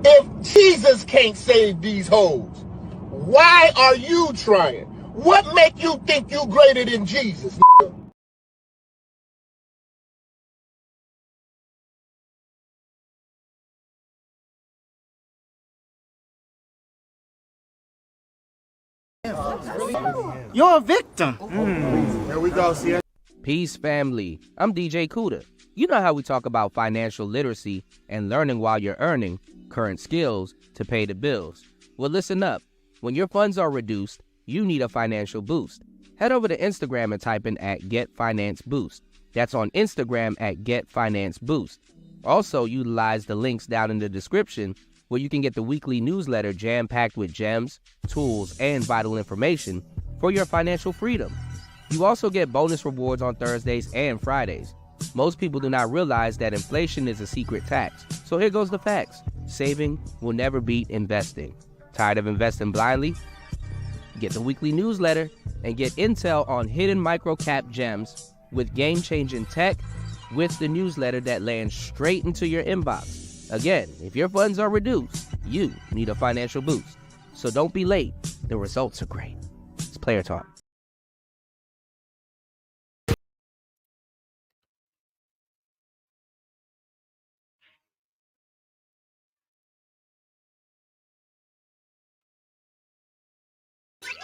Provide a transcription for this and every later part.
If Jesus can't save these hoes, why are you trying? What make you think you greater than Jesus? You're a victim. Here we go, see. Peace, family. I'm DJ Kuda. You know how we talk about financial literacy and learning while you're earning current skills to pay the bills. Well, listen up. When your funds are reduced, you need a financial boost. Head over to Instagram and type in @GetFinanceBoost. That's on Instagram @GetFinanceBoost. Also, utilize the links down in the description where you can get the weekly newsletter jam-packed with gems, tools, and vital information for your financial freedom. You also get bonus rewards on Thursdays and Fridays. Most people do not realize that inflation is a secret tax. So here goes the facts. Saving will never beat investing. Tired of investing blindly? Get the weekly newsletter and get intel on hidden micro-cap gems with game-changing tech with the newsletter that lands straight into your inbox. Again, if your funds are reduced, you need a financial boost. So don't be late. The results are great. It's player talk.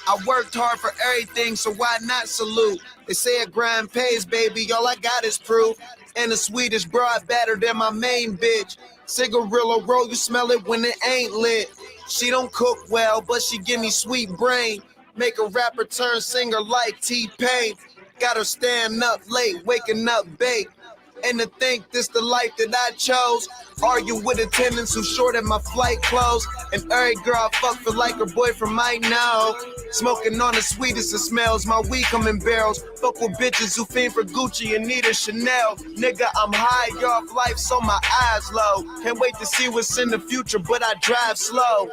I worked hard for everything, so why not salute? They say a grind pays, baby, all I got is proof. And the Swedish broad better than my main bitch. Cigarillo roll, you smell it when it ain't lit. She don't cook well, but she give me sweet brain. Make a rapper turn singer like T-Pain. Got her stand up late, waking up baked. And to think this the life that I chose. Argue with attendants who shorted my flight clothes. And every girl I fuck feel like her boyfriend might know. Smoking on the sweetest of smells, my weed come in barrels. Fuck with bitches who fiend for Gucci and need a Chanel. Nigga, I'm high off life, so my eyes low. Can't wait to see what's in the future, but I drive slow.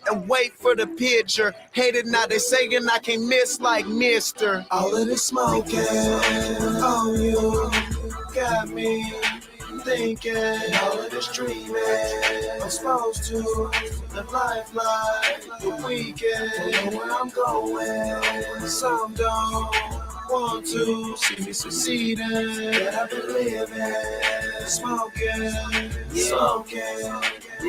And wait for the picture. Hate it now, they saying I can't miss like Mister. All of this smoking on you got me thinking. All of this dreaming, I'm supposed to live life like the weekend. Don't know where I'm going, some don't want to see me succeeding. But I've been living, smoking,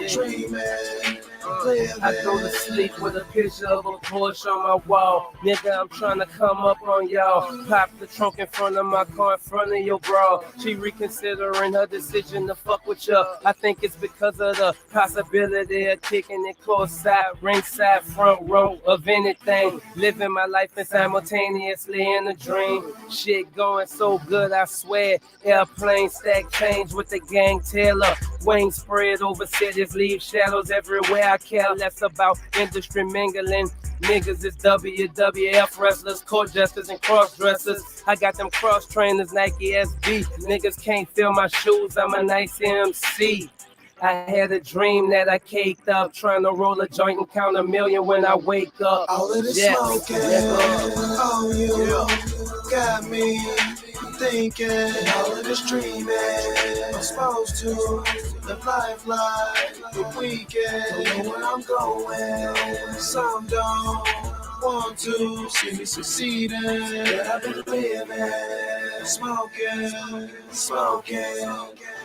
dreaming. I go to sleep with a picture of a Porsche on my wall. Nigga, I'm trying to come up on y'all. Pop the trunk in front of my car, in front of your bra. She reconsidering her decision to fuck with you. I think it's because of the possibility of kicking it close side, ringside, front row of anything. Living my life and simultaneously in a dream. Shit going so good, I swear. Airplane stack change with the gang Taylor. Wings spread over cities, leave shadows everywhere. I care less about industry mingling. Niggas is WWF wrestlers, court jesters, and cross-dressers. I got them cross-trainers, Nike SB. Niggas can't feel my shoes, I'm a nice MC. I had a dream that I caked up, trying to roll a joint and count $1 million when I wake up. All of this smoking on you got me thinking. All of this dreaming, I'm supposed to live life like the weekend. Don't know where I'm going, some don't want to see me succeeding. But I've been living, smoking,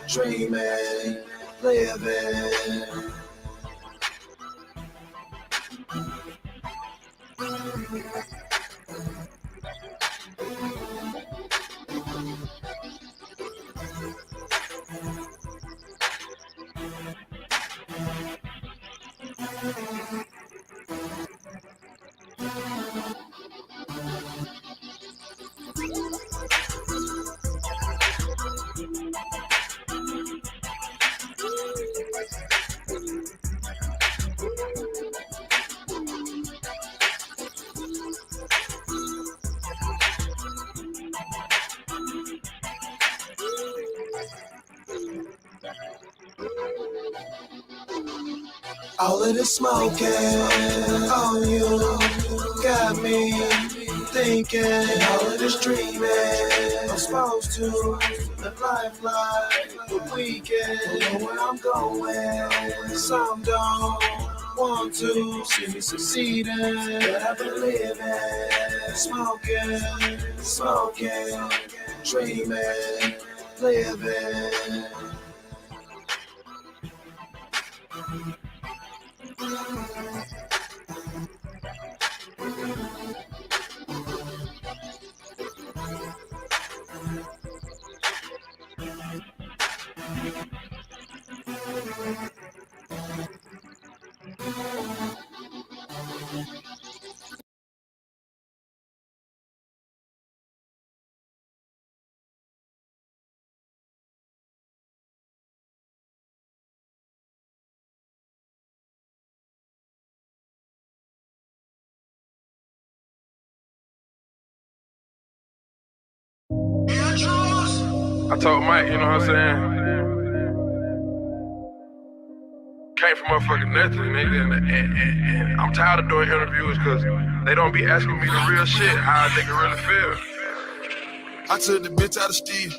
dreaming, living. All of this smoking on you got me thinking. All of this dreaming, I'm supposed to live life like the weekend. Don't know where I'm going. Some don't want to see me succeeding, but I've been living, smoking, dreaming, living. I told Mike, you know what I'm saying? Came from motherfucking nothing, nigga, and I'm tired of doing interviews because they don't be asking me the real shit, how a nigga really feel. I took the bitch out of Steve.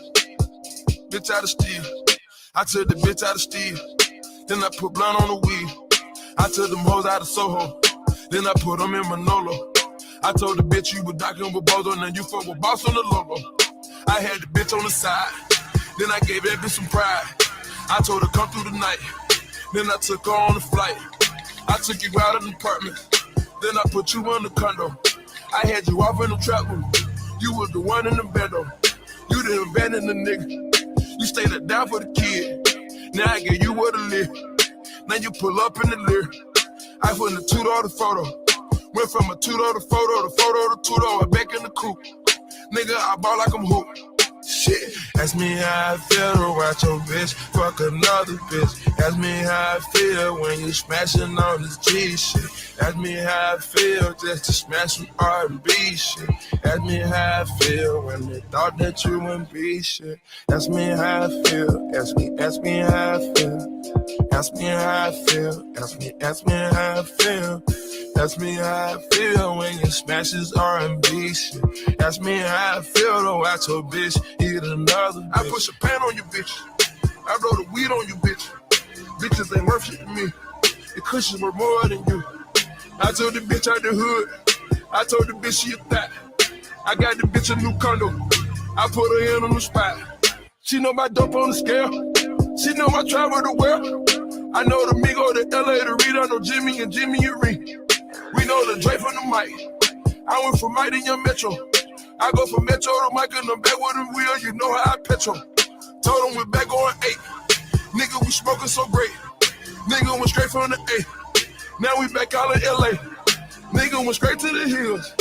I took the bitch out of Steve. Then I put blunt on the weed. I took them hoes out of Soho. Then I put them in Manolo. I told the bitch you were docking with Bozo, and then you fuck with Boss on the logo. I had the bitch on the side. Then I gave that bitch some pride. I told her come through the night. Then I took her on the flight. I took you out of the apartment. Then I put you in the condo. I had you off in the trap room. You was the one in the bedroom. You didn't abandon the nigga. You stayed it down for the kid. Now I gave you where to live. Now you pull up in the lear. I put in a $2 photo. Went from a $2 photo to two-door back in the coupe. Nigga, I ball like I'm hoop. Shit, ask me how I feel to watch your bitch fuck another bitch. Ask me how I feel when you smashing on this G shit. Ask me how I feel just to smash some R&B shit. Ask me how I feel when they thought that you wouldn't be shit. Ask me how I feel. Ask me how I feel. Ask me how I feel. Ask me how I feel. Ask me how I feel when you smash this R&B shit. Ask me how I feel to watch your bitch eat another bitch. I push a pan on you, bitch. I roll the weed on you, bitch. Bitches ain't worth shit to me. The cushions were more than you. I told the bitch out the hood. I told the bitch she a thot. I got the bitch a new condo. I put her in on the spot. She know my dope on the scale. She know my travel the world. I know the Migo, the LA, the Reed. I know Jimmy and Reed. We know the Dre from the mic. I went from Mike to Young Metro. I go from Metro to Mike and I'm back with the wheel. You know how I petrol. Told him we're back on 8. Nigga, we smoking so great. Nigga went straight from the A. Now we back out in LA. Nigga went straight to the hills.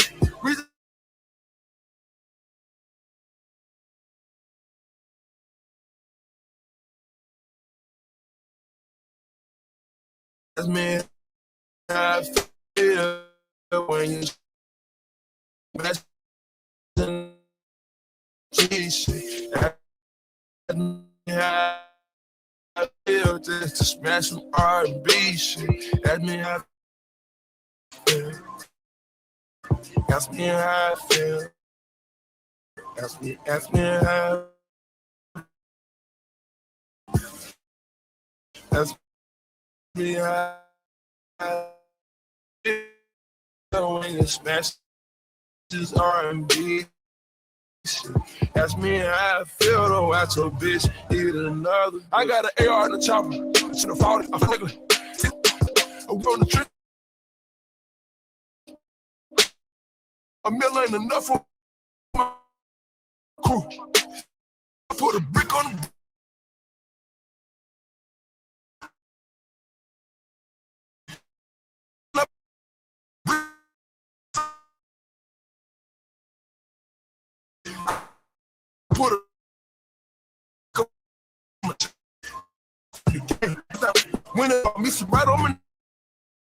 That's me how I feel when you smash G shit. That's me how I feel just to smash some R&B shit. That's me how I feel. Ask me how I feel. Ask me how. Ask me how I feel when you smash this R&B shit. Ask me how I feel to watch your bitch eat another. I got an AR in the chopper. Should have fought it. I'm ugly. I'm on the trip. A mill ain't enough for my crew. I put a brick on the put a when it me some right on my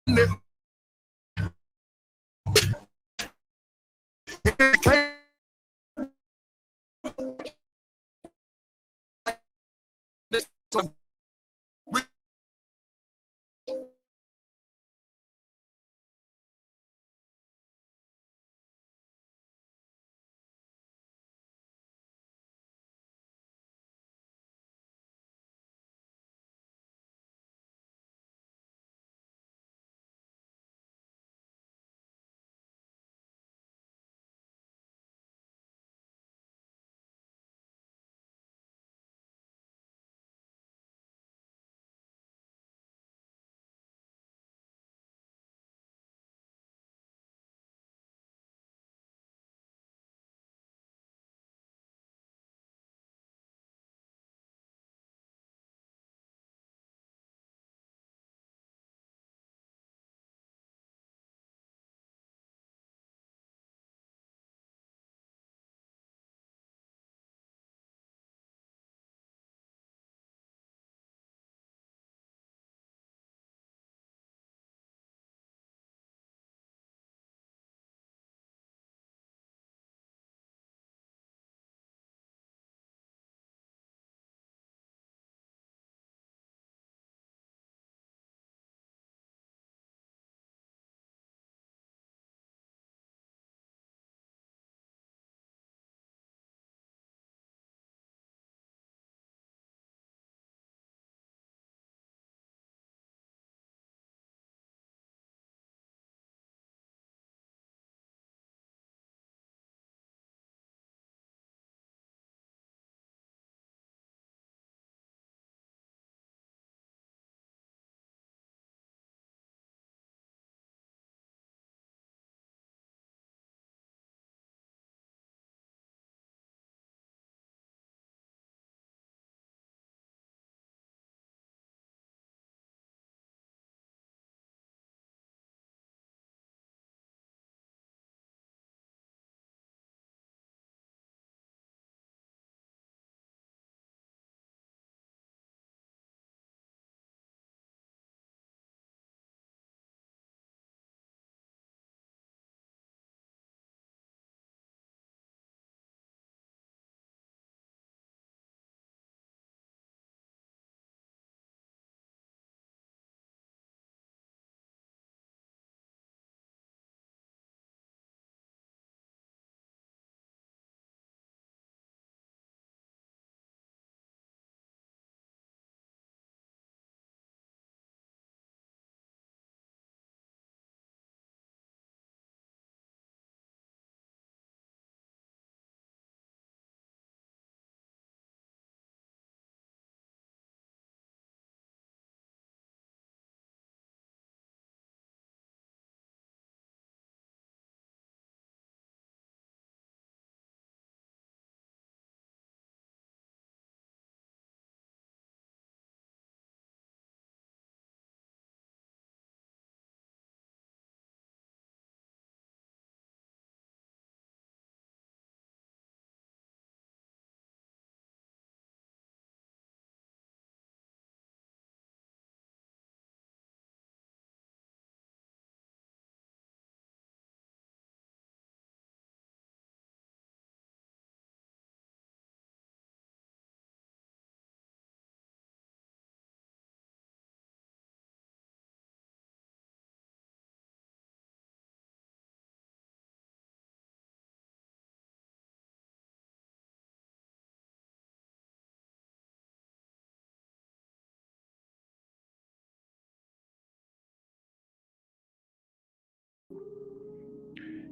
neck.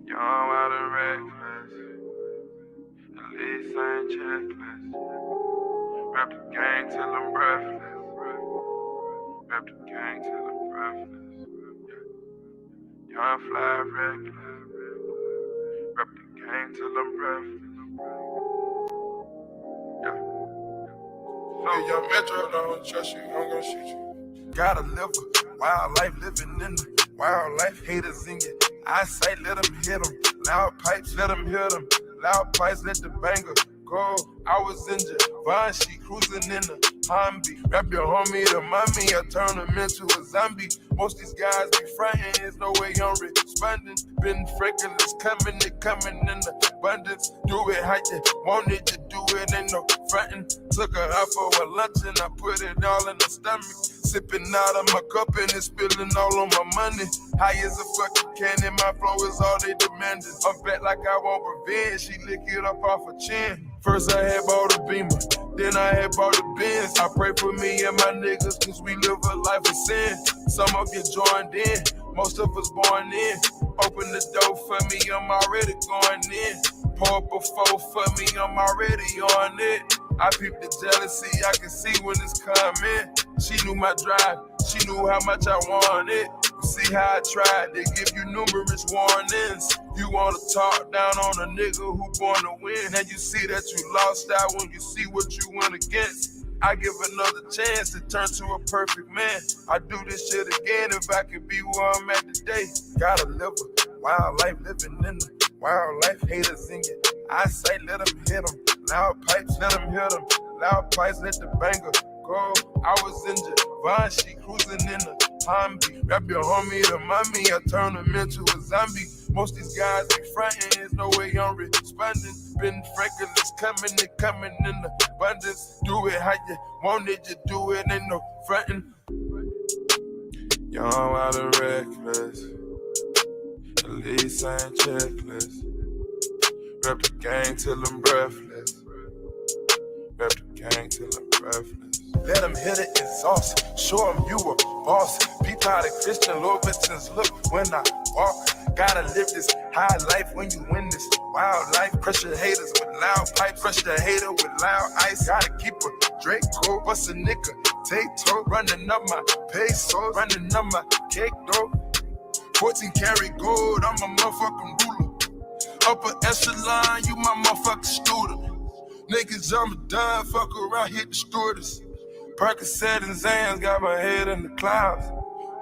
Young, wild, and reckless. At least I ain't checklist. Rep the gang till I'm breathless. Rep the gang till I'm breathless. Young, fly, reckless. Rep the gang till I'm breathless. Yeah. So, young Metro, don't trust you, I'm gonna shoot you. Gotta live a wild life, living in the wild life. Haters in your eyesight, let them hit them. Loud pipes, let them hear them. Loud pipes, let the banger go. I was in Javon, she cruising in the Humvee. Rap your homie to mommy, I turn him into a zombie. Most these guys be frontin', there's no way I'm responding. Been freckles coming, it coming in abundance. Do it how you want it to do it, ain't no frontin'. Took her out for a lunch and I put it all in her stomach. Sipping out of my cup and it's spilling all on my money. High as a fucking cannon, my flow is all they demanding. I'm back like I want revenge, she lick it up off her chin. First I had bought a Beamer, then I had bought a Benz. I pray for me and my niggas, cause we live a life of sin. Some of you joined in, most of us born in. Open the door for me, I'm already going in. Pour up a four for me, I'm already on it. I peep the jealousy, I can see when it's coming. She knew my drive, she knew how much I wanted. See how I tried, they give you numerous warnings. You wanna talk down on a nigga who born to win. And you see that you lost out when you see what you went against. I give another chance to turn to a perfect man. I do this shit again if I could be where I'm at today. Gotta live a wild life, living in the wild life. Haters in your eyesight, let them hit them. Loud pipes, let them hear them. Loud pipes, let the banger go. I was in Javon, she cruising in the Humvee. Rap your homie to mommy, I turn him into a zombie. Most these guys be frontin', there's no way I'm responding. Been freckles coming, it coming in abundance. Do it how you want it, you do it, ain't no frontin'. Young, wild, and reckless. At least I ain't checklist. Rep the gang till I'm breathless. Rep the gang till I'm breathless. Let them hit it exhaust. Show them you a boss. Peep how the Christian Louboutins look when I walk. Gotta live this high life when you win this wild life. Crush your haters with loud pipes. Crush the hater with loud ice. Gotta keep a Draco. Bust a nigga. Take toe. Running up my pesos. Running up my cake dough. 14 karat gold. I'm a motherfucking ruler. Upper echelon. You my motherfucking student. Niggas, I'm a dime. Fuck around, hit the stewardess. Percocet and Zans got my head in the clouds.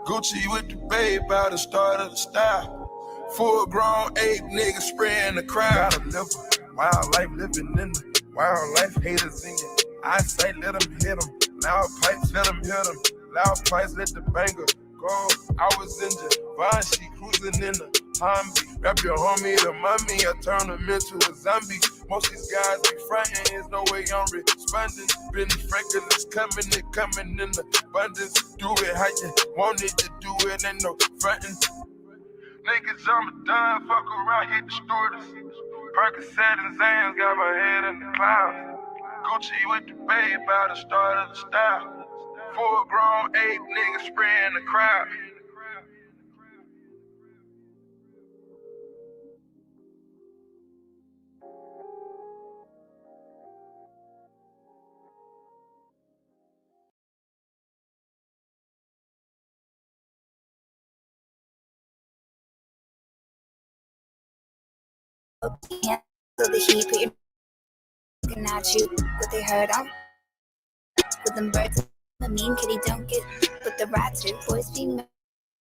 Gucci with the babe by the start of the style. Full grown 8 niggas spraying the crowd. Gotta live a wild life, living in the wild life. Haters in your eyesight, let them hit them. Loud pipes, let them hear them. Loud pipes, let the banger go. I was in Javon, she cruising in the Humvee. Rap your homie to mommy, I turn him into a zombie. Most these guys be frontin', there's no way I'm responding. Been freckles coming, it coming in abundance. Do it how you want it, you do it, ain't no frontin'. Niggas, I'm a dime, fuck around, hit the stewardess. Percocet and Zans got my head in the clouds. Gucci with the babe by the start of the style. Full grown 8 niggas spraying the crowd. Yeah, so the heat put your looking at you. What they heard on with them birds. A mean kitty don't get, but the rats do. Boys be mad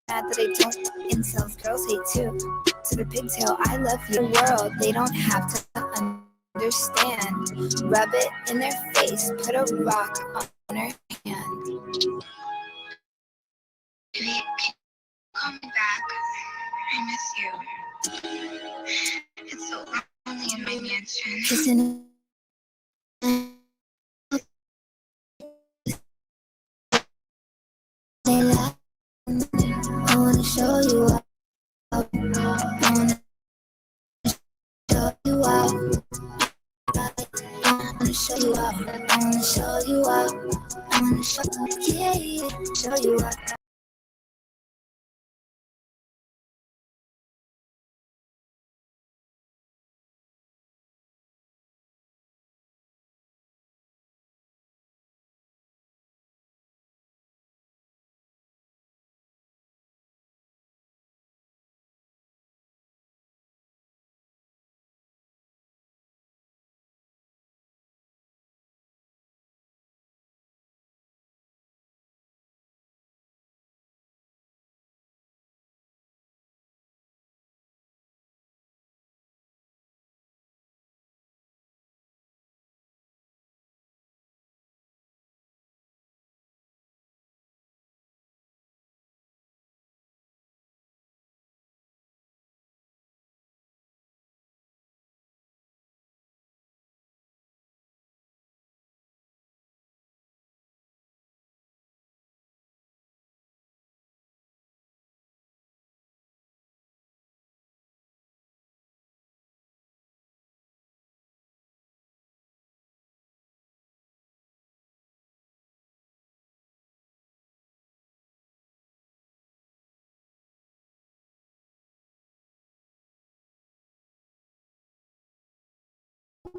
that I don't. Incels, girls hate too. To the pigtail, I love you. World, they don't have to understand. Rub it in their face, put a rock on her hand. Baby, call me back. I miss you. It's so lonely in my mansion. Listen. I wanna show you up. I wanna show you up. I wanna show you up. I wanna show you up. I wanna show you up. I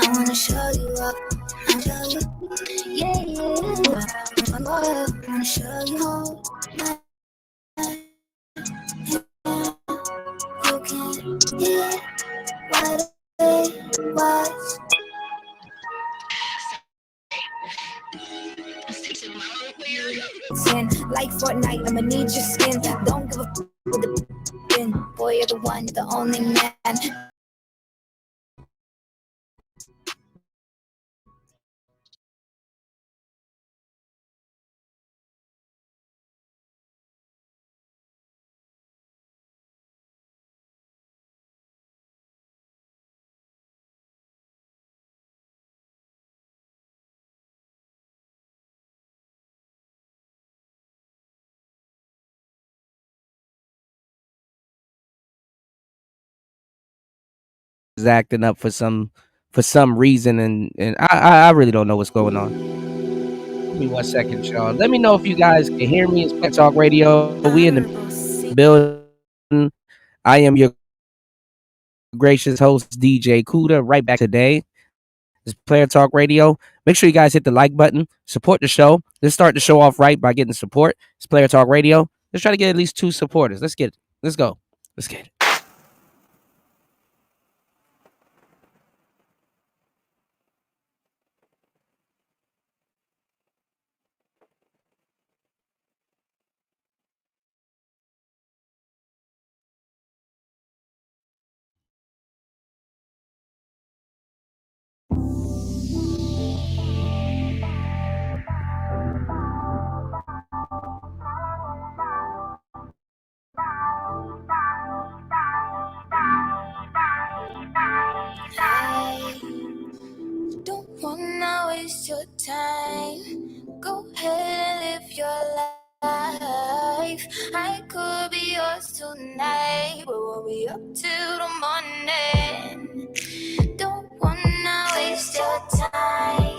wanna show you up. Yeah, yeah. I wanna show you how. You can hear what it was. Like Fortnite, I'ma need your skin. Don't give a f with the pin. Boy, you're the one, the only man. Is acting up for some reason, and I really don't know what's going on. Give me 1 second, Sean. Let me know if you guys can hear me. It's Player Talk Radio. We in the building. I am your gracious host, DJ Kuda. Right back today. It's Player Talk Radio. Make sure you guys hit the like button. Support the show. Let's start the show off right by getting support. It's Player Talk Radio. Let's try to get at least 2 supporters. Let's get it. Let's go. Let's get it. I don't wanna waste your time. Go ahead and live your life. I could be yours tonight, but we'll be up till the morning. Don't wanna waste your time.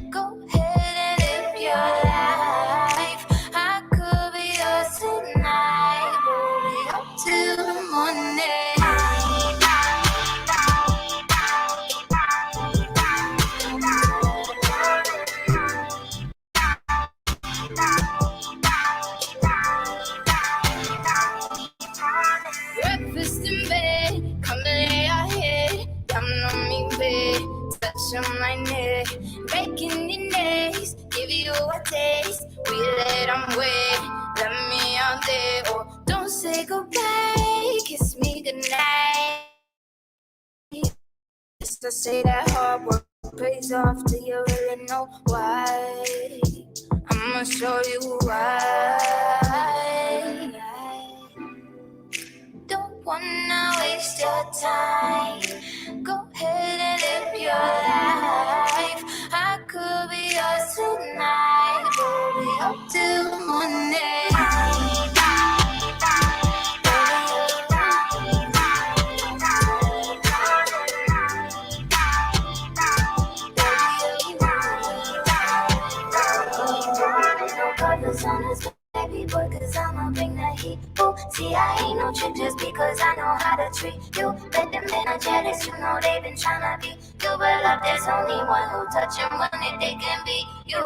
Go ahead and live your life. I could be yours tonight, but we'll be up till the morning. Breakfast in bed, come lay our head down on me, bed, touch on my neck, baking in days, give you a taste, we let 'em wait, let me out there, oh, don't say goodbye, kiss me goodnight. Just to say that hard work pays off, do you really know why? I'ma show you why. Don't wanna waste your time. Go ahead and live your life. I could be yours tonight, but we'll be up till the morning. Baby boy, cause I'ma bring the heat. Ooh, see, I ain't no trick just because I know how to treat you. Let them energetics, you know they've been tryna be you. But love, there's only one who touch and one if they can be you.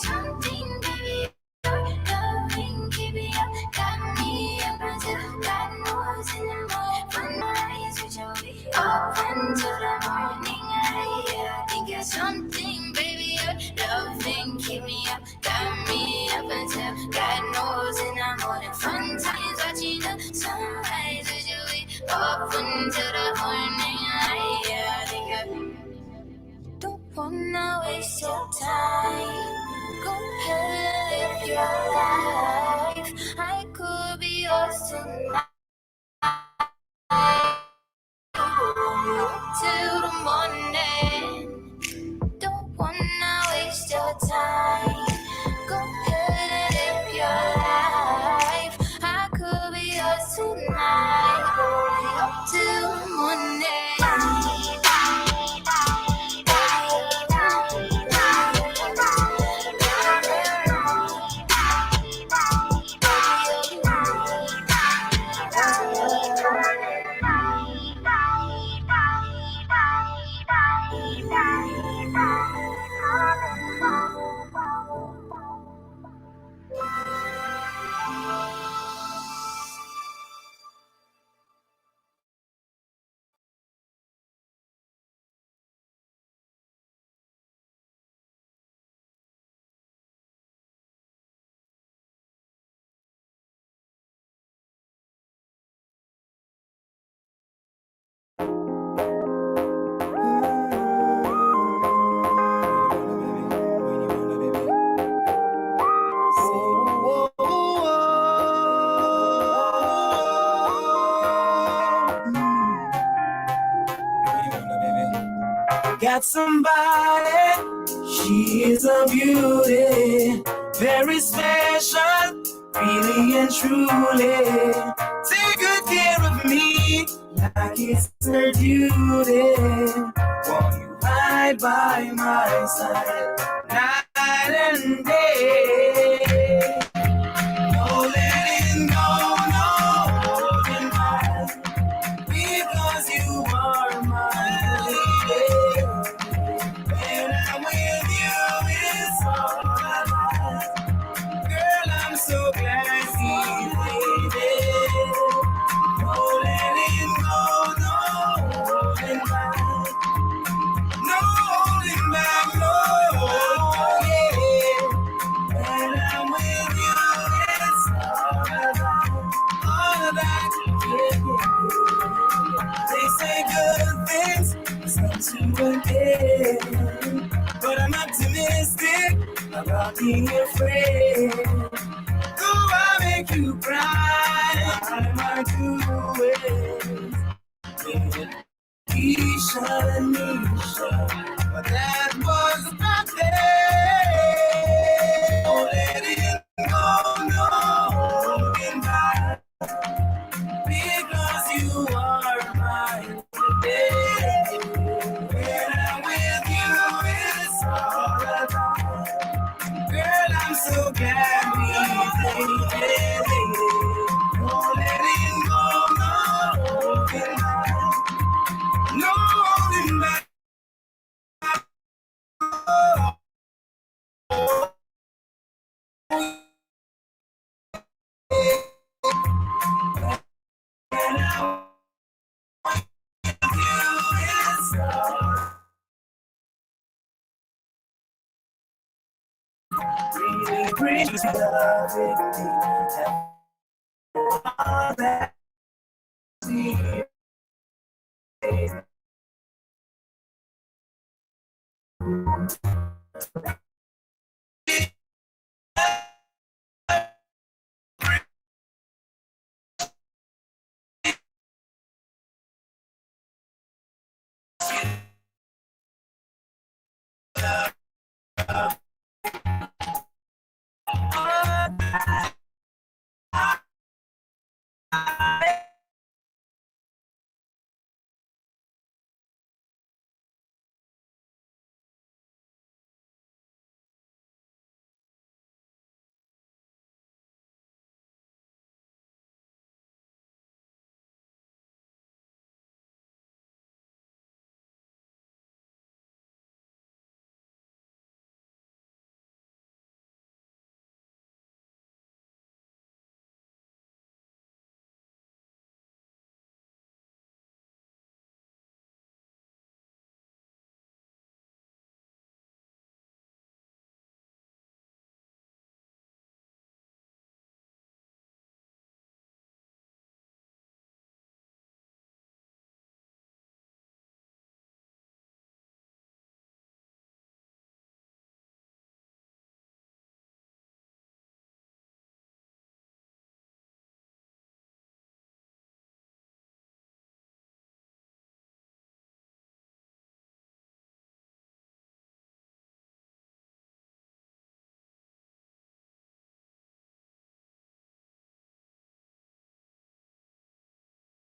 Something, baby, wanna waste your time. Go ahead and live your life. I could be yours tonight. Till the morning. Don't wanna waste your time. Go ahead and live your life. I could be yours tonight. Up till the morning. Got somebody, she is a beauty, very special, really and truly. Take good care of me, like it's her duty. Want you right by my side, night and day. No letting go, no holding back, because you are my lady. When I'm with you, it's all about. Girl, I'm so glad he's waiting. No letting go, no holding back. No holding back, no, yeah. When I'm with you, it's all of that, yeah. They say good things come to an end, but I'm optimistic about being your friend. Do I make you cry? I'm not doing Isha, but that was back then. Oh, let it go, no holding back, because you are mine today. When I'm with you, it's all about. Girl, I'm so glad we dated. No letting go, no holding back. No holding back. And I'm with you, it's all really brings love with me. All that we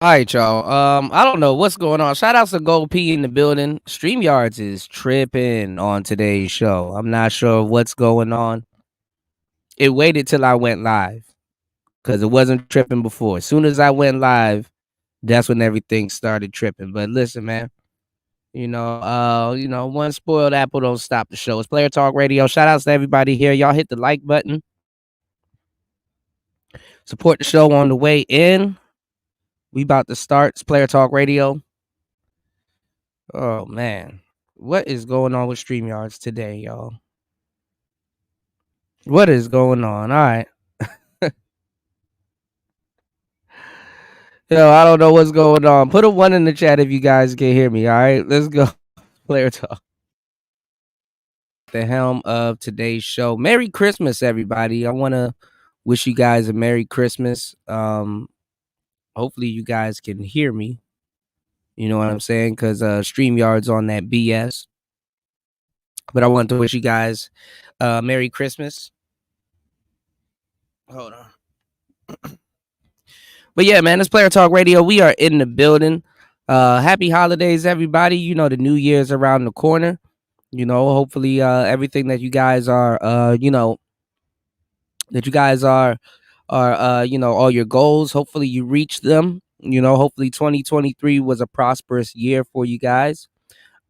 All right, y'all. I don't know what's going on. Shout outs to Gold P in the building. Streamyards is tripping on today's show. I'm not sure what's going on. It waited till I went live because it wasn't tripping before. As soon as I went live, that's when everything started tripping. But listen, man. One spoiled apple don't stop the show. It's Player Talk Radio. Shout outs to everybody here. Y'all hit the like button. Support the show on the way in. We about to start. It's Player Talk Radio. Oh man. What is going on with StreamYards today, y'all? What is going on? All right. Yo, I don't know what's going on. Put a 1 in the chat if you guys can hear me. All right, let's go. Player Talk. The helm of today's show. Merry Christmas, everybody. I want to wish you guys a Merry Christmas. Hopefully you guys can hear me. You know what I'm saying? Because StreamYard's on that BS. But I want to wish you guys Merry Christmas. Hold on. But yeah, man, it's Player Talk Radio. We are in the building. Happy holidays, everybody. You know, the new year's around the corner. You know, hopefully everything that you guys are, all your goals, hopefully you reach them. You know, hopefully 2023 was a prosperous year for you guys.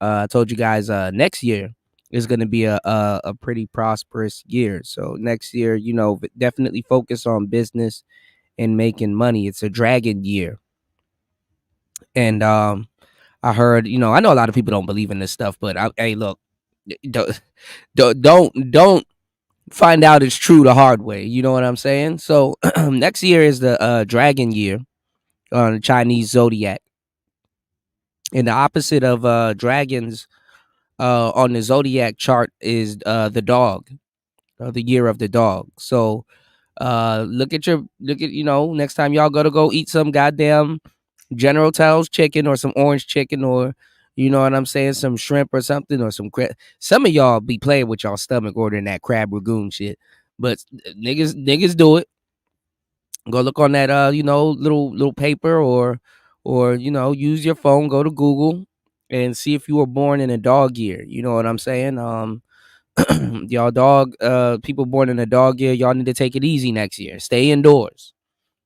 I told you guys next year is going to be a pretty prosperous year. So next year, you know, definitely focus on business and making money. It's a dragon year. And I heard, you know, I know a lot of people don't believe in this stuff, but hey, look, don't find out it's true the hard way. You know what I'm saying? So next year is the dragon year on the Chinese zodiac. And the opposite of dragons on the zodiac chart is the dog, the year of the dog. So next time y'all go eat some goddamn General Tso's chicken or some orange chicken, or you know what I'm saying, some shrimp or something, or some crab. Some of y'all be playing with y'all stomach ordering that crab ragoon shit, but niggas do it. Go look on that little paper, or use your phone, go to Google and see if you were born in a dog year. You know what I'm saying? Y'all people born in a dog year, y'all need to take it easy next year. Stay indoors.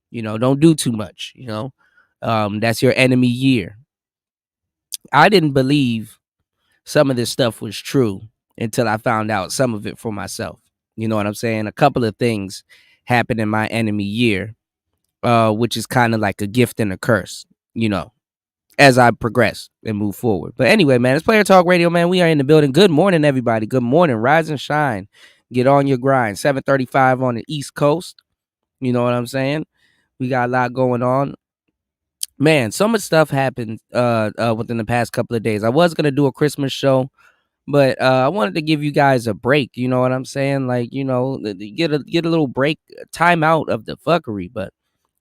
You know, don't do too much, you know. That's your enemy year. I didn't believe some of this stuff was true until I found out some of it for myself. You know what I'm saying? A couple of things happened in my enemy year, which is kind of like a gift and a curse, you know, as I progress and move forward. But anyway, man, it's Player Talk Radio, man. We are in the building. Good morning, everybody. Good morning. Rise and shine. Get on your grind. 7:35 on the East Coast. You know what I'm saying? We got a lot going on. Man, so much stuff happened within the past couple of days. I was going to do a Christmas show, but I wanted to give you guys a break. You know what I'm saying? Like, you know, get a little break, time out of the fuckery. But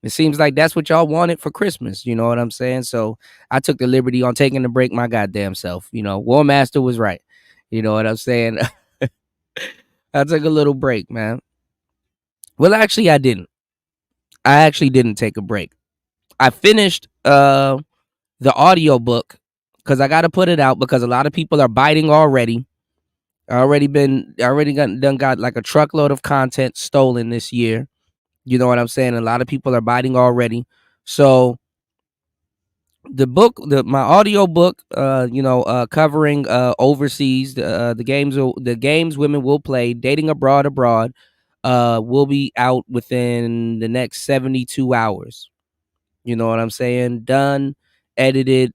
it seems like that's what y'all wanted for Christmas. You know what I'm saying? So I took the liberty on taking the break my goddamn self. You know, War Master was right. You know what I'm saying? I took a little break, man. Well, actually, I didn't. I actually didn't take a break. I finished the audio book because I got to put it out because a lot of people are biting already. Got like a truckload of content stolen this year. You know what I'm saying? A lot of people are biting already. So the book, my audio book, covering overseas, the games women will play, dating abroad, will be out within the next 72 hours. You know what I'm saying? Done, edited,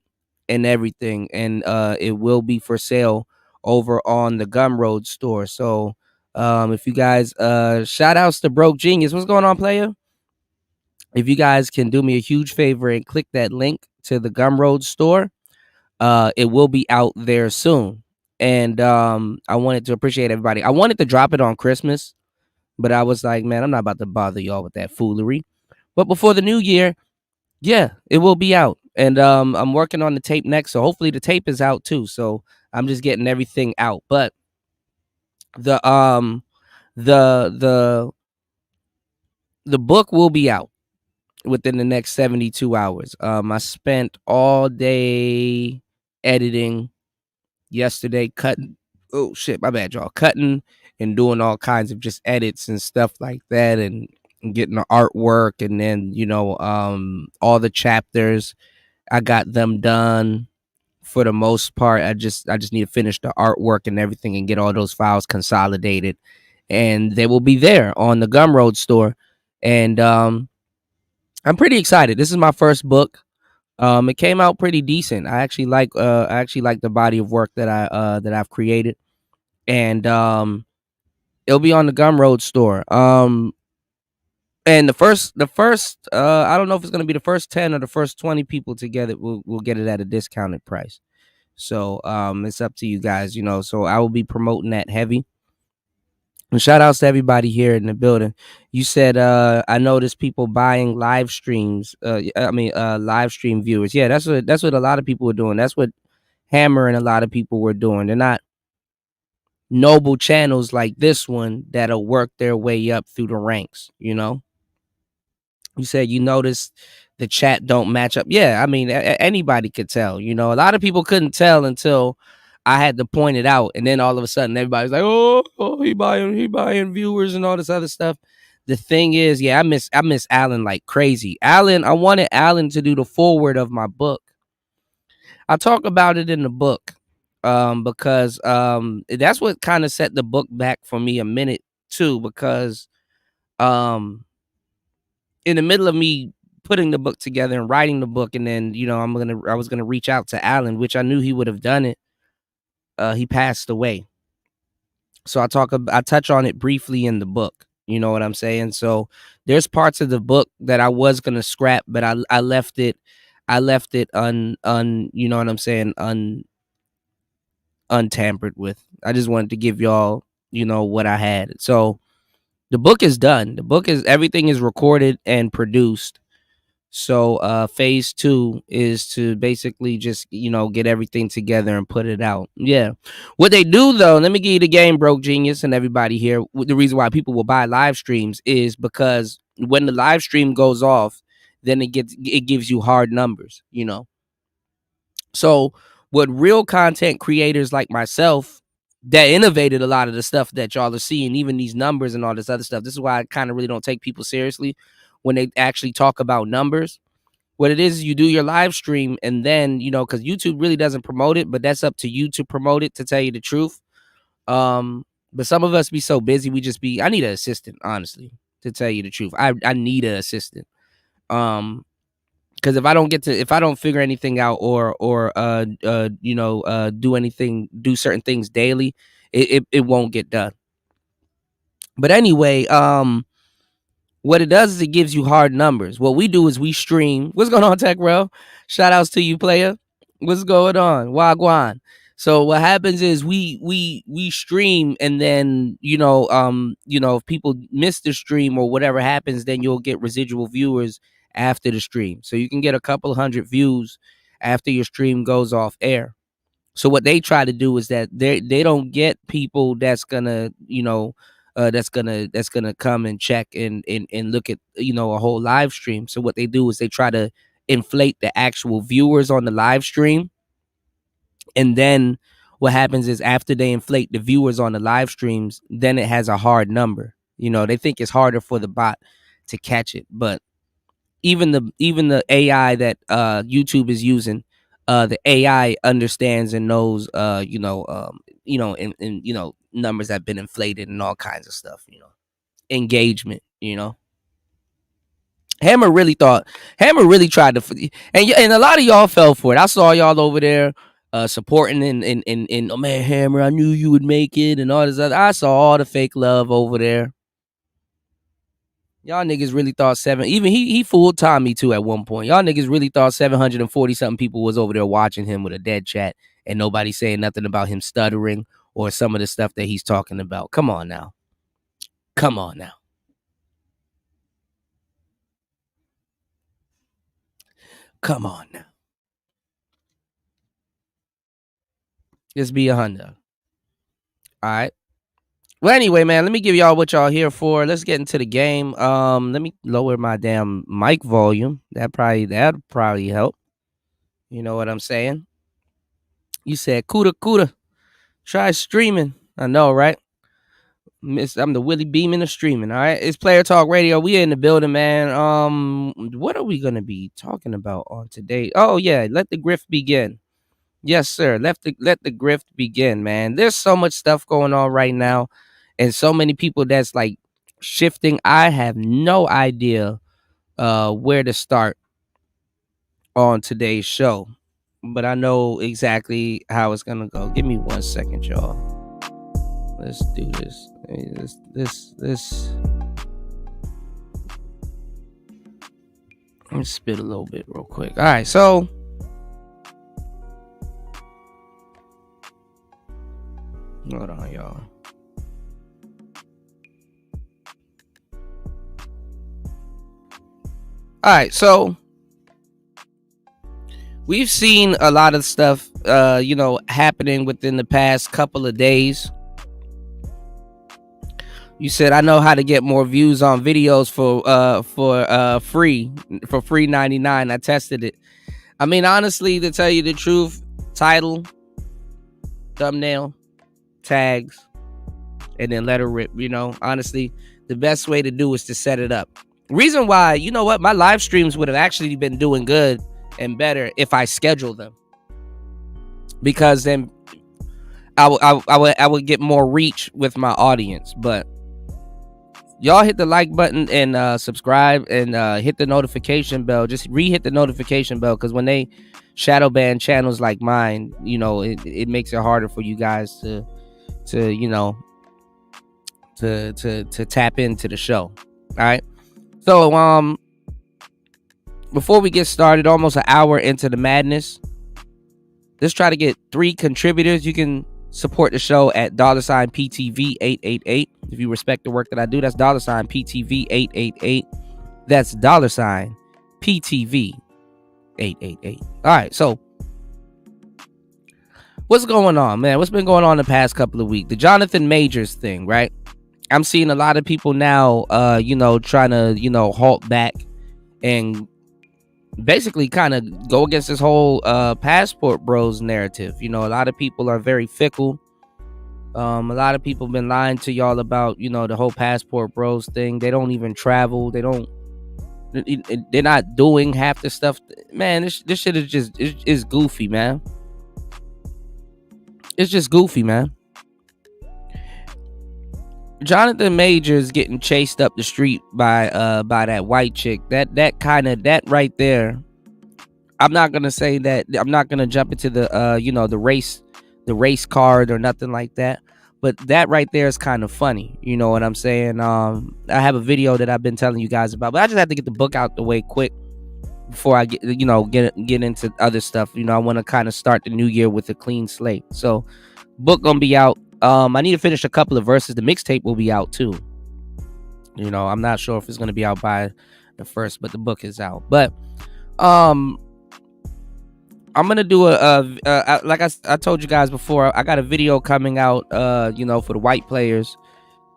and everything. And it will be for sale over on the Gumroad store. So if you guys, shout outs to Broke Genius. What's going on, player? If you guys can do me a huge favor and click that link to the Gumroad store, it will be out there soon. And I wanted to appreciate everybody. I wanted to drop it on Christmas, but I was like, man, I'm not about to bother y'all with that foolery. But before the new year, yeah, it will be out. And I'm working on the tape next, so hopefully the tape is out too. So I'm just getting everything out. But the book will be out. within the next 72 hours. I spent all day editing yesterday, cutting. Oh shit, my bad, y'all. Cutting and doing all kinds of just edits and stuff like that, and getting the artwork, and then all the chapters, I got them done for the most part. I just need to finish the artwork and everything and get all those files consolidated, and they will be there on the Gumroad store. And I'm pretty excited. This is my first book. It came out pretty decent. I actually like the body of work that I've created, and it'll be on the Gumroad store. And the first I don't know if it's gonna be the first 10 or the first 20 people to get it. We'll get it at a discounted price. So it's up to you guys, So I will be promoting that heavy. And shout outs to everybody here in the building. You said I noticed people buying live streams. Live stream viewers. Yeah, that's what a lot of people were doing. That's what Hammer and a lot of people were doing. They're not noble channels like this one that'll work their way up through the ranks. You said you noticed the chat don't match up. Yeah, I mean anybody could tell. A lot of people couldn't tell until I had to point it out, and then all of a sudden everybody's like, "Oh, he buying viewers and all this other stuff." The thing is, yeah, I miss Alan like crazy. Alan, I wanted Alan to do the foreword of my book. I talk about it in the book, because that's what kind of set the book back for me a minute too, because in the middle of me putting the book together and writing the book, and then I was gonna reach out to Alan, which I knew he would have done it. He passed away. So I touch on it briefly in the book. You know what I'm saying? So there's parts of the book that I was gonna scrap, but I left it you know what I'm saying, untampered with. I just wanted to give y'all, what I had. So the book is done. Everything is recorded and produced. So phase 2 is to basically just get everything together and put it out. Yeah. What they do though, let me give you the game, Broke Genius, and everybody here. The reason why people will buy live streams is because when the live stream goes off, then it gives you hard numbers. So what real content creators like myself that innovated a lot of the stuff that y'all are seeing, even these numbers and all this other stuff. This is why I kind of really don't take people seriously when they actually talk about numbers. What it is you do your live stream, and then, because YouTube really doesn't promote it, but that's up to you to promote it, to tell you the truth. But some of us be so busy, I need an assistant, honestly, to tell you the truth. I need an assistant. Because if I don't figure anything out or do certain things daily, it won't get done. But anyway, what it does is it gives you hard numbers. What we do is we stream. What's going on, Tech Bro? Shout outs to you, player. What's going on? Wagwan. So what happens is we stream, and then if people miss the stream or whatever happens, then you'll get residual viewers after the stream. So you can get a couple hundred views after your stream goes off air. So what they try to do is that they don't get people that's gonna that's gonna come and check and look at a whole live stream. So what they do is they try to inflate the actual viewers on the live stream, and then what happens is after they inflate the viewers on the live streams, then it has a hard number. They think it's harder for the bot to catch it, but even the AI that YouTube is using, the AI understands and knows numbers have been inflated and all kinds of stuff, engagement, Hammer really tried to, and a lot of y'all fell for it. I saw y'all over there supporting and oh man, Hammer, I knew you would make it and all this other. I saw all the fake love over there. Y'all niggas really thought even he fooled Tommy too at one point. Y'all niggas really thought 740 something people was over there watching him with a dead chat and nobody saying nothing about him stuttering or some of the stuff that he's talking about. Come on now. Come on now. Come on now. Just be a hundo. All right. Well, anyway, man, let me give y'all what y'all here for. Let's get into the game. Let me lower my damn mic volume. That'd probably help. You know what I'm saying? You said Kuda, try streaming. I know, right? I'm the Willie Beeman of streaming. All right, it's Player Talk Radio. We in the building, man. What are we gonna be talking about on today? Oh yeah, let the grift begin. Yes, sir. Let the grift begin, man. There's so much stuff going on right now, and so many people that's like shifting. I have no idea where to start on today's show, but I know exactly how it's gonna go. Give me 1 second, y'all. Let's do this. This. Let me spit a little bit real quick. All right, so hold on, y'all. All right, so we've seen a lot of stuff, happening within the past couple of days. You said I know how to get more views on videos for free 99. I tested it. I mean, honestly, to tell you the truth, title, thumbnail, tags, and then let her rip. Honestly, the best way to do is to set it up. Reason why, you know what, my live streams would have actually been doing good and better if I scheduled them, because then I would get more reach with my audience. But y'all hit the like button and subscribe and hit the notification bell. Just re-hit the notification bell, because when they shadow ban channels like mine, it makes it harder for you guys to tap into the show. All right. So before we get started, almost an hour into the madness, let's try to get 3 contributors. You can support the show at $PTV888. If you respect the work that I do, that's $PTV888. That's $PTV888. All right, so what's going on, man? What's been going on the past couple of weeks? The Jonathan Majors thing, right? I'm seeing a lot of people now, trying to, halt back and basically kind of go against this whole passport bros narrative. A lot of people are very fickle. A lot of people have been lying to y'all about, the whole passport bros thing. They don't even travel. They're not doing half the stuff. Man, this shit is goofy, man. It's just goofy, man. Jonathan Majors getting chased up the street by that white chick. That right there. I'm not gonna say that. I'm not gonna jump into the race card or nothing like that. But that right there is kind of funny. You know what I'm saying? I have a video that I've been telling you guys about, but I just have to get the book out the way quick before I get into other stuff. I want to kind of start the new year with a clean slate. So, book gonna be out. I need to finish a couple of verses. The mixtape will be out too. I'm not sure if it's going to be out by the 1st, but the book is out. But I'm going to do like I told you guys before, I got a video coming out, for the white players,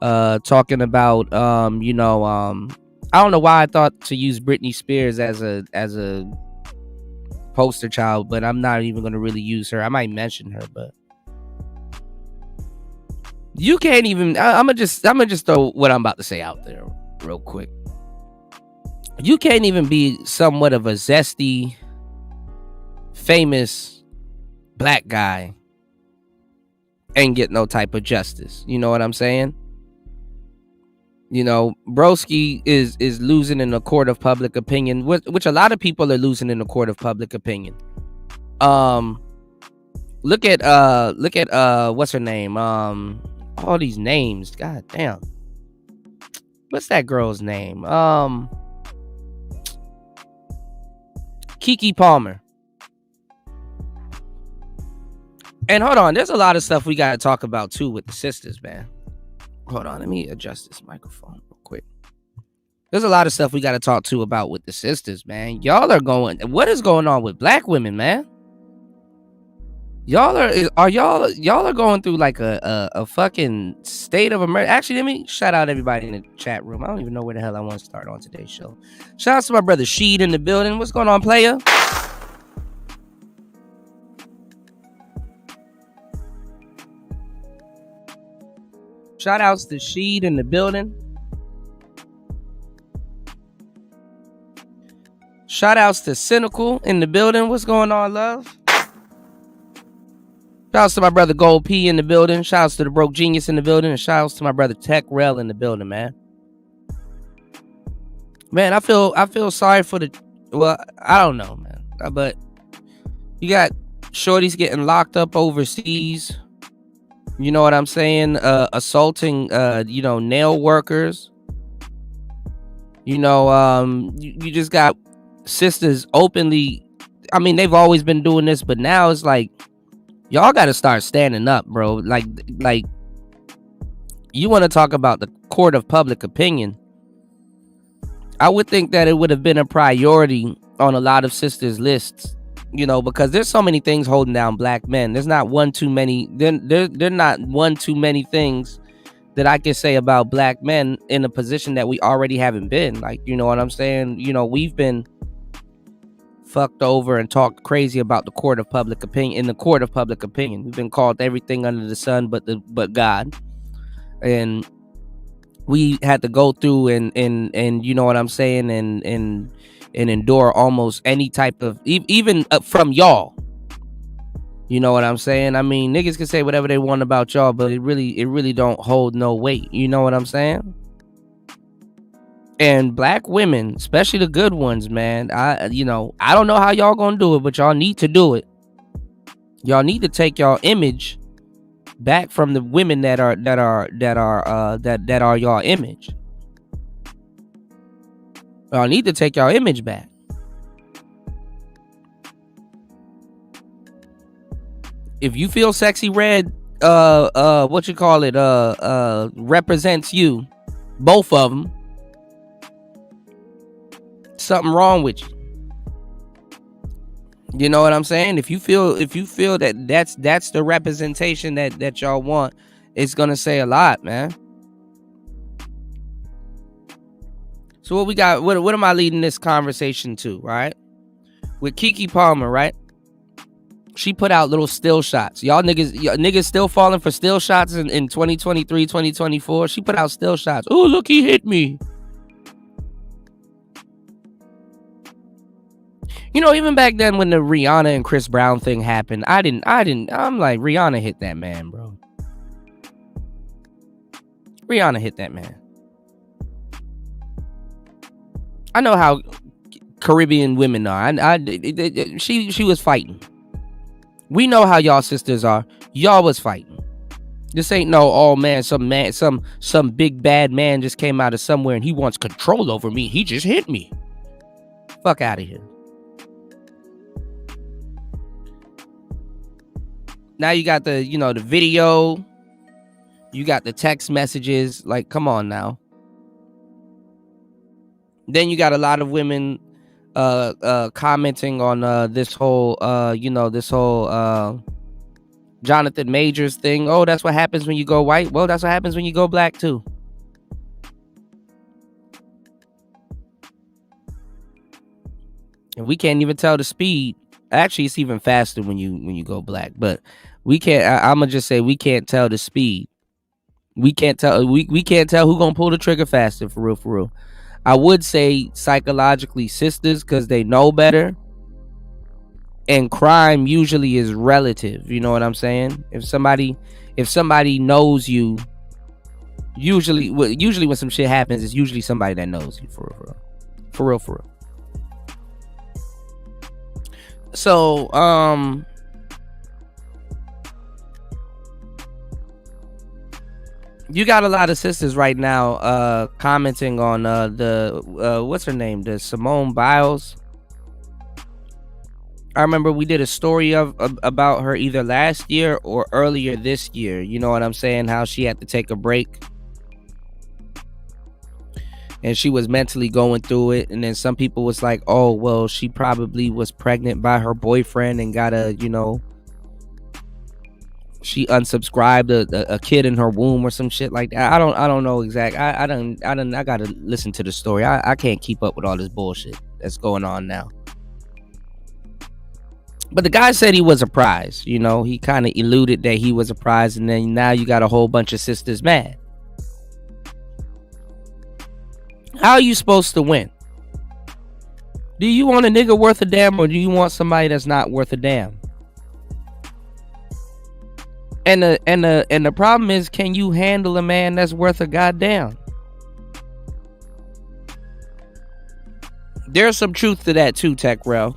talking about, I don't know why I thought to use Britney Spears as a poster child, but I'm not even going to really use her. I might mention her, but you can't even. I'm gonna just throw what I'm about to say out there real quick. You can't even be somewhat of a zesty, famous black guy and get no type of justice. You know what I'm saying? Broski is losing in the court of public opinion, which a lot of people are losing in the court of public opinion. Look at what's her name? All these names, god damn. What's that girl's name? Keke Palmer. And hold on, there's a lot of stuff we gotta talk about too with the sisters, man. Hold on, let me adjust this microphone real quick. There's a lot of stuff we gotta talk to about with the sisters, man. Y'all are going. What is going on with black women, man? Y'all are going through like a fucking state of emergency. Actually, let me shout out everybody in the chat room. I don't even know where the hell I want to start on today's show. Shout out to my brother Sheed in the building. What's going on, player? Shout outs to Sheed in the building. Shout outs to Cynical in the building. What's going on, love? Shout outs to my brother Gold P in the building. Shout outs to the Broke Genius in the building. And shout outs to my brother Tech Rel in the building, man. Man, I feel sorry for the, well, I don't know, man. But you got shorties getting locked up overseas. You know what I'm saying? Assaulting, nail workers. You just got sisters openly. I mean, they've always been doing this, but now it's like, y'all got to start standing up, bro. Like you want to talk about the court of public opinion. I would think that it would have been a priority on a lot of sisters' lists, because there's so many things holding down black men. There's not one too many. They're not one too many things that I can say about black men in a position that we already haven't been. Like, you know what I'm saying? We've been fucked over and talked crazy about the court of public opinion. In the court of public opinion, we've been called everything under the sun but God, and we had to go through and you know what I'm saying, and endure almost any type of even from y'all. You know what I'm saying? I mean, niggas can say whatever they want about y'all, but it really don't hold no weight. You know what I'm saying? And black women, especially the good ones, man, I don't know how y'all gonna do it, but y'all need to do it. Y'all need to take y'all image back from the women that are y'all image. Y'all need to take y'all image back. If you feel Sexy Red, represents you, both of them, something wrong with you. You know what I'm saying? If you feel that that's the representation that y'all want, it's gonna say a lot, man. So what we got? What am I leading this conversation to? Right, with Keke Palmer, right? She put out little still shots. Y'all niggas still falling for still shots in 2023, 2024. She put out still shots. Oh, look, he hit me. Even back then when the Rihanna and Chris Brown thing happened, I'm like, Rihanna hit that man, bro. Rihanna hit that man. I know how Caribbean women are. She was fighting. We know how y'all sisters are. Y'all was fighting. This ain't no, oh man, some big bad man just came out of somewhere and he wants control over me. He just hit me. Fuck out of here. Now you got the, the video. You got the text messages. Like, come on now. Then you got a lot of women commenting on this whole Jonathan Majors thing. Oh, that's what happens when you go white. Well, that's what happens when you go black too. And we can't even tell the speed. Actually, it's even faster when you go black. But we can't. I'm gonna just say we can't tell the speed. We can't tell. We can't tell who gonna pull the trigger faster. For real, for real. I would say psychologically sisters, because they know better. And crime usually is relative. You know what I'm saying? If somebody knows you, usually when some shit happens, it's usually somebody that knows you. For real. So, you got a lot of sisters right now commenting on the what's her name, the Simone Biles. I remember we did a story about her either last year or earlier this year. You know what I'm saying? How she had to take a break. And she was mentally going through it. And then some people was like, oh, well, she probably was pregnant by her boyfriend and gotta, she unsubscribed a kid in her womb or some shit like that. I don't know exact. I gotta listen to the story. I can't keep up with all this bullshit that's going on now. But the guy said he was a prize. You know, he kind of eluded that he was a prize, and then now you got a whole bunch of sisters mad. How are you supposed to win? Do you want a nigga worth a damn, or do you want somebody that's not worth a damn? And the problem is, can you handle a man that's worth a goddamn? There's some truth to that too, Tech Rel.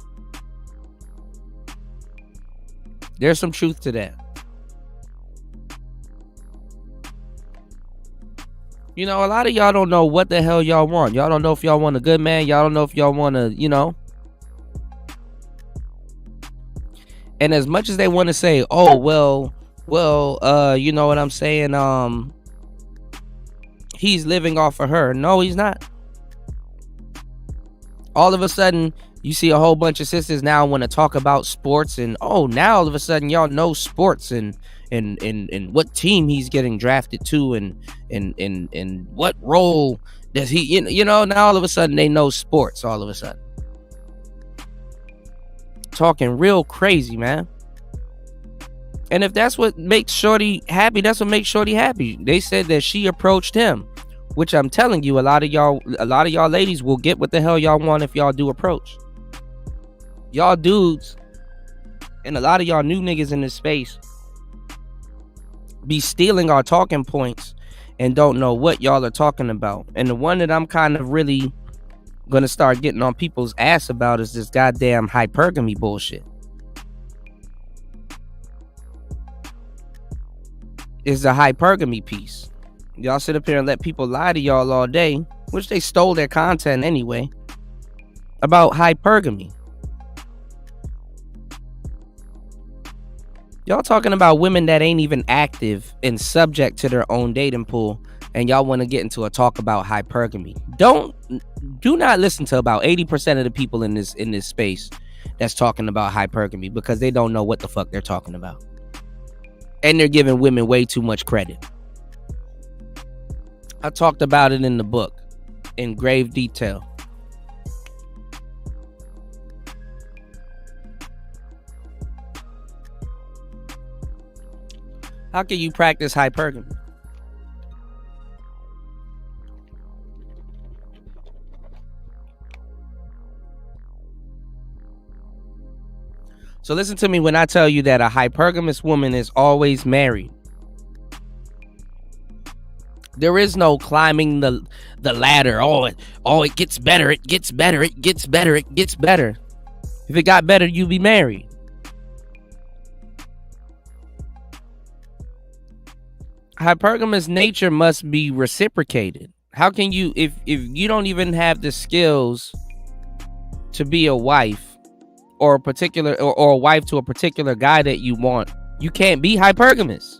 There's some truth to that. You know, a lot of y'all don't know what the hell y'all want. Y'all don't know if y'all want a good man. Y'all don't know if y'all want to, you know. And as much as they want to say, oh, well, you know what I'm saying? He's living off of her. No, he's not. All of a sudden, you see a whole bunch of sisters now want to talk about sports, and now all of a sudden y'all know sports and what team he's getting drafted to, and what role does he, you know, now all of a sudden they know sports all of a sudden. Talking real crazy, man. And if that's what makes Shorty happy, that's what makes Shorty happy. They said that she approached him, which I'm telling you, a lot of y'all ladies will get what the hell y'all want if y'all do approach. Y'all dudes and a lot of y'all new niggas in this space be stealing our talking points and don't know what y'all are talking about. And the one that I'm kind of really gonna start getting on people's ass about is this goddamn hypergamy bullshit. Is the hypergamy piece. Y'all sit up here and let people lie to y'all all day, which they stole their content anyway, about hypergamy. Y'all talking about women that ain't even active and subject to their own dating pool, and y'all want to get into a talk about hypergamy. Do not listen to about 80% of the people in this space that's talking about hypergamy, because they don't know what the fuck they're talking about. And they're giving women way too much credit. I talked about it in the book in grave detail. How can you practice hypergamy? So listen to me when I tell you that a hypergamous woman is always married. There is no climbing the ladder. It gets better. It gets better. It gets better. It gets better. If it got better, you'd be married. Hypergamous nature must be reciprocated. How can you, if you don't even have the skills to be a wife or a particular or a wife to a particular guy that you want, you can't be hypergamous.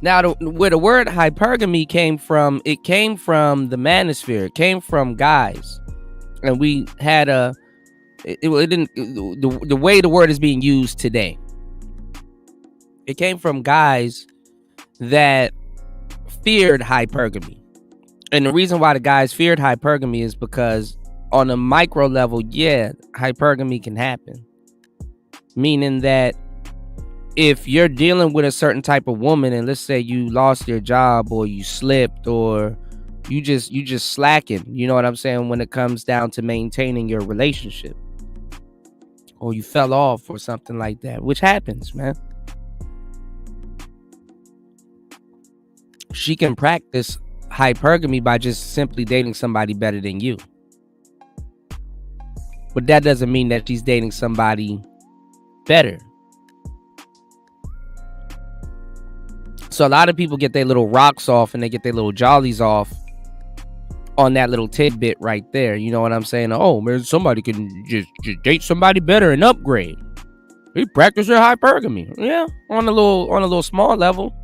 Now, where the word hypergamy came from, it came from the manosphere. It came from guys, and we had it didn't the way the word is being used today. It came from guys that feared hypergamy. And the reason why the guys feared hypergamy is because on a micro level, hypergamy can happen. Meaning that if you're dealing with a certain type of woman, and let's say you lost your job or you slipped or you just slacking, you know what I'm saying, when it comes down to maintaining your relationship, or you fell off or something like that, which happens, man. She can practice hypergamy by just simply dating somebody better than you. But that doesn't mean that she's dating somebody better. So a lot of people get their little rocks off and they get their little jollies off on that little tidbit right there. You know what I'm saying? Oh, man, somebody can just date somebody better and upgrade. They practice their hypergamy. Yeah, on a little small level.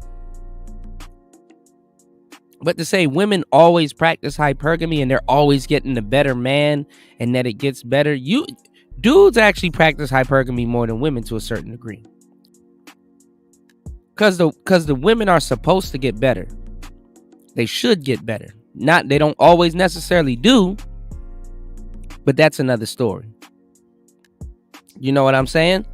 But to say women always practice hypergamy and they're always getting the better man and that it gets better, dudes actually practice hypergamy more than women to a certain degree. Because the women are supposed to get better. They should get better. They don't always necessarily do, but that's another story. You know what I'm saying?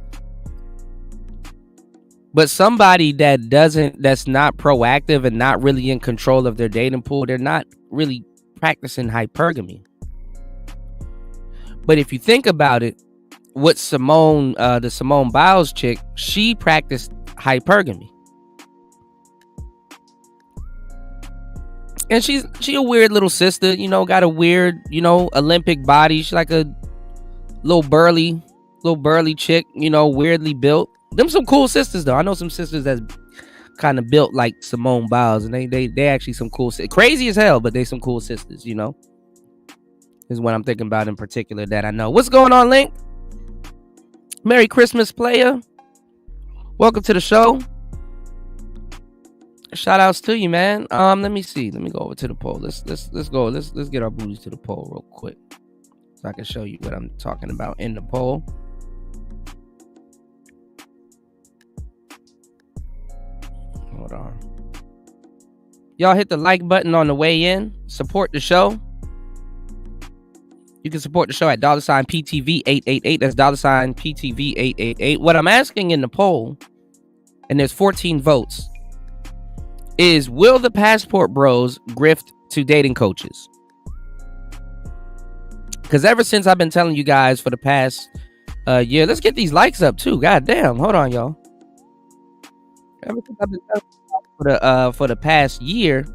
But somebody that's not proactive and not really in control of their dating pool, they're not really practicing hypergamy. But if you think about it, what the Simone Biles chick, she practiced hypergamy. And she a weird little sister, got a weird, Olympic body. She's like a little burly chick, weirdly built. Them some cool sisters though. I know some sisters that's kind of built like Simone Biles, and they actually some cool, crazy as hell, but they some cool sisters, is what I'm thinking about in particular that I know. What's going on, Link? Merry Christmas, player. Welcome to the show. Shout outs to you, man. Let me see. Let me go over to the poll. Let's go. Let's get our booties to the poll real quick, so I can show you what I'm talking about in the poll. Hold on. Y'all hit the like button on the way in. Support the show. You can support the show at $PTV888. That's $PTV888. What I'm asking in the poll, and there's 14 votes, is will the Passport Bros grift to dating coaches? Because ever since I've been telling you guys for the past year, let's get these likes up too. God damn, hold on, y'all. Ever since I've been telling you for the past year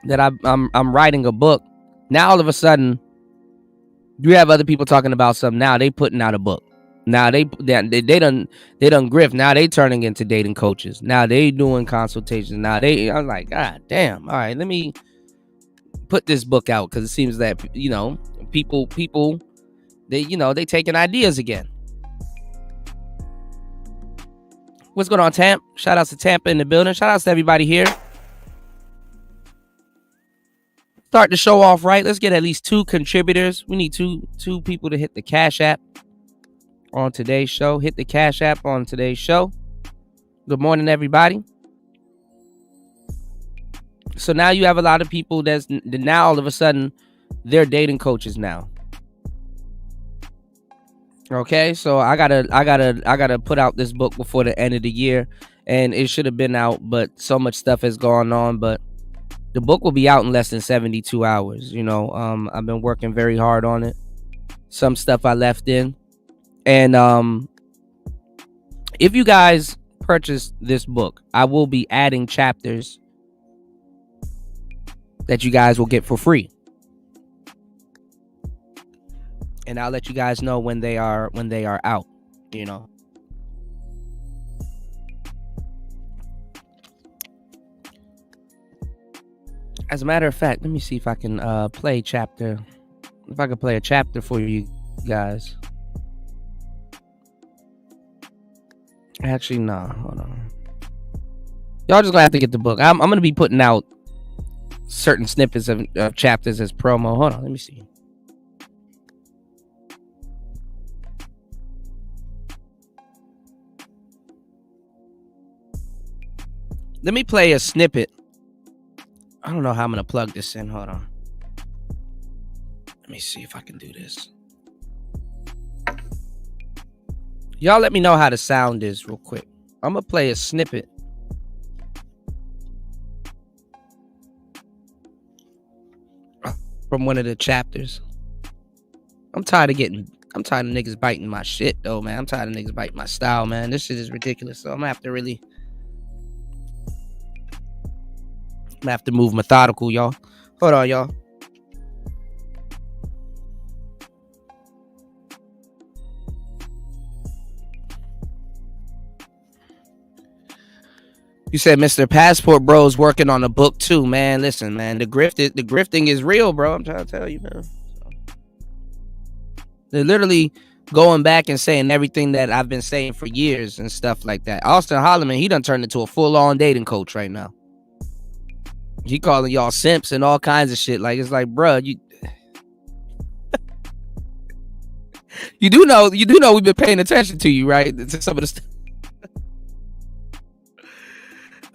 that I'm writing a book. Now all of a sudden, you have other people talking about something. Now they putting out a book. Now they done grift. Now they turning into dating coaches. Now they doing consultations. I'm like, God damn. All right, let me put this book out, because it seems that people they taking ideas again. What's going on, Tamp? Shout outs to Tampa in the building. Shout outs to everybody here. Start the show off right. Let's get at least 2 contributors. We need two people to hit the Cash App on today's show. Hit the Cash App on today's show. Good morning, everybody. So now you have a lot of people that now all of a sudden they're dating coaches now. Okay, so I gotta put out this book before the end of the year, and it should have been out, but so much stuff has gone on. But the book will be out in less than 72 hours. I've been working very hard on it. Some stuff I left in. And if you guys purchase this book, I will be adding chapters that you guys will get for free. And I'll let you guys know when they are out, As a matter of fact, let me see if I can play a chapter for you guys. Actually, no, hold on. Y'all just gonna have to get the book. I'm gonna be putting out certain snippets of chapters as promo. Hold on, let me see. Let me play a snippet. I don't know how I'm gonna plug this in. Hold on. Let me see if I can do this. Y'all let me know how the sound is real quick. I'm gonna play a snippet from one of the chapters. I'm tired of niggas biting my shit though, man. I'm tired of niggas biting my style, man. This shit is ridiculous. So I'm gonna have to really move methodical, y'all. Hold on, y'all. You said Mr. Passport Bro's working on a book too, man. Listen, man, the grifting is real, bro. I'm trying to tell you, man. They're literally going back and saying everything that I've been saying for years and stuff like that. Austin Holloman, he done turned into a full-on dating coach right now. He calling y'all simps and all kinds of shit. Like, it's like, bruh, You do know we've been paying attention to you, right? To some of the stuff.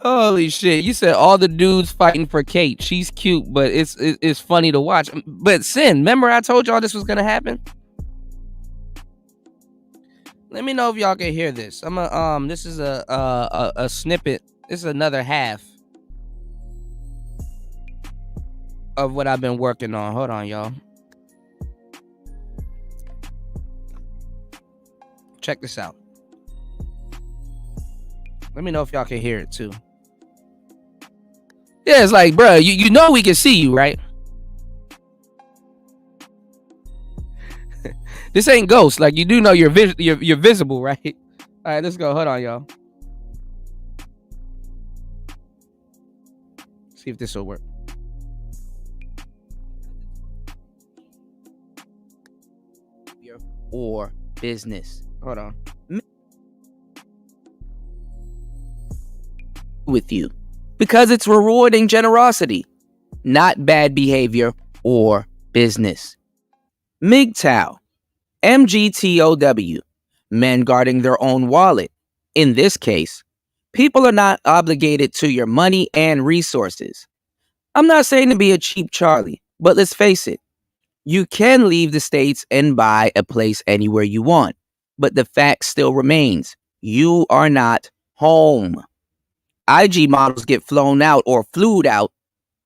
Holy shit! You said all the dudes fighting for Kate. She's cute, but it's funny to watch. But Sin, remember I told y'all this was gonna happen? Let me know if y'all can hear this. This is a snippet. This is another half of what I've been working on. Hold on, y'all. Check this out. Let me know if y'all can hear it too. Yeah, it's like, bro, you know we can see you, right? This ain't Ghost. Like, you do know you're visible, right? All right, let's go. Hold on, y'all. See if this will work. Or business. Hold on. With you. Because it's rewarding generosity, not bad behavior or business. MGTOW. MGTOW. Men guarding their own wallet. In this case, people are not obligated to your money and resources. I'm not saying to be a cheap Charlie, but let's face it. You can leave the States and buy a place anywhere you want, but the fact still remains. You are not home. IG models get flown out or flued out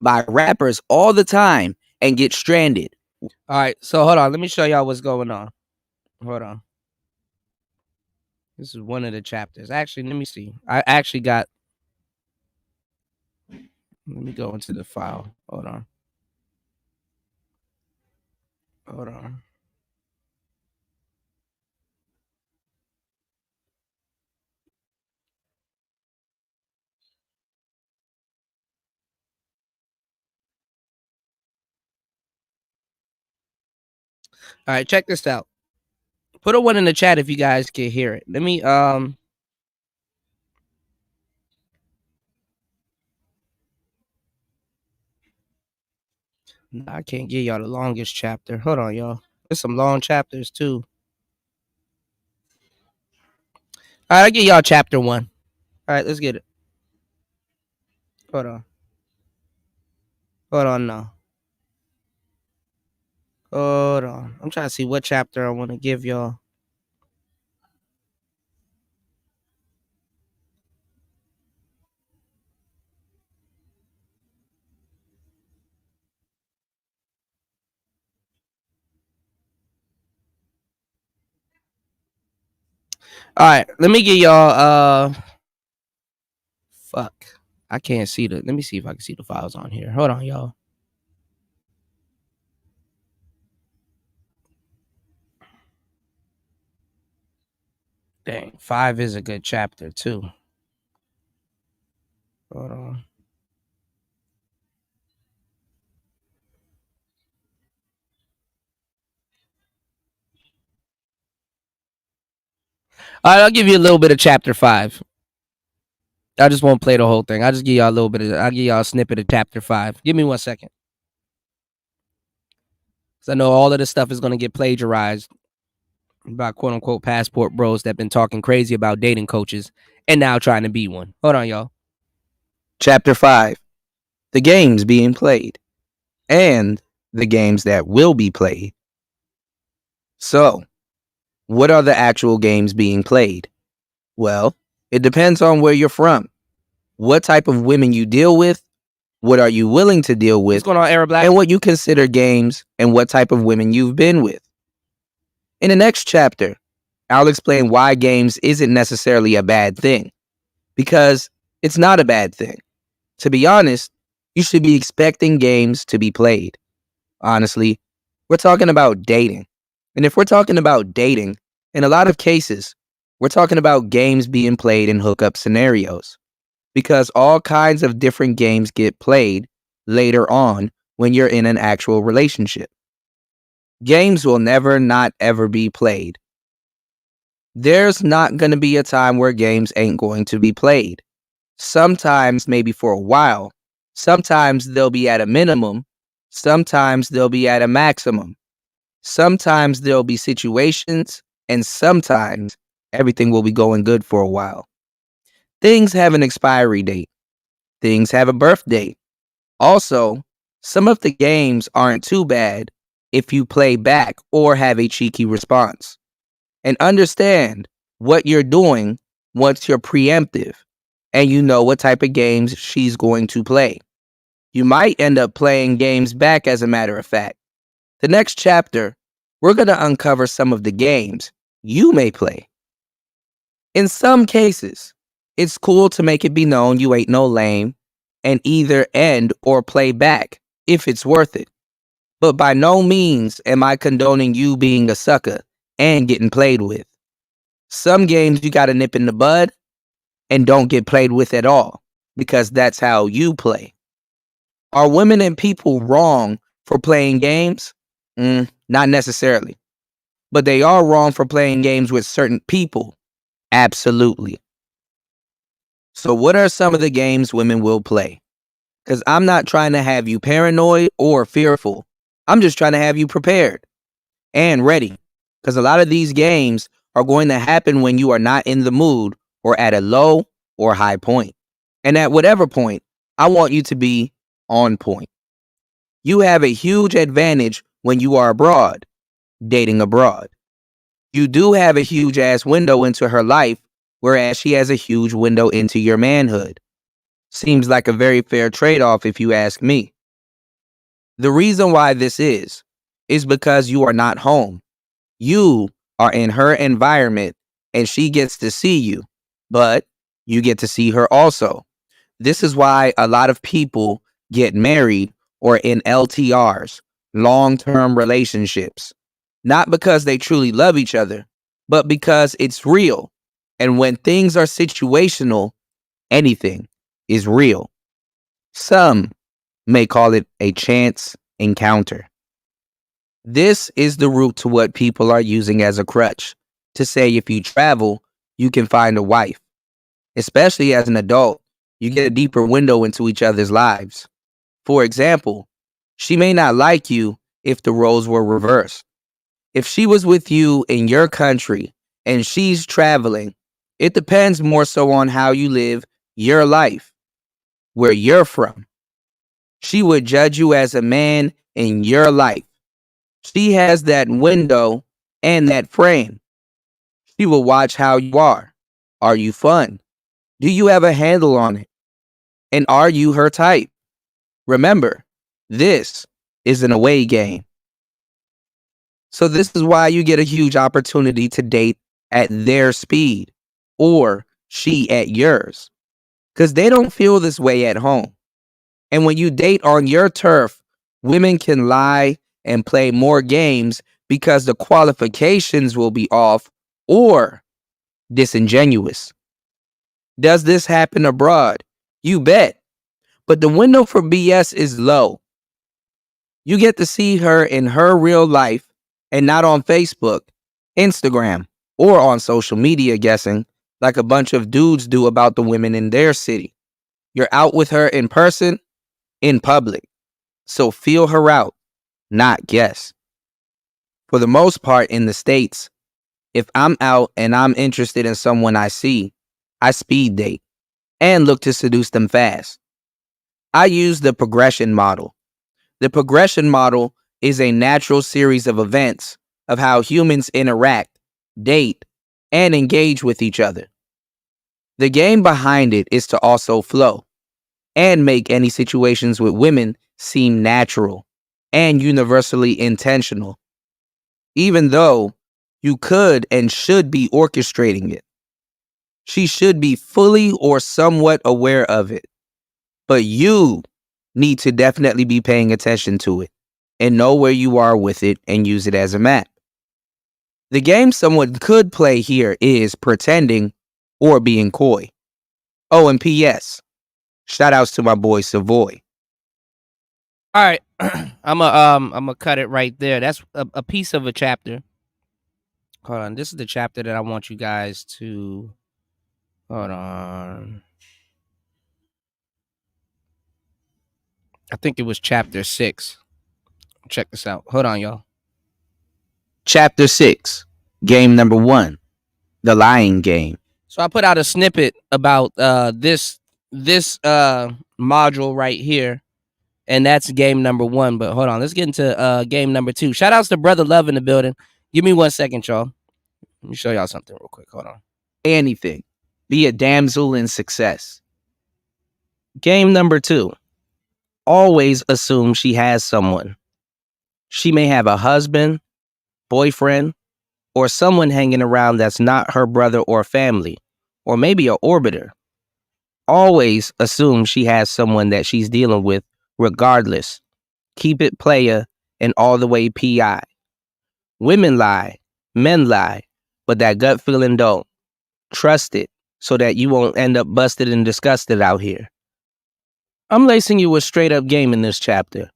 by rappers all the time and get stranded. All right, so hold on. Let me show y'all what's going on. Hold on. This is one of the chapters. Actually, let me see. I actually got... Let me go into the file. Hold on. Hold on. All right, check this out. Put a one in the chat if you guys can hear it. Let me No, I can't give y'all the longest chapter. Hold on, y'all. There's some long chapters too. All right, I'll give y'all chapter 1. All right, let's get it. Hold on. Hold on now. Hold on. I'm trying to see what chapter I want to give y'all. All right, let me give y'all fuck. I can't see let me see if I can see the files on here. Hold on, y'all. Dang, 5 is a good chapter too. Hold on. All right, I'll give you a little bit of chapter 5. I just won't play the whole thing. I'll just give y'all a little bit of... I'll give y'all a snippet of chapter 5. Give me 1 second. Because I know all of this stuff is going to get plagiarized by quote-unquote passport bros that been talking crazy about dating coaches and now trying to be one. Hold on, y'all. Chapter 5. The games being played. And the games that will be played. So, what are the actual games being played? Well, it depends on where you're from, what type of women you deal with, what are you willing to deal with, what's going on, Arab Black? And what you consider games and what type of women you've been with. In the next chapter, I'll explain why games isn't necessarily a bad thing, because it's not a bad thing. To be honest, you should be expecting games to be played. Honestly, we're talking about dating. And if we're talking about dating, in a lot of cases, we're talking about games being played in hookup scenarios. Because all kinds of different games get played later on when you're in an actual relationship. Games will never not ever be played. There's not going to be a time where games ain't going to be played. Sometimes maybe for a while. Sometimes they'll be at a minimum. Sometimes they'll be at a maximum. Sometimes there'll be situations, and sometimes everything will be going good for a while. Things have an expiry date. Things have a birth date. Also, some of the games aren't too bad if you play back or have a cheeky response. And understand what you're doing once you're preemptive and you know what type of games she's going to play. You might end up playing games back, as a matter of fact. The next chapter, we're going to uncover some of the games you may play. In some cases, it's cool to make it be known you ain't no lame and either end or play back if it's worth it. But by no means am I condoning you being a sucker and getting played with. Some games you gotta nip in the bud and don't get played with at all, because that's how you play. Are women and people wrong for playing games? Not necessarily. But they are wrong for playing games with certain people. Absolutely. So what are some of the games women will play? Because I'm not trying to have you paranoid or fearful. I'm just trying to have you prepared and ready. Because a lot of these games are going to happen when you are not in the mood or at a low or high point. And at whatever point, I want you to be on point. You have a huge advantage when you are abroad, dating abroad. You do have a huge ass window into her life, whereas she has a huge window into your manhood. Seems like a very fair trade-off if you ask me. The reason why this is because you are not home. You are in her environment and she gets to see you, but you get to see her also. This is why a lot of people get married or in LTRs, long-term relationships. Not because they truly love each other, but because it's real. And when things are situational, anything is real. Some may call it a chance encounter. This is the route to what people are using as a crutch to say if you travel, you can find a wife. Especially as an adult, you get a deeper window into each other's lives. For example, she may not like you if the roles were reversed. If she was with you in your country and she's traveling, it depends more so on how you live your life, where you're from. She would judge you as a man in your life. She has that window and that frame. She will watch how you are. Are you fun? Do you have a handle on it? And are you her type? Remember, this is an away game. So this is why you get a huge opportunity to date at their speed or she at yours. Because they don't feel this way at home. And when you date on your turf, women can lie and play more games because the qualifications will be off or disingenuous. Does this happen abroad? You bet. But the window for BS is low. You get to see her in her real life and not on Facebook, Instagram, or on social media guessing like a bunch of dudes do about the women in their city. You're out with her in person, in public. So feel her out, not guess. For the most part in the States, if I'm out and I'm interested in someone I see, I speed date and look to seduce them fast. I use the progression model. The progression model is a natural series of events of how humans interact, date, and engage with each other. The game behind it is to also flow and make any situations with women seem natural and universally intentional, even though you could and should be orchestrating it. She should be fully or somewhat aware of it, but you need to definitely be paying attention to it and know where you are with it and use it as a map. The game someone could play here is pretending or being coy. Oh, and P.S. Shout outs to my boy Savoy. All right, I'm gonna cut it right there. That's a piece of a chapter. Hold on, this is the chapter that I want you guys to. Hold on. I think it was chapter 6. Check this out. Hold on, y'all. Chapter 6, Game Number 1, The Lying Game. So I put out a snippet about this module right here, and that's game number 1. But hold on, let's get into game number 2. Shout outs to Brother Love in the building. Give me 1 second, y'all. Let me show y'all something real quick. Hold on. Anything. Be a damsel in success. Game number 2. Always assume she has someone. She may have a husband, boyfriend, or someone hanging around that's not her brother or family, or maybe an orbiter. Always assume she has someone that she's dealing with regardless. Keep it playa and all the way PI. Women lie, men lie, but that gut feeling don't. Trust it so that you won't end up busted and disgusted out here. I'm lacing you with straight up game in this chapter.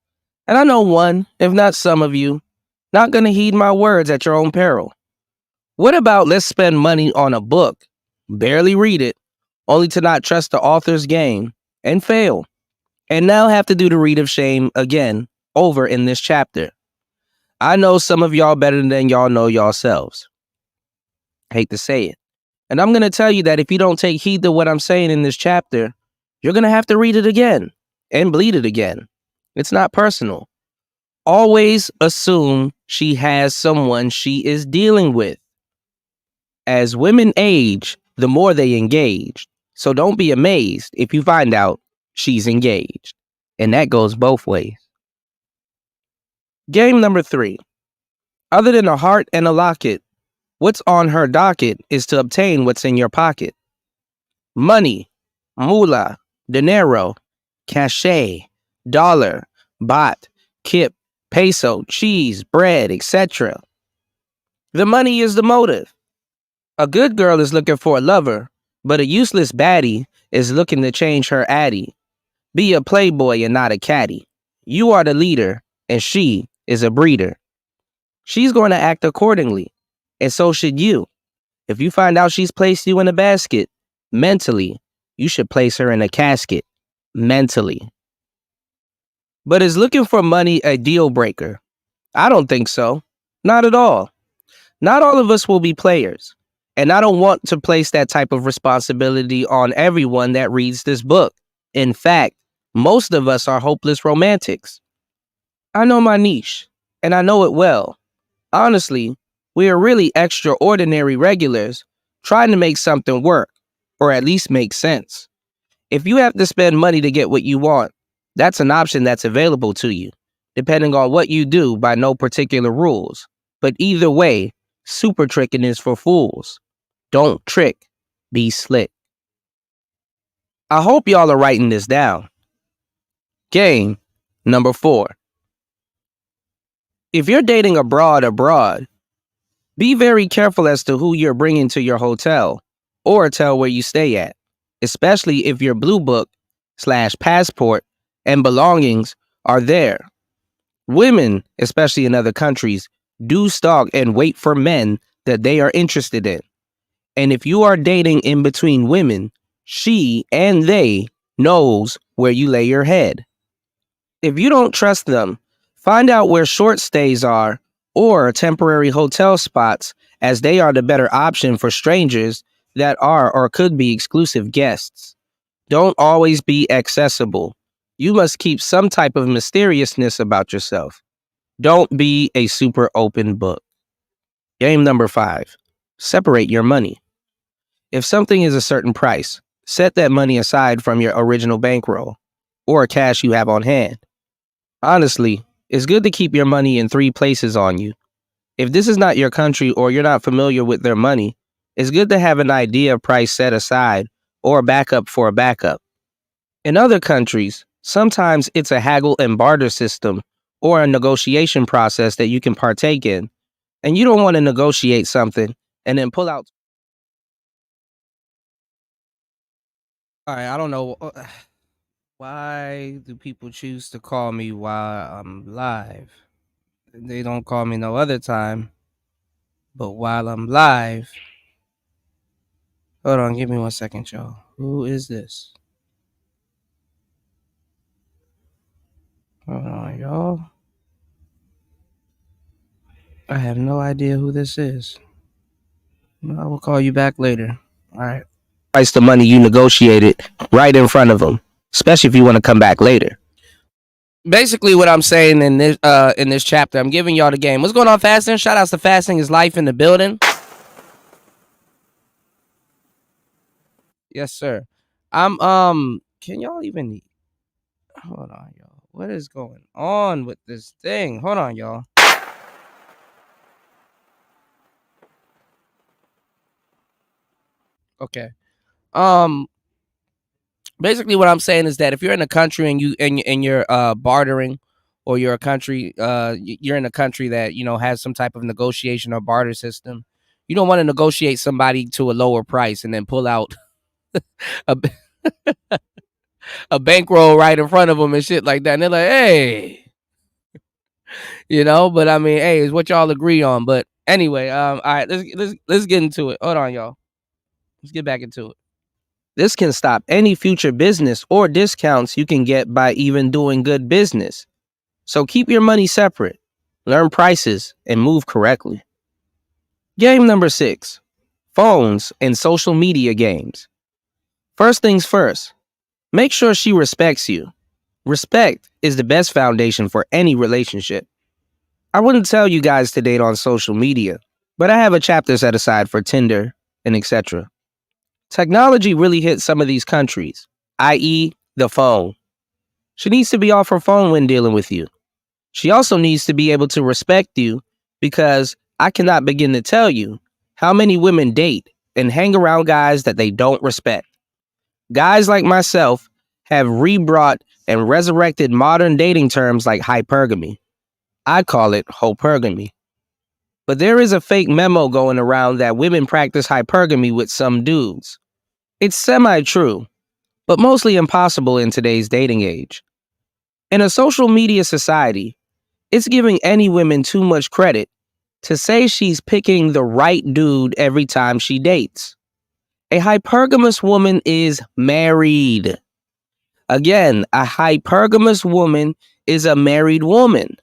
And I know one, if not some of you, not gonna heed my words at your own peril. What about let's spend money on a book, barely read it, only to not trust the author's game and fail, and now have to do the read of shame again over in this chapter? I know some of y'all better than y'all know yourselves. Hate to say it. And I'm going to tell you that if you don't take heed to what I'm saying in this chapter, you're going to have to read it again and bleed it again. It's not personal. Always assume she has someone she is dealing with. As women age, the more they engage. So don't be amazed if you find out she's engaged. And that goes both ways. Game number 3. Other than a heart and a locket, what's on her docket is to obtain what's in your pocket. Money, moolah, dinero, cachet, dollar, baht, kip, peso, cheese, bread, etc. The money is the motive. A good girl is looking for a lover, but a useless baddie is looking to change her addy. Be a playboy and not a caddy. You are the leader, and she is a breeder. She's going to act accordingly, and so should you. If you find out she's placed you in a basket, mentally, you should place her in a casket, mentally. But is looking for money a deal breaker? I don't think so. Not at all. Not all of us will be players. And I don't want to place that type of responsibility on everyone that reads this book. In fact, most of us are hopeless romantics. I know my niche, and I know it well. Honestly, we are really extraordinary regulars trying to make something work, or at least make sense. If you have to spend money to get what you want, that's an option that's available to you, depending on what you do by no particular rules. But either way, super tricking is for fools. Don't trick, be slick. I hope y'all are writing this down. Game number 4. If you're dating abroad, be very careful as to who you're bringing to your hotel or hotel where you stay at, especially if your blue book / passport and belongings are there. Women, especially in other countries, do stalk and wait for men that they are interested in. And if you are dating in between women, she and they knows where you lay your head. If you don't trust them, find out where short stays are or temporary hotel spots, as they are the better option for strangers that are or could be exclusive guests. Don't always be accessible. You must keep some type of mysteriousness about yourself. Don't be a super open book. Game number 5. Separate your money. If something is a certain price, set that money aside from your original bankroll or cash you have on hand. Honestly, it's good to keep your money in 3 places on you. If this is not your country or you're not familiar with their money, it's good to have an idea of price set aside or a backup for a backup. In other countries, sometimes it's a haggle and barter system or a negotiation process that you can partake in, and you don't want to negotiate something and then pull out. All right, I don't know. Why do people choose to call me while I'm live? They don't call me no other time. But while I'm live... Hold on, give me 1 second, y'all. Who is this? Hold on, y'all. I have no idea who this is. I will call you back later. All right. Price the money you negotiated right in front of them, especially if you want to come back later. Basically, what I'm saying in this chapter, I'm giving y'all the game. What's going on, Fasting? Shout outs to Fasting is life in the building. Yes, sir. Can y'all even hold on, y'all? What is going on with this thing? Hold on, y'all. Okay. Basically what I'm saying is that if you're in a country and you're bartering, or you're a country you're in a country that, you know, has some type of negotiation or barter system, you don't want to negotiate somebody to a lower price and then pull out a, a bankroll right in front of them and shit like that, and they're like, hey, you know. But I mean, hey, it's what y'all agree on. But anyway, all right, let's get into it. Hold on, y'all. Let's get back into it. This can stop any future business or discounts you can get by even doing good business. So keep your money separate, learn prices, and move correctly. Game number 6, phones and social media games. First things first, make sure she respects you. Respect is the best foundation for any relationship. I wouldn't tell you guys to date on social media, but I have a chapter set aside for Tinder and etc. Technology really hits some of these countries, i.e. the phone. She needs to be off her phone when dealing with you. She also needs to be able to respect you, because I cannot begin to tell you how many women date and hang around guys that they don't respect. Guys like myself have rebrought and resurrected modern dating terms like hypergamy. I call it hopergamy. But there is a fake memo going around that women practice hypergamy with some dudes. It's semi-true, but mostly impossible in today's dating age. In a social media society, it's giving any women too much credit to say she's picking the right dude every time she dates. A hypergamous woman is married. Again, a hypergamous woman is a married woman.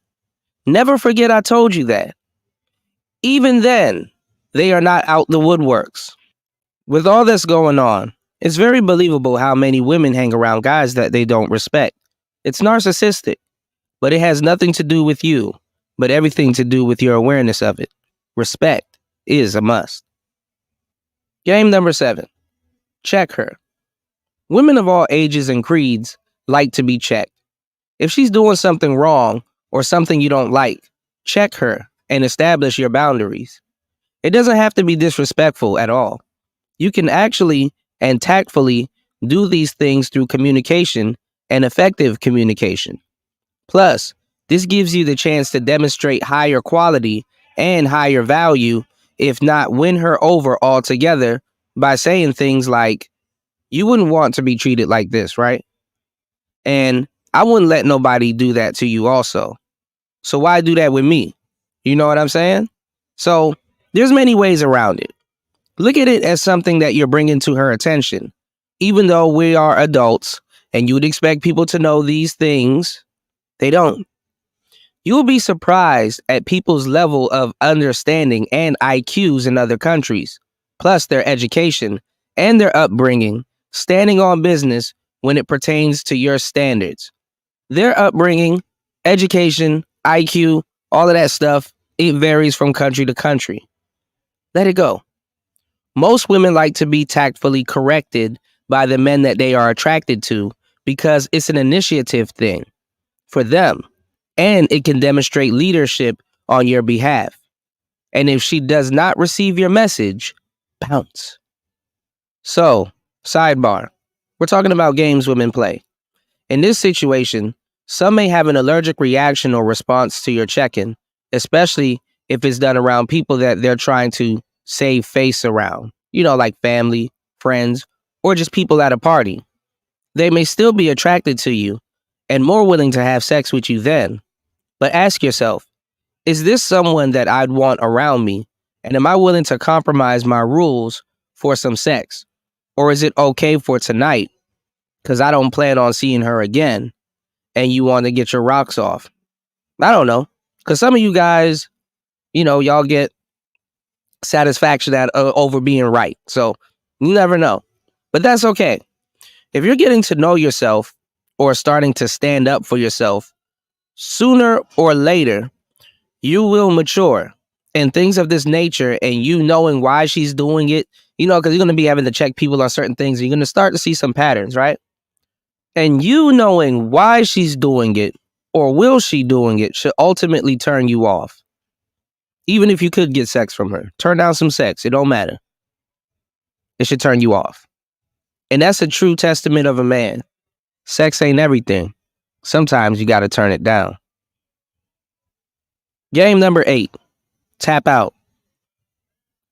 Never forget I told you that. Even then, they are not out the woodworks. With all this going on, it's very believable how many women hang around guys that they don't respect. It's narcissistic, but it has nothing to do with you, but everything to do with your awareness of it. Respect is a must. Game number 7, check her. Women of all ages and creeds like to be checked. If she's doing something wrong or something you don't like, check her and establish your boundaries. It doesn't have to be disrespectful at all. You can actually and tactfully do these things through communication and effective communication. Plus, this gives you the chance to demonstrate higher quality and higher value, if not win her over altogether, by saying things like, you wouldn't want to be treated like this, right? And I wouldn't let nobody do that to you also. So why do that with me? You know what I'm saying? So there's many ways around it. Look at it as something that you're bringing to her attention. Even though we are adults and you would expect people to know these things, they don't. You'll be surprised at people's level of understanding and IQs in other countries, plus their education and their upbringing, standing on business when it pertains to your standards. Their upbringing, education, IQ, all of that stuff, it varies from country to country. Let it go. Most women like to be tactfully corrected by the men that they are attracted to because it's an initiative thing for them, and it can demonstrate leadership on your behalf. And if she does not receive your message, bounce. So, sidebar, we're talking about games women play. In this situation, some may have an allergic reaction or response to your check-in, especially if it's done around people that they're trying to save face around, you know, like family, friends, or just people at a party. They may still be attracted to you and more willing to have sex with you then. But ask yourself, is this someone that I'd want around me? And am I willing to compromise my rules for some sex? Or is it okay for tonight because I don't plan on seeing her again and you want to get your rocks off? I don't know. Because some of you guys, y'all get satisfaction at over being right. So you never know. But that's okay. If you're getting to know yourself or starting to stand up for yourself, sooner or later, you will mature and things of this nature, and you knowing why she's doing it, because you're going to be having to check people on certain things. And you're going to start to see some patterns, right? And you knowing why she's doing it or will she doing it should ultimately turn you off. Even if you could get sex from her, turn down some sex. It don't matter. It should turn you off. And that's a true testament of a man. Sex ain't everything. Sometimes you got to turn it down. Game number 8, tap out.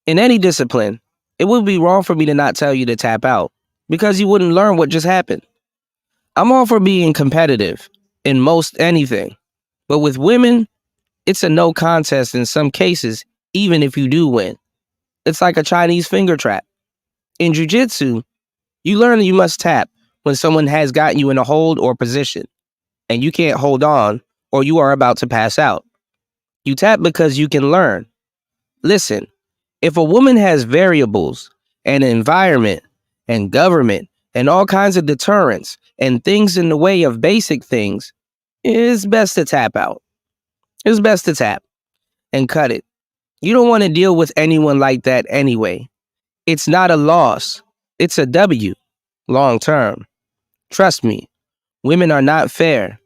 In any discipline, it would be wrong for me to not tell you to tap out because you wouldn't learn what just happened. I'm all for being competitive in most anything, but with women, it's a no contest in some cases, even if you do win. It's like a Chinese finger trap. In jiu-jitsu, you learn that you must tap when someone has gotten you in a hold or position, and you can't hold on or you are about to pass out. You tap because you can learn. Listen, if a woman has variables and environment and government and all kinds of deterrents and things in the way of basic things, it's best to tap out. It's best to tap and cut it. You don't want to deal with anyone like that anyway. It's not a loss. It's a W, long term. Trust me, women are not fair.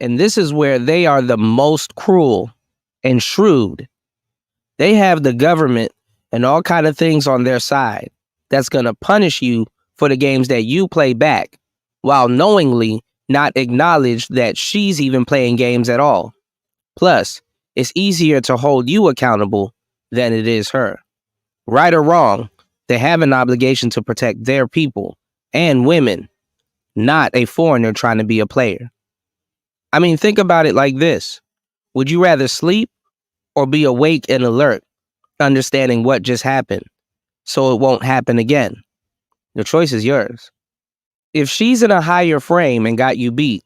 And this is where they are the most cruel and shrewd. They have the government and all kind of things on their side that's going to punish you for the games that you play back while knowingly not acknowledge that she's even playing games at all. Plus, it's easier to hold you accountable than it is her. Right or wrong, they have an obligation to protect their people and women, not a foreigner trying to be a player. I mean, think about it like this. Would you rather sleep or be awake and alert, understanding what just happened so it won't happen again? The choice is yours. If she's in a higher frame and got you beat,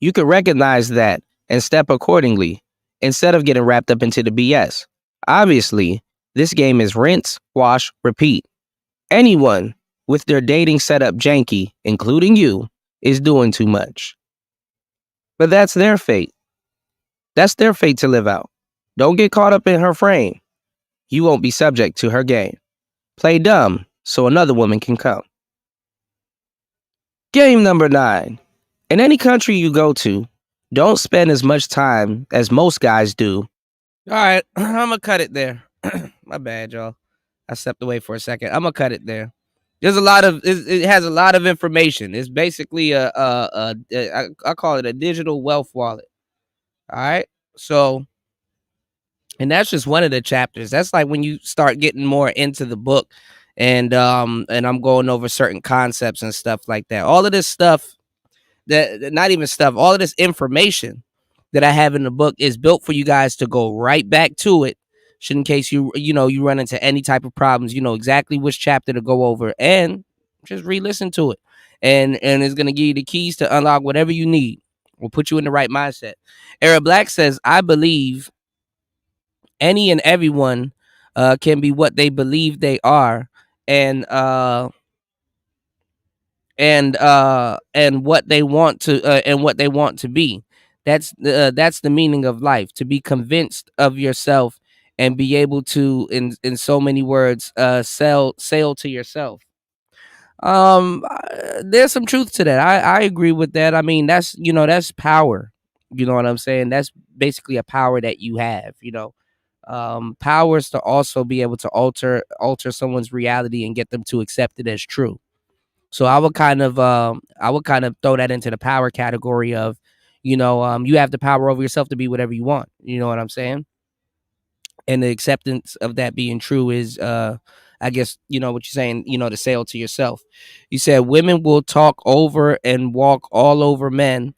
you could recognize that and step accordingly instead of getting wrapped up into the BS. Obviously, this game is rinse, wash, repeat. Anyone with their dating setup janky, including you, is doing too much. But that's their fate. That's their fate to live out. Don't get caught up in her frame. You won't be subject to her game. Play dumb so another woman can come. Game number 9. In any country you go to, don't spend as much time as most guys do. All right, I'm going to cut it there. My bad, y'all. I stepped away for a second. I'm going to cut it there. There's a lot of, it has a lot of information. It's basically I call it a digital wealth wallet. All right. So, and that's just one of the chapters. That's like when you start getting more into the book and I'm going over certain concepts and stuff like that. All of this stuff that not even stuff, all of this information that I have in the book is built for you guys to go right back to it. Should in case you run into any type of problems, you know exactly which chapter to go over and just re-listen to it. And it's going to give you the keys to unlock whatever you need. Will put you in the right mindset. Era Black says, I believe any and everyone can be what they believe they are and what they want to be. That's the meaning of life, to be convinced of yourself and be able to, in so many words, sail to yourself. There's some truth to that. I agree with that. I mean, that's power. You know what I'm saying? That's basically a power that you have, power is to also be able to alter someone's reality and get them to accept it as true. So I would kind of throw that into the power category of, you have the power over yourself to be whatever you want. You know what I'm saying? And the acceptance of that being true is, I guess, what you're saying, to sail to yourself. You said women will talk over and walk all over men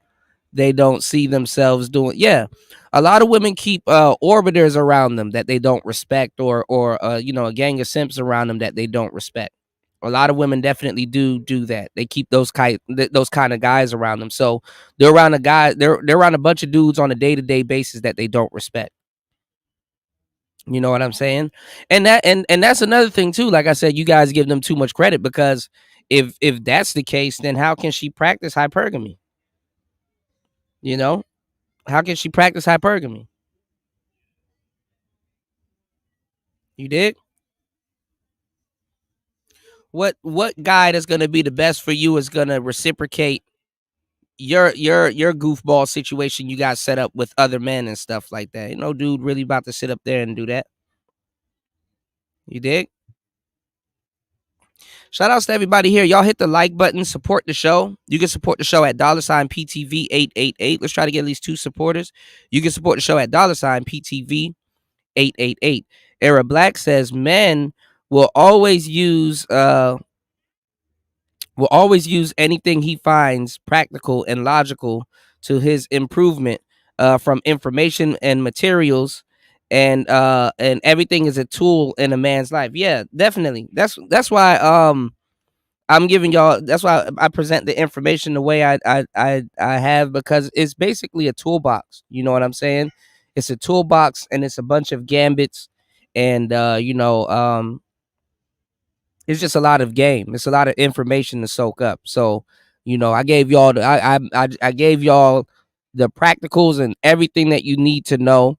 they don't see themselves doing. Yeah. A lot of women keep orbiters around them that they don't respect or a gang of simps around them that they don't respect. A lot of women definitely do that. They keep those kind of guys around them. So they're around they're around a bunch of dudes on a day-to-day basis that they don't respect. You know what I'm saying? And that's another thing too. Like I said, you guys give them too much credit, because if that's the case, then how can she practice hypergamy? You know, how can she practice hypergamy? You dig? What guy that's gonna be the best for you is gonna reciprocate your goofball situation you got set up with other men and stuff like that? You know, dude really about to sit up there and do that. You dig? Shout outs to everybody here. Y'all hit the like button, support the show. You can support the show at $PTV888. Let's try to get at least 2 supporters. You can support the show at $PTV888. Era Black says men will always use anything he finds practical and logical to his improvement, from information and materials, and everything is a tool in a man's life. Yeah, definitely. That's why I'm giving y'all. That's why I present the information the way I have, because it's basically a toolbox. You know what I'm saying? It's a toolbox, and it's a bunch of gambits, and it's just a lot of game. It's a lot of information to soak up. So, I gave y'all I gave y'all the practicals and everything that you need to know.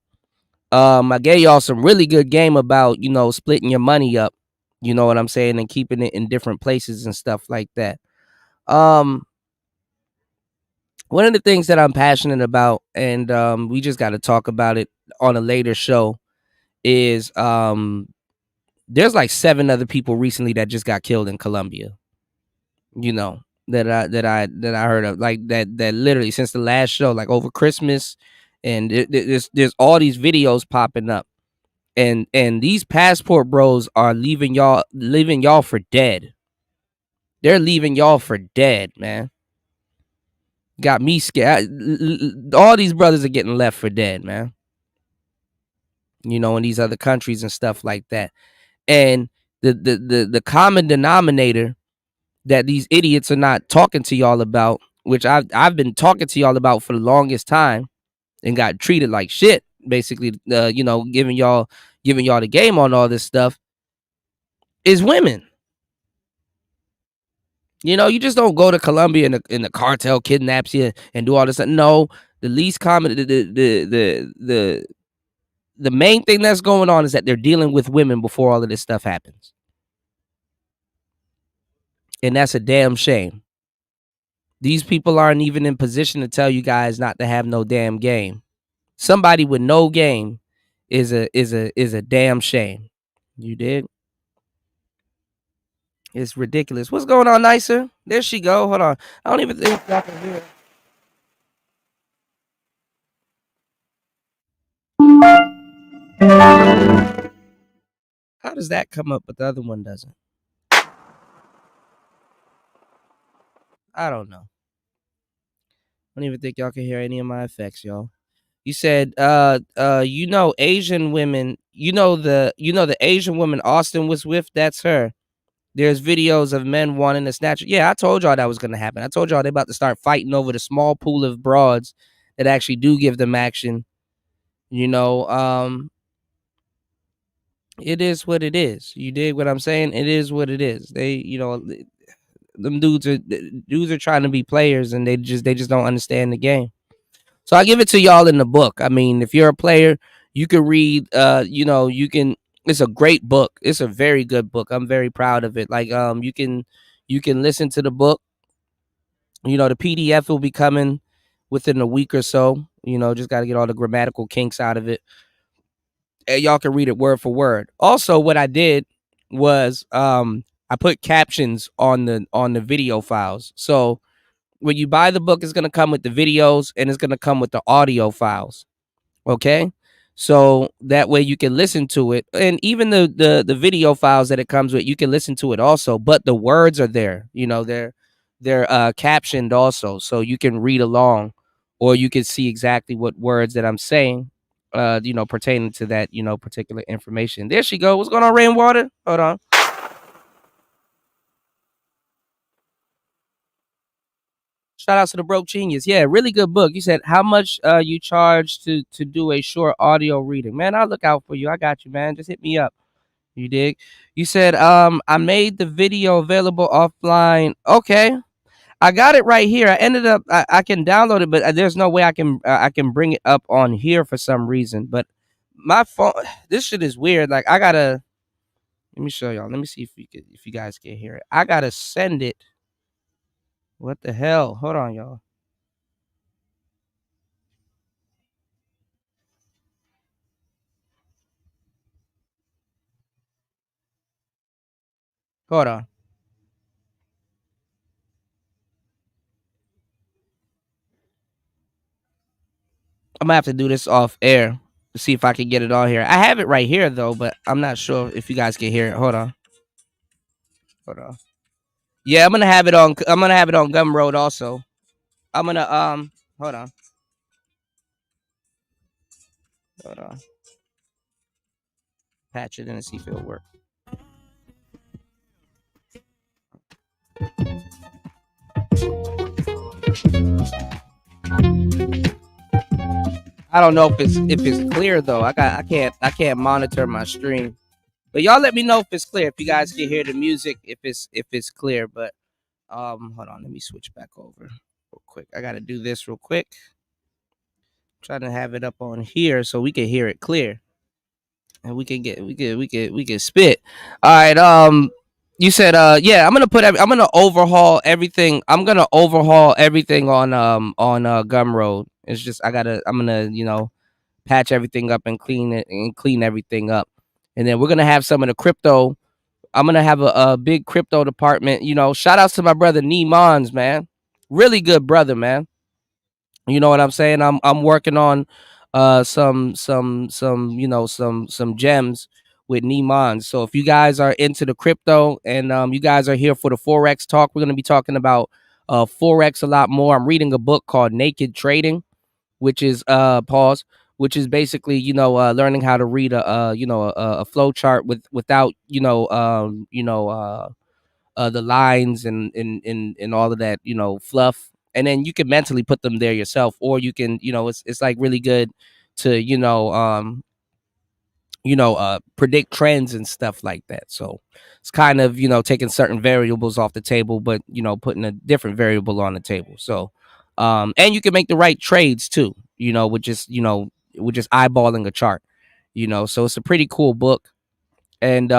I gave y'all some really good game about, splitting your money up. You know what I'm saying? And keeping it in different places and stuff like that. One of the things that I'm passionate about, and we just got to talk about it on a later show, is there's like 7 other people recently that just got killed in Colombia. That I heard of, like that literally since the last show, like over Christmas, and there's all these videos popping up, and these passport bros are leaving y'all for dead. They're leaving y'all for dead, man. Got me scared. All these brothers are getting left for dead, man. In these other countries and stuff like that. And the common denominator that these idiots are not talking to y'all about, which I've been talking to y'all about for the longest time, and got treated like shit, basically, giving y'all the game on all this stuff, is women. You just don't go to Colombia and the cartel kidnaps you and do all this stuff. No, the least common, the main thing that's going on is that they're dealing with women before all of this stuff happens. And that's a damn shame. These people aren't even in position to tell you guys not to have no damn game. Somebody with no game is a damn shame. You did? It's ridiculous. What's going on, Nicer? There she go. Hold on. I don't even think y'all can hear. How does that come up, but the other one doesn't? I don't know. I don't even think y'all can hear any of my effects, y'all. You said, Asian women, the Asian woman Austin was with, that's her. There's videos of men wanting to snatch. Yeah, I told y'all that was going to happen. I told y'all they're about to start fighting over the small pool of broads that actually do give them action. It is what it is. You dig what I'm saying? It is what it is. They, them dudes are trying to be players, and they just don't understand the game. So I give it to y'all in the book. I mean, if you're a player, you can read. It's a great book. It's a very good book. I'm very proud of it. Like, you can listen to the book. The PDF will be coming within a week or so. Just got to get all the grammatical kinks out of it. And y'all can read it word for word. Also, what I did was I put captions on the video files. So when you buy the book, it's going to come with the videos, and it's going to come with the audio files. Okay. So that way you can listen to it, and even the video files that it comes with, you can listen to it also, but the words are there, they're captioned also. So you can read along, or you can see exactly what words that I'm saying, pertaining to that, particular information. There she go. What's going on, Rainwater? Hold on. Shout out to the Broke Genius. Yeah, really good book. You said how much you charge to do a short audio reading. Man, I'll look out for you. I got you, man. Just hit me up. You dig? You said I made the video available offline. Okay. I got it right here. I ended up I can download it, but there's no way I can bring it up on here for some reason. But my phone, this shit is weird. Like I gotta let me show y'all. Let me see if you guys can hear it. I gotta send it. What the hell? Hold on, y'all. Hold on. I'm gonna have to do this off air to see if I can get it on here. I have it right here though, but I'm not sure if you guys can hear it. Hold on. Hold on. Yeah, I'm gonna have it on. I'm gonna have it on Gumroad also. I'm gonna Hold on. Hold on. Patch it in and see if it'll work. I don't know if it's clear though. I can't monitor my stream. But y'all let me know if it's clear. If you guys can hear the music, if it's clear. But hold on, let me switch back over real quick. I gotta do this real quick. Trying to have it up on here so we can hear it clear. And we can spit. All right, you said yeah, I'm gonna overhaul everything. I'm gonna overhaul everything on Gumroad. It's just I'm gonna patch everything up and clean everything up. And then we're gonna have some of the crypto. I'm gonna have a big crypto department. Shout outs to my brother Neemons, man. Really good brother, man. You know what I'm saying? I'm working on some gems with Neemons. So if you guys are into the crypto and you guys are here for the Forex talk, we're gonna be talking about Forex a lot more. I'm reading a book called Naked Trading, which is which is basically learning how to read a flow chart without the lines and all of that fluff, and then you can mentally put them there yourself, or you can it's like really good to predict trends and stuff like that. So it's kind of taking certain variables off the table, but putting a different variable on the table. So and you can make the right trades too, with just eyeballing a chart. So it's a pretty cool book. And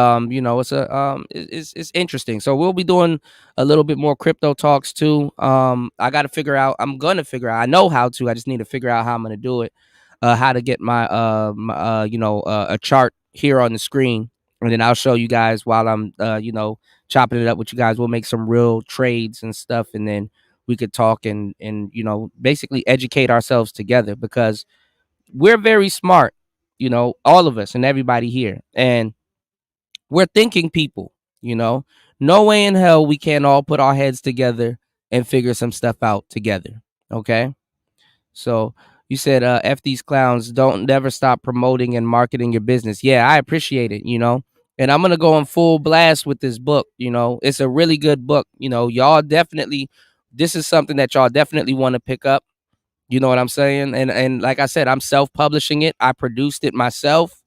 it's interesting. So we'll be doing a little bit more crypto talks too. I'm gonna figure out, I know how to, I just need to figure out how I'm gonna do it, how to get my a chart here on the screen, and then I'll show you guys while I'm chopping it up with you guys. We'll make some real trades and stuff, and then we could talk and basically educate ourselves together, because we're very smart, all of us and everybody here, and we're thinking people. No way in hell we can't all put our heads together and figure some stuff out together. Okay. So you said F these clowns, don't never stop promoting and marketing your business. Yeah, I appreciate it, and I'm gonna go on full blast with this book. It's a really good book. Y'all definitely, this is something that y'all definitely want to pick up. You know what I'm saying? And like I said, I'm self-publishing it. I produced it myself.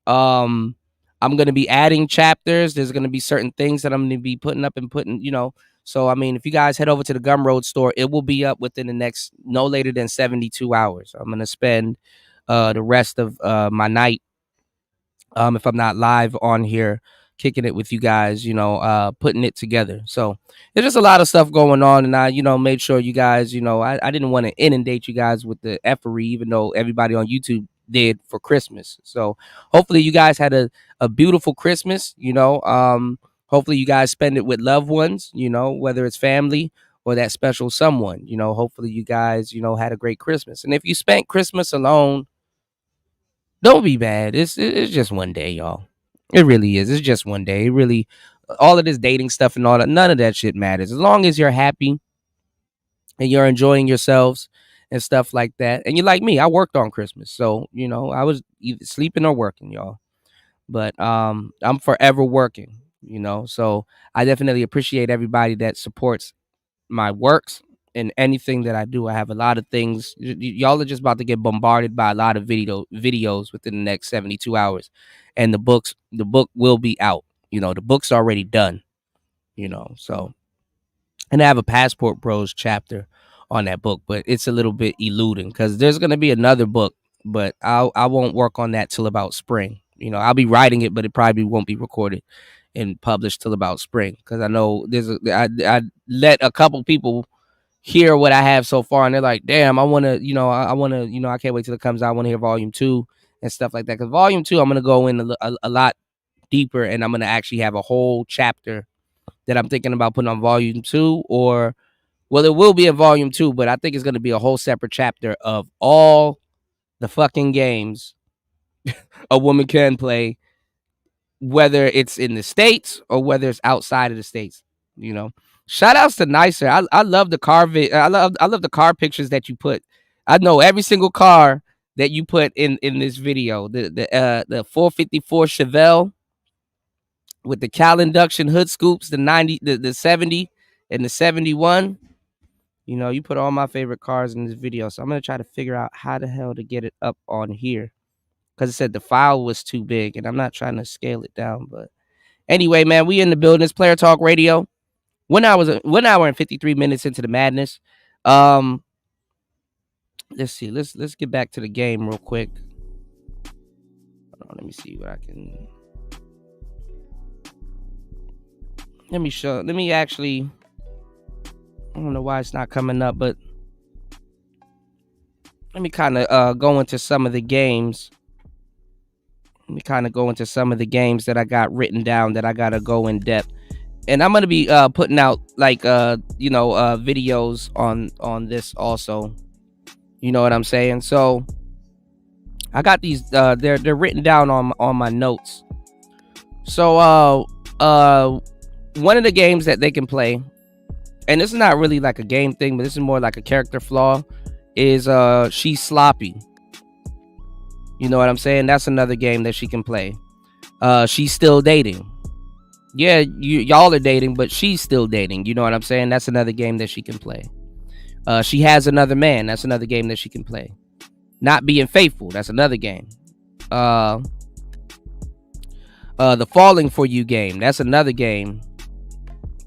I'm going to be adding chapters. There's going to be certain things that I'm going to be putting up and so I mean, if you guys head over to the Gumroad store, it will be up within the next no later than 72 hours. I'm going to spend the rest of my night, if I'm not live on here, kicking it with you guys, putting it together. So there's just a lot of stuff going on, and I made sure you guys, I didn't want to inundate you guys with the effery, even though everybody on YouTube did for Christmas. So hopefully you guys had a beautiful Christmas. Hopefully you guys spend it with loved ones, whether it's family or that special someone. Hopefully you guys had a great Christmas. And if you spent Christmas alone, don't be bad. It's just one day, y'all. It really is. It's just one day. It really, all of this dating stuff and all that, none of that shit matters. As long as you're happy and you're enjoying yourselves and stuff like that. And you're like me, I worked on Christmas. So, I was either sleeping or working, y'all. But I'm forever working, So I definitely appreciate everybody that supports my works. in anything that I do. I have a lot of things. Y'all are just about to get bombarded by a lot of videos within the next 72 hours. And the book will be out. The book's already done, so. And I have a Passport Bros chapter on that book, but it's a little bit eluding because there's going to be another book, but I won't work on that till about spring. I'll be writing it, but it probably won't be recorded and published till about spring because I know I let a couple people hear what I have so far, and they're like, damn, I want to, I can't wait till it comes out. I want to hear volume 2 and stuff like that. Because volume 2, I'm going to go in a lot deeper, and I'm going to actually have a whole chapter that I'm thinking about putting on volume 2, or, well, it will be a volume 2, but I think it's going to be a whole separate chapter of all the fucking games a woman can play, whether it's in the States or whether it's outside of the States, Shout outs to Nicer. I love the car I love the car pictures that you put. I know every single car that you put in this video. The 454 Chevelle with the Cal induction hood scoops, the 90, the 70, and the 71. You put all my favorite cars in this video. So I'm gonna try to figure out how the hell to get it up on here. Because it said the file was too big, and I'm not trying to scale it down. But anyway, man, we in the building. It's Player Talk Radio. 1 hour and 53 minutes into the madness. Let's see. Let's get back to the game real quick. Hold on, let me see what I can. Let me actually. I don't know why it's not coming up, but let me kind of go into some of the games. Let me kind of go into some of the games that I got written down that I gotta go in depth. And I'm gonna be putting out like videos on this also. You know what I'm saying? So I got these. They're written down on my notes. So one of the games that they can play, and this is not really like a game thing, but this is more like a character flaw, is she's sloppy. You know what I'm saying? That's another game that she can play. She's still dating. Yeah, y'all are dating, but she's still dating. You know what I'm saying? That's another game that she can play. She has another man. That's another game that she can play. Not being faithful. That's another game. The falling for you game. That's another game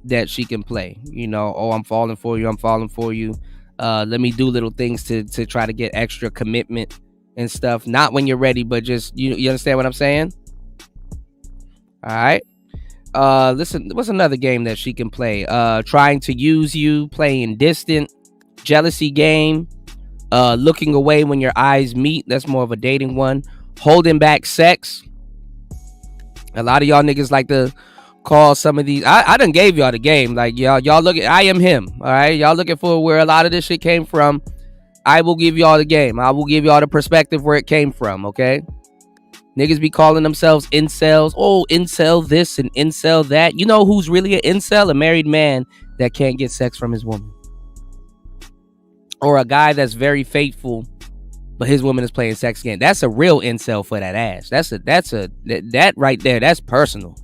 that she can play. I'm falling for you. I'm falling for you. Let me do little things to try to get extra commitment and stuff. Not when you're ready, but just you understand what I'm saying? All right. Listen, what's another game that she can play? Trying to use you, playing distant, jealousy game, looking away when your eyes meet. That's more of a dating one. Holding back sex. A lot of y'all niggas like to call some of these. I done gave y'all the game. Like y'all look at I am him. All right, y'all looking for where a lot of this shit came from. I will give y'all the game. I will give y'all the perspective where it came from. Okay. Niggas be calling themselves incels. Oh, incel this and incel that. You know who's really an incel? A married man that can't get sex from his woman. Or a guy that's very faithful, but his woman is playing sex game. That's a real incel for that ass. That right there, that's personal.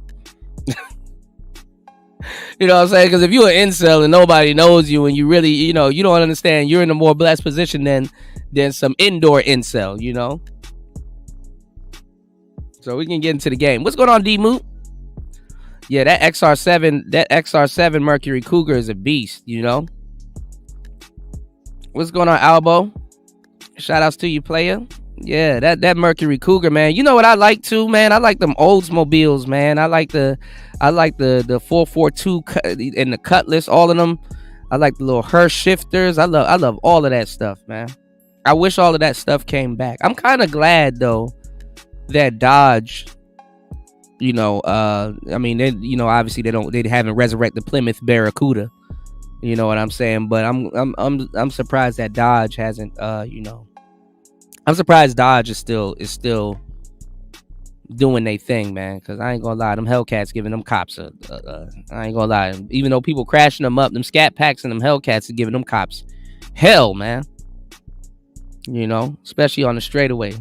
You know what I'm saying? Because if you're an incel and nobody knows you and you really, you don't understand, you're in a more blessed position than some indoor incel, So we can get into the game. What's going on, D-Moot? Yeah, that XR7 Mercury Cougar is a beast, What's going on, Albo? Shout outs to you, player. Yeah, that Mercury Cougar, man. You know what I like too, man? I like them Oldsmobiles, man. I like the 442 and the Cutlass, all of them. I like the little Hirsch shifters. I love all of that stuff, man. I wish all of that stuff came back. I'm kind of glad though that Dodge, obviously they haven't resurrected Plymouth Barracuda. You know what I'm saying? But I'm surprised that Dodge hasn't I'm surprised Dodge is still doing their thing, man. Because I ain't gonna lie, them Hellcats giving them cops I ain't gonna lie. Even though people crashing them up, them Scat Packs and them Hellcats are giving them cops hell, man. Especially on the straightaway.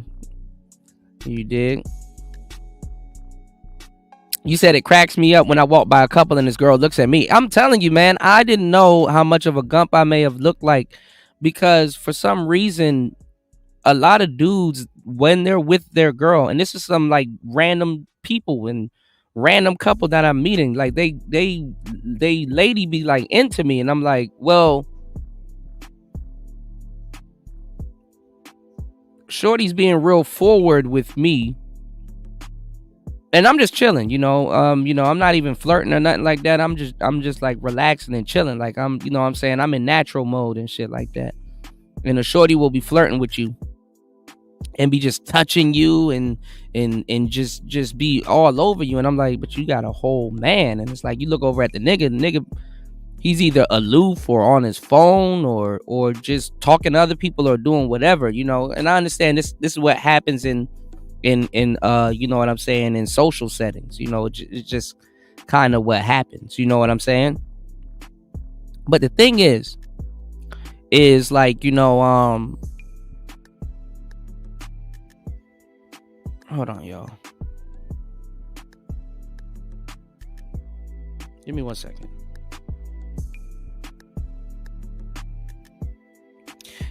You dig? You said it cracks me up when I walk by a couple and this girl looks at me. I'm telling you, man, I didn't know how much of a gump I may have looked like, because for some reason, a lot of dudes, when they're with their girl, and this is some like random people and random couple that I'm meeting, like they lady be like into me, and I'm like, well, shorty's being real forward with me, and I'm just chilling, I'm not even flirting or nothing like that. I'm just like relaxing and chilling, like I'm saying, I'm in natural mode and shit like that. And a shorty will be flirting with you and be just touching you and just be all over you, and I'm like, but you got a whole man. And it's like, you look over at the nigga, he's either aloof or on his phone or just talking to other people or doing whatever, and I understand this is what happens in you know what I'm saying, in social settings, it's just kind of what happens, you know what I'm saying. But the thing is like, hold on, y'all. Give me 1 second.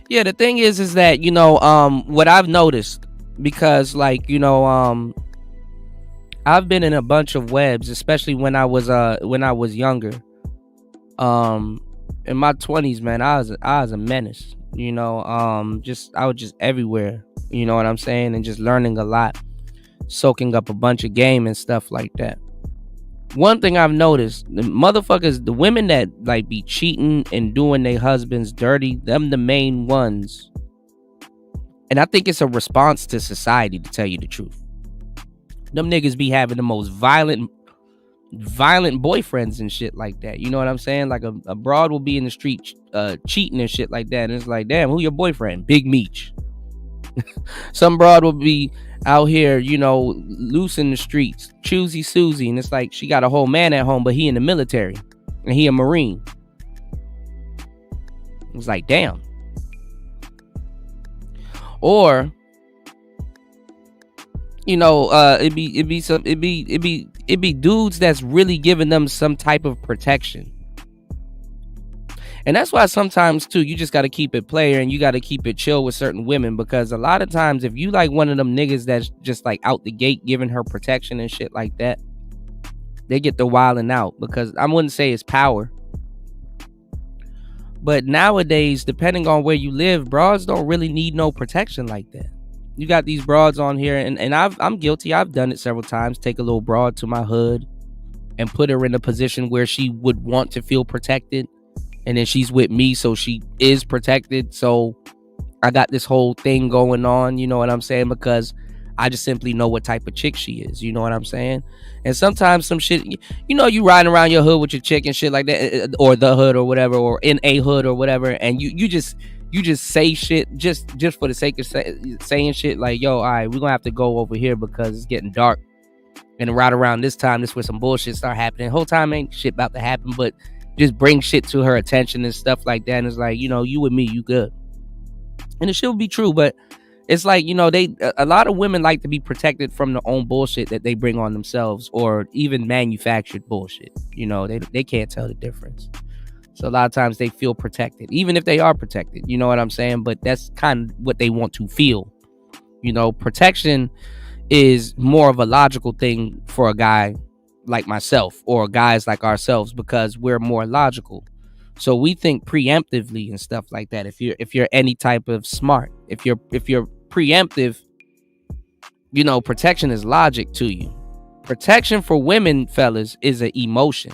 Yeah, the thing is that, what I've noticed, because like, I've been in a bunch of webs, especially when I was younger. In my 20s, man, I was a menace, I was just everywhere, you know what I'm saying, and just learning a lot, soaking up a bunch of game and stuff like that. One thing I've noticed, the women that like be cheating and doing their husbands dirty, them the main ones. And I think it's a response to society, to tell you the truth. Them niggas be having the most violent boyfriends and shit like that. You know what I'm saying? Like a broad will be in the street cheating and shit like that. And it's like, damn, who your boyfriend? Big Meech. Some broad will be out here, loose in the streets, choosy Susie, and it's like she got a whole man at home, but he in the military and he a Marine. It's like, damn. Or it'd be dudes that's really giving them some type of protection. And that's why sometimes too, you just got to keep it player and you got to keep it chill with certain women, because a lot of times if you like one of them niggas that's just like out the gate giving her protection and shit like that, they get the wilding out, because I wouldn't say it's power. But nowadays, depending on where you live, broads don't really need no protection like that. You got these broads on here, and I'm guilty. I've done it several times. Take a little broad to my hood and put her in a position where she would want to feel protected. And then she's with me, so she is protected. So I got this whole thing going on, you know what I'm saying? Because I just simply know what type of chick she is, you know what I'm saying? And sometimes some shit, you riding around your hood with your chick and shit like that, or the hood or whatever, or in a hood or whatever, and you just say shit just for the sake of saying shit, like, yo, all right, we're gonna have to go over here because it's getting dark, and right around this time, this is where some bullshit start happening. The whole time ain't shit about to happen, but just bring shit to her attention and stuff like that. And it's like, you and me, you good. And it should be true, but it's like, a lot of women like to be protected from their own bullshit that they bring on themselves, or even manufactured bullshit. They can't tell the difference. So a lot of times they feel protected, even if they are protected, you know what I'm saying? But that's kind of what they want to feel. Protection is more of a logical thing for a guy like myself, or guys like ourselves, because we're more logical. So we think preemptively and stuff like that. If you're any type of smart, if you're preemptive, protection is logic to you. Protection for women, fellas, is an emotion.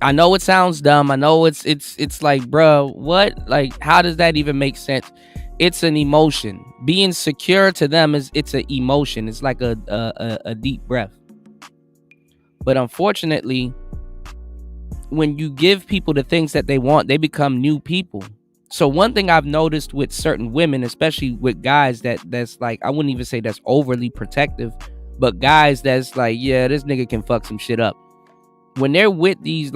I know it sounds dumb. I know it's like, bruh, what? Like, how does that even make sense? It's an emotion. Being secure to them it's an emotion. It's like a deep breath. But unfortunately, when you give people the things that they want, they become new people. So one thing I've noticed with certain women, especially with guys that's like, I wouldn't even say that's overly protective, but guys that's like, yeah, this nigga can fuck some shit up. When they're with these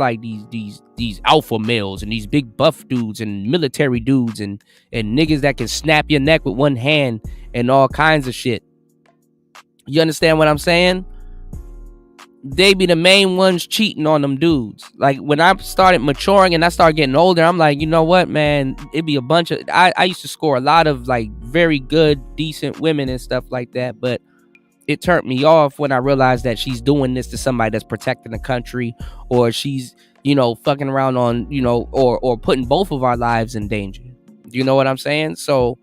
alpha males and these big buff dudes and military dudes and niggas that can snap your neck with one hand and all kinds of shit, You understand what I'm saying? They be the main ones cheating on them dudes. Like when I started maturing and I started getting older, I'm like, you know what, man? It'd be a bunch of I used to score a lot of like very good, decent women and stuff like that, but it turned me off when I realized that she's doing this to somebody that's protecting the country, or she's, you know, fucking around on, you know, or putting both of our lives in danger. You know what I'm saying? So,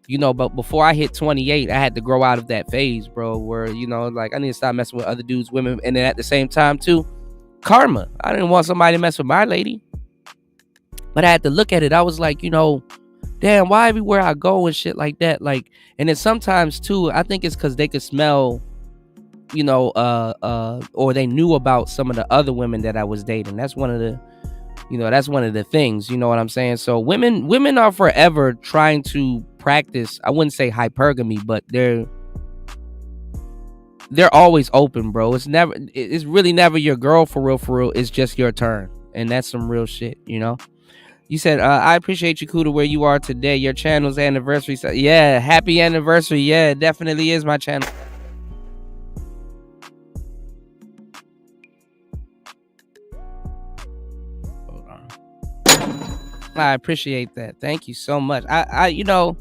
you know, but before I hit 28, I had to grow out of that phase, bro, where, you know, like I need to stop messing with other dudes, women. And then at the same time, too, karma. I didn't want somebody to mess with my lady. But I had to look at it. I was like, you know, damn, why everywhere I go and shit like that? Like, and then sometimes, too, I think it's because they could smell, you know, or they knew about some of the other women that I was dating. That's one of the, you know, that's one of the things, you know what I'm saying? So women are forever trying to practice, I wouldn't say hypergamy, but they're always open, bro. It's really never your girl for real. It's just your turn. And that's some real shit, you know? You said, I appreciate you, Kuda, where you are today. Your channel's anniversary. So, yeah, happy anniversary. Yeah, it definitely is my channel. I appreciate that. Thank you so much. I you know,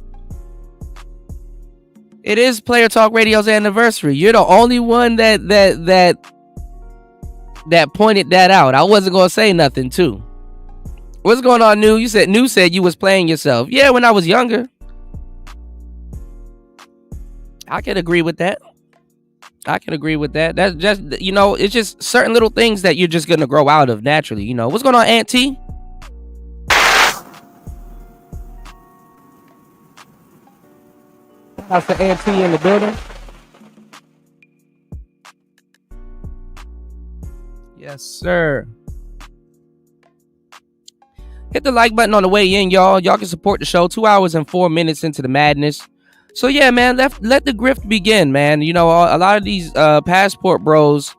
it is Player Talk Radio's anniversary. You're the only one that pointed that out. I wasn't gonna say nothing too. What's going on, New? New said you was playing yourself. Yeah, when I was younger. I can agree with that. That's just, you know, it's just certain little things that you're just gonna grow out of naturally. You know, what's going on, Aunt T? That's the Aunt T in the building. Yes, sir. Hit the like button on the way in, y'all. Y'all can support the show. 2 hours and 4 minutes into the madness. So yeah, man, let the grift begin, man. You know, a lot of these passport bros,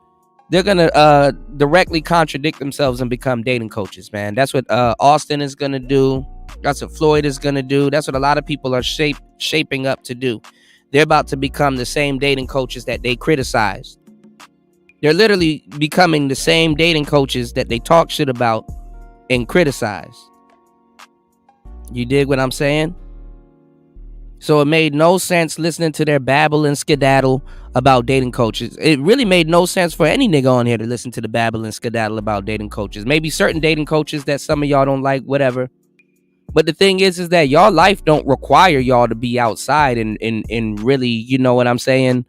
they're gonna directly contradict themselves and become dating coaches, man. That's what Austin is gonna do. That's what Floyd is gonna do. That's what a lot of people are shaping up to do. They're about to become the same dating coaches that they criticized. They're literally becoming the same dating coaches that they talk shit about and criticize. You dig what I'm saying? So it made no sense listening to their babble and skedaddle about dating coaches. It really made no sense for any nigga on here to listen to the babble and skedaddle about dating coaches. Maybe certain dating coaches that some of y'all don't like, whatever. But the thing is that y'all life don't require y'all to be outside and really, you know what I'm saying?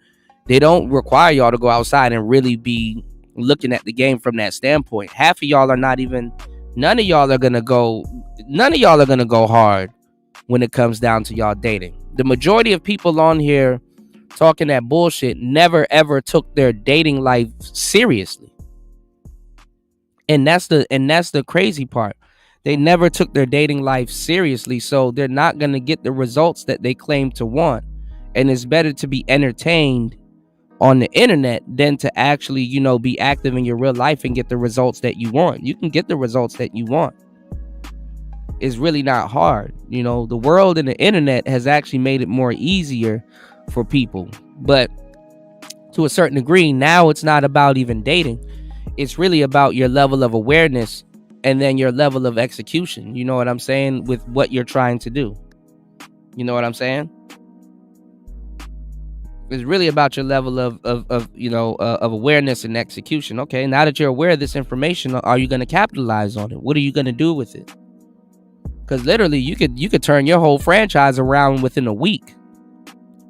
They don't require y'all to go outside and really be looking at the game from that standpoint. Half of y'all are not even, none of y'all are gonna go hard when it comes down to y'all dating. The majority of people on here talking that bullshit never ever took their dating life seriously. And that's the crazy part. They never took their dating life seriously, so they're not going to get the results that they claim to want. And it's better to be entertained on the internet than to actually, you know, be active in your real life and get the results that you want. You can get the results that you want. It's really not hard. You know, the world and the internet has actually made it more easier for people. But to a certain degree, now it's not about even dating. It's really about your level of awareness and then your level of execution. You know what I'm saying? With what you're trying to do. You know what I'm saying? It's really about your level of awareness and execution. Okay, now that you're aware of this information, are you going to capitalize on it? What are you going to do with it? Because literally, you could turn your whole franchise around within a week.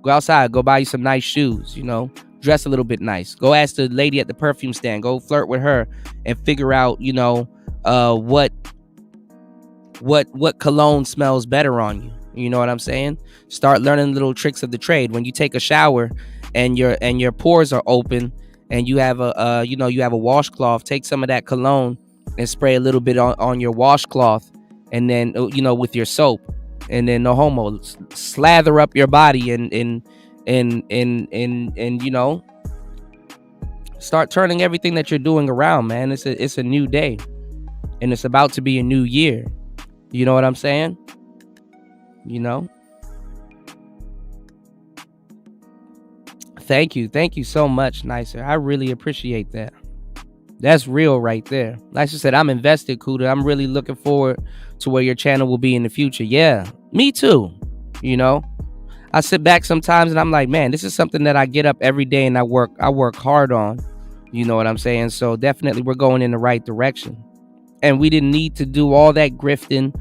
Go outside, go buy you some nice shoes, you know, dress a little bit nice. Go ask the lady at the perfume stand, go flirt with her and figure out, you know, what cologne smells better on you. You know what I'm saying? Start learning little tricks of the trade. When you take a shower and your pores are open and you have a washcloth, take some of that cologne and spray a little bit on your washcloth, and then, you know, with your soap, and then no homo, slather up your body and you know, start turning everything that you're doing around, man. It's a new day, and it's about to be a new year. You know what I'm saying? You know, Thank you so much, Nicer. I really appreciate that. That's real right there. Like I said, I'm invested, Kuda. I'm really looking forward to where your channel will be in the future. Yeah, me too. You know, I sit back sometimes and I'm like, man, this is something that I get up every day and I work hard on. You know what I'm saying? So definitely we're going in the right direction. And we didn't need to do all that grifting,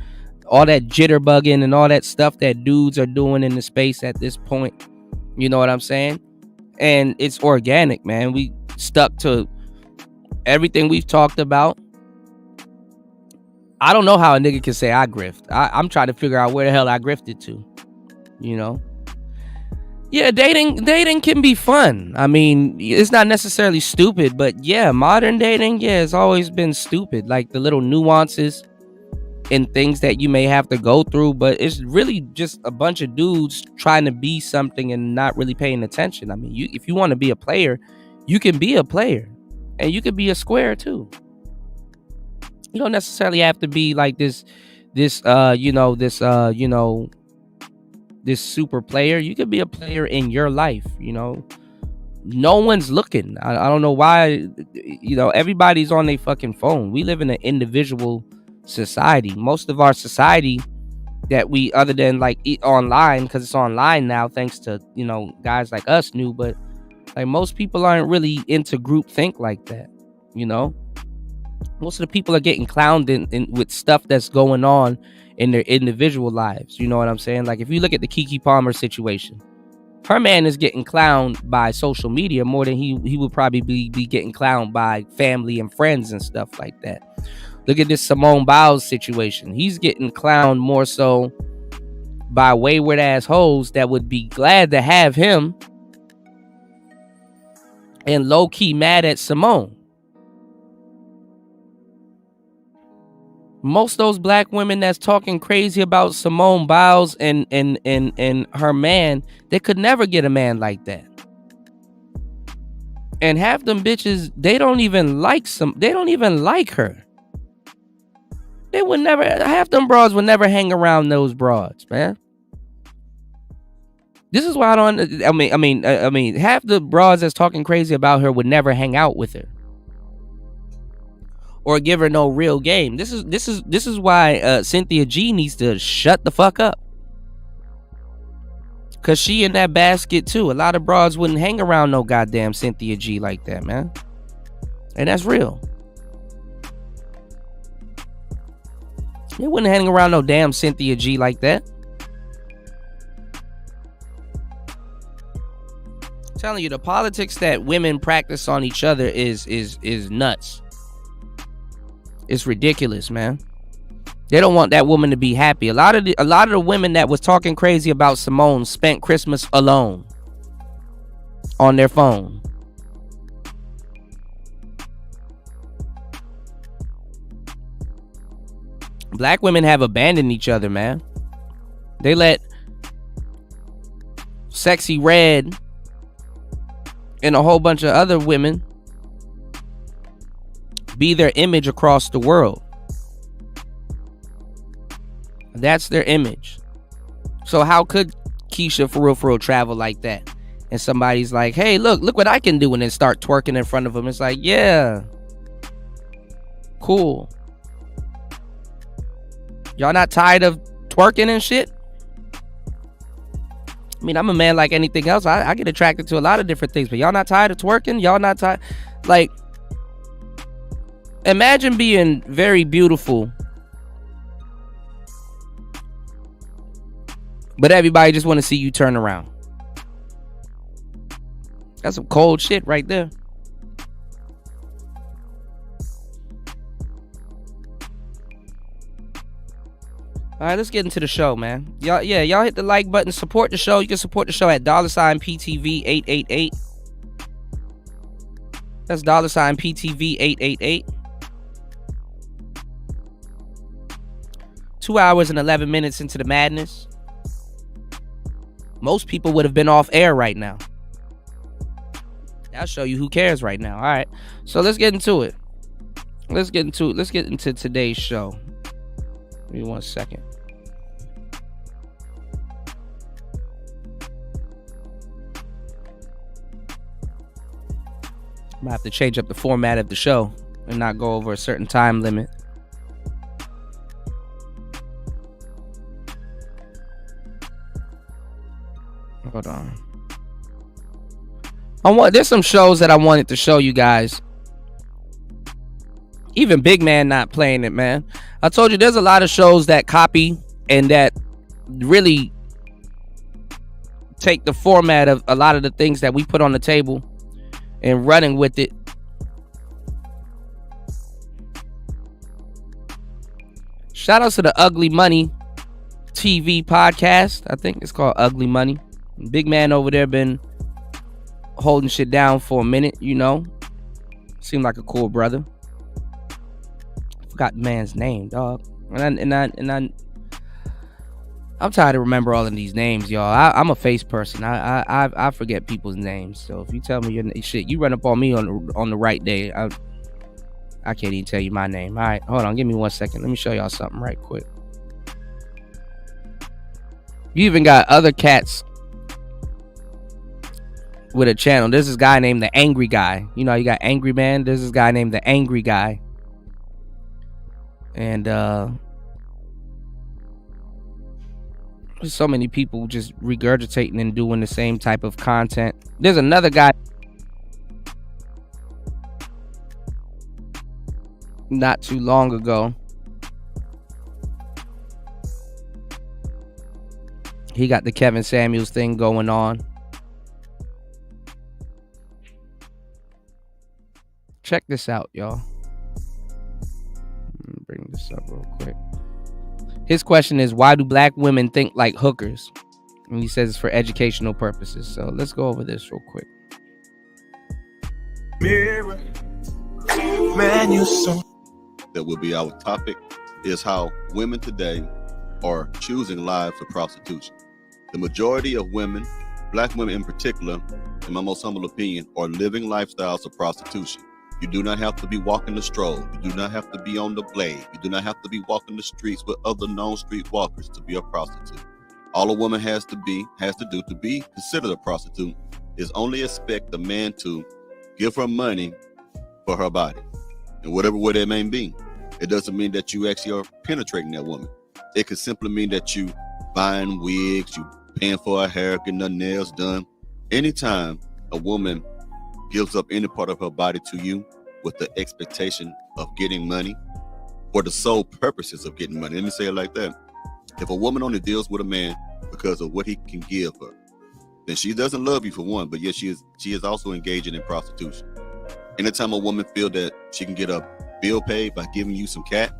all that jitterbugging and all that stuff that dudes are doing in the space at this point. You know what I'm saying? And it's organic, man. We stuck to everything we've talked about. I don't know how a nigga can say I grift. I'm trying to figure out where the hell I grifted to. You know? Yeah, dating can be fun. I mean, it's not necessarily stupid, but yeah, modern dating, yeah, it's always been stupid. Like the little nuances and things that you may have to go through, but it's really just a bunch of dudes trying to be something and not really paying attention. I mean, if you want to be a player, you can be a player. And you could be a square too. You don't necessarily have to be like this super player. You could be a player in your life, you know. No one's looking. I don't know why, you know, everybody's on their fucking phone. We live in an individual society. Most of our society that we, other than like online, because it's online now, thanks to, you know, guys like us new, but like most people aren't really into group think like that, you know. Most of the people are getting clowned in with stuff that's going on in their individual lives. You know what I'm saying? Like if you look at the Keke Palmer situation, her man is getting clowned by social media more than he would probably be getting clowned by family and friends and stuff like that. Look at this Simone Biles situation. He's getting clowned more so by wayward ass hoes that would be glad to have him and low-key mad at Simone. Most of those black women that's talking crazy about Simone Biles and her man, they could never get a man like that. And half them bitches, they don't even like her. They would never, half them broads would never hang around those broads, man. This is why I mean, half the broads that's talking crazy about her would never hang out with her or give her no real game. This is why Cynthia G needs to shut the fuck up, cause she in that basket too. A lot of broads wouldn't hang around no goddamn Cynthia G like that, man, and that's real. They wouldn't hang around no damn Cynthia G like that. Telling you, the politics that women practice on each other is nuts. It's ridiculous, man. They don't want that woman to be happy. A lot of the women that was talking crazy about Simone spent Christmas alone on their phone. Black women have abandoned each other, man. They let Sexy Red and a whole bunch of other women be their image across the world. That's their image. So how could Keisha for real travel like that? And somebody's like, hey, look what I can do, and then start twerking in front of them. It's like, yeah, cool. Y'all not tired of twerking and shit? I mean, I'm a man like anything else. I get attracted to a lot of different things, but y'all not tired of twerking? Y'all not tired? Like, imagine being very beautiful, but everybody just want to see you turn around. That's some cold shit right there. All right, let's get into the show, man. Y'all hit the like button, support the show. You can support the show at $PTV888. That's $PTV888. 2 hours and 11 minutes into the madness. Most people would have been off air right now. I'll show you who cares right now. All right, so let's get into it. Let's get into today's show. Give me 1 second. I have to change up the format of the show and not go over a certain time limit. Hold on. There's some shows that I wanted to show you guys. Even Big Man not playing it, man. I told you there's a lot of shows that copy and that really take the format of a lot of the things that we put on the table and running with it. Shout out to the Ugly Money TV podcast. I think it's called Ugly Money. Big Man over there been holding shit down for a minute, you know. Seemed like a cool brother. Forgot the man's name, dog. I'm tired to remember all of these names, y'all. I'm a face person. I forget people's names. So if you tell me your shit, you run up on me on the right day. I can't even tell you my name. All right, hold on. Give me 1 second. Let me show y'all something right quick. You even got other cats with a channel. There's this guy named the Angry Guy. You know, you got Angry Man. There's this guy named the Angry Guy. And there's so many people just regurgitating and doing the same type of content. There's another guy not too long ago. He got the Kevin Samuels thing going on. Check this out, y'all. Let me bring this up real quick. His question is, why do black women think like hookers? And he says it's for educational purposes. So let's go over this real quick. Mirror, man, you so. That will be our topic, is how women today are choosing lives of prostitution. The majority of women, black women in particular, in my most humble opinion, are living lifestyles of prostitution. You do not have to be walking the stroll. You do not have to be on the blade. You do not have to be walking the streets with other known street walkers to be a prostitute. All a woman has to do to be considered a prostitute is only expect the man to give her money for her body, and whatever way that may be. It doesn't mean that you actually are penetrating that woman. It could simply mean that you buying wigs, you paying for her hair, getting her nails done. Anytime a woman gives up any part of her body to you with the expectation of getting money for the sole purposes of getting money. Let me say it like that. If a woman only deals with a man because of what he can give her, then she doesn't love you for one, but yet she is also engaging in prostitution. Anytime a woman feels that she can get a bill paid by giving you some cat,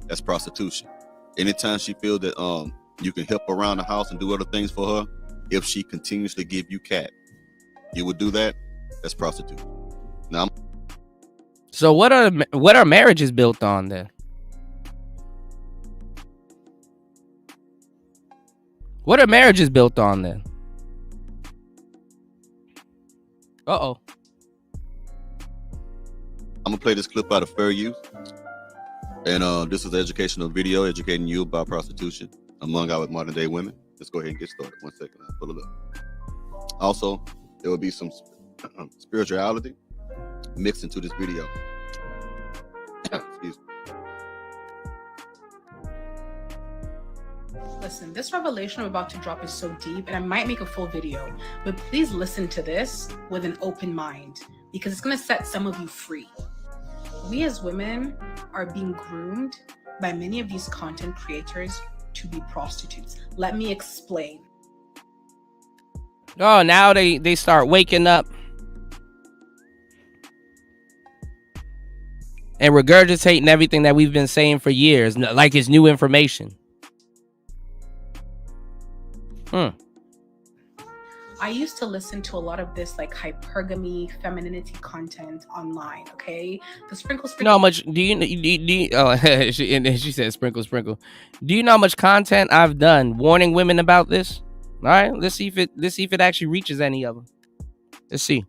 that's prostitution. Anytime she feels that you can help around the house and do other things for her, if she continues to give you cat, you would do that, that's prostitution. Now, so what are marriages built on then? What are marriages built on then? Uh-oh. I'm gonna play this clip out of Fair Youth. And this is an educational video educating you about prostitution among our modern day women. Let's go ahead and get started. 1 second, I'll pull it up. Also, there will be some spirituality mixed into this video. Excuse me. Listen, this revelation I'm about to drop is so deep, and I might make a full video, but please listen to this with an open mind, because it's going to set some of you free. We as women are being groomed by many of these content creators to be prostitutes. Let me explain. Oh, now they start waking up and regurgitating everything that we've been saying for years, like it's new information. I used to listen to a lot of this like hypergamy, femininity content online. Okay, the sprinkle. You know how much? Do you? Oh, she said sprinkle. Do you know how much content I've done warning women about this? All right, let's see if it actually reaches any of them. Let's see.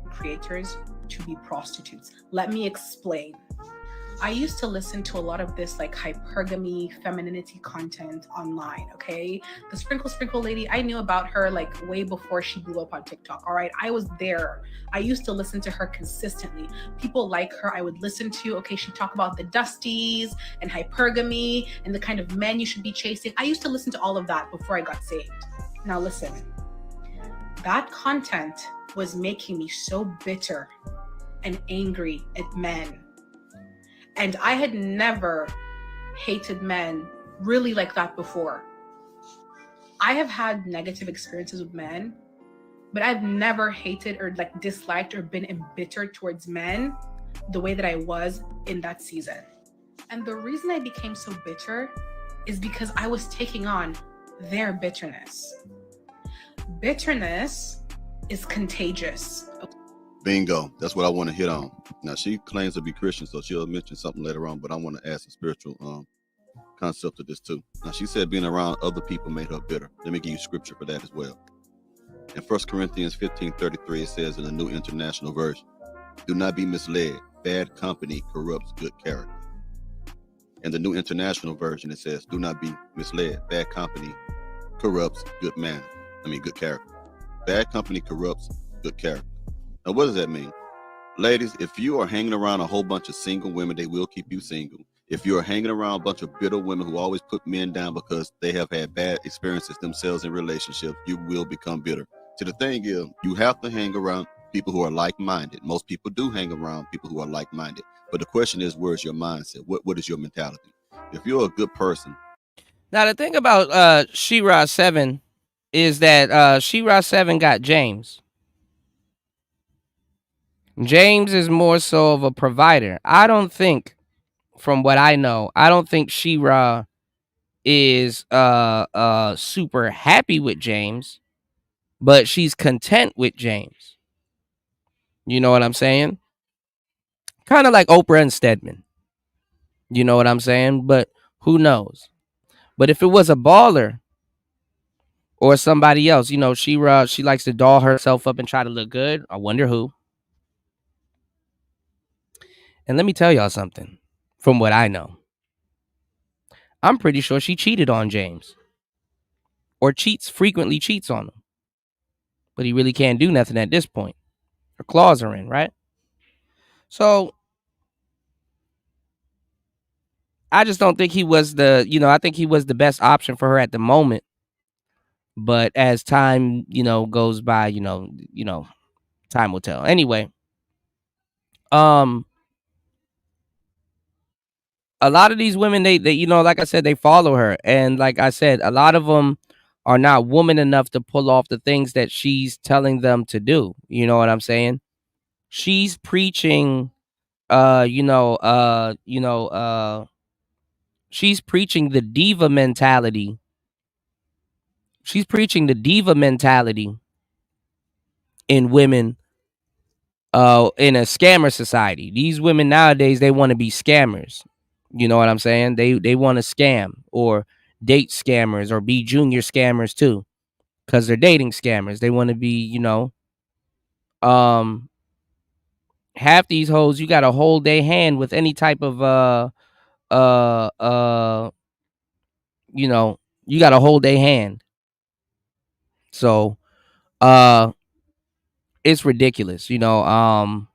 Creators to be prostitutes. Let me explain. I used to listen to a lot of this like hypergamy, femininity content online, okay? The Sprinkle lady, I knew about her like way before she blew up on TikTok, all right? I was there. I used to listen to her consistently. People like her, I would listen to, okay, she talked about the dusties and hypergamy and the kind of men you should be chasing. I used to listen to all of that before I got saved. Now listen, that content was making me so bitter and angry at men. And I had never hated men really like that before. I have had negative experiences with men, but I've never hated or like disliked or been embittered towards men the way that I was in that season. And the reason I became so bitter is because I was taking on their bitterness. Bitterness is contagious. Bingo. That's what I want to hit on. Now, she claims to be Christian, so she'll mention something later on, but I want to add some spiritual concept to this too. Now, she said being around other people made her bitter. Let me give you scripture for that as well. In 1 Corinthians 15:33, it says in the New International Version, do not be misled. Bad company corrupts good character. In the New International Version, it says, do not be misled. Bad company corrupts good character. Bad company corrupts good character. Now, what does that mean? Ladies, if you are hanging around a whole bunch of single women, they will keep you single. If you are hanging around a bunch of bitter women who always put men down because they have had bad experiences themselves in relationships, you will become bitter. So the thing is, you have to hang around people who are like-minded. Most people do hang around people who are like-minded. But the question is, where's your mindset? What is your mentality? If you're a good person. Now, the thing about She-Ra 7 is that She-Ra 7 got James. James is more so of a provider. I don't think, from what I know, I don't think She-Ra is super happy with James, but she's content with James. You know what I'm saying? Kind of like Oprah and Stedman. You know what I'm saying? But who knows? But if it was a baller or somebody else, you know, she likes to doll herself up and try to look good. I wonder who. And let me tell y'all something. From what I know, I'm pretty sure she cheated on James. Or frequently cheats on him. But he really can't do nothing at this point. Her claws are in, right? So I just don't think he was I think he was the best option for her at the moment. But as time, goes by, time will tell. Anyway, a lot of these women, they like I said, they follow her, and like I said, a lot of them are not woman enough to pull off the things that she's telling them to do. You know what I'm saying? She's preaching, she's preaching the diva mentality. She's preaching the diva mentality in women, in a scammer society. These women nowadays, they want to be scammers. You know what I'm saying? They want to scam or date scammers or be junior scammers too, because they're dating scammers. They want to be, half these hoes, you got to hold their hand with any type of, you got to hold their hand. So, it's ridiculous, and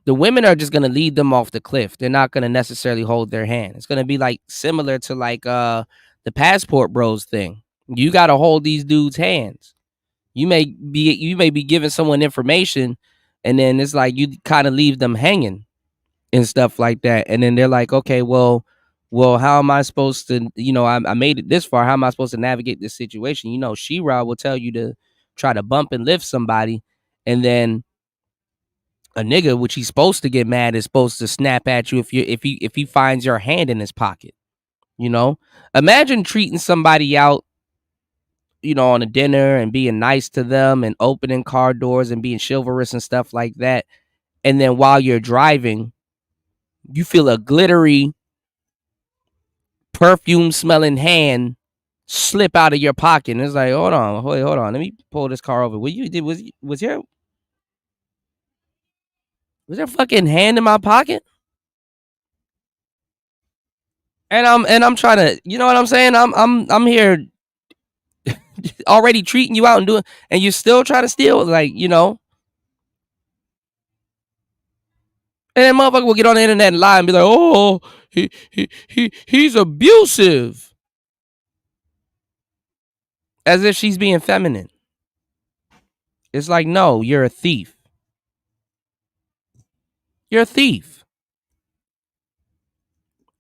the women are just going to lead them off the cliff. They're not going to necessarily hold their hand. It's going to be like similar to like the passport bros thing. You got to hold these dudes' hands. You may be giving someone information, and then it's like you kind of leave them hanging and stuff like that. And then they're like, okay, well, how am I supposed to, I made it this far. How am I supposed to navigate this situation? She-Ra will tell you to try to bump and lift somebody, and then a nigga, which he's supposed to get mad, is supposed to snap at you if he finds your hand in his pocket. Imagine treating somebody out, on a dinner and being nice to them and opening car doors and being chivalrous and stuff like that. And then while you're driving, you feel a glittery, perfume smelling hand slip out of your pocket. And it's like, hold on. Let me pull this car over. What you did was there a fucking hand in my pocket? And I'm trying to, you know what I'm saying? I'm here already treating you out and doing, and you still try to steal, like, you know. And then motherfucker will get on the internet and lie and be like, oh, he's abusive. As if she's being feminine. It's like, no, you're a thief. You're a thief.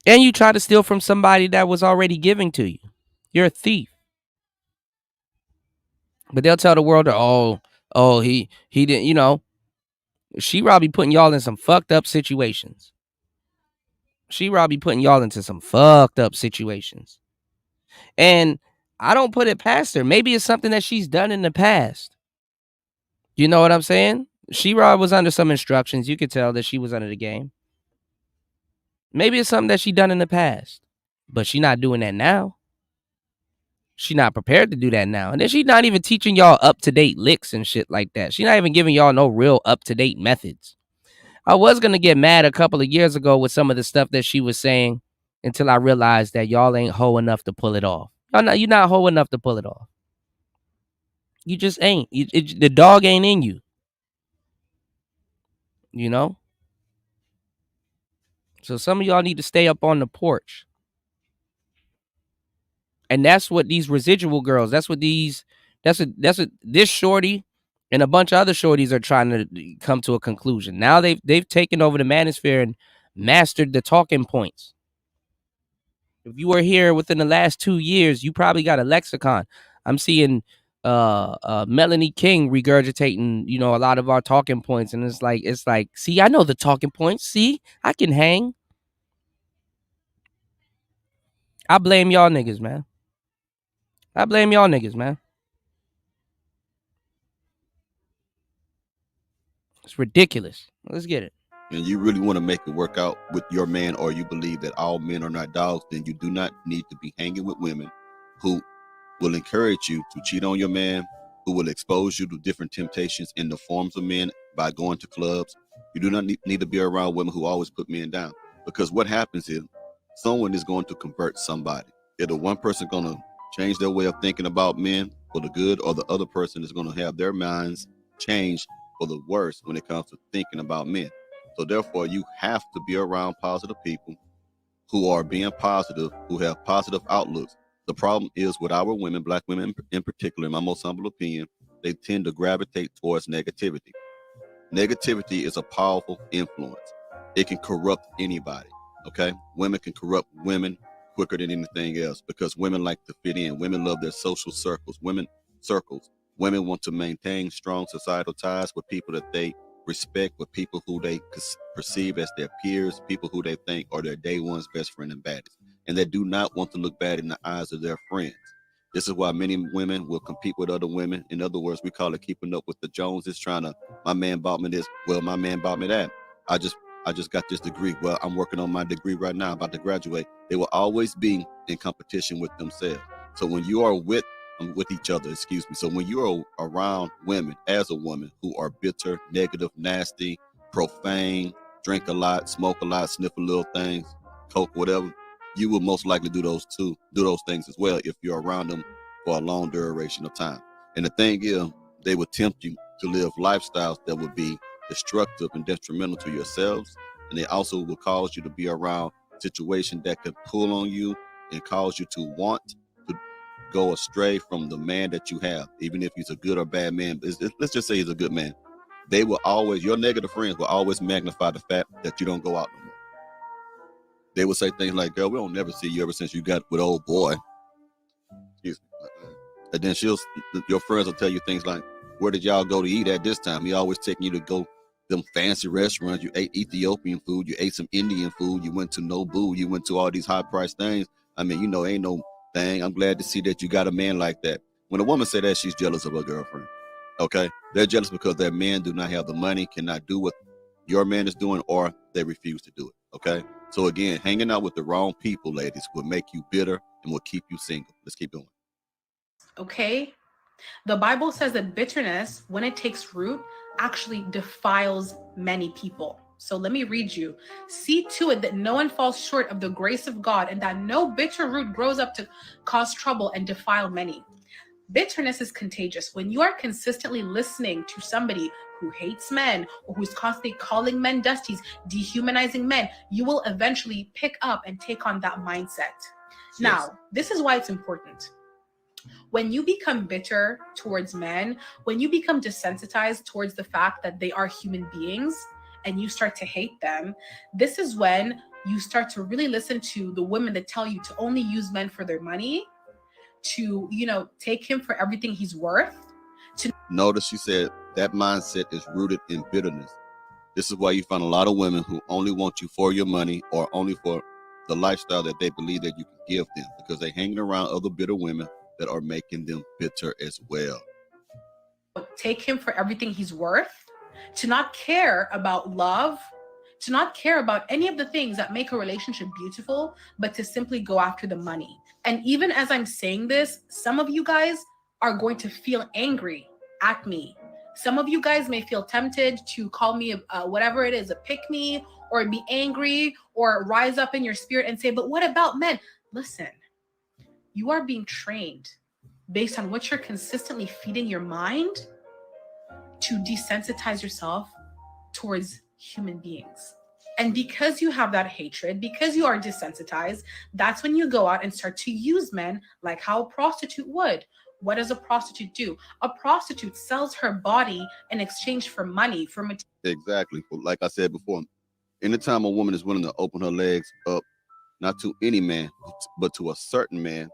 And you try to steal from somebody that was already giving to you. You're a thief. But they'll tell the world, oh, he didn't, you know. She probably putting y'all in some fucked up situations. And I don't put it past her. Maybe it's something that she's done in the past. You know what I'm saying? She was under some instructions. You could tell that she was under the game. Maybe it's something that she done in the past. But she not doing that now. She not prepared to do that now. And then she's not even teaching y'all up-to-date licks and shit like that. She not even giving y'all no real up-to-date methods. I was going to get mad a couple of years ago with some of the stuff that she was saying until I realized that y'all ain't hoe enough to pull it off. You're not hoe enough to pull it off. You just ain't. The dog ain't in you. You know? So some of y'all need to stay up on the porch. And that's what these residual girls, that's what this shorty and a bunch of other shorties are trying to come to a conclusion. Now they've taken over the manosphere and mastered the talking points. If you were here within the last 2 years, you probably got a lexicon. I'm seeing Melanie King regurgitating, you know, a lot of our talking points, and it's like, see, I know the talking points. See, I can hang. I blame y'all niggas, man. It's ridiculous. Let's get it. And you really want to make it work out with your man, or you believe that all men are not dogs, then you do not need to be hanging with women who will encourage you to cheat on your man, who will expose you to different temptations in the forms of men by going to clubs. You do not need to be around women who always put men down, because what happens is someone is going to convert somebody. Either one person going to change their way of thinking about men for the good, or the other person is going to have their minds changed for the worse when it comes to thinking about men. So therefore, you have to be around positive people who are being positive, who have positive outlooks. The problem is with our women, black women in particular, in my most humble opinion, they tend to gravitate towards negativity. Negativity is a powerful influence. It can corrupt anybody, okay? Women can corrupt women quicker than anything else, because women like to fit in. Women love their social circles. Women want to maintain strong societal ties with people that they respect, with people who they perceive as their peers, people who they think are their day one's best friend and baddest. And they do not want to look bad in the eyes of their friends. This is why many women will compete with other women. In other words, we call it keeping up with the Joneses, my man bought me this, well, my man bought me that. I just got this degree. Well, I'm working on my degree right now, about to graduate. They will always be in competition with themselves. So when you are with each other, so when you're around women as a woman who are bitter, negative, nasty, profane, drink a lot, smoke a lot, sniff a little things, coke, whatever, you will most likely do those things as well if you're around them for a long duration of time. And the thing is, they would tempt you to live lifestyles that would be destructive and detrimental to yourselves, and they also will cause you to be around situations that could pull on you and cause you to want to go astray from the man that you have, even if he's a good or bad man. Let's just say he's a good man. Your negative friends will always magnify the fact that you don't go out no more. They will say things like, girl, we don't never see you ever since you got with old boy. Excuse me. And then your friends will tell you things like, where did y'all go to eat at this time? He always taking you to go them fancy restaurants. You ate Ethiopian food. You ate some Indian food. You went to Nobu. You went to all these high priced things. I mean, ain't no thing. I'm glad to see that you got a man like that. When a woman say that, she's jealous of her girlfriend. Okay? They're jealous because their men do not have the money, cannot do what your man is doing, or they refuse to do it. Okay? So again, hanging out with the wrong people, ladies, will make you bitter and will keep you single. Let's keep going. Okay? The Bible says that bitterness, when it takes root, actually defiles many people. So let me read you. See to it that no one falls short of the grace of God, and that no bitter root grows up to cause trouble and defile many. Bitterness is contagious. When you are consistently listening to somebody who hates men or who's constantly calling men dusties, dehumanizing men, you will eventually pick up and take on that mindset. Yes. Now, this is why it's important. When you become bitter towards men, when you become desensitized towards the fact that they are human beings and you start to hate them, this is when you start to really listen to the women that tell you to only use men for their money, to, take him for everything he's worth. Notice she said that mindset is rooted in bitterness. This is why you find a lot of women who only want you for your money or only for the lifestyle that they believe that you can give them, because they're hanging around other bitter women that are making them bitter as well. Take him for everything he's worth, to not care about love, to not care about any of the things that make a relationship beautiful, but to simply go after the money. And even as I'm saying this, some of you guys are going to feel angry at me. Some of you guys may feel tempted to call me whatever it is, a pick me, or be angry, or rise up in your spirit and say, but what about men? Listen, you are being trained based on what you're consistently feeding your mind to desensitize yourself towards human beings. And because you have that hatred, because you are desensitized, that's when you go out and start to use men like how a prostitute would. What does a prostitute do? A prostitute sells her body in exchange for money, for material. Exactly. Like I said before, anytime a woman is willing to open her legs up, not to any man, but to a certain man,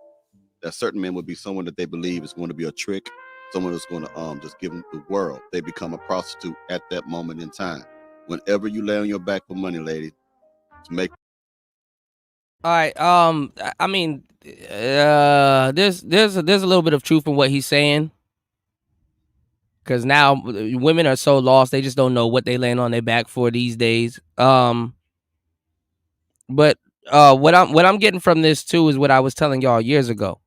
that certain man would be someone that they believe is going to be a trick, someone that's going to just give them the world. They become a prostitute at that moment in time. Whenever you lay on your back for money, lady, to make. All right. I mean, there's a little bit of truth in what he's saying, because now women are so lost, they just don't know what they laying on their back for these days. But what I'm getting from this too is what I was telling y'all years ago.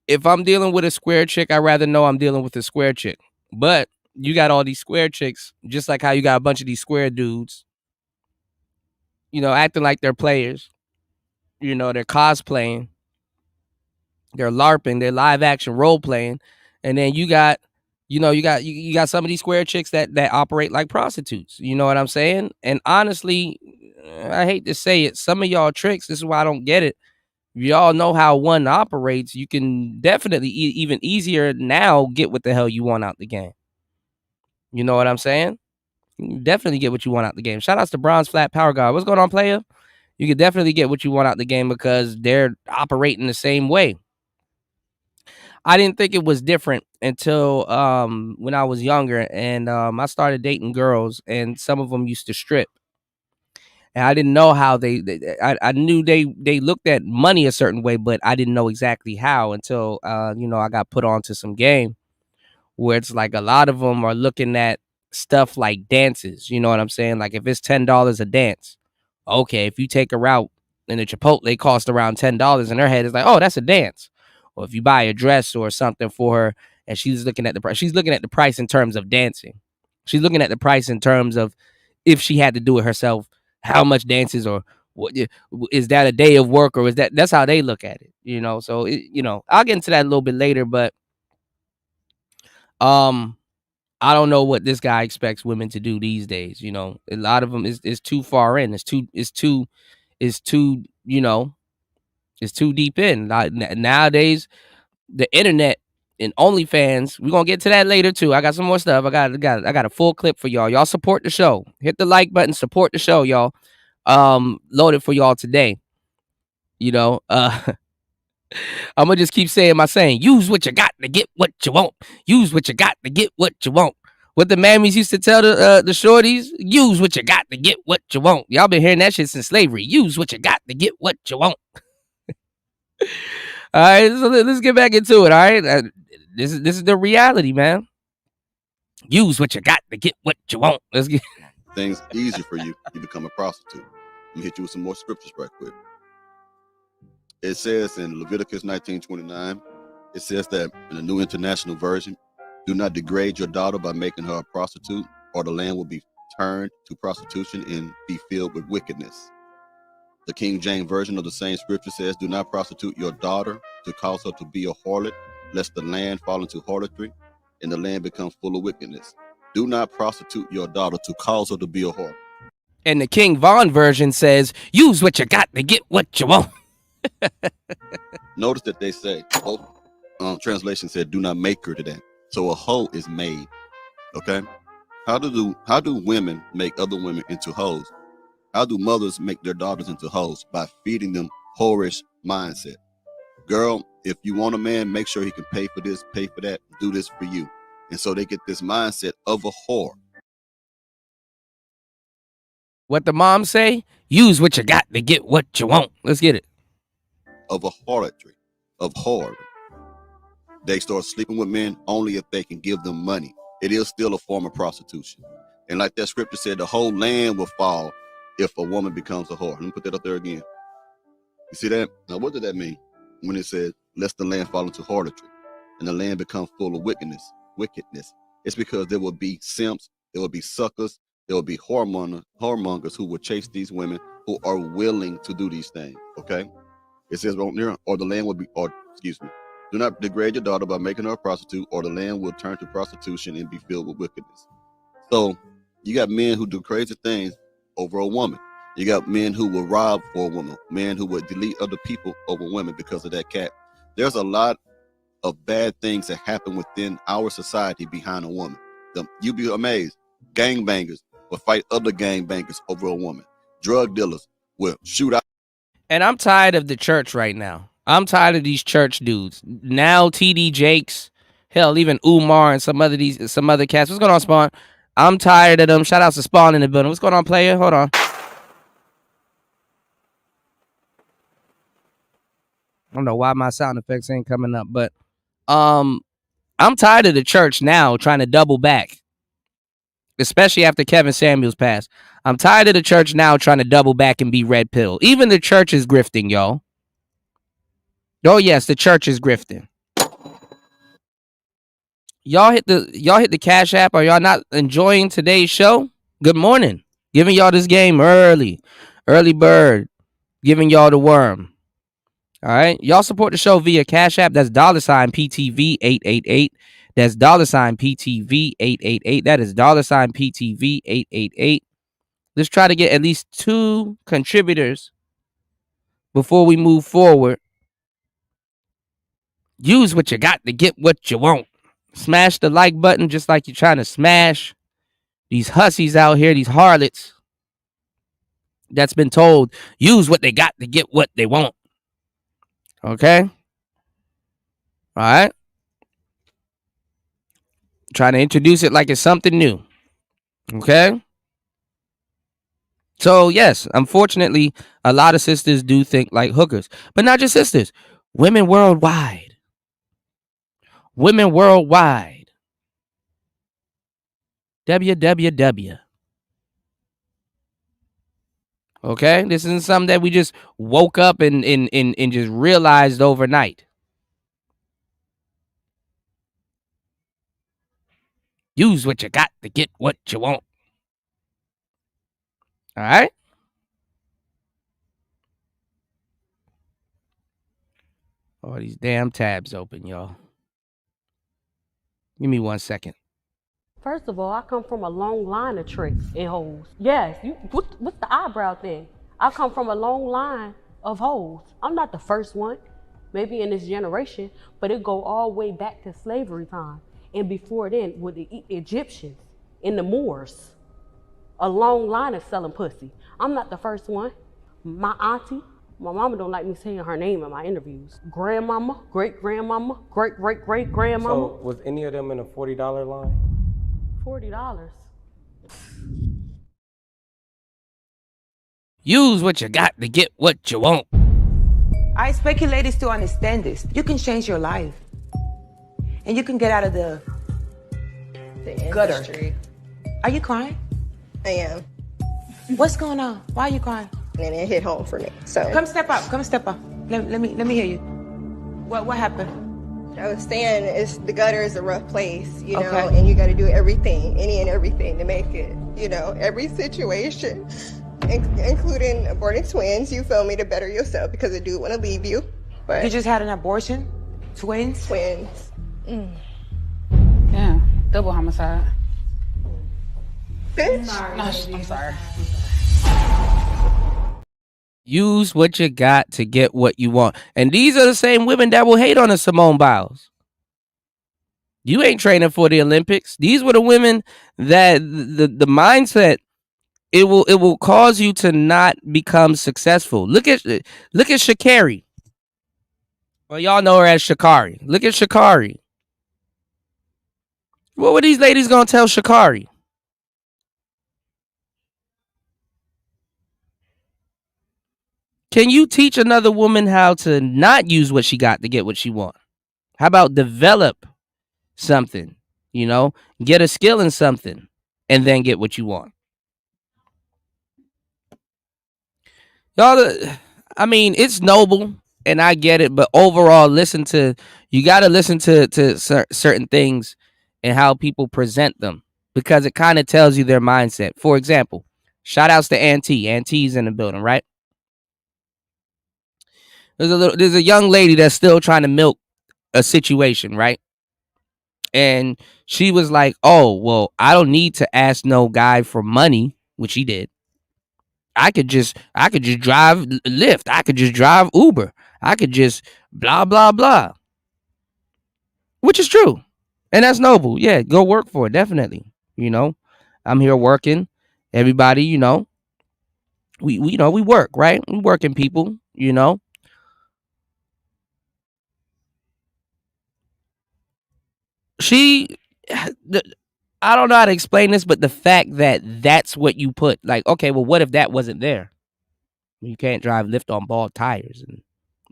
If I'm dealing with a square chick, I'd rather know I'm dealing with a square chick. But you got all these square chicks, just like how you got a bunch of these square dudes, acting like they're players. They're cosplaying, they're LARPing, they're live action role playing, and then you got some of these square chicks that operate like prostitutes. You know what I'm saying? And honestly, I hate to say it, some of y'all tricks, this is why I don't get it. Y'all know how one operates. You can definitely even easier now get what the hell you want out the game. You know what I'm saying? You definitely get what you want out the game. Shout outs to Bronze Flat Power God. What's going on, player? You can definitely get what you want out the game because they're operating the same way. I didn't think it was different until when I was younger, and I started dating girls, and some of them used to strip. And I didn't know how I knew they looked at money a certain way, but I didn't know exactly how until, I got put onto some game where it's like a lot of them are looking at stuff like dances. You know what I'm saying? Like if it's $10 a dance, okay, if you take her out and the Chipotle cost around $10 in her head, it's like, oh, that's a dance. Or if you buy a dress or something for her and she's looking at the price, she's looking at the price in terms of dancing. She's looking at the price in terms of if she had to do it herself, how much dances, or what is that a day of work, or is that's how they look at it, so I'll get into that a little bit later, but I don't know what this guy expects women to do these days. A lot of them is too far in. It's too deep in. Nowadays, the internet and OnlyFans, we're gonna get to that later too. I got some more stuff. I got a full clip for y'all. Y'all support the show. Hit the like button, support the show, y'all. Loaded for y'all today. I'm gonna just keep saying my saying. Use what you got to get what you want. Use what you got to get what you want. What the mammies used to tell the shorties, use what you got to get what you want. Y'all been hearing that shit since slavery. Use what you got to get what you want. All right, so let's get back into it. All right, this is the reality, man. Use what you got to get what you want. Let's get things easier for you. You become a prostitute. Let me hit you with some more scriptures right quick. It says in Leviticus 19:29, it says that in the New International Version, do not degrade your daughter by making her a prostitute, or the land will be turn to prostitution and be filled with wickedness. The King James Version of the same scripture says, do not prostitute your daughter to cause her to be a harlot, lest the land fall into harlotry and the land become full of wickedness. Do not prostitute your daughter to cause her to be a harlot. And the King Von Version says, use what you got to get what you want. Notice that they say, both translation said, do not make her to that. So a hoe is made. Okay? How do women make other women into hoes? How do mothers make their daughters into hoes? By feeding them whorish mindset. Girl, if you want a man, make sure he can pay for this, pay for that, do this for you. And so they get this mindset of a whore. What the moms say? Use what you got to get what you want. Let's get it. Of a harlotry, of whoredom. They start sleeping with men only if they can give them money. It is still a form of prostitution. And like that scripture said, the whole land will fall if a woman becomes a whore. Let me put that up there again. You see that? Now, what did that mean when it said, lest the land fall into harlotry and the land become full of wickedness? It's because there will be simps, there will be suckers, there will be whoremongers who will chase these women who are willing to do these things. Okay? It says right there, or the land will be, or excuse me, do not degrade your daughter by making her a prostitute, or the land will turn to prostitution and be filled with wickedness. So you got men who do crazy things over a woman. You got men who will rob for a woman, men who will delete other people over women because of that cat. There's a lot of bad things that happen within our society behind a woman. You'd be amazed. Gangbangers will fight other gangbangers over a woman. Drug dealers will shoot out. And I'm tired of the church right now. I'm tired of these church dudes. Now TD Jakes, hell, even Umar and some other cats. What's going on, Spawn? I'm tired of them. Shout out to Spawn in the building. What's going on, player? Hold on. I don't know why my sound effects ain't coming up, but I'm tired of the church now trying to double back, especially after Kevin Samuels passed. I'm tired of the church now trying to double back and be red pill. Even the church is grifting, y'all. Oh yes, the church is grifting. Y'all hit the Cash App. Are y'all not enjoying today's show? Good morning. Giving y'all this game early bird. Giving y'all the worm. All right, y'all support the show via Cash App. That's $PTV888. That's $PTV888. That is $PTV888. Let's try to get at least 2 contributors before we move forward. Use what you got to get what you want. Smash the like button just like you're trying to smash these hussies out here, these harlots that's been told, use what they got to get what they want. Okay? All right? Trying to introduce it like it's something new. Okay? So, yes, unfortunately, a lot of sisters do think like hookers. But not just sisters. Women worldwide. Women worldwide. WWW. Okay? This isn't something that we just woke up and just realized overnight. Use what you got to get what you want. All right? All these damn tabs open, y'all. Give me 1 second. First of all, I come from a long line of tricks and hoes. Yes, what's the eyebrow thing? I come from a long line of hoes. I'm not the first one, maybe in this generation, but it go all the way back to slavery time. And before then, with the Egyptians and the Moors. A long line of selling pussy. I'm not the first one. My auntie, my mama don't like me saying her name in my interviews. Grandmama, great-grandmama, great-great-great-grandmama. So was any of them in a $40 line? $40. Use what you got to get what you want. I expect you ladies to understand this. You can change your life. And you can get out of the gutter. Industry. Are you crying? I am. What's going on? Why are you crying? And it hit home for me. So come step up. Let me hear you. What happened? I was saying the gutter is a rough place, you know, Okay. and you got to do everything, any and everything to make it, you know, every situation, including aborting twins, you feel me, to better yourself because I do want to leave you. But You just had an abortion? Twins? Twins. Yeah, double homicide. Bitch. No, I'm sorry. Use what you got to get what you want. And these are the same women that will hate on a Simone Biles. You ain't training for the Olympics. These were the women that the mindset, it will cause you to not become successful. Look at Sha'Carri. Well, y'all know her as Sha'Carri. Look at Sha'Carri. What were these ladies gonna tell Sha'Carri? Can you teach another woman how to not use what she got to get what she wants? How about develop something, you know, get a skill in something and then get what you want? Y'all, I mean, it's noble and I get it, but overall, you got to listen to certain things and how people present them because it kind of tells you their mindset. For example, shout outs to Auntie. Auntie's in the building, right? There's a young lady that's still trying to milk a situation, right? And she was like, "Oh, well, I don't need to ask no guy for money," which he did. I could just drive Lyft. I could just drive Uber. I could just blah blah blah. Which is true. And that's noble. Yeah, go work for it, definitely. You know, I'm here working. Everybody, you know, we work, right? We working people, you know. I don't know how to explain this, but the fact that that's what you put, like, okay, well, what if that wasn't there? You can't drive Lyft on bald tires. And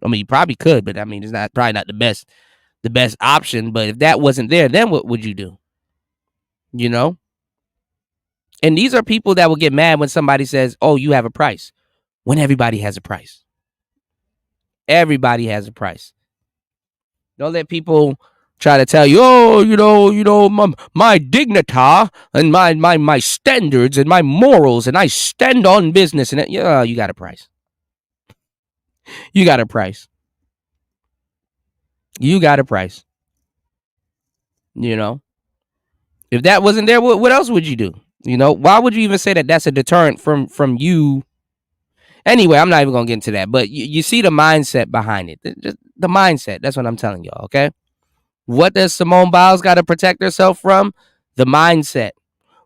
I mean, you probably could, but I mean, it's probably not the best option. But if that wasn't there, then what would you do? You know? And these are people that will get mad when somebody says, "Oh, you have a price," when everybody has a price. Everybody has a price. Don't let people try to tell you, "Oh, my dignita and my standards and my morals, and I stand on business." And yeah, you got a price. You got a price. You got a price. You know, if that wasn't there, what else would you do? You know, why would you even say that that's a deterrent from you? Anyway, I'm not even gonna get into that, but you see the mindset behind it. Just the mindset. That's what I'm telling y'all. Okay, what does Simone Biles got to protect herself from? The mindset.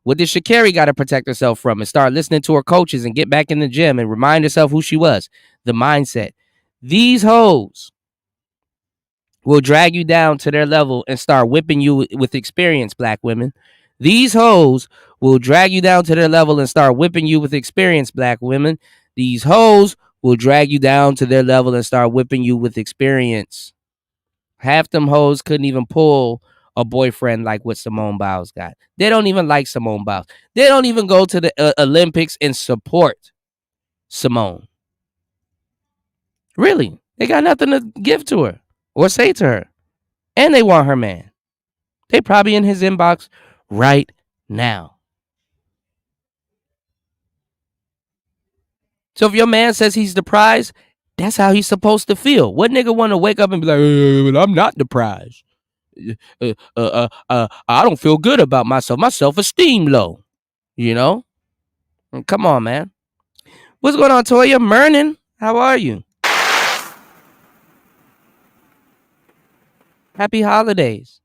What did Sha'Carri got to protect herself from? And start listening to her coaches and get back in the gym and remind herself who she was. The mindset. These hoes will drag you down to their level and start whipping you with experience, black women. These hoes will drag you down to their level and start whipping you with experience, black women. These hoes will drag you down to their level and start whipping you with experience. Half them hoes couldn't even pull a boyfriend like what Simone Biles got. They don't even like Simone Biles. They don't even go to the Olympics and support Simone. Really, they got nothing to give to her or say to her. And they want her man. They probably in his inbox right now. So if your man says he's the prize, that's how he's supposed to feel. What nigga want to wake up and be like, I'm not the prize. I don't feel good about myself. My self-esteem low. You know? Come on, man. What's going on, Toya? Mernin, how are you? Happy holidays.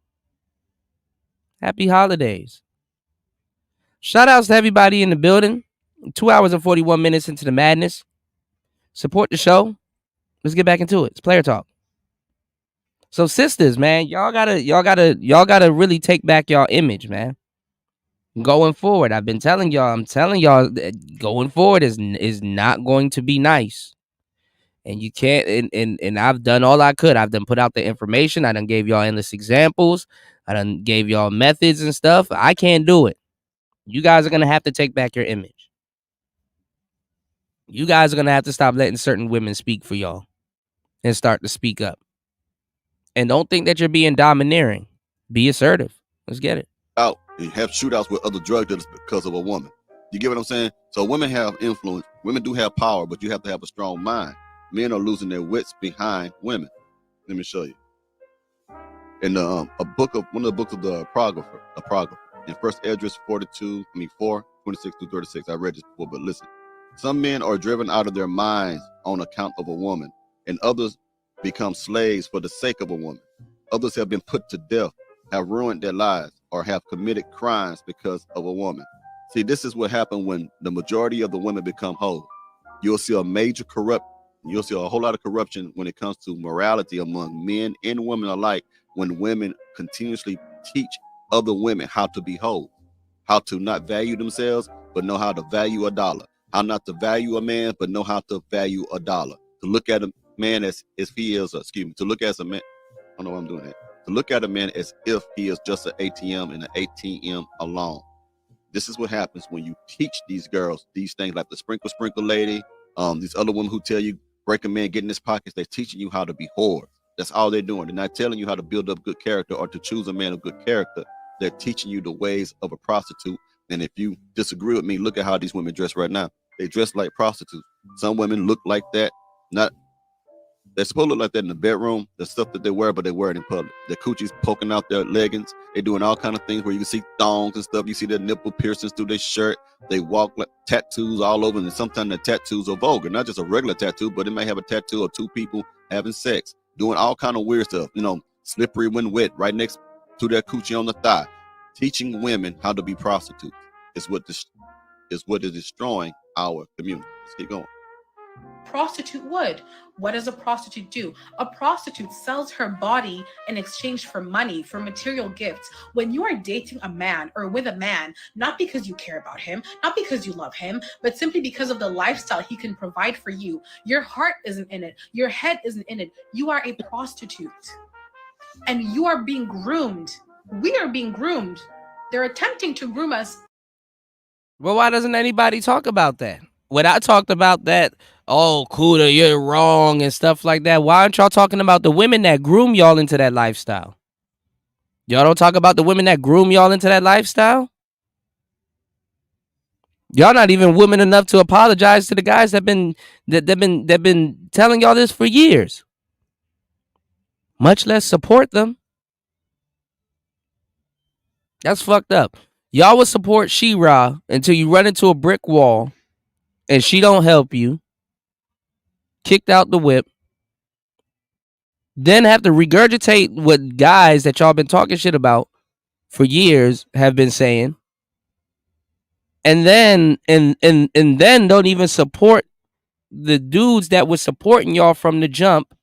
Happy holidays. Shout outs to everybody in the building. 2 hours and 41 minutes into the madness. Support the show. Let's get back into it. It's player talk. So sisters, man, y'all gotta really take back y'all image, man. Going forward, I'm telling y'all that going forward is not going to be nice. And you can't, and I've done all I could. I've done put out the information. I done gave y'all endless examples. I done gave y'all methods and stuff. I can't do it. You guys are gonna have to take back your image. You guys are gonna have to stop letting certain women speak for y'all and start to speak up. And don't think that you're being domineering. Be assertive. Let's get it. Out and have shootouts with other drug dealers because of a woman. You get what I'm saying? So women have influence. Women do have power, but you have to have a strong mind. Men are losing their wits behind women. Let me show you. In one of the books of the Apocrypha, in First Esdras 4, 26 through 36. I read this before, but listen. Some men are driven out of their minds on account of a woman, and others become slaves for the sake of a woman. Others have been put to death, have ruined their lives, or have committed crimes because of a woman. See, this is what happened when the majority of the women become hoes. You'll see a whole lot of corruption when it comes to morality among men and women alike, when women continuously teach other women how to be hoes, how to not value themselves, but know how to value a dollar, how not to value a man, but know how to value a dollar, to look at a man as if he is, to look at a man, I don't know why I'm doing that, to look at a man as if he is just an ATM and an ATM alone. This is what happens when you teach these girls these things, like the sprinkle lady, these other women who tell you break a man, get in his pockets. They're teaching you how to be whores. That's all they're doing. They're not telling you how to build up good character or to choose a man of good character. They're teaching you the ways of a prostitute. And if you disagree with me, look at how these women dress right now. They dress like prostitutes. Some women look like that. They're supposed to look like that in the bedroom, the stuff that they wear, but they wear it in public. Their coochies poking out their leggings. They're doing all kind of things where you can see thongs and stuff. You see their nipple piercings through their shirt. They walk like tattoos all over, and sometimes the tattoos are vulgar. Not just a regular tattoo, but it may have a tattoo of two people having sex, doing all kind of weird stuff. Slippery when wet, right next to their coochie on the thigh. Teaching women how to be prostitutes is what is destroying our community. Let's keep going. Prostitute would. What does a prostitute do? A prostitute sells her body in exchange for money, for material gifts. When you are dating a man or with a man, not because you care about him, not because you love him, but simply because of the lifestyle he can provide for you, your heart isn't in it. Your head isn't in it. You are a prostitute. And you are being groomed. We are being groomed. They're attempting to groom us. Well, why doesn't anybody talk about that? When I talked about that, oh, Kuda, you're wrong and stuff like that, why aren't y'all talking about the women that groom y'all into that lifestyle? Y'all don't talk about the women that groom y'all into that lifestyle? Y'all not even women enough to apologize to the guys that been telling y'all this for years. Much less support them. That's fucked up. Y'all will support She-Ra until you run into a brick wall and she don't help you. Kicked out the whip. Then have to regurgitate what guys that y'all been talking shit about for years have been saying. And then don't even support the dudes that was supporting y'all from the jump,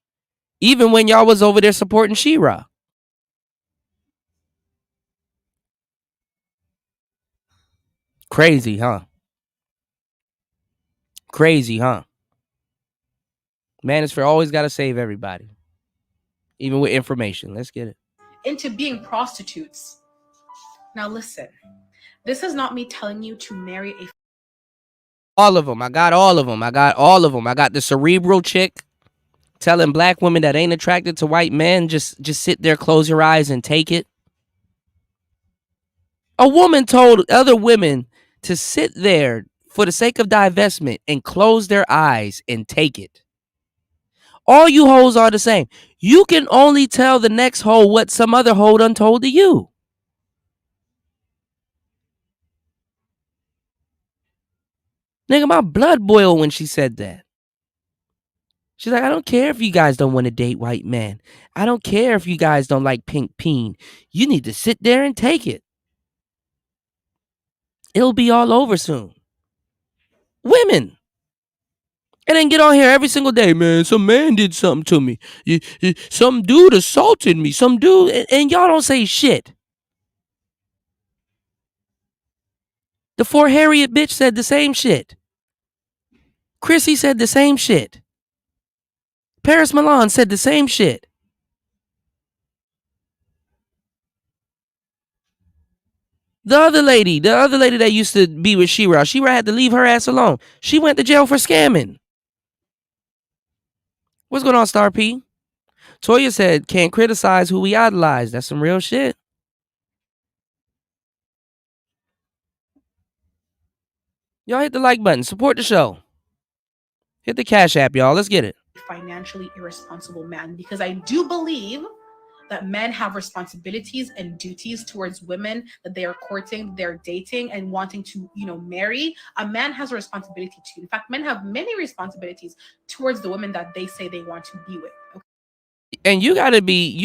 even when y'all was over there supporting She-Ra. Crazy, huh? Crazy, huh? Manosphere always got to save everybody, even with information. Let's get it. Into being prostitutes. Now listen, this is not me telling you to marry a... All of them. I got all of them. I got the cerebral chick telling black women that ain't attracted to white men, just sit there, close your eyes and take it. A woman told other women to sit there for the sake of divestment and close their eyes and take it. All you hoes are the same. You can only tell the next hoe what some other hoe done told to you. Nigga, my blood boiled when she said that. She's like, I don't care if you guys don't want to date white men. I don't care if you guys don't like pink peen. You need to sit there and take it. It'll be all over soon. Women. And then get on here every single day, man. Some man did something to me. Some dude assaulted me. Some dude, and y'all don't say shit. The Fort Harriet bitch said the same shit. Chrissy said the same shit. Paris Milan said the same shit. The other lady that used to be with She-Ra had to leave her ass alone. She went to jail for scamming. What's going on, Star P? Toya said, can't criticize who we idolize. That's some real shit. Y'all hit the like button. Support the show. Hit the Cash App, y'all. Let's get it. Financially irresponsible man, because I do believe that men have responsibilities and duties towards women that they are courting, they're dating, and wanting to, marry. A man has a responsibility too. In fact, men have many responsibilities towards the women that they say they want to be with. Okay? And you gotta be.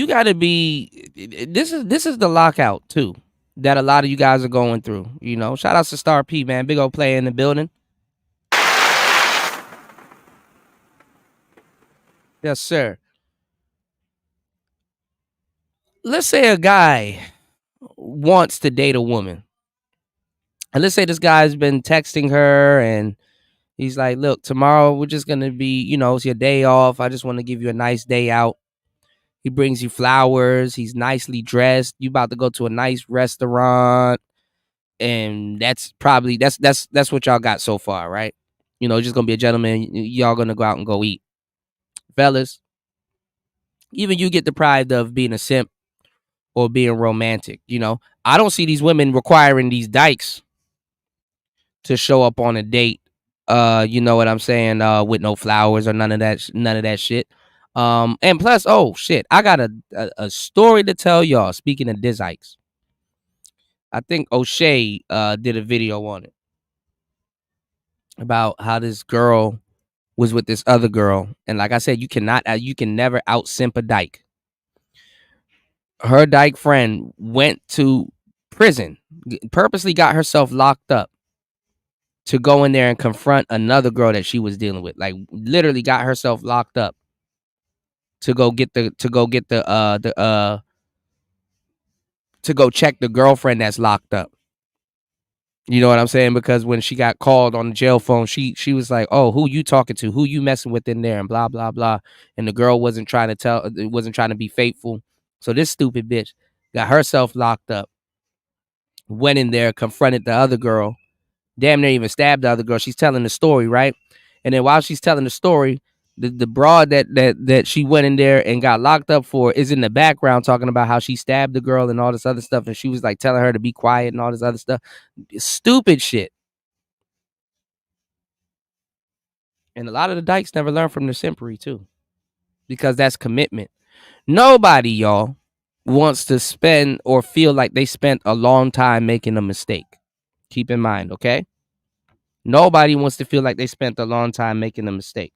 This is the lockout too that a lot of you guys are going through. Shout out to Star P, man. Big old player in the building. Yes, sir. Let's say a guy wants to date a woman. And let's say this guy's been texting her and he's like, look, tomorrow we're just going to be, it's your day off. I just want to give you a nice day out. He brings you flowers. He's nicely dressed. You about to go to a nice restaurant. And that's probably, that's what y'all got so far, right? Just going to be a gentleman. Y'all going to go out and go eat. Fellas, even you get deprived of being a simp or being romantic. I don't see these women requiring these dykes to show up on a date. You know what I'm saying? With no flowers or none of that shit. And plus, oh shit, I got a story to tell y'all. Speaking of dykes, I think O'Shea did a video on it about how this girl was with this other girl, and like I said, you can never out simp a dyke. Her dyke friend went to prison, purposely got herself locked up to go in there and confront another girl that she was dealing with. Like literally got herself locked up to go check the girlfriend that's locked up. You know what I'm saying? Because when she got called on the jail phone, she was like, "Oh, who you talking to? Who you messing with in there?" And blah blah blah. And the girl wasn't trying to be faithful. So this stupid bitch got herself locked up. Went in there, confronted the other girl. Damn near even stabbed the other girl. She's telling the story, right? And then while she's telling the story, the broad that she went in there and got locked up for is in the background talking about how she stabbed the girl and all this other stuff. And she was like telling her to be quiet and all this other stuff. Stupid shit. And a lot of the dykes never learn from their simpery too, because that's commitment. Nobody, y'all, wants to spend or feel like they spent a long time making a mistake. Keep in mind, okay? Nobody wants to feel like they spent a long time making a mistake.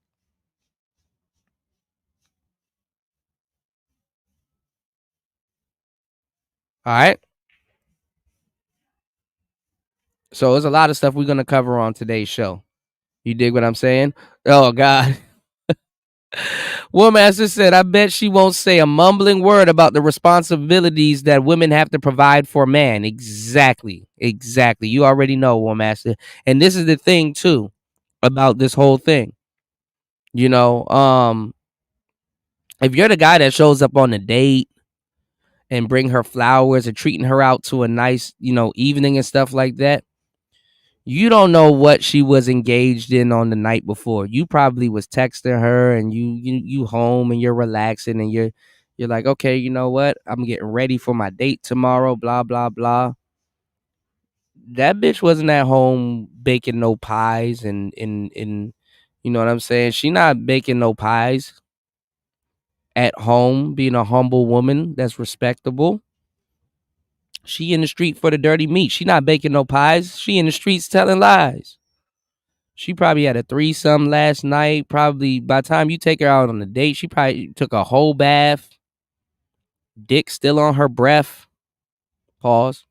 All right. So there's a lot of stuff we're going to cover on today's show. You dig what I'm saying? Oh, God. Womaster said, I bet she won't say a mumbling word about the responsibilities that women have to provide for a man. Exactly. You already know, Womaster. And this is the thing, too, about this whole thing. If you're the guy that shows up on a date and bring her flowers or treating her out to a nice, evening and stuff like that, you don't know what she was engaged in on the night before. You probably was texting her and you home and you're relaxing and you're like, okay, you know what? I'm getting ready for my date tomorrow, blah, blah, blah. That bitch wasn't at home baking no pies and you know what I'm saying? She not baking no pies at home, being a humble woman that's respectable. She in the street for the dirty meat. She not baking no pies. She in the streets telling lies. She probably had a threesome last night. Probably by the time you take her out on a date, she probably took a whole bath. Dick still on her breath. Pause.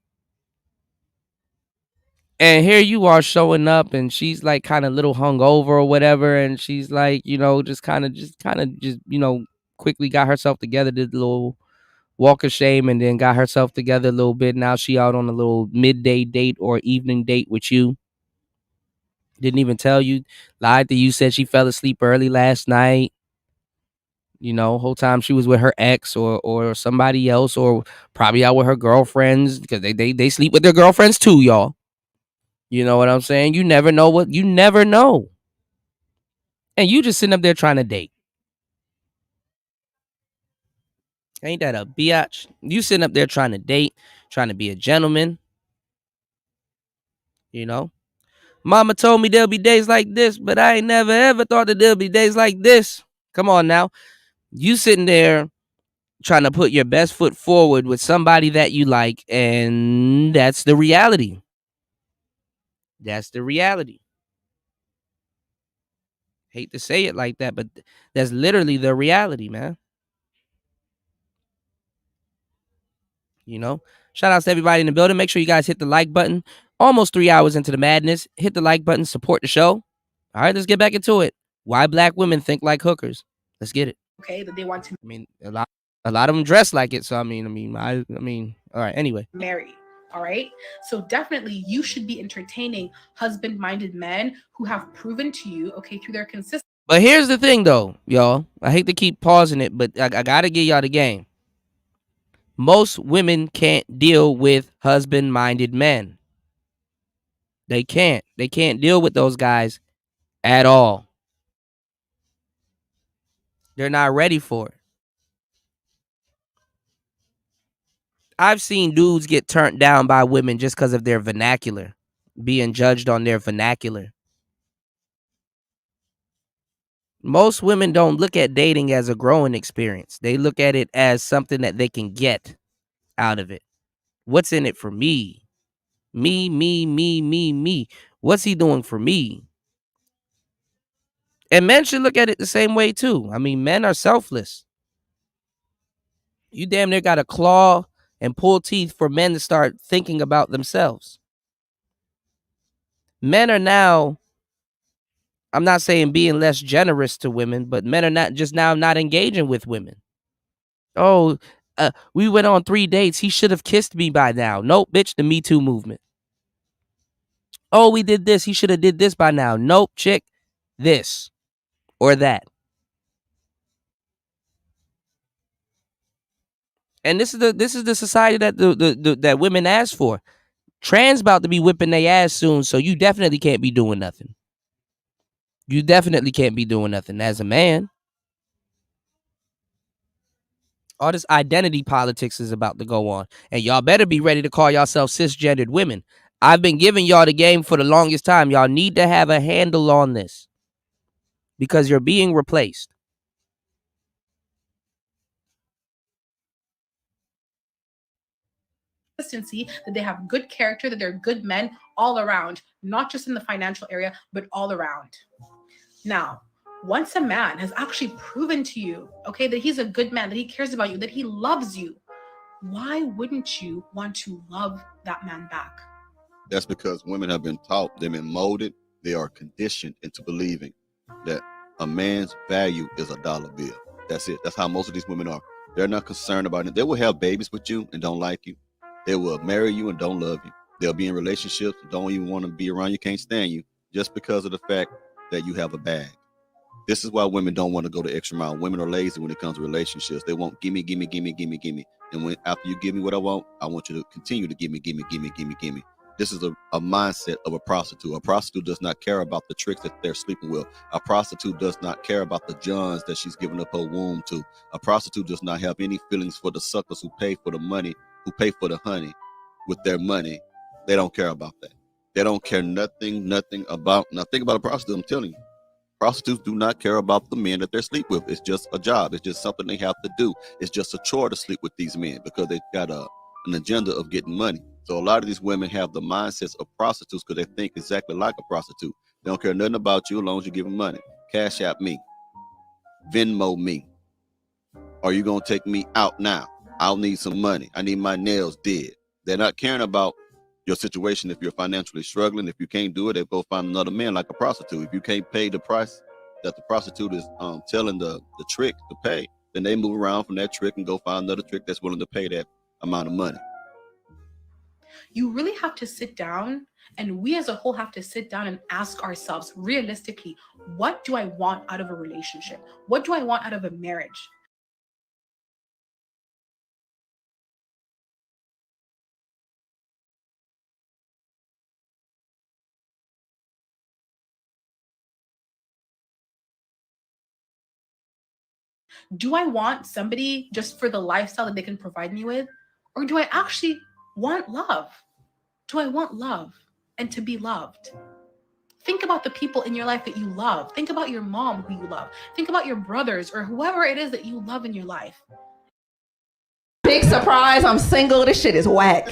And here you are showing up and she's like kind of little hungover or whatever. And she's like, just kind of, quickly got herself together, did a little walk of shame and then got herself together a little bit. Now she out on a little midday date or evening date with you. Didn't even tell you, lied to you, said she fell asleep early last night. Whole time she was with her ex or somebody else or probably out with her girlfriends because they sleep with their girlfriends too, y'all. You know what I'm saying? You never know you never know. And you just sitting up there trying to date. Ain't that a biatch? You sitting up there trying to date, trying to be a gentleman, you know? Mama told me there'll be days like this, but I ain't never ever thought that there'll be days like this. Come on now. You sitting there trying to put your best foot forward with somebody that you like, and that's the reality. That's the reality. Hate to say it like that, but that's literally the reality, man. You know? Shout outs to everybody in the building. Make sure you guys hit the like button. Almost 3 hours into the madness. Hit the like button, support the show. All right, let's get back into it. Why black women think like hookers. Let's get it. Okay, that they want to. I mean, a lot of them dress like it. So I mean, all right. Anyway, marry. All right. So definitely you should be entertaining husband-minded men who have proven to you, okay, through their consistency. But here's the thing, though, y'all. I hate to keep pausing it, but I gotta give y'all the game. Most women can't deal with husband-minded men. They can't. They can't deal with those guys at all. They're not ready for it. I've seen dudes get turned down by women just because of their vernacular, being judged on their vernacular. Most women don't look at dating as a growing experience. They look at it as something that they can get out of it. What's in it for me? Me. What's he doing for me? And men should look at it the same way too. I mean, men are selfless. You damn near got to claw and pull teeth for men to start thinking about themselves. Men are now, I'm not saying being less generous to women, but men are not just now not engaging with women. Oh, we went on 3 dates. He should have kissed me by now. Nope, bitch, the Me Too movement. Oh, we did this. He should have did this by now. Nope, chick, this or that. And this is the society that that women ask for. Trans about to be whipping their ass soon, so you definitely can't be doing nothing. You definitely can't be doing nothing as a man. All this identity politics is about to go on. And y'all better be ready to call yourself cisgendered women. I've been giving y'all the game for the longest time. Y'all need to have a handle on this because you're being replaced. Consistency, that they have good character, that they're good men all around, not just in the financial area, but all around. Now, once a man has actually proven to you, okay, that he's a good man, that he cares about you, that he loves you, why wouldn't you want to love that man back? That's because women have been taught, they've been molded, they are conditioned into believing that a man's value is a dollar bill. That's it. That's how most of these women are. They're not concerned about it. They will have babies with you and don't like you. They will marry you and don't love you. They'll be in relationships, don't even want to be around you, can't stand you, just because of the fact that you have a bag. This is why women don't want to go the extra mile. Women are lazy when it comes to relationships. They want gimme. And when after you give me what I want you to continue to gimme. This is a mindset of a prostitute. A prostitute does not care about the tricks that they're sleeping with. A prostitute does not care about the johns that she's giving up her womb to. A prostitute does not have any feelings for the suckers who pay for the money, who pay for the honey with their money. They don't care about that. They don't care nothing about. Now think about a prostitute, I'm telling you. Prostitutes do not care about the men that they're sleep with. It's just a job. It's just something they have to do. It's just a chore to sleep with these men because they've got an agenda of getting money. So a lot of these women have the mindsets of prostitutes because they think exactly like a prostitute. They don't care nothing about you as long as you give them money. Cash App me. Venmo me. Are you going to take me out now? I'll need some money. I need my nails did. They're not caring about your situation. If you're financially struggling, if you can't do it, they'll go find another man like a prostitute. If you can't pay the price that the prostitute is telling the trick to pay, then they move around from that trick and go find another trick that's willing to pay that amount of money. You really have to sit down, and we as a whole have to sit down and ask ourselves realistically, what do I want out of a relationship? What do I want out of a marriage? Do I want somebody just for the lifestyle that they can provide me with? Or do I actually want love? Do I want love and to be loved? Think about the people in your life that you love. Think about your mom who you love. Think about your brothers or whoever it is that you love in your life. Big surprise, I'm single. This shit is whack.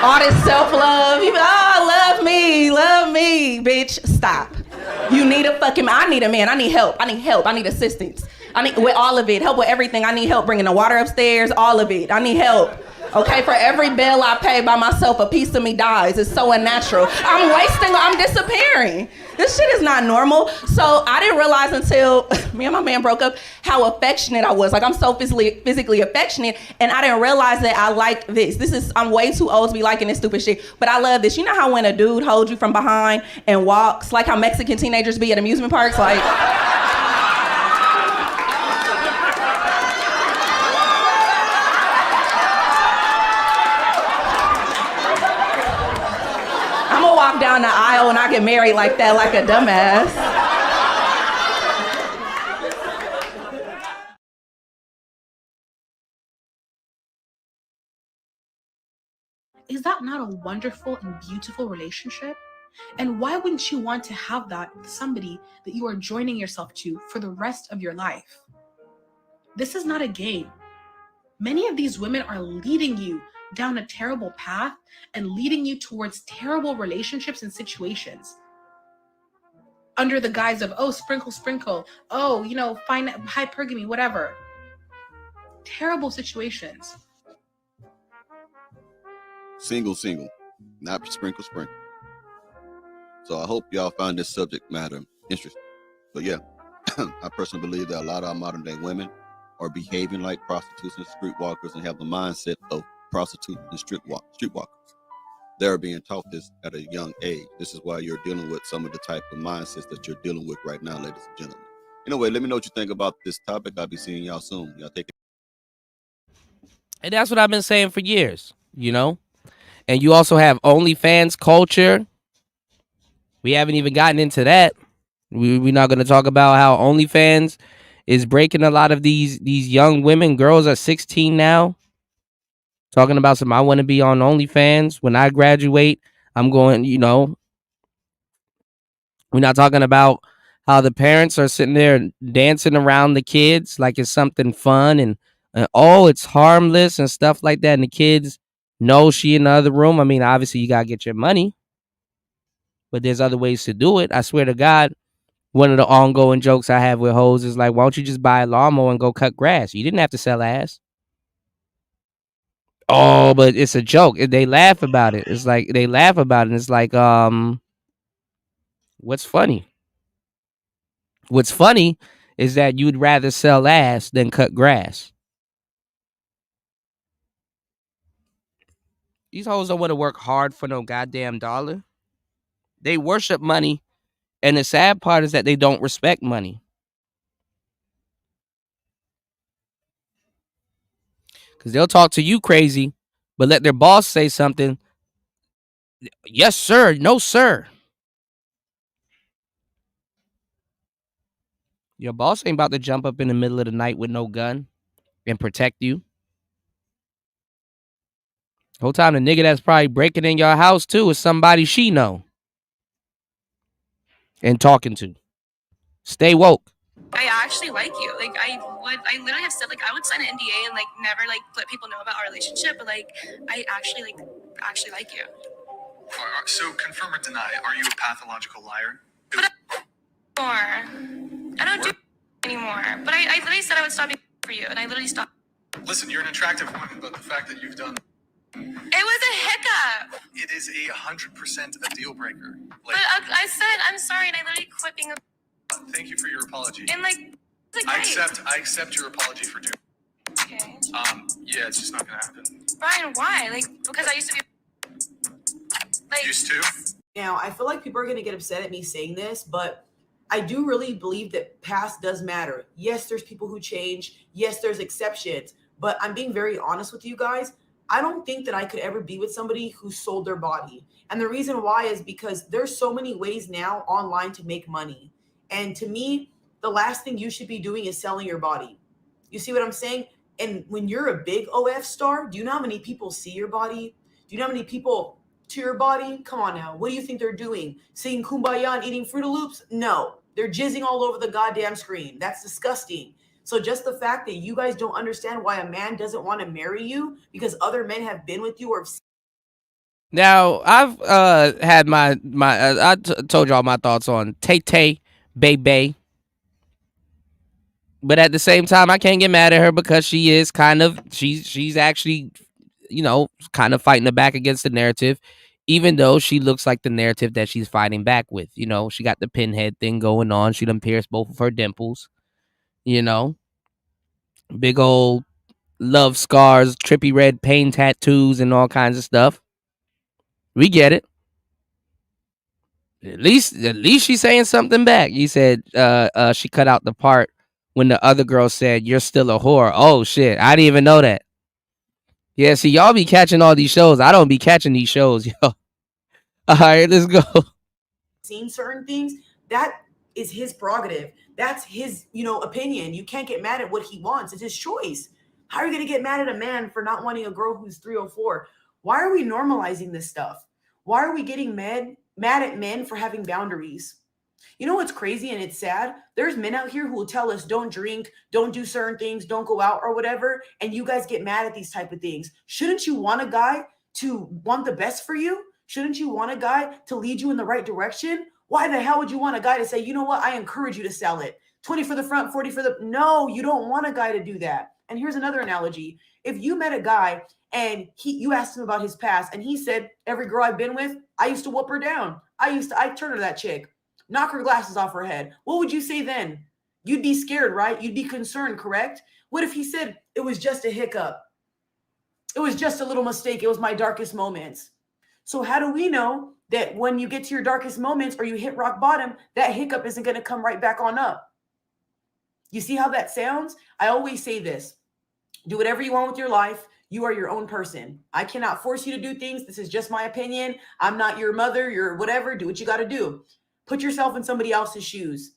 All this self-love. Love me, bitch. Stop. You need a fucking, I need a man. I need help. I need assistance. I need, with all of it, help with everything. I need help bringing the water upstairs, all of it. I need help. Okay, for every bill I pay by myself, a piece of me dies. It's so unnatural. I'm disappearing. This shit is not normal. So I didn't realize until me and my man broke up how affectionate I was. Like, I'm so physically affectionate, and I didn't realize that I like this. I'm way too old to be liking this stupid shit, but I love this. You know how when a dude holds you from behind and walks, like how Mexican teenagers be at amusement parks, like... Walk down the aisle and I get married like that, like a dumbass. Is that not a wonderful and beautiful relationship? And why wouldn't you want to have that with somebody that you are joining yourself to for the rest of your life? This is not a game. Many of these women are leading you down a terrible path and leading you towards terrible relationships and situations under the guise of, oh, sprinkle, oh, find hypergamy, whatever. Terrible situations. Single, not sprinkle. So I hope y'all find this subject matter interesting. But yeah, I personally believe that a lot of our modern day women are behaving like prostitutes and streetwalkers and have the mindset of prostitutes and streetwalkers. They're being taught this at a young age. This is why you're dealing with some of the type of mindsets that you're dealing with right now, ladies and gentlemen. Anyway, let me know what you think about this topic. I'll be seeing y'all soon. Y'all take it. And that's what I've been saying for years, And you also have OnlyFans culture. We haven't even gotten into that. We're not going to talk about how OnlyFans is breaking a lot of these young women. Girls are 16 now. Talking about I want to be on OnlyFans. When I graduate, I'm going, We're not talking about how the parents are sitting there dancing around the kids like it's something fun and it's harmless and stuff like that. And the kids know she in the other room. I mean, obviously, you got to get your money. But there's other ways to do it. I swear to God, one of the ongoing jokes I have with hoes is like, why don't you just buy a lawnmower and go cut grass? You didn't have to sell ass. Oh, but it's a joke. They laugh about it. It's like they laugh about it. It's like, what's funny? What's funny is that you'd rather sell ass than cut grass. These hoes don't want to work hard for no goddamn dollar. They worship money, and the sad part is that they don't respect money. Because they'll talk to you crazy, but let their boss say something. Yes, sir. No, sir. Your boss ain't about to jump up in the middle of the night with no gun and protect you. The whole time the nigga that's probably breaking in your house too is somebody she know and talking to. Stay woke. I actually like you. Like, I literally have said, like, I would sign an NDA and, like, never, like, let people know about our relationship, but, like, I actually like you. So, confirm or deny, are you a pathological liar? But I don't do anymore. But I literally said I would stop being for you, and I literally stopped. Listen, you're an attractive woman, but the fact that you've done... It was a hiccup. It is 100% a deal breaker. Like, but I said, I'm sorry, and I literally quit being a... Thank you for your apology. And, like, I accept your apology for doing. Okay. Yeah, it's just not gonna happen. Brian, why? Like, because I used to be. Like, used to. Now, I feel like people are gonna get upset at me saying this, but I do really believe that past does matter. Yes, there's people who change. Yes, there's exceptions. But I'm being very honest with you guys. I don't think that I could ever be with somebody who sold their body. And the reason why is because there's so many ways now online to make money. And to me, the last thing you should be doing is selling your body. You see what I'm saying? And when you're a big OF star, do you know how many people see your body? Do you know how many people to your body? Come on now. What do you think they're doing? Singing Kumbaya and eating Fruit Loops? No. They're jizzing all over the goddamn screen. That's disgusting. So just the fact that you guys don't understand why a man doesn't want to marry you because other men have been with you or Now, I've had I told y'all my thoughts on Tay Tay, Bay. But at the same time, I can't get mad at her because she is she's actually, kind of fighting the back against the narrative, even though she looks like the narrative that she's fighting back with. She got the pinhead thing going on. She done pierced both of her dimples. Big old love scars, trippy red pain tattoos, and all kinds of stuff. We get it. At least she's saying something back. You said she cut out the part when the other girl said, "You're still a whore." Oh shit, I didn't even know that. Yeah, see, y'all be catching all these shows. I don't be catching these shows, yo. All right, let's go. Seeing certain things, that is his prerogative. That's his, opinion. You can't get mad at what he wants. It's his choice. How are you going to get mad at a man for not wanting a girl who's 304? Why are we normalizing this stuff? Why are we getting mad at men for having boundaries? You know what's crazy and it's sad? There's men out here who will tell us don't drink, don't do certain things, don't go out or whatever, and you guys get mad at these type of things. Shouldn't you want a guy to want the best for you? Shouldn't you want a guy to lead you in the right direction? Why the hell would you want a guy to say, you know what, I encourage you to sell it. 20 for the front, 40 for the... No, you don't want a guy to do that. And here's another analogy. If you met a guy and you asked him about his past and he said, every girl I've been with, I used to whoop her down. I turned her to that chick. Knock her glasses off her head. What would you say then? You'd be scared, right? You'd be concerned, correct? What if he said it was just a hiccup? It was just a little mistake. It was my darkest moments. So how do we know that when you get to your darkest moments or you hit rock bottom, that hiccup isn't going to come right back on up? You see how that sounds? I always say this. Do whatever you want with your life. You are your own person. I cannot force you to do things. This is just my opinion. I'm not your mother, your whatever. Do what you got to do. Put yourself in somebody else's shoes.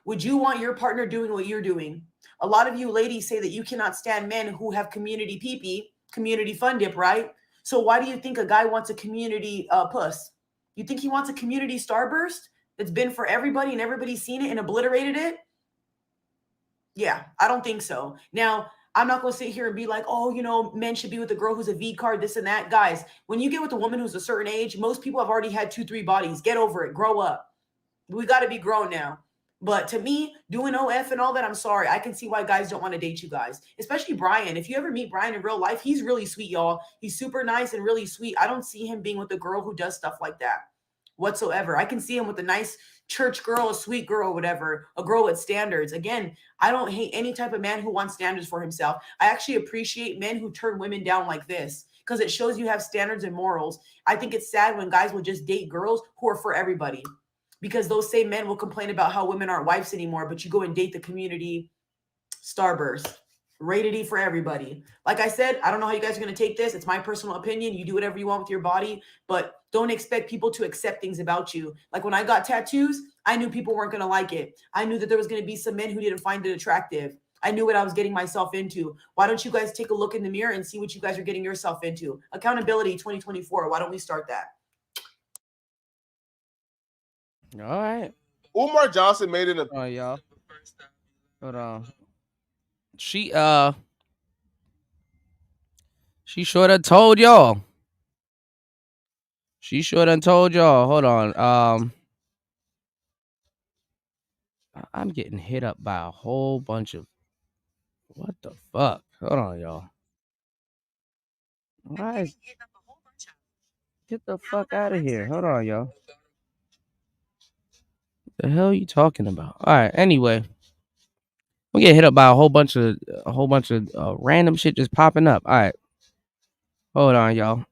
Would you want your partner doing what you're doing? A lot of you ladies say that you cannot stand men who have community pee-pee, community fun dip, right? So why do you think a guy wants a community puss? You think he wants a community starburst that's been for everybody and everybody's seen it and obliterated it? Yeah, I don't think so. Now, I'm not going to sit here and be like, oh, men should be with a girl who's a V card, this and that. Guys, when you get with a woman who's a certain age, most people have already had 2-3 bodies. Get over it. Grow up. We got to be grown now. But to me, doing OF and all that, I'm sorry. I can see why guys don't want to date you guys, especially Brian. If you ever meet Brian in real life, he's really sweet, y'all. He's super nice and really sweet. I don't see him being with a girl who does stuff like that whatsoever. I can see him with a nice church girl, a sweet girl, whatever, a girl with standards. Again, I don't hate any type of man who wants standards for himself. I actually appreciate men who turn women down like this because it shows you have standards and morals. I think it's sad when guys will just date girls who are for everybody. Because those same men will complain about how women aren't wives anymore, but you go and date the community starburst. Rated E for everybody. Like I said, I don't know how you guys are going to take this. It's my personal opinion. You do whatever you want with your body, but don't expect people to accept things about you. Like when I got tattoos, I knew people weren't going to like it. I knew that there was going to be some men who didn't find it attractive. I knew what I was getting myself into. Why don't you guys take a look in the mirror and see what you guys are getting yourself into? Accountability 2024. Why don't we start that? All right. Umar Johnson made it a. Oh, y'all. Hold on. She sure done told y'all. She sure done told y'all. Hold on. I'm getting hit up by a whole bunch of. What the fuck? Hold on, y'all. Why is... Get the fuck out of here. Hold on, y'all. What the hell are you talking about? All right. Anyway, we get hit up by a whole bunch of random shit just popping up. All right. Hold on, y'all.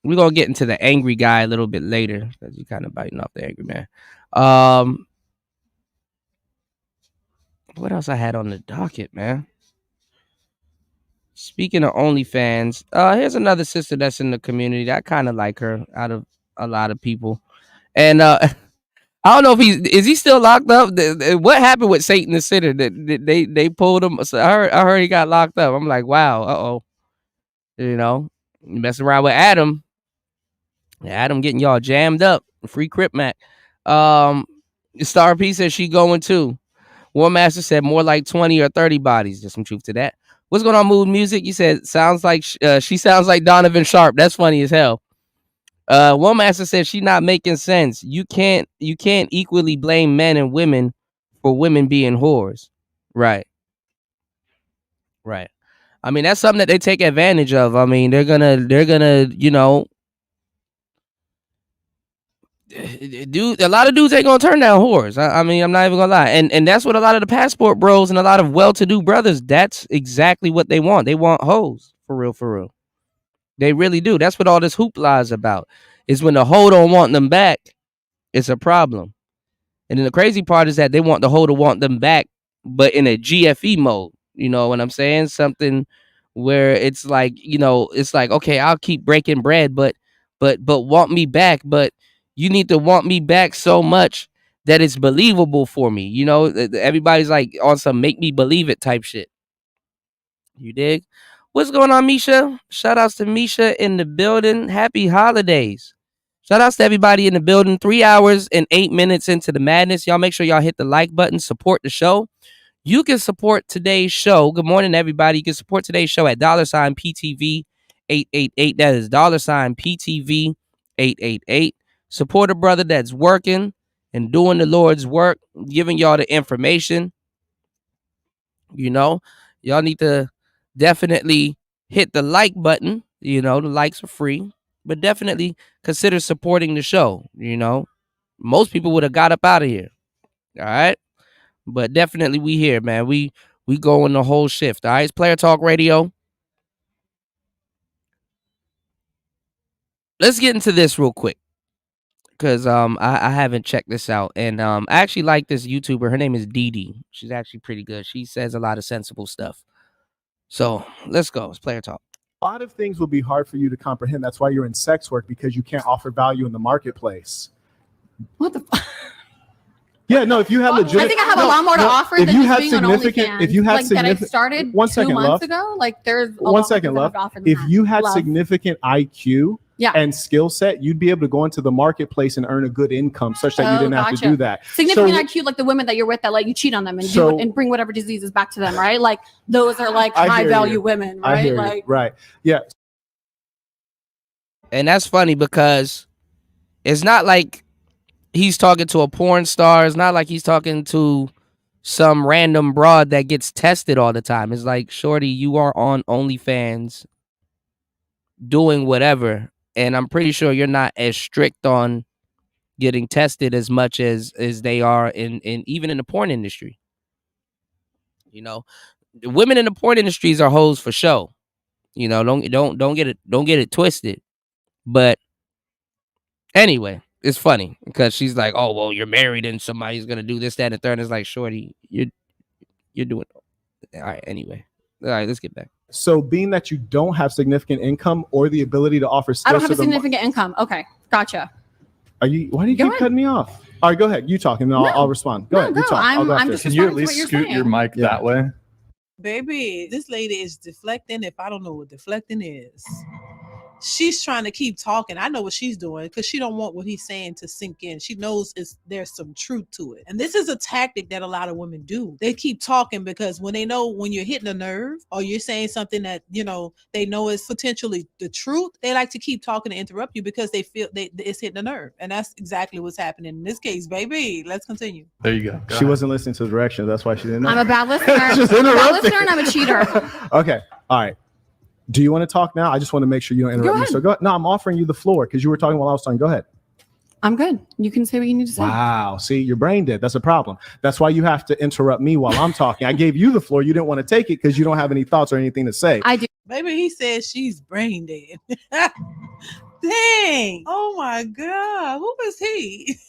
We're gonna get into the angry guy a little bit later because you're kind of biting off the angry man. What else I had on the docket, man? Speaking of OnlyFans, here's another sister that's in the community. I kind of like her out of a lot of people. And I don't know if is he still locked up? What happened with Satan the Sinner? They pulled him. So I heard he got locked up. I'm like, wow, you know, messing around with Adam. Adam getting y'all jammed up. Free Crip Mac. Star P says she going too. War Master said more like 20 or 30 bodies. There's some truth to that. What's going on, Mood Music? You said sounds like she sounds like Donovan Sharp. That's funny as hell. War Master said she not making sense. You can't equally blame men and women for women being whores. Right. I mean, that's something that they take advantage of. I mean, they're gonna, you know, dude, a lot of dudes ain't gonna turn down whores. I mean, I'm not even gonna lie. And that's what a lot of the passport bros and a lot of well-to-do brothers, that's exactly what they want. They want hoes. For real. They really do. That's what all this hoopla is about. Is when the hoe don't want them back, it's a problem. And then the crazy part is that they want the hoe to want them back, but in a GFE mode. You know what I'm saying? Something where it's like, you know, it's like, okay, I'll keep breaking bread, but want me back. But you need to want me back so much that it's believable for me. You know, everybody's like on some make me believe it type shit. You dig? What's going on, Misha? Shout outs to Misha in the building. Happy holidays. Shout outs to everybody in the building. 3 hours and 8 minutes into the madness. Y'all make sure y'all hit the like button. Support the show. You can support today's show. Good morning, everybody. You can support today's show at $PTV 888. That is $PTV 888. Support a brother that's working and doing the Lord's work, giving y'all the information. You know, y'all need to definitely hit the like button. You know, the likes are free, but definitely consider supporting the show. You know, most people would have got up out of here. All right. But definitely we here, man. We going the whole shift. All right. It's Player Talk Radio. Let's get into this real quick. Because I haven't checked this out. And I actually like this YouTuber. Her name is Dee Dee. She's actually pretty good. She says a lot of sensible stuff. So let's go. It's Player Talk. A lot of things will be hard for you to comprehend. That's why you're in sex work, because you can't offer value in the marketplace. What the fuck? Yeah, no, if you had legit, I think I have a lot more to offer than just being on OnlyFans. If you had like significant, that I started 1 second, 2 months love. ago. Like there's a 1 lot second, more love. to offer than If that. you had Love. significant IQ and skill set, you'd be able to go into the marketplace and earn a good income, such that you didn't have to do that. Significant IQ, like the women that you're with that let you cheat on them and and bring whatever diseases back to them, right? Like those are like high value women, right? I hear like you. Right. Yeah. And that's funny because it's not like he's talking to a porn star. It's not like he's talking to some random broad that gets tested all the time. It's like, shorty, you are on OnlyFans doing whatever. And I'm pretty sure you're not as strict on getting tested as much as they are in even in the porn industry. You know, the women in the porn industries are hoes for show. You know, don't get it twisted. But anyway, it's funny because she's like, oh, well, you're married and somebody's going to do this, that, and the third. And it's like, shorty, you're doing all right. Anyway. All right, let's get back. So being that you don't have significant income or the ability to offer skills, I don't have a significant income. Okay, gotcha. Why do you keep cutting me off? All right, go ahead. You talk and then I'll respond. Go ahead. You talk. I'm just Can you at least scoot your mic that way? Baby, this lady is deflecting. If I don't know what deflecting is, she's trying to keep talking. I know what she's doing because she don't want what he's saying to sink in. She knows there's some truth to it. And this is a tactic that a lot of women do. They keep talking because when they know when you're hitting a nerve or you're saying something that, you know, they know is potentially the truth, they like to keep talking and interrupt you because they feel it's hitting a nerve. And that's exactly what's happening in this case, baby. Let's continue. There you go. She wasn't listening to the direction. That's why she didn't know. I'm a bad listener. Just I'm a bad interrupting. listener and I'm a cheater. Okay. All right. Do you want to talk now? I just want to make sure you don't interrupt me. So go ahead. No, I'm offering you the floor because you were talking while I was talking. Go ahead. I'm good. You can say what you need to say. Wow. See, your brain dead. That's a problem. That's why you have to interrupt me while I'm talking. I gave you the floor. You didn't want to take it because you don't have any thoughts or anything to say. I do. Baby, he said she's brain dead. Dang. Oh my God. Who is he?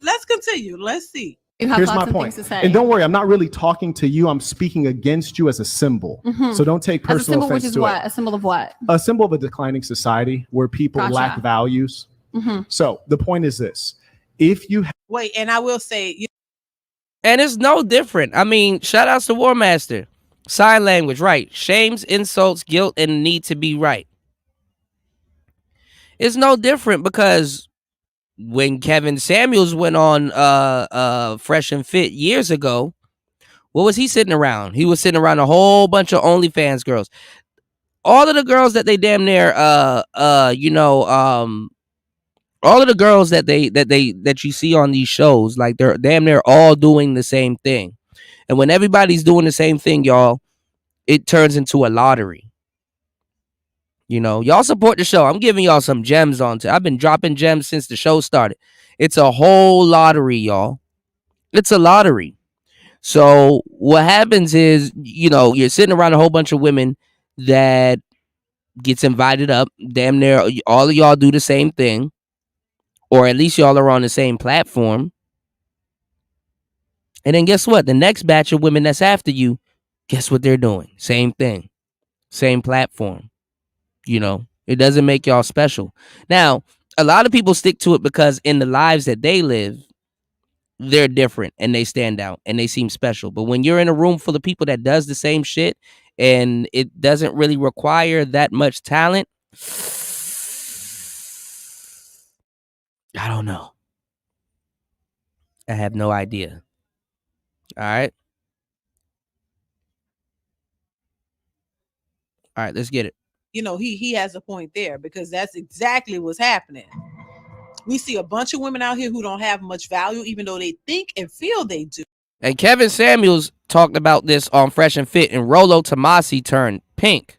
Let's continue. Let's see. Here's my point. And don't worry, I'm not really talking to you. I'm speaking against you as a symbol. Mm-hmm. So don't take personal offense which is to what? it. A symbol of what? A symbol of a declining society where people Gotcha. lack values. Mm-hmm. So the point is this. If you wait, and I will say, and it's no different. I mean, shout outs to War Master. Sign language, right? Shames, insults, guilt, and need to be right. It's no different because when Kevin Samuels went on Fresh and Fit years ago, what was he sitting around? He was sitting around a whole bunch of OnlyFans girls. All of the girls that they damn near all of the girls that you see on these shows, like they're damn near all doing the same thing. And when everybody's doing the same thing, y'all, it turns into a lottery. You know, y'all support the show. I'm giving y'all some gems on I've been dropping gems since the show started. It's a whole lottery, y'all. It's a lottery. So what happens is, you know, you're sitting around a whole bunch of women that gets invited up. Damn near all of y'all do the same thing. Or at least y'all are on the same platform. And then guess what? The next batch of women that's after you, guess what they're doing? Same thing. Same platform. You know, it doesn't make y'all special. Now, a lot of people stick to it because in the lives that they live, they're different and they stand out and they seem special. But when you're in a room full of people that does the same shit and it doesn't really require that much talent, I don't know. I have no idea. All right. All right, let's get it. You know, he has a point there because that's exactly what's happening. We see a bunch of women out here who don't have much value, even though they think and feel they do. And Kevin Samuels talked about this on Fresh and Fit, and Rollo Tomasi turned pink.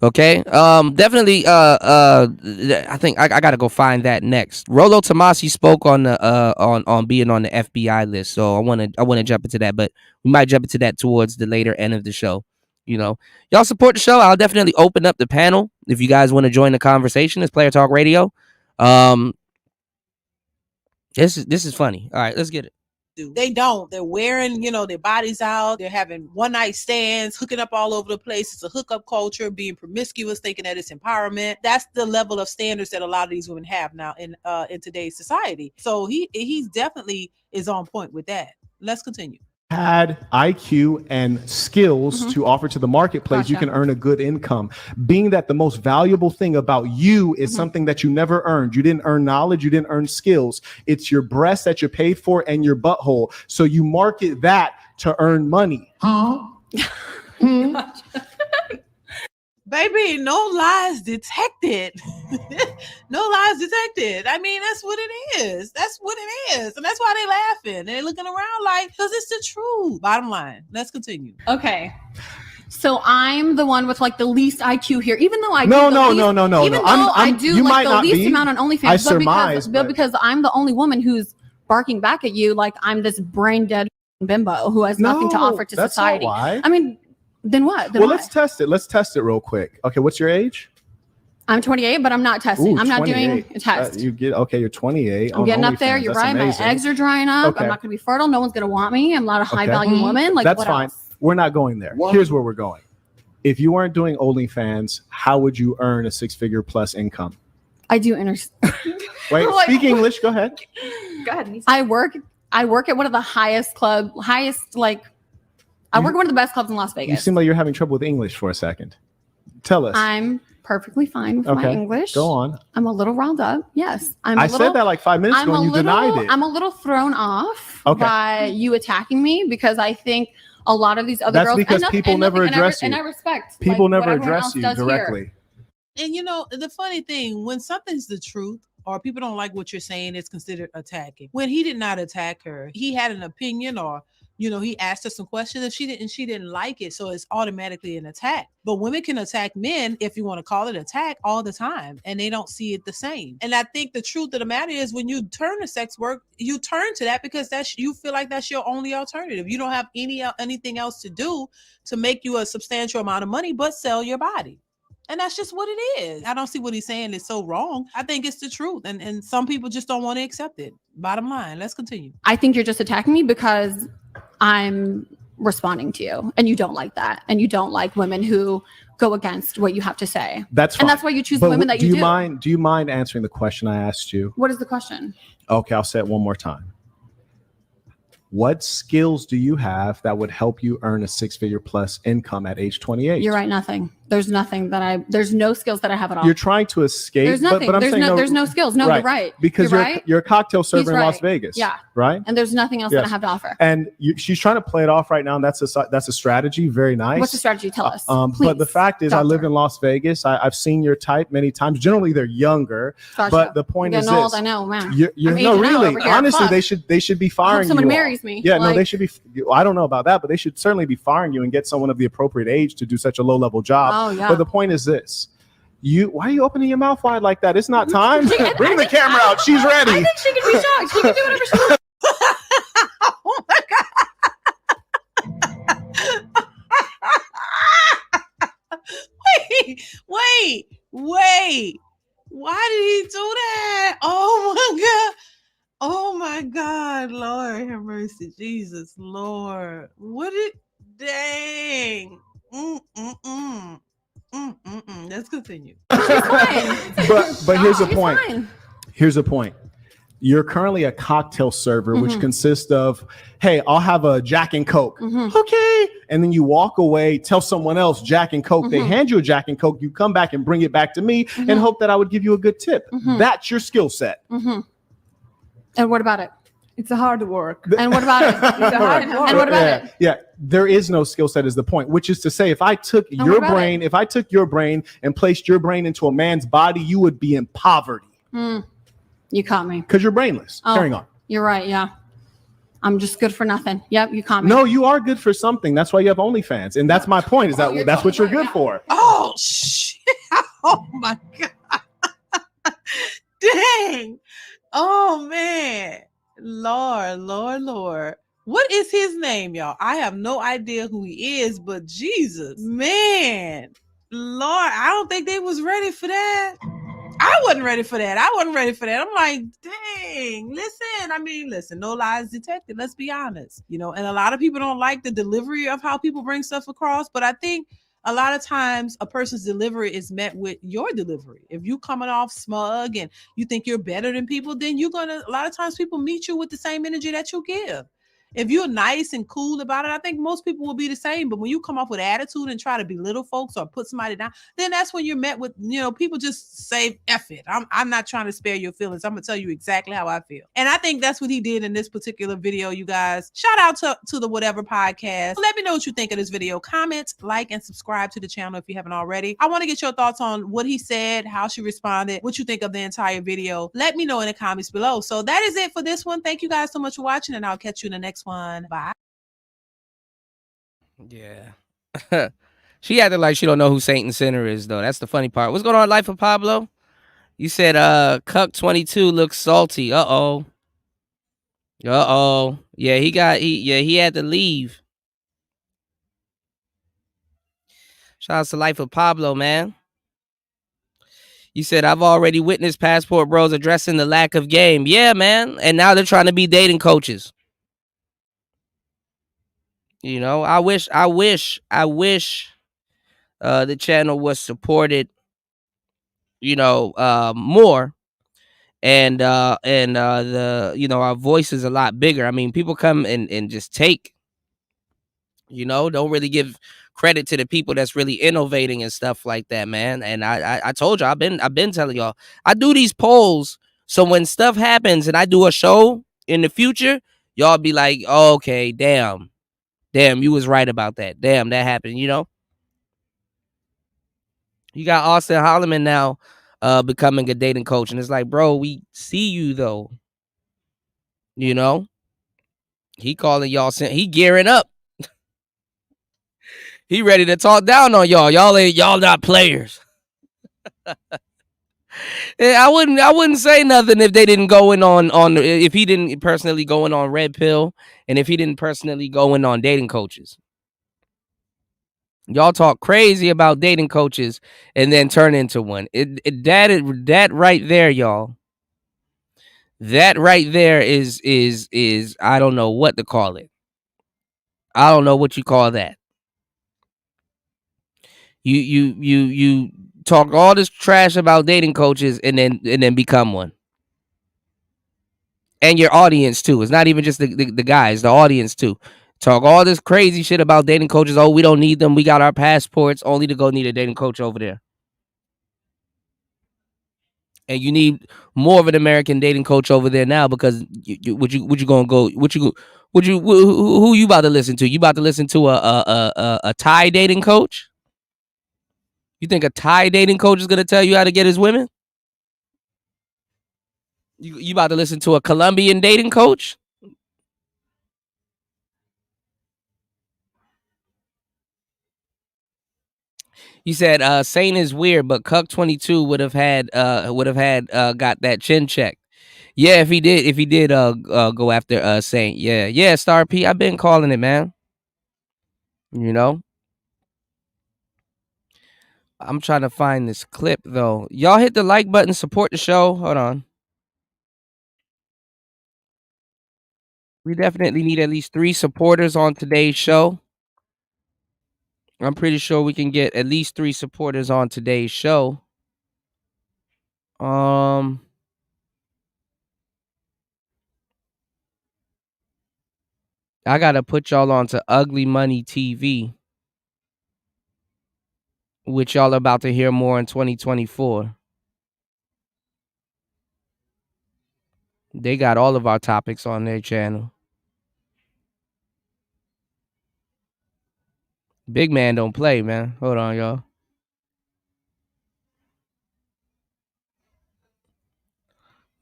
Okay, definitely. I think I gotta go find that next. Rollo Tomasi spoke on the on being on the FBI list, so I wanna jump into that, but we might jump into that towards the later end of the show. You know, y'all support the show. I'll definitely open up the panel if you guys want to join the conversation. It's Player Talk Radio. This is funny. All right, let's get it. They don't. They're wearing, you know, their bodies out. They're having one night stands, hooking up all over the place. It's a hookup culture, being promiscuous, thinking that it's empowerment. That's the level of standards that a lot of these women have now in today's society. So he's definitely is on point with that. Let's continue. Had IQ and skills to offer to the marketplace, you can earn a good income. Being that the most valuable thing about you is something that you never earned. You didn't earn knowledge, you didn't earn skills. It's your breast that you paid for and your butthole. So you market that to earn money. Baby, no lies detected. No lies detected. I mean, that's what it is. That's what it is. And that's why they laughing. And they're looking around like, because it's the truth. Bottom line. Let's continue. Okay. So I'm the one with like the least IQ here, even though I No. I do like the least amount on OnlyFans. I surmise, because I'm the only woman who's barking back at you like I'm this brain dead bimbo who has nothing to offer to that's society. Not why. I mean, then what? Then well, let's test it. Let's test it real quick. Okay, what's your age? I'm 28, but I'm not testing. I'm not doing a test. You're 28. I'm getting up there. You're right. Amazing. My eggs are drying up. Okay. I'm not going to be fertile. No one's going to want me. I'm not a high value woman. Like, that's what fine. else? We're not going there. Here's where we're going. If you weren't doing OnlyFans, how would you earn a 6-figure plus income? I do understand. Wait, Like, speak English. Go ahead. Go ahead. I work at one of the I work at one of the best clubs in Las Vegas. You seem like you're having trouble with English for a second. Tell us. I'm perfectly fine with my English. Go on. I'm a little riled up. Yes. I said that like 5 minutes ago and you denied it. I'm a little thrown off by you attacking me because I think a lot of these other girls. That's because people never address you. And I respect. People never address you directly. And you know, the funny thing, when something's the truth or people don't like what you're saying, it's considered attacking. When he did not attack her, he had an opinion or he asked her some questions and she didn't like it. So it's automatically an attack. But women can attack men, if you want to call it attack, all the time. And they don't see it the same. And I think the truth of the matter is when you turn to sex work, you turn to that because you feel like that's your only alternative. You don't have anything else to do to make you a substantial amount of money, but sell your body. And that's just what it is. I don't see what he's saying is so wrong. I think it's the truth. And some people just don't want to accept it. Bottom line, let's continue. I think you're just attacking me because I'm responding to you and you don't like that. And you don't like women who go against what you have to say. That's fine. And that's why you choose But women that do you you do. mind? Do you mind answering the question I asked you? What is the question? Okay, I'll say it one more time. What skills do you have that would help you earn a 6-figure plus income at age 28? You're right. Nothing. There's nothing that there's no skills that I have at all. You're trying to escape. There's nothing. But I'm there's saying there's no skills. No, you're right. Because you're a cocktail server He's in Las right. Vegas. Yeah. Right. And there's nothing else that I Yes. have to offer. And she's trying to play it off right now. And that's a strategy. Very nice. What's the strategy? Tell us. But the fact is, I live in Las Vegas. I've seen your type many times. Generally, they're younger. Gotcha. But the point You're is getting old, this. I know, man. You're I'm no, aging out really. over here. Honestly, Fuck. they should be I firing hope someone you all. marries me. Yeah, no, Like- they should be. I don't know about that, but they should certainly be firing you and get someone of the appropriate age to do such a low level job. Oh, yeah. But the point is this. Why are you opening your mouth wide like that? It's not time. Bring the camera out. She's ready. I think she can be shocked. She can do whatever she wants. Wait. Why did he do that? Oh my God. Lord have mercy. Jesus, Lord. Dang. Let's continue. But here's the she's point. fine. Here's the point. You're currently a cocktail server, which Mhm. consists of, hey, I'll have a Jack and Coke. Mhm. Okay. And then you walk away, tell someone else Jack and Coke. They Mhm. hand you a Jack and Coke. You come back and bring it back to me Mhm. and hope that I would give you a good tip. Mhm. That's your skill set. Mm-hmm. And what about it? It's a hard work. And what about it? It's a hard work. And what about yeah, it? Yeah, there is no skill set is the point, which is to say, if I took what your about brain, if I took your brain and placed your brain into a man's body, you would be in poverty You caught me. because you're brainless. Oh, Carrying on. You're right. Yeah. I'm just good for nothing. Yep. You caught me. No, you are good for something. That's why you have OnlyFans, and that's my point. Is that that's what you're good for? Oh shit. Oh my God. Dang. Oh man. Lord. What is his name, y'all? I have no idea who he is, but Jesus, man. Lord, I don't think they was ready for that. I wasn't ready for that. I'm like, dang, listen, no lies detected. Let's be honest. And a lot of people don't like the delivery of how people bring stuff across, but I think a lot of times a person's delivery is met with your delivery. If you coming off smug and you think you're better than people, then a lot of times people meet you with the same energy that you give. If you're nice and cool about it, I think most people will be the same. But when you come off with attitude and try to belittle folks or put somebody down, then that's when you're met with, people just say, F it. I'm not trying to spare your feelings. I'm going to tell you exactly how I feel. And I think that's what he did in this particular video, you guys. Shout out to the Whatever Podcast. Let me know what you think of this video. Comment, like, and subscribe to the channel if you haven't already. I want to get your thoughts on what he said, how she responded, what you think of the entire video. Let me know in the comments below. So that is it for this one. Thank you guys so much for watching, and I'll catch you in the next one. Bye. Yeah. She acted like she don't know who Saint and Sinner is, though. That's the funny part. What's going on, Life of Pablo? You said Cuck 22 looks salty. Uh-oh. Yeah, he had to leave. Shout out to Life of Pablo, man. You said, I've already witnessed Passport Bros addressing the lack of game. Yeah, man. And now they're trying to be dating coaches. I wish the channel was supported, more, and our voice is a lot bigger. I mean, people come and just take, don't really give credit to the people that's really innovating and stuff like that, man. And I told you, I've been telling y'all, I do these polls so when stuff happens and I do a show in the future, y'all be like, oh, okay, damn, you was right about that. Damn, that happened, You got Austin Holloman now becoming a dating coach. And it's like, bro, we see you, though. He calling y'all, he gearing up. He ready to talk down on y'all. Y'all not players. I wouldn't say nothing if they didn't go in on if he didn't personally go in on Red Pill and if he didn't personally go in on dating coaches. Y'all talk crazy about dating coaches and then turn into one. That right there, y'all. That right there is I don't know what to call it. I don't know what you call that. You talk all this trash about dating coaches and then become one. And your audience too. It's not even just the guys, the audience too. Talk all this crazy shit about dating coaches. Oh, we don't need them. We got our passports, only to go need a dating coach over there. And you need more of an American dating coach over there now because who you about to listen to? You about to listen to a Thai dating coach? You think a Thai dating coach is gonna tell you how to get his women? You about to listen to a Colombian dating coach? You said Saint is weird, but Cuck 22 would have had got that chin check. Yeah, if he did go after Saint. Yeah, Star P. I've been calling it, man. You know? I'm trying to find this clip though. Y'all hit the like button, support the show. Hold on. We definitely need at least 3 supporters on today's show. I'm pretty sure we can get at least 3 supporters on today's show. I gotta put y'all on to Ugly Money TV, which y'all about to hear more in 2024. They got all of our topics on their channel. Big man don't play, man. Hold on, y'all.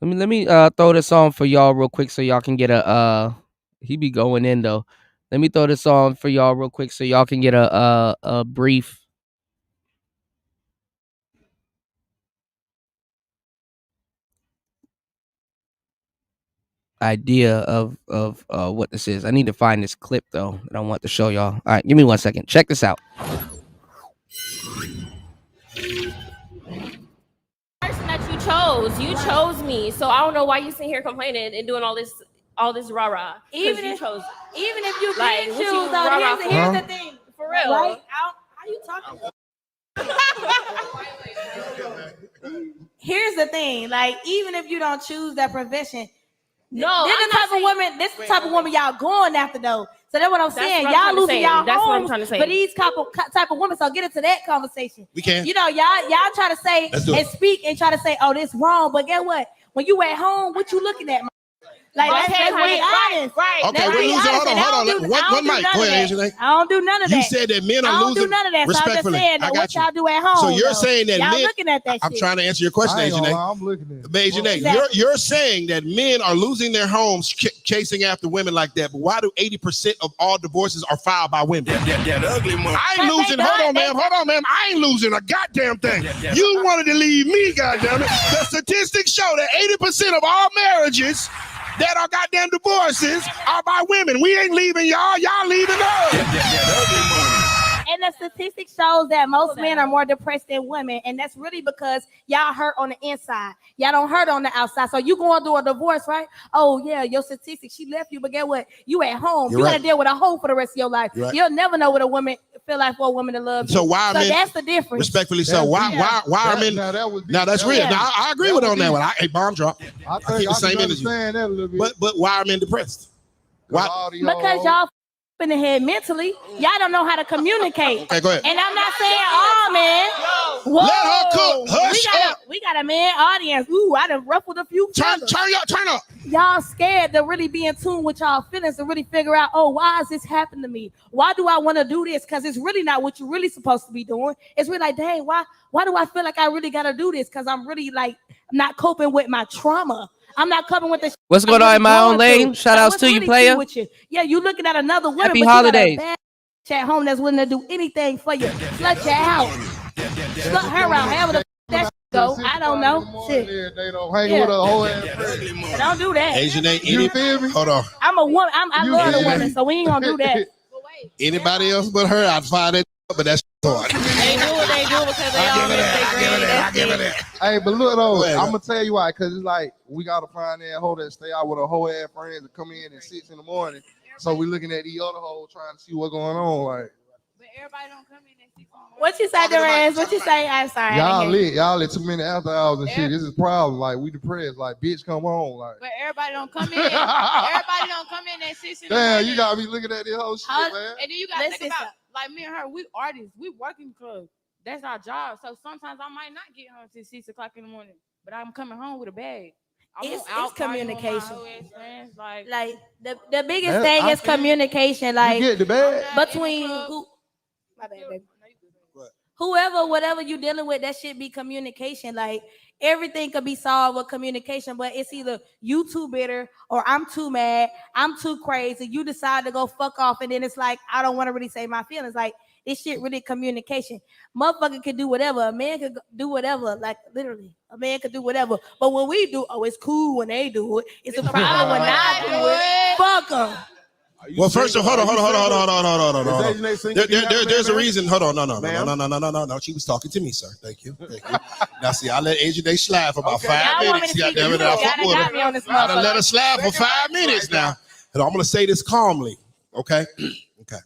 Let me throw this on for y'all real quick so y'all can get a he be going in though. Let me throw this on for y'all real quick so y'all can get a brief idea of what this is. I need to find this clip though that I want to show y'all. All right, give me 1 second. Check this out. You chose me, so I don't know why you sitting here complaining and doing all this rah-rah. Even if you didn't choose, though, here's the thing, for real. Right? How you talking? Here's the thing, like even if you don't choose that profession, no, this the type of woman y'all going after though. So that's what I'm saying. Y'all losing y'all That's what I'm homes trying to say. for these type of women. So get into that conversation. We can. You know, y'all try to say and speak and try to say, oh, this wrong. But guess what? When you at home, what you looking at? Like let's be honest. Right. Okay, we're losing. Hold on. One mic. Go ahead, Angela. I don't do none of that. You said that men are losing. I don't do none of that. So I'm just saying that what y'all do at home. So you're saying that y'all men looking at that shit. I'm trying to answer your question, Angela. I'm looking at it. Angela, you're saying that men are losing their homes chasing after women like that. But why do 80% of all divorces are filed by women? That ugly one. I ain't losing. Hold on, ma'am. I ain't losing a goddamn thing. You wanted to leave me, goddamn it. The statistics show that 80% of all marriages that are goddamn divorces are by women. We ain't leaving y'all. Y'all leaving us. And the statistics shows that most men are more depressed than women. And that's really because y'all hurt on the inside. Y'all don't hurt on the outside. So you going through a divorce, right? Oh, yeah, your statistics, she left you. But guess what? You at home. You got to deal with a hoe for the rest of your life. You'll never know what a woman feel like for a woman to love you. So why men, that's the difference. Respectfully so. Why are men? Now that's real. Now I agree with on that one. Hey, bomb drop. I keep the same energy. That a little bit. But why are men depressed? Why? Because y'all in the head mentally, y'all don't know how to communicate. Okay, go ahead. And I'm not saying all men. Whoa. Let her cook. Hush up. We got a man audience. Ooh, I done ruffled a few. Turn up. Y'all scared to really be in tune with y'all feelings to really figure out, oh, why is this happening to me? Why do I want to do this? Because it's really not what you're really supposed to be doing. It's really like, dang, why do I feel like I really got to do this? Because I'm really like not coping with my trauma. I'm not coping with the What's going on in my own lane? Shout outs to you, player. Yeah, you looking at another woman. Happy holidays. At home that's willing to do anything for you. Slut you out. Slut her out. However the that go. I don't know. Shit. They don't hang with a whole ass. Don't do that. Asian ain't you feel me? Hold on. I'm a woman. I love a woman, so we ain't gonna do that. Anybody else but her, I'd find it, but that's hard. They do because they I give it that. Hey, but look though, I'm gonna tell you why. Cause it's like we gotta find that hoe that stay out with a whole ass friends and come in at 6 in the morning. So we looking at the other hoe trying to see what's going on. Like, Everybody don't come in at 6 in the morning. What you say, Derez? What you say? I'm sorry. Y'all lit too many after hours and shit. This is a problem. Like we depressed. Like bitch, come on. Like But everybody don't come in. Everybody don't come in at 6 in the morning. damn, you gotta be looking at this whole shit, man. And then you gotta think about like me and her. We artists. We working because that's our job. So sometimes I might not get home till 6 o'clock in the morning, but I'm coming home with a bag. It's communication. Like The biggest thing is communication. Like you get the bag between my bad, baby. Whoever, whatever you dealing with, that should be communication. Like everything could be solved with communication, but it's either you too bitter or I'm too mad, I'm too crazy. You decide to go fuck off, and then it's like I don't want to really say my feelings. Like this shit really communication. Motherfucker can do whatever. A man could do whatever. Like literally, a man could do whatever. But when we do, oh, it's cool when they do it. It's a problem when I do it. Fuck them. Well, first of all, hold on. There's a reason. Hold on, no. She was talking to me, sir. Thank you. Now, see, I let Agent Day slide for about 5 minutes. Goddamn it, I let her slide for 5 minutes now. And I'm gonna say this calmly, okay? Okay.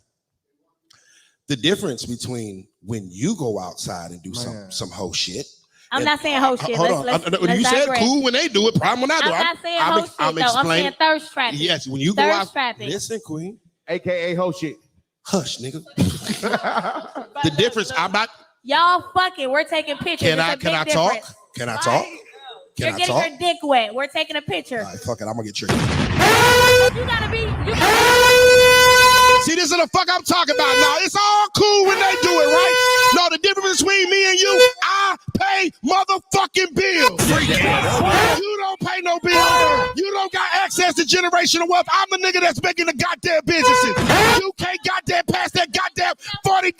The difference between when you go outside and do some hoe shit. I'm not saying hoe shit. You said cool when they do it, problem when I do it. I'm not saying hoe shit, though. I'm saying thirst trapping. Yes, when you go out. Trapping. Listen, Queen. AKA hoe shit. Hush, nigga. The difference, I'm not. Y'all fucking, we're taking pictures. Can I talk? Can I talk? You're getting your dick wet. We're taking a picture. All right, fuck it. I'm gonna get your. You gotta be. See, this is the fuck I'm talking about now. It's all cool when they do it, right? No, the difference between me and you, I pay motherfucking bills. You don't pay no bills. You don't got access to generational wealth. I'm the nigga that's making the goddamn businesses. You can't goddamn pass that goddamn $40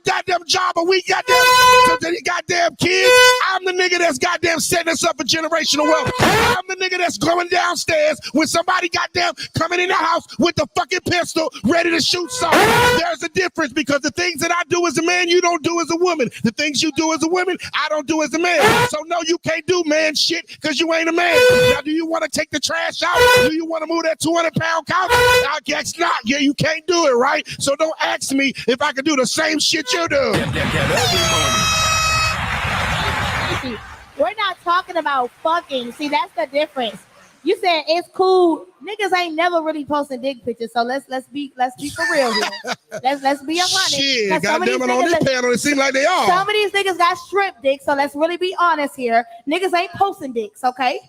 goddamn job a week, goddamn kids. I'm the nigga that's goddamn setting us up for generational wealth. I'm the nigga that's going downstairs when somebody goddamn coming in the house with the fucking pistol ready to shoot something. There's a difference because the things that I do as a man, you don't do as a woman. The things you do as a woman, I don't do as a man. So no, you can't do man shit because you ain't a man. Now, do you want to take the trash out? Do you want to move that 200-pound couch? I guess not. Yeah, you can't do it, right? So don't ask me if I can do the same shit you do. We're not talking about fucking. See, that's the difference. You said it's cool. Niggas ain't never really posting dick pictures, so let's be for real here. Let's be honest. Shit, goddamn it, on this panel, it seems like they are. Some of these niggas got strip dicks, so let's really be honest here. Niggas ain't posting dicks, okay?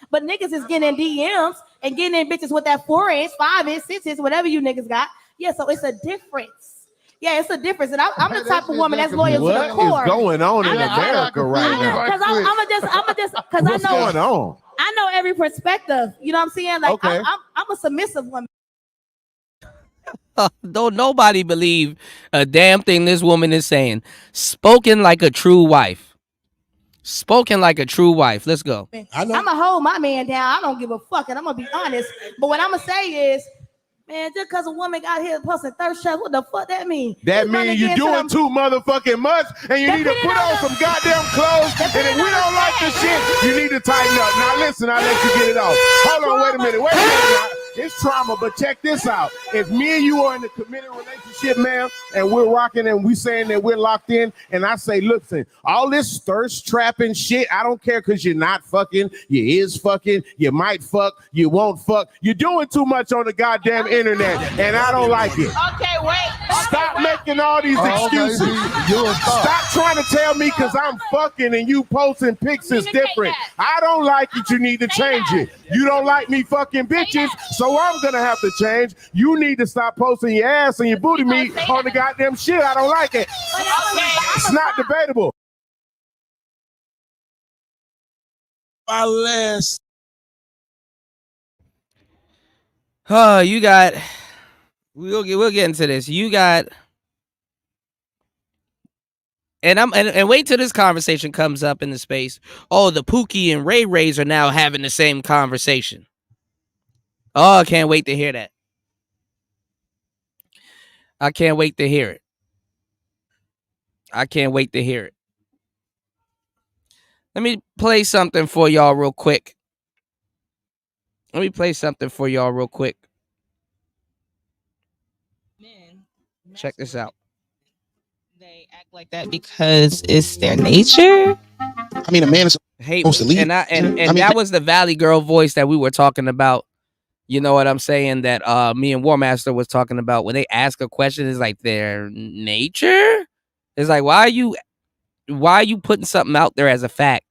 But niggas is getting in DMs and getting in bitches with that 4-inch, 5-inch, 6-inch, whatever you niggas got. Yeah, so it's a difference. Yeah, it's a difference, and I'm the type of woman that's loyal to the core. What is going on in America right now? Because I'm just because I know. What's going on? I know every perspective. You know what I'm saying? Like okay. I'm a submissive woman. Don't nobody believe a damn thing this woman is saying. Spoken like a true wife. Spoken like a true wife. Let's go. I'm gonna hold my man down. I don't give a fuck, and I'm gonna be honest. But what I'm gonna say is, man, just because a woman got here posting thirst traps, what the fuck that mean? That means you're doing too motherfucking much, and you need to put on some goddamn clothes. And if we don't like the shit, you need to tighten up. Now listen, I'll let you get it off. Hold on, wait a minute now. It's trauma, but check this out. If me and you are in a committed relationship, ma'am, and we're rocking and we saying that we're locked in, and I say, listen, all this thirst trapping shit, I don't care because you're not fucking, you is fucking, you might fuck, you won't fuck. You're doing too much on the goddamn internet, and I don't like it. Okay, wait. Stop making all these excuses. Stop trying to tell me because I'm fucking and you posting pics is different. I don't like it. You need to change it. You don't like me fucking bitches, so I'm gonna have to change. You need to stop posting your ass and your booty meat on the goddamn shit. I don't like it. It's not debatable. Oh, you got. We'll get into this. You got. And wait till this conversation comes up in the space. Oh, the Pookie and Ray Rays are now having the same conversation. Oh, I can't wait to hear that. I can't wait to hear it. I can't wait to hear it. Let me play something for y'all real quick. Check this out. They act like that because it's their nature. I mean, a man is supposed to lead. And that was the Valley Girl voice that we were talking about. You know what I'm saying? That me and War Master was talking about when they ask a question, it's like their nature. It's like why are you putting something out there as a fact,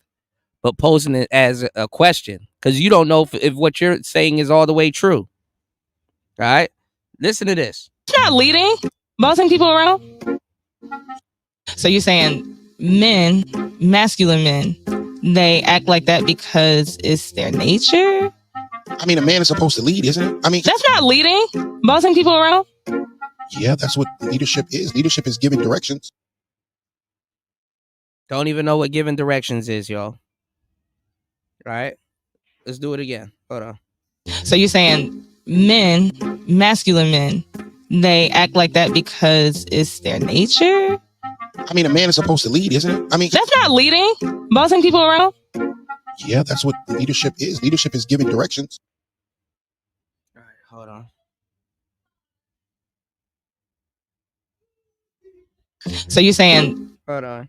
but posing it as a question? Because you don't know if what you're saying is all the way true. All right, listen to this. It's not leading, bossing people around. So you're saying men, masculine men, they act like that because it's their nature? I mean, a man is supposed to lead, isn't it? I mean, that's not leading, bossing people around. Yeah, that's what leadership is. Leadership is giving directions. Don't even know what giving directions is, y'all. All right, let's do it again. Hold on. So you're saying men, masculine men, they act like that because it's their nature? I mean, a man is supposed to lead, isn't it? I mean, that's not leading, bossing people around. Yeah, that's what leadership is. Leadership is giving directions. All right, hold on. So you're saying, hold on.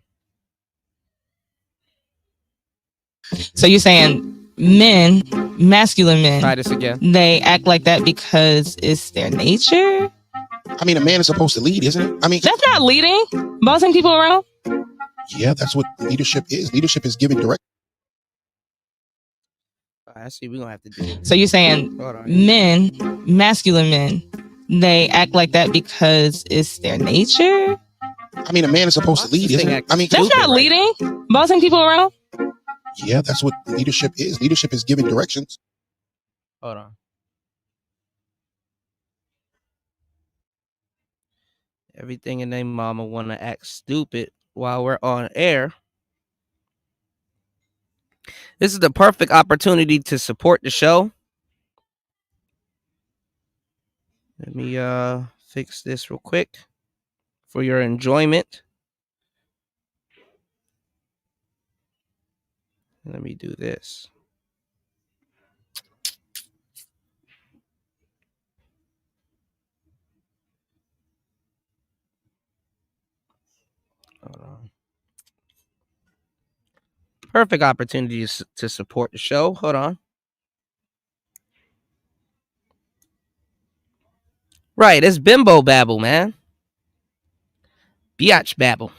So you're saying men, masculine men, try this again. They act like that because it's their nature? I mean, a man is supposed to lead, isn't it? I mean, that's not leading, bossing people around. Yeah, that's what leadership is. Leadership is giving directions. I see. We're gonna have to do it. So you're saying men, masculine men, they act like that because it's their nature? I mean, a man is supposed to lead, isn't it? I mean, that's not leading, bossing people around. Yeah, that's what leadership is. Leadership is giving directions. Hold on. Everything in their mama want to act stupid while we're on air. This is the perfect opportunity to support the show. Let me fix this real quick for your enjoyment. Let me do this. Hold on. Perfect opportunity to support the show. Hold on. Right, it's Bimbo Babble, man. Biatch Babble.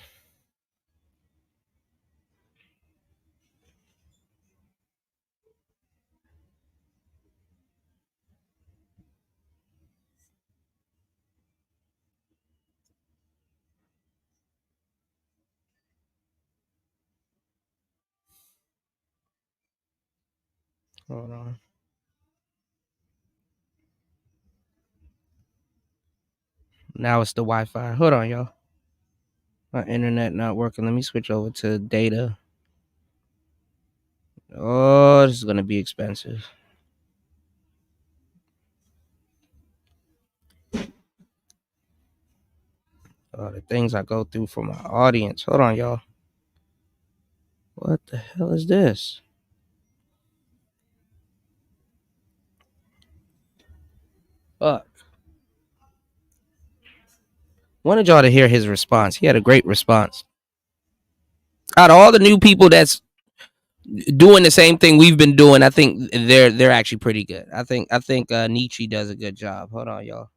Hold on. Now it's the Wi-Fi. Hold on, y'all. My internet not working. Let me switch over to data. Oh, this is gonna be expensive. Oh, the things I go through for my audience. Hold on, y'all. What the hell is this? Fuck. Wanted y'all to hear his response. He had a great response. Out of all the new people that's doing the same thing we've been doing, I think they're actually pretty good. I think Nietzsche does a good job. Hold on, y'all.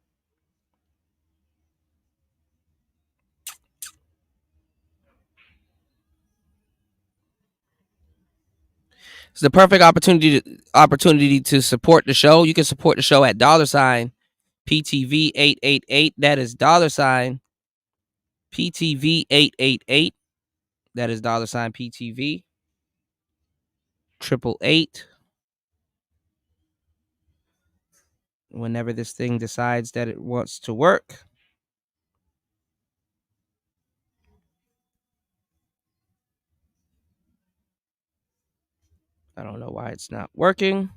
It's the perfect opportunity to support the show. You can support the show at $PTV888. That is $PTV888. That is $PTV 888. Whenever this thing decides that it wants to work. I don't know why it's not working.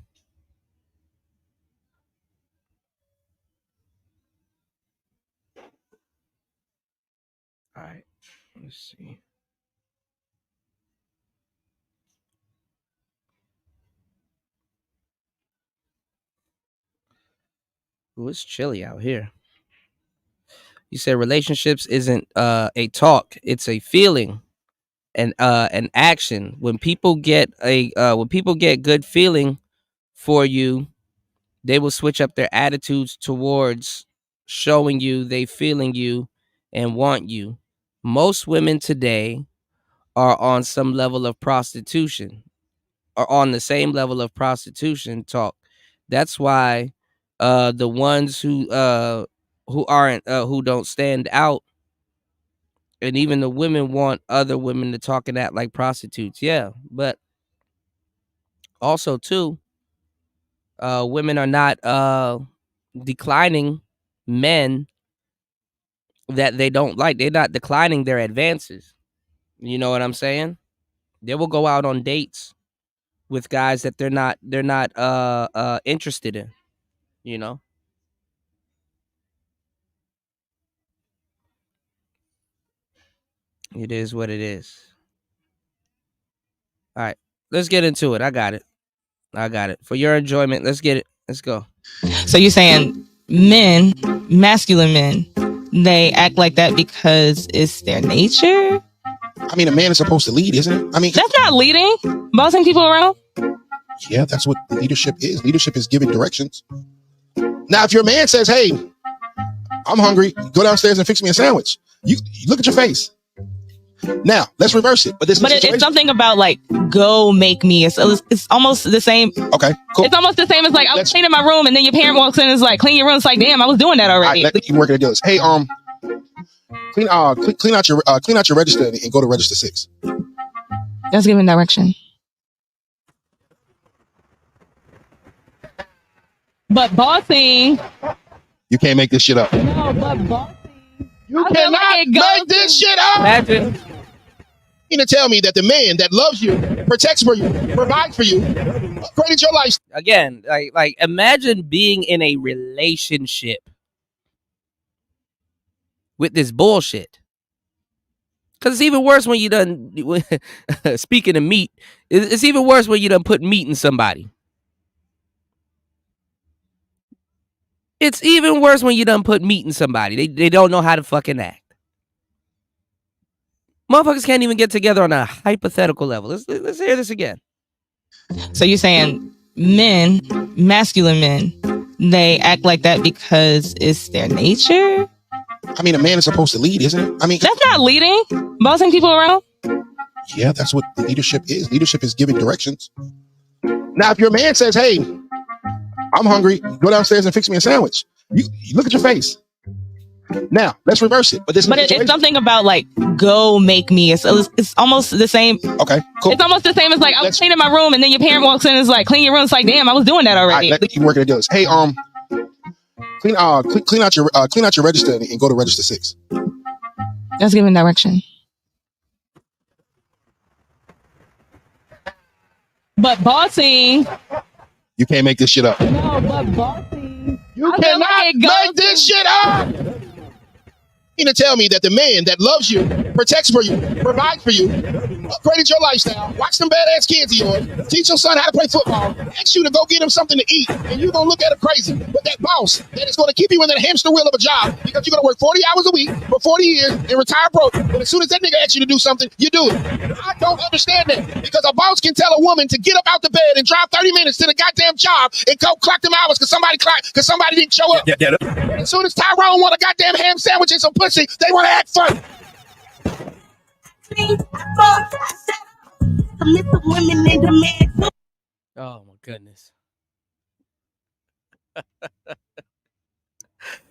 All right, let's see. Ooh, it's chilly out here. You said relationships isn't a talk; it's a feeling and an action. When people get good feeling for you, they will switch up their attitudes towards showing you they feeling you and want you. Most women today are on some level of prostitution, or on the same level of prostitution talk. That's why the ones who aren't who don't stand out, and even the women want other women to talk and act like prostitutes. Yeah, but also too, women are not declining men that they don't like. They're not declining their advances. You know what I'm saying? They will go out on dates with guys that they're not interested in, you know? It is what it is. All right, let's get into it. I got it. For your enjoyment, let's get it. Let's go. So you're saying men, masculine men, they act like that because it's their nature? I mean, a man is supposed to lead, isn't it? I mean, that's not leading. Bossing people around? Yeah, that's what leadership is. Leadership is giving directions. Now, if your man says, hey, I'm hungry, go downstairs and fix me a sandwich. You look at your face. Now, let's reverse it. But it's something about like, go make me. It's almost the same. Okay, cool. It's almost the same as like, I was cleaning my room and then your parent walks in and is like, clean your room. It's like, damn, I was doing that already. All right, you working to do this. Hey, clean out your register and go to register 6. That's giving direction. But bossing. You can't make this shit up. No, but bossing. You cannot make this shit up. Imagine. You to tell me that the man that loves you, protects for you, provides for you, upgraded your life. Again, like imagine being in a relationship with this bullshit. Because it's even worse when you done, speaking of meat, it's even worse when you done put meat in somebody. It's even worse when you done put meat in somebody. They don't know how to fucking act. Motherfuckers can't even get together on a hypothetical level. Let's hear this again. So you're saying men, masculine men, they act like that because it's their nature? I mean, a man is supposed to lead, isn't it? I mean, that's not leading. Bossing people around? Yeah, that's what leadership is. Leadership is giving directions. Now, if your man says, hey, I'm hungry, go downstairs and fix me a sandwich. You look at your face. Now, let's reverse it. But it's something about like, go make me. It's almost the same. Okay, cool. It's almost the same as like, I was cleaning my room and then your parent walks in and is like, clean your room. It's like, damn, I was doing that already. All right, you working to do this. Hey, clean out your register and go to register 6. That's giving direction. But bossing. You can't make this shit up. No, but bossing. You cannot make this shit up. You to tell me that the man that loves you, protects for you, provides for you, upgraded your lifestyle, watch them badass kids of yours, teach your son how to play football, ask you to go get him something to eat, and you're going to look at it crazy. But that boss that is going to keep you in that hamster wheel of a job because you're going to work 40 hours a week for 40 years and retire broke. But as soon as that nigga asks you to do something, you do it. I don't understand that because a boss can tell a woman to get up out the bed and drive 30 minutes to the goddamn job and go clock them hours because somebody didn't show up. As soon as Tyrone want a goddamn ham sandwich and some pussy, they want to act funny. Oh my goodness.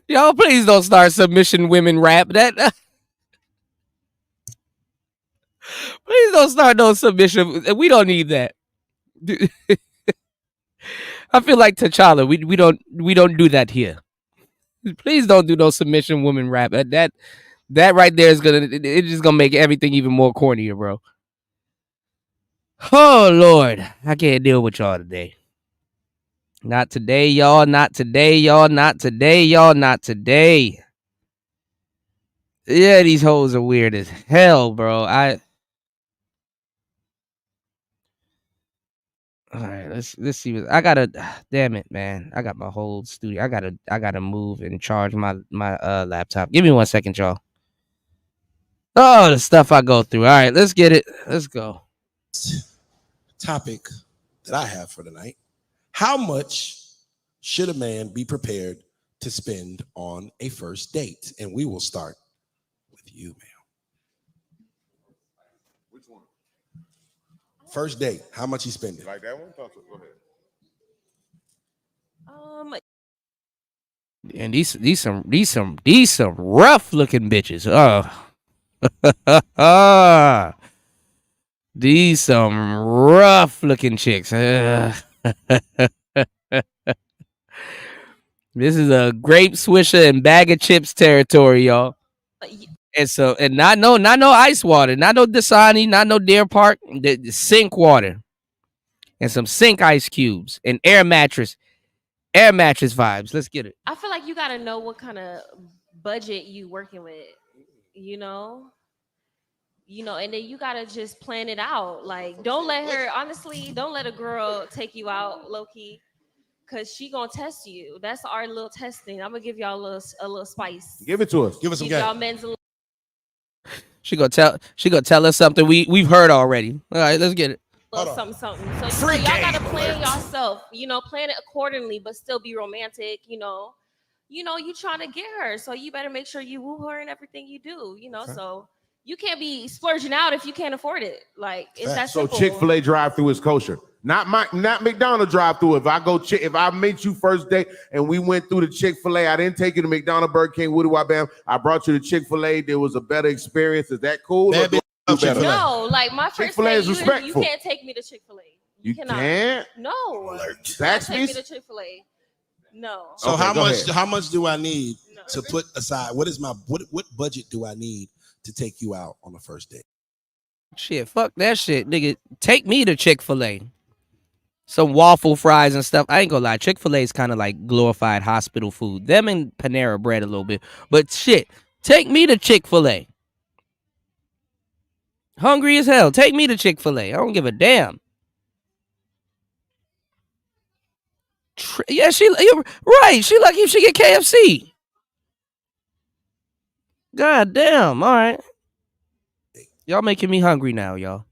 Y'all, please don't start submission women rap. Please don't start no submission. We don't need that. I feel like T'Challa. We don't do that here. Please don't do no submission woman rap. That right there is it's just gonna make everything even more cornier, bro. Oh Lord, I can't deal with y'all today. Not today, y'all. Not today, y'all. Not today, y'all. Not today. Yeah, these hoes are weird as hell, bro. All right, let's see what I gotta. Damn it, man! I got my whole studio. I gotta move and charge my laptop. Give me 1 second, y'all. Oh, the stuff I go through. All right, let's get it. Let's go. Topic that I have for tonight: how much should a man be prepared to spend on a first date? And we will start with you, ma'am. First date, how much you spending? Like that one? Go ahead. And these some rough looking bitches. Oh, these some rough looking chicks. This is a grape swisher and bag of chips territory, y'all. And not no ice water, not no Dasani, not no Deer Park, the sink water, and some sink ice cubes and air mattress vibes. Let's get it. I feel like you gotta know what kind of budget you working with, you know, and then you gotta just plan it out. Like, don't let a girl take you out low key, cause she gonna test you. That's our little testing. I'm gonna give y'all a little spice. Give it to us. Give us some Give y'all game. men's a She gonna tell us something we've heard already. All right, let's get it. little something. So y'all gotta plan yourself. Plan it accordingly, but still be romantic. You trying to get her, so you better make sure you woo her in everything you do. Okay. So you can't be splurging out if you can't afford it. Like, it's that so simple. Chick-fil-A drive-through is kosher. Not McDonald's drive-through. If I met you first date and we went through the Chick-fil-A, I didn't take you to McDonald's, Burger King, Woody Wabam. I brought you to Chick-fil-A. There was a better experience. Is that cool? No, like my first Chick-fil-A is date, respectful. you can't take me to Chick-fil-A. You cannot. Can't? No. Zaxby's? Take me to Chick-fil-A. No. So Okay, how much do I need to put aside? What budget do I need to take you out on the first date? Shit, fuck that shit, nigga. Take me to Chick-fil-A. Some waffle fries and stuff. I ain't gonna lie. Chick-fil-A is kind of like glorified hospital food. Them and Panera Bread a little bit. But shit, take me to Chick-fil-A. Hungry as hell. Take me to Chick-fil-A. I don't give a damn. Yeah, you're right. She lucky if she get KFC. God damn. All right. Y'all making me hungry now, y'all.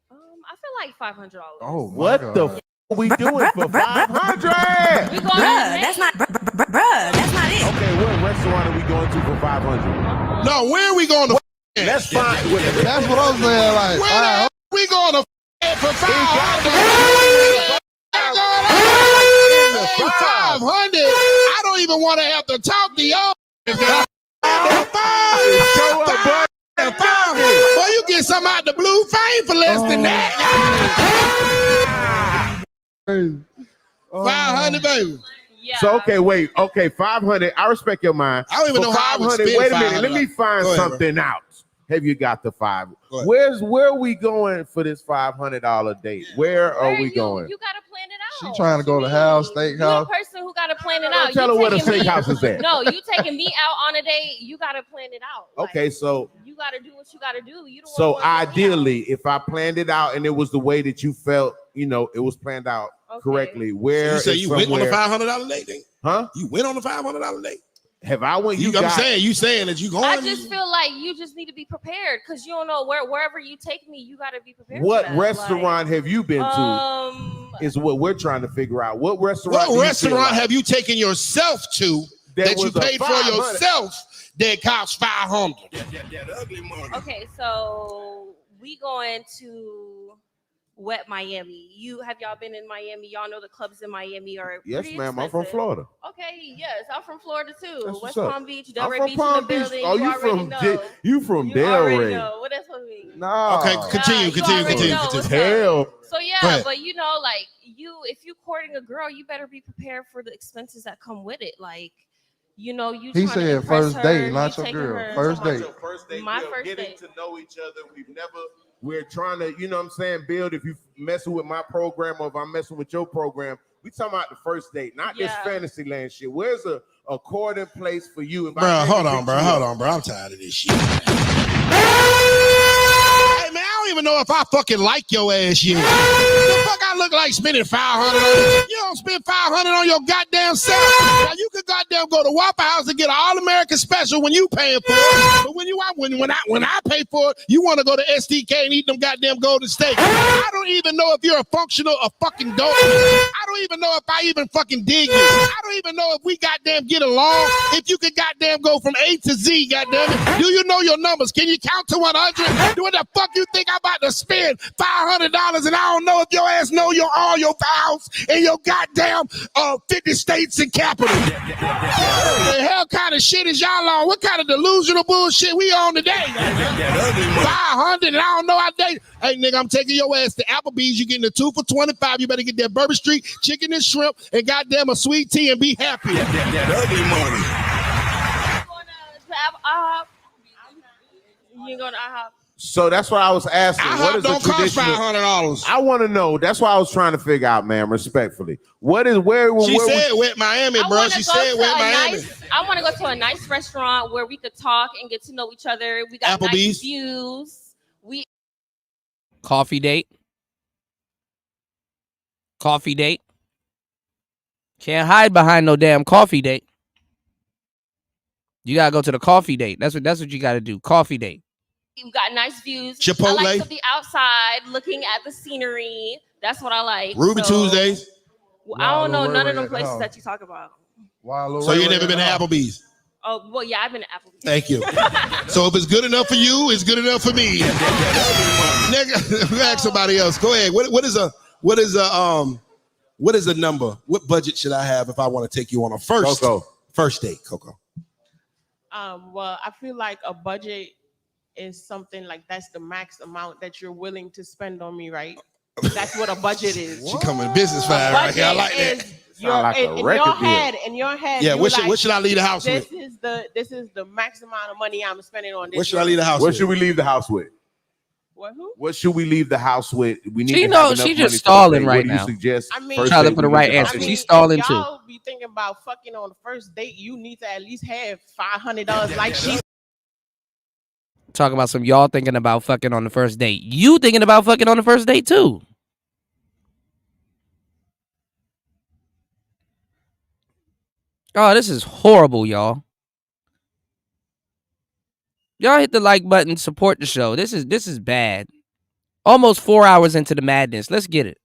I feel like $500. Oh, what the f are we doing for $500? We going that's not it. Okay, what restaurant are we going to for $500? No, where are we going to? Let's find. That's what I'm saying. Like, where we going to for $500? I don't even want to have to talk to y'all. Boy, you get some out the blue fame for less than that. 500, baby. Yeah. So okay, 500. I respect your mind. I don't even know how I would spend Wait a minute, let me find ahead, something out. Have you got the five? Where are we going for this $500 date? Where are we going? You gotta plan it out. She trying to go to house, steakhouse. You the person who gotta plan it out. Tell her where the steakhouse is at. No, you taking me out on a date. You gotta plan it out. Okay, so you gotta do what you gotta do. You don't. So ideally, if I planned it out and it was the way that you felt, it was planned out correctly. Where you say you went on a $500 date? Then? Huh? You went on a $500 date? Have I went? You saying that you going? I just feel like you just need to be prepared because you don't know wherever you take me, you got to be prepared. What restaurant have you been to? Is what we're trying to figure out. What restaurant have you taken yourself to that you paid for yourself that costs $500? Okay, so we going to Wet Miami. Have y'all been in Miami? Y'all know the clubs in Miami are yes, ma'am. expensive. I'm from Florida. Okay, yes, I'm from Florida too. That's West up. Palm Beach, Delray Beach Palm in the building. Oh, you from Delray? What that's supposed to mean? No. Okay, continue. Hell. So yeah, but like if you courting a girl, you better be prepared for the expenses that come with it. Like, you He said first date, not your girl. First date. My first getting date. to know each other. We're trying to, build. If you messing with my program or if I'm messing with your program, we talking about the first date, not this fantasy land shit. Where's a courting place for you? Bro, hold on, bro. I'm tired of this shit. Hey, man, I don't even know if I fucking like your ass yet. The fuck I look like spending $500. You don't spend $500 on your goddamn self. Now you can goddamn go to Waffle House and get an All-American special when you paying for it. But when I pay for it, you want to go to SDK and eat them goddamn golden steak. I don't even know if you're a functional fucking dope. I don't even know if I even fucking dig you. I don't even know if we goddamn get along. If you could goddamn go from A to Z, goddamn it. Do you know your numbers? Can you count to 100? What the fuck you think I'm about to spend $500 and I don't know if your ass know all your vows and your goddamn 50 states and capitals? The hell kind of shit is y'all on? What kind of delusional bullshit we on today? 500 and I don't know how they. Hey nigga, I'm taking your ass to Applebee's. You getting the 2 for $25. You better get that Bourbon Street chicken and shrimp and goddamn a sweet tea and be happy. That ugly money. You ain't going to IHOP. So that's what I was asking. What is don't cost $500. I want to know. That's what I was trying to figure out, man. Respectfully, where? She said Wet Miami, bro. She said Wet Miami. I want to go to a nice restaurant where we could talk and get to know each other. We got Applebee's. Nice views. Coffee date. Coffee date. Can't hide behind no damn coffee date. You gotta go to the coffee date. That's what you gotta do. Coffee date. We got nice views. Chipotle. I like to be outside looking at the scenery. That's what I like. Ruby Tuesdays. I don't know none of them places that you talk about. So you never been to Applebee's? Oh well, yeah, I've been to Applebee's. Thank you. So if it's good enough for you, it's good enough for me. Nigga, ask somebody else. Go ahead. What is a number? What budget should I have if I want to take you on a first date, Coco? Well, I feel like a budget is something like that's the max amount that you're willing to spend on me, right? That's what a budget is. She coming business fast right here. I like that. In your head. Yeah, what should I leave the house with? This is the max amount of money I'm spending on this. What should I leave the house with? What should we leave the house with? What should we leave the house with? We need. She's just stalling right now. What do you suggest? I mean, trying to put the right answer. She's stalling too. Y'all be thinking about fucking on the first date. You need to at least have $500 like she. Talking about some y'all thinking about fucking on the first date. You thinking about fucking on the first date too. Oh, this is horrible, y'all. Y'all hit the like button, support the show. This is bad. Almost 4 hours into the madness. Let's get it.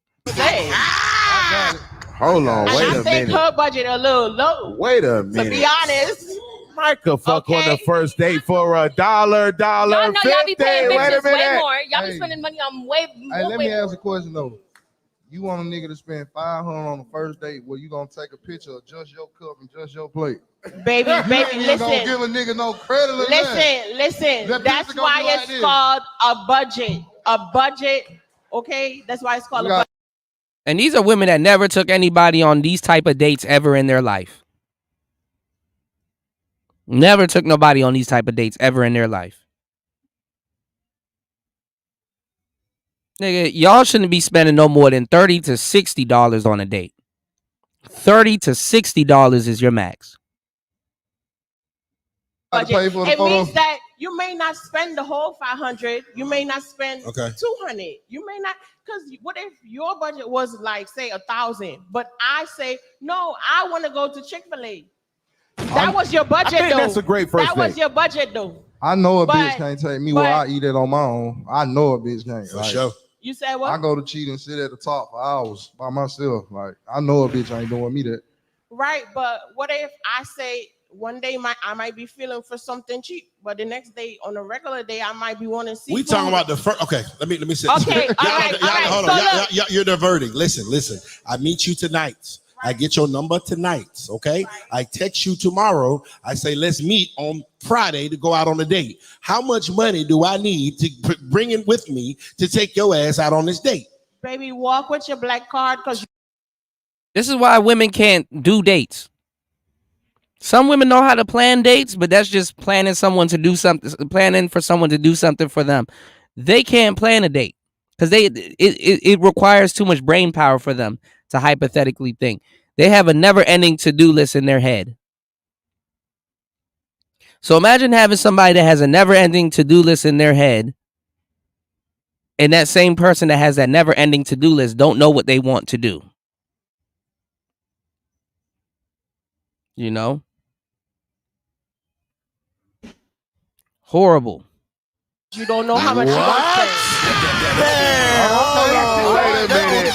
Hold on, wait a minute. I think her budget a little low. Wait a minute. To be honest. I could fuck on the first date for $1, $1.50. Y'all be paying Wait a bitches way minute. more. Y'all be spending money on way more. Hey, let me ask a question though. You want a nigga to spend $500 on the first date? Well, you gonna take a picture of just your cup and just your plate? Baby, listen. Don't give a nigga no credit. Listen. That's why it's called a budget. A budget. Okay, that's why it's called a budget. And these are women that never took anybody on these type of dates ever in their life. Never took nobody on these type of dates ever in their life. Nigga, y'all shouldn't be spending no more than $30 to $60 on a date. $30 to $60 is your max. It means that you may not spend the whole $500. You may not spend $200. You may not, because what if your budget was like say $1,000, but I say no, I want to go to Chick-fil-A. That was your budget, I think though. that's a great first That was date. your budget, though. I know a bitch can't take me where I eat it on my own. I know a bitch can't. For sure. You said what? I go to cheat and sit at the top for hours by myself. Like I know a bitch ain't doing me that. Right, but what if I say one day I might be feeling for something cheap, but the next day on a regular day I might be wanting to see. We talking about the first. Okay, let me say. Okay, all right. Hold on. You're diverting. Listen. I meet you tonight. I get your number tonight, okay? I text you tomorrow. I say, let's meet on Friday to go out on a date. How much money do I need to bring in with me to take your ass out on this date? Baby, walk with your black card because. This is why women can't do dates. Some women know how to plan dates, but that's just planning someone to do something, planning for someone to do something for them. They can't plan a date because it requires too much brain power for them to hypothetically think. They have a never-ending to-do list in their head. So imagine having somebody that has a never-ending to-do list in their head And that same person that has that never-ending to-do list don't know what they want to do. You know? Horrible. You don't know how much you gonna spend. Wait a minute.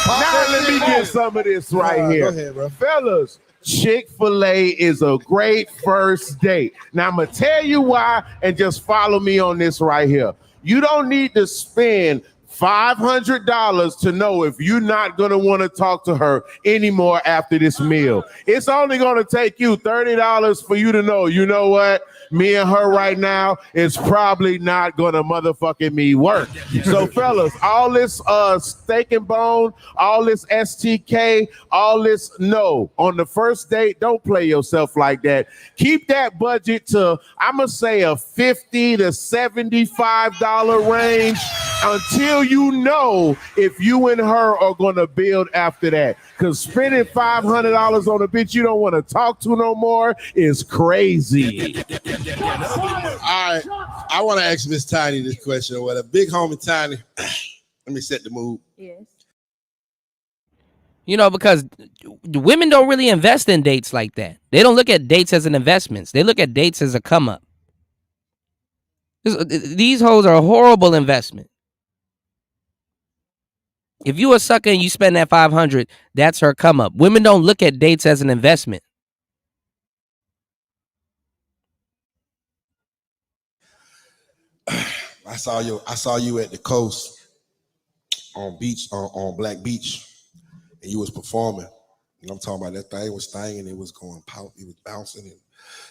Now let me get some of this right here. Go ahead, bro. Fellas, Chick-fil-A is a great first date. Now I'm gonna tell you why, and just follow me on this right here. You don't need to spend $500 to know if you're not gonna want to talk to her anymore after this meal. It's only gonna take you $30 for you to know, you know what? Me and her right now is probably not gonna motherfucking me work. So fellas, all this steak and bone, all this STK, all this, no. On the first date, don't play yourself like that. Keep that budget to, I'ma say a $50 to $75 range until you know if you and her are gonna build after that. Cause spending $500 on a bitch you don't want to talk to no more is crazy. All right, I want to ask Miss Tiny this question or whatever. Big homie Tiny, let me set the mood. Yes. You know, because women don't really invest in dates like that. They don't look at dates as an investment. They look at dates as a come up. These hoes are a horrible investment. If you a sucker and you spend that $500, that's her come up. Women don't look at dates as an investment. I saw you at the coast on Black Beach, and you was performing. And I'm talking about that thing was thanging, it was going pout, it was bouncing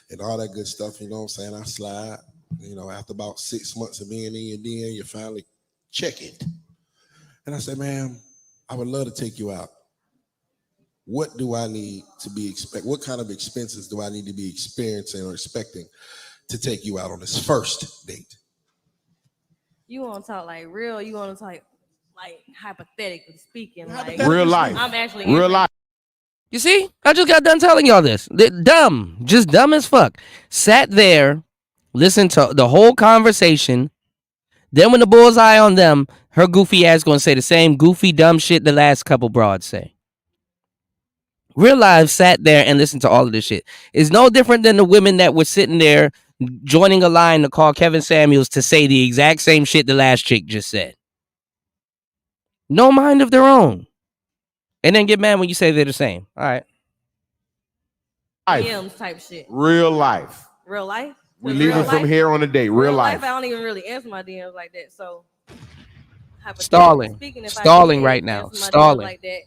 and all that good stuff. You know what I'm saying? I slide. You know, after about 6 months of being in your DM, you finally check it. And I said, ma'am, I would love to take you out. What do I need to be what kind of expenses do I need to be experiencing or expecting to take you out on this first date? You want to talk like real? You want to talk like hypothetically speaking? Like Real life. I'm actually real life. You see? I just got done telling y'all this. They're dumb. Just dumb as fuck. Sat there, listened to the whole conversation. Then when the bullseye on them, her goofy ass gonna say the same goofy dumb shit the last couple broads say. Real life sat there and listened to all of this shit. It's no different than the women that were sitting there joining a line to call Kevin Samuels to say the exact same shit the last chick just said. No mind of their own. And then get mad when you say they're the same. All right. DMs type shit. Real life. Real life. We leaving from here on a date. Real life. I don't even really answer my DMs like that. So Stalling. Stalling right now. Stalling. Like that.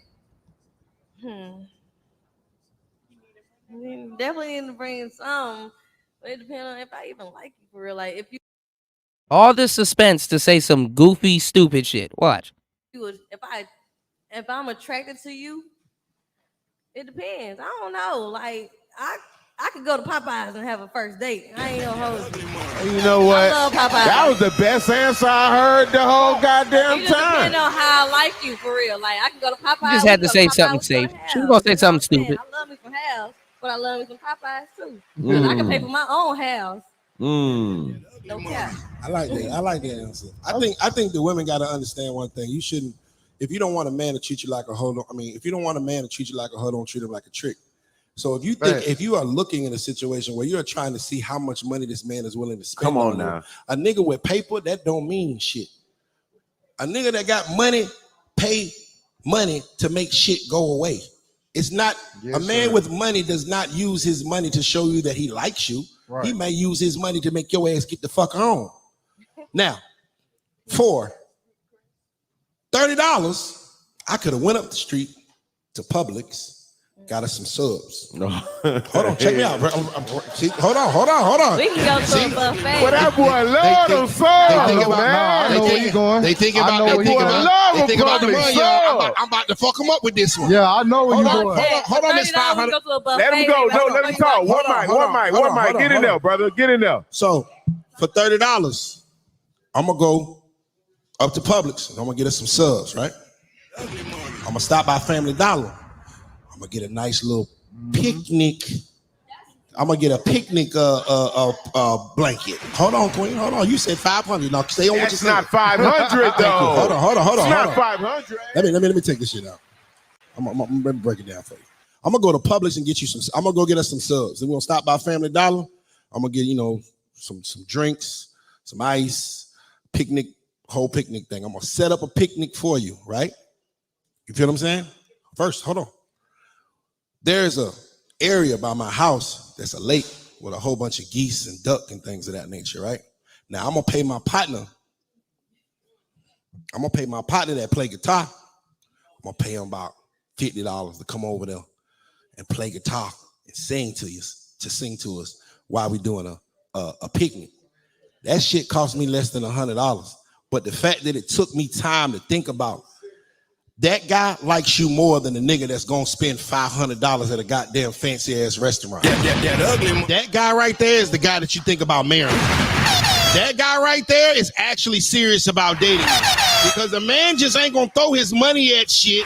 Definitely need to bring some. But it depends on if I even like you for real. Like if you All this suspense to say some goofy, stupid shit. Watch. if I'm attracted to you, it depends. I don't know. Like I could go to Popeyes and have a first date. I ain't gonna hold you. You know what? I love Popeyes. That was the best answer I heard the whole goddamn It just time. depends on how I like you for real. Like I can go to Popeyes. You just had to say something safe. She was gonna say something stupid. I love me some house, but I love me some Popeyes too. Because I can pay for my own house. No cap. I like that. I like that answer. I think the women got to understand one thing. You shouldn't, if you don't want a man to treat you like a hoe, if you don't want a man to treat you like a hoe, don't treat him like a trick. So if you think, if you are looking in a situation where you're trying to see how much money this man is willing to spend, Come on now. A nigga with paper, that don't mean shit. A nigga that got money, pay money to make shit go away. It's not, a man with money does not use his money to show you that he likes you. Right. He may use his money to make your ass get the fuck on. Now, for $30, I could have went up the street to Publix, got us some subs. No. Hold on, check me out, bro. Hold on. We can go to a buffet. Well, that boy love them subs, man. I know where you going. They think about the money, y'all. I'm about to fuck them up with this one. Yeah, I know where you going. Hold on, Miss 500. Let him go. No, let him talk. One mic. Get in there, brother. Get in there. So, for $30, I'm going to go up to Publix and I'm going to get us some subs, right? I'm going to stop by Family Dollar. I'm going to get a nice little picnic. I'm gonna get a picnic blanket. Hold on, Queen. Hold on. You said 500. Now stay on what you said. That's not 500 though. Hold on. It's not 500. Let me take this shit out. I'm gonna break it down for you. I'm gonna go to Publix and get you some. I'm gonna go get us some subs. Then we're gonna stop by Family Dollar. I'm gonna get some drinks, some ice, whole picnic thing. I'm gonna set up a picnic for you, right? You feel what I'm saying? First, hold on. There's a area by my house that's a lake with a whole bunch of geese and duck and things of that nature, right? Now I'm gonna pay my partner. I'm gonna pay my partner that play guitar. I'm gonna pay him about $50 to come over there and play guitar and sing to us while we doing a picnic. That shit cost me less than $100. But the fact that it took me time to think about, that guy likes you more than the nigga that's gonna spend $500 at a goddamn fancy ass restaurant. That ugly one. That guy right there is the guy that you think about marrying. That guy right there is actually serious about dating you. Because a man just ain't gonna throw his money at shit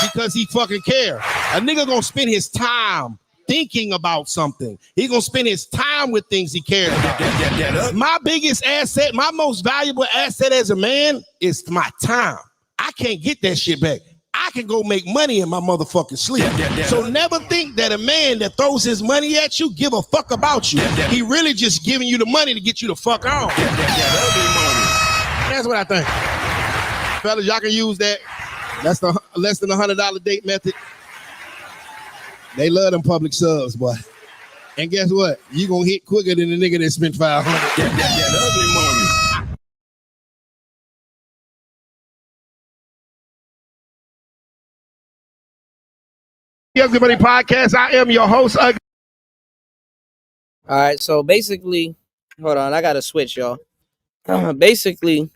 because he fucking care. A nigga gonna spend his time thinking about something. He gonna spend his time with things he cares about. My biggest asset, my most valuable asset as a man is my time. I can't get that shit back. I can go make money in my motherfucking sleep. So never think that a man that throws his money at you give a fuck about you. He really just giving you the money to get you the fuck on. That's what I think. Fellas, y'all can use that. That's the less than $100 date method. They love them public subs, boy. And guess what? You gonna hit quicker than the nigga that spent $500. Ugly money. Ugly Money Podcast. I am your host. All right, so basically, hold on, I gotta switch, y'all. Basically,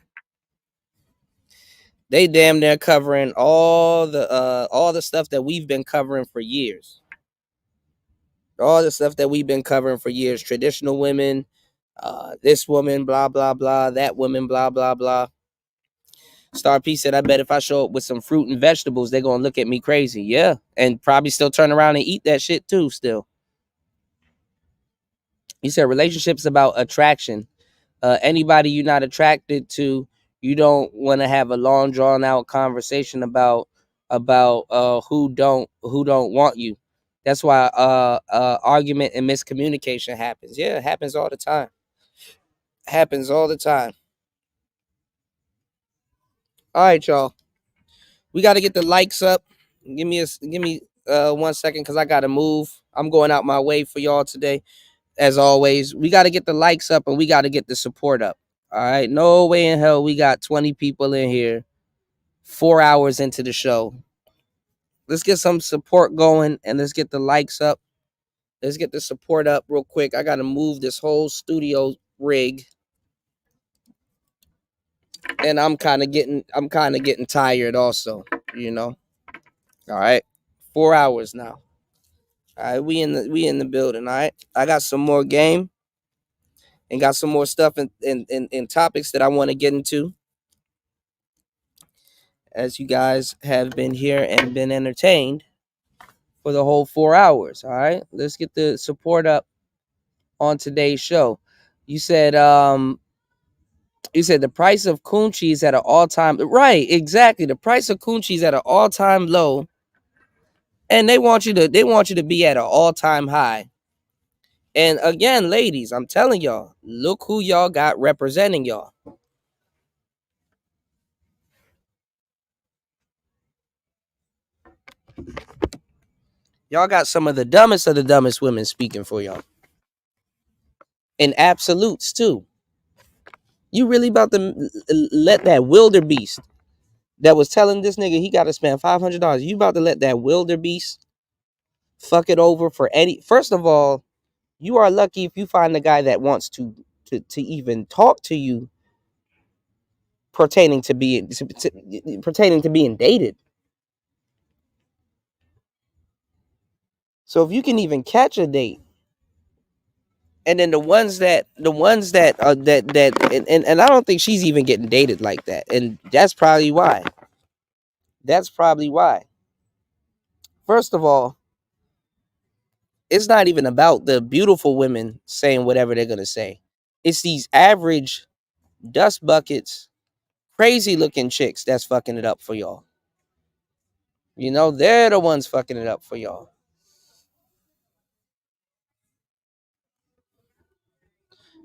they damn near covering all the stuff that we've been covering for years. All the stuff that we've been covering for years. Traditional women, this woman, blah, blah, blah, that woman, blah, blah, blah. Star P said, I bet if I show up with some fruit and vegetables, they're going to look at me crazy. Yeah, and probably still turn around and eat that shit too still. He said, relationships about attraction. Anybody you're not attracted to, you don't want to have a long, drawn out conversation about who don't want you. That's why argument and miscommunication happens. Yeah, it happens all the time. Happens all the time. All right, y'all. We got to get the likes up. Give me 1 second because I got to move. I'm going out my way for y'all today. As always, we got to get the likes up and we got to get the support up. All right. No way in hell we got 20 people in here 4 hours into the show. Let's get some support going and let's get the likes up. Let's get the support up real quick. I got to move this whole studio rig. And I'm kind of getting tired also, you know. All right. 4 hours now. All right, we in the building, all right? I got some more game and got some more stuff in topics that I want to get into. As you guys have been here and been entertained for the whole 4 hours, all right? Let's get the support up on today's show. You said the price of Coochie is at an all-time, right, exactly. The price of Coochie is at an all-time low. And they want you to be at an all-time high. And again, ladies, I'm telling y'all, look who y'all got representing y'all. Y'all got some of the dumbest women speaking for y'all. In absolutes, too. You really about to let that wildebeest that was telling this nigga he got to spend $500, you about to let that wildebeest fuck it over for any... First of all, you are lucky if you find a guy that wants to even talk to you pertaining to being dated. So if you can even catch a date, and then the ones that and I don't think she's even getting dated like that, and that's probably why. First of all, it's not even about the beautiful women saying whatever they're gonna say. It's these average dust buckets, crazy looking chicks that's fucking it up for y'all. You know, they're the ones fucking it up for y'all.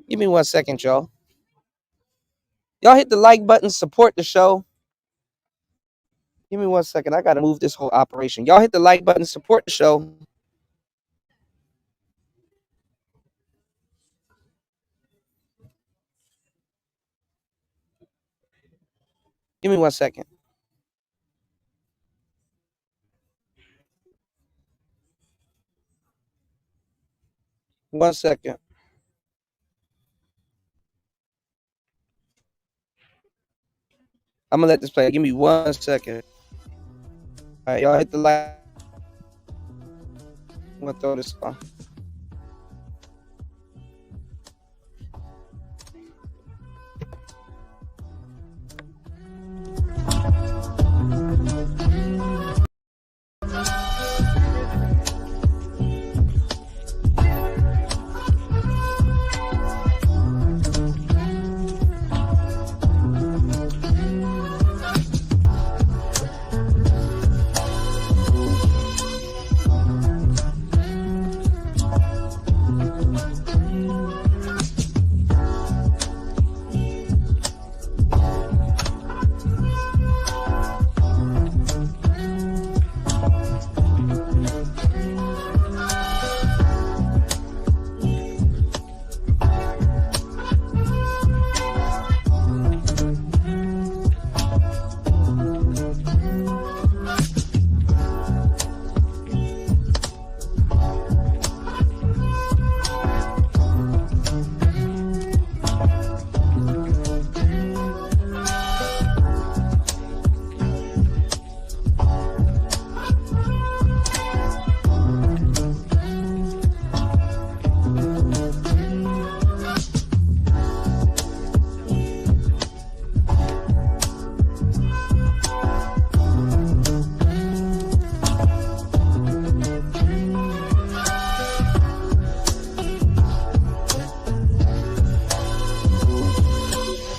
Give me 1 second, y'all. Y'all hit the like button, support the show. Give me 1 second. I gotta move this whole operation. Y'all hit the like button, support the show. Give me 1 second. One second. I'm gonna let this play. Give me 1 second. All right, y'all hit the like. I'm gonna throw this on.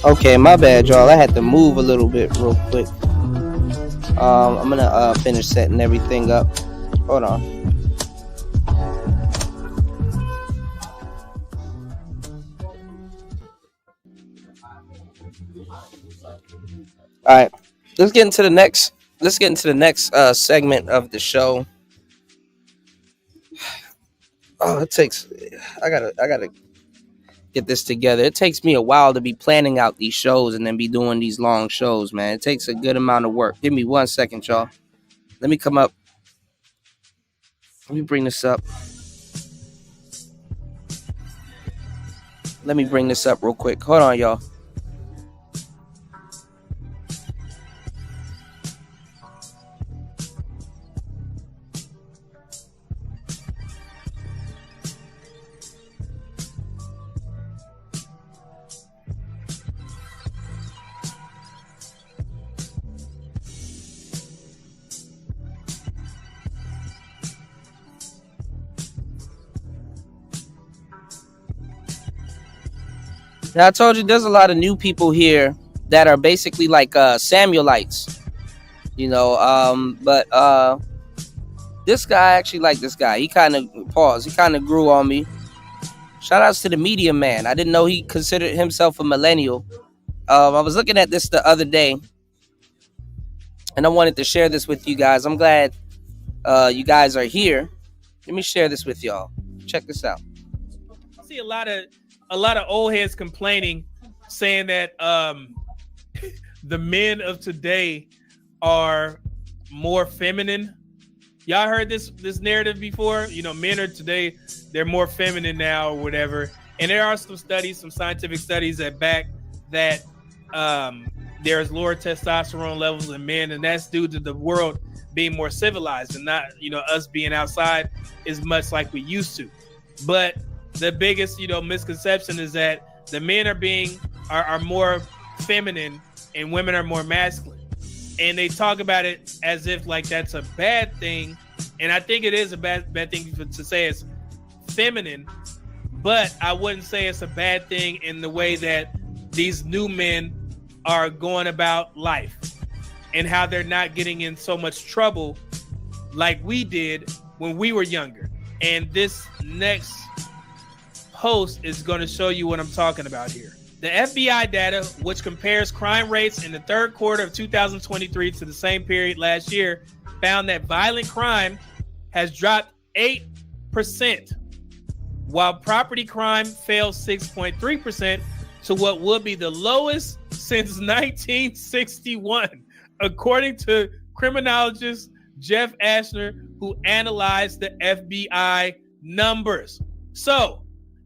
Okay, my bad, y'all. I had to move a little bit real quick. I'm gonna finish setting everything up. Hold on. All right, let's get into the next. Let's get into the next segment of the show. Oh, it takes. I gotta get this together. It takes me a while to be planning out these shows and then be doing these long shows, man. It takes a good amount of work. Give me 1 second, y'all. Let me come up. Let me bring this up. Let me bring this up real quick. Hold on, y'all. Now, I told you there's a lot of new people here that are basically like Samuelites, you know. But this guy, I actually like this guy. He kind of grew on me. Shout outs to the media man. I didn't know he considered himself a millennial. I was looking at this the other day, and I wanted to share this with you guys. I'm glad you guys are here. Let me share this with y'all. Check this out. I see a lot of old heads complaining, saying that the men of today are more feminine. Y'all heard this narrative before? You know, men are today, they're more feminine now or whatever. And there are some studies, some scientific studies that back that there's lower testosterone levels in men, and that's due to the world being more civilized and not, you know, us being outside as much like we used to. But the biggest, you know, misconception is that the men are more feminine and women are more masculine. And they talk about it as if like that's a bad thing. And I think it is a bad thing to say. feminine, but I wouldn't say it's a bad thing in the way that these new men are going about life and how they're not getting in so much trouble like we did when we were younger. And this next post is going to show you what I'm talking about here. The FBI data, which compares crime rates in the third quarter of 2023 to the same period last year, found that violent crime has dropped 8%, while property crime fell 6.3% to what would be the lowest since 1961, according to criminologist Jeff Ashner, who analyzed the FBI numbers. So,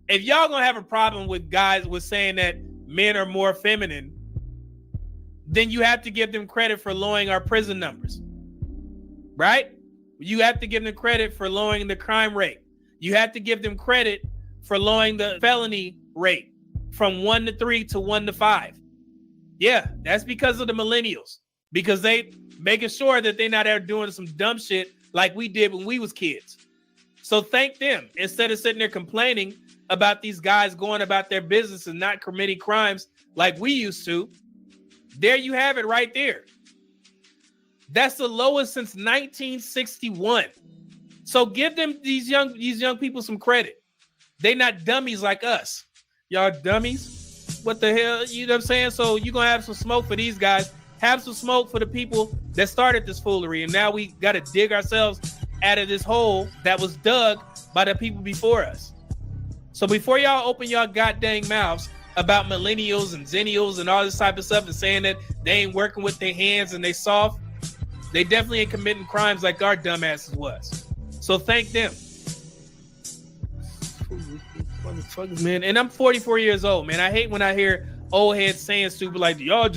if y'all gonna have a problem with guys with saying that men are more feminine, then you have to give them credit for lowering our prison numbers, right? You have to give them credit for lowering the crime rate. You have to give them credit for lowering the felony rate from 1 to 3 to 1 to 5. Yeah, that's because of the millennials, because they making sure that they're not out doing some dumb shit like we did when we was kids. So thank them. Instead of sitting there complaining about these guys going about their business and not committing crimes like we used to, there you have it right there. That's the lowest since 1961. So give them these young people some credit. They not dummies like us. Y'all dummies. What the hell? You know what I'm saying? So you're going to have some smoke for these guys. Have some smoke for the people that started this foolery. And now we got to dig ourselves out of this hole that was dug by the people before us. So before y'all open y'all goddamn mouths about millennials and zennials and all this type of stuff and saying that they ain't working with their hands and they soft, they definitely ain't committing crimes like our dumbasses was. So thank them. Motherfuckers, man. And I'm 44 years old, man. I hate when I hear old heads saying stupid like, y'all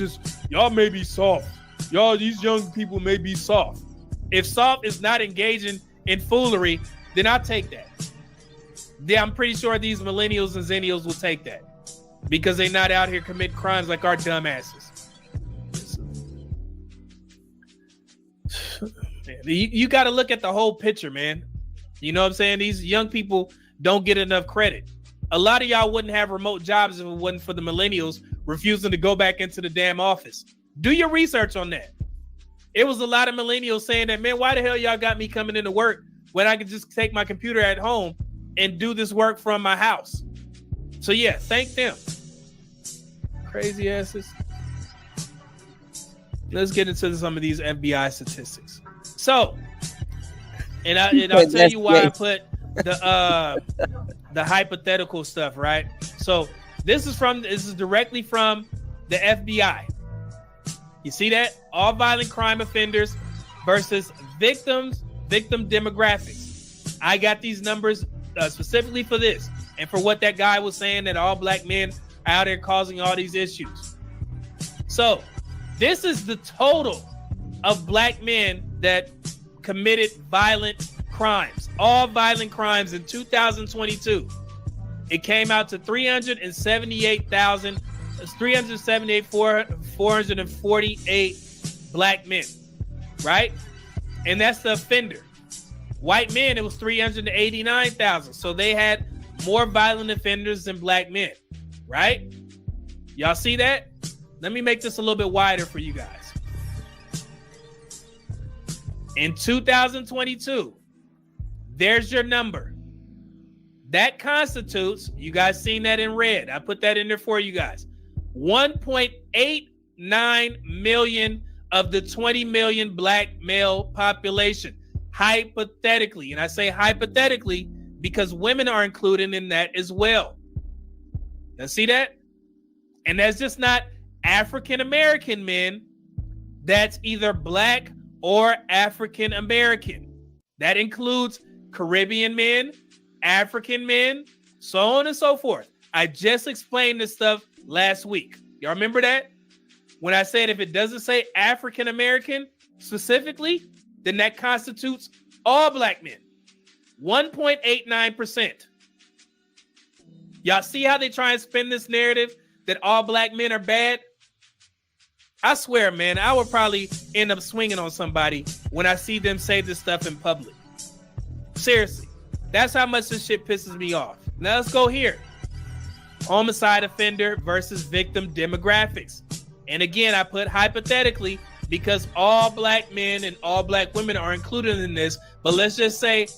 may be soft. Y'all, these young people may be soft. If soft is not engaging in foolery, then I'll take that. Yeah, I'm pretty sure these millennials and zennials will take that because they're not out here committing crimes like our dumbasses. Man, you got to look at the whole picture, man. You know what I'm saying? These young people don't get enough credit. A lot of y'all wouldn't have remote jobs if it wasn't for the millennials refusing to go back into the damn office. Do your research on that. It was a lot of millennials saying that, man, why the hell y'all got me coming into work when I could just take my computer at home and do this work from my house? So yeah, thank them. Crazy asses. Let's get into some of these FBI statistics. So, and I'll tell you why I put the hypothetical stuff, right? So this is directly from the FBI. You see that? All violent crime offenders versus victim demographics. I got these numbers specifically for this and for what that guy was saying, that all black men are out there causing all these issues. So this is the total of black men that committed violent crimes, all violent crimes in 2022. It came out to 378,448 black men, right? And that's the offender. White men, it was 389,000. So they had more violent offenders than black men, right? Y'all see that? Let me make this a little bit wider for you guys. In 2022, there's your number. That constitutes, you guys seen that in red. I put that in there for you guys. 1.89 million of the 20 million black male population. Hypothetically, and I say hypothetically because women are included in that as well. Now see that? And that's just not African American men. That's either black or African American. That includes Caribbean men, African men, so on and so forth. I just explained this stuff last week. Y'all remember that? When I said if it doesn't say African American specifically, then that constitutes all black men. 1.89%. Y'all see how they try and spin this narrative that all black men are bad? I swear, man, I would probably end up swinging on somebody when I see them say this stuff in public. Seriously. That's how much this shit pisses me off. Now let's go here. Homicide offender versus victim demographics. And again, I put hypothetically because all black men and all black women are included in this. But let's just say.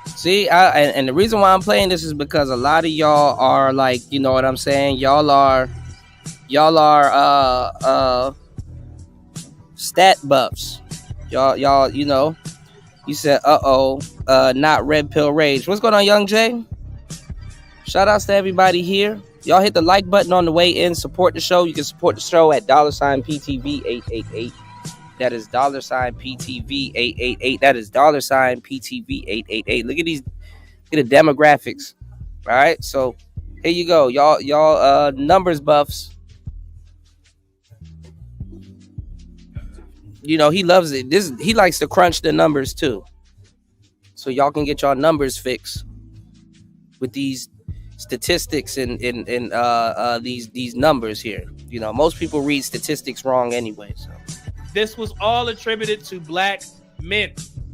See, and the reason why I'm playing this is because a lot of y'all are like, you know what I'm saying? Y'all are stat buffs. Y'all, you know. You said, not red pill rage. What's going on, Young Jay? Shout outs to everybody here. Y'all hit the like button on the way in. Support the show. You can support the show at $PTV888. That is $PTV888. That is $PTV888. Look at these. Look at the demographics. All right. So here you go. Y'all numbers buffs. You know, he loves it. He likes to crunch the numbers too. So y'all can get y'all numbers fixed with these statistics and these numbers here. You know, most people read statistics wrong anyway. So this was all attributed to black men.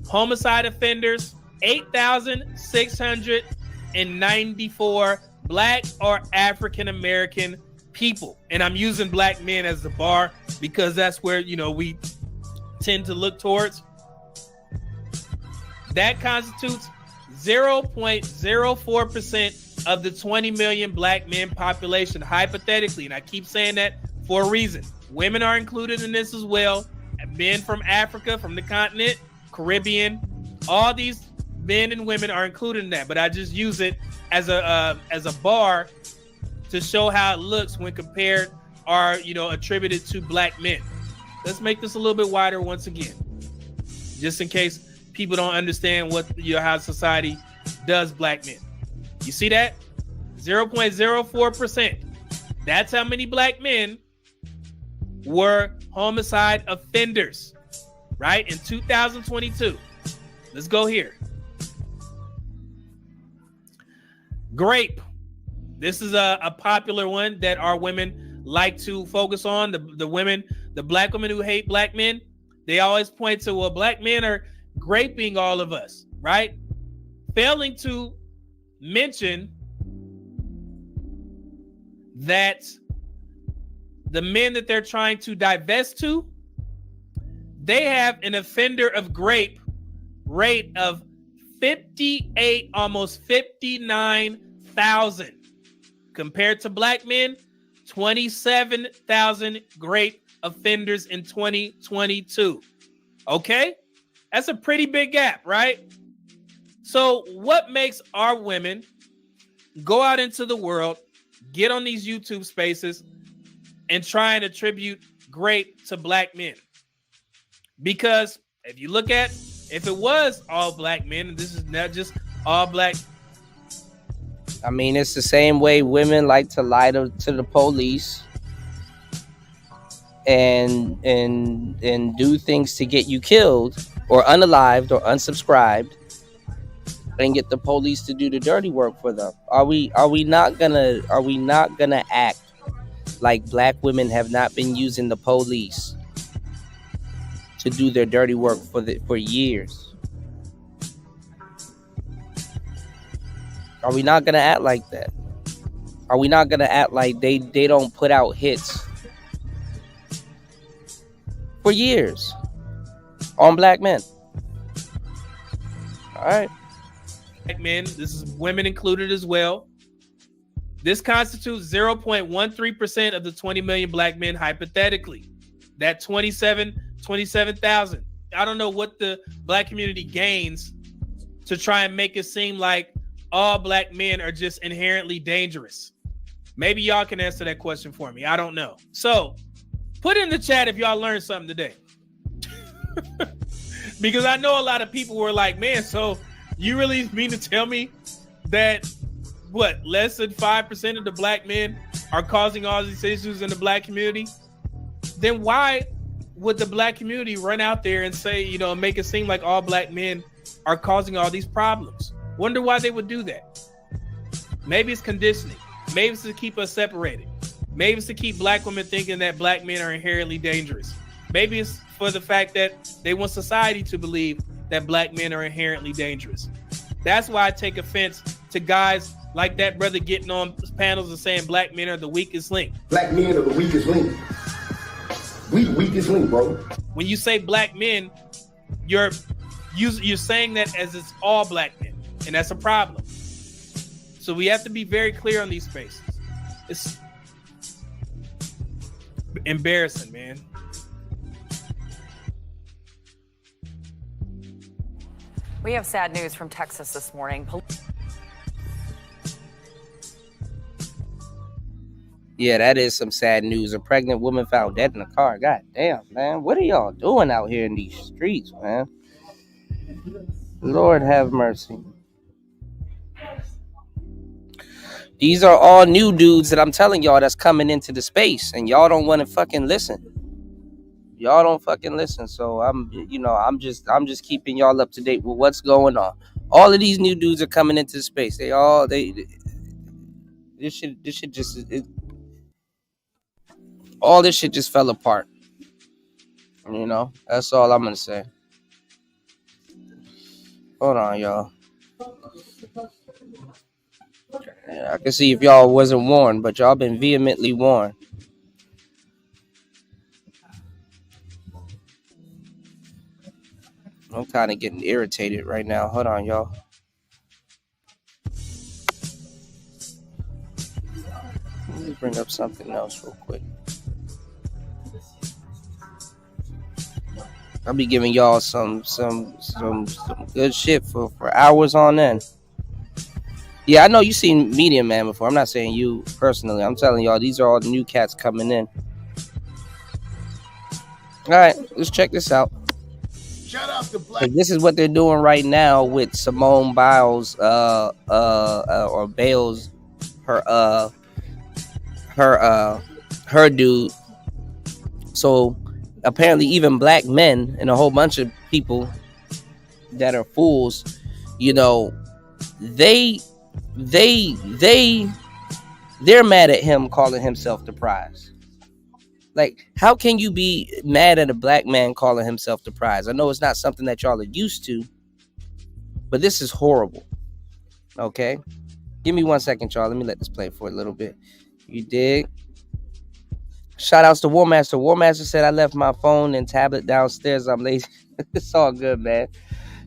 Homicide offenders, 8,694 black or African American people. And I'm using black men as the bar because that's where, you know, we tend to look towards. That constitutes 0.04% of the 20 million black men population, hypothetically. And I keep saying that for a reason. Women are included in this as well. Men from Africa, from the continent, Caribbean, all these men and women are included in that. But I just use it as a bar to show how it looks when compared or, you know, attributed to black men. Let's make this a little bit wider once again, just in case people don't understand what, you know, how society does black men. You see that? 0.04%. That's how many black men were homicide offenders, right? In 2022. Let's go here. Grape. This is a popular one that our women like to focus on. The women, the black women who hate black men, they always point to, well, black men are graping all of us, right? Failing to mention that the men that they're trying to divest to, they have an offender of grape rate of 58, almost 59,000. Compared to black men, 27,000 grape offenders in 2022. Okay? That's a pretty big gap, right? So what makes our women go out into the world, get on these YouTube spaces, and try and attribute grape to black men? Because if you look at, if it was all black men, and this is not just all black. I mean, it's the same way women like to lie to the police and do things to get you killed or unalived or unsubscribed and get the police to do the dirty work for them. Are we not gonna act like black women have not been using the police to do their dirty work for years? Are we not gonna act like that? Are we not gonna act like they don't put out hits for years on black men? All right. Black men, this is women included as well. This constitutes 0.13% of the 20 million black men, hypothetically. That 27,000. I don't know what the black community gains to try and make it seem like all black men are just inherently dangerous. Maybe y'all can answer that question for me. I don't know. So put in the chat if y'all learned something today. Because I know a lot of people were like, man, so you really mean to tell me that what, less than 5% of the black men are causing all these issues in the black community? Then why would the black community run out there and say, you know, make it seem like all black men are causing all these problems? Wonder why they would do that. Maybe it's conditioning. Maybe it's to keep us separated. Maybe it's to keep black women thinking that black men are inherently dangerous. Maybe it's for the fact that they want society to believe that black men are inherently dangerous. That's why I take offense to guys like that brother getting on panels and saying black men are the weakest link. Black men are the weakest link. We the weakest link, bro. When you say black men, you're saying that as it's all black men, and that's a problem. So we have to be very clear on these spaces. It's embarrassing, man. We have sad news from Texas this morning. Yeah, that is some sad news. A pregnant woman found dead in a car. God damn, man. What are y'all doing out here in these streets, man? Lord have mercy. These are all new dudes that I'm telling y'all that's coming into the space, and y'all don't want to fucking listen. Y'all don't fucking listen. So I'm just keeping y'all up to date with what's going on. All of these new dudes are coming into the space. All this shit just fell apart. That's all I'm gonna say. Hold on, y'all. Yeah, I can see if y'all wasn't warned, but y'all been vehemently warned. I'm kind of getting irritated right now. Hold on, y'all. Let me bring up something else real quick. I'll be giving y'all some good shit for hours on end. Yeah, I know you've seen Medium Man before. I'm not saying you personally. I'm telling y'all, these are all the new cats coming in. All right, let's check this out. Shout out to Black. This is what they're doing right now with Simone Biles, or Bales, her dude. So apparently, even black men and a whole bunch of people that are fools, they're mad at him calling himself the prize. Like, how can you be mad at a black man calling himself the prize? I know it's not something that y'all are used to, but this is horrible. Okay? Give me 1 second, y'all. Let me let this play for a little bit. You dig? Shout outs to War Master. War Master said, I left my phone and tablet downstairs. I'm lazy. It's all good, man.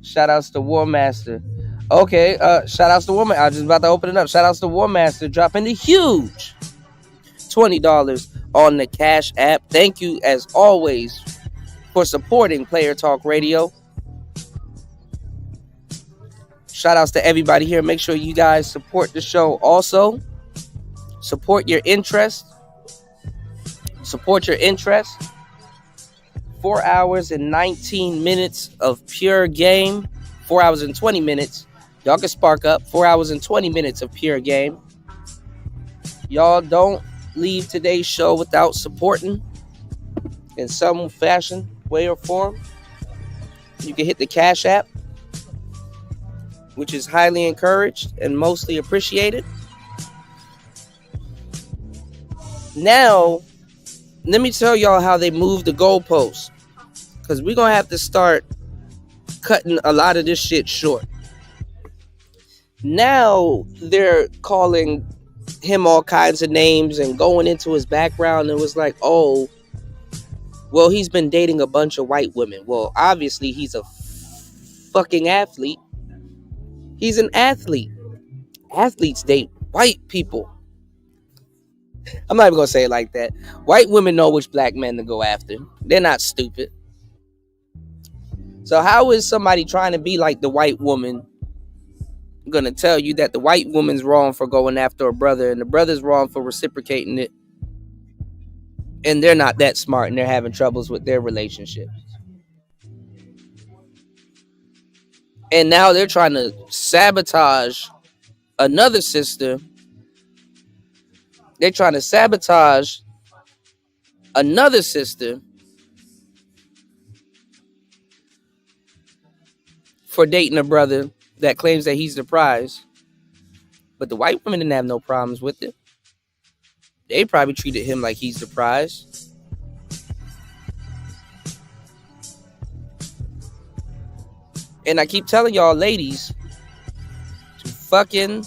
Shout outs to War Master. Okay, shout outs to War Master. I was just about to open it up. Shout outs to War Master dropping the huge $20 on the Cash App. Thank you, as always, for supporting Player Talk Radio. Shout outs to everybody here. Make sure you guys support the show also. Support your interest. Support your interest. 4 hours and 19 minutes of pure game. 4 hours and 20 minutes. Y'all can spark up. 4 hours and 20 minutes of pure game. Y'all don't leave today's show without supporting in some fashion, way, or form. You can hit the Cash App, which is highly encouraged and mostly appreciated. Now, let me tell y'all how they move the goalposts, because we're going to have to start cutting a lot of this shit short. Now, they're calling him all kinds of names and going into his background, and was like, oh, well, he's been dating a bunch of white women. Well, obviously, he's a fucking athlete. He's an athlete. Athletes date white people. I'm not even gonna say it like that. White women know which black men to go after. They're not stupid. So how is somebody trying to be like the white woman gonna tell you that the white woman's wrong for going after a brother and the brother's wrong for reciprocating it, and they're not that smart and they're having troubles with their relationships? And now they're trying to sabotage another sister. They're trying to sabotage another sister for dating a brother that claims that he's the prize. But the white women didn't have no problems with it. They probably treated him like he's the prize. And I keep telling y'all, ladies, to fucking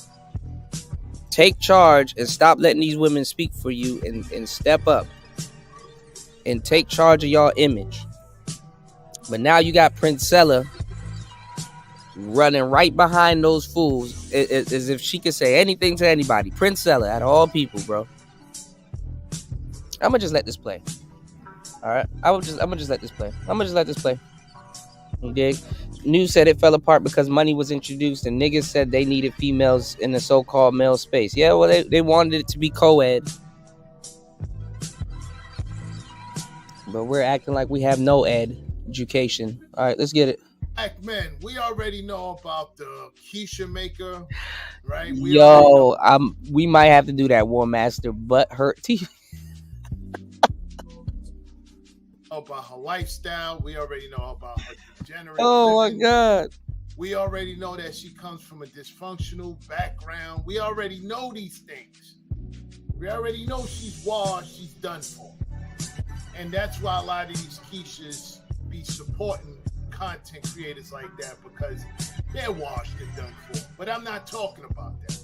take charge and stop letting these women speak for you and step up and take charge of y'all image. But now you got Princella running right behind those fools as if she could say anything to anybody. Princella, out of all people, bro. I'm gonna just let this play. All right, I'm gonna just let this play. You dig? News said it fell apart because money was introduced and niggas said they needed females in the so-called male space. Yeah, well, they wanted it to be co-ed. But we're acting like we have no education. All right, let's get it. Black men, we already know about the Keisha maker, right? We might have to do that War Master butt hurt TV. About her lifestyle. We already know about her degenerate. Oh living. my God. We already know that she comes from a dysfunctional background. We already know these things. We already know she's washed, she's done for. And that's why a lot of these Keishas be supporting content creators like that, because they're washed and done for. But I'm not talking about that.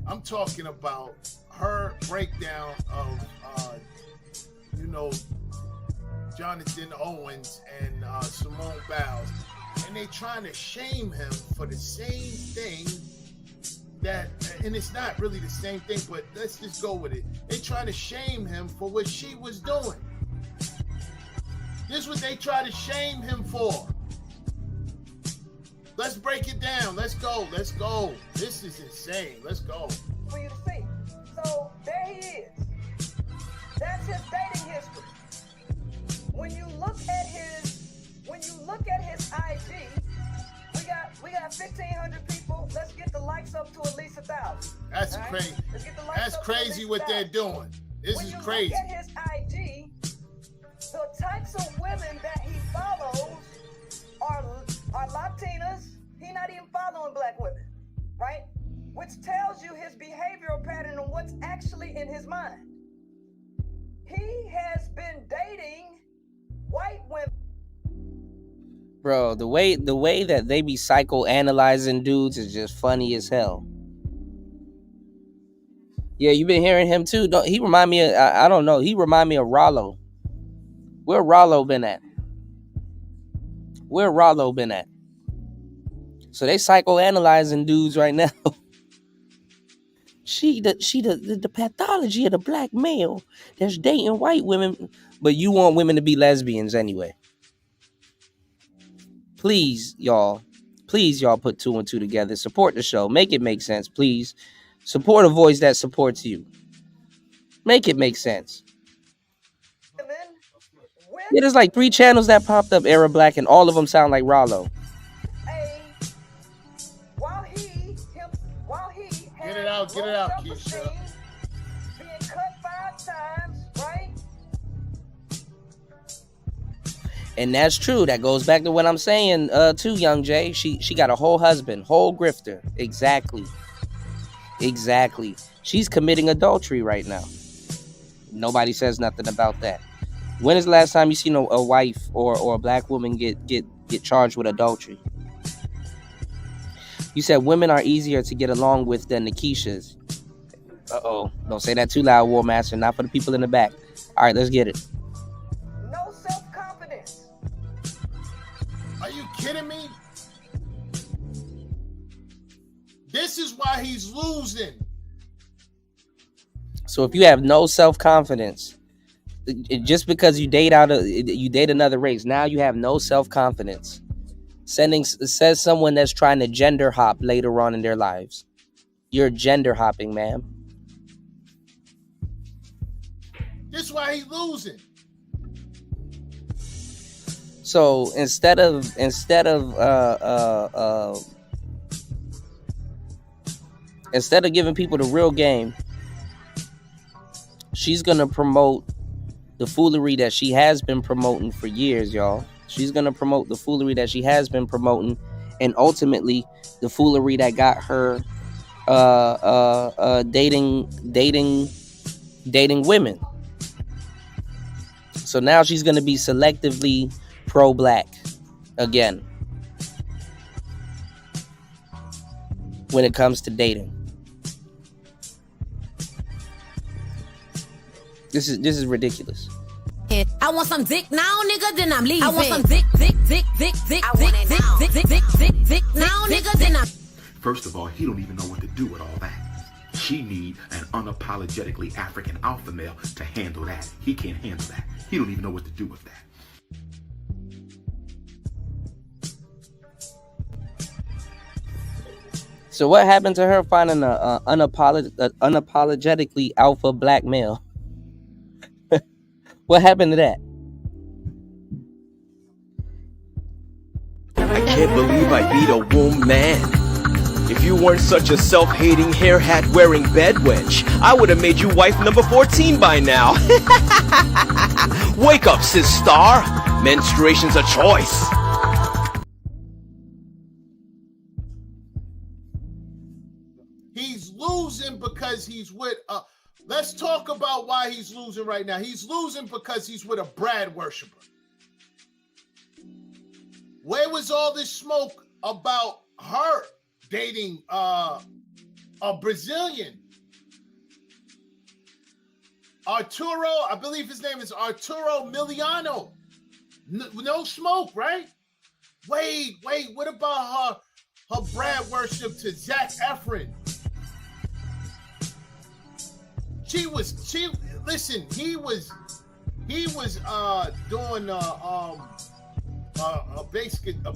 I'm talking about her breakdown of Jonathan Owens and Simone Biles, and they trying to shame him for the same thing that, and it's not really the same thing, but let's just go with it. They trying to shame him for what she was doing. This is what they try to shame him for. Let's break it down. Let's go. This is insane. Let's go. For you to see. So there he is. That's his dating history. When you look at his IG, we got 1,500 people. Let's get the likes up to at least 1,000. That's right? crazy. That's crazy what they're doing. This is crazy. When you look at his IG, the types of women that he follows are Latinas. He's not even following black women, right? Which tells you his behavioral pattern and what's actually in his mind. He has been dating white women. Bro, the way that they be psychoanalyzing dudes is just funny as hell. Yeah, you been hearing him too. He remind me of, I don't know. He remind me of Rollo. Where Rollo been at? So they psychoanalyzing dudes right now. The pathology of the black male that's dating white women, but you want women to be lesbians anyway. Please, y'all put 2 and 2 together. Support the show. Make it make sense, please. Support a voice that supports you. Make it make sense. Yeah, there's like 3 channels that popped up, Era Black, and all of them sound like Rollo. Get it out, Keisha. Being cut 5 times, right? And that's true. That goes back to what I'm saying, too, Young Jay. She got a whole husband, whole grifter. Exactly. She's committing adultery right now. Nobody says nothing about that. When is the last time you seen a wife or a black woman get charged with adultery? You said women are easier to get along with than the Keishas. Uh-oh. Don't say that too loud, War Master. Not for the people in the back. All right, let's get it. No self-confidence. Are you kidding me? This is why he's losing. So if you have no self-confidence, just because you date another race, now you have no self-confidence. Says someone that's trying to gender hop later on in their lives. You're gender hopping, ma'am. This is why he's losing. So instead of giving people the real game, she's gonna promote the foolery that she has been promoting for years, y'all. She's going to promote the foolery that she has been promoting, and ultimately the foolery that got her dating women. So now she's going to be selectively pro-black again. when it comes to dating. This is ridiculous. I want some dick now, nigga, then I'm leaving. I want some dick now, nigga, then I'm... First of all, he don't even know what to do with all that. She need an unapologetically African alpha male to handle that. He can't handle that. He don't even know what to do with that. So what happened to her finding a unapologetically alpha black male? What happened to that? I can't believe I beat a womb man. If you weren't such a self-hating, hair hat wearing bedwench, I would have made you wife number 14 by now. Wake up, sis star. Menstruation's a choice. He's losing because he's with let's talk about why he's losing right now. He's losing because he's with a Brad worshiper. Where was all this smoke about her dating a Brazilian? Arturo, I believe his name is Arturo Miliano. No smoke, right? Wait, what about her Brad worship to Zac Efron? He was doing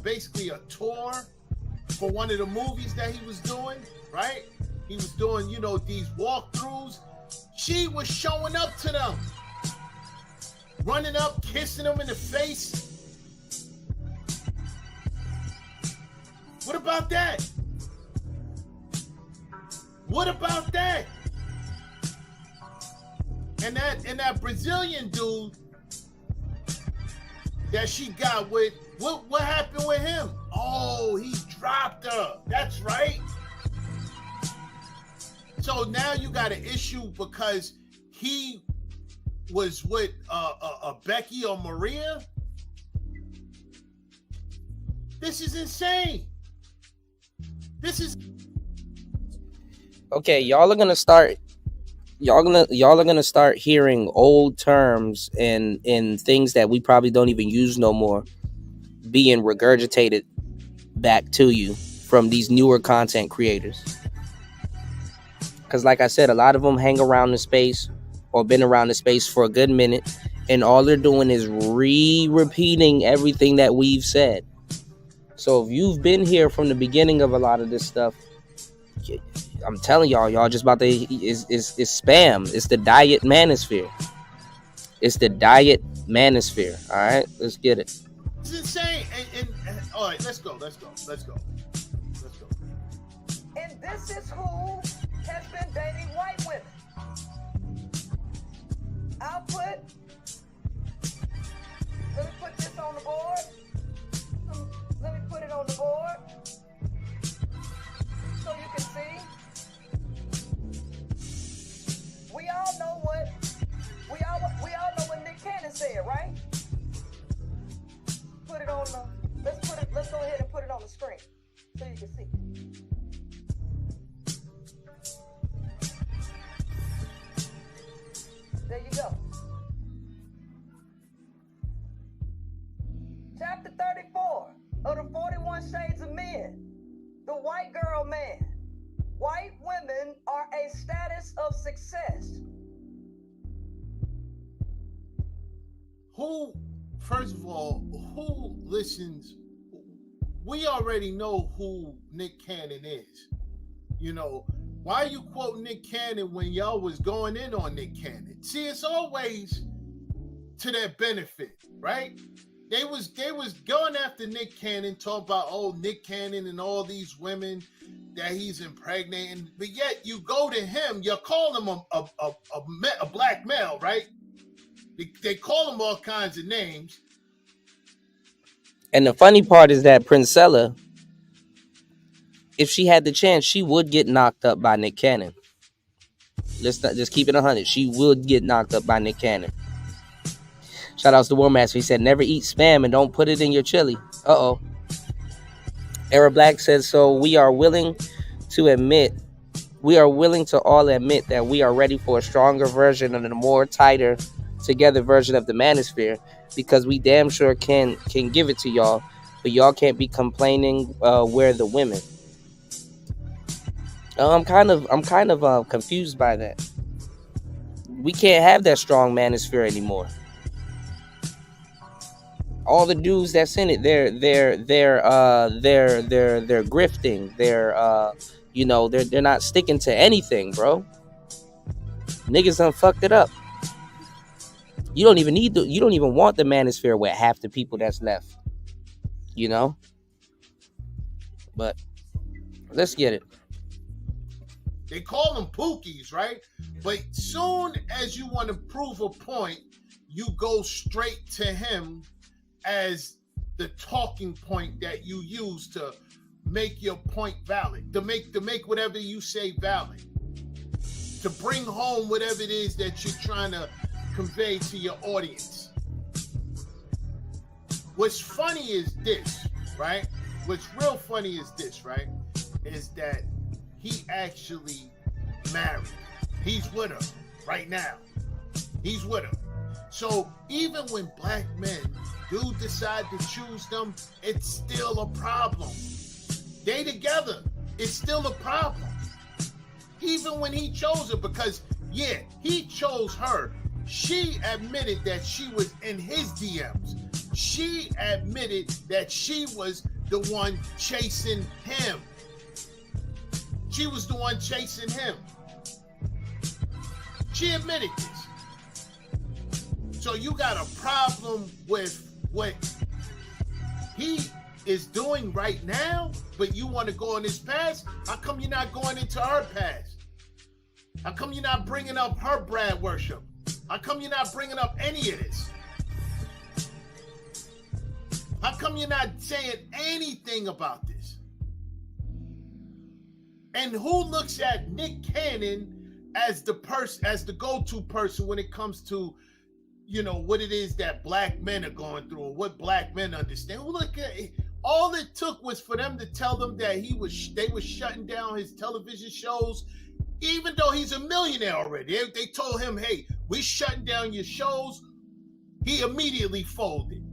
basically a tour for one of the movies that he was doing, right? He was doing, these walkthroughs. She was showing up to them, running up, kissing them in the face. What about that? What about that? And that Brazilian dude that she got with, what happened with him? Oh, he dropped her. That's right. So now you got an issue because he was with a Becky or Maria. This is insane. This is Okay, y'all are gonna start hearing old terms and things that we probably don't even use no more being regurgitated back to you from these newer content creators. Because like I said, a lot of them hang around the space or been around the space for a good minute, and all they're doing is repeating everything that we've said. So if you've been here from the beginning of a lot of this stuff, I'm telling y'all just about it's spam. It's the diet manosphere. It's the diet manosphere. All right, let's get it. It's insane. And all right, let's go. And this is who has been dating white women. Output. Let me put this on the board. Let me put it on the board so you can see. We all know what Nick Cannon said, right? Put it on the. Let's go ahead and put it on the screen so you can see. There you go. Chapter 34 of the 41 Shades of Men. The white girl man. White women are a status of success. First of all, who listens? We already know who Nick Cannon is. Why you quote Nick Cannon when y'all was going in on Nick Cannon? See, it's always to their benefit, right? They was going after Nick Cannon, talking about Nick Cannon and all these women that he's impregnating, but yet you go to him, you call him a black male, right? They call him all kinds of names. And the funny part is that Princella, if she had the chance, she would get knocked up by Nick Cannon. Let's not just keep it 100. She would get knocked up by Nick Cannon. Shout out to War Master. He said, never eat spam and don't put it in your chili. Uh-oh. Era Black says, so we are willing we are willing to all admit that we are ready for a stronger version and a more tighter together version of the manosphere, because we damn sure can give it to y'all, but y'all can't be complaining we're the women. I'm kind of confused by that. We can't have that strong manosphere anymore. All the dudes that's in it, they're grifting. They're not sticking to anything, bro. Niggas done fucked it up. You don't even want the manosphere with half the people that's left. But let's get it. They call them pookies, right? But soon as you want to prove a point, you go straight to him as the talking point that you use to make your point valid, to make whatever you say valid, to bring home whatever it is that you're trying to convey to your audience. What's funny is this, right? What's real funny is this, right? Is that he actually married. He's with her right now. He's with her. So even when black men do decide to choose them, it's still a problem. They together, it's still a problem. Even when he chose her, because yeah, he chose her. She admitted that she was in his DMs. She admitted that she was the one chasing him. She was the one chasing him. She admitted this. So you got a problem with what he is doing right now, but you want to go in his past? How come you're not going into her past? How come you're not bringing up her Brad worship? How come you're not bringing up any of this? How come you're not saying anything about this? And who looks at Nick Cannon as the go-to person when it comes to, what it is that black men are going through and what black men understand? Well, look, all it took was for them to tell them that they were shutting down his television shows, even though he's a millionaire already. They told him, hey, we're shutting down your shows. He immediately folded.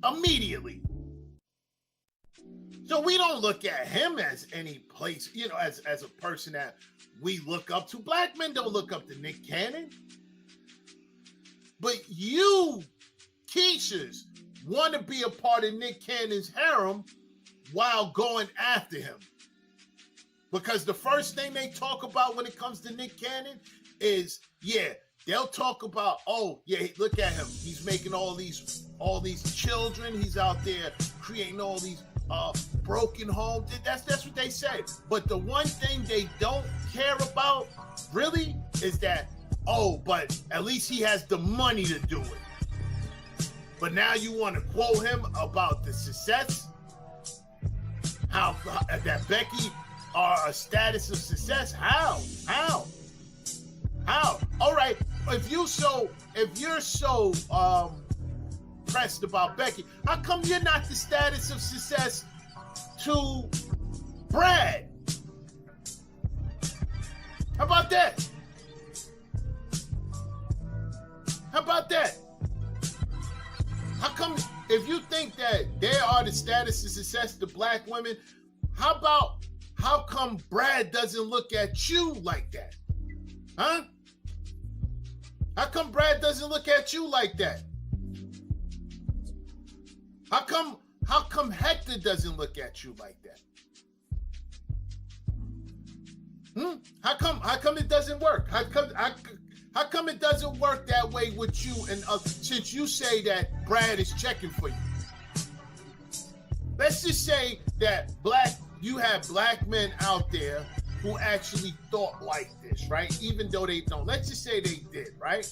Immediately. So we don't look at him as any place, as a person that we look up to. Black men don't look up to Nick Cannon. But you, Keishas, want to be a part of Nick Cannon's harem while going after him. Because the first thing they talk about when it comes to Nick Cannon is, they'll talk about, look at him. He's making all these children. He's out there creating all these broken homes. That's what they say. But the one thing they don't care about really is that, but at least he has the money to do it. But now you want to quote him about the success, how that Becky are a status of success. How? All right. If you're so pressed about Becky, how come you're not the status of success to Brad? How about that? How come, if you think that they are the status of success to black women, how come Brad doesn't look at you like that? Huh? How come Brad doesn't look at you like that? How come Hector doesn't look at you like that? How come it doesn't work? How come it doesn't work that way with you and since you say that Brad is checking for you? Let's just say that you have black men out there who actually thought like this, right? Even though they don't. Let's just say they did, right?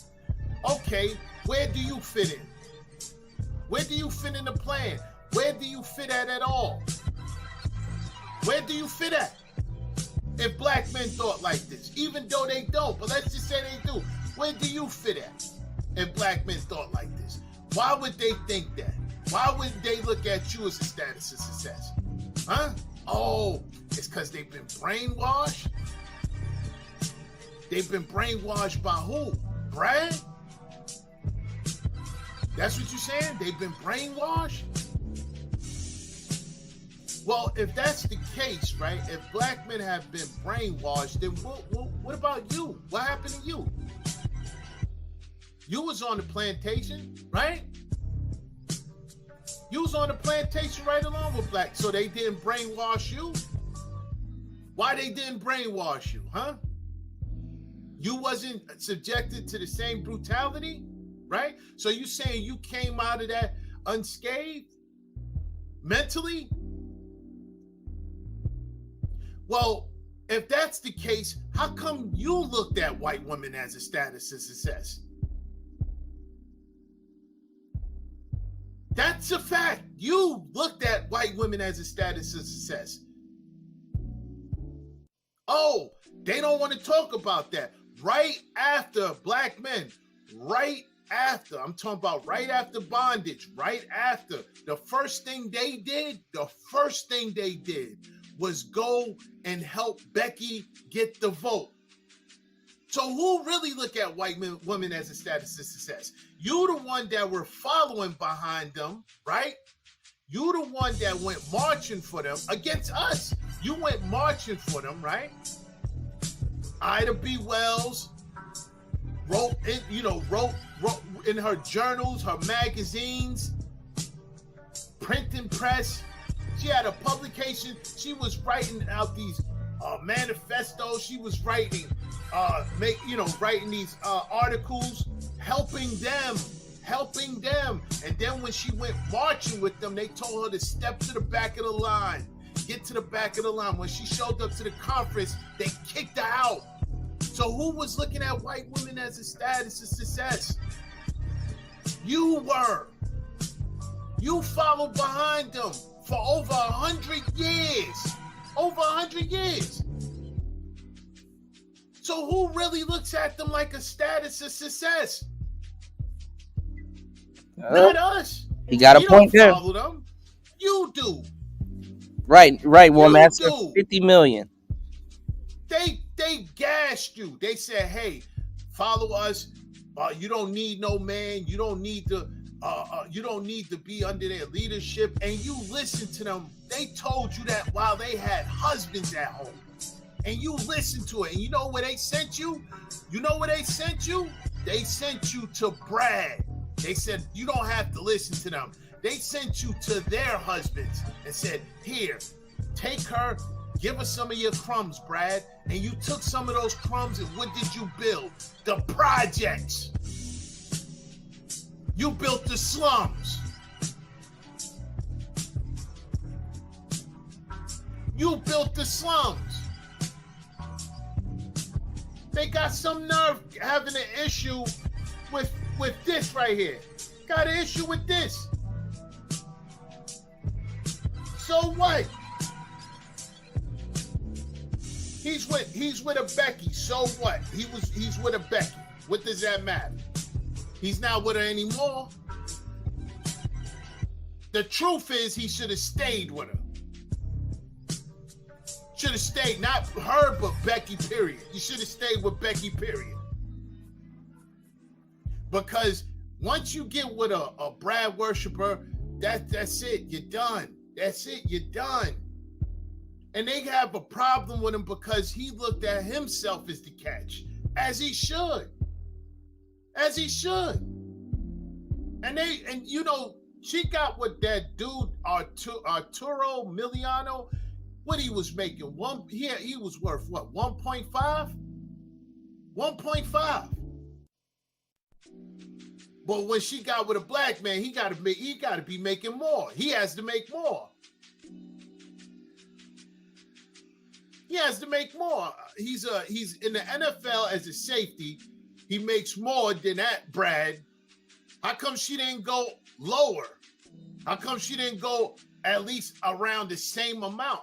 Okay, where do you fit in? Where do you fit in the plan? Where do you fit at all? Where do you fit at? If black men thought like this, even though they don't, but let's just say they do, where do you fit at if black men thought like this? Why would they think that? Why would they look at you as a status of success? Huh? Oh, it's because they've been brainwashed? They've been brainwashed by who? Brad? That's what you're saying? They've been brainwashed? Well, if that's the case, right? If black men have been brainwashed, then what about you? What happened to you? You was on the plantation, right? You was on the plantation right along with black, so they didn't brainwash you? Why they didn't brainwash you, huh? You wasn't subjected to the same brutality, right? So you saying you came out of that unscathed mentally? Well, if that's the case, how come you looked at white women as a status of success? That's a fact. You looked at white women as a status of success. Oh, they don't want to talk about that. Right after black men, right after, I'm talking about right after bondage, right after, the first thing they did was go and help Becky get the vote. So who really look at white women as a status of success? You the one that were following behind them, right? You the one that went marching for them against us. You went marching for them, right? Ida B. Wells wrote in her journals, her magazines, printing press. She had a publication. She was writing out these manifestos. She was writing, writing these articles, helping them. And then when she went marching with them, they told her to step to the back of the line, get to the back of the line. When she showed up to the conference, they kicked her out. So who was looking at white women as a status of success? You were. You followed behind them for over 100 years. Over 100 years. So who really looks at them like a status of success? Not us. He got a point there. Follow them. You do. Right. Well, that's 50 million. They gassed you. They said, "Hey, follow us. You don't need no man. You don't need to. You don't need to be under their leadership." And you listened to them. They told you that while they had husbands at home, and you listened to it. And you know where they sent you? They sent you to Brad. They said you don't have to listen to them. They sent you to their husbands and said, "Here, take her. Give us some of your crumbs, Brad." And you took some of those crumbs, and what did you build? The projects. You built the slums. They got some nerve having an issue with this right here. Got an issue with this. So what? He's with a Becky. So what? He's with a Becky. What does that matter? He's not with her anymore. The truth is he should have stayed with her. Should have stayed, not her, but Becky, period. You should have stayed with Becky, period. Because once you get with a Brad worshiper, that's it. You're done. That's it. You're done. And they have a problem with him because he looked at himself as the catch, as he should. And she got with that dude Arturo Miliano. What he was making? He was worth what? 1.5? 1.5. But when she got with a black man, he got to be making more. He has to make more. He's in the NFL as a safety. He makes more than that, Brad. How come she didn't go lower? How come she didn't go at least around the same amount?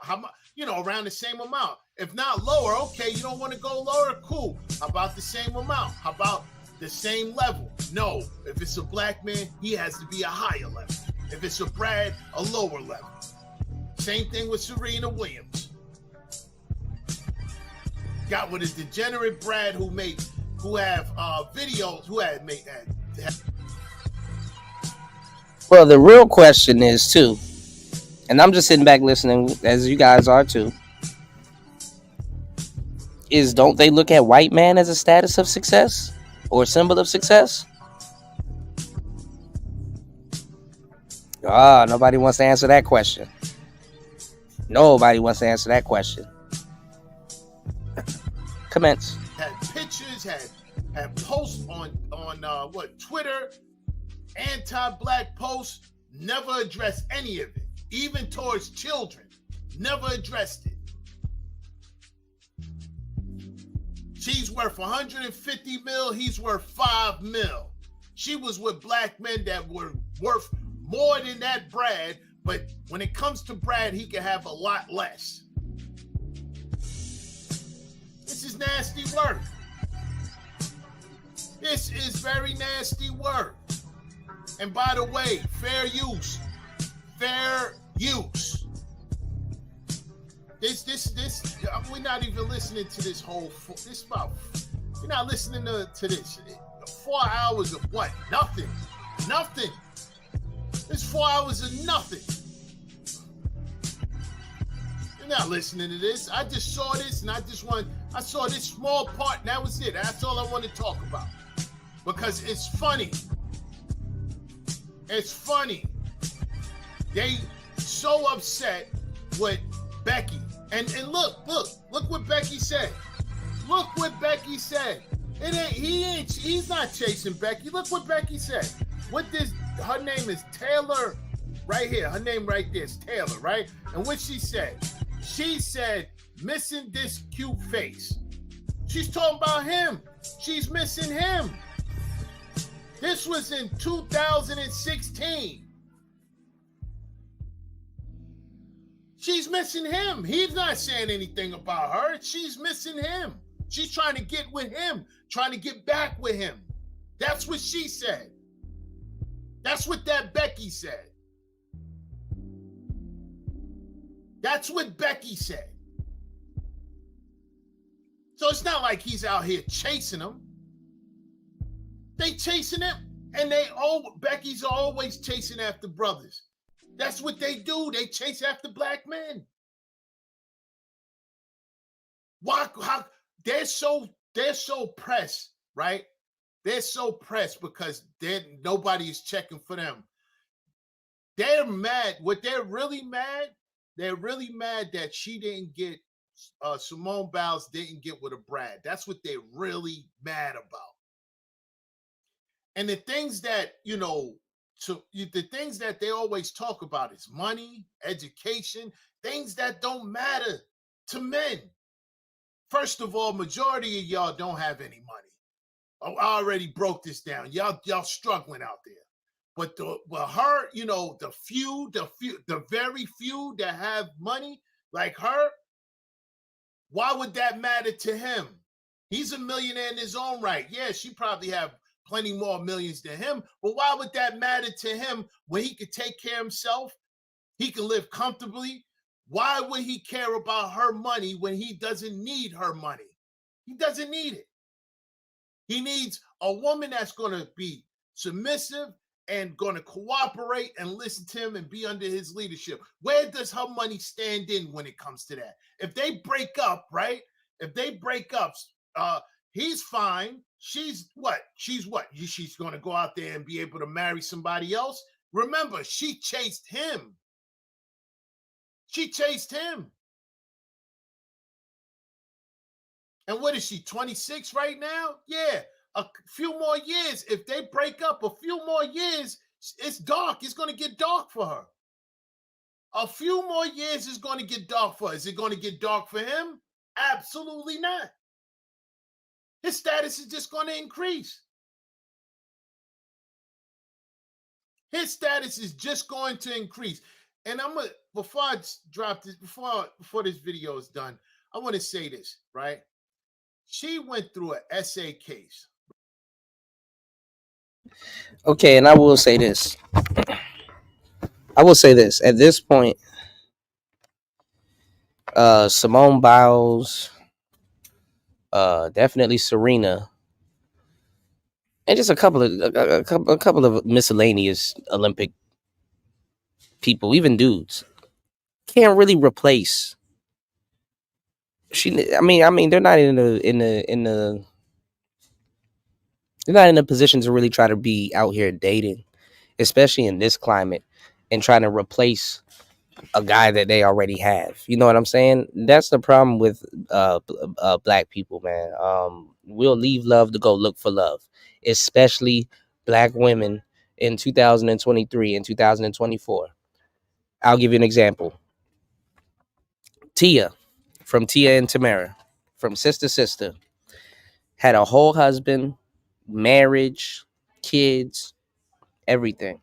Around the same amount. If not lower, okay, you don't want to go lower, cool. How about the same amount? How about the same level? No, if it's a black man, he has to be a higher level. If it's a Brad, a lower level. Same thing with Serena Williams. Got with a degenerate Brad who have videos who had made that. Well, the real question is too, and I'm just sitting back listening as you guys are too, is don't they look at white man as a status of success or a symbol of success? Nobody wants to answer that question. Nobody wants to answer that question. Commence. Had pictures, had posts on Twitter, anti-black posts, never addressed any of it, even towards children, never addressed it. She's worth 150 mil, he's worth 5 mil. She was with black men that were worth more than that Brad, but when it comes to Brad, he can have a lot less. This is nasty work. This is very nasty work. And by the way, fair use. Fair use. This we're not even listening to this whole, we're not listening to this. 4 hours of what? Nothing. It's 4 hours of nothing. You're not listening to this. I just saw this and I saw this small part and that was it. That's all I want to talk about. Because it's funny. It's funny. They so upset with Becky. And look what Becky said. Look what Becky said. He's not chasing Becky. Look what Becky said. Her name is Taylor right here. Her name right there is Taylor, right? And what she said missing this cute face. She's talking about him. She's missing him. This was in 2016. She's missing him. He's not saying anything about her. She's missing him. She's trying to get with him, trying to get back with him. That's what she said. That's what that Becky said. That's what Becky said. So it's not like he's out here chasing him. They chasing him, and Becky's always chasing after brothers. That's what they do. They chase after black men. Why? How? They're so pressed, right? They're so pressed because nobody is checking for them. They're mad. What they're really mad that she didn't get, Simone Biles didn't get with a Brad. That's what they're really mad about. And the things that, the things that they always talk about is money, education, things that don't matter to men. First of all, majority of y'all don't have any money. I already broke this down. Y'all struggling out there. But her, the very few that have money like her, why would that matter to him? He's a millionaire in his own right. Yeah, she probably have plenty more millions than him, but why would that matter to him when he could take care of himself? He can live comfortably. Why would he care about her money when he doesn't need her money? He doesn't need it. He needs a woman that's going to be submissive and going to cooperate and listen to him and be under his leadership. Where does her money stand in when it comes to that? If they break up, right? If they break up, he's fine. She's what? She's going to go out there and be able to marry somebody else? Remember, she chased him. And what is she, 26 right now? Yeah, a few more years. If they break up a few more years, it's dark. It's going to get dark for her. A few more years is going to get dark for her. Is it going to get dark for him? Absolutely not. His status is just going to increase. His status is just going to increase. And before I drop this, before this video is done, I want to say this, right? She went through an essay case. Okay, and I will say this. At this point, Simone Biles, definitely Serena, and just a couple of miscellaneous Olympic people, even dudes, can't really replace. They're not they're not in a position to really try to be out here dating, especially in this climate, and trying to replace a guy that they already have. You know what I'm saying? That's the problem with black people, man. We'll leave love to go look for love, especially black women in 2023 and 2024. I'll give you an example. Tia from Tia and Tamara, from Sister, had a whole husband, marriage, kids, everything.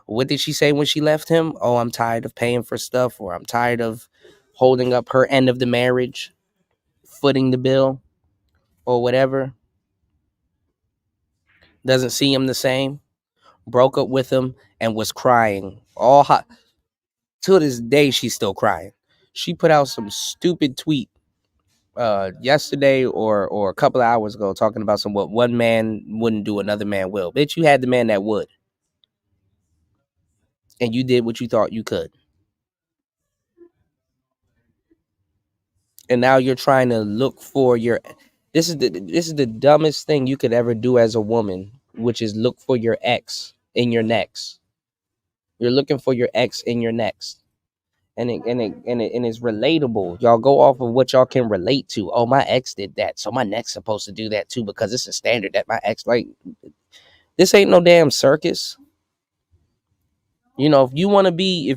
What did she say when she left him? Oh, I'm tired of paying for stuff, or I'm tired of holding up her end of the marriage, footing the bill, or whatever. Doesn't see him the same. Broke up with him and was crying all hot. To this day, she's still crying. She put out some stupid tweet yesterday or a couple of hours ago talking about what one man wouldn't do, another man will. Bitch, you had the man that would. And you did what you thought you could. And now you're trying to look for your this is the dumbest thing you could ever do as a woman, which is look for your ex in your next. You're looking for your ex in your next. And it's relatable. Y'all go off of what y'all can relate to. Oh, my ex did that, so my next supposed to do that too, because it's a standard that my ex, like, this ain't no damn circus. You know, if you want to be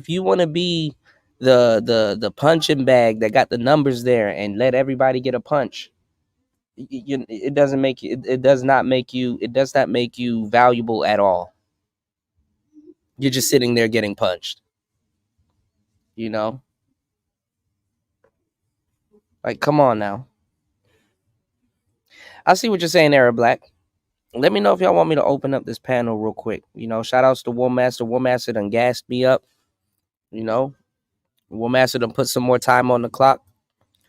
the punching bag that got the numbers there and let everybody get a punch, it doesn't make you. It does not make you. It does not make you valuable at all. You're just sitting there getting punched. You know, like, come on now. I see what you're saying, Era Black. Let me know if y'all want me to open up this panel real quick. You know, shout outs to War Master. War Master done gassed me up. You know, War Master done put some more time on the clock.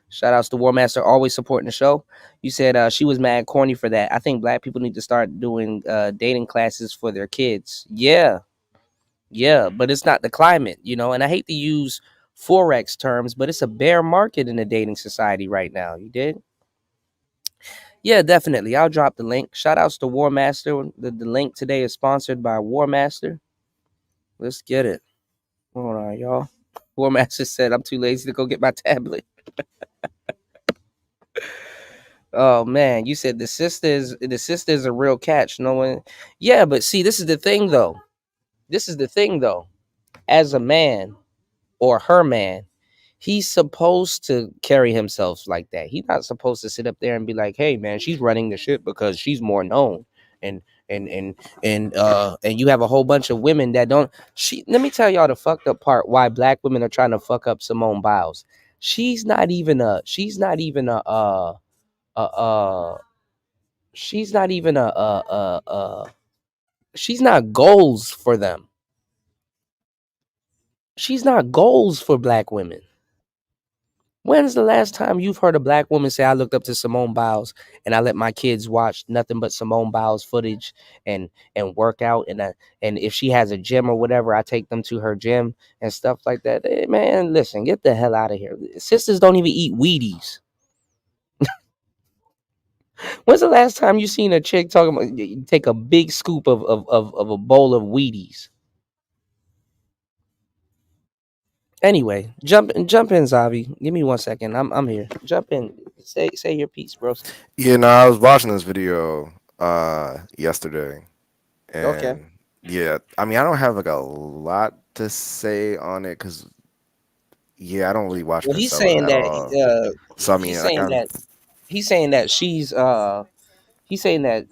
Shout outs to War Master, always supporting the show. You said she was mad corny for that. I think black people need to start doing dating classes for their kids. Yeah, but it's not the climate, you know. And I hate to use Forex terms, but it's a bear market in the dating society right now. You did? Yeah, definitely. I'll drop the link. Shout outs to War Master. The link today is sponsored by War Master. Let's get it. Hold on, y'all. War Master said, I'm too lazy to go get my tablet. Oh man, you said the sister is a real catch. No one, yeah, but see, this is the thing though. As a man or her man, he's supposed to carry himself like that. He's not supposed to sit up there and be like, "Hey man, she's running the shit because she's more known." And you have a whole bunch of women that don't. Let me tell y'all the fucked up part why black women are trying to fuck up Simone Biles. She's not even a she's not even a she's not goals for them. She's not goals for black women. When's the last time you've heard a black woman say, I looked up to Simone Biles and I let my kids watch nothing but Simone Biles footage and work out, and if she has a gym or whatever, I take them to her gym and stuff like that. Hey, man, listen, get the hell out of here. Sisters don't even eat Wheaties. When's the last time you seen a chick talking about take a big scoop of a bowl of Wheaties? Anyway, jump in, Zavi. Give me 1 second. I'm here. Jump in. Say your piece, bro. Yeah, no, I was watching this video yesterday. And Okay. yeah, I mean, I don't have like a lot to say on it because I don't really watch Well, he's Priscilla saying at that all. So I mean, he's saying that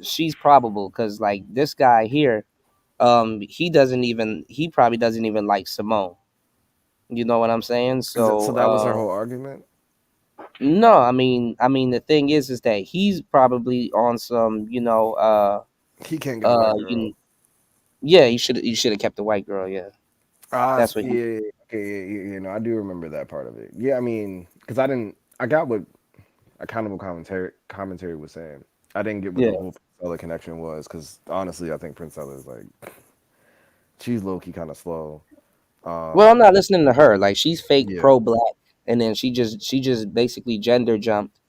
she's probable because like this guy here, he probably doesn't even like Simone. You know what I'm saying? so that was her whole argument. No, I mean the thing is that he's probably on some, He can't get a white girl. yeah, he should have kept the white girl. Yeah, that's what. Yeah. Yeah, I do remember that part of it. Yeah, I mean, because I got what accountable commentary was saying. I didn't get what the Yeah. whole Princella connection was, because honestly, I think Princella is like, she's low key kind of slow. Well, I'm not listening to her. Like she's fake Yeah. pro black, and then she just basically gender jumped.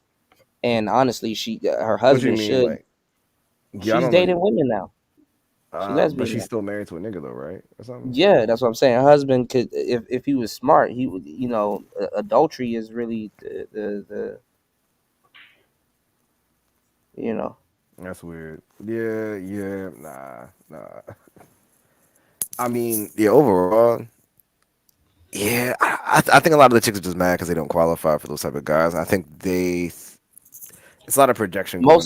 And honestly, her What do you husband mean, should. like? Yeah, I She's don't know. dating women now. She But lesbian she's now. still married to a nigga though, right? Or something. Yeah, that's what I'm saying. Her husband could, if he was smart, he would. Adultery is really the That's weird. Yeah, nah. I mean, yeah, overall, yeah, I think a lot of the chicks are just mad because they don't qualify for those type of guys. I think it's a lot of projection going on.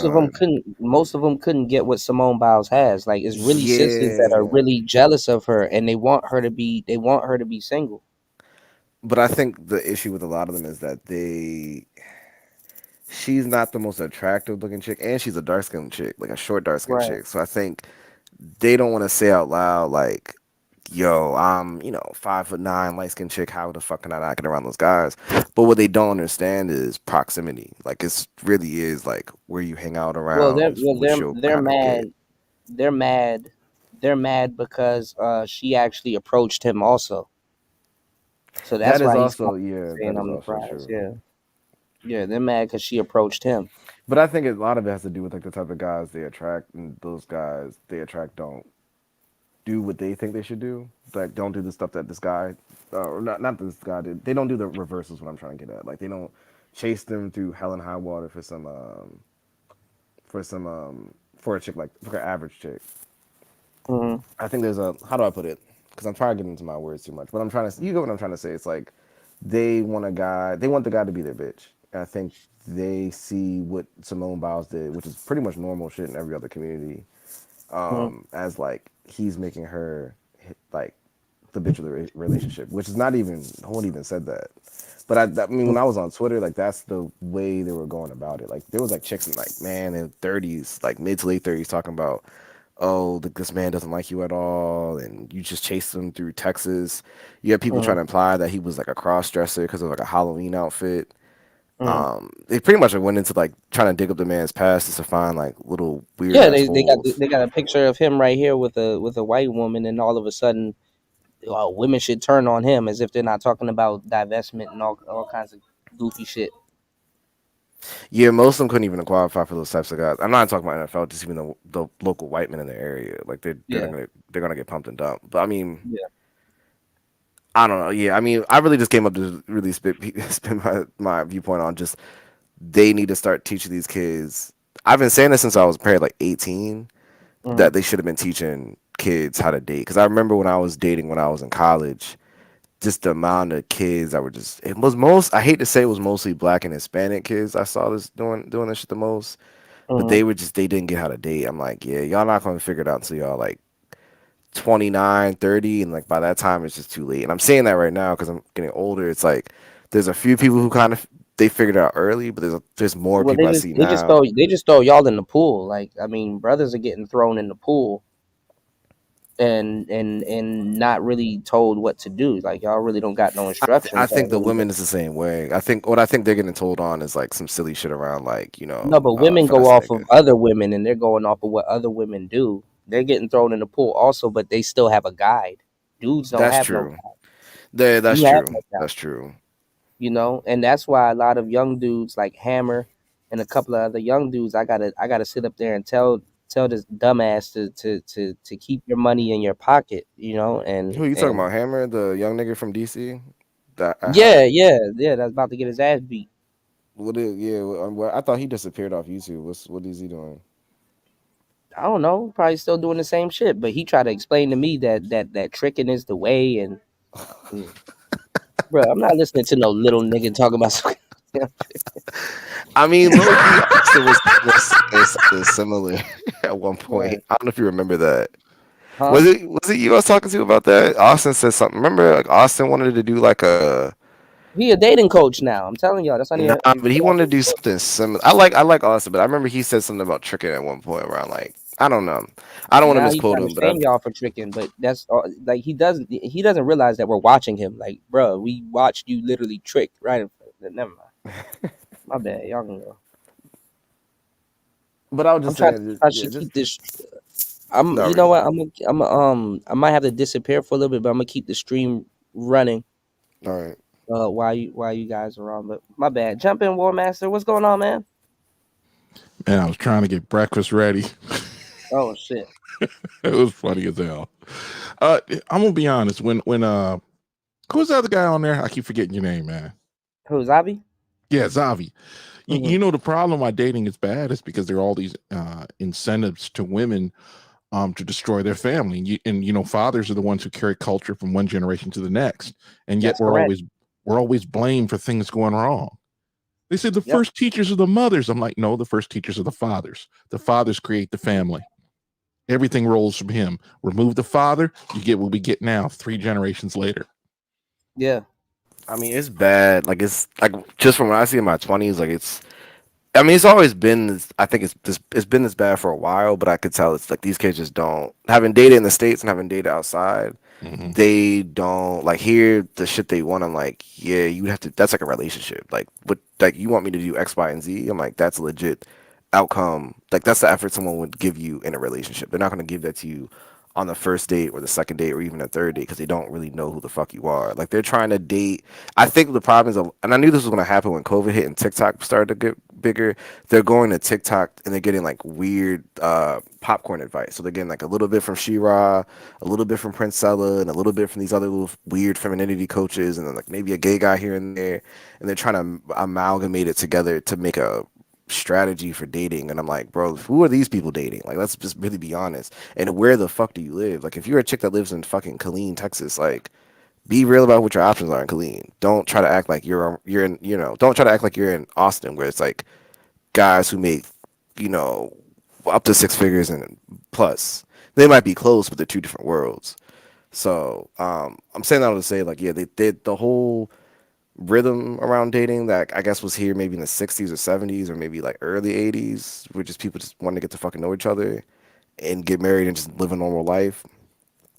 Most of them couldn't get what Simone Biles has. Like it's really sisters that are Yeah, really jealous of her, and they want her to be single. but I think the issue with a lot of them is that she's not the most attractive looking chick, and she's a dark skinned chick, like a short dark skinned Right. chick. So I think they don't want to say out loud like, yo, I'm 5'9", light skinned chick. How the fuck can I not get around those guys? But what they don't understand is proximity. Like it's really is like where you hang out Well, around is what you'll they're kind of get. mad. They're mad because she actually approached him also. So that's That is why he's also, yeah, saying that is I'm the also prize. true. Yeah, they're mad because she approached him. But I think a lot of it has to do with like the type of guys they attract, and those guys they attract don't do what they think they should do. Like don't do the stuff that this guy, or not this guy did. They don't do the reverse is what I'm trying to get at. Like they don't chase them through hell and high water for for a chick, like for an average chick. Mm-hmm. I think there's how do I put it? Because I'm probably getting into my words too much. But you get what I'm trying to say. It's like they want the guy to be their bitch. And I think they see what Simone Biles did, which is pretty much normal shit in every other community, as like he's making her like the bitch of the relationship, which is not even, no one even said that. But I mean, when I was on Twitter, like that's the way they were going about it. Like there was like chicks in in 30s, like mid to late 30s, talking about, oh, this man doesn't like you at all, and you just chased him through Texas. You have people trying to imply that he was like a cross dresser because of like a Halloween outfit. They pretty much went into like trying to dig up the man's past just to find like little weird. Yeah, they got a picture of him right here with a white woman, and all of a sudden, women should turn on him as if they're not talking about divestment and all kinds of goofy shit. Yeah, most of them couldn't even qualify for those types of guys. I'm not talking about NFL, just even the local white men in the area. Like they're gonna get pumped and dumped. But I mean, I don't know. Yeah, I mean, I really just came up to really spin my viewpoint on just they need to start teaching these kids. I've been saying this since I was probably like 18, that they should have been teaching kids how to date. Because I remember when I was dating when I was in college, just the amount of kids that were just, it was I hate to say it was mostly black and Hispanic kids I saw this doing this shit the most. But they didn't get how to date. I'm like, yeah, y'all not gonna figure it out until y'all like 29, 30, and like by that time it's just too late. And I'm saying that right now because I'm getting older. It's like there's a few people who kind of they figured it out early, but there's more people I see now. They just throw y'all in the pool. Like, I mean, brothers are getting thrown in the pool and not really told what to do. Like, y'all really don't got no instructions. I think the women is the same way. I think they're getting told on is like some silly shit around, like, No, but women go off of other women, and they're going off of what other women do. They're getting thrown in the pool also, but they still have a guide. Dudes don't have no guide. That's true. That's true. And that's why a lot of young dudes like Hammer and a couple of other young dudes, I gotta sit up there and tell this dumbass to keep your money in your pocket, and who you talking about? Hammer, the young nigga from DC? Yeah, that's about to get his ass beat. I thought he disappeared off YouTube. What is he doing? I don't know, probably still doing the same shit, but he tried to explain to me that tricking is the way, and bro, I'm not listening to no little nigga talking about some. I mean, Austin was similar at one point. Right. I don't know if you remember that. Huh? Was it you I was talking to about that? Austin said something. Remember, like Austin wanted to do like he a dating coach now. I'm telling y'all, that's not but he wanted to do something similar. I like Austin, but I remember he said something about tricking at one point around like I don't know. I don't want to Now he's misquote trying him, to but shame y'all for tricking, but that's all, like he doesn't realize that we're watching him. Like, bro, we watched you literally trick right in front. Never mind. My bad. Y'all can go. But I was I'm just trying saying, I yeah, should just keep this. I'm no you know reason. what? I might have to disappear for a little bit, but I'm gonna keep the stream running. All right. While you guys are on, but my bad. Jump in, War Master. What's going on, man? Man, I was trying to get breakfast ready. Oh shit. It was funny as hell. I'm gonna be honest. When who's the other guy on there? I keep forgetting your name, man. Who's Zavi? Yeah, Zavi. Mhm. You know the problem why dating is bad is because there are all these incentives to women to destroy their family. And you know, fathers are the ones who carry culture from one generation to the next, and yet That's correct. we're always blamed for things going wrong. They say the Yep. first teachers are the mothers. I'm like, no, the first teachers are the fathers. The fathers create the family. Everything rolls from him. Remove the father, you get what we get now, 3 generations later. Yeah. I mean, it's bad. Like it's like just from what I see in my 20s, like it's. I mean, it's always been. I think it's been this bad for a while, but I could tell it's like these kids just don't having data in the States and having data outside. Mm-hmm. They don't like hear the shit they want. I'm like, yeah, you have to. That's like a relationship. Like, what? Like, you want me to do X, Y, and Z? I'm like, that's a legit outcome. Like, that's the effort someone would give you in a relationship. They're not going to give that to you on the first date or the second date or even the third date because they don't really know who the fuck you are. Like, they're trying to date. I think the problem is, and I knew this was going to happen when COVID hit and TikTok started to get bigger. They're going to TikTok and they're getting like weird popcorn advice. So they're getting like a little bit from She-Ra, a little bit from Princella, and a little bit from these other little weird femininity coaches, and then like maybe a gay guy here and there. And they're trying to amalgamate it together to make a strategy for dating. And I'm like, bro, who are these people dating? Like, let's just really be honest. And where the fuck do you live? Like, if you're a chick that lives in fucking Killeen, Texas, like, be real about what your options are in Killeen. Don't try to act like you're in, you know, don't try to act like you're in Austin where it's like guys who make, you know, up to 6 figures and plus. They might be close, but they're two different worlds. So I'm saying that to say, like, yeah, they did the whole rhythm around dating that I guess was here maybe in the 60s or 70s or maybe like early 80s, where just people just wanted to get to fucking know each other and get married and just live a normal life.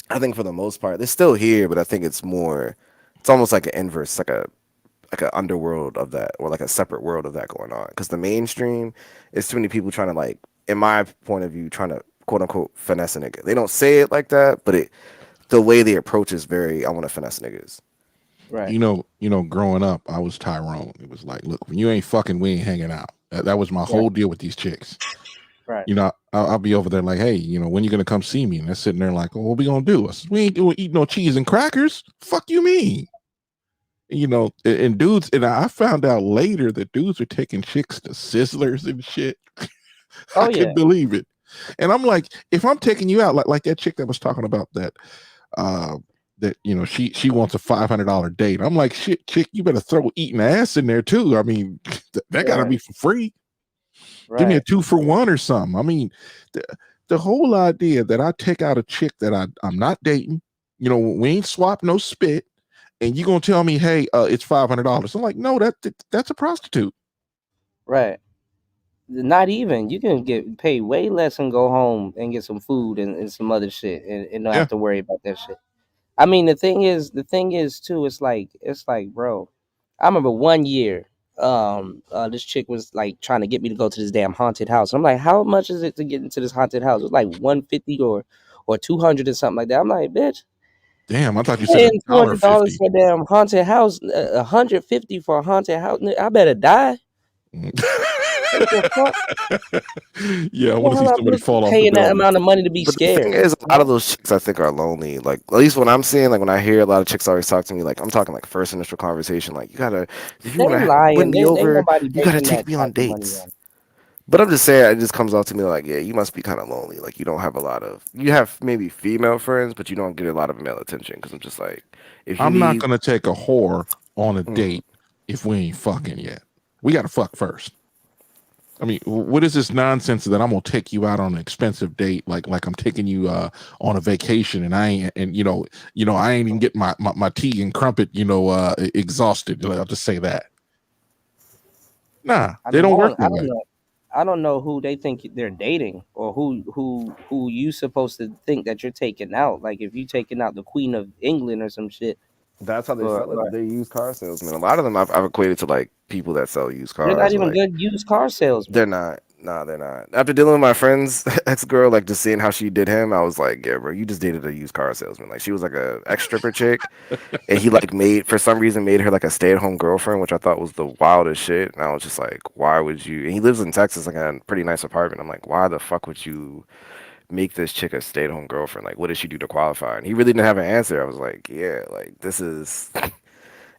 I think for the most part, they're still here, but I think it's almost like an inverse, like an underworld of that, or like a separate world of that going on. Because the mainstream is too many people trying to, like, in my point of view, trying to quote unquote finesse a nigga. They don't say it like that, but the way they approach is very, I want to finesse niggas. Right. You know, growing up, I was Tyrone. It was like, look, when you ain't fucking, we ain't hanging out. That was my whole deal with these chicks. Right. You know, I'll be over there like, hey, you know, when you gonna come see me? And they're sitting there like, oh, what we gonna do? I said, we ain't gonna eat no cheese and crackers. Fuck you mean? You know, and dudes, and I found out later that dudes were taking chicks to Sizzlers and shit. Oh, I couldn't believe it. And I'm like, if I'm taking you out, like that chick that was talking about that, that, you know, she wants a $500 date. I'm like, shit, chick, you better throw eating ass in there too. I mean, that gotta be for free. Right. Give me a 2-for-1 or something. I mean, the whole idea that I take out a chick that I'm not dating, you know, we ain't swap no spit, and you gonna tell me, hey, it's $500. I'm like, no, that's a prostitute. Right. Not even. You can get paid way less and go home and get some food and some other shit and don't have to worry about that shit. I mean, the thing is too, it's like, bro, I remember one year, this chick was like trying to get me to go to this damn haunted house. I'm like, how much is it to get into this haunted house? It was like $150 or 200 or something like that. I'm like, bitch, damn, I thought you said $200 $1.50. for a damn haunted house, $150 for a haunted house. I better die. What the fuck? Yeah, I want to see somebody fall off the paying that building. amount of money to be But scared. the thing is, a lot of those chicks I think are lonely. Like, at least when I'm seeing, like, when I hear a lot of chicks always talk to me, like, I'm talking like first initial conversation, like, you gotta, if you They want to lying. win me Ain't over, nobody you gotta making take that me on type of money, dates. man. But I'm just saying, it just comes off to me like, yeah, you must be kind of lonely. Like, you don't have you have maybe female friends, but you don't get a lot of male attention. Because I'm just like, if you I'm not need, gonna take a whore on a date if we ain't fucking yet. We gotta fuck first. I mean, what is this nonsense that I'm gonna take you out on an expensive date, like I'm taking you on a vacation, and I ain't, and you know, I ain't even getting my tea and crumpet, exhausted. I'll just say that. Nah, they don't work that way. I don't know who they think they're dating, or who you supposed to think that you're taking out. Like if you taking out the Queen of England or some shit. That's how they Or, sell it. They use car salesmen. A lot of them I've equated to like people that sell used they're not cars. Or even like good used car salesmen. they're not. Nah, they're not. After dealing with my friend's ex girl, like just seeing how she did him, I was like, yeah, bro, you just dated a used car salesman. Like she was like a ex stripper chick, and he like for some reason made her like a stay at home girlfriend, which I thought was the wildest shit. And I was just like, why would you? And he lives in Texas, like in a pretty nice apartment. I'm like, why the fuck would you make this chick a stay at home girlfriend? Like, what did she do to qualify? And he really didn't have an answer. I was like, yeah, like this is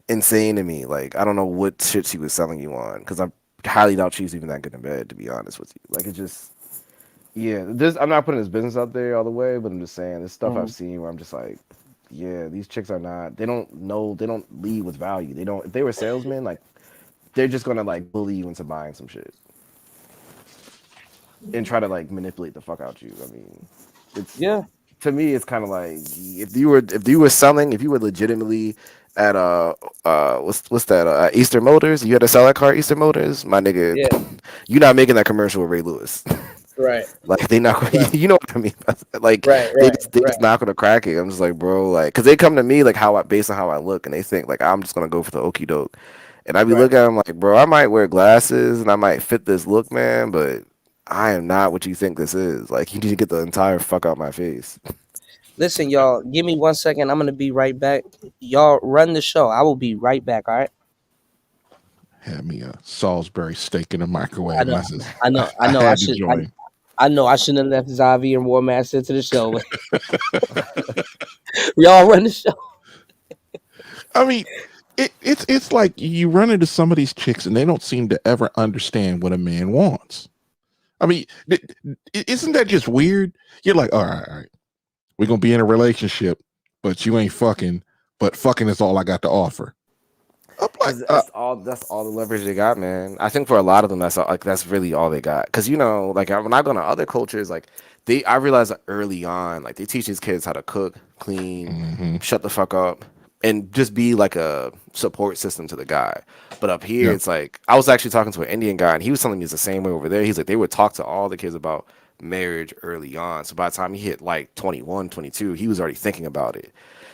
insane to me. Like, I don't know what shit she was selling you on, because I highly doubt she's even that good in bed, to be honest with you. Like, it just, yeah. This I'm not putting his business out there all the way, but I'm just saying this stuff I've seen where I'm just like, yeah, these chicks are not. They don't know. They don't lead with value. They don't. If they were salesmen, like, they're just gonna like bully you into buying some shit and try to like manipulate the fuck out you. I mean, it's to me, it's kind of like if you were selling, if you were legitimately at what's that Eastern Motors, you had to sell that car at Eastern Motors, my nigga. You're not making that commercial with Ray Lewis. Right. Like they not, you know what I mean? Like they just not gonna crack it. I'm just like, bro, like, cause they come to me like based on how I look, and they think like I'm just gonna go for the okie doke, and I be looking at them like, bro, I might wear glasses and I might fit this look, man, but I am not what you think this is. Like, you need to get the entire fuck out my face. Listen, y'all, give me 1 second. I'm gonna be right back. Y'all run the show. I will be right back. All right. Had me a Salisbury steak in the microwave. I know. I shouldn't have left Zavi and War Master to the show. Y'all run the show. I mean, it's like you run into some of these chicks and they don't seem to ever understand what a man wants. I mean, isn't that just weird? You're like, all right, we're gonna be in a relationship, but you ain't fucking. But fucking is all I got to offer. That's all the leverage they got, man. I think for a lot of them, that's really all they got. Because, you know, like when I go to other cultures, like I realized that early on, like they teach these kids how to cook, clean, shut the fuck up, and just be like a support system to the guy. But up here, it's like, I was actually talking to an Indian guy, and he was telling me it's the same way over there. He's like, they would talk to all the kids about marriage early on. So by the time he hit like 21, 22, he was already thinking about it.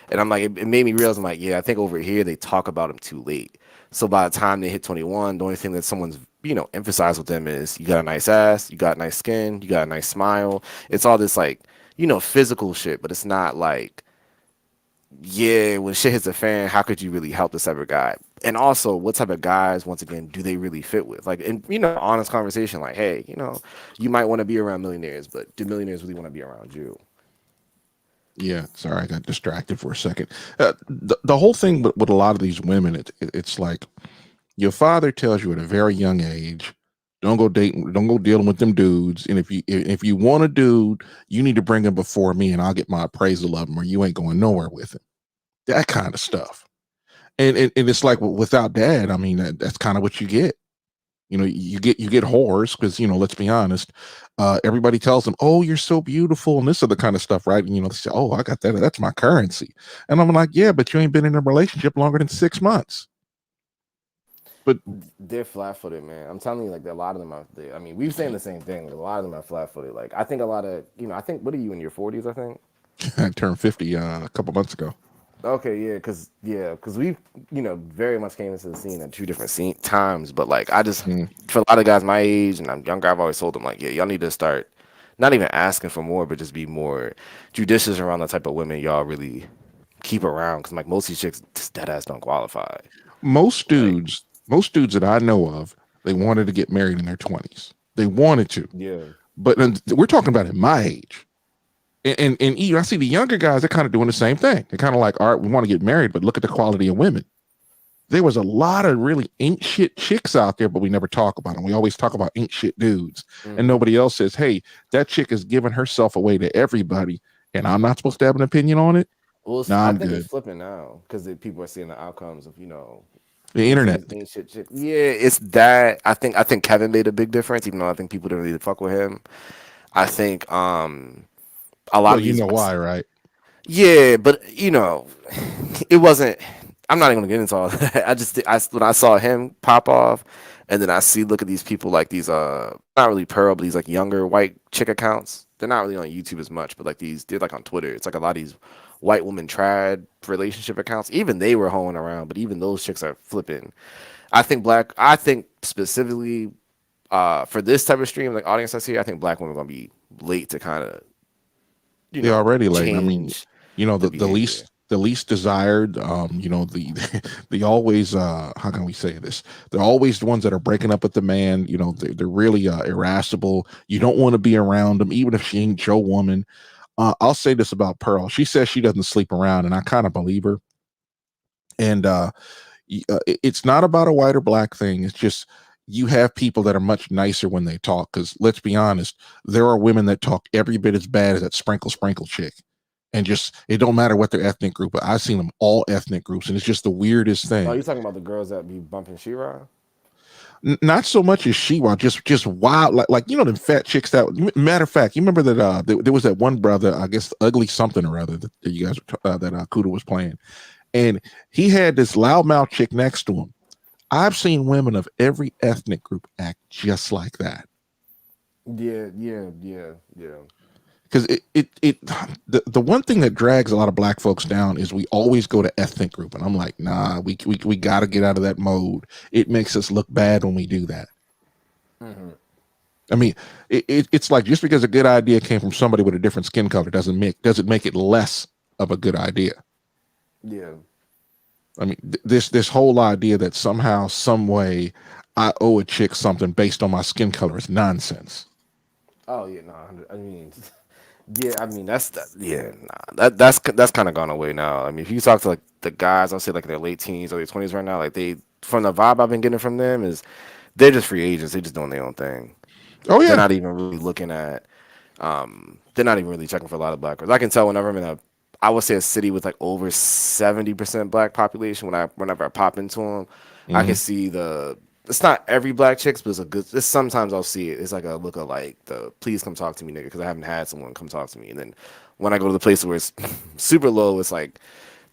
And I'm like, it made me realize, I'm like, yeah, I think over here they talk about him too late. So by the time they hit 21, the only thing that someone's, emphasized with them is you got a nice ass, you got nice skin, you got a nice smile. It's all this like, physical shit, but it's not like, yeah, when shit hits the fan, how could you really help this type of guy? And also, what type of guys, once again, do they really fit with? Like, and honest conversation, like, hey, you might want to be around millionaires, but do millionaires really want to be around you? Yeah, sorry, I got distracted for a second. The whole thing with a lot of these women, it's like your father tells you at a very young age, don't go dealing with them dudes. And if you want a dude, you need to bring him before me, and I'll get my appraisal of him, or you ain't going nowhere with him. That kind of stuff. And it's like without dad, I mean, that's kind of what you get. You get whores because, let's be honest, everybody tells them, oh, you're so beautiful, and this other kind of stuff, right? And, they say, oh, I got that. That's my currency. And I'm like, yeah, but you ain't been in a relationship longer than 6 months. But they're flat-footed, man. I'm telling you, like, a lot of them are there. I mean, we've saying the same thing. A lot of them are flat-footed. Like, I think a lot of, what are you, in your 40s, I think? I turned 50 a couple months ago. Okay, yeah, because we, very much came into the scene at two different times. But like, I just for a lot of guys my age and I'm younger, I've always told them like, yeah, y'all need to start not even asking for more, but just be more judicious around the type of women y'all really keep around. Because like most of these chicks, just dead ass don't qualify. Most dudes that I know of, they wanted to get married in their 20s. They wanted to. Yeah. But we're talking about at my age. And I see the younger guys, they're kind of doing the same thing. They're kind of like, all right, we want to get married, but look at the quality of women. There was a lot of really ain't shit chicks out there, but we never talk about them. We always talk about ain't shit dudes. And nobody else says, hey, that chick is giving herself away to everybody, and I'm not supposed to have an opinion on it. Well, nah, I I'm think good. It's flipping now because people are seeing the outcomes of, the internet. Ain't shit chick. Yeah, it's that. I think Kevin made a big difference, even though I think people didn't really fuck with him. I think a lot of these, why, right? Yeah, but it wasn't. I'm not even gonna get into all that. When I saw him pop off, And then look at these people like these not really Pearl, but these like younger white chick accounts. They're not really on YouTube as much, but like they're like on Twitter. It's like a lot of these white women trad relationship accounts. Even they were hoeing around, but even those chicks are flipping. I think specifically for this type of stream, like audience I see, I think black women are gonna be late to kind of They're already late. I mean, change the least desired, the always how can we say this? They're always the ones that are breaking up with the man. They're really irascible. You don't want to be around them, even if she ain't your woman. I'll say this about Pearl. She says she doesn't sleep around, and I kind of believe her. And it's not about a white or black thing. It's just you have people that are much nicer when they talk. Because let's be honest, there are women that talk every bit as bad as that sprinkle chick. And just, it don't matter what their ethnic group, but I've seen them all ethnic groups, and it's just the weirdest thing. Oh, you talking about the girls that be bumping She-Ra? Not so much as She-Ra, just wild, like them fat chicks. That matter of fact, you remember that there was that one brother, I guess Ugly something or other, that you guys that Kuda was playing, and he had this loudmouth chick next to him. I've seen women of every ethnic group act just like that. Yeah. Because the one thing that drags a lot of black folks down is we always go to ethnic group, and I'm like, nah, we got to get out of that mode. It makes us look bad when we do that. Mm-hmm. I mean, it's like just because a good idea came from somebody with a different skin color doesn't make it less of a good idea. Yeah. I mean, this whole idea that somehow, some way, I owe a chick something based on my skin color is nonsense. Oh yeah, no. I mean, yeah. I mean, that's kind of gone away now. I mean, if you talk to like the guys, I'll say like in their late teens or their 20s right now, like from the vibe I've been getting from them is they're just free agents. They're just doing their own thing. Oh yeah. They're not even really looking at. They're not even really checking for a lot of black girls. I can tell whenever I'm in I would say a city with like over 70% black population. Whenever I pop into them, I can see it's not every black chicks, but sometimes I'll see it. It's like a look of like please come talk to me, nigga, because I haven't had someone come talk to me. And then when I go to the place where it's super low, it's like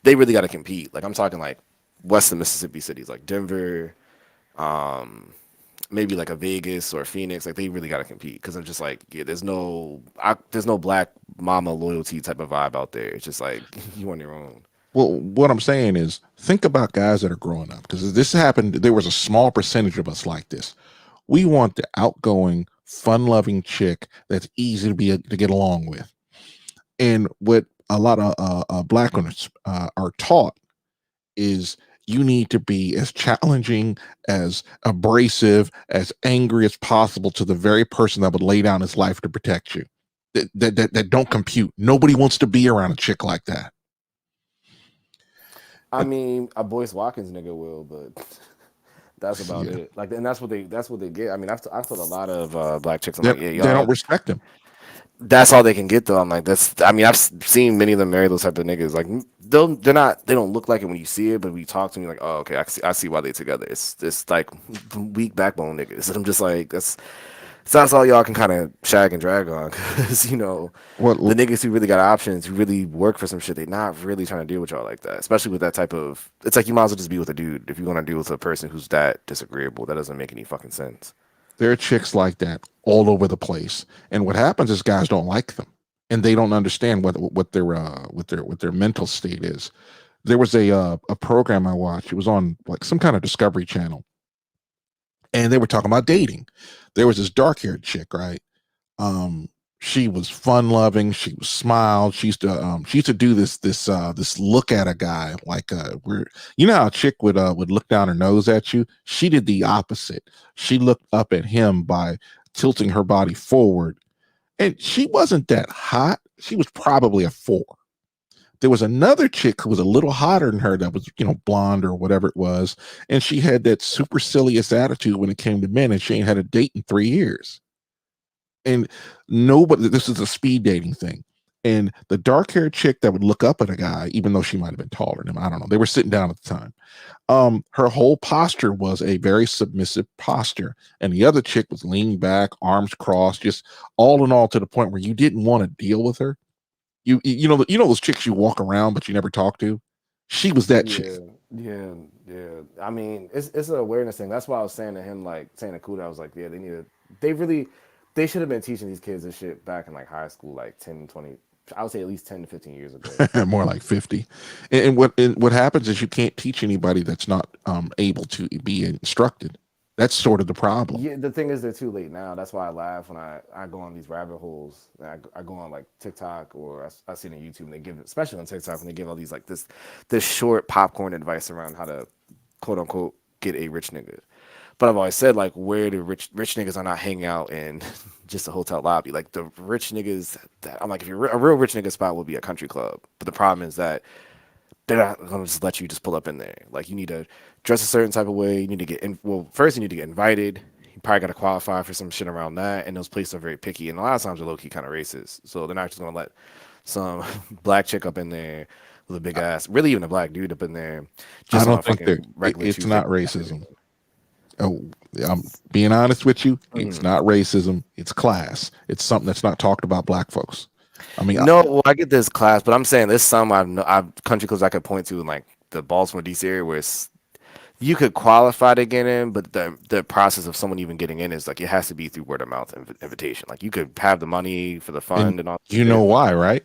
they really got to compete. Like I'm talking like western Mississippi cities, like Denver, maybe like a Vegas or Phoenix. Like they really got to compete because I'm just like, yeah, there's no black mama loyalty type of vibe out there. It's just like you on your own. Well, what I'm saying is, think about guys that are growing up, because this happened. There was a small percentage of us like this. We want the outgoing, fun-loving chick that's easy to get along with. And what a lot of black women are taught is you need to be as challenging, as abrasive, as angry as possible to the very person that would lay down his life to protect you. That don't compute. Nobody wants to be around a chick like that. I mean, a Boyce Watkins nigga will, but that's about it. Like, and that's what they get. I mean, I've told a lot of black chicks, I'm like, yeah, y'all, they don't respect him. That's all they can get though. I'm like, I've seen many of them marry those type of niggas. Like, they don't look like it when you see it, but when you talk to me, like, oh, okay, I see why they together. It's like weak backbone niggas. And I'm just like, that's all y'all can kind of shag and drag on, because the niggas who really got options, who really work for some shit, they not really trying to deal with y'all like that. Especially with that type of, it's like you might as well just be with a dude if you're gonna deal with a person who's that disagreeable. That doesn't make any fucking sense. There are chicks like that all over the place, and what happens is guys don't like them, and they don't understand what their mental state is. There was a program I watched. It was on like some kind of Discovery Channel, and they were talking about dating. There was this dark-haired chick, right? She was fun-loving. She was smiled. She used to do this look at a guy like you know how a chick would look down her nose at you. She did the opposite. She looked up at him by tilting her body forward, and she wasn't that hot. She was probably a 4. There was another chick who was a little hotter than her that was, blonde or whatever it was. And she had that supercilious attitude when it came to men, and she ain't had a date in 3 years. And this is a speed dating thing. And the dark-haired chick that would look up at a guy, even though she might have been taller than him, I don't know. They were sitting down at the time. Her whole posture was a very submissive posture. And the other chick was leaning back, arms crossed, just all in all to the point where you didn't want to deal with her. You know those chicks you walk around but you never talk to. She was that chick. Yeah. I mean, it's an awareness thing. That's why I was saying to him, like saying to Kuda, I was like, yeah, they should have been teaching these kids this shit back in like high school, like 10, 20, I would say at least 10 to 15 years ago. More like 50. And what happens is you can't teach anybody that's not able to be instructed. That's sort of the problem. Yeah, the thing is they're too late now. That's why I laugh when I go on these rabbit holes. I go on like TikTok or I see it on YouTube and they give, especially on TikTok, when they give all these like this short popcorn advice around how to quote unquote get a rich nigga. But I've always said, like, where the rich niggas are not hanging out in just a hotel lobby. Like the rich niggas that I'm like, if you're a real rich nigga spot would be a country club. But the problem is that they're not gonna just let you just pull up in there. Like you need to dress a certain type of way. You need to get in. Well, first you need to get invited. You probably got to qualify for some shit around that. And those places are very picky. And a lot of times they're low key kind of racist. So they're not just gonna let some black chick up in there with a big ass, really even a black dude up in there. I don't think it's not racism. Oh, I'm being honest with you. It's not racism. It's class. It's something that's not talked about black folks. I mean, I get this class, but I'm saying there's some I've country clubs I could point to in like the Baltimore, DC area where you could qualify to get in, but the process of someone even getting in is like it has to be through word of mouth invitation. Like you could have the money for the fund and all. You know why, right?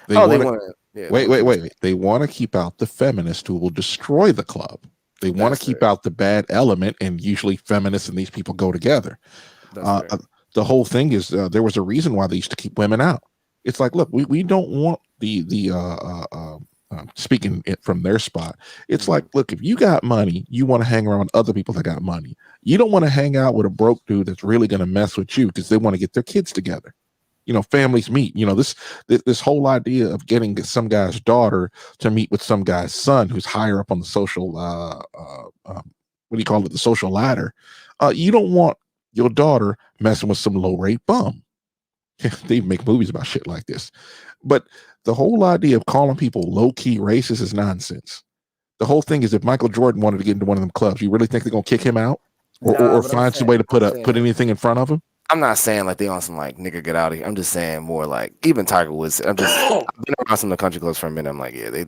They want to. Yeah, wait. They want to keep out the feminist who will destroy the club. They want to keep out the bad element, and usually feminists and these people go together. The whole thing is there was a reason why they used to keep women out. It's like, look, we don't want speaking it from their spot. It's like, look, if you got money, you want to hang around with other people that got money. You don't want to hang out with a broke dude that's really going to mess with you because they want to get their kids together. You know, families meet. You know, this whole idea of getting some guy's daughter to meet with some guy's son who's higher up on the social what do you call it, the social ladder. You don't want your daughter messing with some low rate bum. They make movies about shit like this. But the whole idea of calling people low key racist is nonsense. The whole thing is, if Michael Jordan wanted to get into one of them clubs, you really think they're gonna kick him out or find some way to put anything in front of him? I'm not saying like they on some like nigga get out of here. I'm just saying more like even Tiger Woods. I've been around some of the country clubs for a minute. I'm like, yeah,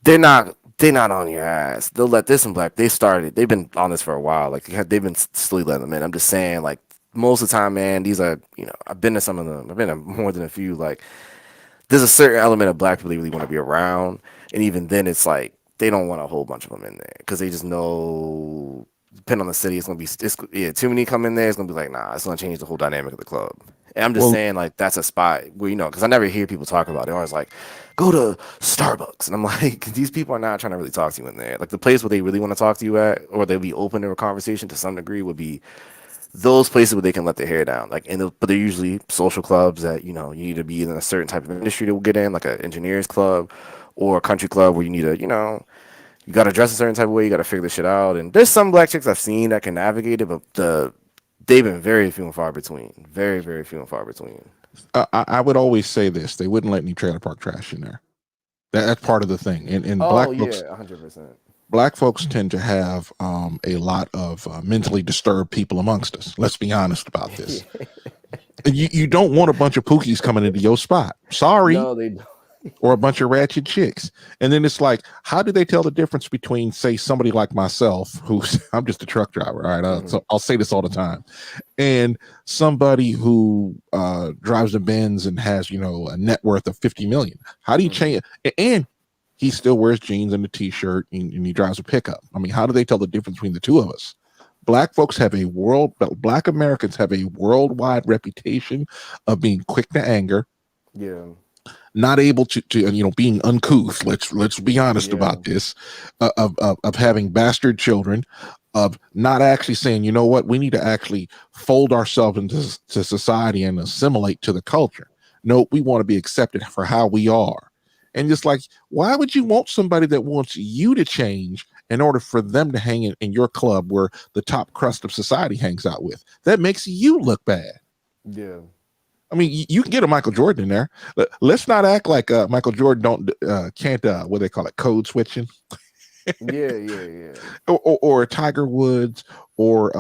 they're not on your ass. They'll let this and black. They've been on this for a while. Like they've been slowly letting them in. I'm just saying, like most of the time, man, these are, you know, I've been to some of them. I've been to more than a few. Like there's a certain element of black people they really want to be around, and even then, it's like they don't want a whole bunch of them in there because they just know. Depending on the city, it's gonna be too many come in there. It's gonna be like, nah, it's gonna change the whole dynamic of the club. And I'm just saying, like, that's a spot where, you know, because I never hear people talk about it. They're always like, go to Starbucks, and I'm like, these people are not trying to really talk to you in there. Like the place where they really want to talk to you at, or they'll be open to a conversation to some degree, would be those places where they can let their hair down. Like, but they're usually social clubs that, you know, you need to be in a certain type of industry to get in, like an engineers club or a country club where you need to, you know. You got to dress a certain type of way. You got to figure this shit out. And there's some black chicks I've seen that can navigate it, but they've been very few and far between. Very, very few and far between. I would always say this. They wouldn't let any trailer park trash in there. That's part of the thing. And black folks, 100%. Black folks tend to have a lot of mentally disturbed people amongst us. Let's be honest about this. You don't want a bunch of pookies coming into your spot. Sorry. No, they don't. Or a bunch of ratchet chicks. And then it's like, how do they tell the difference between, say, somebody like myself, who's I'm just a truck driver, all right? So I'll say this all the time, and somebody who drives a Benz and has, you know, a net worth of 50 million. How do you change it? And he still wears jeans and a t-shirt and he drives a pickup. I mean, how do they tell the difference between the two of us? Black Americans have a worldwide reputation of being quick to anger. Yeah. Not able to you know, being uncouth. Let's be honest about this. Of having bastard children, of not actually saying, you know what, we need to actually fold ourselves into society and assimilate to the culture. No, we want to be accepted for how we are. And just like, why would you want somebody that wants you to change in order for them to hang in your club where the top crust of society hangs out with? That makes you look bad. Yeah. I mean, you can get a Michael Jordan in there. Let's not act like Michael Jordan can't what they call it, code switching. Yeah. Or Tiger Woods or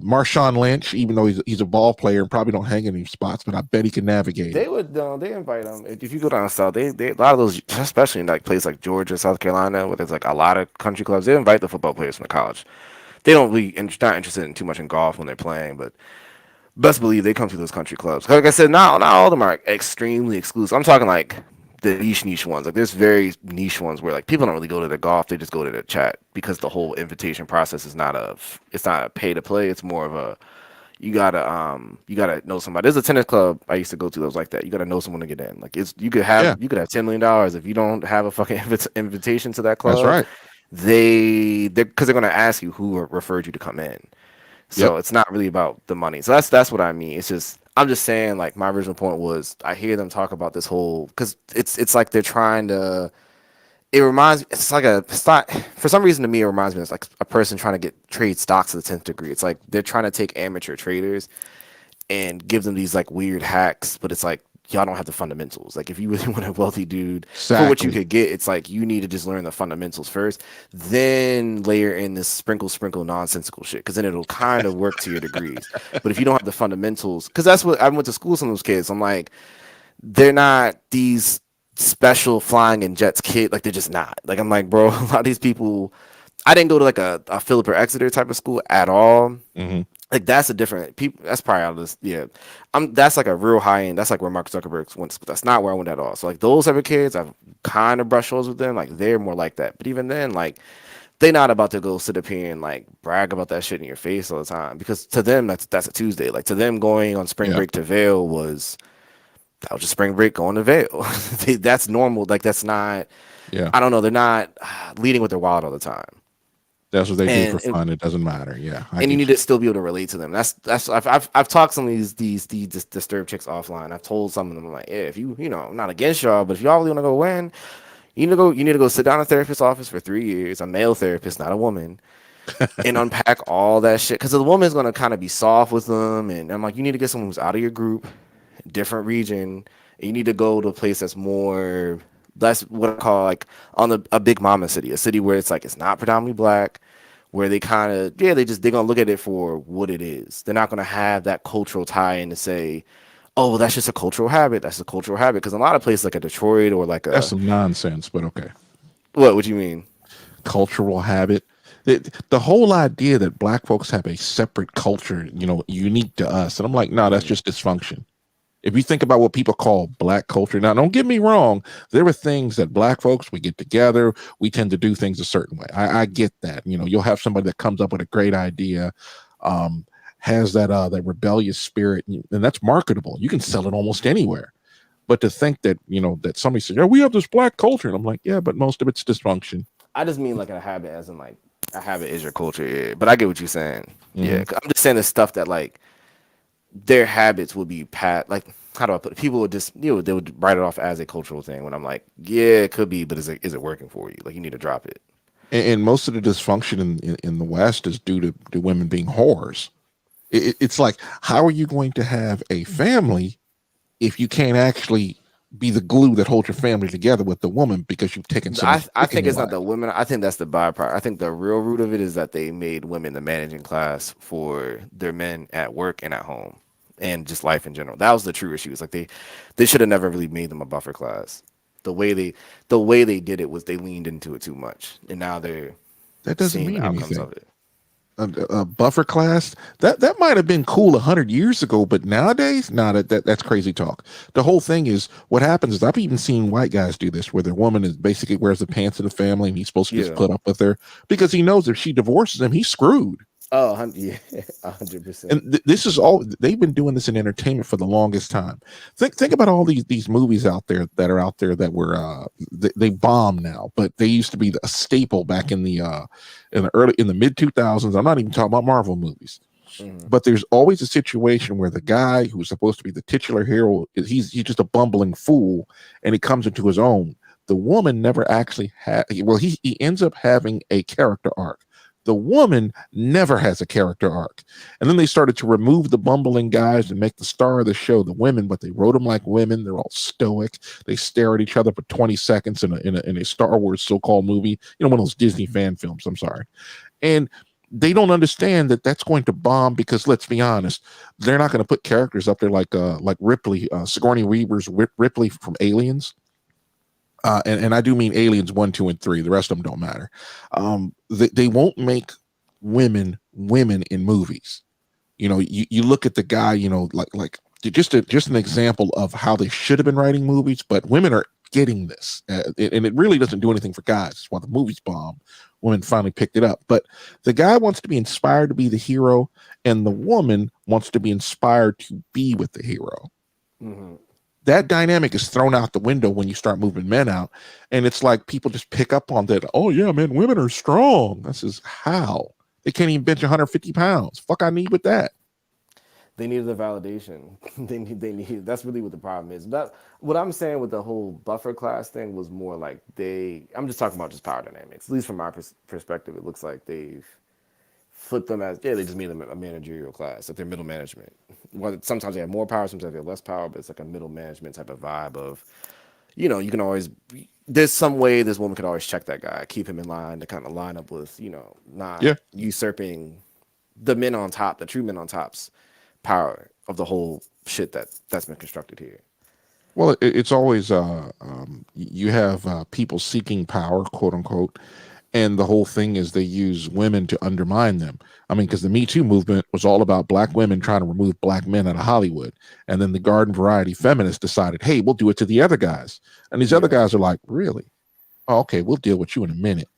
Marshawn Lynch, even though he's a ball player and probably don't hang in any spots, but I bet he can navigate. They would they invite them. If you go down south, they a lot of those, especially in like places like Georgia, South Carolina, where there's like a lot of country clubs, they invite the football players from the college. They don't really not interested in too much in golf when they're playing, but best believe they come to those country clubs. Like I said, not all of them are extremely exclusive. I'm talking like the niche ones. Like there's very niche ones where like people don't really go to the golf, they just go to the chat, because the whole invitation process is not a pay to play. It's more of a you gotta know somebody. There's a tennis club I used to go to that was like that. You gotta know someone to get in. Like you could have $10 million if you don't have a fucking invitation to that club. That's right. They're because they're gonna ask you who referred you to come in. So it's not really about the money. So that's what I mean. It's just I'm just saying, like, my original point was I hear them talk about this whole, because it's like they're trying to. It reminds me. It's not for some reason to me. It reminds me of like a person trying to trade stocks to the 10th degree. It's like they're trying to take amateur traders and give them these like weird hacks, but it's like y'all don't have the fundamentals. Like if you really want a wealthy dude for what you could get, it's like you need to just learn the fundamentals first, then layer in this sprinkle nonsensical shit, because then it'll kind of work to your degrees. But if you don't have the fundamentals, because that's what I went to school with some of those kids. I'm like, they're not these special flying in jets kid. Like they're just not. Like I'm like, bro, a lot of these people. I didn't go to like a Philip or Exeter type of school at all. Mm-hmm. Like that's a different people. That's probably out of this. Yeah, that's like a real high end. That's like where Mark Zuckerberg went. That's not where I went at all. So like those type of kids, I've kind of brushed shoulders with them. Like they're more like that. But even then, like they're not about to go sit up here and like brag about that shit in your face all the time. Because to them, that's a Tuesday. Like to them, going on spring break to Vail was just spring break going to Vail. That's normal. Like that's not. Yeah. I don't know. They're not leading with their wallet all the time. That's what they do for fun. It doesn't matter. Yeah. And you need to still be able to relate to them. That's I've talked some of these disturbed chicks offline. I've told some of them, I'm like, yeah, if you know, I'm not against y'all, but if y'all really want to go win, you need to go sit down in a therapist's office for 3 years, a male therapist, not a woman, and unpack all that shit. Because the woman's gonna kind of be soft with them, and I'm like, you need to get someone who's out of your group, different region, and you need to go to a place that's more. That's what I call like a big mama city, a city where it's like it's not predominantly black, where they kind of they're gonna look at it for what it is. They're not gonna have that cultural tie-in to say, oh, well, that's just a cultural habit. That's a cultural habit, because a lot of places like a Detroit or like that's some nonsense. But okay, what do you mean? Cultural habit. The whole idea that black folks have a separate culture, unique to us, and I'm like, no, that's just dysfunction. If you think about what people call black culture, now don't get me wrong, there are things that black folks, we get together, we tend to do things a certain way. I get that. You'll have somebody that comes up with a great idea, has that rebellious spirit, and that's marketable. You can sell it almost anywhere. But to think that, that somebody says, yeah, we have this black culture, and I'm like, yeah, but most of it's dysfunction. I just mean like a habit, as in like a habit is your culture. Yeah, but I get what you're saying. Mm-hmm. Yeah, I'm just saying the stuff that like their habits would be like, how do I put it? People would just they would write it off as a cultural thing, when I'm like, yeah, it could be, but is it working for you? Like you need to drop it. And most of the dysfunction in the West is due to women being whores. It's like, how are you going to have a family if you can't actually be the glue that holds your family together with the woman, because you've taken so much? I think it's not the women. I think that's the byproduct. I think the real root of it is that they made women the managing class for their men at work and at home, and just life in general. That was the true issue. It's like they should have never really made them a buffer class. The way they did it was they leaned into it too much, and now that doesn't mean anything. Of it. A buffer class that might have been cool 100 years ago, but nowadays, that's crazy talk. The whole thing is, what happens is, I've even seen white guys do this, where their woman is basically wears the pants of the family, and he's supposed to just put up with her, because he knows if she divorces him, he's screwed. Oh, yeah, 100%. And this is all they've been doing this in entertainment for the longest time. Think about all these movies out there that were they bomb now, but they used to be a staple back in the mid 2000s. I'm not even talking about Marvel movies. Mm-hmm. But there's always a situation where the guy who's supposed to be the titular hero, he's just a bumbling fool, and he comes into his own. The woman never actually he ends up having a character arc. The woman never has a character arc. And then they started to remove the bumbling guys and make the star of the show the women, but they wrote them like women. They're all stoic. They stare at each other for 20 seconds in a Star Wars so-called movie, one of those Disney fan films. I'm sorry. And they don't understand that that's going to bomb because, let's be honest, they're not going to put characters up there like Ripley, Sigourney Weaver's Ripley from Aliens. And I do mean Aliens 1, 2, and 3. The rest of them don't matter. They won't make women in movies. You look at the guy, like just an example of how they should have been writing movies, but women are getting this, and it really doesn't do anything for guys. It's why the movies bomb. Women finally picked it up, but the guy wants to be inspired to be the hero, and the woman wants to be inspired to be with the hero. Mm-hmm. That dynamic is thrown out the window when you start moving men out, and it's like people just pick up on that. Oh yeah, man, women are strong. This is how they can't even bench 150 pounds. Fuck, I need with that. They needed the validation. They need. That's really what the problem is. But what I'm saying with the whole buffer class thing was more like I'm just talking about just power dynamics. At least from my perspective, it looks like they've flipped them as, they just made them a managerial class, like they're middle management. Well, sometimes they have more power, sometimes they have less power, but it's like a middle management type of vibe of, you can always, there's some way this woman could always check that guy, keep him in line to kind of line up with, not usurping the men on top, the true men on top's power of the whole shit that's been constructed here. Well, it's always you have people seeking power, quote unquote, and the whole thing is they use women to undermine them. I mean, because the Me Too movement was all about black women trying to remove black men out of Hollywood, and then the garden variety feminists decided, hey, we'll do it to the other guys, and these other guys are like, really? Oh, okay, we'll deal with you in a minute.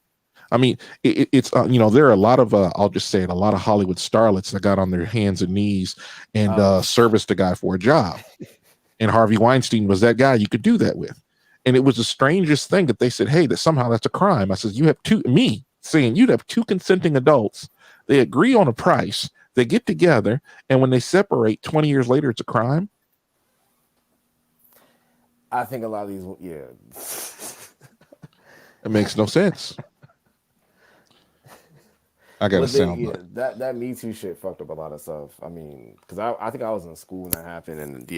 I mean, it's there are a lot of I'll just say it, a lot of Hollywood starlets that got on their hands and knees and serviced the guy for a job. And Harvey Weinstein was that guy you could do that with. And it was the strangest thing that they said, hey, that somehow that's a crime. I said, you'd have two consenting adults. They agree on a price. They get together. And when they separate 20 years later, it's a crime. I think a lot of these, It makes no sense. I got a sound. That Me Too shit fucked up a lot of stuff. I mean, because I think I was in school when that happened, and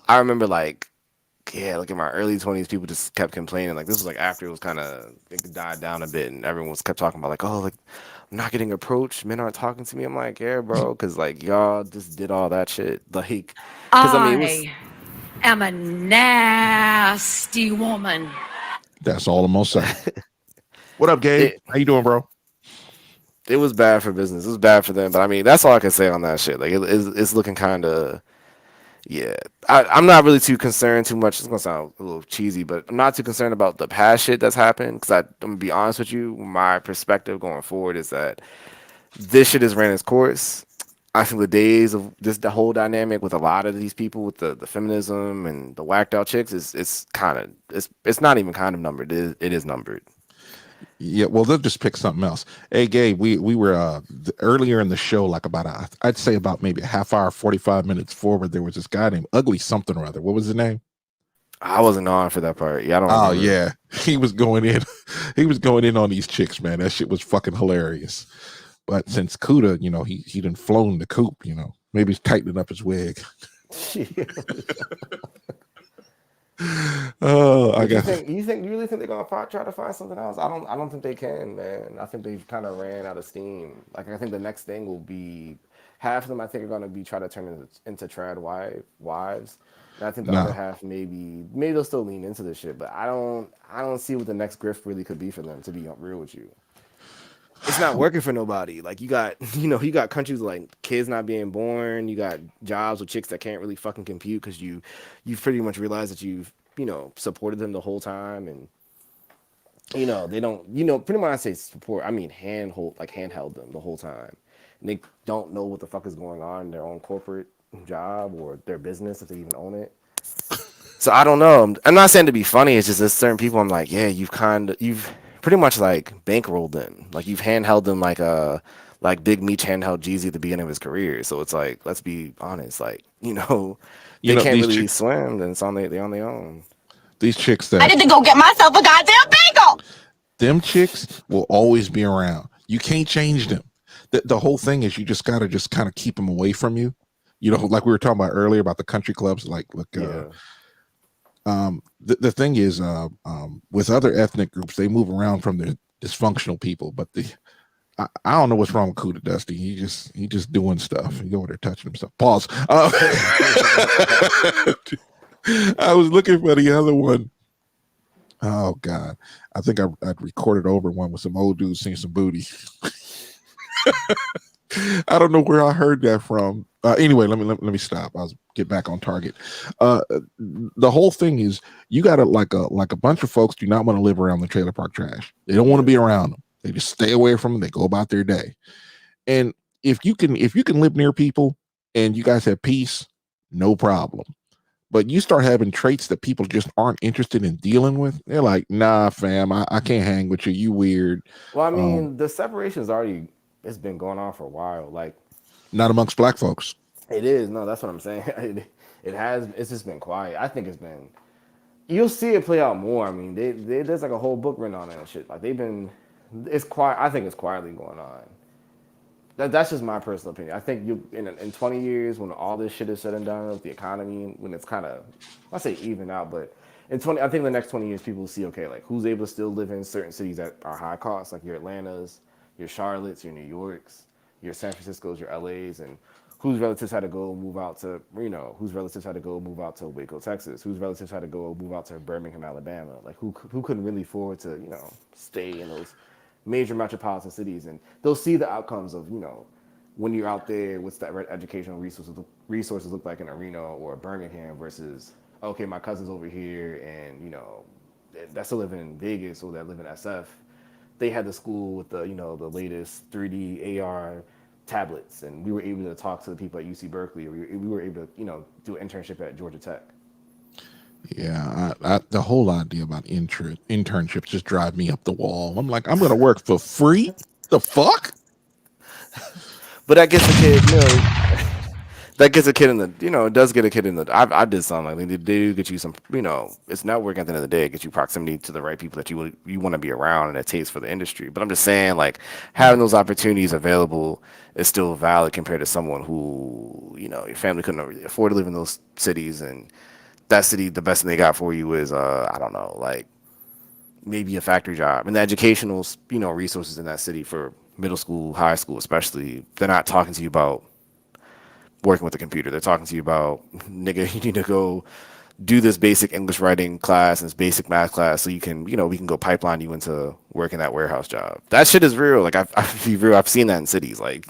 I remember like in my early 20s, people just kept complaining. Like this was like after it died down a bit, and everyone kept talking about like, oh, like I'm not getting approached, men aren't talking to me. I'm like, yeah, bro, because like y'all just did all that shit. Like, because I am a nasty woman. That's all I'm gonna say. What up, Gabe? How you doing, bro? It was bad for business. It was bad for them. But I mean, that's all I can say on that shit. Like, it's looking kind of, I'm not really too concerned too much. It's going to sound a little cheesy, but I'm not too concerned about the past shit that's happened. Because I'm going to be honest with you, my perspective going forward is that this shit has ran its course. I think the days of the whole dynamic with a lot of these people with the feminism and the whacked out chicks it's not even kind of numbered. It is numbered. Yeah, well, they'll just pick something else. Hey, Gabe, we were earlier in the show, like I'd say about maybe a half hour, 45 minutes forward. There was this guy named Ugly something or other. What was his name? I wasn't on for that part. Yeah, I don't. Oh remember. Yeah, he was going in. He was going in on these chicks, man. That shit was fucking hilarious. But since Kuda, he done flown the coop. Maybe he's tightening up his wig. Oh, I got. You really think they're gonna try to find something else? I don't think they can, man. I think they've kind of ran out of steam. Like I think the next thing will be half of them. I think are gonna be trying to turn into trad wives. And I think the other half maybe they'll still lean into this shit. But I don't see what the next grift really could be for them. To be real with you, it's not working for nobody. Like you got countries like kids not being born. You got jobs with chicks that can't really fucking compute because you've pretty much realized that you've supported them the whole time, and they don't pretty much I say support. I mean handheld them the whole time, and they don't know what the fuck is going on in their own corporate job or their business if they even own it. So I don't know. I'm not saying to be funny. It's just there's certain people I'm like, yeah, you've pretty much like bankrolled them. Like you've handheld them like Big Meech handheld Jeezy at the beginning of his career. So it's like, let's be honest, like, they can't really swim, then they're on their own. These chicks that I need to go get myself a goddamn bagel. them chicks will always be around. You can't change them. The whole thing is you just got to just kind of keep them away from you. You know, like we were talking about earlier about the country clubs. Like, look, the thing is, with other ethnic groups, they move around from the dysfunctional people. But I don't know what's wrong with Kuda Dusty. He just doing stuff. He over there touching himself. Pause. I was looking for the other one. Oh God, I think I'd recorded over one with some old dudes seeing some booty. I don't know where I heard that from. Anyway, let me stop. I'll get back on target. The whole thing is you got to like a bunch of folks do not want to live around the trailer park trash. They don't want to be around them. They just stay away from them. They go about their day. And if you can live near people and you guys have peace, no problem. But you start having traits that people just aren't interested in dealing with. They're like, nah, fam, I can't hang with you. You weird. Well, I mean, the separation's already, it's been going on for a while. Like, not amongst black folks. It is. No, that's what I'm saying. It has. It's just been quiet. I think it's been. You'll see it play out more. I mean, there's like a whole book written on it and shit. Like they've been. It's quiet. I think it's quietly going on. That's just my personal opinion. I think you in 20 years when all this shit is said and done with the economy, when it's kind of, I say even out, but in 20, I think the next 20 years people will see, okay, like who's able to still live in certain cities that are high cost, like your Atlantas, your Charlottes, your New Yorks, your San Franciscos, your LAs, and whose relatives had to go move out to Reno, whose relatives had to go move out to Waco, Texas, whose relatives had to go move out to Birmingham, Alabama, like who couldn't really afford to, stay in those major metropolitan cities, and they'll see the outcomes of, when you're out there, what's that educational resources look like in a Reno or a Birmingham versus, okay, my cousin's over here and, that's still living in Vegas or that live in SF. They had the school with the, the latest 3D AR tablets, and we were able to talk to the people at UC Berkeley. We were able to, do an internship at Georgia Tech. Yeah, the whole idea about internships just drive me up the wall. I'm like, I'm going to work for free? The fuck? But that gets a kid, that gets a kid in the, it does get a kid in the, I did something like they do get you some, it's networking at the end of the day. It gets you proximity to the right people that you want to be around and a taste for the industry. But I'm just saying, like, having those opportunities available is still valid compared to someone who, your family couldn't really afford to live in those cities, and that city, the best thing they got for you is, I don't know, like maybe a factory job. And the educational, resources in that city for middle school, high school especially, they're not talking to you about working with a computer. They're talking to you about, nigga, you need to go do this basic English writing class and this basic math class so you can, we can go pipeline you into working that warehouse job. That shit is real. Like, I've seen that in cities. Like,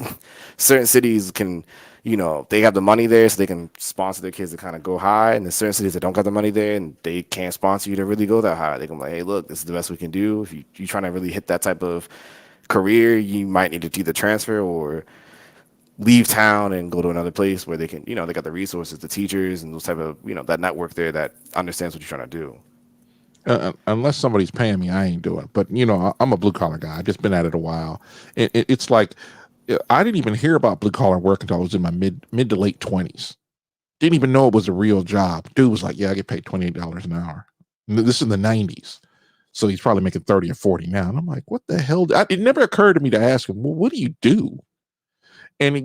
certain cities can, they have the money there so they can sponsor their kids to kind of go high. And there's certain cities that don't got the money there and they can't sponsor you to really go that high. They can be like, hey, look, this is the best we can do. If you're trying to really hit that type of career, you might need to either transfer or leave town and go to another place where they can, they got the resources, the teachers, and those type of, that network there that understands what you're trying to do. Unless somebody's paying me, I ain't doing it. But, I'm a blue collar guy. I've just been at it a while. It's like, I didn't even hear about blue collar work until I was in my mid to late 20s. Didn't even know it was a real job. Dude was like, yeah, I get paid $28 an hour. This is in the 90s. So he's probably making 30 or 40 now. And I'm like, what the hell? It never occurred to me to ask him, well, what do you do? And,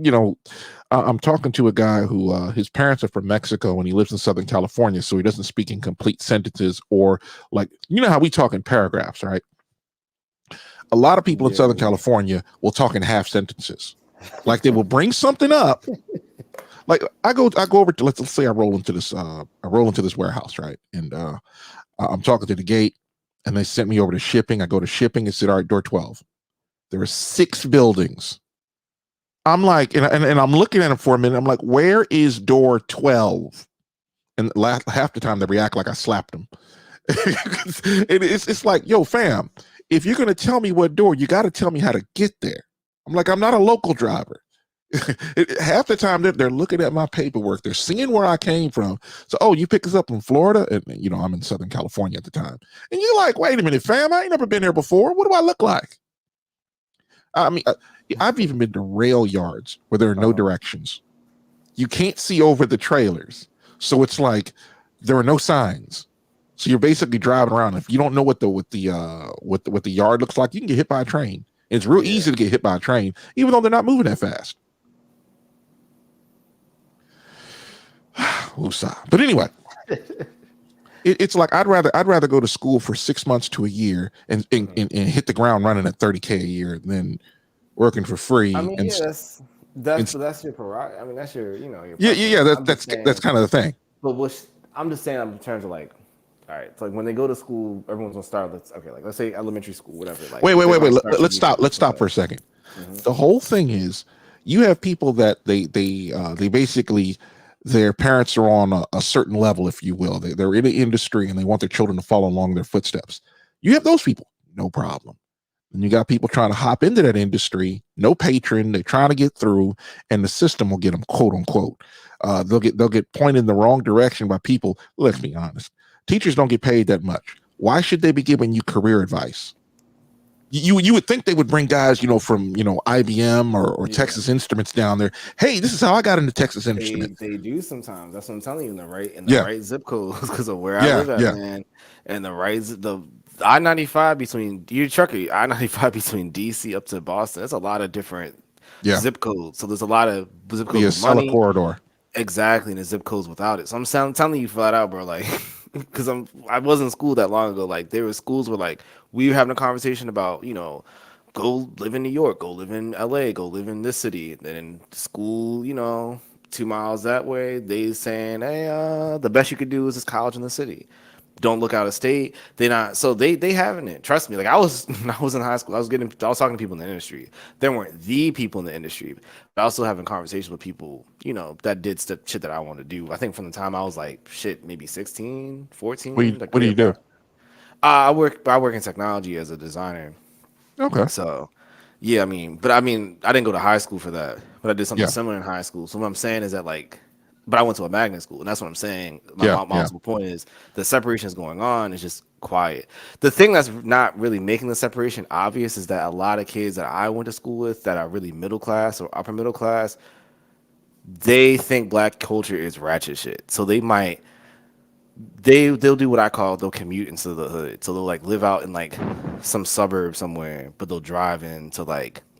I'm talking to a guy who his parents are from Mexico and he lives in Southern California. So he doesn't speak in complete sentences or like, how we talk in paragraphs, right? A lot of people in Southern California will talk in half sentences. Like they will bring something up. Like I go over to, let's say I roll into this warehouse, right? And I'm talking to the gate and they sent me over to shipping. I go to shipping and said, all right, door 12. There are 6 buildings. I'm like, and I'm looking at them for a minute. I'm like, where is door 12? And half the time they react like I slapped them. It's like, yo, fam, if you're going to tell me what door, you got to tell me how to get there. I'm like, I'm not a local driver. Half the time they're looking at my paperwork. They're seeing where I came from. So, oh, you pick us up in Florida? And, I'm in Southern California at the time. And you're like, wait a minute, fam, I ain't never been there before. What do I look like? I mean, I've even been to rail yards where there are no directions. You can't see over the trailers. So it's like there are no signs. So you're basically driving around. If you don't know what the yard looks like, you can get hit by a train. It's real easy to get hit by a train, even though they're not moving that fast. But anyway, it's like I'd rather go to school for 6 months to a year and hit the ground running at $30K a year than working for free. I mean, and, that's your prerogative. I mean, that's your your That's kind of the thing. But I'm just saying in terms of like, all right, it's like when they go to school, everyone's gonna start. Let's say elementary school, whatever. Like, wait. Let's stop for a second. Mm-hmm. The whole thing is, you have people that they basically, their parents are on a certain level, if you will. They're in the industry and they want their children to follow along their footsteps. You have those people, no problem. And you got people trying to hop into that industry, no patron. They're trying to get through, and the system will get them, quote unquote. They'll get pointed in the wrong direction by people. Let's be honest. Teachers don't get paid that much. Why should they be giving you career advice? You would think they would bring guys, from IBM or Texas Instruments down there. Hey, this is how I got into Texas Instruments. They do sometimes. That's what I'm telling you. In the right zip codes, because of where I live at, man. And the I-95 between I-95 between DC up to Boston. That's a lot of different zip codes. So there's a lot of zip codes. With money. Corridor. Exactly, and the zip codes without it. So I'm telling you flat out, bro. Like, because I wasn't in school that long ago. Like, there were schools where like we were having a conversation about, go live in New York, go live in LA, go live in this city. And then in school, 2 miles that way, they saying, hey, the best you could do is this college in the city. Don't look out of state. They having it. Trust me. Like when I was in high school, I was talking to people in the industry. They weren't the people in the industry, but I was still having conversations with people, that did shit that I wanted to do. I think from the time I was like, maybe 16, 14. What do you do? I work in technology as a designer. Okay. So yeah, I didn't go to high school for that, but I did something similar in high school. So what I'm saying is that but I went to a magnet school, and that's what I'm saying. My ultimate point is the separation is going on. It's just quiet. The thing that's not really making the separation obvious is that a lot of kids that I went to school with that are really middle class or upper middle class, they think black culture is ratchet shit. So they'll do what I call, they'll commute into the hood. So they'll live out in some suburb somewhere, but they'll drive into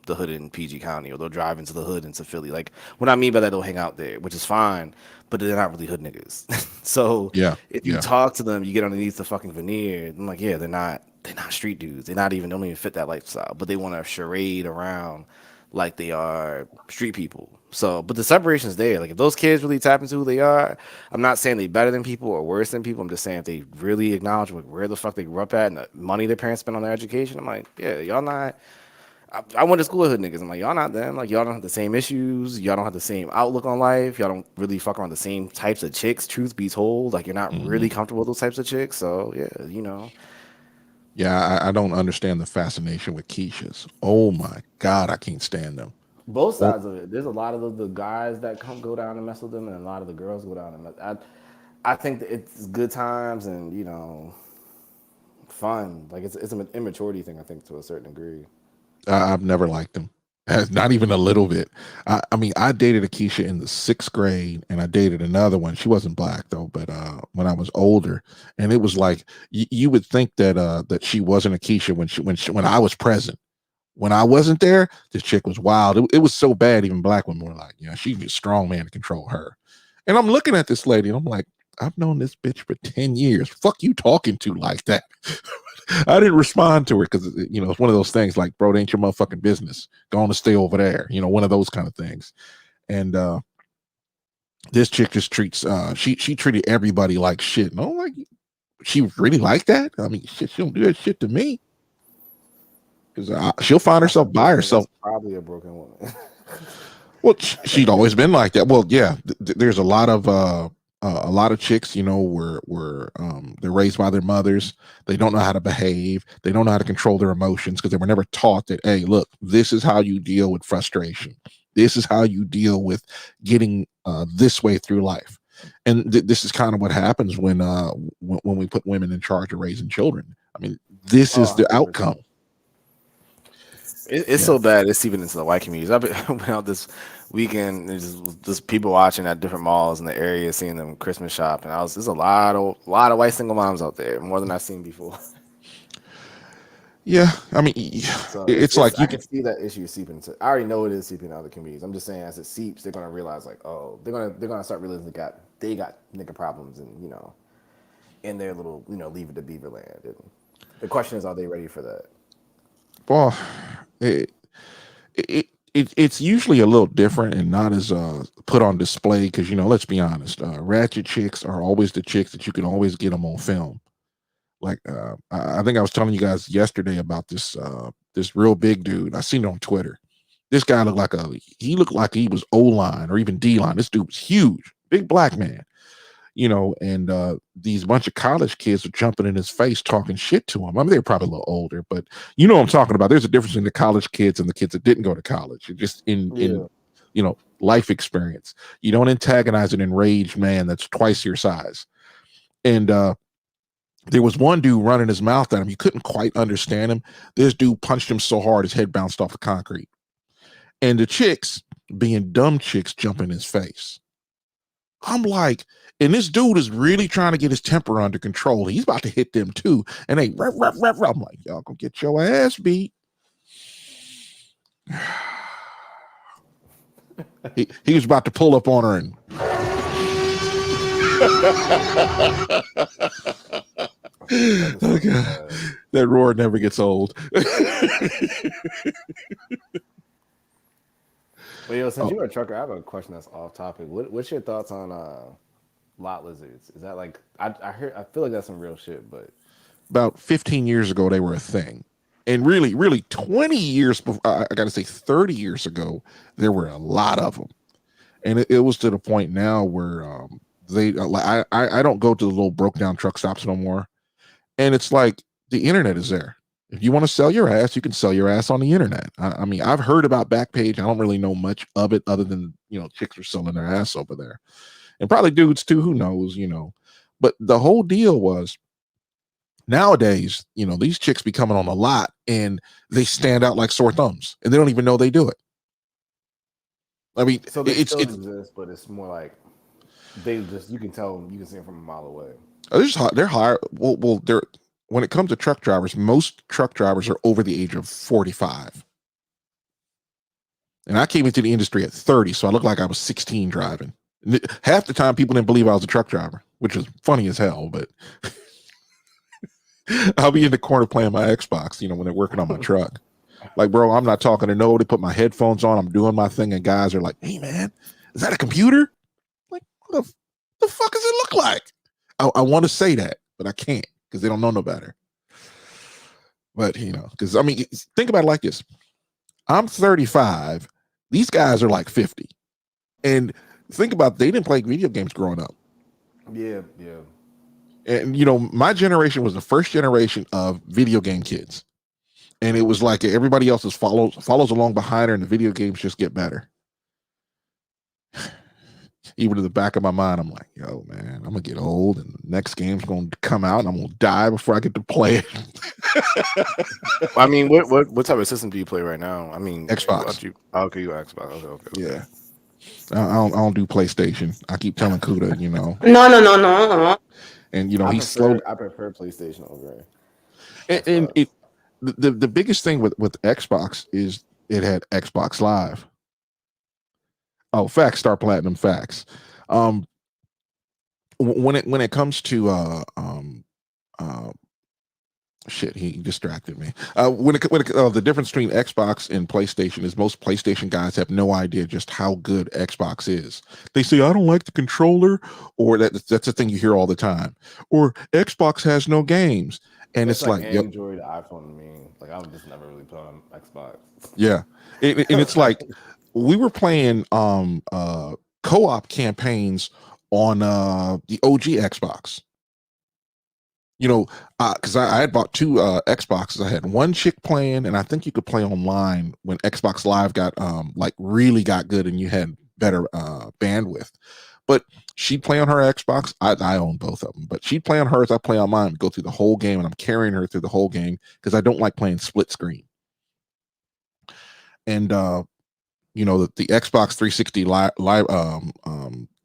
the hood in PG County, or they'll drive into the hood into Philly. What I mean by that, they'll hang out there, which is fine, but they're not really hood niggas. So if you talk to them, you get underneath the fucking veneer. I'm like, they're not street dudes. Don't even fit that lifestyle, but they want to charade around like they are street people. So, but the separation is there. If those kids really tap into who they are, I'm not saying they better than people or worse than people. I'm just saying if they really acknowledge where the fuck they grew up at and the money their parents spent on their education, I'm like, y'all not. I went to school with hood niggas. I'm like, y'all not them. Y'all don't have the same issues. Y'all don't have the same outlook on life. Y'all don't really fuck around the same types of chicks. Truth be told, you're not really comfortable with those types of chicks. So Yeah, I don't understand the fascination with Keishas. Oh my God, I can't stand them. Both sides of it. There's a lot of the guys that go down and mess with them, and a lot of the girls go down and mess. I think that it's good times and fun. It's an immaturity thing, I think, to a certain degree. I've never liked them. Not even a little bit. I dated a Keisha in the 6th grade, and I dated another one. She wasn't black though, but when I was older, and it was like you would think that she wasn't a Keisha when I was present. When I wasn't there, this chick was wild. It was so bad, even black women were like, she'd be a strong man to control her. And I'm looking at this lady, and I'm like, I've known this bitch for 10 years. Fuck you talking to like that. I didn't respond to her because, it's one of those things like, bro, it ain't your motherfucking business. Go on and stay over there. One of those kind of things. And this chick just treats, she treated everybody like shit. And I'm like, she really like that? Shit, she don't do that shit to me. Because she'll find herself by herself. Probably a broken woman. Well, she'd always been like that. Well, yeah, there's a lot of chicks, they're raised by their mothers. They don't know how to behave. They don't know how to control their emotions because they were never taught that, hey, look, this is how you deal with frustration. This is how you deal with getting this way through life. And this is kind of what happens when we put women in charge of raising children. This is the outcome. It's so bad. It's even into the white communities. I've been went out this weekend. There's just people watching at different malls in the area, seeing them Christmas shop, and there's a lot of white single moms out there, more than I've seen before. Yeah, I mean, So it's like I can see that issue seeping into. I already know it is seeping into other communities. I'm just saying, as it seeps, they're gonna realize like, oh, they're gonna start realizing they got nigga problems, and in their little leave it to Beaver land. And the question is, are they ready for that? Well, it's usually a little different and not as put on display because let's be honest, ratchet chicks are always the chicks that you can always get them on film. Like I think I was telling you guys yesterday about this real big dude. I seen it on Twitter. This guy looked like he was O-line or even D-line. This dude was huge, big black man. And these bunch of college kids are jumping in his face, talking shit to him. I mean, they're probably a little older, but you know what I'm talking about. There's a difference in the college kids and the kids that didn't go to college. Just in life experience. You don't antagonize an enraged man that's twice your size. And there was one dude running his mouth at him. You couldn't quite understand him. This dude punched him so hard his head bounced off the concrete. And the chicks, being dumb chicks, jump in his face. I'm like, and this dude is really trying to get his temper under control. He's about to hit them too. And they, I'm like, y'all gonna get your ass beat. He was about to pull up on her and oh God. That roar never gets old. But since you're a trucker, I have a question that's off topic. What's your thoughts on lot lizards? Is that like I feel like that's some real shit, but about 15 years ago they were a thing. And really 20 years before, I gotta say 30 years ago, there were a lot of them. And it was to the point now where I don't go to the little broke down truck stops no more. And it's like the internet is there. If you want to sell your ass, you can sell your ass on the internet. I mean, I've heard about Backpage. I don't really know much of it other than, chicks are selling their ass over there. And probably dudes too, who knows, But the whole deal was nowadays, these chicks be coming on a lot and they stand out like sore thumbs and they don't even know they do it. I mean, so they still exist, but it's more like you can tell them, you can see them from a mile away. They're higher. Well, when it comes to truck drivers, most truck drivers are over the age of 45. And I came into the industry at 30, so I looked like I was 16 driving. Half the time, people didn't believe I was a truck driver, which is funny as hell, but I'll be in the corner playing my Xbox, when they're working on my truck. Like, bro, I'm not talking to nobody, put my headphones on, I'm doing my thing, and guys are like, hey, man, is that a computer? Like, what the fuck does it look like? I want to say that, but I can't because they don't know no better. But, because, I mean, think about it like this. I'm 35. These guys are like 50. And think about they didn't play video games growing up. Yeah. And, my generation was the first generation of video game kids. And it was like everybody else follows along behind her and the video games just get better. Even to the back of my mind, I'm like, yo, man, I'm going to get old and the next game's going to come out and I'm going to die before I get to play it. I mean, what type of system do you play right now? I mean, Xbox. You Xbox. Okay. Yeah. I don't do PlayStation. I keep telling Kuda, No. And, he's slow. I prefer PlayStation over and the biggest thing with Xbox is it had Xbox Live. Oh, facts, Star Platinum, facts. When it comes to shit, he distracted me. When the difference between Xbox and PlayStation is most PlayStation guys have no idea just how good Xbox is. They say, I don't like the controller, or that's the thing you hear all the time. Or Xbox has no games. And it's like Android, iPhone to me. Like I've just never really put on Xbox. Yeah. And it's like we were playing co-op campaigns on the OG Xbox. Because I had bought two Xboxes. I had one chick playing, and I think you could play online when Xbox Live got really got good and you had better bandwidth. But she'd play on her Xbox. I own both of them, but she'd play on hers. I play on mine. Go through the whole game, and I'm carrying her through the whole game because I don't like playing split screen. and you know, the Xbox 360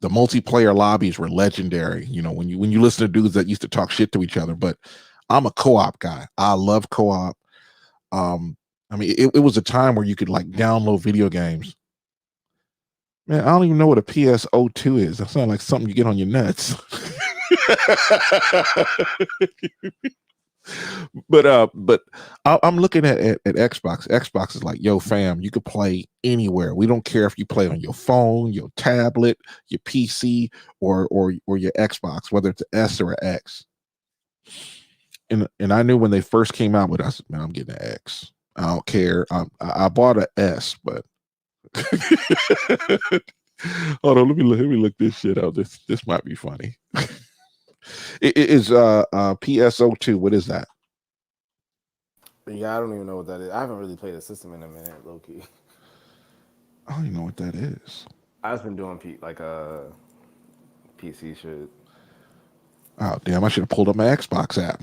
the multiplayer lobbies were legendary. You know, when you listen to dudes that used to talk shit to each other. But I'm a co-op guy. I love co-op. I mean, it was a time where you could like download video games. Man, I don't even know what a PSO2 is. That sounds like something you get on your nuts. But I'm looking at Xbox. Xbox is like, yo, fam, you could play anywhere. We don't care if you play on your phone, your tablet, your PC, or your Xbox, whether it's an S or an X. And I knew when they first came out with it, I said, man, I'm getting an X. I don't care. I bought an S, but hold on, let me look this shit up. This might be funny. It is PSO2. What is that? Yeah, I don't even know what that is. I haven't really played a system in a minute, low key. I don't even know what that is. I've just been doing PC shit. Oh damn! I should have pulled up my Xbox app.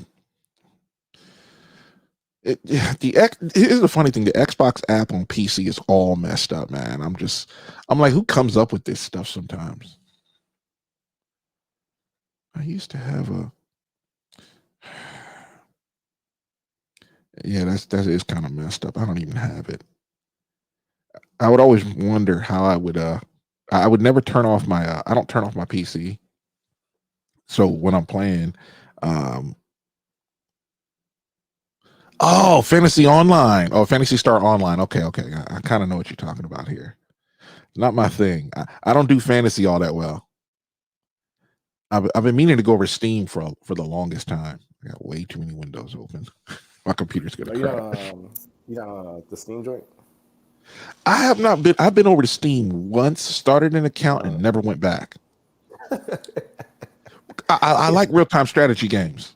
Here's the funny thing: the Xbox app on PC is all messed up, man. I'm like, who comes up with this stuff sometimes? I used to have a. Yeah, that is kind of messed up. I don't even have it. I would always wonder how I would never turn off my. I don't turn off my PC. So when I'm playing, oh, Fantasy Online. Oh, Fantasy Star Online. Okay. I kind of know what you're talking about here. Not my thing. I don't do fantasy all that well. I've been meaning to go over Steam for the longest time. I got way too many windows open. My computer's gonna crash. You got the Steam joint? I have not been. I've been over to Steam once, started an account, and never went back. I like real-time strategy games.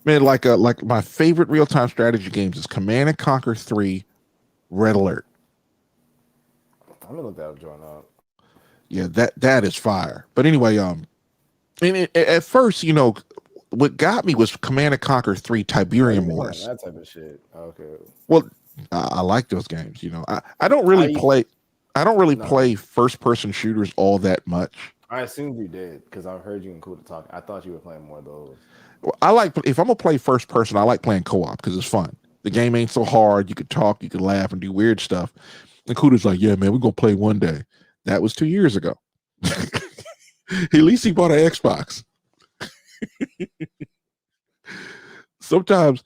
Man, like my favorite real-time strategy games is Command and Conquer 3, Red Alert. I'm gonna look that joint up. Yeah, that is fire. But anyway, at first, you know, what got me was Command and Conquer 3 Tiberium Wars. That type of shit. Okay. Well, I like those games. You know, I don't really play. I don't really play first-person shooters all that much. I assumed you did because I've heard you in Cool to Talk. I thought you were playing more of those. Well, if I'm gonna play first person, I like playing co-op because it's fun. The game ain't so hard. You could talk, you could laugh, and do weird stuff. And Kuda's like, yeah, man, we're gonna play one day. That was 2 years ago. At least he bought an Xbox. Sometimes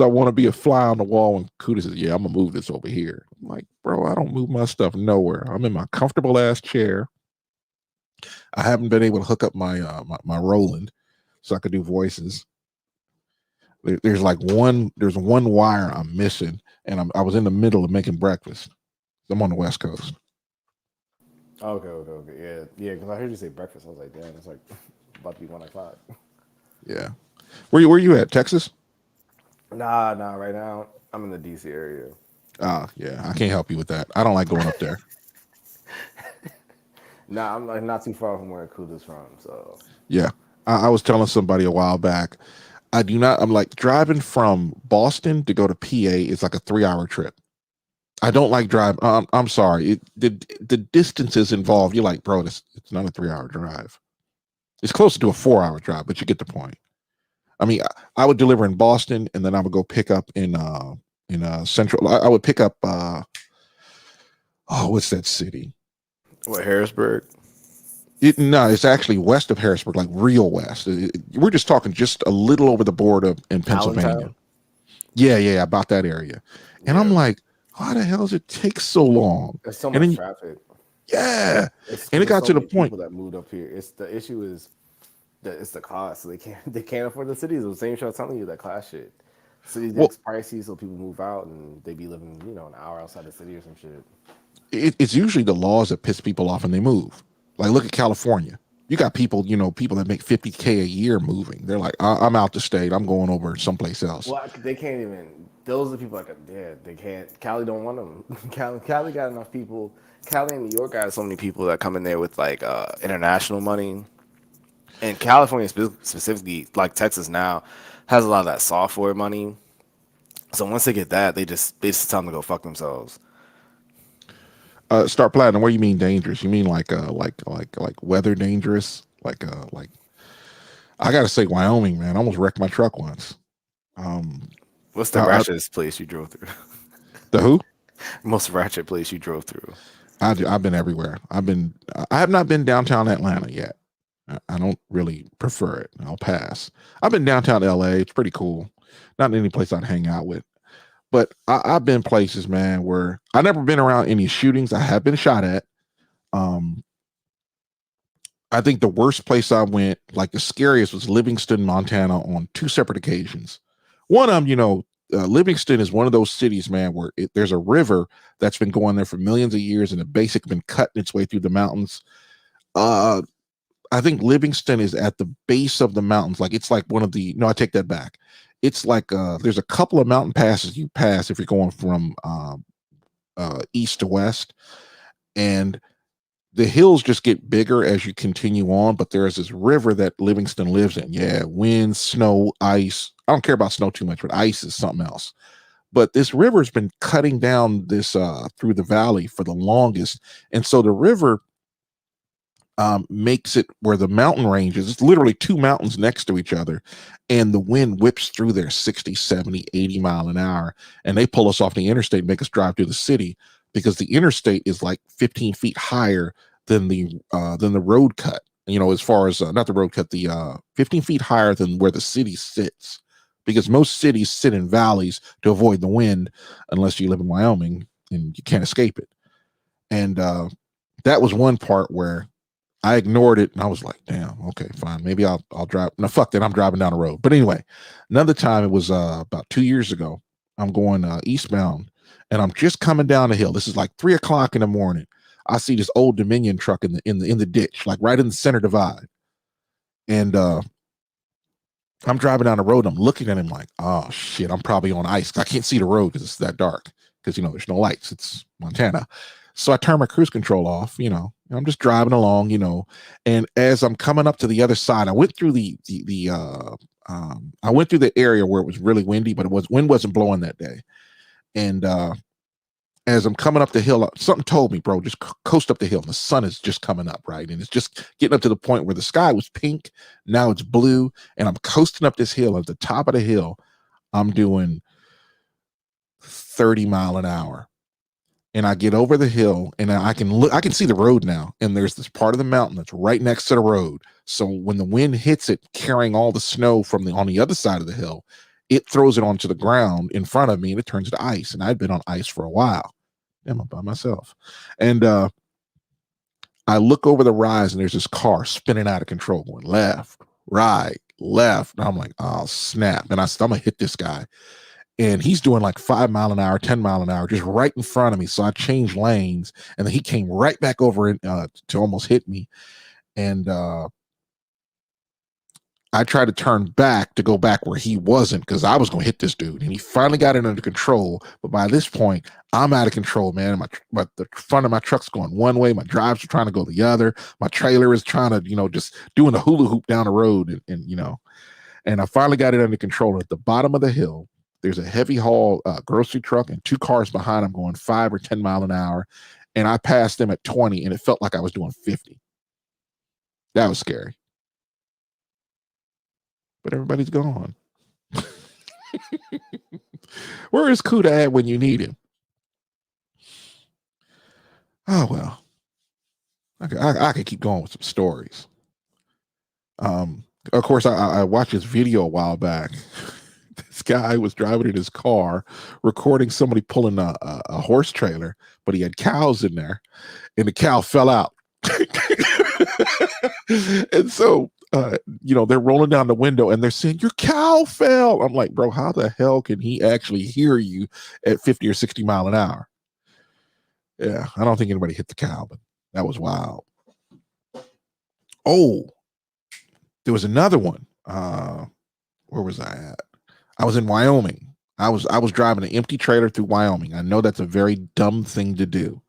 I want to be a fly on the wall when Kuda says, yeah, I'm gonna move this over here. I'm like, bro, I don't move my stuff nowhere. I'm in my comfortable ass chair. I haven't been able to hook up my my Roland so I could do voices. There's one wire I'm missing, and I was in the middle of making breakfast. I'm on the West Coast. Okay. Yeah. Because I heard you say breakfast. I was like, damn, it's like about to be 1 o'clock. Yeah. Where you at? Texas? Nah. Right now, I'm in the DC area. Yeah. I can't help you with that. I don't like going up there. Nah, I'm like not too far from where Kuda's from. So yeah, I was telling somebody a while back. I'm like driving from Boston to go to PA is like a 3-hour trip. I don't like driving. I'm sorry. The distances involved. You're like, bro, it's not a 3-hour drive. It's closer to a 4-hour drive, but you get the point. I mean, I would deliver in Boston, and then I would go pick up in Central. I would pick up. What's that city? What, Harrisburg? No, it's actually west of Harrisburg, like real west. We're just talking just a little over the border in Pennsylvania. Allentown? Yeah, about that area. And I'm like, why the hell does it take so long? There's so much traffic. Yeah, and it got to the point that moved up here. The issue is that it's the cost. So they can't afford the cities. The same shit I was telling you, that class shit. Cities get pricey, so people move out and they be living, an hour outside the city or some shit. It's usually the laws that piss people off and they move. Like, look at California. You got people, people that make $50K a year moving. They're like, I'm out the state. I'm going over someplace else. Well, they can't even. Those are people like, yeah, they can't. Cali don't want them. Cali got enough people. Cali and New York got so many people that come in there with like international money. And California specifically, like Texas now, has a lot of that software money. So once they get that, they just tell them to go fuck themselves. Start Platinum. What do you mean dangerous? You mean like weather dangerous? Like I gotta say Wyoming, man. I almost wrecked my truck once. What's the ratchetest place you drove through? The who? Most ratchet place you drove through? I've been everywhere. I have not been downtown Atlanta yet. I don't really prefer it. I'll pass. I've been downtown LA. It's pretty cool. Not any place I'd hang out with. But I've been places, man, where I've never been around any shootings. I have been shot at. I think the worst place I went, like the scariest, was Livingston, Montana, on 2 separate occasions. One of them, Livingston is one of those cities, man, where there's a river that's been going there for millions of years, and it basically been cutting its way through the mountains. I think Livingston is at the base of the mountains. Like it's like one of the. No, I take that back. It's like there's a couple of mountain passes you pass if you're going from east to west, and the hills just get bigger as you continue on. But there's this river that Livingston lives in. Yeah, wind, snow, ice. I don't care about snow too much, but ice is something else. But this river's been cutting down this through the valley for the longest, and so the river makes it where the mountain ranges, it's literally 2 mountains next to each other, and the wind whips through there 60, 70, 80 mile an hour, and they pull us off the interstate and make us drive through the city because the interstate is like 15 feet higher than the road cut, as far as not the road cut, the 15 feet higher than where the city sits, because most cities sit in valleys to avoid the wind unless you live in Wyoming and you can't escape it. And that was one part where I ignored it and I was like, damn, okay, fine. Maybe I'll drive. No, fuck that. I'm driving down the road. But anyway, another time, it was about 2 years ago. I'm going eastbound and I'm just coming down the hill. This is like 3 o'clock in the morning. I see this old Dominion truck in the ditch, like right in the center divide. And I'm driving down the road. I'm looking at him like, oh shit, I'm probably on ice. I can't see the road because it's that dark because, there's no lights. It's Montana. So I turn my cruise control off, I'm just driving along, and as I'm coming up to the other side, I went through I went through the area where it was really windy, but wind wasn't blowing that day. And as I'm coming up the hill, something told me, bro, just coast up the hill. And the sun is just coming up, right? And it's just getting up to the point where the sky was pink. Now it's blue. And I'm coasting up this hill. At the top of the hill, I'm doing 30 mile an hour. And I get over the hill and I can see the road now. And there's this part of the mountain that's right next to the road. So when the wind hits it, carrying all the snow on the other side of the hill, it throws it onto the ground in front of me and it turns to ice. And I'd been on ice for a while. I'm by myself. And I look over the rise and there's this car spinning out of control, going left, right, left. And I'm like, oh, snap. And I'm going to hit this guy. And he's doing like 5 mile an hour, 10 mile an hour, just right in front of me. So I changed lanes and then he came right back over to almost hit me. And I tried to turn back to go back where he wasn't because I was going to hit this dude. And he finally got it under control. But by this point, I'm out of control, man. The front of my truck's going one way. My drives are trying to go the other. My trailer is trying to, just doing a hula hoop down the road. And I finally got it under control. At the bottom of the hill, there's a heavy haul grocery truck and 2 cars behind him going 5 or 10 mile an hour. And I passed them at 20 and it felt like I was doing 50. That was scary. But everybody's gone. Where is Kuda at when you need him? Oh, well. I could keep going with some stories. Of course, I watched this video a while back. This guy was driving in his car, recording somebody pulling a horse trailer, but he had cows in there, and the cow fell out. And so, they're rolling down the window and they're saying, your cow fell. I'm like, bro, how the hell can he actually hear you at 50 or 60 mile an hour? Yeah, I don't think anybody hit the cow, but that was wild. Oh, there was another one. Where was I at? I was in Wyoming. I was driving an empty trailer through Wyoming. I know that's a very dumb thing to do.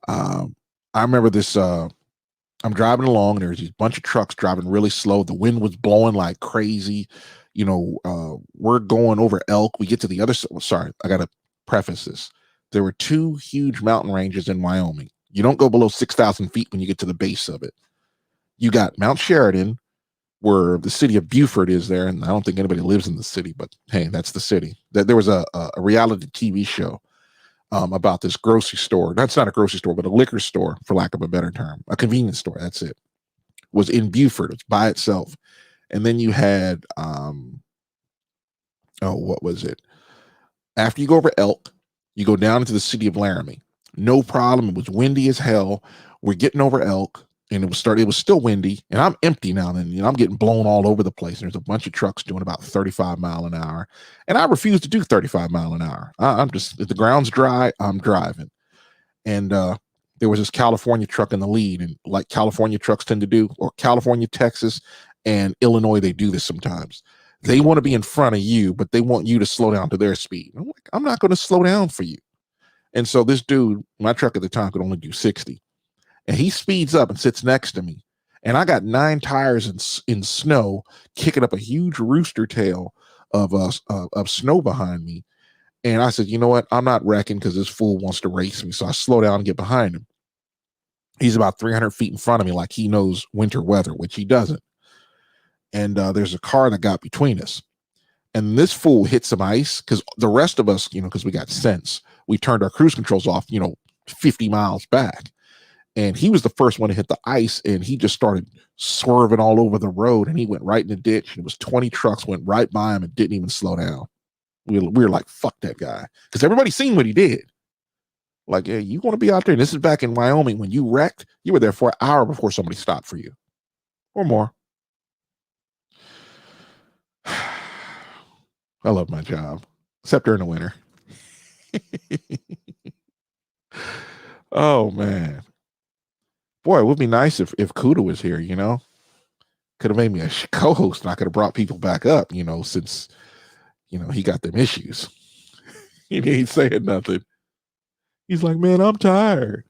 I remember this. I'm driving along. And there's these bunch of trucks driving really slow. The wind was blowing like crazy. we're going over Elk. We get to the other side. Sorry, I got to preface this. There were 2 huge mountain ranges in Wyoming. You don't go below 6,000 feet when you get to the base of it. You got Mount Sheridan, where the city of Beaufort is there, and I don't think anybody lives in the city, but hey, that's the city. There was a reality TV show about this grocery store. That's not a grocery store, but a liquor store, for lack of a better term, a convenience store. That's it. Was in Beaufort. It's by itself. And then you had, what was it? After you go over Elk, you go down into the city of Laramie. No problem. It was windy as hell. We're getting over Elk, and it was still windy, and I'm empty now. And I'm getting blown all over the place. And there's a bunch of trucks doing about 35 mile an hour, and I refuse to do 35 mile an hour. I'm just, if the ground's dry, I'm driving. And there was this California truck in the lead, and like California trucks tend to do, or California, Texas, and Illinois, they do this sometimes. They want to be in front of you, but they want you to slow down to their speed. I'm like, I'm not going to slow down for you. And so this dude, my truck at the time could only do 60. And he speeds up and sits next to me. And I got 9 tires in snow, kicking up a huge rooster tail of snow behind me. And I said, you know what? I'm not wrecking because this fool wants to race me. So I slow down and get behind him. He's about 300 feet in front of me, like he knows winter weather, which he doesn't. And there's a car that got between us. And this fool hit some ice because the rest of us, because we got sense, we turned our cruise controls off, 50 miles back. And he was the first one to hit the ice, and he just started swerving all over the road, and he went right in the ditch. And it was 20 trucks went right by him and didn't even slow down. We were like, fuck that guy. Because everybody seen what he did. Like, yeah, you want to be out there. And this is back in Wyoming. When you wrecked, you were there for an hour before somebody stopped for you. Or more. I love my job. Except during the winter. Oh, man. Boy, it would be nice if Kuda was here, Could have made me a co-host, and I could have brought people back up, since, he got them issues. He ain't saying nothing. He's like, man, I'm tired.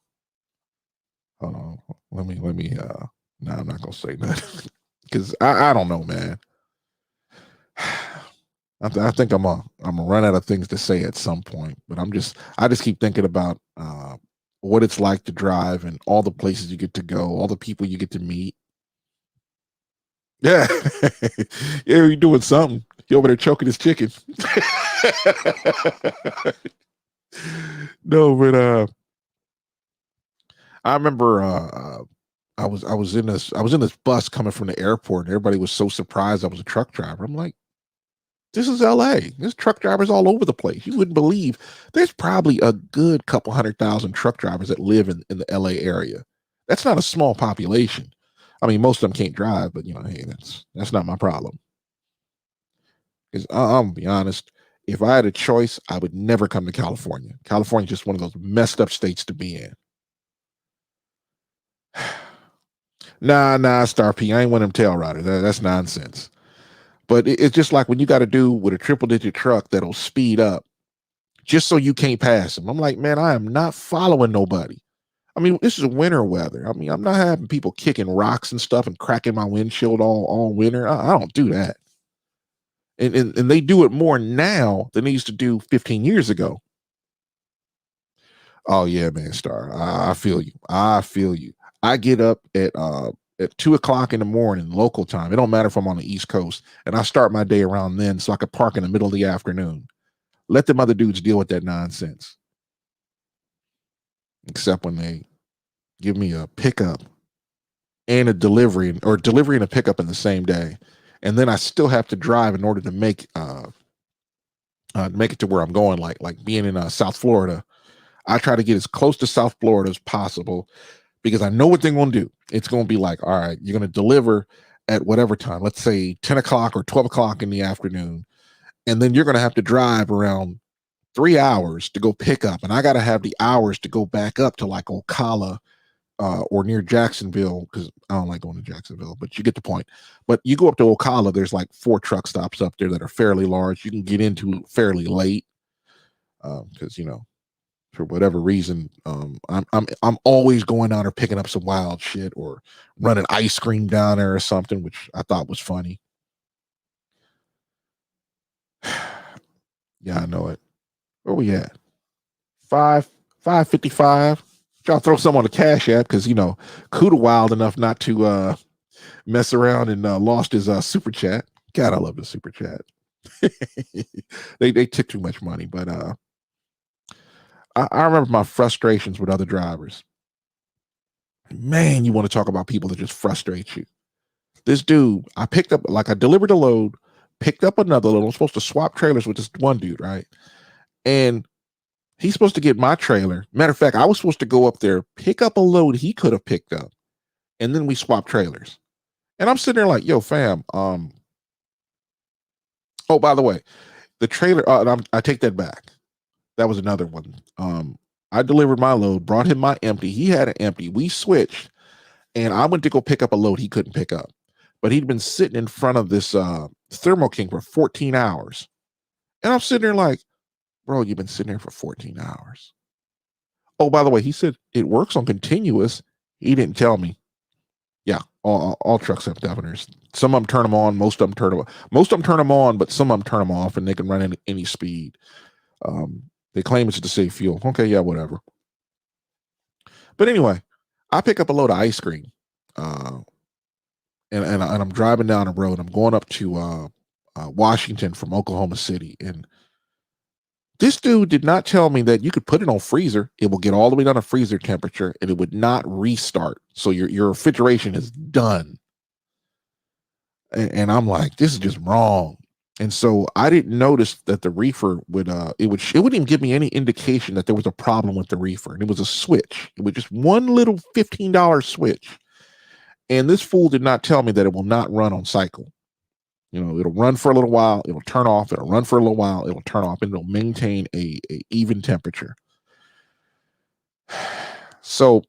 Oh, let me, no, I'm not going to say nothing. Because I don't know, man. I think I'm gonna run out of things to say at some point, but I just keep thinking about what it's like to drive and all the places you get to go, all the people you get to meet. Yeah, yeah, you're doing something. You're over there choking his chicken. No, but I remember I was in this bus coming from the airport, and everybody was so surprised I was a truck driver. I'm like, this is LA. There's truck drivers all over the place. You wouldn't believe there's probably a good couple 100,000 truck drivers that live in the LA area. That's not a small population. I mean, most of them can't drive, but hey, that's not my problem. Because I'm gonna be honest, if I had a choice, I would never come to California. California's just one of those messed up states to be in. Nah, Star P. I ain't one of them tail riders. That's nonsense. But it's just like when you got to do with a triple-digit truck that'll speed up just so you can't pass them. I'm like, man, I am not following nobody. I mean, this is winter weather. I mean, I'm not having people kicking rocks and stuff and cracking my windshield all winter. I don't do that. And they do it more now than they used to do 15 years ago. Oh, yeah, man, Star. I feel you. I get up at 2:00 in the morning, local time. It don't matter if I'm on the East Coast, and I start my day around then so I could park in the middle of the afternoon. Let them other dudes deal with that nonsense. Except when they give me a pickup and a delivery, or delivery and a pickup in the same day. And then I still have to drive in order to make it to where I'm going, like being in South Florida. I try to get as close to South Florida as possible, because I know what they're going to do. It's going to be like, all right, you're going to deliver at whatever time, let's say 10 o'clock or 12 o'clock in the afternoon. And then you're going to have to drive around 3 hours to go pick up. And I got to have the hours to go back up to like Ocala or near Jacksonville, because I don't like going to Jacksonville, but you get the point. But you go up to Ocala, there's like 4 truck stops up there that are fairly large. You can get into fairly late because, for whatever reason, I'm always going down there picking up some wild shit or running ice cream down there or something, which I thought was funny. Yeah, I know it. Where we at? 555. Y'all throw some on the Cash App because Cuda wild enough not to mess around and lost his super chat. God, I love the super chat. they took too much money, but I remember my frustrations with other drivers. Man, you want to talk about people that just frustrate you. This dude, I delivered a load, picked up another load. I'm supposed to swap trailers with this one dude, right? And he's supposed to get my trailer. Matter of fact, I was supposed to go up there, pick up a load he could have picked up, and then we swap trailers. And I'm sitting there like, yo, fam. Oh, by the way, the trailer, I take that back. That was another one. I delivered my load, brought him my empty. He had an empty. We switched, and I went to go pick up a load he couldn't pick up. But he'd been sitting in front of this Thermo King for 14 hours. And I'm sitting there like, bro, you've been sitting there for 14 hours. Oh, by the way, he said it works on continuous. He didn't tell me. Yeah, all trucks have governors. Some of them turn them on, most of them turn them off. Most of them turn them on, but some of them turn them off, and they can run any speed. They claim it's to save fuel. Okay, yeah, whatever. But anyway, I pick up a load of ice cream, and I'm driving down the road. I'm going up to Washington from Oklahoma City, and this dude did not tell me that you could put it on freezer. It will get all the way down to freezer temperature, and it would not restart. So your refrigeration is done. And I'm like, this is just wrong. And so I didn't notice that the reefer would it wouldn't even give me any indication that there was a problem with the reefer. And it was a switch. It was just one little $15 switch. And this fool did not tell me that it will not run on cycle. It'll run for a little while, it'll turn off, it'll run for a little while, it'll turn off, and it'll maintain a even temperature. So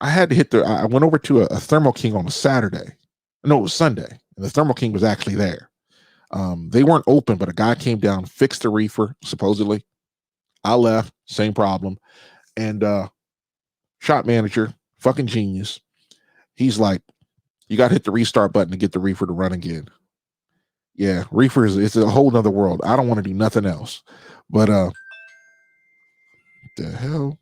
I had to I went over to a Thermo King on a Saturday. No, it was Sunday. And the Thermo King was actually there. They weren't open, but a guy came down, fixed the reefer, supposedly. I left, same problem. And shop manager, fucking genius. He's like, you got to hit the restart button to get the reefer to run again. Yeah, reefer it's a whole nother world. I don't want to do nothing else. But the hell?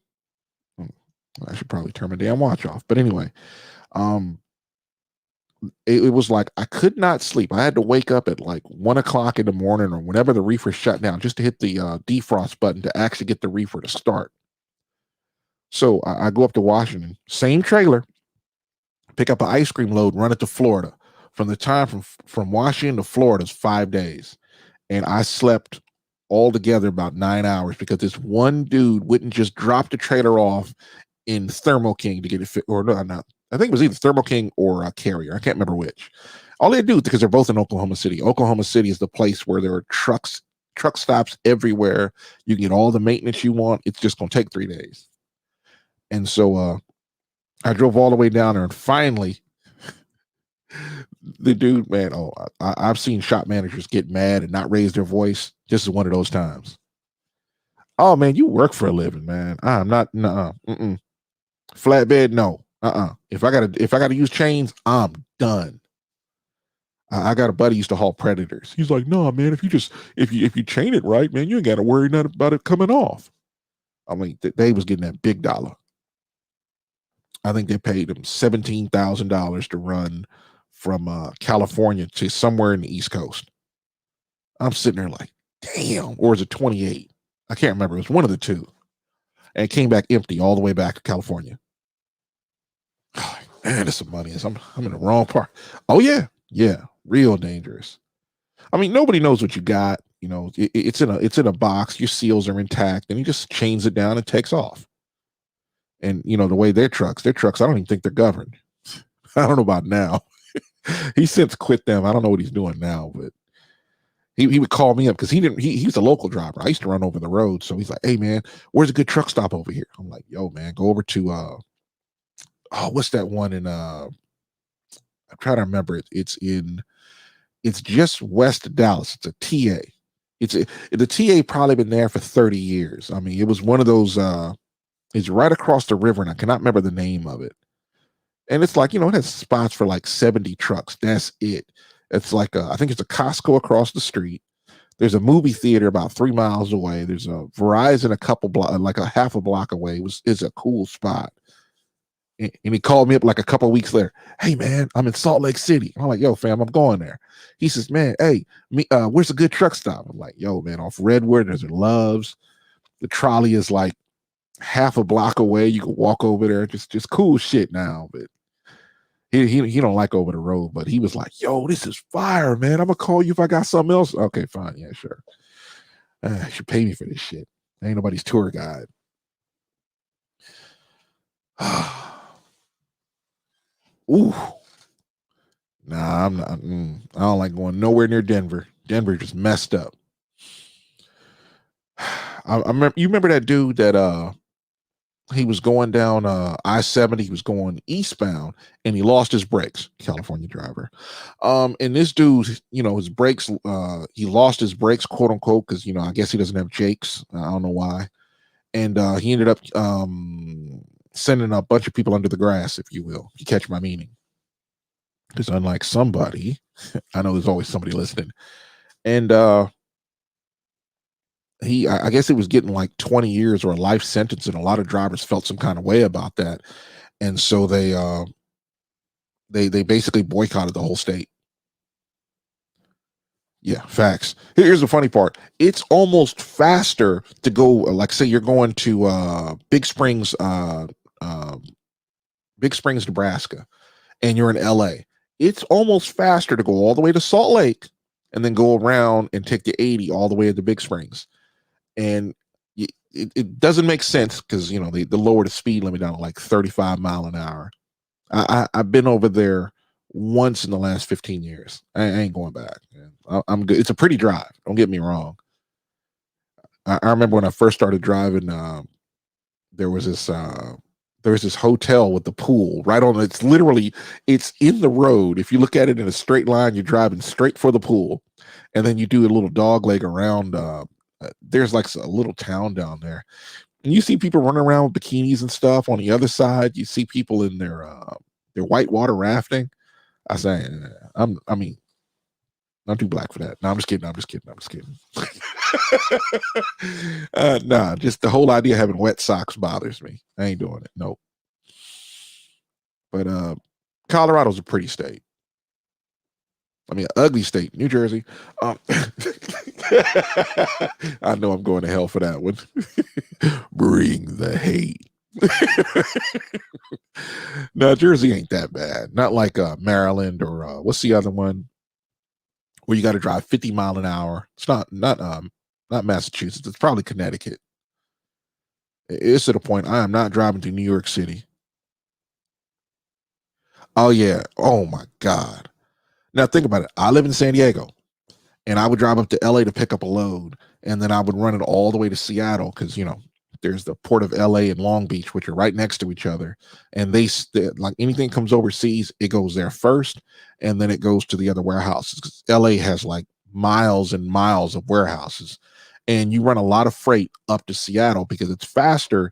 I should probably turn my damn watch off. But anyway, it was like I could not sleep. I had to wake up at like 1 o'clock in the morning or whenever the reefer shut down just to hit the defrost button to actually get the reefer to start. So I go up to Washington, same trailer, pick up an ice cream load, run it to Florida. From the time from Washington to Florida is 5 days. And I slept all together about 9 hours because this one dude wouldn't just drop the trailer off in Thermo King to get it fit. Or no, not. I think it was either Thermo King or a Carrier. I can't remember which. All they do, because they're both in Oklahoma City. Oklahoma City is the place where there are truck stops everywhere. You can get all the maintenance you want. It's just going to take 3 days. And so I drove all the way down there, and finally, the dude, man, I've seen shop managers get mad and not raise their voice. This is one of those times. Oh, man, you work for a living, man. I'm not, flatbed, no. If I gotta use chains, I'm done. I got a buddy used to haul Predators. He's like, no, man, if you chain it right, man, you ain't gotta worry nothing about it coming off. I mean, they was getting that big dollar. I think they paid him $17,000 to run from California to somewhere in the East Coast. I'm sitting there like, damn, or is it 28? I can't remember. It was one of the two. And it came back empty all the way back to California. Oh, man, that's some money. I'm in the wrong part. Oh, yeah. Yeah. Real dangerous. I mean, nobody knows what you got. It's in a box. Your seals are intact, and he just chains it down and takes off. And the way their trucks, I don't even think they're governed. I don't know about now. He since quit them. I don't know what he's doing now, but he would call me up because he's a local driver. I used to run over the road. So he's like, hey man, where's a good truck stop over here? I'm like, yo, man, go over to what's that one in I'm trying to remember it. It's just west of Dallas. It's a TA. The TA probably been there for 30 years. I mean, it was one of those it's right across the river, and I cannot remember the name of it. And it's like, it has spots for like 70 trucks. That's it. It's like I think it's a Costco across the street. There's a movie theater about 3 miles away. There's a Verizon a couple block, like a half a block away. It's a cool spot. And he called me up like a couple of weeks later. Hey man, I'm in Salt Lake City. I'm like, yo, fam, I'm going there. He says, man, hey, where's a good truck stop? I'm like, yo, man, off Redwood, there's Loves. The trolley is like half a block away. You can walk over there. Just cool shit now. But he don't like over the road. But he was like, yo, this is fire, man. I'm gonna call you if I got something else. Okay, fine, yeah, sure. You should pay me for this shit. Ain't nobody's tour guide. Ooh. Nah, I'm not. I don't like going nowhere near Denver. Denver just messed up. I remember. You remember that dude that he was going down I-70. He was going eastbound, and he lost his brakes. California driver. And this dude, his brakes. He lost his brakes, quote unquote, because I guess he doesn't have Jakes. I don't know why. And he ended up sending a bunch of people under the grass, if you will. You catch my meaning. Because unlike somebody, I know there's always somebody listening. And I guess it was getting like 20 years or a life sentence, and a lot of drivers felt some kind of way about that. And so they basically boycotted the whole state. Yeah, facts. Here's the funny part. It's almost faster to go, like say you're going to Big Springs, Nebraska, and you're in LA. It's almost faster to go all the way to Salt Lake and then go around and take the 80 all the way to Big Springs. And it doesn't make sense because, they lowered the speed limit down to like 35 miles an hour. I've been over there once in the last 15 years. I ain't going back. I'm good. It's a pretty drive. Don't get me wrong. I remember when I first started driving, there was this hotel with the pool right on. It's in the road. If you look at it in a straight line, you're driving straight for the pool, and then you do a little dog leg around. There's like a little town down there, and you see people running around with bikinis and stuff. On the other side, you see people in their whitewater rafting. I say, I'm too black for that. No, I'm just kidding. Nah, just the whole idea of having wet socks bothers me. I ain't doing it. Nope. But Colorado's a pretty state. I mean, ugly state. New Jersey. I know I'm going to hell for that one. Bring the hate. No, Jersey ain't that bad. Not like Maryland or what's the other one where you got to drive 50 miles an hour. It's not Massachusetts. It's probably Connecticut. It's to the point I am not driving to New York City. Oh yeah. Oh my God. Now think about it. I live in San Diego, and I would drive up to LA to pick up a load, and then I would run it all the way to Seattle because there's the port of LA and Long Beach, which are right next to each other, and they like anything comes overseas, it goes there first, and then it goes to the other warehouses. 'Cause LA has like miles and miles of warehouses, and you run a lot of freight up to Seattle because it's faster.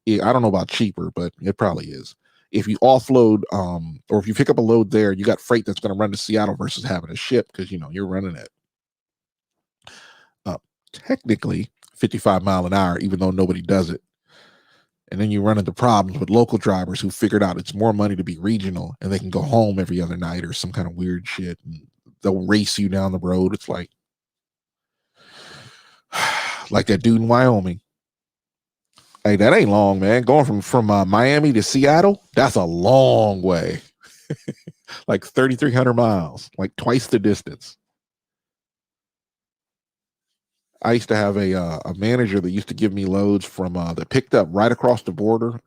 I don't know about cheaper, but it probably is. If you offload, or if you pick up a load there, you got freight that's going to run to Seattle versus having to ship because you're running it technically 55 miles an hour, even though nobody does it. And then you run into problems with local drivers who figured out it's more money to be regional and they can go home every other night or some kind of weird shit. And they'll race you down the road. It's like that dude in Wyoming. Hey, that ain't long, man. Going from Miami to Seattle, that's a long way. Like 3,300 miles, like twice the distance. I used to have a manager that used to give me loads from that picked up right across the border.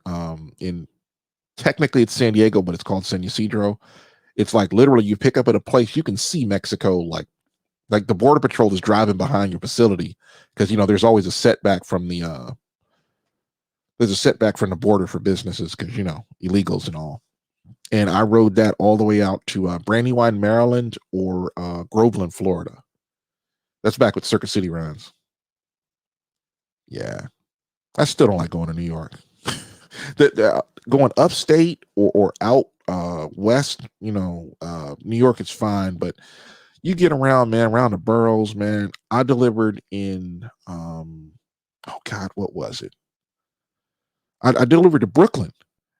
Technically it's San Diego, but it's called San Ysidro. It's like literally you pick up at a place you can see Mexico, like the border patrol is driving behind your facility because there's always a setback from the border for businesses because illegals and all. And I rode that all the way out to Brandywine, Maryland, or Groveland, Florida. That's back with Circuit City runs. Yeah. I still don't like going to New York. Going upstate or out west, New York is fine, but You get around, man, around the boroughs, man. I delivered in oh God, what was it? I delivered to Brooklyn.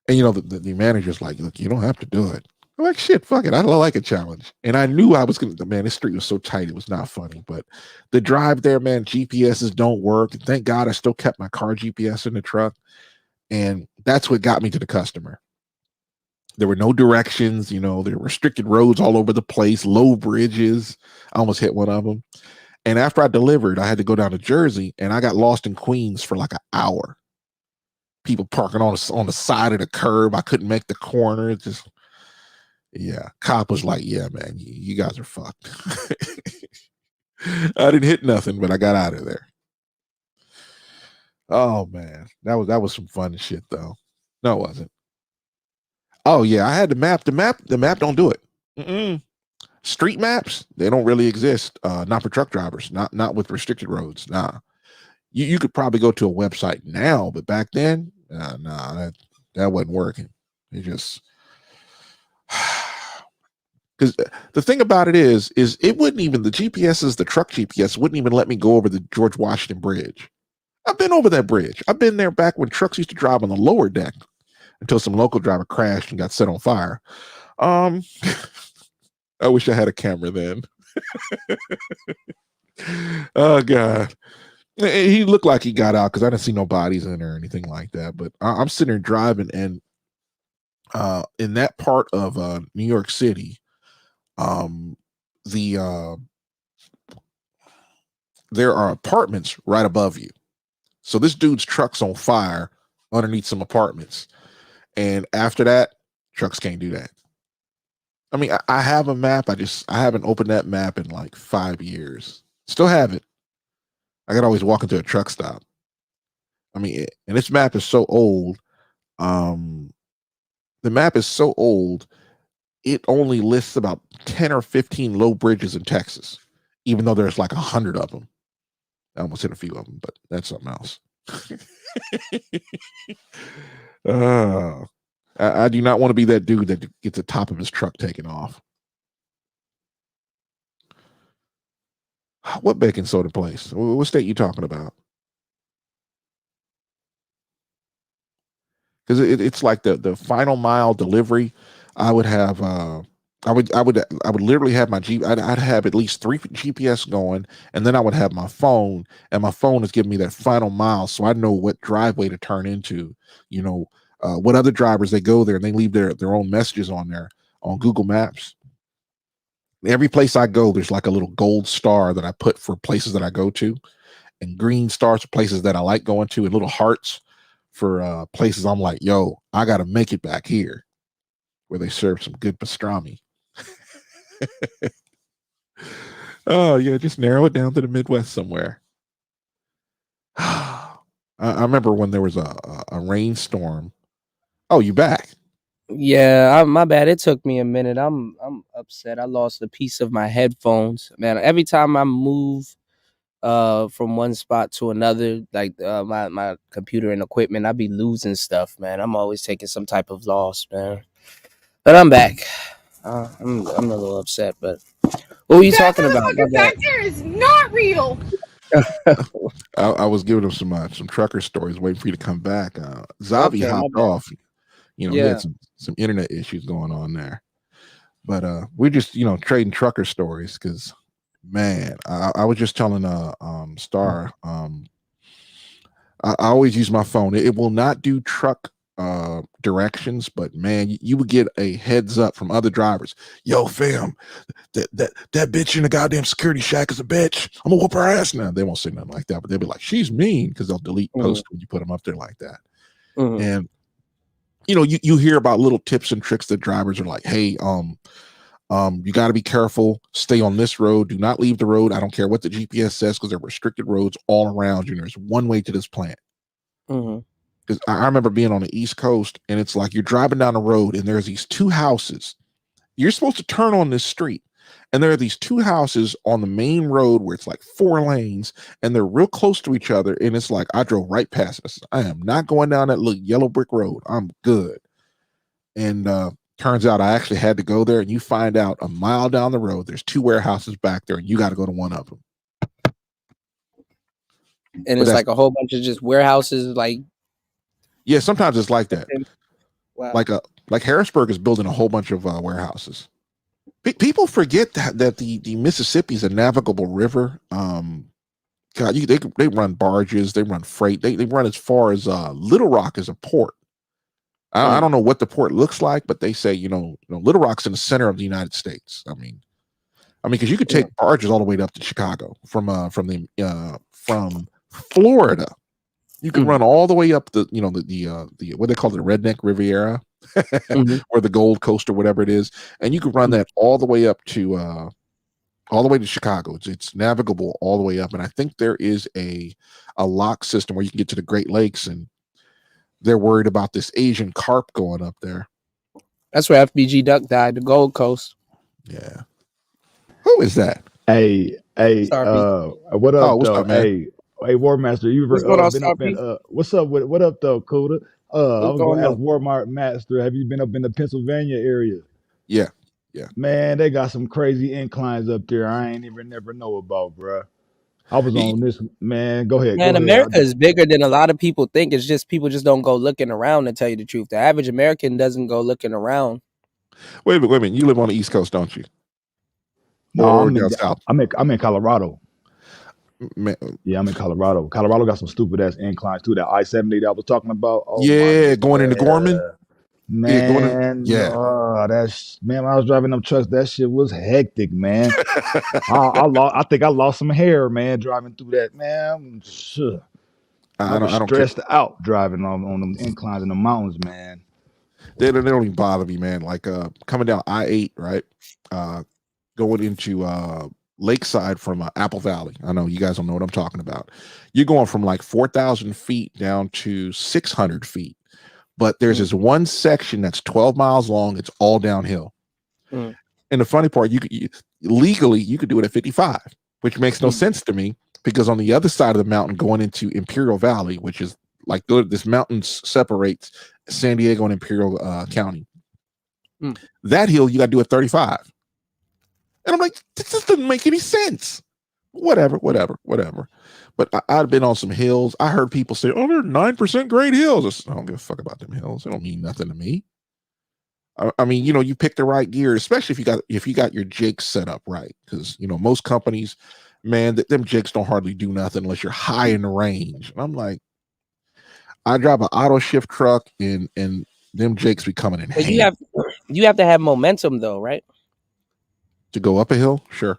And you know, the manager's like, look, you don't have to do it. I'm like, shit, fuck it. I don't like a challenge. And I knew I was gonna, man, this street was so tight, it was not funny. But the drive there, man, GPSs don't work. And thank God I still kept my car GPS in the truck. And that's what got me to the customer. There were no directions, you know, there were restricted roads all over the place, low bridges. I almost hit one of them. And after I delivered, I had to go down to Jersey, and I got lost in Queens for like an hour. People parking on the side of the curb. I couldn't make the corner. It's just, yeah. Cop was like, yeah, man, you guys are fucked. I didn't hit nothing, but I got out of there. Oh man, that was some fun shit though. No, it wasn't. Oh yeah, I had the map. The map don't do it. Mm-mm. Street maps, they don't really exist. Not for truck drivers. Not with restricted roads. Nah. You could probably go to a website now, but back then, nah, that wasn't working. It just because the thing about it is it wouldn't even, the GPSs, the truck GPS wouldn't even let me go over the George Washington Bridge. I've been over that bridge. I've been there back when trucks used to drive on the lower deck until some local driver crashed and got set on fire. I wish I had a camera then. Oh God. He looked like he got out because I didn't see no bodies in there or anything like that. But I'm sitting there driving, and in that part of New York City, there are apartments right above you. So this dude's truck's on fire underneath some apartments. And after that, trucks can't do that. I mean, I have a map. I haven't opened that map in like 5 years. Still have it. I could always walk into a truck stop. I mean, and this map is so old. The map is so old, it only lists about 10 or 15 low bridges in Texas, even though there's like 100 of them. I almost hit a few of them, but that's something else. I do not want to be that dude that gets the top of his truck taken off. What baking soda place? What state you talking about? Because it's like the final mile delivery. I would have I would literally have my I'd have at least 3 GPS going, and then I would have my phone, and my phone is giving me that final mile, so I know what driveway to turn into. You know, what other drivers, they go there and they leave their own messages on there on Google Maps. Every place I go, there's like a little gold star that I put for places that I go to, and green stars for places that I like going to, and little hearts for places I'm like, yo, I got to make it back here where they serve some good pastrami. Oh yeah, just narrow it down to the Midwest somewhere. I remember when there was a rainstorm. Oh, you back? Yeah, my bad. It took me a minute. I'm upset. I lost a piece of my headphones. Man, every time I move from one spot to another, like my computer and equipment, I be losing stuff, man. I'm always taking some type of loss, man. But I'm back. I'm a little upset, but what were you talking about? My bad. Factor is not real. I was giving him some trucker stories, waiting for you to come back. Zavi hopped off. You know, he had some internet issues going on there. But we're just, trading trucker stories because, man, I was just telling Star, I always use my phone. It will not do truck directions, but man, you would get a heads up from other drivers. Yo, fam, that bitch in the goddamn security shack is a bitch. I'm gonna whoop her ass now. They won't say nothing like that, but they'll be like, she's mean, because they'll delete posts when you put them up there like that. And you hear about little tips and tricks that drivers are like, hey, you got to be careful. Stay on this road. Do not leave the road. I don't care what the GPS says, because there are restricted roads all around you. And there's one way to this plant. Because I remember being on the East Coast, and it's like you're driving down the road, and there's these 2 houses. You're supposed to turn on this street, and there are these 2 houses on the main road where it's like 4 lanes, and they're real close to each other. And it's like I drove right past this. I am not going down that little yellow brick road. I'm good. And Turns out I actually had to go there, and you find out a mile down the road, there's 2 warehouses back there, and you got to go to one of them. And it's like a whole bunch of just warehouses, like. Yeah, sometimes it's like that. Wow. Like Harrisburg is building a whole bunch of warehouses. People forget that the Mississippi is a navigable river. God, they run barges, they run freight, they run as far as Little Rock is a port. I don't know what the port looks like, but they say Little Rock's in the center of the United States. I mean, because you could take barges all the way up to Chicago from Florida. You can run all the way up the what they call the Redneck Riviera, or the Gold Coast or whatever it is, and you can run that all the way up to Chicago. It's navigable all the way up, and I think there is a lock system where you can get to the Great Lakes, and they're worried about this Asian carp going up there. That's where FBG Duck died, the Gold Coast. Yeah. Who is that? Hey, what up, what's though? up, man? Hey, War Master, you've been up in what's up with what up though, Coda? I was going to ask War Master, have you been up in the Pennsylvania area? Yeah. Man, they got some crazy inclines up there. I ain't even never know about, bro. I was on this, man. Go ahead. Man, America is bigger than a lot of people think. It's just people just don't go looking around, to tell you the truth. The average American doesn't go looking around. Wait a minute. You live on the East Coast, don't you? No, I'm in Colorado. Man. Yeah, I'm in Colorado. Colorado got some stupid ass inclines too. That I-70 that I was talking about. Oh, going into Gorman. Man, when I was driving them trucks, that shit was hectic, man. I think I lost some hair, man, driving through that, man. I was stressed out driving on them inclines in the mountains, man. They don't even bother me, man. Like coming down I-8, right? Going into Lakeside from Apple Valley. I know you guys don't know what I'm talking about. You're going from like 4,000 feet down to 600 feet. But there's this one section that's 12 miles long. It's all downhill. And the funny part, legally you could do it at 55, which makes no sense to me, because on the other side of the mountain going into Imperial Valley, which is like this mountain separates San Diego and Imperial County. That hill you got to do at 35. And I'm like, this just doesn't make any sense. Whatever. But I've been on some hills. I heard people say, "Oh, they're 9% grade hills." I don't give a fuck about them hills. They don't mean nothing to me. I mean, you pick the right gear, especially if you got your jigs set up right, because most companies, man, them jigs don't hardly do nothing unless you're high in the range. And I'm like, I drive an auto shift truck, and them jigs be coming in handy. You have to have momentum though, right? To go up a hill, sure.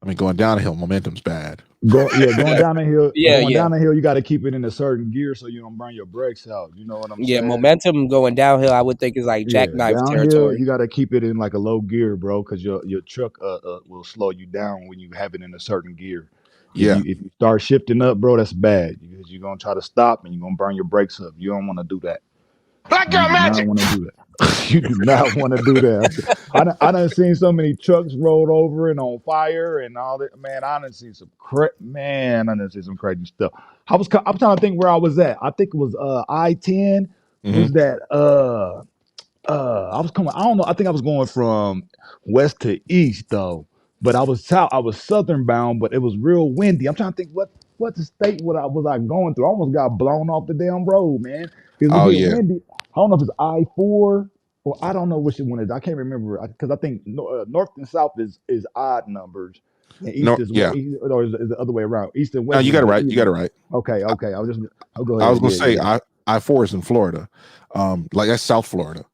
I mean, going down a hill, momentum's bad. Going down the hill. Down the hill, you got to keep it in a certain gear so you don't burn your brakes out. You know what I'm saying? Yeah, momentum going downhill, I would think, is like jackknife territory. You got to keep it in like a low gear, bro, because your truck will slow you down when you have it in a certain gear. Yeah. If you start shifting up, bro, that's bad, because you're gonna try to stop and you're gonna burn your brakes up. You don't want to do that. Black girl magic. You do not want to do that. I done seen so many trucks rolled over and on fire and all that. Man, I done seen some crazy stuff. I'm trying to think where I was at. I think it was I-10. Was that I was coming? I don't know. I think I was going from west to east though. But I was southern bound, but it was real windy. I'm trying to think what the state was I going through. I almost got blown off the damn road, man. It was windy. I don't know if it's I-4 or I don't know which one it is. I can't remember, because I think north and south is odd numbers. And east is or is the other way around. East and west. No, you got it right. You got it right. Okay. I'll go ahead. I was gonna say I-4 is in Florida. Like that's South Florida.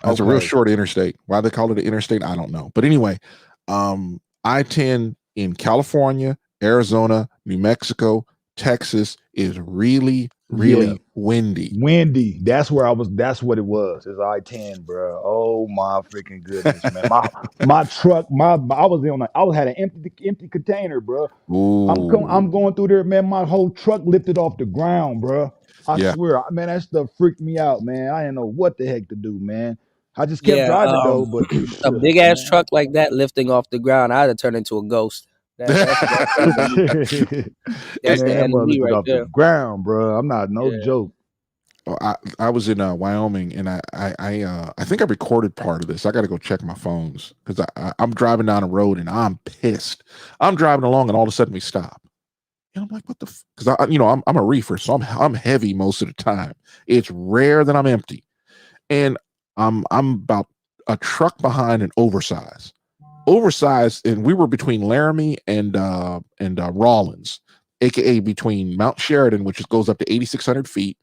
That's a real short interstate. Why they call it an interstate, I don't know. But anyway, I-10 in California, Arizona, New Mexico, Texas is really windy. That's where I was. That's what it was. It's I-10, bro. Oh my freaking goodness, man. My truck, I had an empty container, bro. I'm going through there, man. My whole truck lifted off the ground, bro. I swear, man, that stuff freaked me out, man. I didn't know what the heck to do, man. I just kept driving though, but a big ass truck like that lifting off the ground, I'd have turned into a ghost. That's the enemy right off there. the ground, bro. I'm not joke. I was in Wyoming, and I think I recorded part of this. I got to go check my phones because I'm driving down the road and I'm pissed. I'm driving along, and all of a sudden we stop. And I'm like, what the? Because I'm a reefer, so I'm heavy most of the time. It's rare that I'm empty, and I'm about a truck behind an oversized, and we were between Laramie and Rawlins, aka between Mount Sheridan, which goes up to 8,600 feet,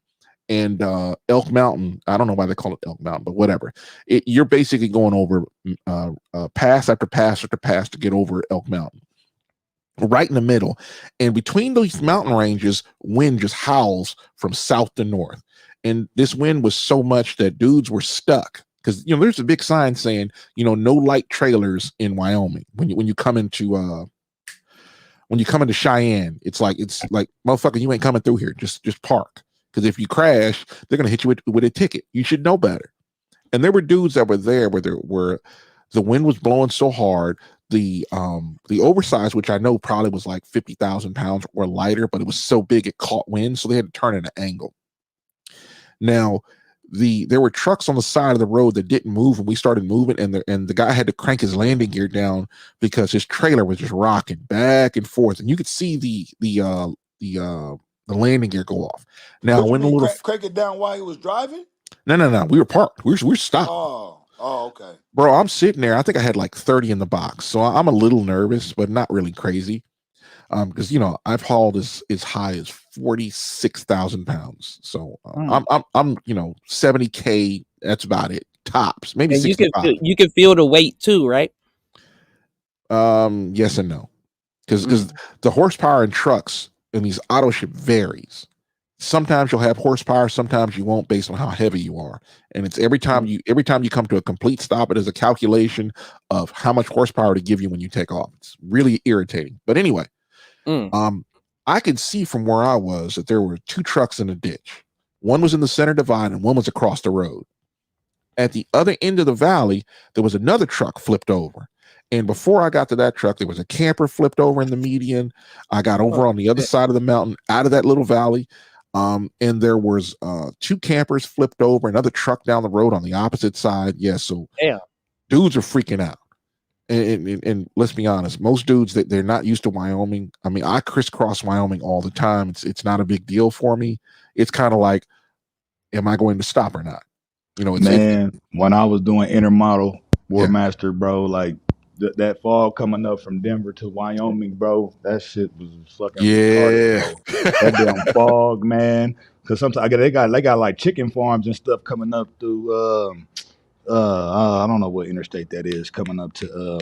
and Elk Mountain. I don't know why they call it Elk Mountain, but whatever. You're basically going over pass after pass after pass to get over Elk Mountain. Right in the middle, and between those mountain ranges, wind just howls from south to north, and this wind was so much that dudes were stuck because there's a big sign saying no light trailers in Wyoming when you come into Cheyenne. It's like motherfucker, you ain't coming through here. Just park, because if you crash, they're gonna hit you with a ticket. You should know better. And there were dudes that were there where the wind was blowing so hard. The oversized, which I know probably was like 50,000 pounds or lighter, but it was so big it caught wind, so they had to turn at an angle. Now, there were trucks on the side of the road that didn't move, and we started moving, and the guy had to crank his landing gear down because his trailer was just rocking back and forth, and you could see the landing gear go off. Now, when crank it down while he was driving? No, we were parked. We were stopped. Oh, okay. Bro, I'm sitting there. I think I had like 30 in the box, so I'm a little nervous, but not really crazy. Because I've hauled as high as 46,000 pounds. So I'm 70K. That's about it. Tops, maybe. And 65. you can feel the weight too, right? Yes and no, because the horsepower in trucks in these auto ship varies. Sometimes you'll have horsepower, sometimes you won't, based on how heavy you are. And it's every time you come to a complete stop, it is a calculation of how much horsepower to give you when you take off. It's really irritating. But anyway, I could see from where I was that there were two trucks in a ditch. One was in the center divide and one was across the road. At the other end of the valley, there was another truck flipped over. And before I got to that truck, there was a camper flipped over in the median. I got over on the other side of the mountain out of that little valley. And there was two campers flipped over, another truck down the road on the opposite side. Yeah, so dudes are freaking out. And let's be honest, most dudes they're not used to Wyoming. I mean, I crisscross Wyoming all the time. It's not a big deal for me. It's kind of like, am I going to stop or not? When I was doing intermodal Warmaster, bro, like that fog coming up from Denver to Wyoming, bro, that shit was fucking retarded, bro. That damn fog, man. Because sometimes they got like chicken farms and stuff coming up through I don't know what interstate that is coming up to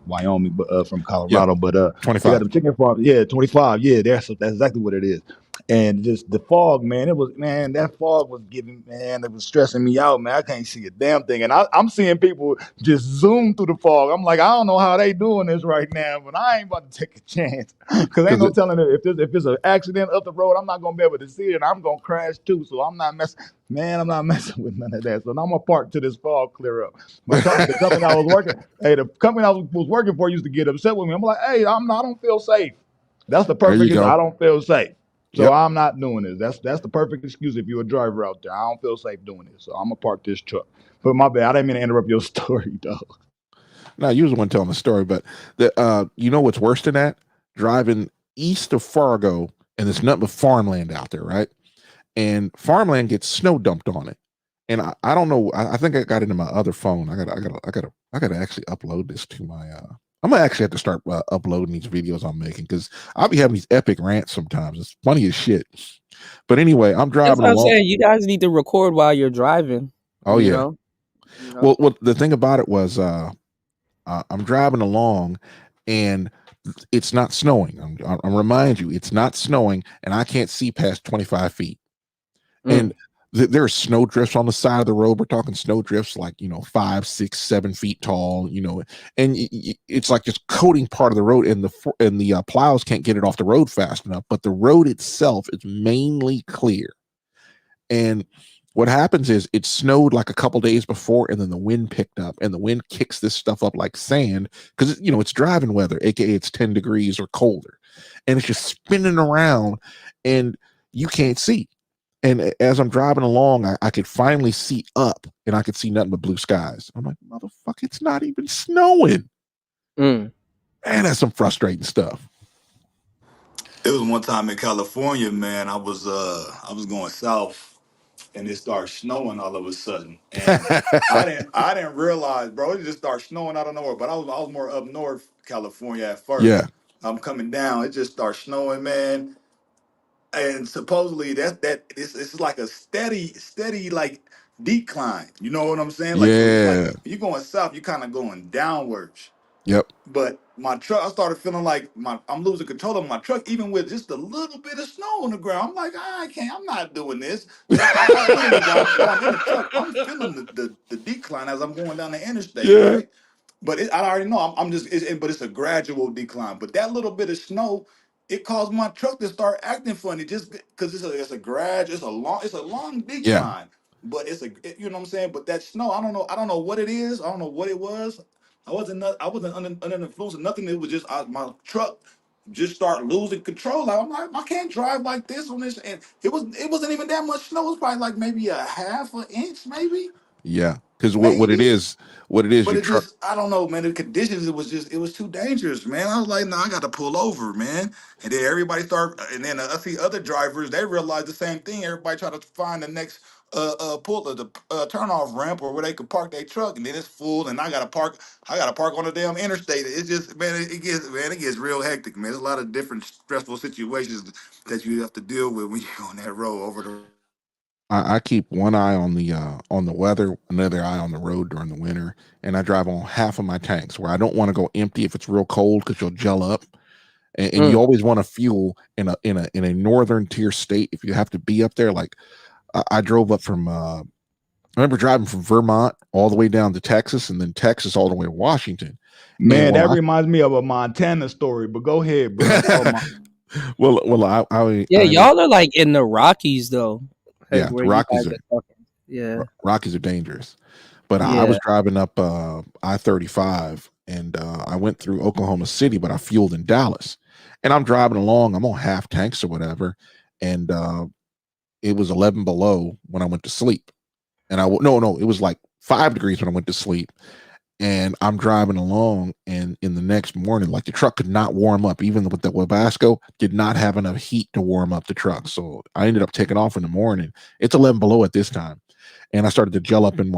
Wyoming, but from Colorado, but 25. They got the chicken farm, 25, that's exactly what it is. And just the fog, man, that fog was it was stressing me out, man. I can't see a damn thing. And I'm seeing people just zoom through the fog. I'm like, I don't know how they doing this right now, but I ain't about to take a chance. Because ain't no telling if there's an accident up the road, I'm not going to be able to see it, and I'm going to crash too. So I'm not messing with none of that. So now I'm going to park till this fog clear up. The company I was working for used to get upset with me. I'm like, hey, I don't feel safe. That's the perfect, I don't feel safe. So I'm not doing this. That's the perfect excuse if you're a driver out there. I don't feel safe doing this, so I'm gonna park this truck. But my bad, I didn't mean to interrupt your story, though. No, you was the one telling the story, but what's worse than that? Driving east of Fargo, and there's nothing but farmland out there, right? And farmland gets snow dumped on it, and I don't know. I think I got it in my other phone. I gotta actually upload this to my. I'm gonna actually have to start uploading these videos I'm making, because I'll be having these epic rants sometimes. It's funny as shit. But anyway, I'm driving along. I'm saying, you guys need to record while you're driving. Oh yeah. Well, the thing about it was, I'm driving along, and it's not snowing. I'm remind you, it's not snowing, and I can't see past 25 feet. And there are snow drifts on the side of the road. We're talking snow drifts like 5, 6, 7 feet tall. And it's like just coating part of the road, and the plows can't get it off the road fast enough. But the road itself is mainly clear. And what happens is it snowed like a couple days before, and then the wind picked up, and the wind kicks this stuff up like sand, because it's driving weather, aka it's 10 degrees or colder, and it's just spinning around, and you can't see. And as I'm driving along, I could finally see up, and I could see nothing but blue skies. I'm like, motherfucker, it's not even snowing. Man, that's some frustrating stuff. It was one time in California, man. I was going south, and it started snowing all of a sudden, and I didn't realize, bro. It just started snowing out of nowhere. But I was more up north California at first. Yeah. I'm coming down. It just started snowing, man. And supposedly it's like a steady like decline. You know what I'm saying? Like so, like Yeah. you're going south, you're kind of going downwards. Yep. But my truck, I started feeling like I'm losing control of my truck, even with just a little bit of snow on the ground. I'm like, I'm not doing this. But I literally, while I'm in the truck, I'm feeling the decline as I'm going down the interstate, Yeah. right? But I already know but it's a gradual decline. But that little bit of snow, it caused my truck to start acting funny just because it's a long Yeah. decline. But you know what I'm saying? But that snow, I don't know what it is. I don't know what it was. I wasn't under the influence of nothing. It was just my truck just start losing control. Like, I'm like, I can't drive like this on this. And it wasn't even that much snow. It was probably like maybe a half an inch, maybe. Yeah. Because what it is, But your it truck. just, I don't know, man. The conditions, it was too dangerous, man. I was like, I got to pull over, man. And then everybody and then I see other drivers, they realize the same thing. Everybody try to find the next turn off ramp or where they could park their truck, and then it's full, and I gotta park on the damn interstate. It's just, man, it gets real hectic, man. There's a lot of different stressful situations that you have to deal with when you're on that road over the. I keep one eye on the weather, another eye on the road during the winter, and I drive on half of my tanks where I don't want to go empty if it's real cold because you'll gel up, and you always want to fuel in a northern tier state if you have to be up there. Like I drove up from I remember driving from Vermont all the way down to Texas, and then Texas all the way to Washington. Man, that reminds me of a Montana story. But go ahead, bro. Well, y'all are like in the Rockies though. Yeah, the Rockies Rockies are dangerous. But I was driving up I-35, and I went through Oklahoma City, but I fueled in Dallas. And I'm driving along, I'm on half tanks or whatever, and it was 11 below when I went to sleep. And it was like 5 degrees when I went to sleep. And I'm driving along, and in the next morning, like the truck could not warm up, even with the Webasto, did not have enough heat to warm up the truck. So I ended up taking off in the morning. It's 11 below at this time, and I started to gel up in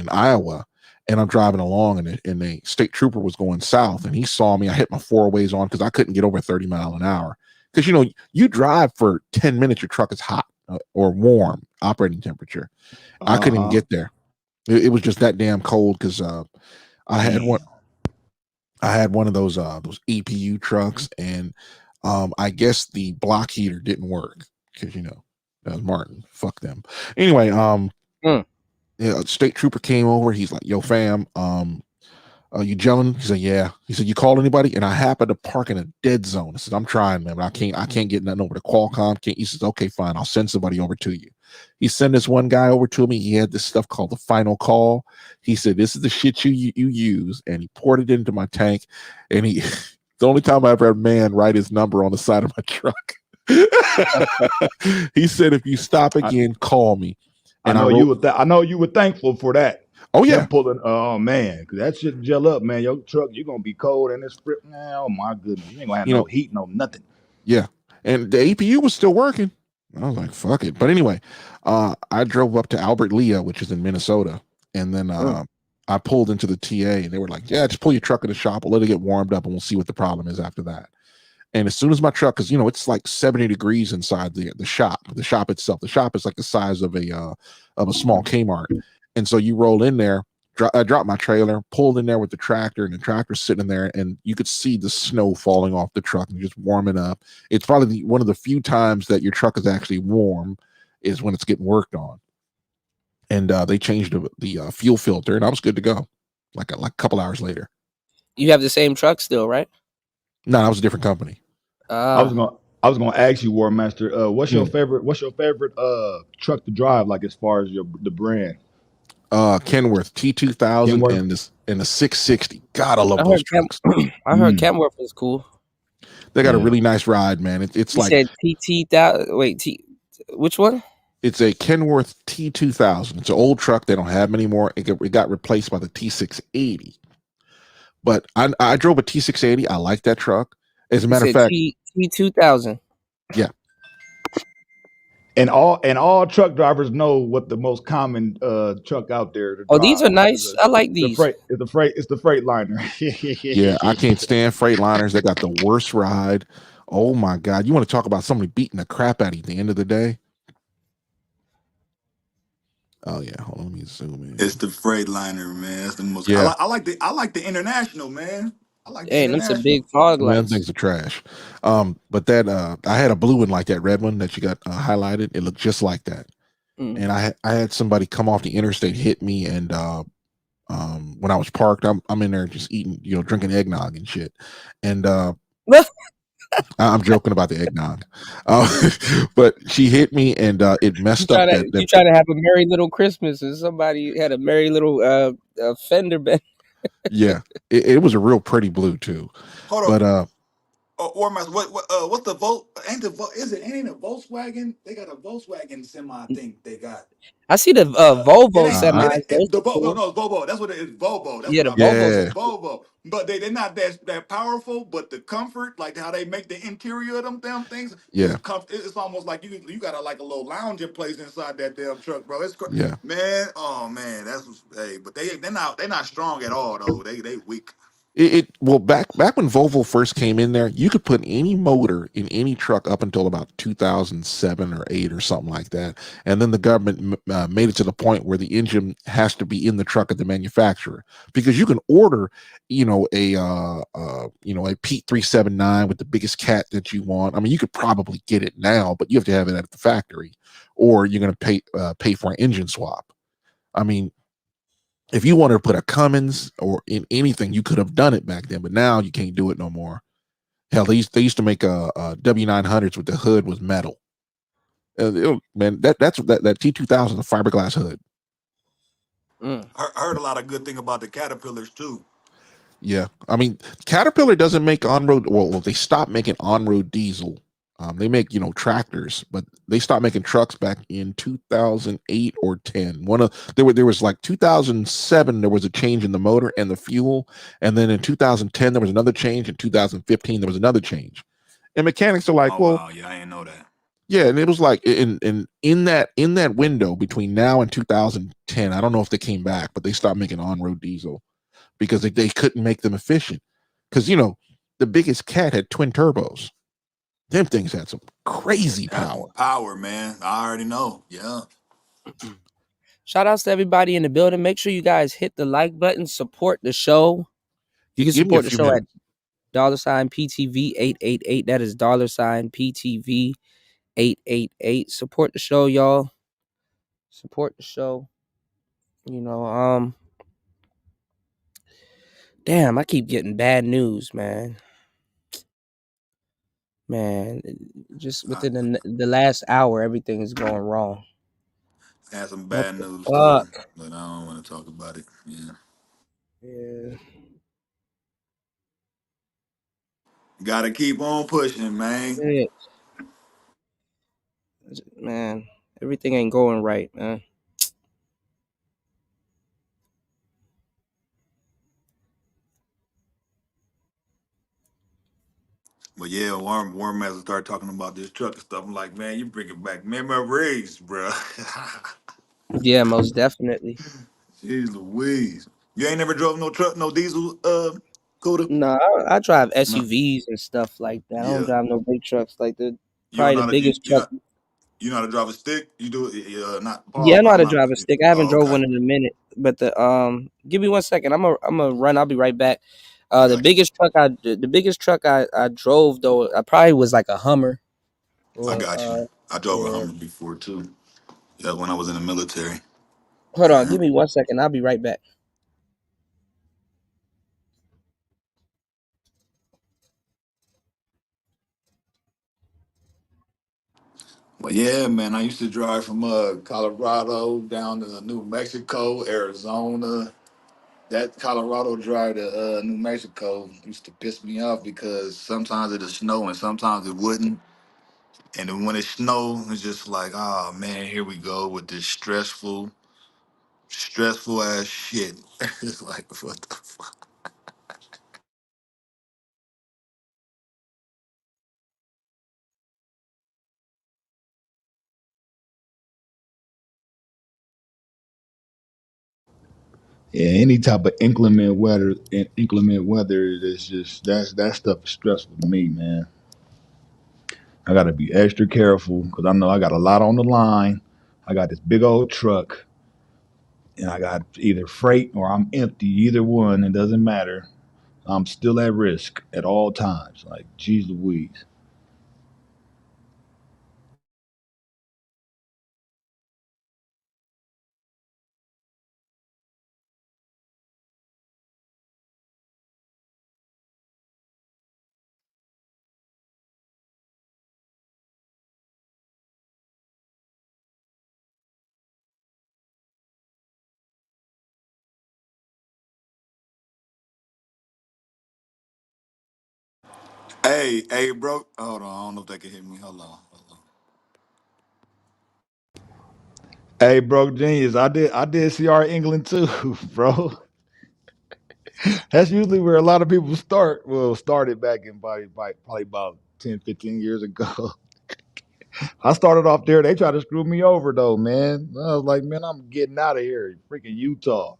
Iowa. And I'm driving along, and the state trooper was going south, and he saw me. I hit my 4-ways on because I couldn't get over 30 miles an hour. Because you drive for 10 minutes, your truck is hot or warm operating temperature. I couldn't even get there. It was just that damn cold because I had one of those EPU trucks, and I guess the block heater didn't work because that was Martin. Fuck them. Anyway, state trooper came over. He's like, "Yo, fam, you gelling?" He said, "Yeah." He said, "You called anybody?" And I happened to park in a dead zone. I said, "I'm trying, man, but I can't get nothing over to Qualcomm." He says, "Okay, fine. I'll send somebody over to you." He sent this one guy over to me. He had this stuff called the final call. He said, "This is the shit you use," and he poured it into my tank. And the only time I ever had a man write his number on the side of my truck. He said, "If you stop again, call me." And I know you were thankful for that. Oh yeah, pulling. Oh man, because that shit gel up, man. Your truck, you're gonna be cold in this strip now. Oh my goodness, you ain't gonna have no heat, no nothing. Yeah, and the APU was still working. I was like, "Fuck it." But anyway, I drove up to Albert Lea, which is in Minnesota, and then I pulled into the TA, and they were like, "Yeah, just pull your truck in the shop. We'll let it get warmed up, and we'll see what the problem is after that." And as soon as my truck, because it's like 70 degrees inside the shop itself. The shop is like the size of a small Kmart. And so you roll in there, I dropped my trailer, pulled in there with the tractor, and the tractor's sitting there, and you could see the snow falling off the truck and just warming up. It's probably one of the few times that your truck is actually warm is when it's getting worked on. And they changed the fuel filter, and I was good to go. Like a couple hours later. You have the same truck still, right? No, that was a different company. I was gonna ask you, War Master, what's your favorite truck to drive, like as far as the brand? Kenworth T2000 and the 660. God, I love those trucks. I heard Kenworth is cool. They got a Yeah. really nice ride, man. It's You like said which one? it's a Kenworth T2000. It's an old truck. They don't have them anymore. It got replaced by the T680. But I drove a T680. I like that truck. As a You matter of said fact, T2000. yeah. And all truck drivers know what the most common truck out there to Oh, these drive are nice. I like these. It's the Freightliner. Yeah, I can't stand Freightliners. They got the worst ride. Oh my God. You want to talk about somebody beating the crap out of you at the end of the day? Oh yeah, hold on, let me zoom in. It's the Freightliner, man. That's the most. Yeah. I like the international, man. I like the Hey, them some big international. fog Man, lights. things are trash. But that I had a blue one like that red one that you got highlighted. It looked just like that. Mm. And I had somebody come off the interstate, hit me, and when I was parked, I'm in there just eating, drinking eggnog and shit. And I'm joking about the eggnog. But she hit me and it messed up that You trying to have a merry little Christmas, and somebody had a merry little fender bend. yeah, it was a real pretty blue too. Hold But on. Or what's the Volt? Ain't a Volkswagen? They got a Volkswagen semi. I think they got. I see the It Volvo ain't semis. Those the are cool. No, it's Volvo. That's what it is. Volvo. That's Yeah, what the I meant. Volvos Yeah. are cool. Volvo. But they're not that powerful. But the comfort, like how they make the interior of them damn things, is Yeah. It's almost like you got like a little lounging place inside that damn truck, bro. It's Yeah. man. Oh man, but they're not strong at all though. They weak. Well, back when Volvo first came in there, you could put any motor in any truck up until about 2007 or 8 or something like that, and then the government made it to the point where the engine has to be in the truck of the manufacturer, because you can order, a Pete 379 with the biggest cat that you want. I mean, you could probably get it now, but you have to have it at the factory, or you're going to pay for an engine swap. I mean, if you wanted to put a Cummins or in anything, you could have done it back then, but now you can't do it no more. Hell, they used to make a W900s with the hood was metal. Man, that T2000 a fiberglass hood. I heard a lot of good thing about the Caterpillars too. Yeah, I mean, Caterpillar doesn't make on-road. Well, they stopped making on-road diesel. They make tractors, but they stopped making trucks back in 2008 or 10. There was like 2007. There was a change in the motor and the fuel, and then in 2010 there was another change. In 2015 there was another change, and mechanics are like, wow, yeah, I didn't know that. Yeah, and it was like in that window between now and 2010. I don't know if they came back, but they stopped making on-road diesel because they couldn't make them efficient. Because the biggest cat had twin turbos. Them things had some crazy power. Power, man. I already know. Yeah. Shout outs to everybody in the building. Make sure you guys hit the like button. Support the show. You can support the show at $PTV888. That is $PTV888. Support the show, y'all. Support the show. Damn, I keep getting bad news, man. Man, just within the last hour, everything is going wrong. I had some bad news too, but I don't want to talk about it. Yeah. Yeah. Gotta keep on pushing, man. Yeah. Man, everything ain't going right, man. But yeah, Warren Master started talking about this truck and stuff. I'm like, man, you bringing back memories, bro. Yeah, most definitely. Jeez Louise. You ain't never drove no truck, no diesel, Cuda? No, I drive SUVs and stuff like that. I don't Yeah. drive no big trucks. Like You don't probably know the how to, biggest truck. you know how to drive a stick? You do it, not pause. Yeah, I know how to not- drive a stick. I haven't drove okay. one in a minute. But give me 1 second. I'm a run. I'll be right back. The biggest truck I drove though, I probably was like a Hummer. I got you. I drove a yeah. Hummer before too. Yeah, when I was in the military. Hold on, give me 1 second. I'll be right back. But yeah, man, I used to drive from Colorado down to New Mexico, Arizona. that Colorado drive to New Mexico used to piss me off because sometimes it'd snow and sometimes it wouldn't. And then when it snowed, it's just like, oh man, here we go with this stressful ass shit. It's like, what the fuck? Yeah, any type of inclement weather is just that stuff is stressful to me, man. I gotta be extra careful because I know I got a lot on the line. I got this big old truck, and I got either freight or I'm empty. Either one, it doesn't matter. I'm still at risk at all times. Like, geez Louise. Hey, bro. Hold on, I don't know if they can hear me. Hold on. Hey, bro, genius. I did CR England too, bro. That's usually where a lot of people start. Well, started back in probably about 10, 15 years ago. I started off there. They tried to screw me over though, man. I was like, man, I'm getting out of here. Freaking Utah.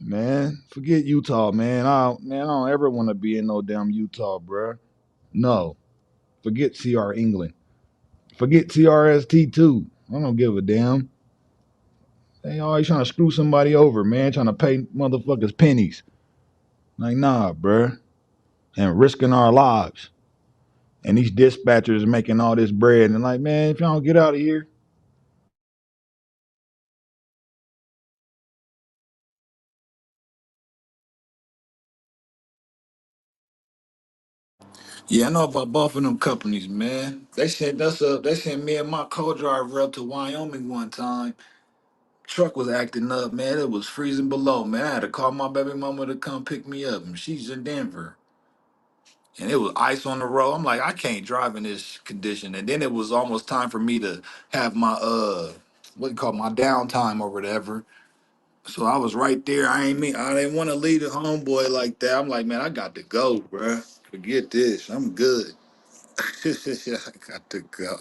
Man, forget Utah, man. I don't ever want to be in no damn Utah, bruh. No. Forget CR England. Forget TRST too. I don't give a damn. They always trying to screw somebody over, man. Trying to pay motherfuckers pennies. Like, nah, bruh. And risking our lives. And these dispatchers making all this bread. And like, man, if y'all don't get out of here. Yeah, I know about both of them companies, man. They sent us up. They sent me and my co-driver up to Wyoming one time. Truck was acting up, man. It was freezing below, man. I had to call my baby mama to come pick me up, and she's in Denver. And it was ice on the road. I'm like, I can't drive in this condition. And then it was almost time for me to have my what you call it, my downtime or whatever. So I was right there. I didn't want to leave the homeboy like that. I'm like, man, I got to go, bruh. Forget this. I'm good. I got to go.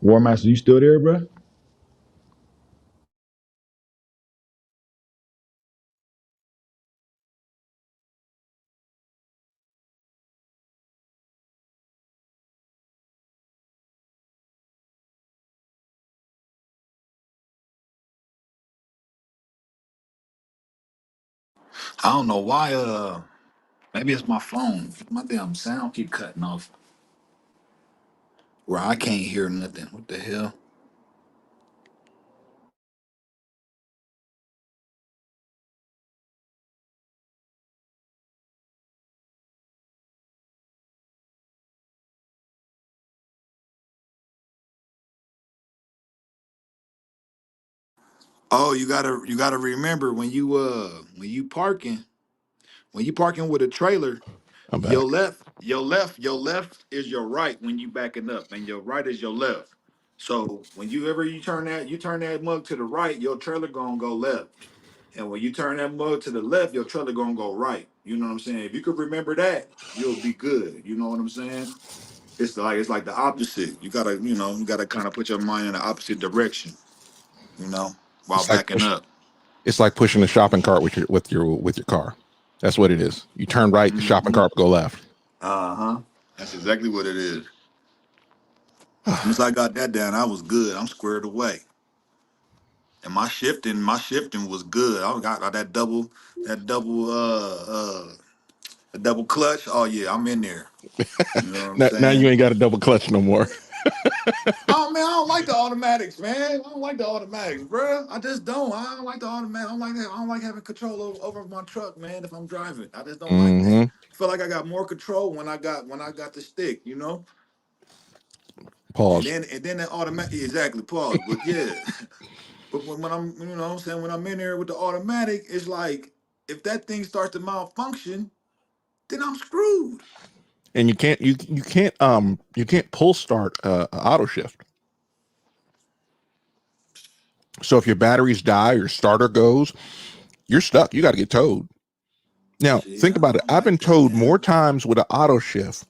War Master, you still there, bruh? I don't know why. Maybe it's my phone. My damn sound keep cutting off. Where I can't hear nothing. What the hell? Oh, you gotta remember when you parking with a trailer, I'm your back. left is your right when you backing up, and your right is your left. So when you turn that mug to the right, your trailer gonna go left. And when you turn that mug to the left, your trailer gonna go right. You know what I'm saying? If you could remember that, you'll be good. You know what I'm saying? It's like the opposite. You gotta kind of put your mind in the opposite direction, you know, while It's like backing up. it's like pushing the shopping cart with your car. That's what it is. You turn right, the shopping Hmm. cart will go left. Uh-huh. That's exactly what it is. Once I got that down, I was good. I'm squared away. And my shifting was good. I got that double clutch. Oh yeah, I'm in there. You know what I'm Now you saying? ain't got a double clutch no more. Oh man, I don't like the automatics, man. I don't like the automatics, bro. I just don't. I don't like the automatic. I don't like that. I don't like having control over my truck, man. If I'm driving, I just don't like that. Mm-hmm. I feel like I got more control when I got the stick, you know. Pause. And then that automatic, exactly. Pause. But yeah, but when I'm, you know, what I'm saying, when I'm in there with the automatic, it's like if that thing starts to malfunction, then I'm screwed. And you can't pull start auto shift. So if your batteries die or starter goes, you're stuck. You got to get towed. Now think about it. I've been towed more times with an auto shift.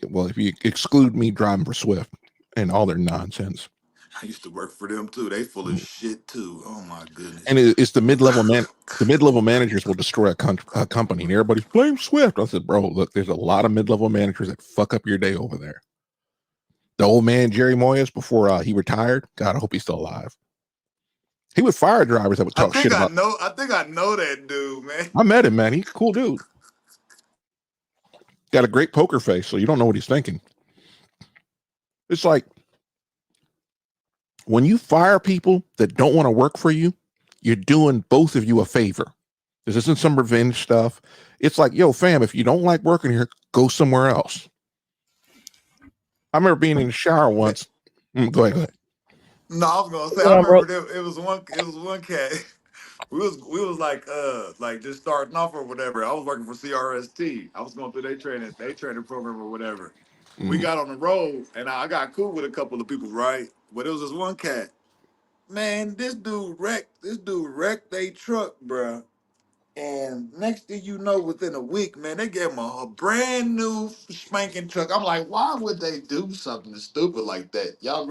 Well, if you exclude me driving for Swift and all their nonsense. I used to work for them too. They full of shit too. Oh my goodness. And it's the mid-level man. The mid-level managers will destroy a company, and everybody's blame Swift. I said, bro, look, there's a lot of mid-level managers that fuck up your day over there. The old man Jerry Moyes, before he retired, God, I hope he's still alive. He would fire drivers that would talk shit about. I think I know that dude, man. I met him, man. He's a cool dude. Got a great poker face, so you don't know what he's thinking. It's like when you fire people that don't want to work for you, you're doing both of you a favor. This isn't some revenge stuff. It's like, yo, fam, if you don't like working here, go somewhere else. I remember being in the shower once. Go ahead. No, I was gonna say I remember it was one cat. We was like just starting off or whatever. I was working for CRST. I was going through their training program or whatever. We got on the road and I got cool with a couple of people, right? But it was this one cat. Man, this dude wrecked their truck, bruh. And next thing you know, within a week, man, they gave him a brand new spanking truck. I'm like, why would they do something stupid like that? Y'all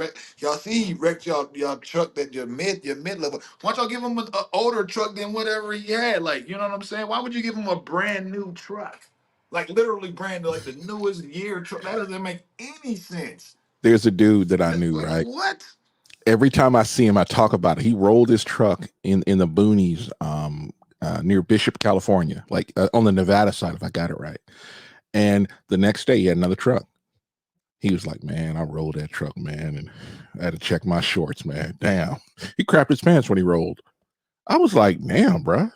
see he wrecked y'all truck that your mid level. Why don't y'all give him an older truck than whatever he had? Like, you know what I'm saying? Why would you give him a brand new truck? Like literally brand new, like the newest year truck. That doesn't make any sense. There's a dude that I knew, right? What? Every time I see him, I talk about it. He rolled his truck in the boonies, near Bishop, California, like on the Nevada side, if I got it right. And the next day, he had another truck. He was like, "Man, I rolled that truck, man, and I had to check my shorts, man. Damn, he crapped his pants when he rolled." I was like, "Damn, bro."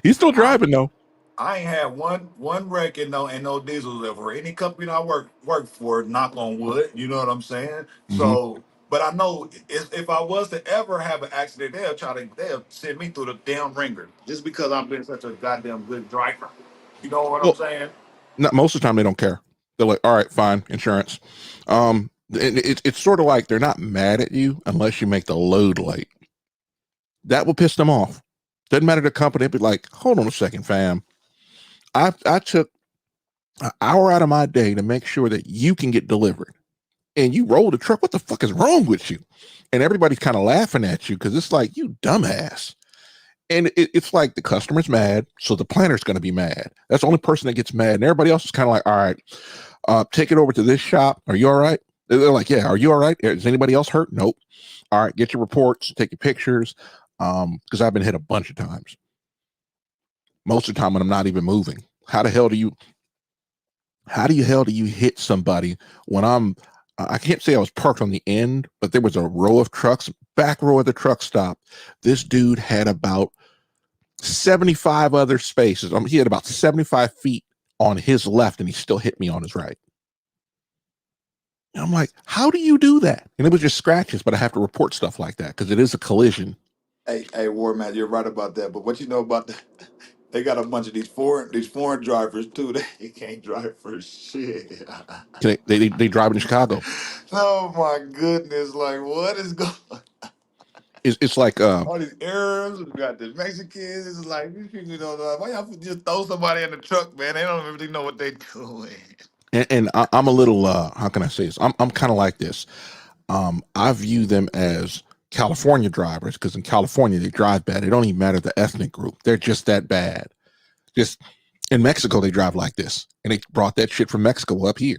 He's still driving though. I ain't had one wreck and no diesels ever. Any company I work for, knock on wood, you know what I'm saying? So, but I know if I was to ever have an accident, they'll send me through the damn ringer just because I've been such a goddamn good driver. You know what I'm saying? Not most of the time they don't care. They're like, "All right, fine, insurance." It's sort of like they're not mad at you unless you make the load late. That will piss them off. Doesn't matter the company. They'll be like, "Hold on a second, fam. I took an hour out of my day to make sure that you can get delivered, and you rolled a truck. What the fuck is wrong with you?" And everybody's kind of laughing at you because it's like, you dumbass. And it's like the customer's mad, so the planner's going to be mad. That's the only person that gets mad, and everybody else is kind of like, "All right, take it over to this shop. Are you all right?" They're like, "Yeah, are you all right? Is anybody else hurt?" "Nope." "All right, get your reports, take your pictures." Because I've been hit a bunch of times. Most of the time when I'm not even moving. How the hell do you hit somebody when I can't say I was parked on the end, but there was a row of trucks, back row of the truck stop. This dude had about 75 other spaces. He had about 75 feet on his left, and he still hit me on his right. And I'm like, how do you do that? And it was just scratches, but I have to report stuff like that because it is a collision. Hey, War Man, you're right about that. But what you know about that? They got a bunch of these foreign drivers too. They can't drive for shit. They drive in Chicago. Oh my goodness! Like what is going? It's like All these Arabs, we got the Mexicans. It's like these people don't know. Why y'all just throw somebody in the truck, man? They don't really know what they doing. and I'm a little how can I say this? I'm kind of like this. I view them as California drivers because in California they drive bad. It don't even matter the ethnic group. They're just that bad. Just in Mexico they drive like this, and they brought that shit from Mexico up here.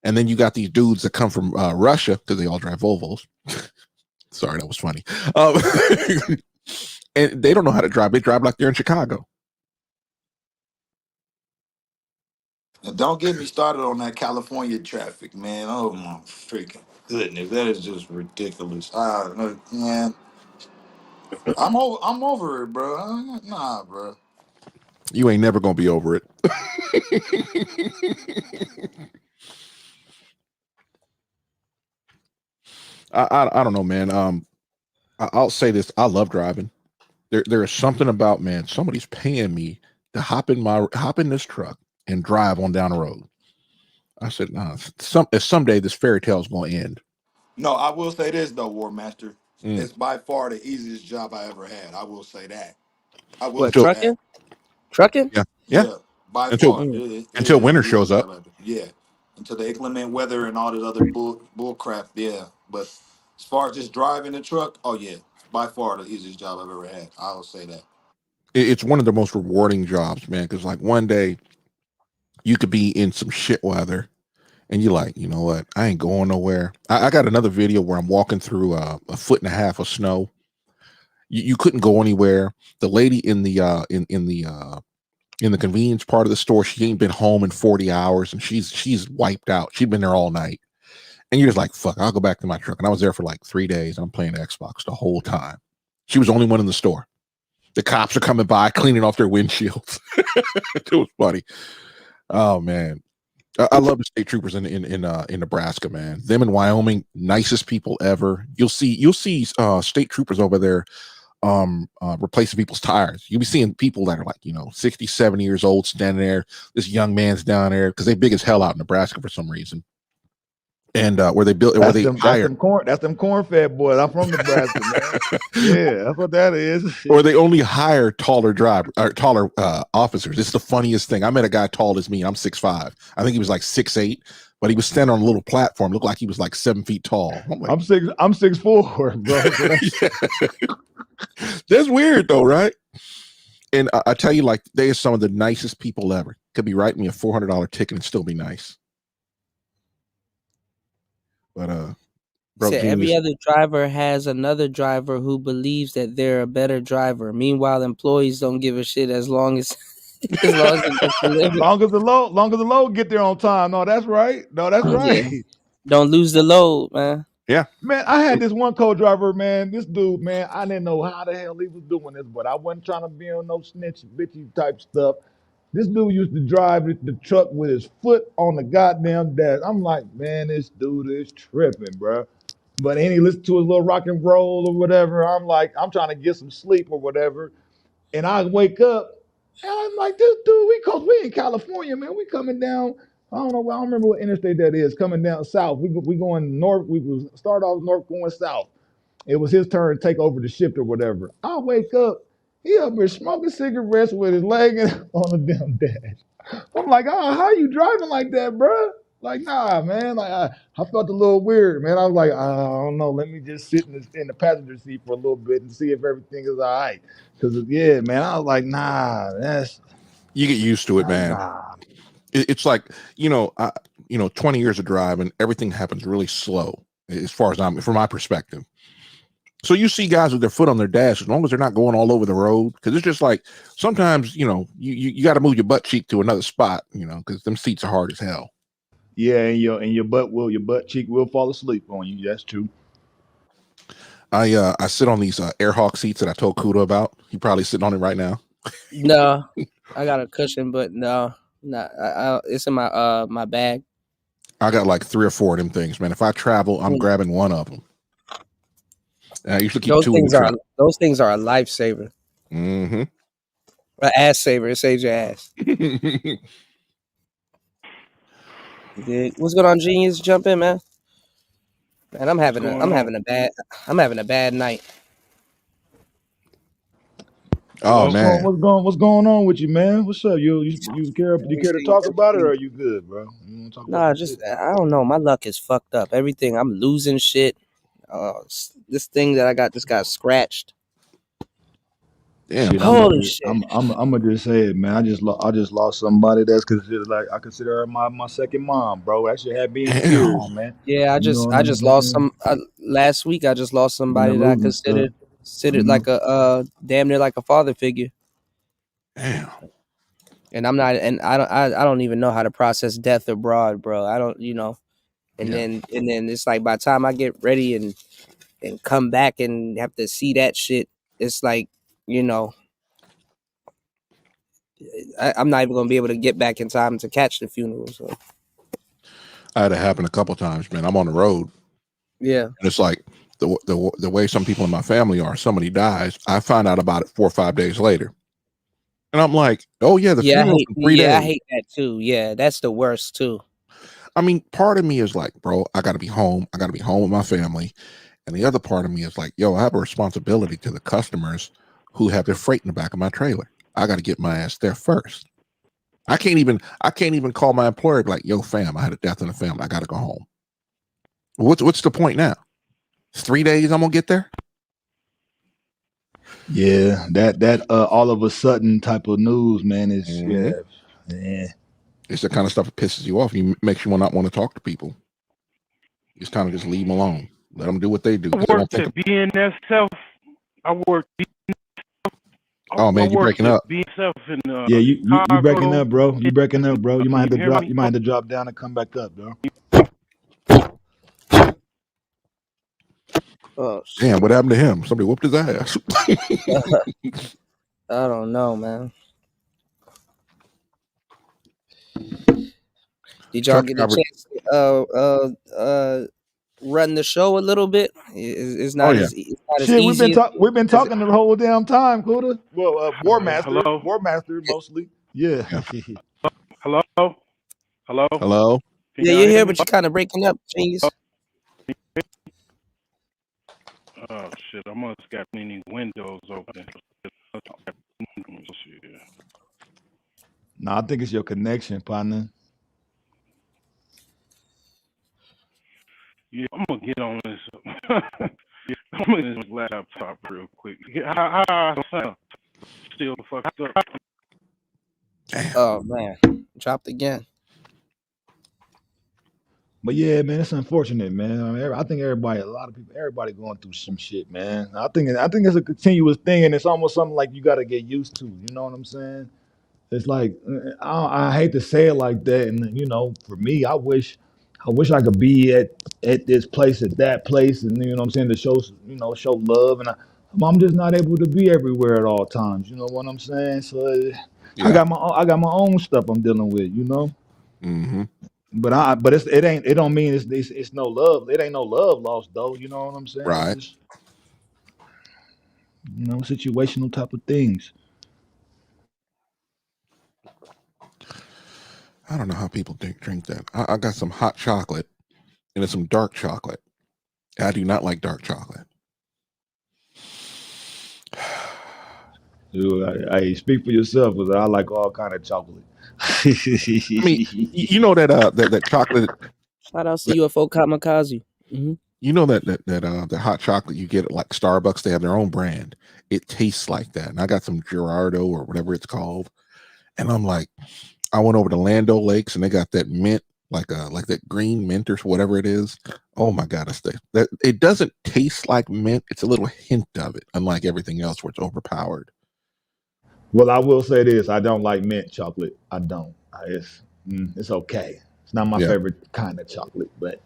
And then you got these dudes that come from Russia because they all drive Volvos. Sorry, that was funny. And they don't know how to drive. They drive like they're in Chicago. And don't get me started on that California traffic, man. Oh my freaking goodness, that is just ridiculous. Man, I'm over it, bro. Nah, bro. You ain't never gonna be over it. I don't know, man. I'll say this: I love driving. There is something about, man, somebody's paying me to hop in this truck and drive on down the road. I said, nah, someday this fairy tale is going to end. No, I will say this though, War Master. Mm. It's by far the easiest job I ever had. I will say that. I will What, say trucking? that. Trucking? Yeah. Yeah, by Until far. until It is winter the shows easiest up. job ever. Yeah, until the inclement weather and all this other bull crap. Yeah, but as far as just driving the truck, oh yeah, by far the easiest job I've ever had. I will say that. It's one of the most rewarding jobs, man. Because like one day you could be in some shit weather, and you're like, you know what? I ain't going nowhere. I got another video where I'm walking through a 1.5 feet of snow. You couldn't go anywhere. The lady in the convenience part of the store, she ain't been home in 40 hours, and she's wiped out. She'd been there all night, and you're just like, fuck, I'll go back to my truck. And I was there for like 3 days, and I'm playing Xbox the whole time. She was the only one in the store. The cops are coming by, cleaning off their windshields. It was funny. Oh man, I love the state troopers in Nebraska, man. Them in Wyoming, nicest people ever. You'll see state troopers over there replacing people's tires. You'll be seeing people that are like, 60, 70 years old standing there. This young man's down there because they big as hell out in Nebraska for some reason. And where they built, where they hire. That's them corn-fed boys. I'm from Nebraska, man. Yeah, that's what that is. Or they only hire taller officers. It's the funniest thing. I met a guy tall as me. I'm 6'5". I think he was like 6'8", but he was standing on a little platform. Looked like he was like 7 feet tall. I'm 6'4", bro. That's weird though, right? And I tell you, like, they are some of the nicest people ever. Could be writing me a $400 ticket and still be nice. But So every other driver has another driver who believes that they're a better driver. Meanwhile, employees don't give a shit as long as long as the load get there on time. No, that's right. Yeah. Don't lose the load, man. Yeah, man. I had this one co-driver, man. This dude, man. I didn't know how the hell he was doing this, but I wasn't trying to be on no snitch, bitchy type stuff. This dude used to drive the truck with his foot on the goddamn dash. I'm like, man, this dude is tripping, bro. But then he listened to his little rock and roll or whatever. I'm like, I'm trying to get some sleep or whatever. And I wake up and I'm like, this dude, we in California, man. We coming down. I don't remember what interstate that is. Coming down south. We going north. We will start off north going south. It was his turn to take over the shift or whatever. I wake up. He up here smoking cigarettes with his leg on the damn dash. I'm like, how you driving like that, bro? Like, nah, man. Like, I felt a little weird, man. I was like, I don't know. Let me just sit in the passenger seat for a little bit and see if everything is all right. Because, yeah, man, I was like, nah, you get used to it, man. Nah. It's like, 20 years of driving, everything happens really slow as far as from my perspective. So you see guys with their foot on their dash, as long as they're not going all over the road, because it's just like sometimes, you got to move your butt cheek to another spot, because them seats are hard as hell. Yeah, and your butt cheek will fall asleep on you. That's true. I sit on these Airhawk seats that I told Kuda about. He probably sitting on it right now. No, I got a cushion, but no, it's in my my bag. I got like 3 or 4 of them things, man. If I travel, I'm grabbing one of them. I usually keep two. Those things are a lifesaver. Mm-hmm. An ass saver. It saves your ass. What's going on, Genius? Jump in, man. Man, I'm having a bad night. Oh man, what's going on with you, man? What's up? You care to talk about it, or are you good, bro? You talk Nah, I don't know. My luck is fucked up. Everything, I'm losing shit. This thing that I got just got scratched. Damn. Holy shit! I'm gonna just say it, man. I just lost somebody that's considered I consider her my second mom, bro. That shit had me in tears, man. Yeah, I just lost last week. I just lost somebody that I considered like a damn near like a father figure. Damn. And I'm not, and I don't even know how to process death abroad, bro. I don't, and then it's like by the time I get ready and come back and have to see that shit, it's like, I'm not even gonna be able to get back in time to catch the funeral. So I had it happen a couple times, man. I'm on the road. Yeah. And it's like the way some people in my family are. Somebody dies, I find out about it 4 or 5 days later. And I'm like, oh yeah, the funeral's in 3 days. I hate that too. Yeah, that's the worst too. I mean, part of me is like, bro, I gotta be home. I gotta be home with my family. And the other part of me is like, yo, I have a responsibility to the customers who have their freight in the back of my trailer. I gotta get my ass there first. I can't even call my employer and be like, yo, fam, I had a death in the family. I gotta go home. What's the point now? 3 days I'm gonna get there? Yeah, that all of a sudden type of news, man, is yeah. It's the kind of stuff that pisses you off. You makes you not want to talk to people. Just kind of just leave them alone. Let them do what they do. I worked at BNSF. I worked. Oh man, you breaking up? BNSF in, Yeah, you breaking up, bro. You breaking up, bro. You might have to drop. You might have to drop down and come back up, bro. Oh, damn! What happened to him? Somebody whooped his ass. I don't know, man. Did y'all get a chance to run the show a little bit? It's not as Shit, easy. we've been talking the whole damn time, Kuda. Well, War Master mostly. Yeah. Hello. Hello. Yeah, you're here, but you're kind of breaking up, Genius. Oh shit! I must got many windows open. No, I think it's your connection, partner. Yeah, I'm gonna get on this. I'm gonna get this laptop real quick. How I sound? Still fucked up. Oh man, dropped again. But yeah, man, it's unfortunate, man. I mean, I think a lot of people, everybody going through some shit, man. I think it's a continuous thing, and it's almost something like you got to get used to. You know what I'm saying? It's like I hate to say it like that, and for me, I wish I could be at this place, at that place, and you know what I'm saying, to show love, and I'm just not able to be everywhere at all times. You know what I'm saying? So I got my own stuff I'm dealing with. Mm-hmm. But it don't mean it's no love. It ain't no love lost though. You know what I'm saying? Right. It's just, situational type of things. I don't know how people drink that. I got some hot chocolate and it's some dark chocolate. I do not like dark chocolate. Dude, I speak for yourself, because I like all kind of chocolate. I mean, you know that chocolate. Shout out to UFO Kamikaze. Mm-hmm. You know that the hot chocolate you get at like Starbucks, they have their own brand. It tastes like that. And I got some Gerardo or whatever it's called, and I'm like, I went over to Land O'Lakes and they got that mint, like that green mint or whatever it is. Oh my god, that it doesn't taste like mint. It's a little hint of it, unlike everything else where it's overpowered. Well, I will say this: I don't like mint chocolate. I don't. It's okay. It's not my favorite kind of chocolate, but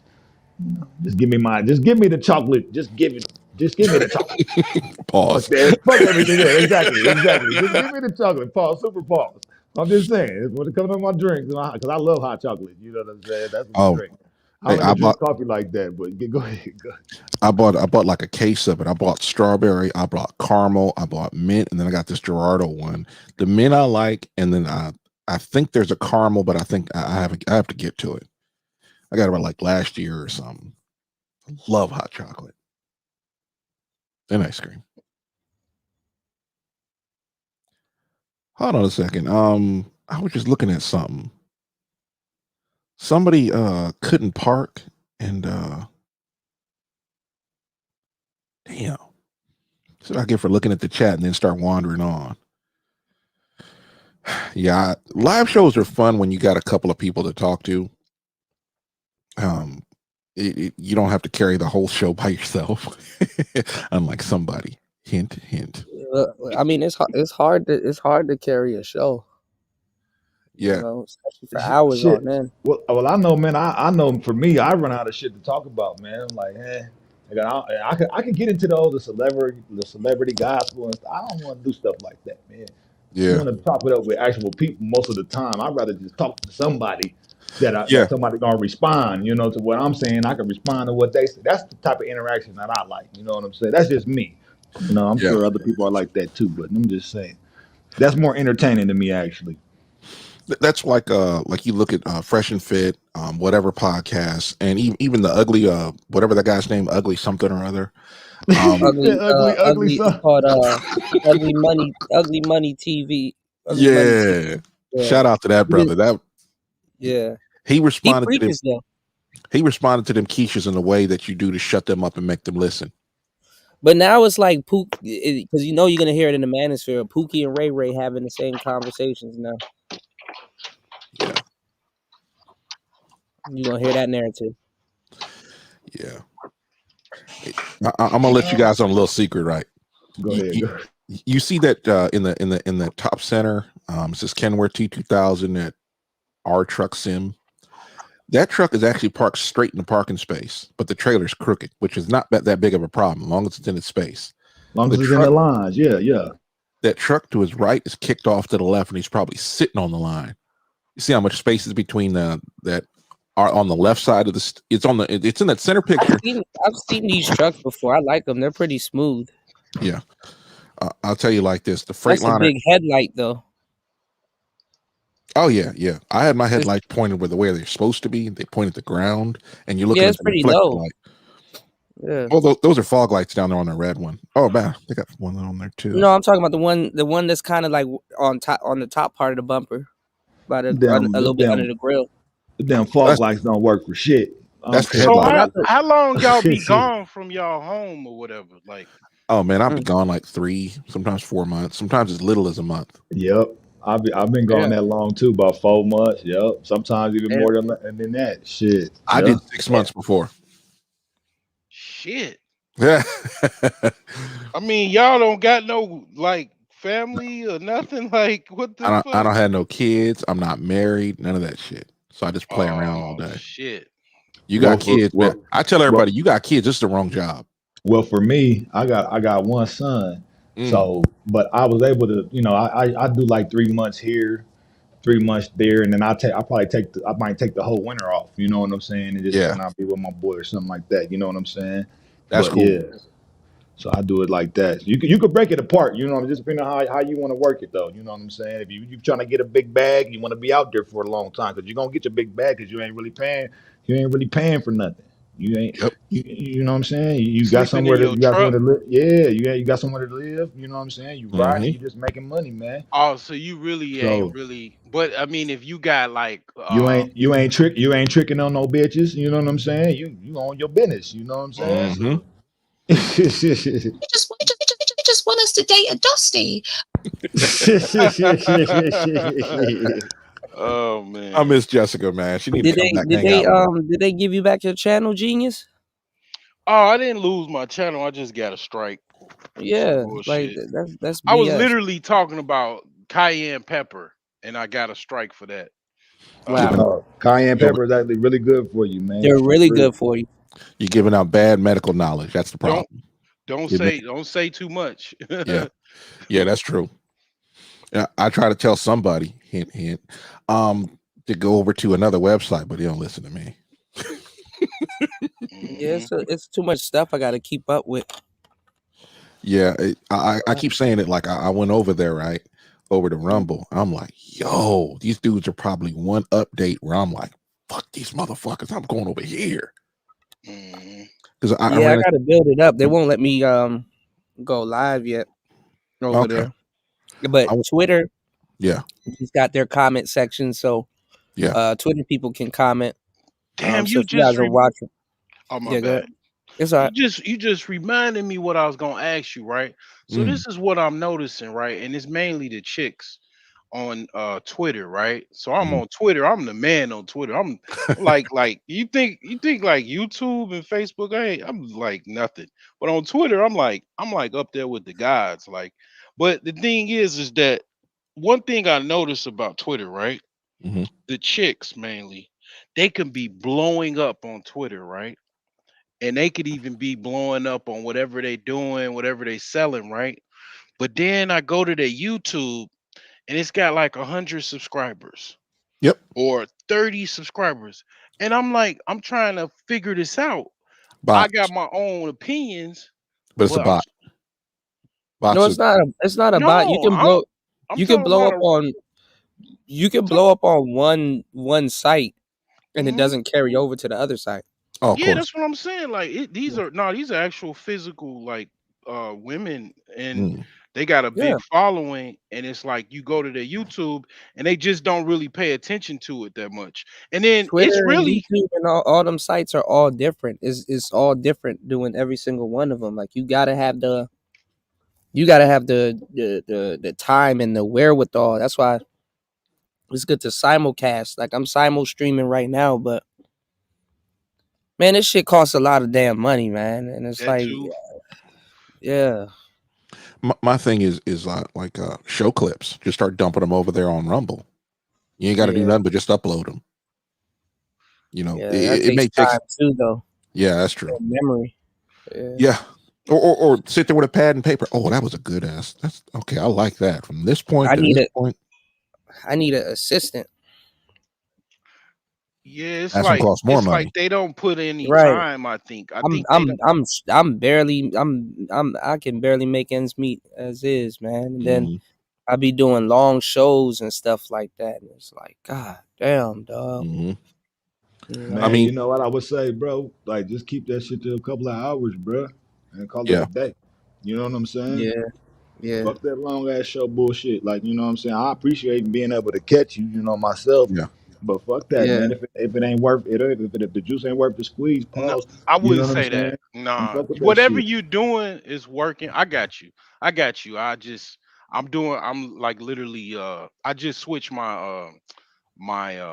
just give me the chocolate. Just give me the chocolate. Pause. Fuck everything else. Exactly. Just give me the chocolate. Pause. Super pause. I'm just saying, when it comes to my drinks, because I love hot chocolate. You know what I'm saying? That's what I drink. I don't drink coffee like that, but go ahead. I bought like a case of it. I bought strawberry, I bought caramel, I bought mint, and then I got this Gerardo one. The mint I like, and then I think there's a caramel, but I think I have to get to it. I got it like last year or something. I love hot chocolate and ice cream. Hold on a second. I was just looking at something. Somebody couldn't park and damn. That's what I get for looking at the chat and then start wandering on. Yeah, live shows are fun when you got a couple of people to talk to. You don't have to carry the whole show by yourself, unlike somebody. Hint, hint. I mean, it's hard to carry a show. Yeah. You know, especially for hours on end. Well, I know, man. I know for me, I run out of shit to talk about, man. I'm like, I can get into the celebrity gospel and stuff. I don't want to do stuff like that, man. I Yeah. want to top it up with actual people most of the time. I'd rather just talk to somebody that Yeah. somebody gonna respond, to what I'm saying. I can respond to what they say. That's the type of interaction that I like. You know what I'm saying? That's just me. I'm Yeah. sure other people are like that too, but I'm just saying that's more entertaining to me actually. That's like you look at Fresh and Fit, whatever podcast, and even the ugly whatever that guy's name, ugly something or other. Ugly It's son. called ugly money TV. Ugly Money TV. Yeah. Yeah. Shout out to that brother. That Yeah. he responded to them. preaches though. He responded to them quiches in a way that you do to shut them up and make them listen. But now it's like Pook, because you're gonna hear it in the manosphere. Pookie and Ray Ray having the same conversations now. Yeah. You're gonna hear that narrative. Yeah. I'm gonna let you guys on a little secret, right? Go ahead. You see that in the top center, it says Kenworth T2000 at R Truck Sim. That truck is actually parked straight in the parking space, but the trailer's crooked, which is not that big of a problem, as long as it's in its space. Long as it's in the lines, yeah. That truck to his right is kicked off to the left, and he's probably sitting on the line. You see how much space is between that are on the left side of the. It's in that center picture. I've seen these trucks before. I like them. They're pretty smooth. Yeah, I'll tell you like this: the Freightliner. That's a big headlight, though. Oh yeah. I had my headlights pointed where the way they're supposed to be. They point at the ground, and you're looking at it's the pretty reflected low. light. Yeah. Well, those are fog lights down there on the red one. Oh man, they got one on there too. No, I'm talking about the one that's kind of like on the top part of the bumper, a little bit under the grill. The damn fog lights don't work for shit. That's the So headlight. how long y'all be gone from y'all home or whatever? Like, Oh man, I'll be gone like 3, sometimes 4 months, sometimes as little as a month. Yep. I've been gone that long too, about 4 months. Yep. Sometimes even more than that. Shit. I did 6 months before. shit. Yeah. I mean, y'all don't got no like family or nothing. Like, what the fuck? I don't have no kids. I'm not married. None of that shit. So I just play around all day. Shit. You got kids, man. I tell everybody, you got kids. This is the wrong job. Well, for me, I got one son. So, but I was able to, I do like 3 months here, 3 months there, and then I might take the whole winter off. You know what I'm saying? And just kind of be with my boy or something like that. You know what I'm saying? That's cool. Yeah. So I do it like that. You could break it apart. You know, just depending on how you want to work it though. You know what I'm saying? If you're trying to get a big bag, you want to be out there for a long time because you're gonna get your big bag because you ain't really paying for nothing. You ain't. You know what I'm saying? You got somewhere to live. Yeah, you got somewhere to live. You know what I'm saying? You riding, you just making money, man. Oh, so you really ain't really. But I mean, if you got like you ain't tricking on no bitches. You know what I'm saying? You own your business. You know what I'm saying? They just want us to date a Dusty. Oh man, I miss Jessica, man. She needs to come back. Did they give you back your channel, Genius? Oh, I didn't lose my channel. I just got a strike. Yeah, like that's. I was BS. literally talking about cayenne pepper, and I got a strike for that. Wow. Cayenne pepper is actually really good for you, man. They're really good for you. You're giving out bad medical knowledge. That's the problem. Don't say too much. Yeah, that's true. Yeah, I try to tell somebody, hint, to go over to another website, but they don't listen to me. Yeah, it's too much stuff I got to keep up with. Yeah, I keep saying it like I went over there, right? Over to Rumble. I'm like, yo, these dudes are probably one update where I'm like, fuck these motherfuckers. I'm going over here. Because I got to build it up. They won't let me go live yet over there. But Twitter, he's got their comment section, so Twitter people can comment. Damn, so you just are watching. Oh my bad. It's all right. You just reminded me what I was gonna ask you, right? So this is what I'm noticing, right? And it's mainly the chicks on Twitter, right? So I'm on Twitter. I'm the man on Twitter. I'm like you think like YouTube and Facebook, I'm like nothing. But on Twitter, I'm like up there with the gods. Like, but the thing is that one thing I noticed about Twitter, right? the chicks mainly, they can be blowing up on Twitter, right? And they could even be blowing up on whatever they doing, whatever they selling, right? But then I go to their YouTube and it's got like 100 subscribers. Yep. Or 30 subscribers. And I'm like, I'm trying to figure this out. I Bots. got my own opinions, But it's a but I'm bot. Bots No, are- it's not. It's not a bot. You no, can blow. I'm You can talking blow about up on. You can blow up on one site, and it doesn't carry over to the other site. Oh, of yeah, course. that's what I'm saying. Like these are actual physical like women, and Mm. they got a Yeah. big following, and it's like you go to their YouTube and they just don't really pay attention to it that much. And then it's Twitter and really YouTube and all them sites are all different. It's all different doing every single one of them. Like you gotta have the the time and the wherewithal. That's why it's good to simulcast. Like I'm simul streaming right now, but man, this shit costs a lot of damn money, man. And it's that like, too. yeah, My thing is like show clips. Just start dumping them over there on Rumble. You ain't got to do Yeah. nothing but just upload them. You know, yeah, it, that it takes may take. time too, though. Yeah, that's true. And memory. Yeah. Or sit there with a pad and paper. Oh, that was a good ass. That's okay. I like that. From this point I to need this point, I need an assistant. Yeah, that's gonna cost more money. they don't put any Right. time. I think they don't. I can barely make ends meet as is, man. And then Mhm. I be doing long shows and stuff like that. And it's like, God damn, dog. Mhm. Man, I mean- you know what I would say, bro? Like, just keep that shit to a couple of hours, bro, and call it Yeah. a day. You know what I'm saying? Yeah. Yeah. Fuck that long ass show bullshit. Like, you know what I'm saying? I appreciate being able to catch you, you know, myself. Yeah. But fuck that, Yeah. man. If it ain't worth it, if the juice ain't worth the squeeze, No, pause. I You know wouldn't what I'm say saying? that. Don't Nah, fuck with that whatever shit. you doing is working. I got you. I got you. I'm like literally. I just switched my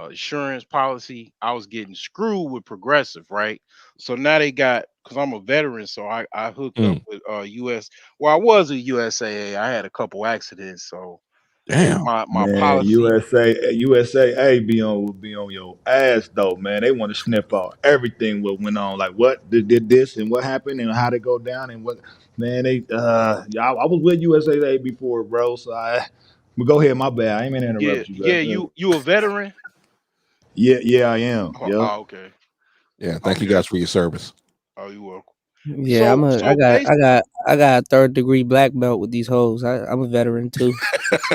insurance policy. I was getting screwed with Progressive, right? So now they got, because I'm a veteran, so I hooked up with US. Well, I was a USAA. I had a couple accidents, so Damn. my Man, policy. USA be on your ass though, man. They want to sniff out everything what went on, like what did this and what happened and how they go down and what. Man, I was with USA before, bro. So but go ahead, my bad. I ain't mean to Yeah, interrupt you, yeah. bro. You a veteran? Yeah, I am. Oh, Yeah. okay. Yeah. Thank you Okay. guys for your service. Oh, you welcome. Yeah, I got a 3rd-degree black belt with these hoes. I'm a veteran too.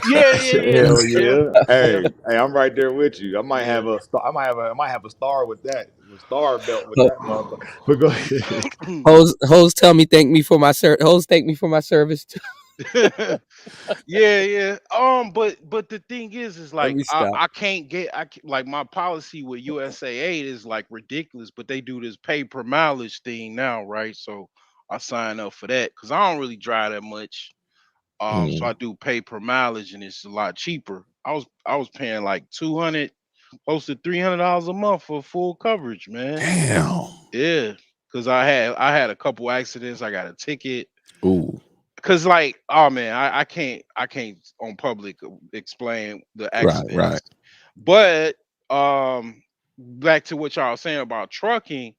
Yeah. Hell yeah. Yeah. Hey, I'm right there with you. I might Yeah. have a star. I might have a star with that. A star belt with that motherfucker. But go ahead. Hoes tell me thank me for my hoes thank me for my service too. Yeah. But the thing is Let like me stop. I can't get like my policy with USAA is like ridiculous, but they do this pay per mileage thing now, right? So I sign up for that because I don't really drive that much. So I do pay per mileage and it's a lot cheaper. I was paying like 200, close to $300 a month for full coverage, man. Damn. Yeah, because I had a couple accidents. I got a ticket. Ooh. Cause like, oh man, I can't on public explain the accidents. Right. But back to what y'all was saying about trucking,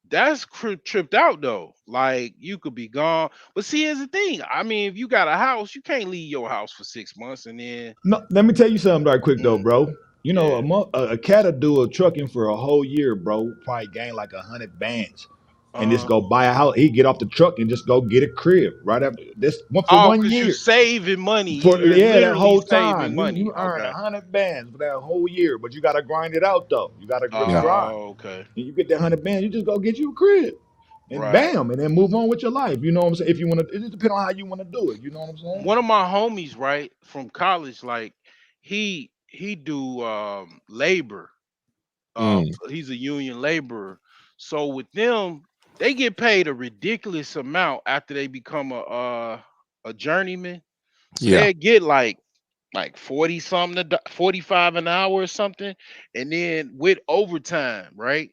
that's tripped out though. Like you could be gone. But see, here's the thing. I mean, if you got a house, you can't leave your house for 6 months and then No, let me tell you something right quick though, bro. You know, a cat will do a trucking for a whole year, bro. Probably gain like 100 bands, and just go buy a house. He get off the truck and just go get a crib right after this for 1 because you year. saving money. For You're that literally whole saving time, money. you earn Okay. 100 bands for that whole year, but you gotta grind it out though. You gotta Oh, grind. okay. And you get that 100 bands, you just go get you a crib, and Right. bam, and then move on with your life. You know what I'm saying? If you want to, it just depends on how you want to do it. You know what I'm saying? One of my homies, right, from college, like he do labor. He's a union laborer. So with them, they get paid a ridiculous amount after they become a journeyman. So Yeah. they get like 40 something, 45 an hour or something, and then with overtime, right?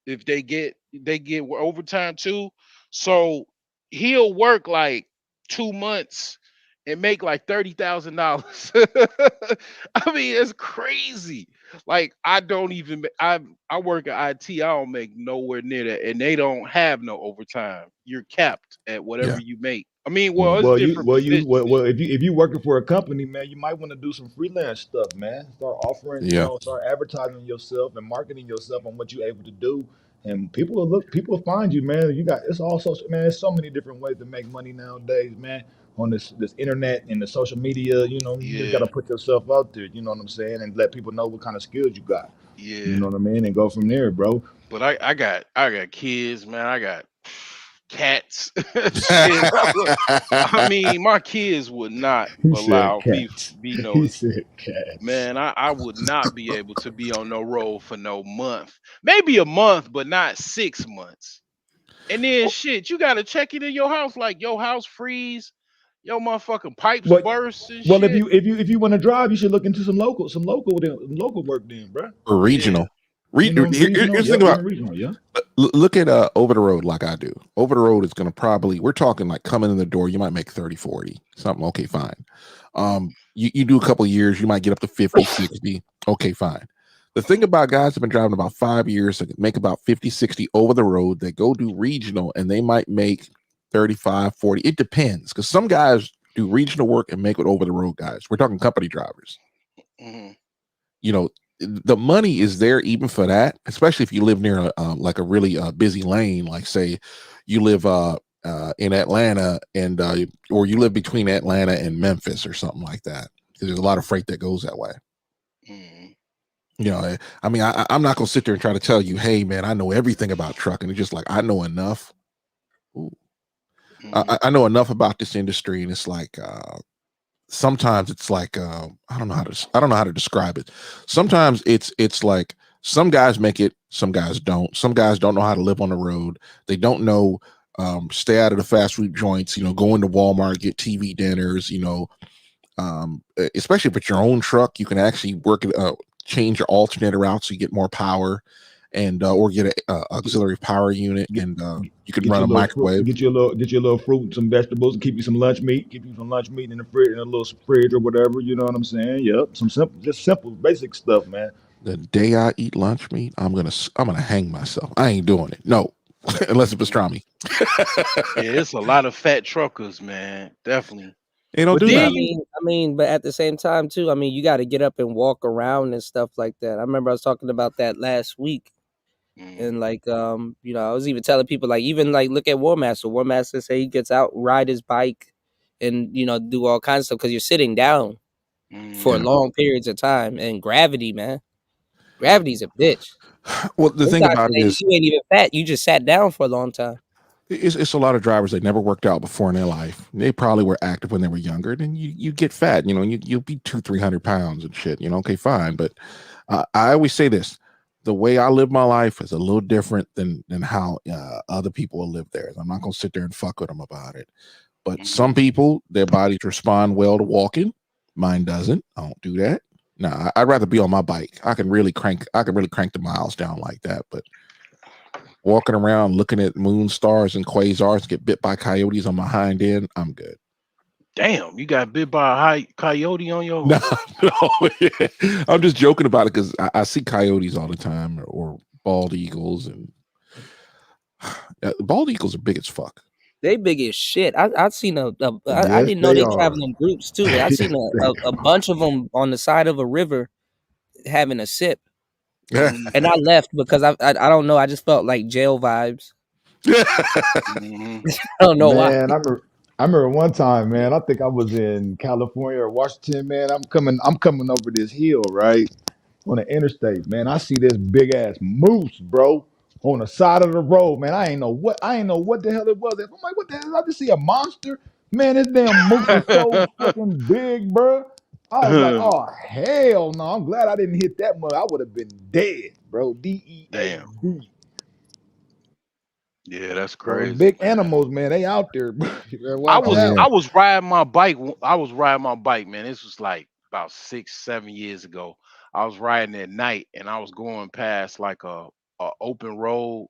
If they get overtime too. So he'll work like 2 months and make like $30,000. I mean, it's crazy. Like I don't even I work at IT. I don't make nowhere near that, and they don't have no overtime. You're capped at whatever Yeah. you make. I mean, well, it's different positions. If you're working for a company, man, you might want to do some freelance stuff, man. Start offering, Yeah. start advertising yourself and marketing yourself on what you're able to do. And people will find you, man. It's all social, man. There's so many different ways to make money nowadays, man. On this internet and the social media, you just Yeah, gotta put yourself out there. You know what I'm saying, and let people know what kind of skills you got. You yeah. know what I mean, and go from there, bro. But I got kids, man. I got cats. Shit. I mean, my kids would not He said allow me cats. be He no said cats. man. I would not be able to be on no road for no month. Maybe a month, but not 6 months. And then shit, you gotta check it in your house, like your house freeze, your motherfucking pipes What? burst and Well, if shit. you want to drive, you should look into some local work then, bro. Or regional. Here's the thing Yep, about even regional, yeah. look at over the road like I do. Over the road is going to probably, we're talking like coming in the door, you might make 30, 40, something. Okay, fine. You do a couple of years, you might get up to 50, 60. Okay, fine. The thing about guys that have been driving about 5 years, that make about 50, 60 over the road, they go do regional and they might make 35, 40. It depends, because some guys do regional work and make it over the road guys. We're talking company drivers. You know, the money is there even for that, especially if you live near like a really busy lane, like say you live in Atlanta and or you live between Atlanta and Memphis or something like that. There's a lot of freight that goes that way. You know, I mean, I'm not gonna sit there and try to tell you, hey man, I know everything about trucking. It's just like I know enough. I know enough about this industry, and it's like sometimes it's like I don't know how to describe it. Sometimes it's like some guys make it, some guys don't. Some guys don't know how to live on the road. They don't know stay out of the fast food joints. You know, go into Walmart, get TV dinners. You know, especially if it's your own truck, you can actually work it. Change your alternator out so you get more power, and or get a auxiliary power unit, and you can run a microwave. Get you a little fruit and some vegetables, and keep you some lunch meat. Keep you some lunch meat in the fridge, in a little fridge or whatever. You know what I'm saying? Yep, some simple, basic stuff, man. The day I eat lunch meat, I'm gonna hang myself. I ain't doing it. No, unless it's pastrami. Yeah, it's a lot of fat truckers, man. Definitely. They don't But do then that. I mean, but at the same time too, I mean, you got to get up and walk around and stuff like that. I remember I was talking about that last week, and like, you know, I was even telling people like, even like, look at War Master. War Master say he gets out, ride his bike, and you know, do all kinds of stuff because you're sitting down for long periods of time. And gravity, man, gravity's a bitch. Well, the thing Sometimes about it is, you ain't even fat. You just sat down for a long time. it's a lot of drivers that never worked out before in their life. They probably were active when they were younger. Then you get fat, you know, you'll be 200-300 pounds and shit, you know. Okay, fine. But I always say this: the way I live my life is a little different than how other people will live theirs. I'm not gonna sit there and fuck with them about it. But some people, their bodies respond well to walking. Mine doesn't. I don't do that. No, I'd rather be on my bike. I can really crank the miles down like that. But walking around looking at moon stars and quasars, get bit by coyotes on my hind end, I'm good. damn, you got bit by a coyote on your. No, I'm just joking about it because I see coyotes all the time, or bald eagles, and bald eagles are big as fuck. They big as shit. I seen I Yes, didn't know they they are. travel in groups too. I seen a bunch of them on the side of a river having a sip, and I left because I don't know. I just felt like jail vibes. I don't know why. Man, I remember one time, man. I think I was in California or Washington, man. I'm coming over this hill, right, on the interstate, man. I see this big ass moose, bro, on the side of the road, man. I ain't know what the hell it was. I'm like, what the hell? I just see a monster, man. This damn moose is so fucking big, bro. I was like, oh hell no! I'm glad I didn't hit that mud. I would have been dead, bro. DEAD. Damn. Yeah, that's Bro, them crazy. big animals, man. They out there, bro. You better I watch was out. I was riding my bike. I was riding my bike, man. This was like about 6-7 years ago. I was riding at night and I was going past like a open road,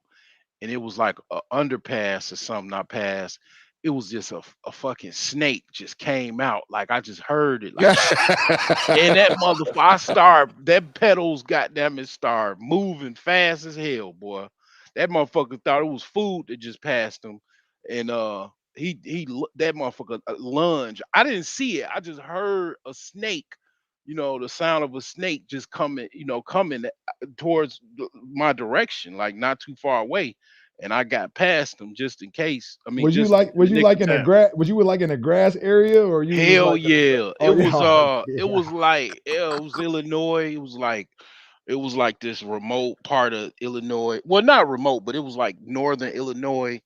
and it was like a underpass or something I passed. it was just a fucking snake just came out. Like I just heard it. Like, and that motherfucker, that pedals goddamn it started moving fast as hell, boy. That motherfucker thought it was food that just passed him. And that motherfucker lunge. I didn't see it. I just heard a snake, the sound of a snake just coming towards my direction, like not too far away. And I got past them just in case. I mean, Was you like in the grass? Was you like in the grass area, or you? Hell was like yeah! it was like it was Illinois. It was like this remote part of Illinois. Well, not remote, but it was like northern Illinois,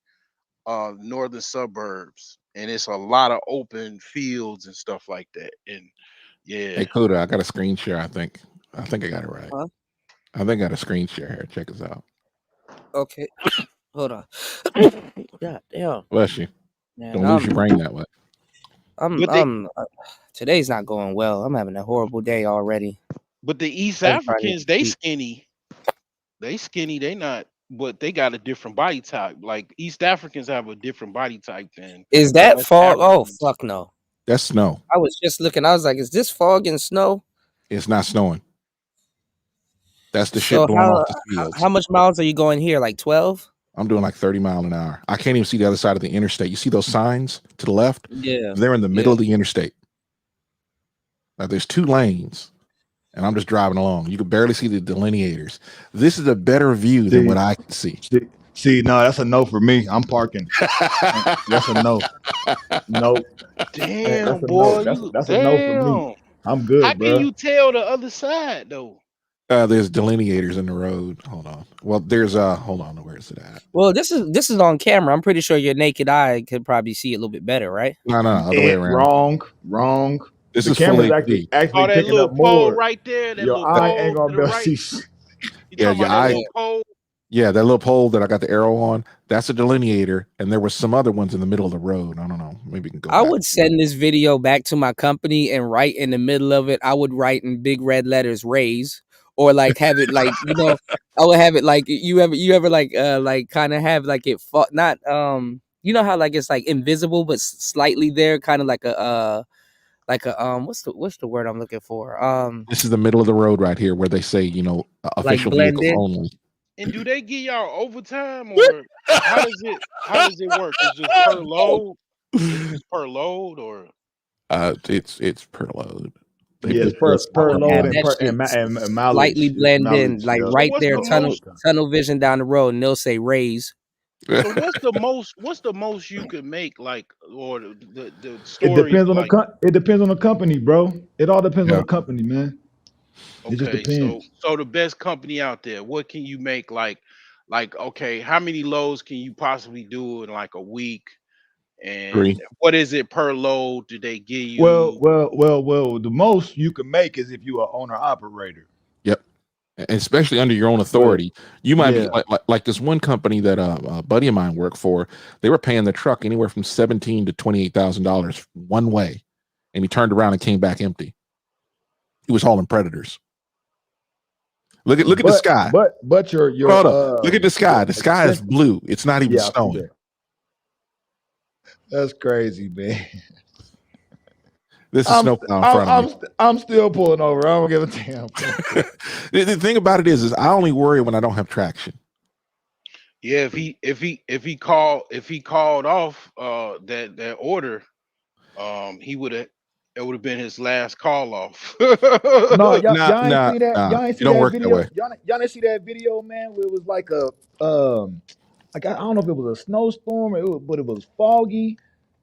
northern suburbs, and it's a lot of open fields and stuff like that. And yeah. Hey, Kuda, I got a screen share. I think I got it right. Huh? I think I got a screen share here. Check this out. Okay. Hold on. God damn. Bless you. Man, Don't lose your brain that way. Today's not going well. I'm having a horrible day already. But the East Africans, they skinny. They not, but they got a different body type. Like East Africans have a different body type than. Is that fog? Oh, fuck no. That's snow. I was just looking. I was like, is this fog and snow? It's not snowing. That's the shit blowing off the fields. How much miles are you going here? Like 12? I'm doing like 30 miles an hour. I can't even see the other side of the interstate. You see those signs to the left? Yeah. They're in the middle of the interstate. Like there's 2 lanes, and I'm just driving along. You can barely see the delineators. This is a better view than what I can see. See, no, that's a no for me. I'm parking. That's a no. No. Damn, that's a boy. No. That's a no for me. I'm good, How bro. can you tell the other side though? There's delineators in the road. Hold on. Well, there's hold on. Where is it at? Well, this is on camera. I'm pretty sure your naked eye could probably see it a little bit better, right? No, other way around. Wrong. This the is camera's actually that picking little up pole more. right there. That Your little eye pole ain't gonna to be the able to right. see. Yeah, your eye. Pole? Yeah, that little pole that I got the arrow on, that's a delineator. And there were some other ones in the middle of the road. I don't know. Maybe we can go I back. would send this video back to my company and right in the middle of it, I would write in big red letters, raise, or like have it like, I would have it like you ever like kind of have like it not, how like it's like invisible, but slightly there, kind of like a what's the word I'm looking for? This is the middle of the road right here where they say, official blend vehicles in. only. And do they give y'all overtime, or how does it work? It's just per load. It's just per load, or It's per load. Yes, per load and mileage. Slightly blend in, like right what's there, the tunnel vision down the road, and they'll say raise. So what's the most you could make, like, or the story? It depends on like, it depends on the company, bro. It all depends on the company, man. It just okay, depends. so the best company out there, what can you make like okay, how many loads can you possibly do in like a week? And 3. what is it per load? Do they give you? Well, the most you can make is if you are owner operator. Yep. And especially under your own authority. You might be like this one company that a buddy of mine worked for. They were paying the truck anywhere from $17,000 to $28,000 one way, and he turned around and came back empty. He was hauling predators. Look at the sky. But your hold on. Look at the sky. The sky is blue. It's not even snowing. That's crazy, man. This is snowplow in front of me. I'm still pulling over. I don't give a damn. The thing about it is I only worry when I don't have traction. Yeah, if he called off that order, it would have been his last call off. No, y'all ain't see that. Y'all ain't see that video. Y'all didn't see that video, man. Where it was like I don't know if it was a snowstorm, but it was foggy,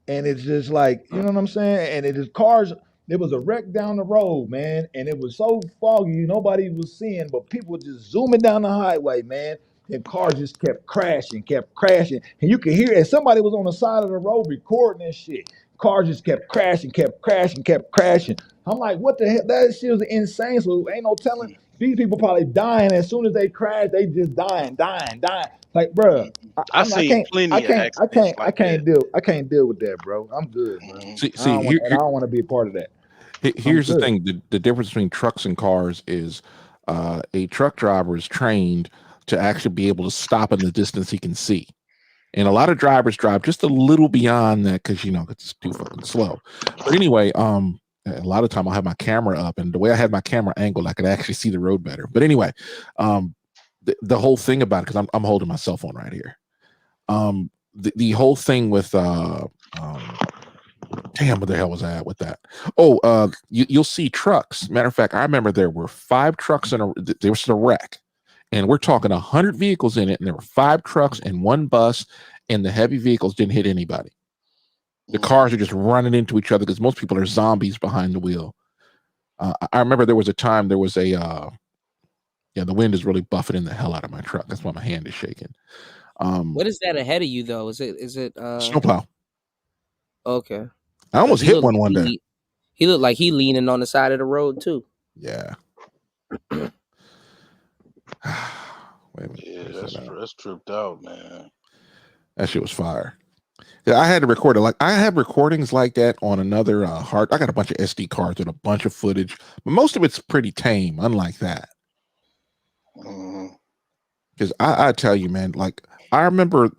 and it's just like, you know what I'm saying. And it is cars. There was a wreck down the road, man, and it was so foggy nobody was seeing, but people were just zooming down the highway, man. And cars just kept crashing, and you could hear it. Somebody was on the side of the road recording this shit. Cars just kept crashing. I'm like, what the hell? That shit was insane. So ain't no telling. These people probably dying as soon as they crash. They just dying. Like, bro, I can't deal with that, bro. I'm good, bro. I don't want to be a part of that. Here's the thing: the difference between trucks and cars is a truck driver is trained to actually be able to stop in the distance he can see. And a lot of drivers drive just a little beyond that because it's too fucking slow. But anyway, a lot of time I'll have my camera up, and the way I had my camera angled, I could actually see the road better. But anyway, the whole thing about it, because I'm holding my cell phone right here. The whole thing with damn, what the hell was I at with that? Oh, you'll see trucks. Matter of fact, I remember there were 5 trucks there was a wreck, and we're talking 100 vehicles in it, and there were 5 trucks and 1 bus, and the heavy vehicles didn't hit anybody. The cars are just running into each other because most people are zombies behind the wheel. I remember there was a time there was the wind is really buffeting the hell out of my truck. That's why my hand is shaking. What is that ahead of you though? Is it snowplow? Okay. I almost hit one day. He looked like he leaning on the side of the road too. Yeah. Wait a minute. Yeah, that's tripped out, man. That shit was fire. Yeah, I had to record it. Like I have recordings like that on another hard. I got a bunch of SD cards with a bunch of footage, but most of it's pretty tame. Unlike that, because I tell you, man, like I remember.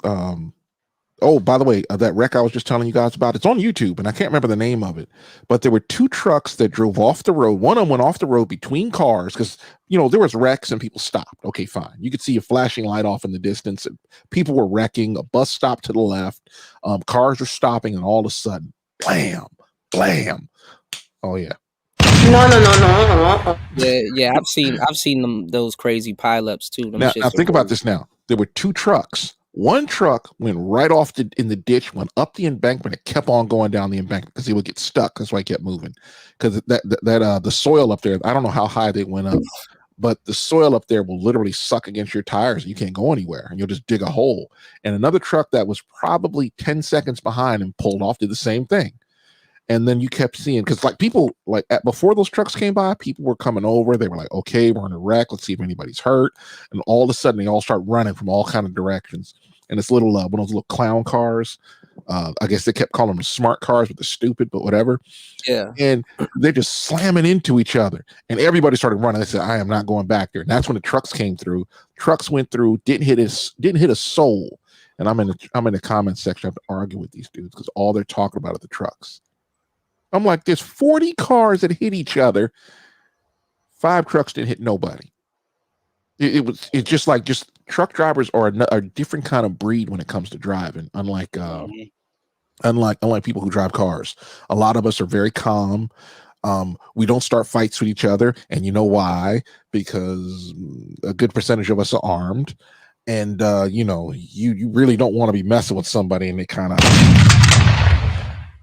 Oh, by the way, that wreck I was just telling you guys about, it's on YouTube, and I can't remember the name of it, but there were 2 trucks that drove off the road. One of them went off the road between cars because, there was wrecks and people stopped. Okay, fine. You could see a flashing light off in the distance, and people were wrecking. A bus stopped to the left. Cars were stopping, and all of a sudden, blam, blam. Oh, yeah. No. Yeah. I've seen those crazy pileups too. Now think about this. Now there were 2 trucks. One truck went right off in the ditch, went up the embankment, and kept on going down the embankment because he would get stuck. That's why he kept moving. Because the soil up there, I don't know how high they went up, but the soil up there will literally suck against your tires. And you can't go anywhere, and you'll just dig a hole. And another truck that was probably 10 seconds behind and pulled off did the same thing. And then you kept seeing, because like people before those trucks came by, people were coming over. They were like, okay, we're in a wreck. Let's see if anybody's hurt. And all of a sudden they all start running from all kind of directions. And it's little, one of those little clown cars. I guess they kept calling them smart cars, but they're stupid, but whatever. Yeah. And they're just slamming into each other. And everybody started running. They said, I am not going back there. And that's when the trucks came through. Trucks went through, didn't hit a soul. And I'm in the comment section. I have to argue with these dudes because all they're talking about are the trucks. I'm like, there's 40 cars that hit each other. 5 trucks didn't hit nobody. It's just truck drivers are a different kind of breed when it comes to driving. Unlike people who drive cars, a lot of us are very calm. We don't start fights with each other, and you know why? Because a good percentage of us are armed, and you really don't want to be messing with somebody, and they kind of,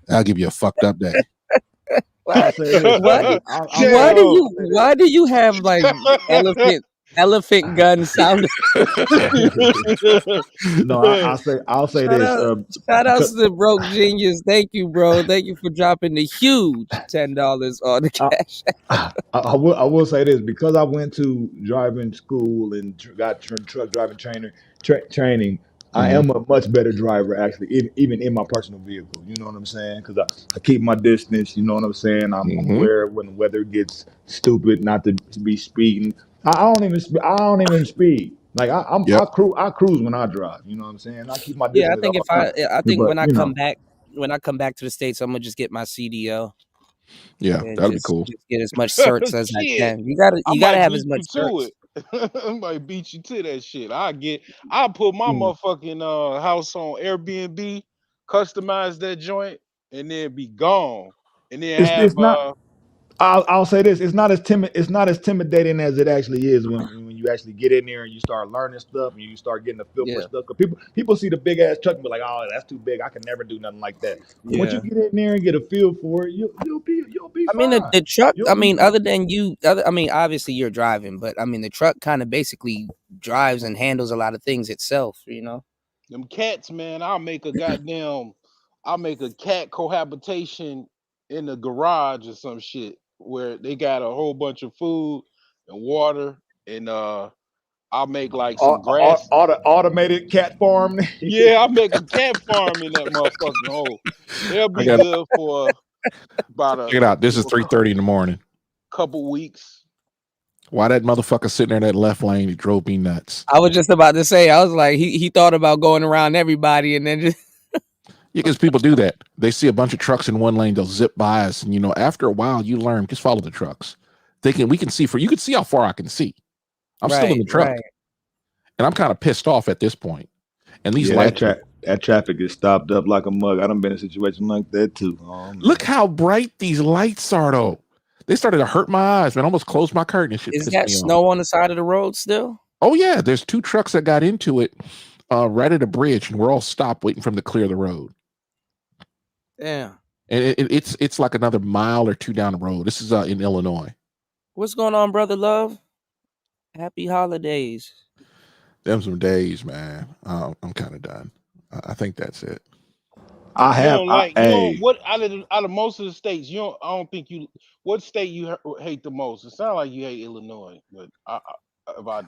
I'll give you a fucked up day. Why do you have like elephant gun sound? No, I'll say this. Shout out to the Broke Genius. Thank you, bro. Thank you for dropping the huge $10 on the cash. I will say this, because I went to driving school and got truck driving training. I am a much better driver, actually, even in my personal vehicle. You know what I'm saying? Because I keep my distance. You know what I'm saying? I'm aware when the weather gets stupid, not to be speeding. I don't even speed. Like I cruise when I drive. You know what I'm saying? I keep my distance. Yeah, I think when I come back to the States, I'm gonna just get my CDL. Yeah, that'd be cool. Just get as much certs as I can. You gotta have as much certs. I might beat you to that shit. I'll put my motherfucking house on Airbnb, customize that joint, and then be gone. And then I'll say this: it's not as intimidating as it actually is when you actually get in there and you start learning stuff and you start getting the feel for stuff. Because people see the big ass truck and be like, "Oh, that's too big. I can never do nothing like that." But once you get in there and get a feel for it, you'll be I mean, the truck. Other than you, obviously you're driving, but I mean, the truck kind of basically drives and handles a lot of things itself. You know, them cats, man. I'll make a cat cohabitation in the garage or some shit where they got a whole bunch of food and water, and I'll make like some grass. Automated cat farm. Yeah, I'll make a cat farm in that motherfucking hole. They'll be good for about check it out. This is 3:30 in the morning. Couple weeks. Why that motherfucker sitting there in that left lane? He drove me nuts. I was just about to say, I was like, he thought about going around everybody and then just Yeah, because people do that. They see a bunch of trucks in one lane, they'll zip by us, and after a while, you learn just follow the trucks. We can see you can see how far I can see. I'm still in the truck, and I'm kind of pissed off at this point. And these lights, that traffic is stopped up like a mug. I done been in a situation like that too. Look how bright these lights are, though. They started to hurt my eyes, man. Almost closed my curtain. Is that snow on the side of the road still? Oh yeah, there's 2 trucks that got into it right at a bridge, and we're all stopped waiting for them to clear the road. Yeah. And it's like another mile or 2 down the road. This is in Illinois. What's going on, brother Love? Happy holidays. Them some days, man. I'm kind of done. I think that's it. What out of most of the states, I don't think what state you hate the most? It sounds like you hate Illinois, but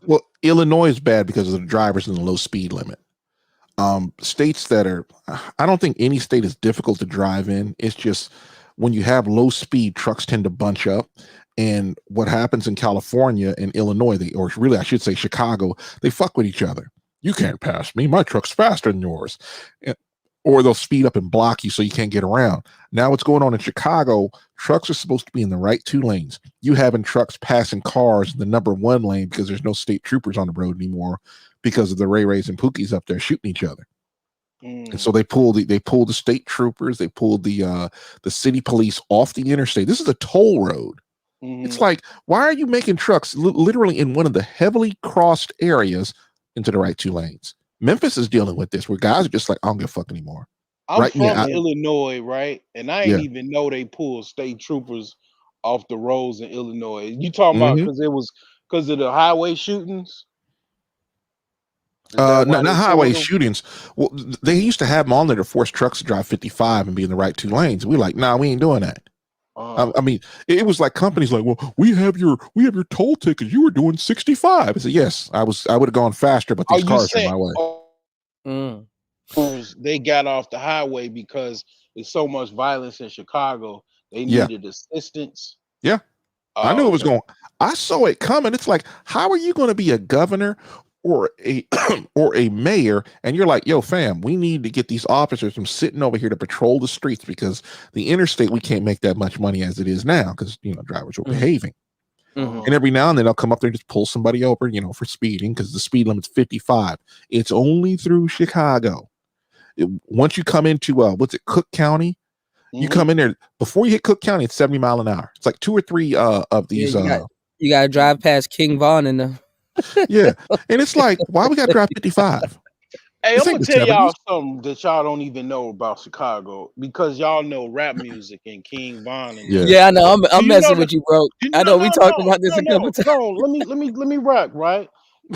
well, Illinois is bad because of the drivers and the low speed limit. States that I don't think any state is difficult to drive in. It's just when you have low speed, trucks tend to bunch up. And what happens in California and Illinois, or really I should say Chicago, they fuck with each other. You can't pass me. My truck's faster than yours. Or they'll speed up and block you so you can't get around. Now what's going on in Chicago, trucks are supposed to be in the right 2 lanes. You having trucks passing cars in the number 1 lane because there's no state troopers on the road anymore because of the Ray-Rays and Pookies up there shooting each other. And so they pulled the state troopers, they pulled the city police off the interstate. This is a toll road. It's like, why are you making trucks literally in one of the heavily crossed areas into the right 2 lanes? Memphis is dealing with this where guys are just like, I don't give a fuck anymore. I'm from Illinois, right? And I ain't even know they pulled state troopers off the roads in Illinois. You talking about because of the highway shootings? Not highway shootings. Well, they used to have them on there to force trucks to drive 55 and be in the right 2 lanes. We like, nah, we ain't doing that. I mean, it was like companies like, well, we have your toll tickets. You were doing 65. I said, yes, I would have gone faster, but these cars are my way. They got off the highway because there's so much violence in Chicago. They needed assistance. Yeah, I knew it was going. I saw it coming. It's like, how are you going to be a governor or a mayor, and you're like, yo, fam, we need to get these officers from sitting over here to patrol the streets because the interstate, we can't make that much money as it is now because drivers are behaving. And every now and then they'll come up there and just pull somebody over, for speeding because the speed limit's 55. It's only through Chicago. Once you come into Cook County, you come in there before you hit Cook County, it's 70 miles an hour. It's like 2 or 3 of these. You gotta drive past King Von in the. Yeah, and it's like, why we got to drive 55? Hey, I'm gonna tell y'all something that y'all don't even know about Chicago because y'all know rap music and King Von. Yeah, I know. I'm messing with you, bro. I know we talked about this a couple times. Let me rock, right?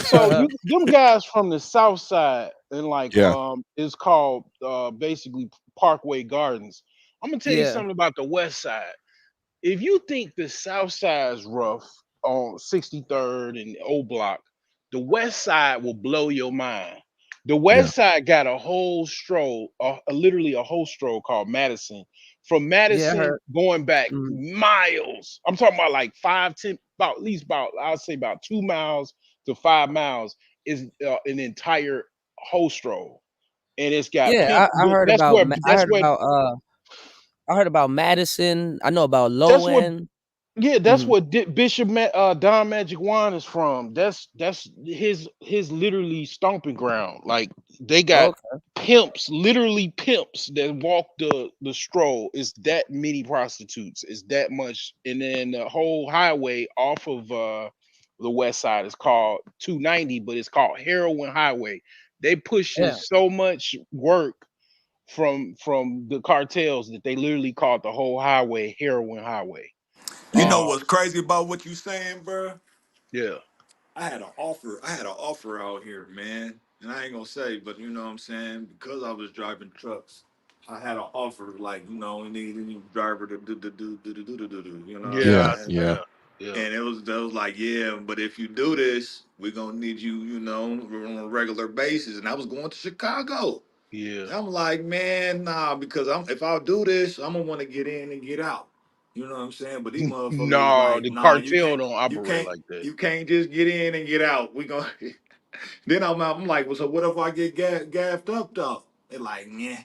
So them guys from the South Side and it's called basically Parkway Gardens. I'm gonna tell you something about the West Side. If you think the South Side is rough on 63rd and O Block, the West Side will blow your mind. The West Side got a whole stroll, literally a whole stroll called Madison. From Madison going back miles. I'm talking about like 5, 10, I'll say about 2 miles to 5 miles is an entire whole stroll. And it's got I heard about Madison. I know about Low End. That's what Bishop Don Magic Wine is from. That's his literally stomping ground. Like they got pimps, literally pimps that walk the stroll. It's that many prostitutes. It's that much. And then the whole highway off of the West Side is called 290, but it's called Heroin Highway. They push so much work from the cartels that they literally called the whole highway Heroin Highway. You know what's crazy about what you saying, bro? Yeah. I had an offer out here, man. And I ain't gonna say, but you know what I'm saying? Because I was driving trucks, I had an offer like, we need a new driver to do, you know? Yeah. And it was like, but if you do this, we're gonna need you, on a regular basis. And I was going to Chicago. Yeah. I'm like, man, nah, because if I do this, I'm gonna want to get in and get out. You know what I'm saying? But these motherfuckers is No, like, the nah, you cartel can't, don't you operate can't, like that. you can't just get in and get out. We gonna. Then I'm like, well, so what if I get gaffed up though? They're like, yeah,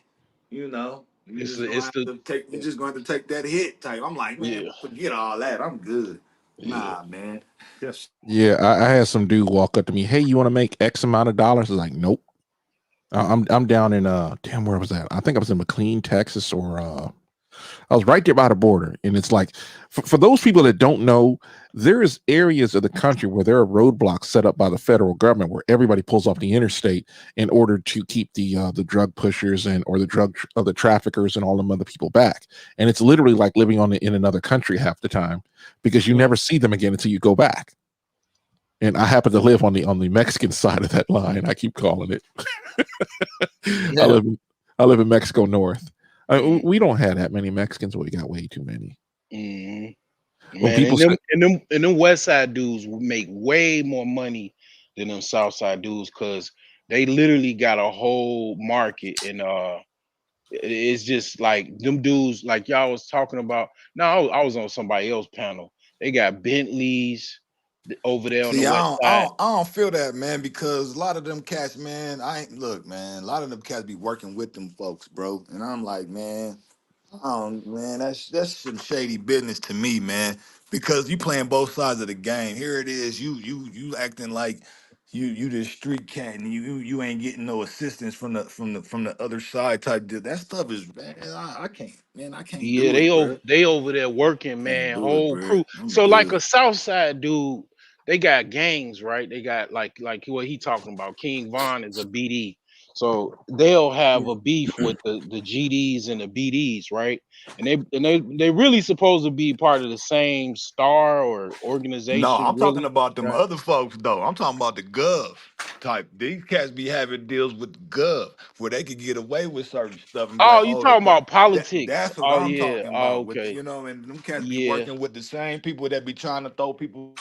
you know, you It's just the, gonna it's have the to take, you just going to take that hit type. I'm like, man, yeah, forget all that. I'm good. yeah. Nah, man. Yes. Yeah, I had some dude walk up to me. Hey, you want to make X amount of dollars? I was like, nope. I'm down in damn, where was that? I think I was in McLean, Texas, or I was right there by the border. And it's like, for those people that don't know, there is areas of the country where there are roadblocks set up by the federal government where everybody pulls off the interstate in order to keep the drug pushers and or the traffickers and all them other people back. And it's literally like living in another country half the time because you never see them again until you go back. And I happen to live on the Mexican side of that line. I keep calling it. Yeah. I live in Mexico North. We don't have that many Mexicans, but we got way too many. Mm-hmm. When Man, people and them West Side dudes will make way more money than them South Side dudes because they literally got a whole market, and it's just like them dudes, like y'all was talking about. No, I was on somebody else's panel. They got Bentleys over there on the See, West Side. I don't feel that, man, because a lot of them cats, man, look, man, a lot of them cats be working with them folks, bro. And I'm like, man, man, that's some shady business to me, man. Because you playing both sides of the game. Here it is, you acting like you this street cat and you ain't getting no assistance from the other side type deal. That stuff is, man, I can't, man, I can't Yeah, do it, bro. they over there working, Can't man, do it, whole bro. crew. I'm So like good. a South Side dude, they got gangs, right? They got like what he talking about. King Von is a BD. So they'll have a beef with the GDs and the BDs, right? And they really supposed to be part of the same star or No, organization, I'm talking really. about them Right. other folks though. I'm talking about the gov type. These cats be having deals with the gov where they could get away with certain stuff and be like, Oh, you oh, talking about politics. that's what Oh I'm yeah. talking Oh, about. With okay. and them cats be Yeah. working with the same people that be trying to throw people.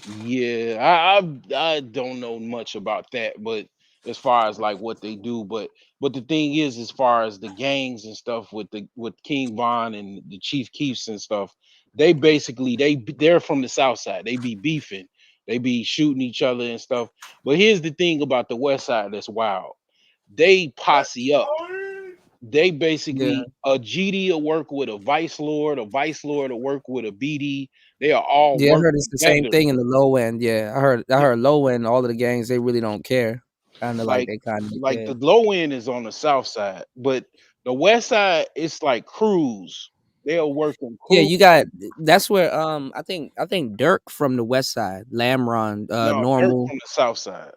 Yeah, I don't know much about that, but as far as like what they do, but the thing is, as far as the gangs and stuff with King Von and the Chief Keefs and stuff, they basically they're from the South Side. They be beefing, they be shooting each other and stuff. But here's the thing about the West Side that's wild. They posse up. They Yeah. basically a GD will work with a vice lord will work with a BD. They are all Yeah, I work heard it's the same together. thing in the low end. Yeah, I heard low end. All of the gangs they really don't care. Kind of like Like they kind of like yeah. the low end is on the south side, but the west side it's like crews. They'll work in Yeah, crew. you got that's where I think Dirk from the west side, Lamron, No, Dirk normal. from the south side.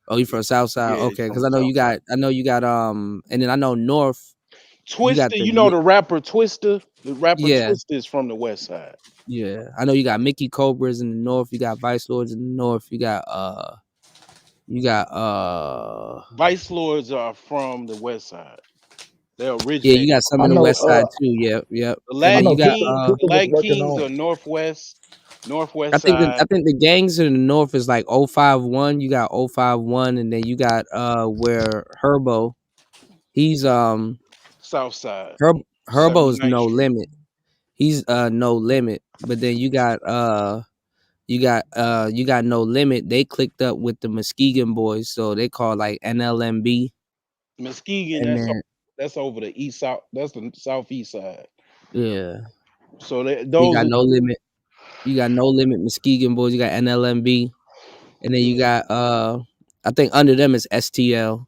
Oh, you from south side? Yeah, he's Okay, from because the south side. I know you got and then I know north. You got Twister, you know the rapper Twister. The rapper yeah, Twister is from the west side. yeah. I know you got Mickey Cobras in the north. You got Vice Lords in the north. You got Vice lords are from the west side. They yeah, you originated got from some I in the the know. west west side. side too. Yep, yep. The And I then know. you got The Twister was Latin working Kings on. are northwest I side. think the gangs in the north is like 051. You got 051, and then you got where Herbo. He's South side. Herbo's 79th no Street. limit. He's no limit. But then you got no limit. They clicked up with the Muskegon boys, so they call like NLMB. Muskegon, And then that's over the east south. That's the southeast side. yeah, So you those got are no limit. You got no limit Muskegon boys. You got NLMB, and then you got I think under them is STL.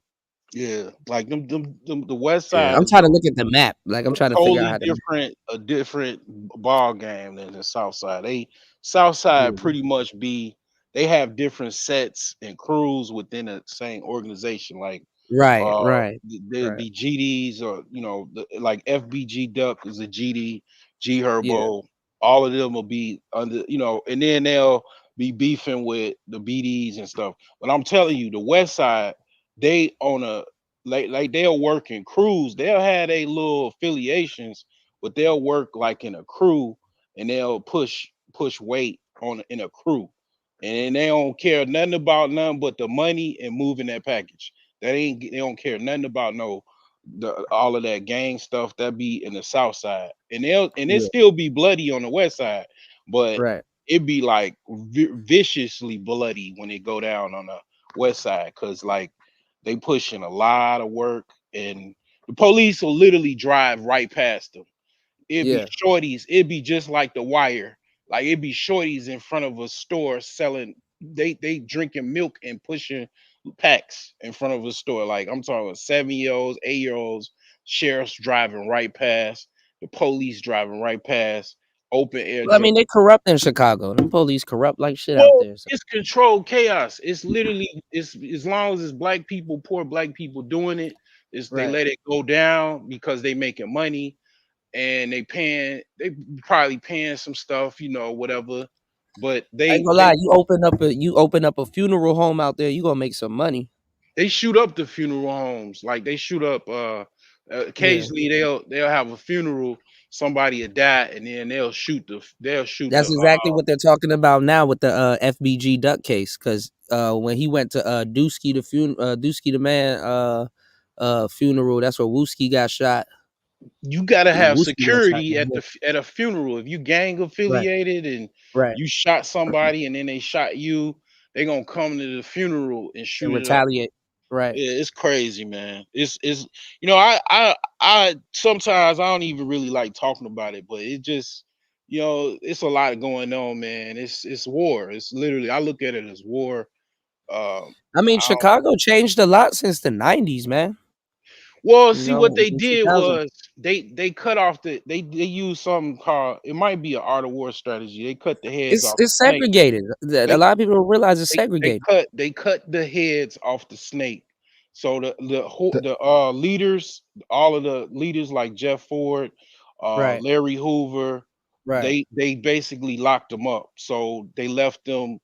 yeah, like them the west Yeah, side I'm is trying to look at the map. Like I'm a trying to figure out totally how to. different ball game than the south side. South Yeah. side pretty much they have different sets and crews within the same organization. Like Right, right, there'd right. be GDs or like FBG Duck is a GD, G Yeah, Herbo. All of them will be under, and then they'll be beefing with the BDs and stuff. But I'm telling you, the West Side, they on a like they'll work in crews. They'll have a little affiliations, but they'll work like in a crew and they'll push weight in a crew. And they don't care nothing about nothing but the money and moving that package. They don't care nothing about all of that gang stuff that be in the south side, and it Yeah. still be bloody on the west side, but Right. it be like viciously bloody when it go down on the west side, because like they pushing a lot of work, and the police will literally drive right past them. It'd be Yeah. shorties. It'd be just like The Wire. Like it'd be shorties in front of a store selling. They drinking milk and pushing packs in front of a store. Like I'm talking 7-year-olds, 8-year-olds. Sheriffs driving right past. The police driving right past. Open air. Well, I mean, they corrupt in Chicago. Them police corrupt like shit out Well, there. So. it's controlled chaos. It's literally it's as long as it's black people, poor black people doing it. They Right. let it go down because they making money, and they probably paying some stuff, whatever. But I they ain't gonna lie, you open up a funeral home out there, you gonna make some money. they shoot up the funeral homes. Like they shoot up occasionally they'll have a funeral, somebody had died, and then they'll shoot That's exactly what they're talking about now with the FBG Duck case. Because when he went to Dusky the man funeral, that's where Wooski got shot. You gotta have Wooski got shot security in the at a funeral. If you gang affiliated and Right. you shot somebody and then they shot you, they gonna come to the funeral and shoot and it up. retaliate. Right. Yeah, it's crazy, man. It's I sometimes I don't even really like talking about it, but it just it's a lot going on, man. It's war. It's literally, I look at it as war. I mean, Chicago changed a lot since the 90s, man. Well, see what they in did 2000. was they cut off they used something called, it might be an art of war strategy. They cut the heads off the It's snake. segregated. A lot of people don't realize it's They segregated. they cut the heads off the snake. So the leaders, all of the leaders like Jeff Ford, Right. Larry Hoover, Right. they basically locked them up. So they left them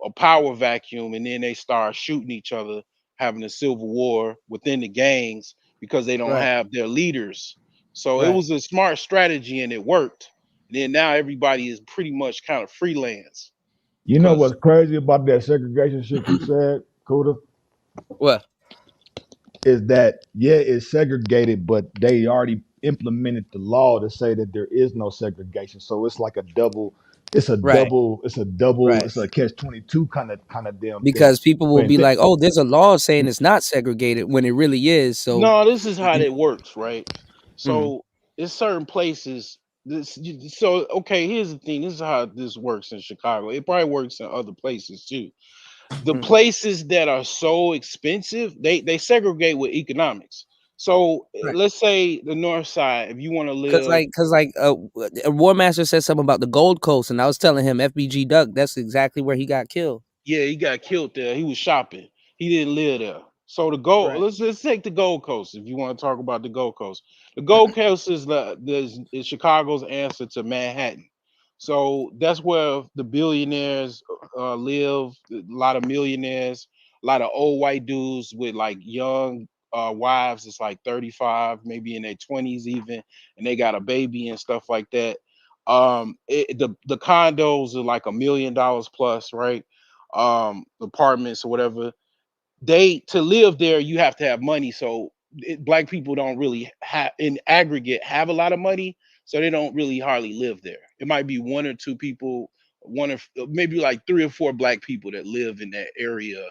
a power vacuum, and then they started shooting each other, having a civil war within the gangs because they don't Right. have their leaders. So it Right. was a smart strategy and it worked. And then now everybody is pretty much kind of freelance. You know what's crazy about that segregation shit you said, Kuda? What? Is that it's segregated, but they already implemented the law to say that there is no segregation. So it's like a double, it's a Right. catch-22 kind of damn thing. Because people will But be like, "Oh, there's a law saying it's not segregated," when it really is. So No, this is how it works, right? Mhm. So it's certain places. So okay, here's the thing. This is how this works in Chicago. It probably works in other places too. The places that are so expensive, they segregate with economics. So Right. let's say the north side, if you want to Cause live, War Master said something about the Gold Coast, and I was telling him FBG Duck, that's exactly where he got killed. yeah, he got killed there. He was shopping. He didn't live there. So the Gold, Right. let's take the Gold Coast if you want to talk about the Gold Coast. The Gold Coast is is Chicago's answer to Manhattan. So that's where the billionaires live. A lot of millionaires, a lot of old white dudes with like young wives. It's like 35, maybe in their 20s even, and they got a baby and stuff like that. The condos are like $1 million plus, right? Apartments or whatever. To live there you have to have money. So black people don't really have, in aggregate, have a lot of money, so they don't really hardly live there. It might be one or two people, maybe like 3 or 4 black people that live in that area,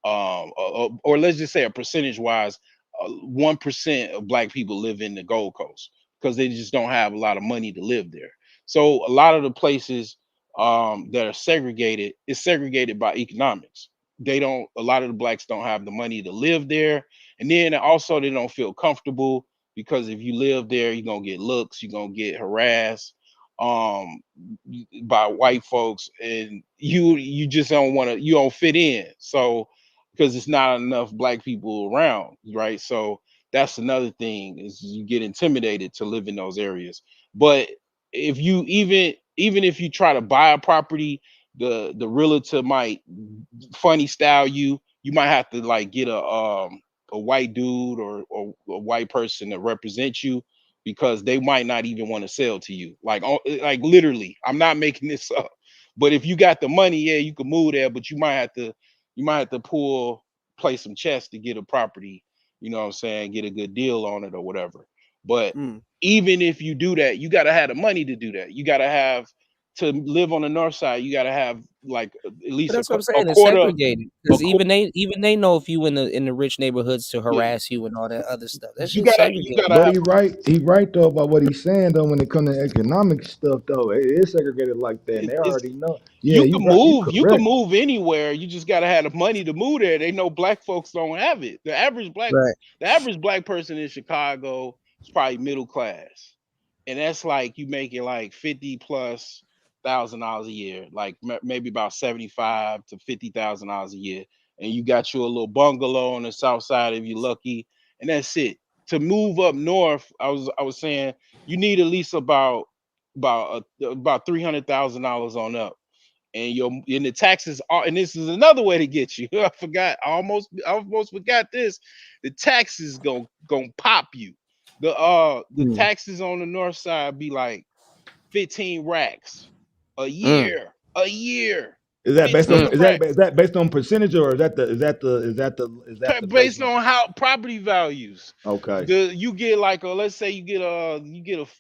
or let's just say a percentage wise, 1% of black people live in the Gold Coast because they just don't have a lot of money to live there. So a lot of the places that are segregated is segregated by economics. A lot of the blacks don't have the money to live there, and then also they don't feel comfortable because if you live there, you're gonna get looks, you're gonna get harassed um by white folks, and you just don't want to, you don't fit in. So because it's not enough black people around, right? So that's another thing, is you get intimidated to live in those areas. But if you even if you try to buy a property, the realtor might funny style you might have to like get a white dude or a white person to represent you, because they might not even want to sell to you. Like literally, I'm not making this up. But if you got the money, yeah, you can move there, but you might have to play some chess to get a property you know what I'm saying, get a good deal on it or whatever. But even if you do that, you gotta have the money to do that. You gotta have to live on the north side. You gotta have like at But least that's what I'm a saying. It's quarter. segregated because even they know if you in the rich neighborhoods to harass you and all that other stuff. That You shit's gotta segregated. But have. he right though about what he's saying though when it comes to economic stuff though. It is segregated like that, and they It's already know. Yeah, you right. you can Correct. move anywhere. You just gotta have the money to move there. They know black folks don't have it. The average black person in Chicago is probably middle class, and that's like you making like $50,000+ a year, like maybe about $75,000 to $50,000 a year, and you got you a little bungalow on the south side if you're lucky, and that's it. To move up north, I was saying you need at least about $300,000 on up, and the taxes are, and this is another way to get you. I forgot, I almost forgot this. The taxes gonna pop you. The taxes on the north side be like 15 racks a year. Is that based 15 on racks. is that based on percentage or is that the Based baseline? on how property values. Okay. You get like let's say you get a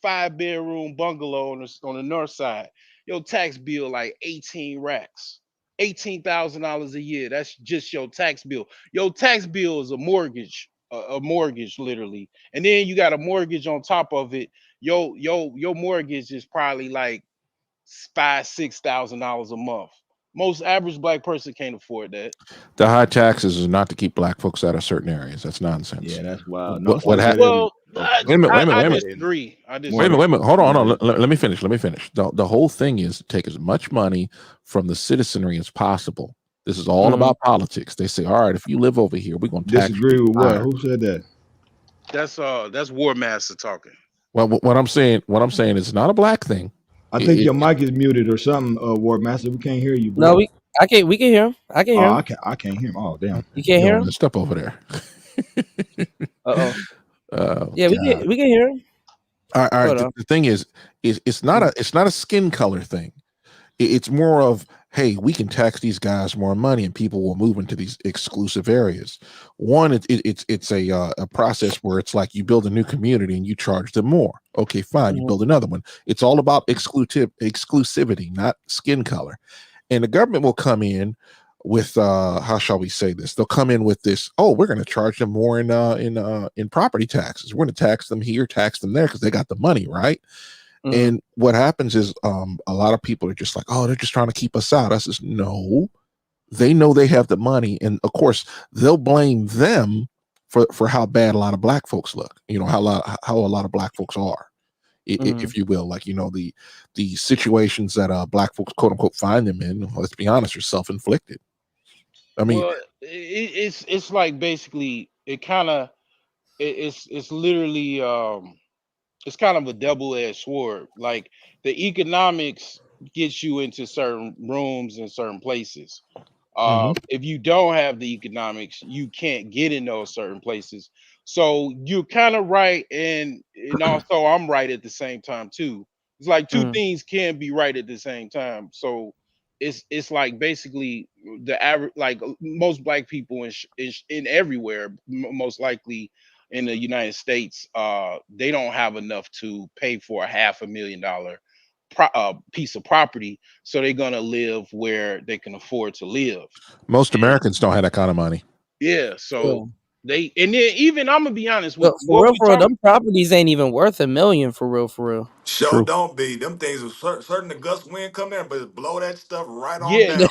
5-bedroom bungalow on the north side. Your tax bill like 18 racks, $18,000 a year. That's just your tax bill. Your tax bill is a mortgage literally, and then you got a mortgage on top of it. Your mortgage is probably like $5,000-6,000 a month. Most average black person can't afford that. The high taxes is not to keep black folks out of certain areas. That's nonsense. Yeah, that's wild. What happened? Well, Wait a minute. I disagree. Wait a minute. Hold on. Let me finish. The whole thing is to take as much money from the citizenry as possible. This is all about politics. They say, all right, if you live over here, we're going to tax Disagree you with what? higher. Who said that? That's War Master talking. Well, what I'm saying is not a black thing. I think your mic is muted or something, Ward Master. We can't hear you, bro. No, we can hear him. I can hear him. I can't hear him. Oh, damn. You can't hear him? Messed up over there. Yeah, we can hear him. All right. The thing is it's not a skin color thing. It's more of, hey, we can tax these guys more money and people will move into these exclusive areas. One, it's a process where it's like you build a new community and you charge them more. Okay, fine. You build another one. It's all about exclusivity, not skin color. And the government will come in with how shall we say this? They'll come in with this, oh, we're going to charge them more in property taxes. We're going to tax them here, tax them there because they got the money, right? And what happens is a lot of people are just like, oh, they're just trying to keep us out. I says, no, they know they have the money. And of course, they'll blame them for how bad a lot of black folks look, you know, how a lot of black folks are, if you will, like, you know, the situations that black folks, quote unquote, find them in, let's be honest, are self-inflicted. I mean, well, it's like basically it's literally it's kind of a double-edged sword. Like the economics gets you into certain rooms in certain places. If you don't have the economics, you can't get in those certain places. So you're kind of right, and also I'm right at the same time too. It's like two things can be right at the same time. So it's like basically the average, like most black people in everywhere, most likely in the United States, they don't have enough to pay for a $500,000 piece of property, so they're gonna live where they can afford to live. most Americans don't have that kind of money. Yeah, so they, and then even I'm gonna be honest with For real, them properties ain't even worth $1 million for real. Sure don't be. Them things are certain the gust wind come there, but blow that stuff right on Yeah, down.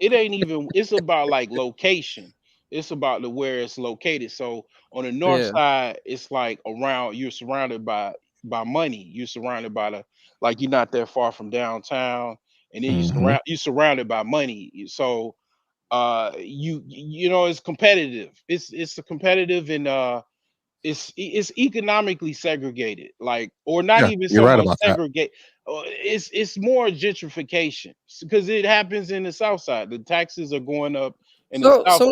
it ain't even, it's about like location. It's about where it's located. So on the north side, it's like around, you're surrounded by money. You're surrounded by like you're not that far from downtown, and then you're surrounded by money. So you know, it's competitive. It's a competitive, and it's economically segregated, like, or not even you're so right much about that. segregate. It's more gentrification because it happens in the south side. The taxes are going up in the south side.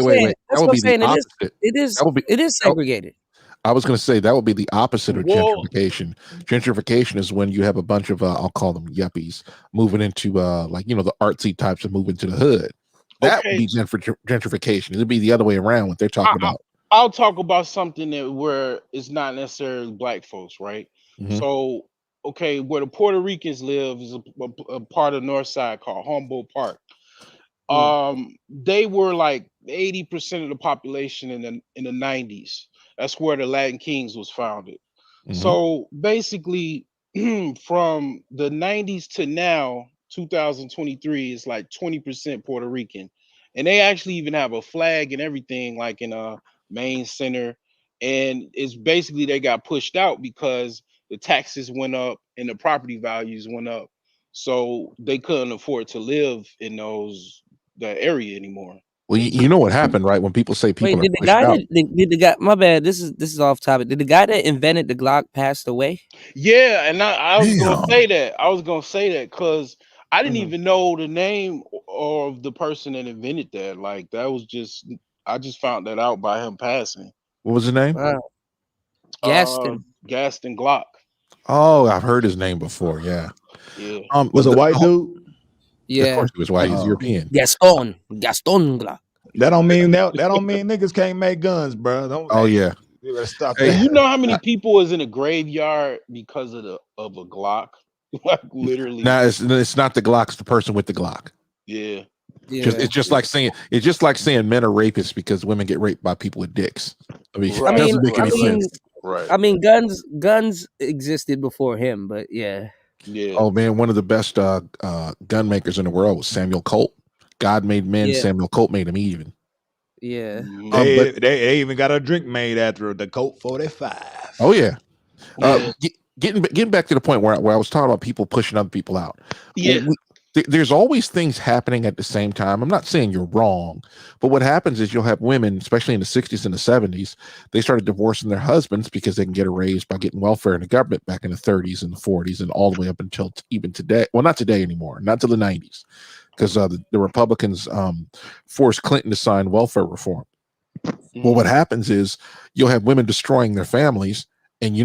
Wait. That would be the opposite. It is segregated. I was going to say that would be the opposite of gentrification. Gentrification is when you have a bunch of I'll call them yuppies moving into like, you know, the artsy types of moving to the hood. That would be gentrification. It'd be the other way around what they're talking about. I'll talk about something that where it's not necessarily black folks, right? Mhm. So, okay, where the Puerto Ricans live is a part of North Side called Humboldt Park. They were like 80% of the population in the 90s. That's where the Latin Kings was founded. So basically, from the 90s to now, 2023 is like 20% Puerto Rican, and they actually even have a flag and everything, like in a main center. And it's basically they got pushed out because the taxes went up and the property values went up, so they couldn't afford to live in that area anymore. Well, you know what happened, right? When people say people Wait, are did the pushed guy out. did the guy? My bad. This is off topic. Did the guy that invented the Glock passed away? Yeah, and I was gonna Damn. say that. I was gonna say that because I didn't Mhm. even know the name of the person that invented that. Like that was I just found that out by him passing. What was his name? Gaston. Gaston Glock. Oh, I've heard his name before. Yeah. Yeah. Was a white dude? Of course he was white. He's Oh. European. Gaston Glock. That don't mean that don't mean niggas can't make guns, bro. Don't, Oh yeah. You better stop Hey, that. you know how many people is in a graveyard because of a Glock? Like literally. Now it's not the Glock, it's the person with the Glock. Yeah. It's just like saying men are rapists because women get raped by people with dicks. I mean, I it doesn't make any sense. Right. I mean, guns existed before him, but yeah. Yeah. Oh man, one of the best gun makers in the world was Samuel Colt. God made men. Yeah. Samuel Colt made them even. Yeah. They even got a drink made after the Colt 45. Oh yeah. Getting back to the point where I was talking about people pushing other people out. Yeah. There's always things happening at the same time. I'm not saying you're wrong, but what happens is you'll have women, especially in the 60s and the 70s, they started divorcing their husbands because they can get a raise by getting welfare in the government back in the 30s and the 40s and all the way up until even today. Well, not today anymore, not till the 90s, because the Republicans forced Clinton to sign welfare reform. Well, what happens is you'll have women destroying their families, and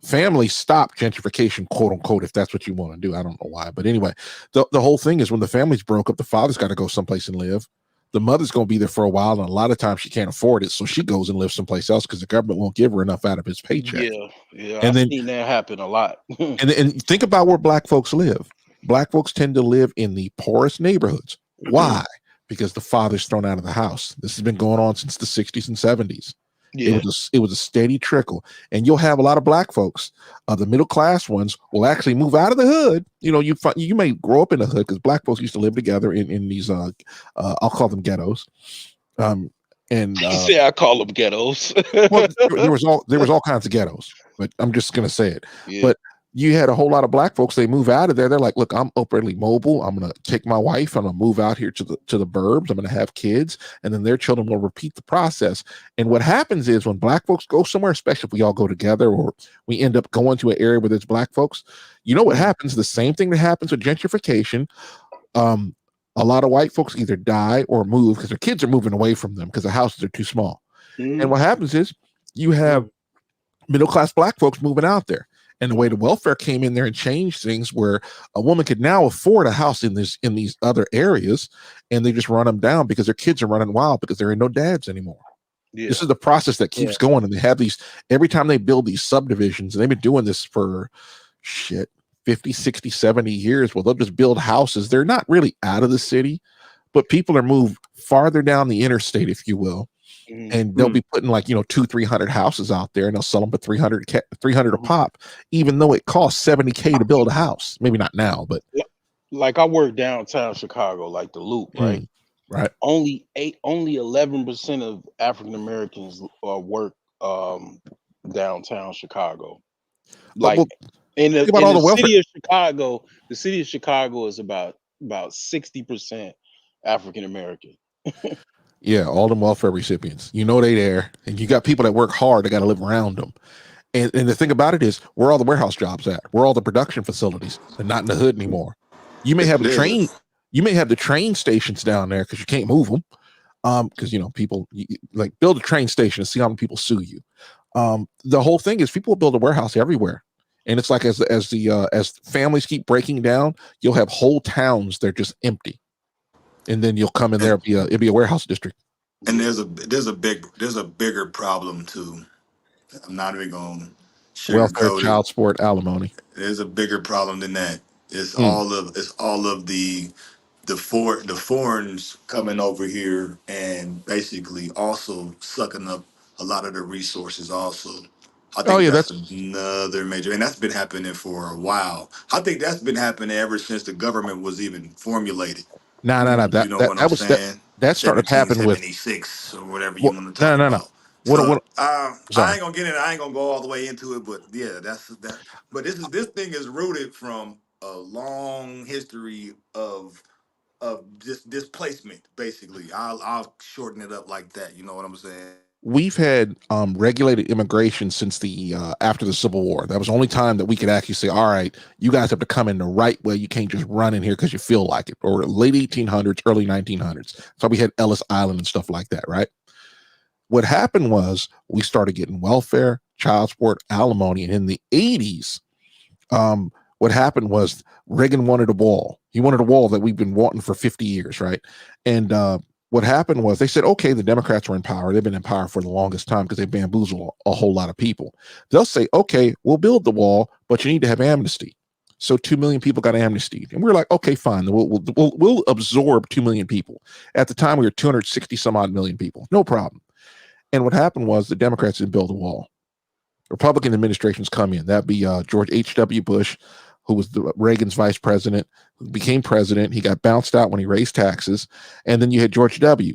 families stop gentrification, quote unquote, if that's what you want to do. I don't know why, but anyway, the whole thing is when the families broke up, the father's got to go someplace and live. The mother's going to be there for a while, and a lot of times she can't afford it, so she goes and lives someplace else because the government won't give her enough out of his paycheck. Yeah. And I've seen that happen a lot. and think about where black folks live. Black folks tend to live in the poorest neighborhoods. Why? Because the father's thrown out of the house. This has been going on since the 60s and 70s. Yeah. It was a steady trickle, and you'll have a lot of black folks. The middle class ones will actually move out of the hood. You may grow up in the hood because black folks used to live together in these I'll call them ghettos. And I call them ghettos. well, there was all kinds of ghettos, but I'm just gonna say it. Yeah. But you had a whole lot of black folks. They move out of there. They're like, look, I'm upwardly mobile. I'm gonna take my wife. I'm gonna move out here to the burbs. I'm gonna have kids, and then their children will repeat the process. And what happens is when black folks go somewhere, especially if we all go together, or we end up going to an area where there's black folks, you know what happens? The same thing that happens with gentrification. A lot of white folks either die or move because their kids are moving away from them because the houses are too small. And what happens is you have middle class black folks moving out there. And the way the welfare came in there and changed things where a woman could now afford a house in these other areas, and they just run them down because their kids are running wild because there ain't no dads anymore. Yeah. This is the process that keeps going. And they have these, every time they build these subdivisions, and they've been doing this for 50, 60, 70 years. Well, they'll just build houses. They're not really out of the city, but people are moved farther down the interstate, if you will. And they'll be putting 200-300 houses out there, and they'll sell them for $300 a pop, even though it costs $70K to build a house. Maybe not now, but like I work downtown Chicago, like the Loop, right? Right. Only 11% of African Americans work downtown Chicago. Like in the city of Chicago, the city of Chicago is about 60% African American. Yeah, all them welfare recipients. They there, and you got people that work hard. They got to live around them. And the thing about it is, where are all the warehouse jobs at? Where are all the production facilities? They're not in the hood anymore. You may have the train. You may have the train stations down there because you can't move them. Because people build a train station and see how many people sue you. The whole thing is people build a warehouse everywhere, and it's like as families keep breaking down, you'll have whole towns they're just empty. and then you'll come in there. It'll be a warehouse district. And there's a bigger problem too. I'm not even gonna Welfare, sugarcoat it. child support, alimony. There's a bigger problem than that. It's Mm. all of the foreigners coming over here and basically also sucking up a lot of the resources also. I Oh think yeah, that's that's another major, and that's been happening for a while. I think that's been happening ever since the government was even formulated. no. You know what I'm saying? That started happening with 1776 or whatever you what? want to No, talk no, no. about. What? So I Sorry. ain't gonna get in. I ain't gonna go all the way into it, but yeah, that's that. But this thing is rooted from a long history of displacement. Basically, I'll shorten it up like that. You know what I'm saying? We've had regulated immigration since the after the Civil War. That was the only time that we could actually say, all right, you guys have to come in the right way. You can't just run in here because you feel like it. Or late 1800s, early 1900s. So we had Ellis Island and stuff like that, right? What happened was we started getting welfare, child support, alimony. And in the 80s, what happened was Reagan wanted a wall. He wanted a wall that we've been wanting for 50 years, right? And what happened was they said, okay, the Democrats are in power. They've been in power for the longest time because they bamboozled a whole lot of people. They'll say, okay, we'll build the wall, but you need to have amnesty. So 2 million people got amnesty. And we're like, okay, fine. We'll absorb 2 million people. At the time, we were 260 some odd million people. No problem. And what happened was the Democrats didn't build a wall. Republican administrations come in. That'd be George H.W. Bush, who was Reagan's vice president, who became president. He got bounced out when he raised taxes. And then you had George W.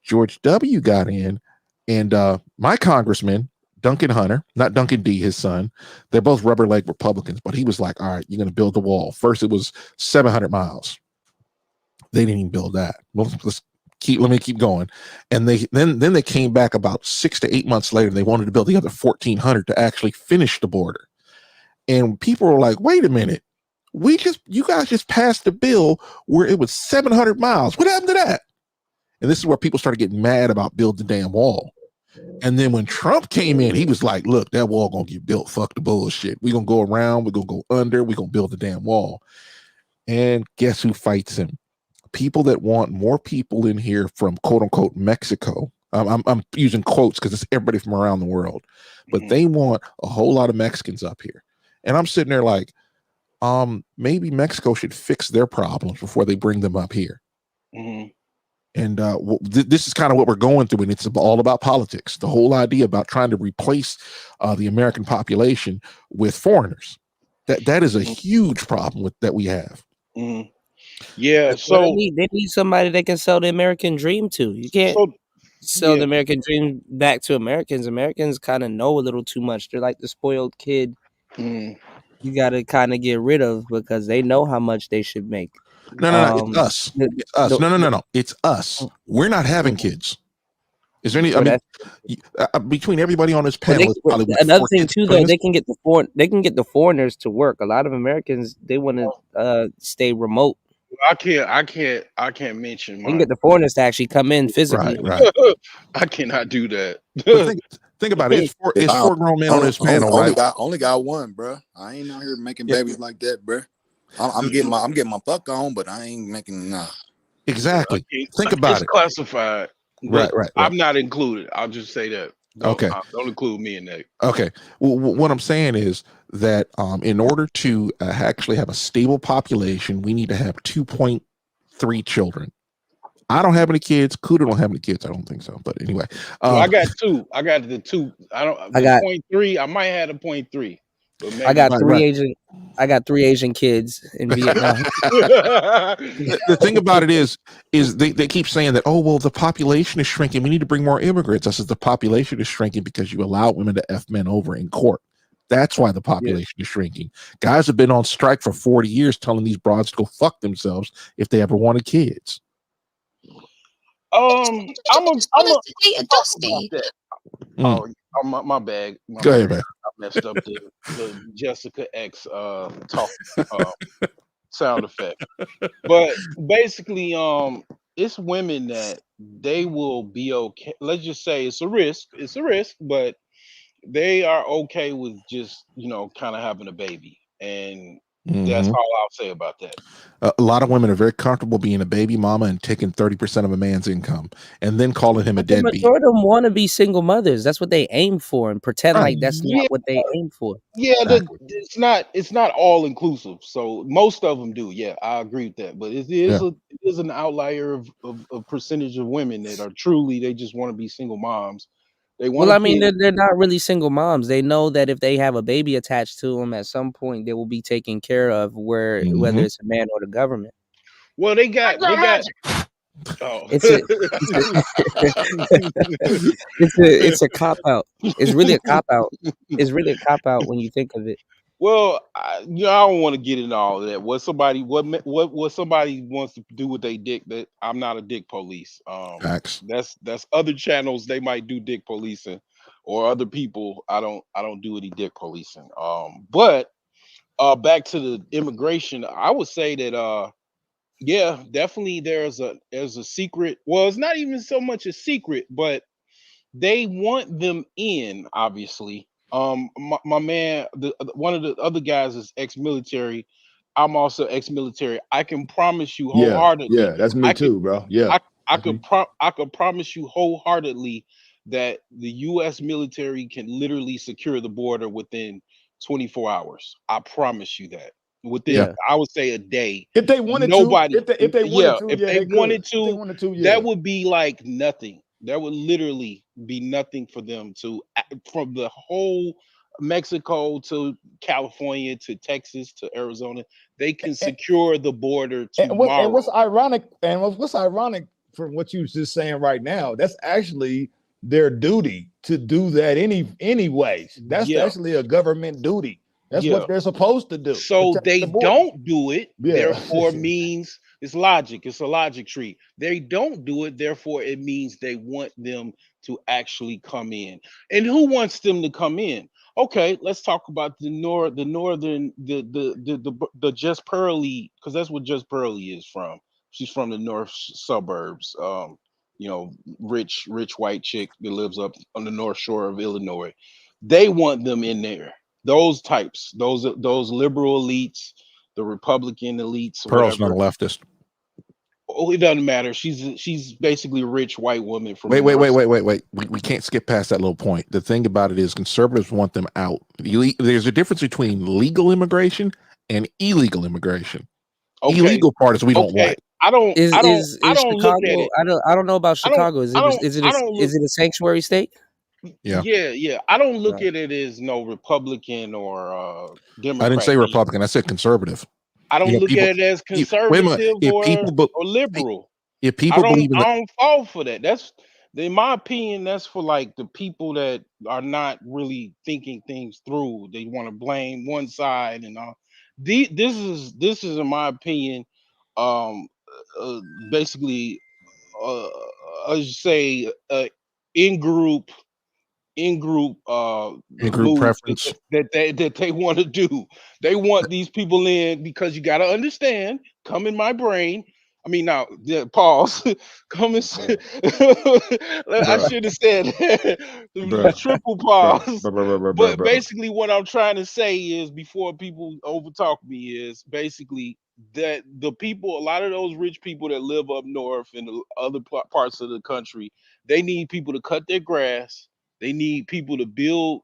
George W. got in, and my congressman, Duncan Hunter, not Duncan D., his son, they're both rubber leg Republicans, but he was like, all right, you're going to build the wall. First, it was 700 miles. They didn't even build that. Well, let me keep going. And then they came back about 6 to 8 months later. They wanted to build the other 1,400 to actually finish the border. And people were like, wait a minute, you guys just passed a bill where it was 700 miles. What happened to that? And this is where people started getting mad about building the damn wall. And then when Trump came in, he was like, look, that wall gonna get built. Fuck the bullshit. We're gonna go around, we're gonna go under, we're gonna build the damn wall. And guess who fights him? People that want more people in here from quote unquote Mexico. I'm using quotes because it's everybody from around the world, but they want a whole lot of Mexicans up here. And I'm sitting there like, maybe Mexico should fix their problems before they bring them up here. Mm-hmm. And this is kind of what we're going through, and it's all about politics. The whole idea about trying to replace the American population with foreigners. That is a huge problem that we have. Mm-hmm. Yeah, so they need somebody they can sell the American dream to. You can't sell the American dream back to Americans. Americans kind of know a little too much. They're like the spoiled kid. Mm. You got to kind of get rid of because they know how much they should make. No, it's us. It's us. No. It's us. We're not having kids. Is there any? I mean, between everybody on this panel, another thing too, though, they can get the foreigners to work. A lot of Americans they want to stay remote. I can't mention. You can get the foreigners to actually come in physically. Right. I cannot do that. Think about it. It's four grown men on this panel, right? Only got one, bro. I ain't out here making babies like that, bro. I'm getting my fuck on, but I ain't making nah. Exactly. Think about it. Classified. Right. I'm not included. I'll just say that. Don't include me in that. Okay. Well, what I'm saying is that in order to actually have a stable population, we need to have 2.3 children. I don't have any kids. Kuda don't have any kids. I don't think so. But anyway, I got two. I got the two. I got 0.3. I might have a 0.3. I got three Asian kids in Vietnam. The thing about it is they keep saying that, oh, well, the population is shrinking. We need to bring more immigrants. I said the population is shrinking because you allow women to F men over in court. That's why the population is shrinking. Guys have been on strike for 40 years telling these broads to go fuck themselves if they ever wanted kids. I'm a Dusty. Oh, my bad. Go ahead, man. I messed up the Jessica X talk sound effect. But basically, it's women that they will be okay. Let's just say it's a risk. It's a risk, but they are okay with just kind of having a baby. And That's Mhm. all I'll say about that. A lot of women are very comfortable being a baby mama and taking 30% of a man's income and then calling him a But the deadbeat. majority of them want to be single mothers. That's what they aim for, and pretend like that's Yeah, not what they aim for. yeah. Exactly. It's not all inclusive. So most of them do. Yeah, I agree with that. But it is Yeah. it is an outlier of percentage of women that are truly they just want to be single moms. They want Well, a I mean, kid. they're not really single moms. They know that if they have a baby attached to them, at some point they will be taken care of, whether Mhm. it's a man or the government. Well, they got. Oh, It's a it's a cop out. It's really a cop out. It's really a cop out when you think of it. Well, I don't want to get into all of that. What somebody wants to do with their dick. That I'm not a dick police. Facts. That's other channels. They might do dick policing, or other people. I don't do any dick policing. But back to the immigration. I would say that yeah, definitely there's a secret. Well, it's not even so much a secret, but they want them in, obviously. My man, one of the other guys is ex-military. I'm also ex-military. I can promise you Yeah, wholeheartedly. that's me I could too, bro. Yeah, I could promise you wholeheartedly that the U.S. military can literally secure the border within 24 hours. I promise you that. Within, Yeah. I would say, a day. if they wanted Nobody. to, if they wanted to, If yeah, they they could. wanted If they to, wanted to, yeah. that would be like nothing. That would literally be nothing for them to, from the whole Mexico to California to Texas to Arizona. They can secure the border tomorrow. What's ironic, what's ironic from what you was just saying right now, that's actually their duty to do that anyways. That's Yeah. actually a government duty. That's Yeah. what they're supposed to do. So protect they the border. don't do it, Yeah. therefore means it's logic. It's a logic tree. They don't do it, therefore it means they want them to actually come in. And who wants them to come in? Okay, let's talk about the northern, the Just Pearly, because that's what Just Pearly is from. She's from the north suburbs. Rich white chick that lives up on the north shore of Illinois. They want them in there. Those types, those liberal elites, the Republican elites, or Pearl's not whatever. a leftist. Oh, it doesn't matter. She's basically a rich white woman from. Wait. We can't skip past that little point. The thing about it is conservatives want them out. There's a difference between legal immigration and illegal immigration. Okay. Illegal part is we don't like. I don't Chicago, look at it. I don't know about I don't- Chicago. Is it a sanctuary state? Yeah. Yeah. I don't look at it as no Republican or Democrat. I didn't say Republican. I said conservative. I don't look at it as conservative or liberal. If people believe in I don't fall for that. That's, in my opinion, that's for like the people that are not really thinking things through. They want to blame one side and all. This is in my opinion, basically, I should say, in-group moves preference that they want to do. They want these people in because you got to understand. Come in my brain. I mean, now pause. Come and I should have said the triple pause. But basically, what I'm trying to say is, before people overtalk me, is basically that the people, a lot of those rich people that live up north and the other parts of the country, they need people to cut their grass. They need people to build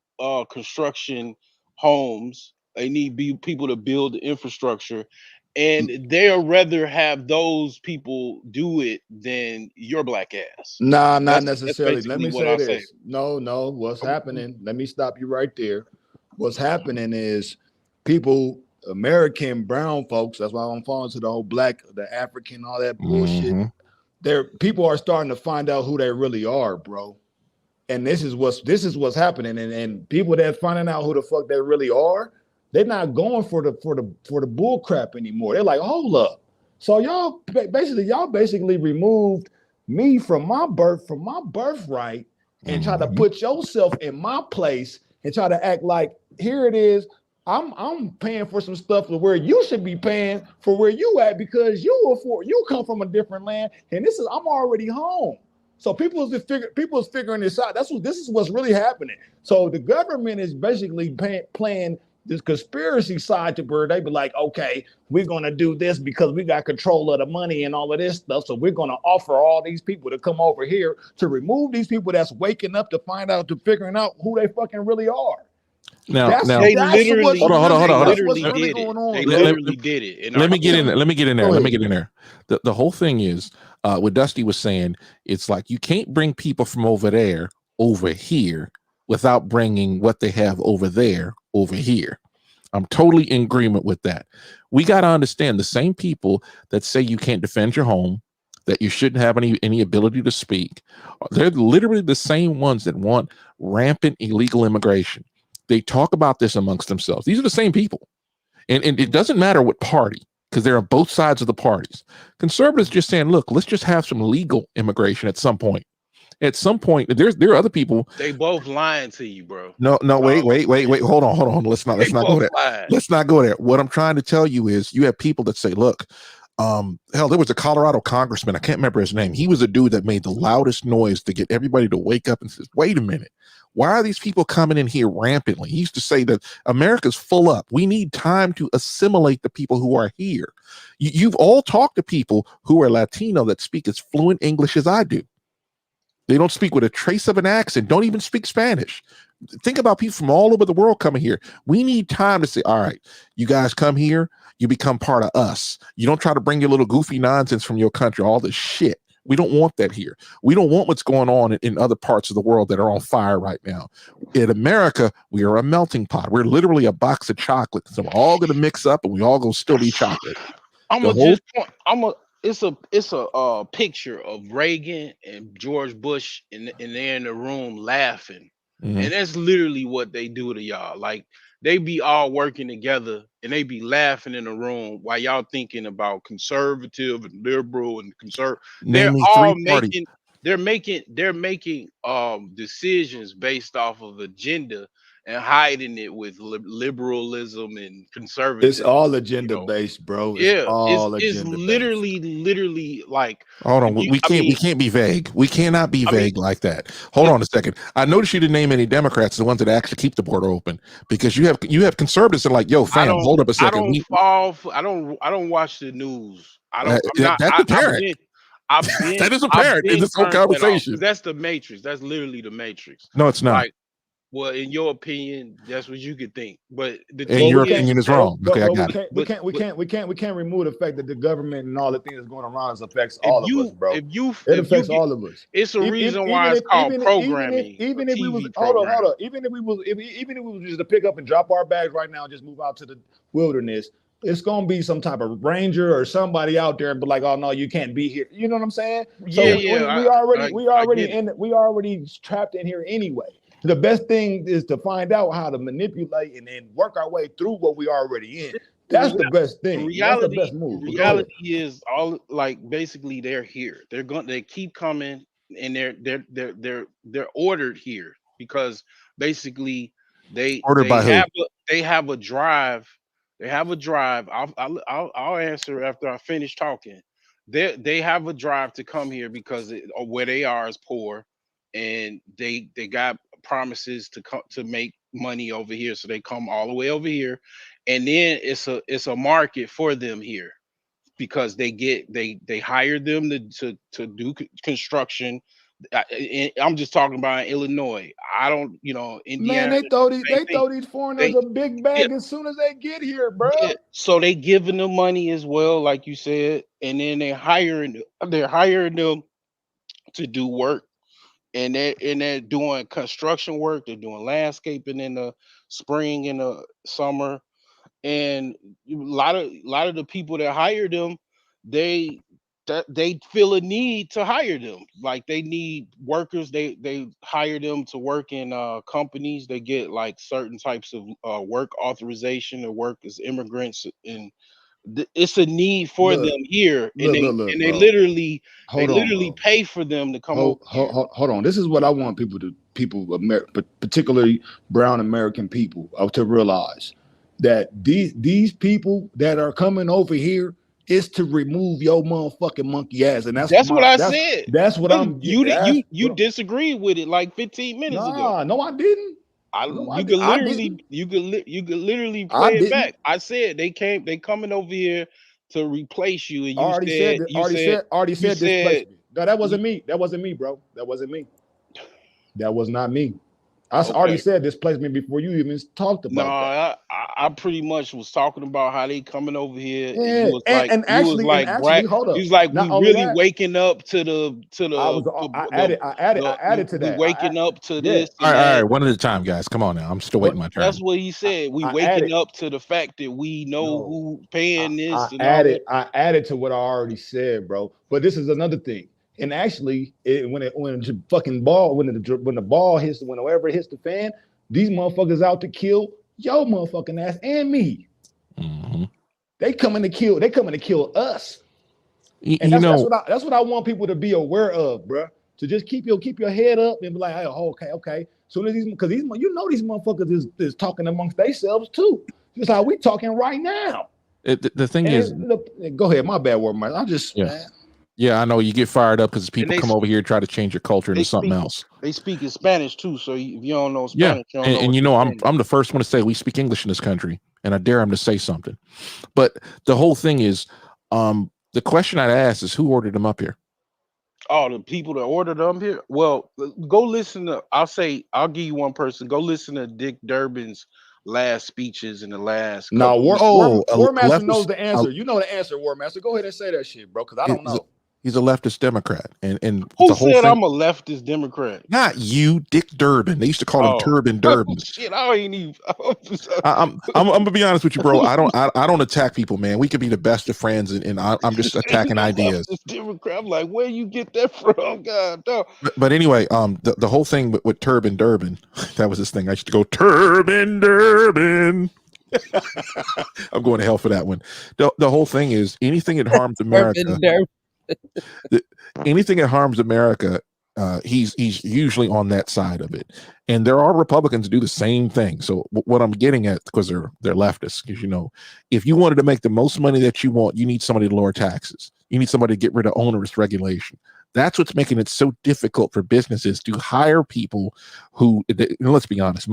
construction homes. They need people to build the infrastructure. And they'll rather have those people do it than your black ass. Nah, not That's necessarily. Let me basically what say I this. No. What's happening? Let me stop you right there. What's happening is people, American brown folks, that's why I'm falling to the whole black, the African, all that bullshit. People are starting to find out who they really are, bro. And this is what's happening. And people that finding out who the fuck they really are, they're not going for the bull crap anymore. They're like, hold up. So y'all basically removed me from my birthright and try to put yourself in my place and try to act like, here it is. I'm paying for some stuff where you should be paying for where you at, because you come from a different land, and I'm already home. So people is figuring this out. This is what's really happening. So the government is basically playing this conspiracy side to where they be like, okay, we're gonna do this because we got control of the money and all of this stuff. So we're gonna offer all these people to come over here to remove these people that's waking up to find out, to figuring out who they fucking really are. Now, they literally, hold on. literally did it. They literally did it. Let me get in there. The whole thing is, what Dusty was saying, it's like you can't bring people from over there over here without bringing what they have over there over here. I'm totally in agreement with that. We got to understand the same people that say you can't defend your home, that you shouldn't have any ability to speak. They're literally the same ones that want rampant illegal immigration. They talk about this amongst themselves. These are the same people. And it doesn't matter what party, because they're on both sides of the parties. Conservatives just saying, look, let's just have some legal immigration at some point. At some point, there are other people. They both lying to you, bro. No, wait. Hold on. Let's not go there. Let's not go there. What I'm trying to tell you is you have people that say, look, hell, there was a Colorado congressman. I can't remember his name. He was a dude that made the loudest noise to get everybody to wake up and says, wait a minute. Why are these people coming in here rampantly? He used to say that America's full up. We need time to assimilate the people who are here. You've all talked to people who are Latino that speak as fluent English as I do. They don't speak with a trace of an accent, don't even speak Spanish. Think about people from all over the world coming here. We need time to say, all right, you guys come here, you become part of us. You don't try to bring your little goofy nonsense from your country, all this shit. We don't want that here. We don't want what's going on in other parts of the world that are on fire right now. In America, we are a melting pot. We're literally a box of chocolate. So we're all going to mix up and we all going to still eat chocolate. It's a picture of Reagan and George Bush and they're in the room laughing. Mm-hmm. And that's literally what they do to y'all. Like they be all working together and they be laughing in the room while y'all thinking about conservative and liberal and conservative. They're making decisions based off of agenda and hiding it with liberalism and conservatism. It's all agenda based, bro. It's literally like. Hold on, we can't be vague. We cannot be vague like that. Hold on a second. I noticed you didn't name any Democrats, the ones that actually keep the border open, because you have conservatives that are like, yo, fam, hold up a second. I don't watch the news. That's apparent. That is apparent in this whole conversation. That's the Matrix. That's literally the Matrix. No, it's not. Like, well, in your opinion, that's what you could think, but your opinion is wrong. Okay, I got it. We can't remove the fact that the government and all the things going around us affects all of us, bro. It affects all of us. It's a reason why it's called programming. Even if we was hold on. Even if we was just to pick up and drop our bags right now and just move out to the wilderness, it's gonna be some type of ranger or somebody out there and be like, "Oh no, you can't be here." You know what I'm saying? So we already trapped in here anyway. The best thing is to find out how to manipulate and then work our way through what we already in. That's the best thing. That's the best move. Reality is all like basically they're here. They keep coming and they're ordered here because basically they have a drive. They have a drive. I'll answer after I finish talking. They have a drive to come here because where they are is poor, and they got promises to make money over here, so they come all the way over here, and then it's a market for them here because they hire them to do construction. I'm just talking about Illinois. I don't, Indiana. Man, they throw these foreigners a big bag as soon as they get here, bro. Yeah. So they giving them money as well, like you said, and then they're hiring them to do work. And they're doing construction work. They're doing landscaping in the spring and the summer, and a lot of the people that hire them, they feel a need to hire them. Like they need workers. They hire them to work in companies. They get like certain types of work authorization to work as immigrants, and it's a need for them here, and they literally pay for them to come over. Hold on. This is what I want particularly brown American people, to realize that these people that are coming over here is to remove your motherfucking monkey ass, and that's what I said. That's what I'm. You disagreed with it like 15 minutes ago. No, I didn't. You could literally play it back. I said they coming over here to replace you, and you said displace me. No, that wasn't me. That wasn't me, bro. That wasn't me. That was not me. I already said displace me before you even talked about that. I pretty much was talking about how they coming over here. Yeah, and you was like, hold up. You was like, Not we only really that, waking up to the. I added to that. We waking up to this. All right, one at a time, guys. Come on now. I'm still waiting my turn. That's what he said. We waking up to the fact that we know who paying this. I added to what I already said, bro. But this is another thing. And actually, when the ball hits, whenever it hits the fan, these motherfuckers out to kill your motherfucking ass and me. Mm-hmm. They coming to kill us. And that's what I want people to be aware of, bro. To just keep your head up and be like, oh, okay. So these motherfuckers is talking amongst themselves too. Just how we talking right now. The thing is, go ahead. My bad word, man. Yeah, I know you get fired up because people come over here and try to change your culture into something else. They speak in Spanish too, so if you don't know Spanish, I'm the first one to say we speak English in this country, and I dare him to say something. But the whole thing is, the question I'd ask is who ordered them up here? Oh, the people that ordered them here. Well, go listen to. I'll give you one person. Go listen to Dick Durbin's last speeches in the last. No, War Master knows the answer. You know the answer, War Master. Go ahead and say that shit, bro, because I don't know. He's a leftist Democrat, and who the whole said I'm a leftist Democrat? Not you, Dick Durbin. They used to call him Turbin Durbin. Shit, I ain't even. I'm gonna be honest with you, bro. I don't attack people, man. We could be the best of friends, and I'm just attacking ideas. Democrat. I'm like, where you get that from? God, no. But anyway, the whole thing with Turbin Durbin, that was his thing. I used to go Turbin Durbin. I'm going to hell for that one. The whole thing is anything that harms America. Anything that harms America, he's usually on that side of it. And there are Republicans who do the same thing. So what I'm getting at, because they're leftists, because if you wanted to make the most money that you want, you need somebody to lower taxes. You need somebody to get rid of onerous regulation. That's what's making it so difficult for businesses to hire people who, let's be honest,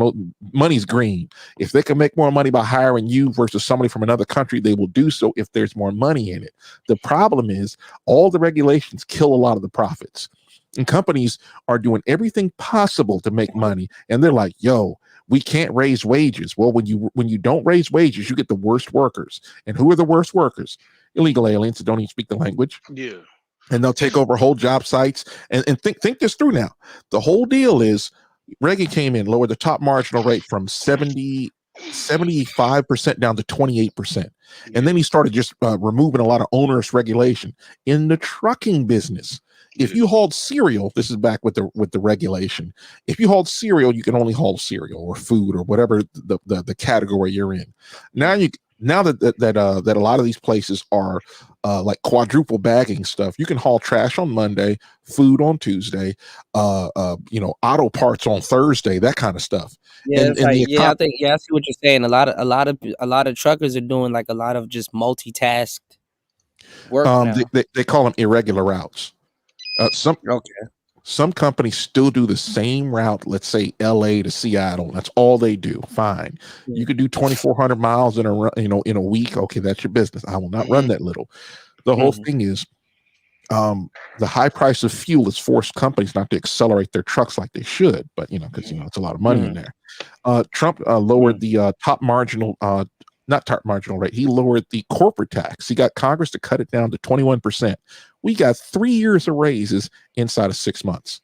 money's green. If they can make more money by hiring you versus somebody from another country, they will do so if there's more money in it. The problem is all the regulations kill a lot of the profits. And companies are doing everything possible to make money. And they're like, yo, we can't raise wages. Well, when you don't raise wages, you get the worst workers. And who are the worst workers? Illegal aliens that don't even speak the language. Yeah. And they'll take over whole job sites. And think this through now. The whole deal is Reggie came in, lowered the top marginal rate from 75% down to 28%. And then he started just removing a lot of onerous regulation in the trucking business. If you hauled cereal, this is back with the regulation. If you hauled cereal, you can only haul cereal or food or whatever the category you're in. Now that a lot of these places are like quadruple bagging stuff, you can haul trash on Monday, food on Tuesday, auto parts on Thursday, that kind of stuff. Yeah, I see what you're saying. A lot of truckers are doing like a lot of just multitasked work now. They call them irregular routes. Some companies still do the same route, let's say LA to Seattle. That's all they do. Fine. You could do 2,400 miles in a week. Okay, that's your business. I will not run that little. The whole thing is the high price of fuel has forced companies not to accelerate their trucks like they should, but because it's a lot of money in there. Trump lowered the not top marginal rate. He lowered the corporate tax. He got Congress to cut it down to 21%. We got 3 years of raises inside of 6 months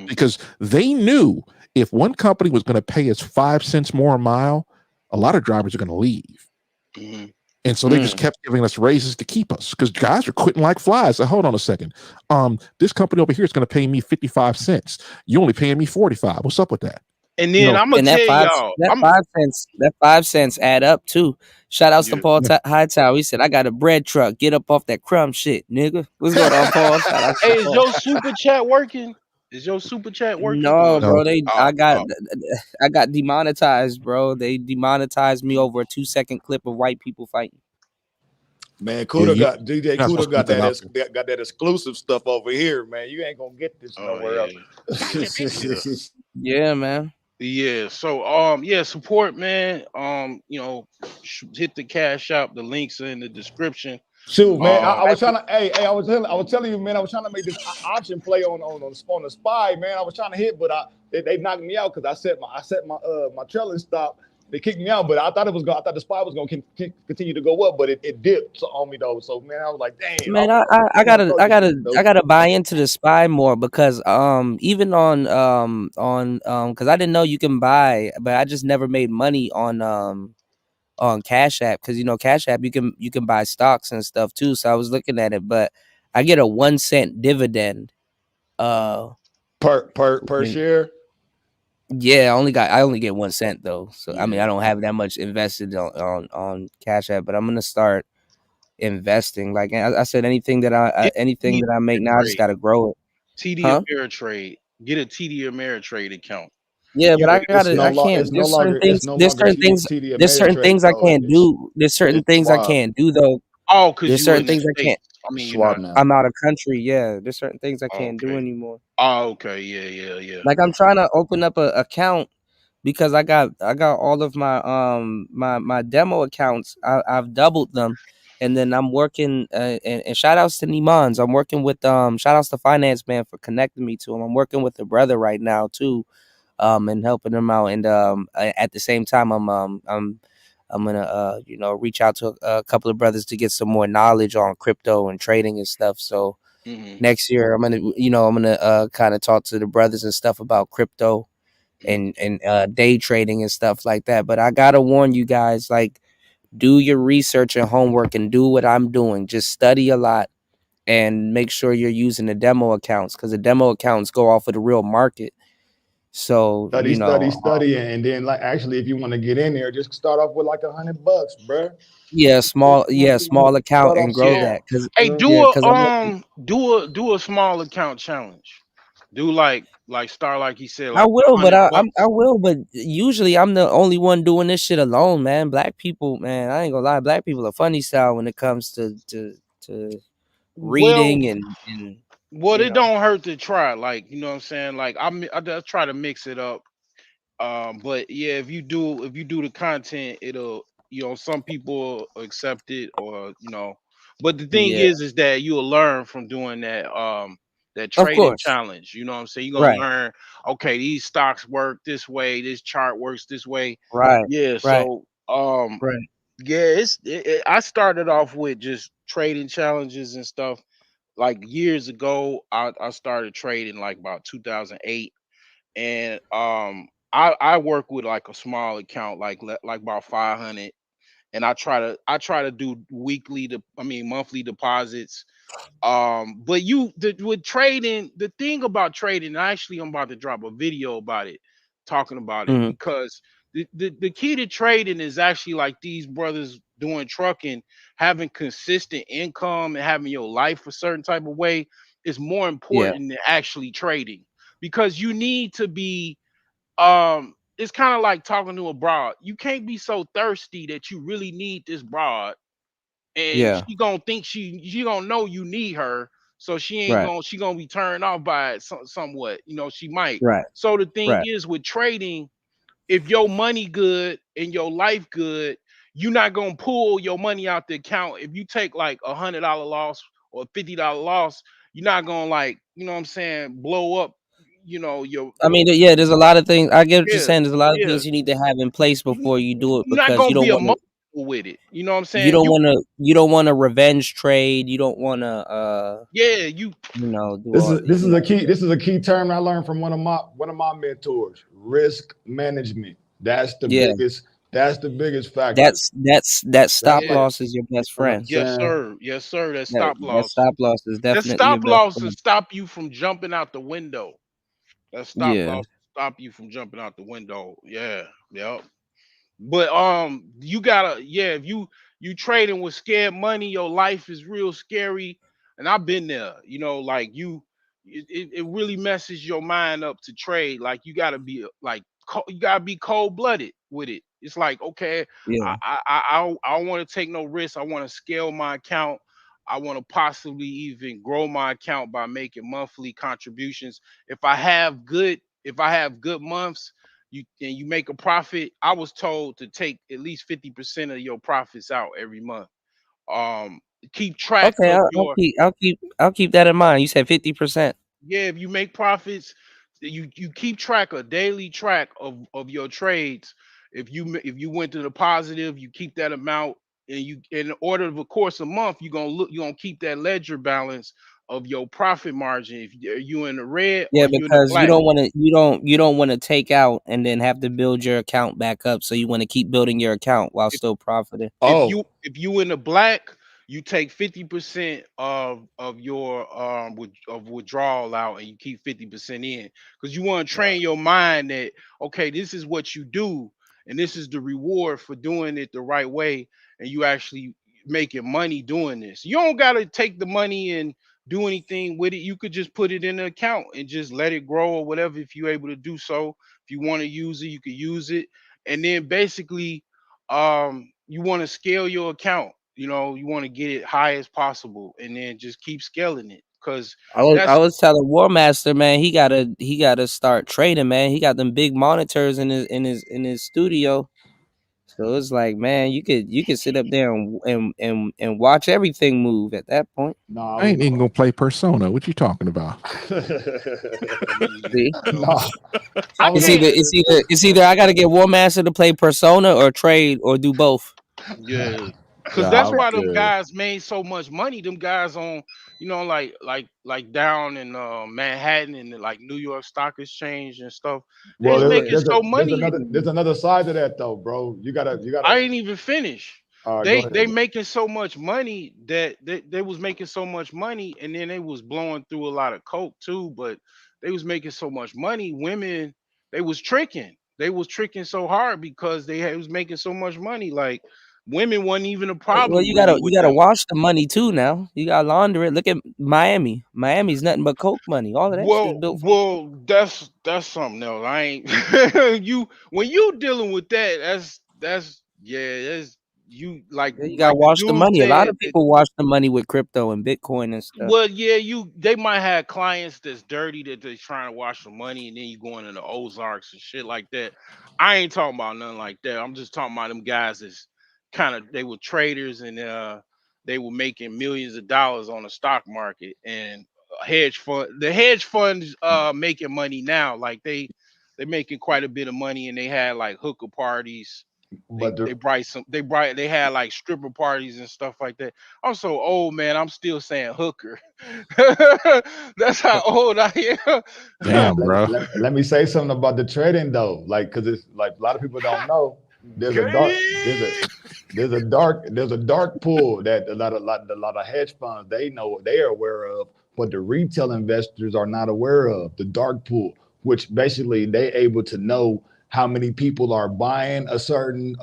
because they knew if one company was going to pay us 5 cents more a mile, a lot of drivers are going to leave. And so they just kept giving us raises to keep us because guys are quitting like flies. So hold on a second. This company over here is going to pay me 55 cents. You only paying me 45. What's up with that? And then I'm gonna tell y'all that 5 cents add up too. Shout outs to Paul Hightower. He said, "I got a bread truck. Get up off that crumb shit, nigga." What's going on, Paul? Hey, is your super chat working? No, bro. I got demonetized, bro. They demonetized me over a 2-second clip of white people fighting. Man, DJ Kuda got that exclusive stuff over here, man. You ain't gonna get this nowhere else. Yeah, man. Yeah. So yeah, support, man. Hit the cash app. The links are in the description. Shoot, man, I Um, was trying to. Hey, I was telling you, man, I was trying to make this option play on the spy, man. I was trying to hit, but they knocked me out because I set my trailing stop. They kicked me out, but I thought I thought the spy was gonna continue to go up, but it dipped on me though. So man, I was like, damn, Man, I gotta buy into the spy more because even on because I didn't know you can buy, but I just never made money on Cash App because Cash App you can buy stocks and stuff too. So I was looking at it, but I get a 1 cent dividend. Per share. Yeah, I only get 1 cent though. So I mean Yeah. I don't have that much invested on Cash App, but I'm gonna start investing. Like I said, anything that get anything TD that I make now, I just Ameritrade. gotta grow it. TD Huh? Ameritrade. Get a TD Ameritrade account. Yeah, but You I can't. It's no longer TD There's certain Ameritrade things I though. can't do. There's certain It's things I Schwab. can't do though. Oh, because There's you certain in the things I can't. States. I It's mean, you're Schwab not. now. I'm out of country. Yeah, there's certain things I Oh, can't do okay. anymore. Oh, okay. Yeah. Like I'm trying to open up a account because I got all of my demo accounts. I've doubled them, and then I'm working. And shout outs to Nimans. I'm working with shout outs to Finance Man for connecting me to him. I'm working with a brother right now too, and helping him out. And at the same time, I'm gonna reach out to a couple of brothers to get some more knowledge on crypto and trading and stuff. So next year I'm gonna kind of talk to the brothers and stuff about crypto and day trading and stuff like that. But I gotta warn you guys, like, do your research and homework and do what I'm doing. Just study a lot and make sure you're using the demo accounts because the demo accounts go off of the real market. So Study, and then like actually, if you want to get in there, just start off with like $100, bruh. small account Start and off grow Yeah. that because Hey, because I'm do a small account challenge. Do like start like he said, I like will, but $100. I will, but usually I'm the only one doing this shit alone, man. Black people, man, I ain't gonna lie, black people are funny style when it comes to Well, reading and it don't hurt to try. Like, you know what I'm saying? Like I just try to mix it up. But yeah, if you do the content, it'll some people accept it or but the thing yeah, is that you'll learn from doing that of trading course, challenge. You know what I'm saying? You're gonna right, learn, okay, these stocks work this way, this chart works this way. right, Yeah, right, so right. yeah, I started off with just trading challenges and stuff. Like years ago, I started trading like about 2008, and I work with like a small account, like about 500, and I try to do monthly deposits. But with trading, the thing about trading, actually, I'm about to drop a video about it, talking about it, Mhm. because the key to trading is actually like these brothers doing trucking, having consistent income and having your life a certain type of way is more Yeah, important than actually trading, because you need to be it's kind of like talking to a broad. You can't be so thirsty that you really need this broad, and yeah, she gonna think she gonna know you need her, so right, she gonna be turned off by it somewhat. She might. right, So the thing right. is with trading, if your money good and your life good, you're not gonna pull your money out the account. If you take like $100 loss or $50 loss, you're not gonna, like, what I'm saying, blow up. I Your mean, yeah, there's a lot of things. I get what you're yeah, saying. There's a lot of yeah. things you need to have in place You before you do it you're not because gonna be emotional with it. You know what I'm you saying? don't want to revenge trade. You don't want to Yeah, you do This all is this you is a know. key. This is a key term I learned from one of my mentors. Risk management. That's the Yeah, biggest. That's the biggest factor. that That's stop like, loss is your best you know what I'm friend. yes, saying? sir. Yes, sir. That That stop loss. stop loss is That definitely your stop best loss will friend. stop you from jumping out the window. That stop Yeah, loss will stop you from jumping out the window. Yeah. Yep. But you gotta, yeah, if you trading with scared money, your life is real scary. And I've been there, like it really messes your mind up to trade. Like you gotta be like you gotta be cold blooded with it. It's like, okay, yeah, I don't want to take no risks. I want to scale my account. I want to possibly even grow my account by making monthly contributions. If I have good months, you make a profit, I was told to take at least 50% of your profits out every month. Keep track Okay, of I'll your keep that in mind. You said 50%. yeah, if you make profits, you keep track, a daily track of your trades. If you went to the positive, you keep that amount, and you in order of a course a month, you're gonna keep that ledger balance of your profit margin. If you in the red or Yeah, you in the because black. you don't want to take out and then have to build your account back up. So you want to keep building your account while still profiting. If you in the black, you take 50% of your of withdrawal out, and you keep 50% in, because you want to train your mind that okay, this is what you do, and this is the reward for doing it the right way, and you actually making money doing this. You don't got to take the money and do anything with it. You could just put it in the account and just let it grow or whatever. If you're able to do so, if you want to use it, you can use it, and then basically you want to scale your account. You want to get it high as possible, and then just keep scaling it, because I that's was telling War Master, man, he gotta start trading, man. He got them big monitors in his studio. So it's like, man, you could sit up there and watch everything move at that point. No, I ain't even gonna play Persona. What you talking about? See? No, It's either I gotta get War Master to play Persona or trade or do both. yeah, because Nah, that's I'm why them good. guys made so much money. Them guys on, like down in Manhattan and like New York Stock Exchange and stuff. They was well, making so money. there's another side to that though, bro. You gotta. I ain't even finished. All right, go They ahead. making so much money that they was making so much money, and then they was blowing through a lot of coke too. But they was making so much money. Women, they was tricking. They was tricking so hard because was making so much money. Like women wasn't even a Well, problem really you with gotta them. wash the money too now. You gotta launder it. Look at Miami. Miami's nothing but coke money. All of that shit is built from That's something else. I ain't when you dealing with that. That's you like you gotta the wash the dude money. A lot said of that. people wash the money with crypto and Bitcoin and stuff. Well, yeah, they might have clients that's dirty that they're trying to wash the money, and then you going into Ozarks and shit like that. I ain't talking about nothing like that. I'm just talking about them guys that's they were traders, and they were making millions of dollars on the stock market, and the hedge funds making money now. Like they making quite a bit of money, and they had like hooker parties. But They had like stripper parties and stuff like that. I'm so old, man. I'm still saying hooker. That's how old I am. Damn, bro. Let me say something about the trading though, like because it's like a lot of people don't know. There's a dark pool that a lot of hedge funds they are aware of, but the retail investors are not aware of the dark pool, which basically they able to know how many people are buying a certain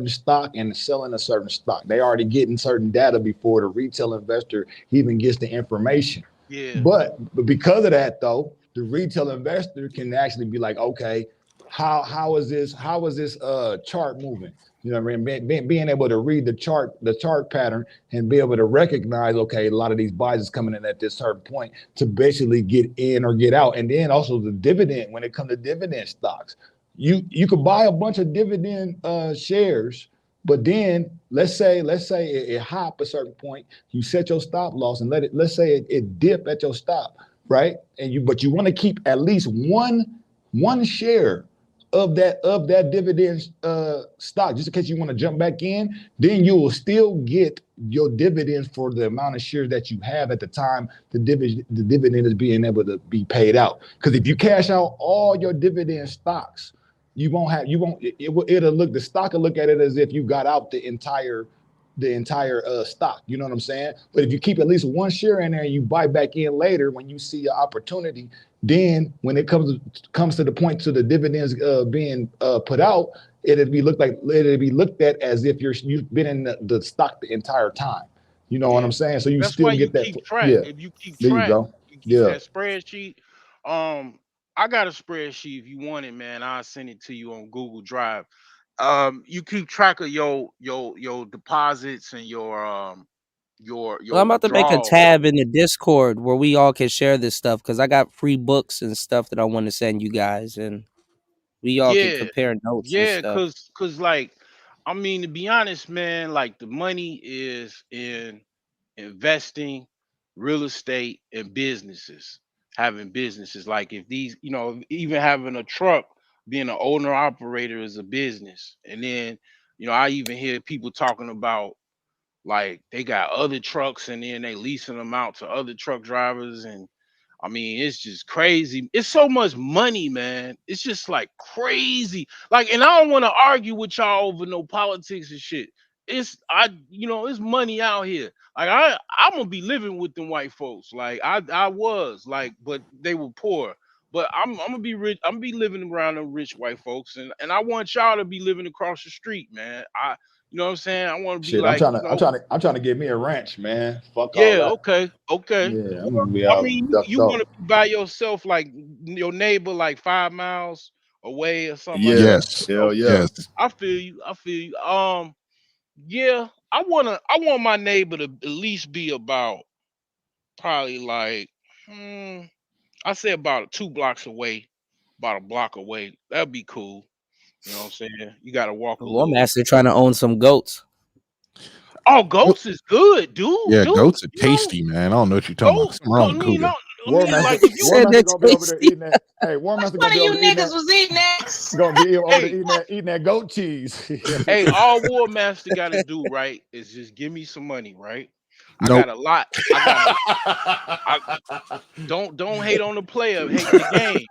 stock and selling a certain stock. They already getting certain data before the retail investor even gets the information. Yeah. But because of that, though, the retail investor can actually be like, okay, how is this chart moving? You know what I mean? Being able to read the chart pattern and be able to recognize, okay, a lot of these buys is coming in at this certain point to basically get in or get out. And then also the dividend, when it comes to dividend stocks, you could buy a bunch of dividend shares, but then let's say it hop a certain point, you set your stop loss and let's say it dip at your stop, right? But you want to keep at least one share of that dividend stock, just in case you want to jump back in, then you will still get your dividends for the amount of shares that you have at the time the dividend is being able to be paid out. Because if you cash out all your dividend stocks, the stock will look at it as if you got out the entire stock. You know what I'm saying? But if you keep at least one share in there and you buy back in later when you see an opportunity, then when it comes to the point to the dividends being put out, it'll be looked at as if you've been in the stock the entire time. You know what I'm saying? So you That's still why get you that. keep track. Yeah. If you keep There you track, go. you keep Yeah. that spreadsheet. I got a spreadsheet. If you want it, man, I'll send it to you on Google Drive. You keep track of your deposits and your Well, I'm about to make a withdrawals. tab in the Discord where we all can share this stuff because I got free books and stuff that I want to send you guys. And We all can Yeah, compare notes and yeah, stuff. cause like, I mean, to be honest, man, like the money is in investing, real estate, and businesses. Having businesses, like if these, even having a truck, being an owner operator is a business. And then, I even hear people talking about like they got other trucks and then they leasing them out to other truck drivers. And I mean, it's just crazy. It's so much money, man. It's just like crazy. Like, and I don't want to argue with y'all over no politics and shit. It's money out here. Like I'm gonna be living with them white folks. Like I was like, but they were poor. But I'm gonna be rich. I'm gonna be living around them rich white folks, and I want y'all to be living across the street, man. You know what I'm saying? I want to be Shit, I'm like, trying to, I'm trying to get me a ranch, man. Fuck all yeah, that. okay. Yeah, I'm Or, gonna be I out mean, ducked you want off. to be by yourself, like your neighbor, like 5 miles away or something like Yeah, that. Yes. hell Okay, yeah. Yes. I feel you. I feel you. Yeah, I want my neighbor to at least be about probably like, I say about 2 blocks away, about a block away. That'd be cool. You know what I'm saying? You got to walk a War little. Master trying to own some goats. Oh, goats is good, dude. Yeah, Dude, goats are tasty, man. I don't know what you're talking about. goat. Something wrong I with mean, Cuda. I mean, like if you Yeah, they're Gonna be over there tasty. eating that. Hey, War Master One gonna of be you over there eating niggas that. was eating that. Gonna be over there hey, eating that goat cheese. hey, all War Master got to do, right, is just give me some money, right? I Nope. got a lot. I don't hate on the player, hate the game.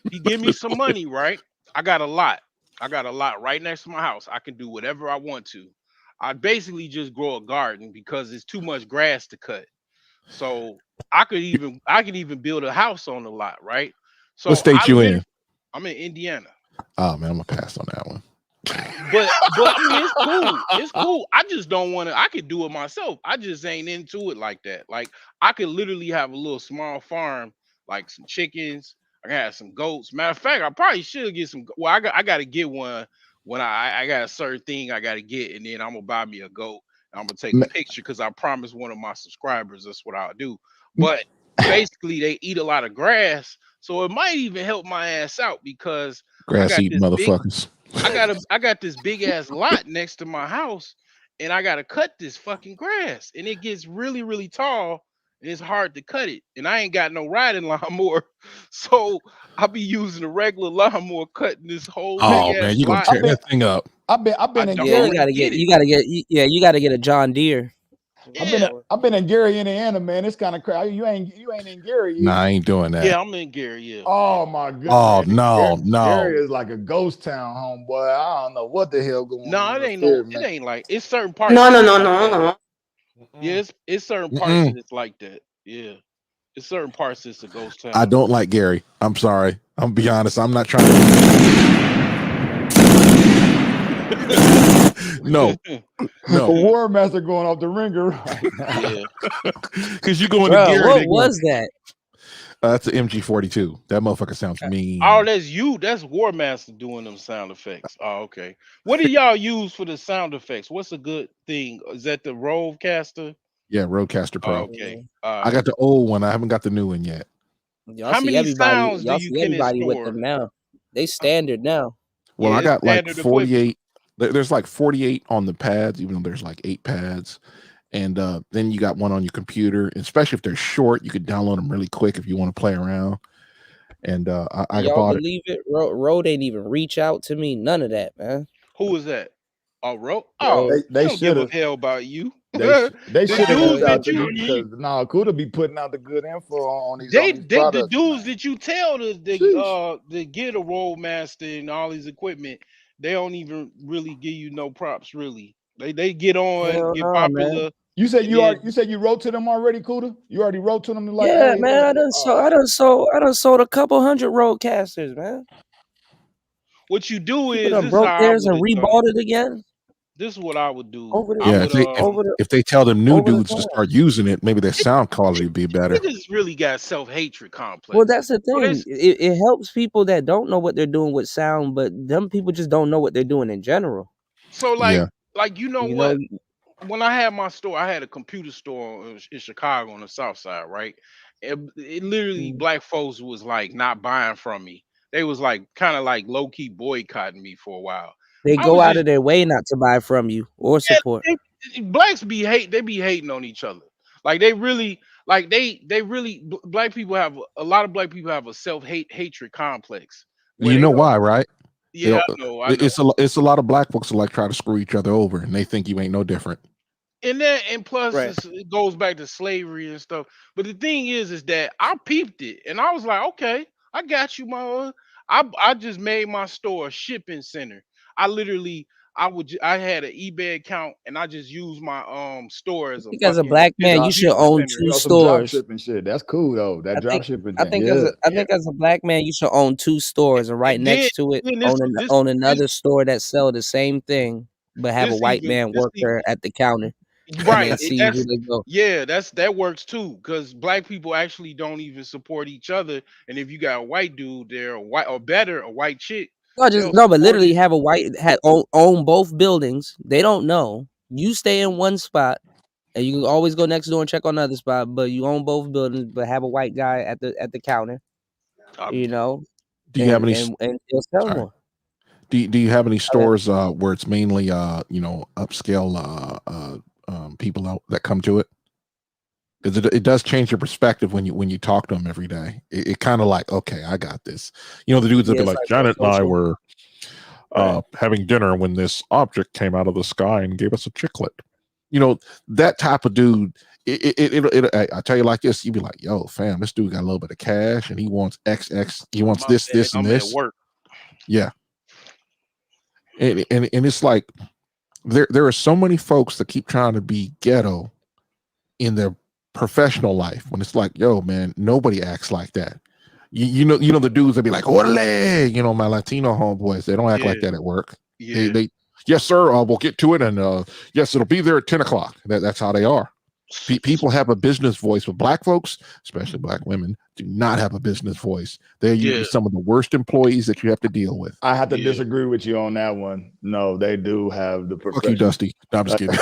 He give me some money, right? I got a lot. I got a lot right next to my house. I can do whatever I want to. I basically just grow a garden because it's too much grass to cut. So I could even build a house on the lot, right? What So state you in? I'm in Indiana. Oh man, I'm gonna pass on that one. But I mean, it's cool. It's cool. I just don't want to. I could do it myself. I just ain't into it like that. Like I could literally have a little small farm, like some chickens. I can have some goats. Matter of fact, I probably should get some. Well, I got to get one when I got a certain thing I got to get, and then I'm gonna buy me a goat. And I'm gonna take a Ma- picture because I promised one of my subscribers that's what I'll do. But basically, they eat a lot of grass, so it might even help my ass out because I Grass got eating this big motherfuckers. I got this big ass lot next to my house, and I gotta cut this fucking grass, and it gets really, really tall, and it's hard to cut it. And I ain't got no riding lawnmower, so I'll be using a regular lawnmower cutting this whole Man, big Oh ass man, you gonna lot. I've tear been, that thing up. I've I been in don't Yeah, Gary. already did it. you gotta get a John Deere. Yeah, I've been in Gary, Indiana, man. It's kind of crazy. You ain't in Gary, is Nah, you? I ain't doing that. yeah, I'm in Gary. Yeah, Oh my goodness, Oh man. no, Gary no. is like a ghost town, homeboy. I don't know what the hell going no, on it up ain't no, there, it man. ain't like it's certain parts No, of no, it no, like no, that. no. Yeah, it's certain parts Mm-mm. that it's like that. Yeah, it's certain parts that's a ghost I town. don't like Gary. I'm sorry. I'm be honest. I'm not trying to. No, no. War Master going off the ringer right now. Yeah. Because you go into Bro, Gary, what they go. was that? That's an MG42. That motherfucker sounds Oh, mean. that's you. That's War Master doing them sound effects. Oh, okay. What do y'all use for the sound effects? What's a good thing? Is that the Rodecaster? Yeah, Rodecaster Oh, Pro. okay. I got the old one. I haven't got the new one yet. How many sounds do Y'all you see can everybody with store? them now. They standard now. Well, Yeah, I it's got like standard equipment. 48. There's like 48 on the pads, even though there's like 8 pads. And then you got one on your computer. Especially if they're short, you could download them really quick if you want to play around. And I Y'all bought it. believe it? Road ain't even reach out to me. None of that, man. Who is that? Oh, Bro, Oh, They I don't give a should have. hell about you. They The should have dudes reached that out to me because Kuda be putting out the good info on these the products, dudes man. that you tell to get a Roadmaster and all these equipment, they don't even really give you no props. Really, they get on, hell get no, man. popular, You said and then you wrote to them already, Kuda? You already wrote to them like, Yeah, hey, man. look. I done sold a couple hundred roadcasters, man. what you do People is done this is how broke I theirs would and have done it. rebought it again This is what I would do. over the I Yeah, would if they tell them new over the dudes to time. start using it, maybe their sound quality would be better. niggas really got self-hatred Well, complexes. that's the So thing. this It helps people that don't know what they're doing with sound, but them people just don't know what they're doing in general. so Yeah. like you know You know, what? When I had my store, I had a computer store in Chicago on the South Side, right? It literally mm, black folks was like not buying from me. they was like kind of like low key boycotting me for a while. They I go was out just of their way not to buy from you or support. blacks be hating on each other. Like they really black people have a lot of black people have a hatred complex where You they know don't. why, right? Yeah, I know. It's a lot of black folks who like try to screw each other over, and they think you ain't no different. And plus it goes back to slavery and stuff. But the thing is that I peeped it and I was like, okay, I got you, mama. I just made my store a shipping center. I literally I had an eBay account and I just used my store as a think as a fucking black man, you should distribution own center. 2 some drop stores. shipping shit. That's cool though. That drop shipping I thing. think as a black man, you should own 2 stores and right And then, next to it then own another store that sell the same thing but have a this white even man this worker at the counter and right. then see who they go. That works too because black people actually don't even support each other. And if you got a white dude there, a white chick, they'll But support literally it. have a white own both buildings. They don't know. You stay in one spot and you can always go next door and check on the other spot, but you own both buildings but have a white guy at the counter. You know? Do you have any? And they'll sell more. Do you have any stores where it's mainly upscale people out that come to it? Because it does change your perspective when you talk to them every day. It kind of like, okay, I got this. You know, the dudes that be like, Janet and I were having dinner when this object came out of the sky and gave us a chiclet. You know, that type of dude. I tell you like this, you'd be like, yo, fam, this dude got a little bit of cash and he wants XX. He wants this, and this. At work. Yeah. And it's like there are so many folks that keep trying to be ghetto in their professional life when it's like, yo, man, nobody acts like that. You know the dudes that be like, orale, you know, my Latino homeboys, they don't act like that at work. Yeah. They yes, sir, we'll get to it, and yes, it'll be there at 10 o'clock. That's how they are. People have a business voice, but black folks, especially black women, do not have a business voice. They're usually some of the worst employees that you have to deal with. I have to disagree with you on that one. No, they do have the profession. Fuck you, Dusty. No, I'm just kidding.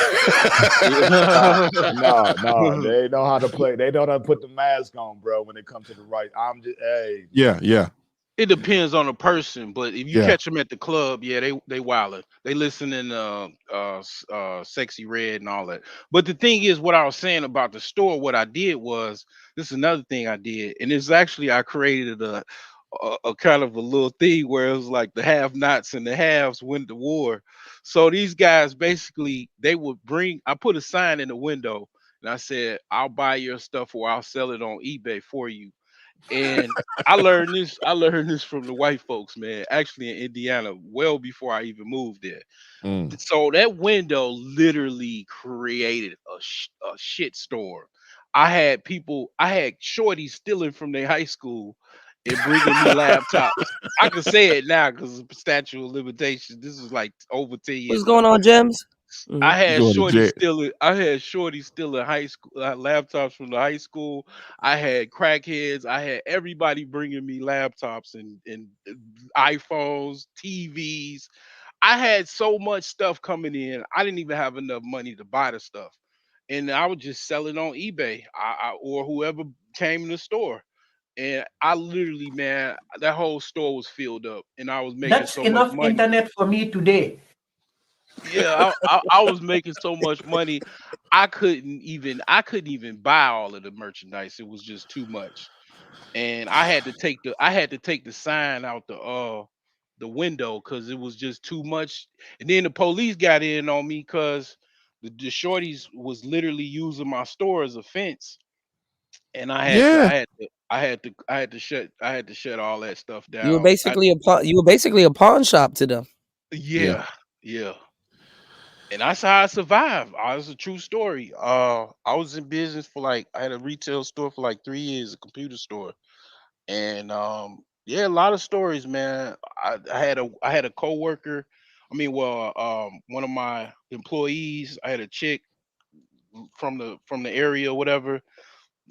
no, they know how to play. They know how to put the mask on, bro, when it comes to the right. I'm just, hey. Yeah. It depends on the person, but if you catch them at the club, they wildin'. They listening Sexy Red and all that. But the thing is, what I was saying about the store, what I did was, this is another thing I did, and it's actually I created a kind of a little thing where it was like the have-nots and the haves went to war. So these guys basically I put a sign in the window and I said, I'll buy your stuff or I'll sell it on eBay for you. And I learned this from the white folks, man, actually in Indiana, well before I even moved there. So that window literally created a shit storm. I had shorties stealing from their high school and bringing me laptops. I can say it now because of statute of limitations. This is like over 10 years. What's going on, Gems? I had shorty stealing high school laptops from the high school. I had crackheads. I had everybody bringing me laptops and iPhones, TVs. I had so much stuff coming in. I didn't even have enough money to buy the stuff, and I would just sell it on eBay or whoever came in the store. And I literally, man, that whole store was filled up, and I was making That's so enough much money. internet for me today. Yeah, I was making so much money, I couldn't even buy all of the merchandise. It was just too much, and I had to take the sign out the window because it was just too much. And then the police got in on me because the shorties was literally using my store as a fence, and I had to shut all that stuff down. You were basically a pawn shop to them. Yeah. And that's how I survived. It's a true story. I was in business I had a retail store for like 3 years, a computer store. And a lot of stories, man. I had a coworker. One of my employees, I had a chick from the area, whatever.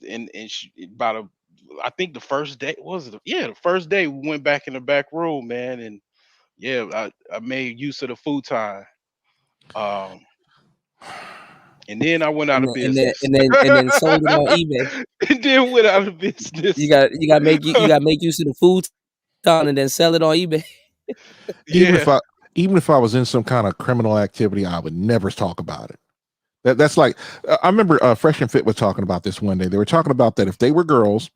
And she I think the first day the first day we went back in the back room, man, and I made use of the futon. And then I went out of business. And then sold it on eBay. And then went out of business. You got make use of the food on and then sell it on eBay. Even if I was in some kind of criminal activity, I would never talk about it. That's like I remember Fresh and Fit was talking about this one day. They were talking about that if they were girls,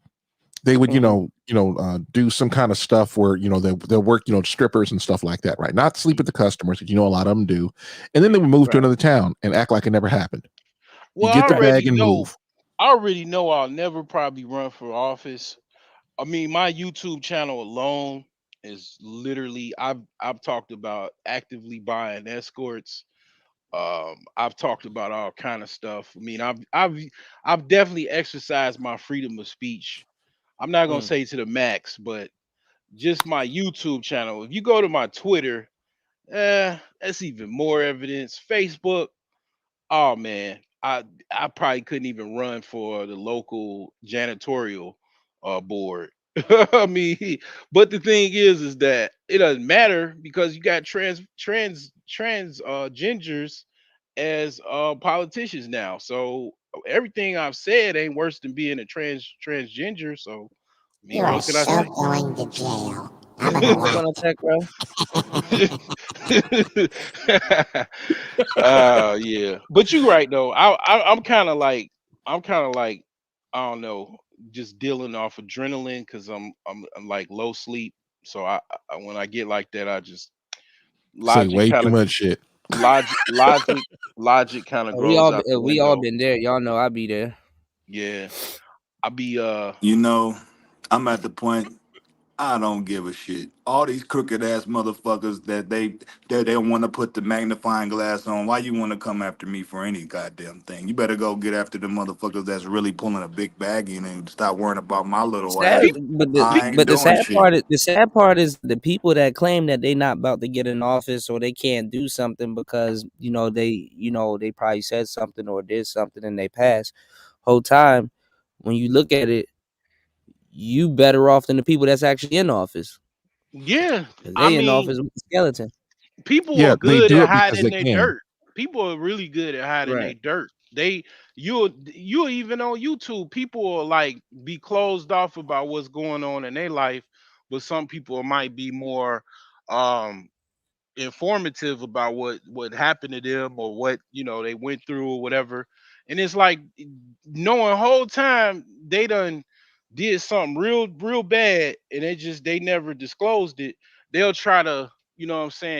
they would do some kind of stuff where they'll work strippers and stuff like that, right? Not sleep with the customers, because a lot of them do, and then they would move to another town and act like it never happened. Well, You get the bag and move. I already know I'll never probably run for office. I mean, my YouTube channel alone is literally I've talked about actively buying escorts. I've talked about all kind of stuff. I mean, I've definitely exercised my freedom of speech. I'm not gonna say to the max, but just my YouTube channel. If you go to my Twitter, that's even more evidence. Facebook, oh man, I probably couldn't even run for the local janitorial board. I mean, but the thing is that it doesn't matter because you got gingers as politicians now. So everything I've said ain't worse than being a transgender. So I mean, what can I say? Going to jail. What's going on, Tech, bro? Yeah, but you're right though. I'm kind of like I don't know, just dealing off adrenaline because I'm like low sleep. So I when I get like that, I just Say way too much shit. Logic kind of grows out the we all window. been there. Y'all know I be there. Yeah, I be I'm at the point I don't give a shit. All these crooked ass motherfuckers that they want to put the magnifying glass on. Why you want to come after me for any goddamn thing? You better go get after the motherfuckers that's really pulling a big bag in and stop worrying about my little ass. The sad part is the people that claim that they not about to get in office or they can't do something because they probably said something or did something and they passed. Whole time, when you look at it, you better off than the people that's actually in office. Yeah, they in office with the skeleton. People are good at hiding their dirt. People are really good at hiding their dirt. You'll even on YouTube, people will like be closed off about what's going on in their life, but some people might be more informative about what happened to them or what they went through or whatever. And it's like knowing whole time they done did something real bad and they never disclosed it. They'll try to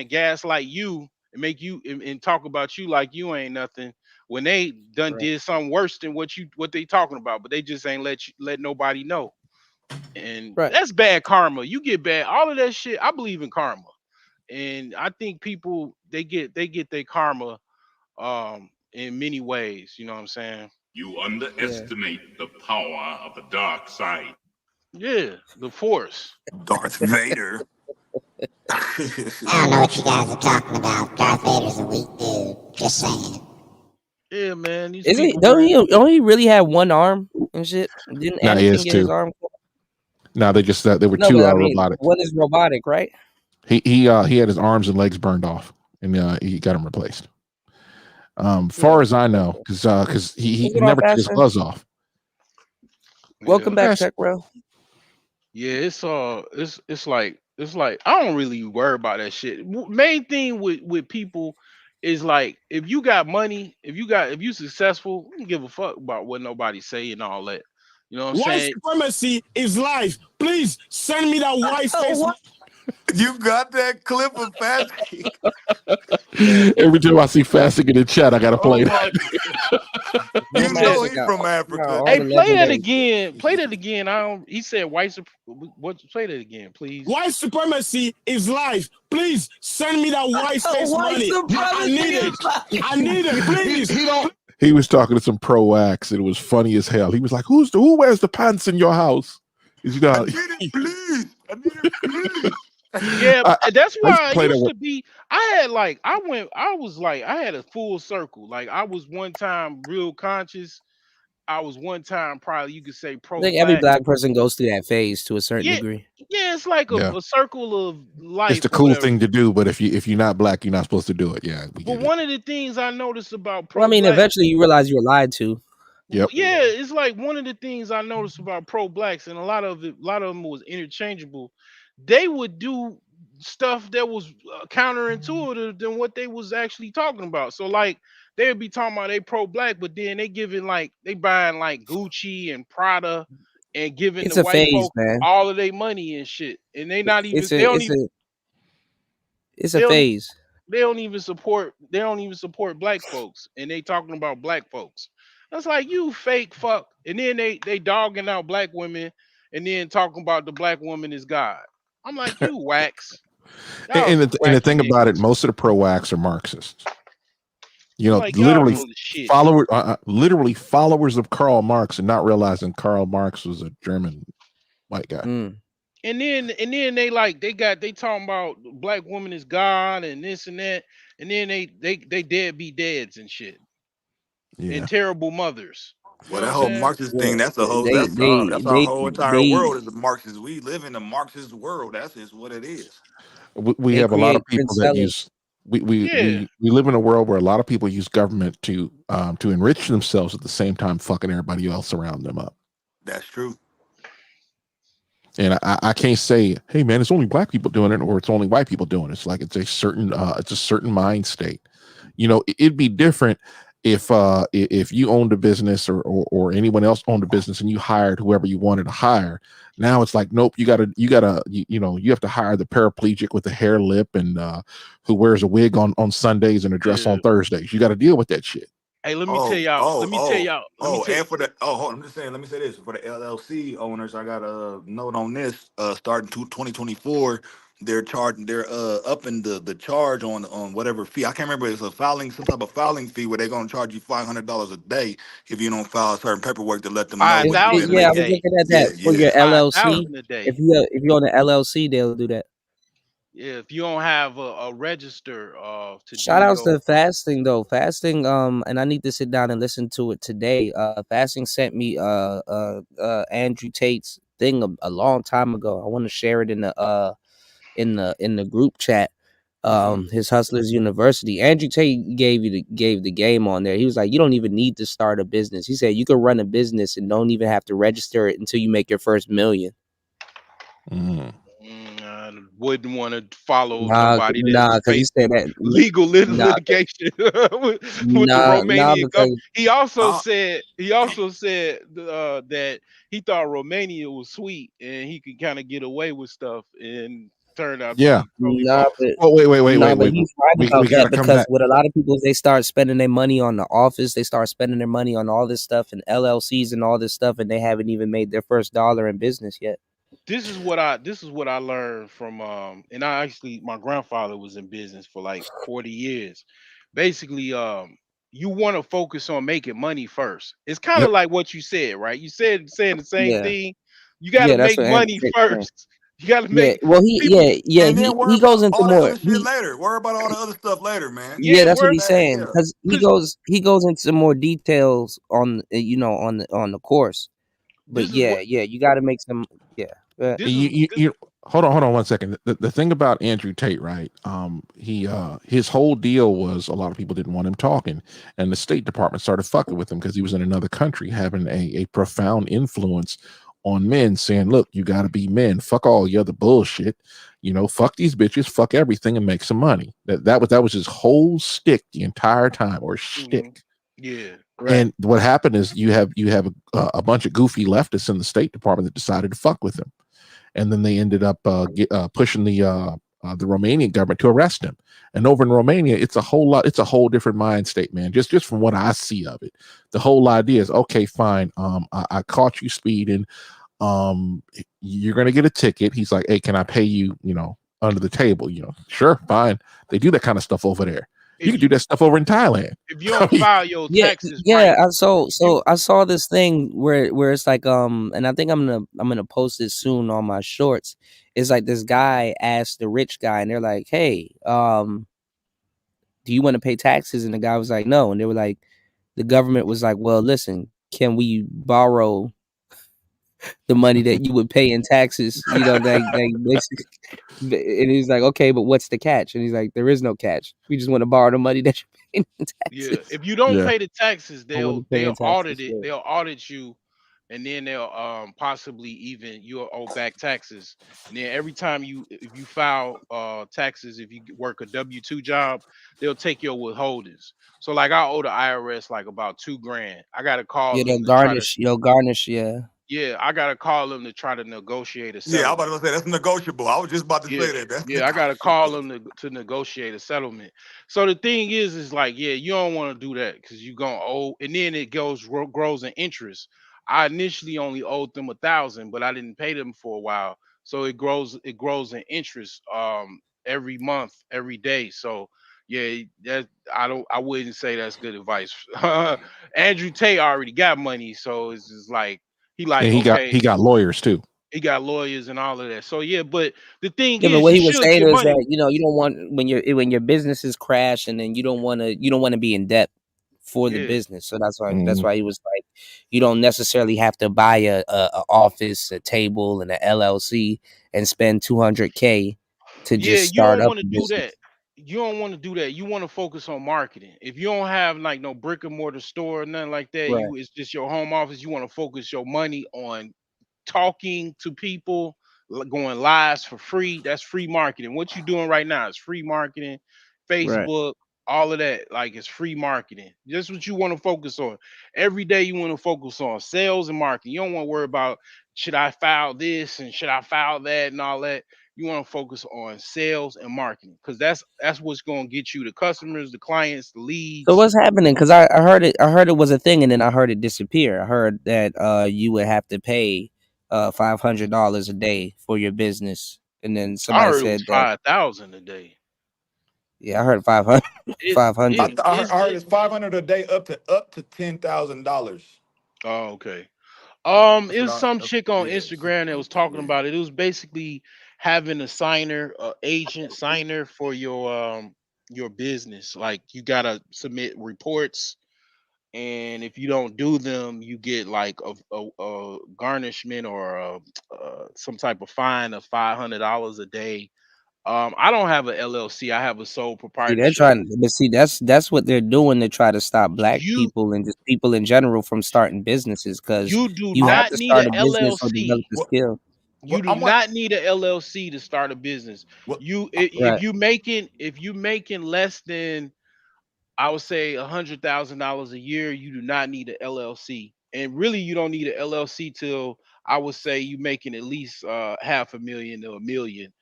gaslight you and make you and talk about you like you ain't nothing when they done did something worse than what they talking about, but they just ain't let nobody know. And that's bad karma. You get bad, all of that shit. I believe in karma. And I think people they get their karma in many ways, you know what I'm saying? You underestimate the power of the dark side. Yeah, the force. Darth Vader. I don't know what you guys are talking about. Darth Vader's a weak dude. Just saying. Yeah, man. Don't he really have one arm and shit? Didn't Anakin get his arm? No, they just they were two robotic. One is robotic, right? He had his arms and legs burned off, and he got them replaced. Far as I know, because he never took his gloves off. Welcome back, Tech Bro. Yeah, it's like I don't really worry about that shit. Main thing with people is like if you got money, if you successful, you don't give a fuck about what nobody say and all that. You know what I'm saying? White supremacy is life. Please send me that white face. You got that clip of Fasty? Every time I see Fasty in the chat, I gotta play that. You know he's from Africa. Hey, play that again. Play that again. He said white. What? Play that again, please. White supremacy is life. Please send me that white face money. I need it. I need it. Please. He was talking to some pro-ax, and it was funny as hell. He was like, "Who wears the pants in your house?" I need it, please. I need it, please. Yeah, that's why I used to be. I had a full circle. Like I was one time real conscious. I was one time probably you could say pro. I think every black person goes through that phase to a certain degree. Yeah, it's like a circle of life. It's the cool thing to do, but if you're not black, you're not supposed to do it. Yeah. But one of the things I noticed about pro, eventually you realize you were lied to. Yep. Yeah, it's like one of the things I noticed about pro blacks, and a lot of them was interchangeable. they would do stuff that was counterintuitive than what they was actually talking about. So like they would be talking about they pro-black, but then they giving like they buying like Gucci and Prada and giving It's the a white phase, folks man. all of their money and shit. And they not even It's a it's a it's they a don't phase. they don't even support black folks, and they talking about black folks. That's like you fake fuck. And then they dogging out black women and then talking about the black woman is God. I'm like, you wax. Y'all And some the wacky thing about it, niggas. most of the pro-wax are Marxists. You know, Like y'all literally full of shit. literally followers of Karl Marx and not realizing Karl Marx was a German white guy. And then they like they talking about black woman is God and this and that, and then they deadbeat dads and shit Yeah. and terrible mothers. You Well, know what that I'm whole saying? Marxist thing, that's a whole that's our whole entire world is a Marxist. We live in a Marxist world. That's just what it is. We They have a lot of create people Prince that Sellers. use we live in a world where a lot of people use government to enrich themselves at the same time fucking everybody else around them up. That's true. And I can't say, hey man, it's only black people doing it or it's only white people doing it. It's like it's a certain mind state. You know, it'd be different if you owned a business or anyone else owned a business and you hired whoever you wanted to hire. Now it's like, nope, you have to hire the paraplegic with the hair lip and who wears a wig on Sundays and a dress on Thursdays. You got to deal with that shit. Hey, let me tell y'all. And for the I'm just saying, let me say this for the LLC owners. I got a note on this. Starting 2024, they're upping the charge on whatever fee. I can't remember. It's some type of filing fee where they're gonna charge you $500 a day if you don't file certain paperwork to let them know what you've been Yeah, I making. was looking at that for your LLC. $5,000 a day. If you own an LLC, they'll do that. Yeah, if you don't have a register to Shout do outs your to fasting though. Fasting, and I need to sit down and listen to it today. Fasting sent me Andrew Tate's thing a long time ago. I want to share it in the group chat. His Hustlers University. Andrew Tate gave the game on there. He was like, you don't even need to start a business. He said you can run a business and don't even have to register it until you make your first $1 million. I wouldn't want to follow nobody Nah, that's because he said that. legal litigation with the Romanian government. He also said that he thought Romania was sweet and he could kind of get away with stuff, and turned out to Yeah. be totally Nah, false. but, Oh, wait. he's right We about gotta that come because back. what a lot of people is they start spending their money on the office, they start spending their money on all this stuff and LLCs and all this stuff, and they haven't even made their first dollar in business yet. This is what I learned from and my grandfather was in business for like 40 years. Basically, you want to focus on making money first. It's kind of like what you said, right? You saying the same Yeah. thing. You got to Yeah, that's make what Andrew money Tate said. first. You got to Yeah, make well, people. And then worry he goes about into all that more. other shit later. Worry about all the other stuff later, man. Yeah, that's what worry he's about saying because he goes into more details on on the course. But This is what you got to make some. You hold on 1 second. The thing about Andrew Tate, right? His whole deal was a lot of people didn't want him talking, and the State Department started fucking with him because he was in another country having a profound influence on men, saying, "Look, you got to be men. Fuck all the other bullshit. You know, fuck these bitches, fuck everything, and make some money." That was his whole stick the entire time, or shtick. Yeah. And what happened is you have a bunch of goofy leftists in the State Department that decided to fuck with him, and then they ended up pushing the Romanian government to arrest him. And over in Romania, it's a whole different mind state, man. Just from what I see of it, the whole idea is, okay, fine. I caught you speeding. You're gonna get a ticket. He's like, hey, can I pay you? Under the table. Sure, fine. They do that kind of stuff over there. You can do that stuff over in Thailand. If you don't file your taxes, yeah. I saw this thing where it's like and I think I'm gonna post this soon on my shorts. It's like this guy asked the rich guy, and they're like, "Hey, do you want to pay taxes?" And the guy was like, "No." And they were like, the government was like, "Well, listen, can we borrow the money that you would pay in taxes?" Basically. And he's like, "Okay, but what's the catch?" And he's like, "There is no catch. We just want to borrow the money that you're paying in taxes." Yeah, if you don't pay the taxes, they'll paying audit taxes, it. yeah. They'll audit you and then they'll possibly even you'll owe back taxes. And then every time if you file taxes, if you work a W-2 job, they'll take your withholdings. So like I owe the IRS like about $2,000. I gotta call Yeah, they'll them to try to garnish. You'll garnish. Yeah. yeah, I gotta call them to try to negotiate a Yeah, I was settlement. about to say that's negotiable. I was just about to Yeah, say that. That's yeah, I gotta call negotiable. them to negotiate a settlement. So the thing is like, yeah, you don't want to do that because you're gonna owe, and then it grows in interest. I initially only owed them 1,000, but I didn't pay them for a while, so it grows in interest every month, every day. So yeah, that I wouldn't say that's good advice. Andrew Tate already got money, so it's just like he And like he okay, got lawyers too. he got lawyers and all of that. So yeah, but the thing Yeah, but is, what you he was should saying get is money. that you don't want when your businesses crash and then you don't want to be in debt for the Yeah, business. So that's Mhm. why he was like, you don't necessarily have to buy a office, a table, and a LLC and spend 200K to yeah, just you start don't up want to a do that. business. You don't want to do that. You want to focus on marketing. If you don't have like no brick and mortar store or nothing like that, Right. it's just your home office. You want to focus your money on talking to people, going lives for free. That's free marketing. What you doing right now is free marketing. Right. Facebook, all of that, like it's free marketing. Just what you want to focus on. Every day you want to focus on sales and marketing. You don't want to worry about should I file this and should I file that and all that. You want to focus on sales and marketing because that's what's going to get you the customers, the clients, the So leads. what's happening? Because I heard it was a thing, and then I heard it disappear. I heard that you would have to pay $500 a day for your business, and then I somebody heard it was said that. 5,000 a day. Yeah, I heard 500. It 500. it is I heard it. it's 500 a day up to $10,000. Oh, okay. That's It what was I. some That's, chick on yeah, Instagram that was talking about it. It was basically having a signer, agent signer for your business. Like you gotta submit reports, and if you don't do them, you get like a garnishment or some type of fine of $500 a day. I don't have a LLC. I have a sole See, they're proprietorship. trying, but see, that's what they're doing to try to stop black You people and just people in general from starting businesses because you do you have not to need start a a business or develop LLC. a what, skill. You do I'm what, not need a LLC to start a business. what If Right. you making less than I would say $100,000 a year, you do not need a LLC. And really, you don't need a LLC till I would say you making at least half a million to $1 million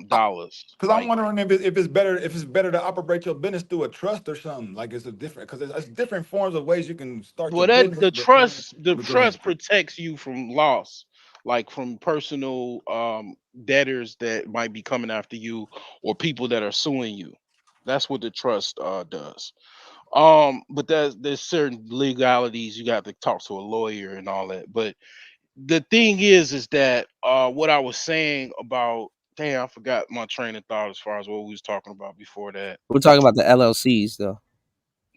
dollars. Because I'm Like wondering if it's better to operate your business through a trust or something. Like it's a different because it's different forms of ways you can start your well, that business. the But trust the but go ahead. trust protects you from loss, like from personal debtors that might be coming after you or people that are suing you. That's what the trust does. But there's certain legalities you got to talk to a lawyer and all that. But the thing is that what I was saying about damn, I forgot my train of thought as far as what we was talking about before that. We're talking about the LLCs though.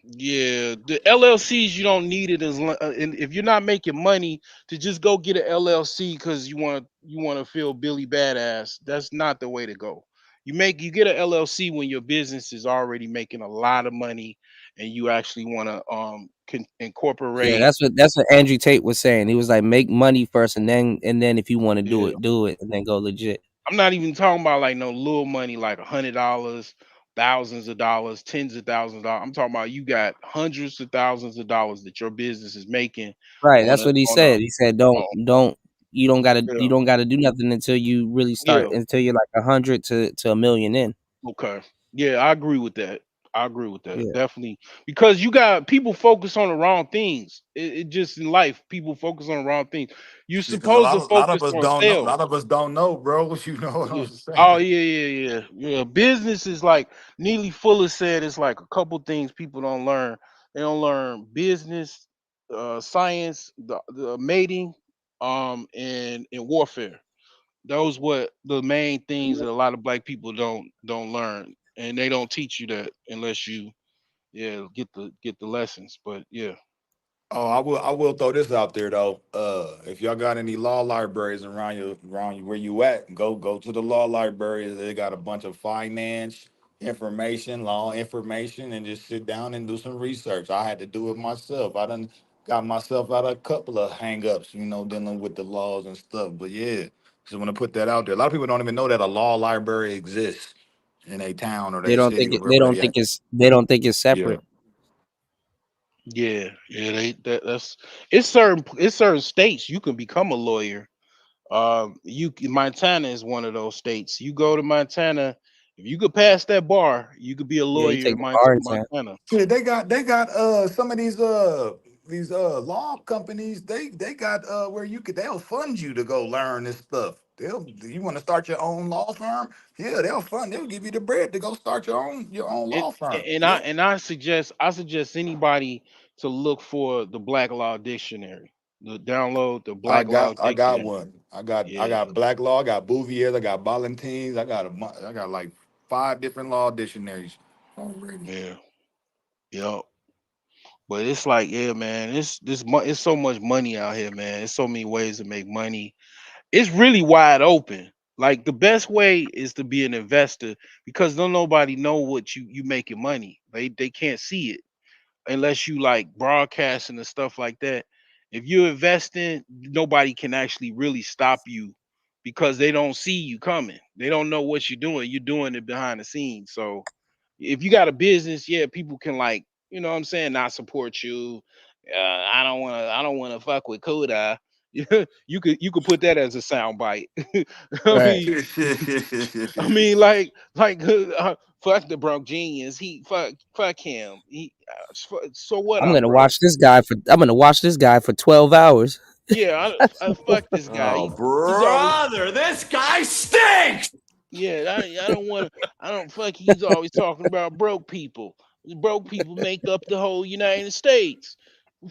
Yeah, the LLCs you don't need it and if you're not making money to just go get an LLC because you want to feel Billy Badass. That's not the way to go. You get an LLC when your business is already making a lot of money and you actually want to Yeah, incorporate. that's what Andrew Tate was saying. He was like, make money first, and then if you want to Yeah, do it, and then go legit. I'm not even talking about like no little money like $100, thousands of dollars, tens of thousands of dollars. I'm talking about you got hundreds of thousands of dollars that your business is making Right. on That's a what he on a said. He said, on don't you yeah. don't gotta do nothing until you really Yeah. start until you're like 100 to a million in. Okay. Yeah, I agree with that. I agree with that. Yeah. Definitely. Because you got people focus on the wrong things. It just in life, people focus on the wrong things. You're Yeah, because a supposed to lot of focus us on don't know. A sales. lot of us don't know, bro. You know what Yeah. I'm Oh saying? yeah. Business is like Neely Fuller said. It's like a couple things people don't learn. They don't learn business, science, the mating, and warfare. Those what the main things that a lot of black people don't learn, and they don't teach you that unless you get the lessons. But yeah, Oh, I will throw this out there though. If y'all got any law libraries around you where you at, go to the law library. They got a bunch of finance information, law information, and just sit down and do some research. I had to do it myself. got myself out of a couple of hangups, you know, dealing with the laws and stuff. But yeah, just want to put that out there. A lot of people don't even know that a law library exists in a town or They their don't city think or it, they wherever don't they think at. it's Yeah. separate. Yeah, that's it's certain states you can become a lawyer. Montana is one of those states. You go to Montana, if you could pass that bar, you could be a Yeah, you lawyer take in the bar exam. Montana. Yeah, they got some of these law companies, they got where they'll fund you to go learn this stuff. You want to start your own law firm? Yeah, they'll give you the bread to go start your own It law firm. and Yeah. I suggest anybody to look for the Black Law Dictionary. Download the I Black Law got I got Dictionary. one. I got Yeah, Black Law, I got Bouvier, I got Ballantines, I got like 5 different law dictionaries already. yeah, yeah. But it's like, yeah, man, it's so much money out here, man. It's so many ways to make money. It's really wide open. Like the best way is to be an investor because don't nobody know what you making money. They can't see it unless you like broadcasting and stuff like that. If you're investing, nobody can actually really stop you because they don't see you coming. They don't know what you're doing. You're doing it behind the scenes. So if you got a business, yeah, people can like, you know what I'm saying, not support you. I don't wanna fuck with Koda. You could put that as a sound bite. I Right. mean, I mean, like fuck the broke genius. He fuck him. So what I'm I'm gonna broke. watch this guy for 12 hours. Yeah, I fuck this guy. Oh, He's always brother, this guy stinks. yeah. I don't want to. I don't fuck. He's always talking about broke people. Broke people make up the whole United States.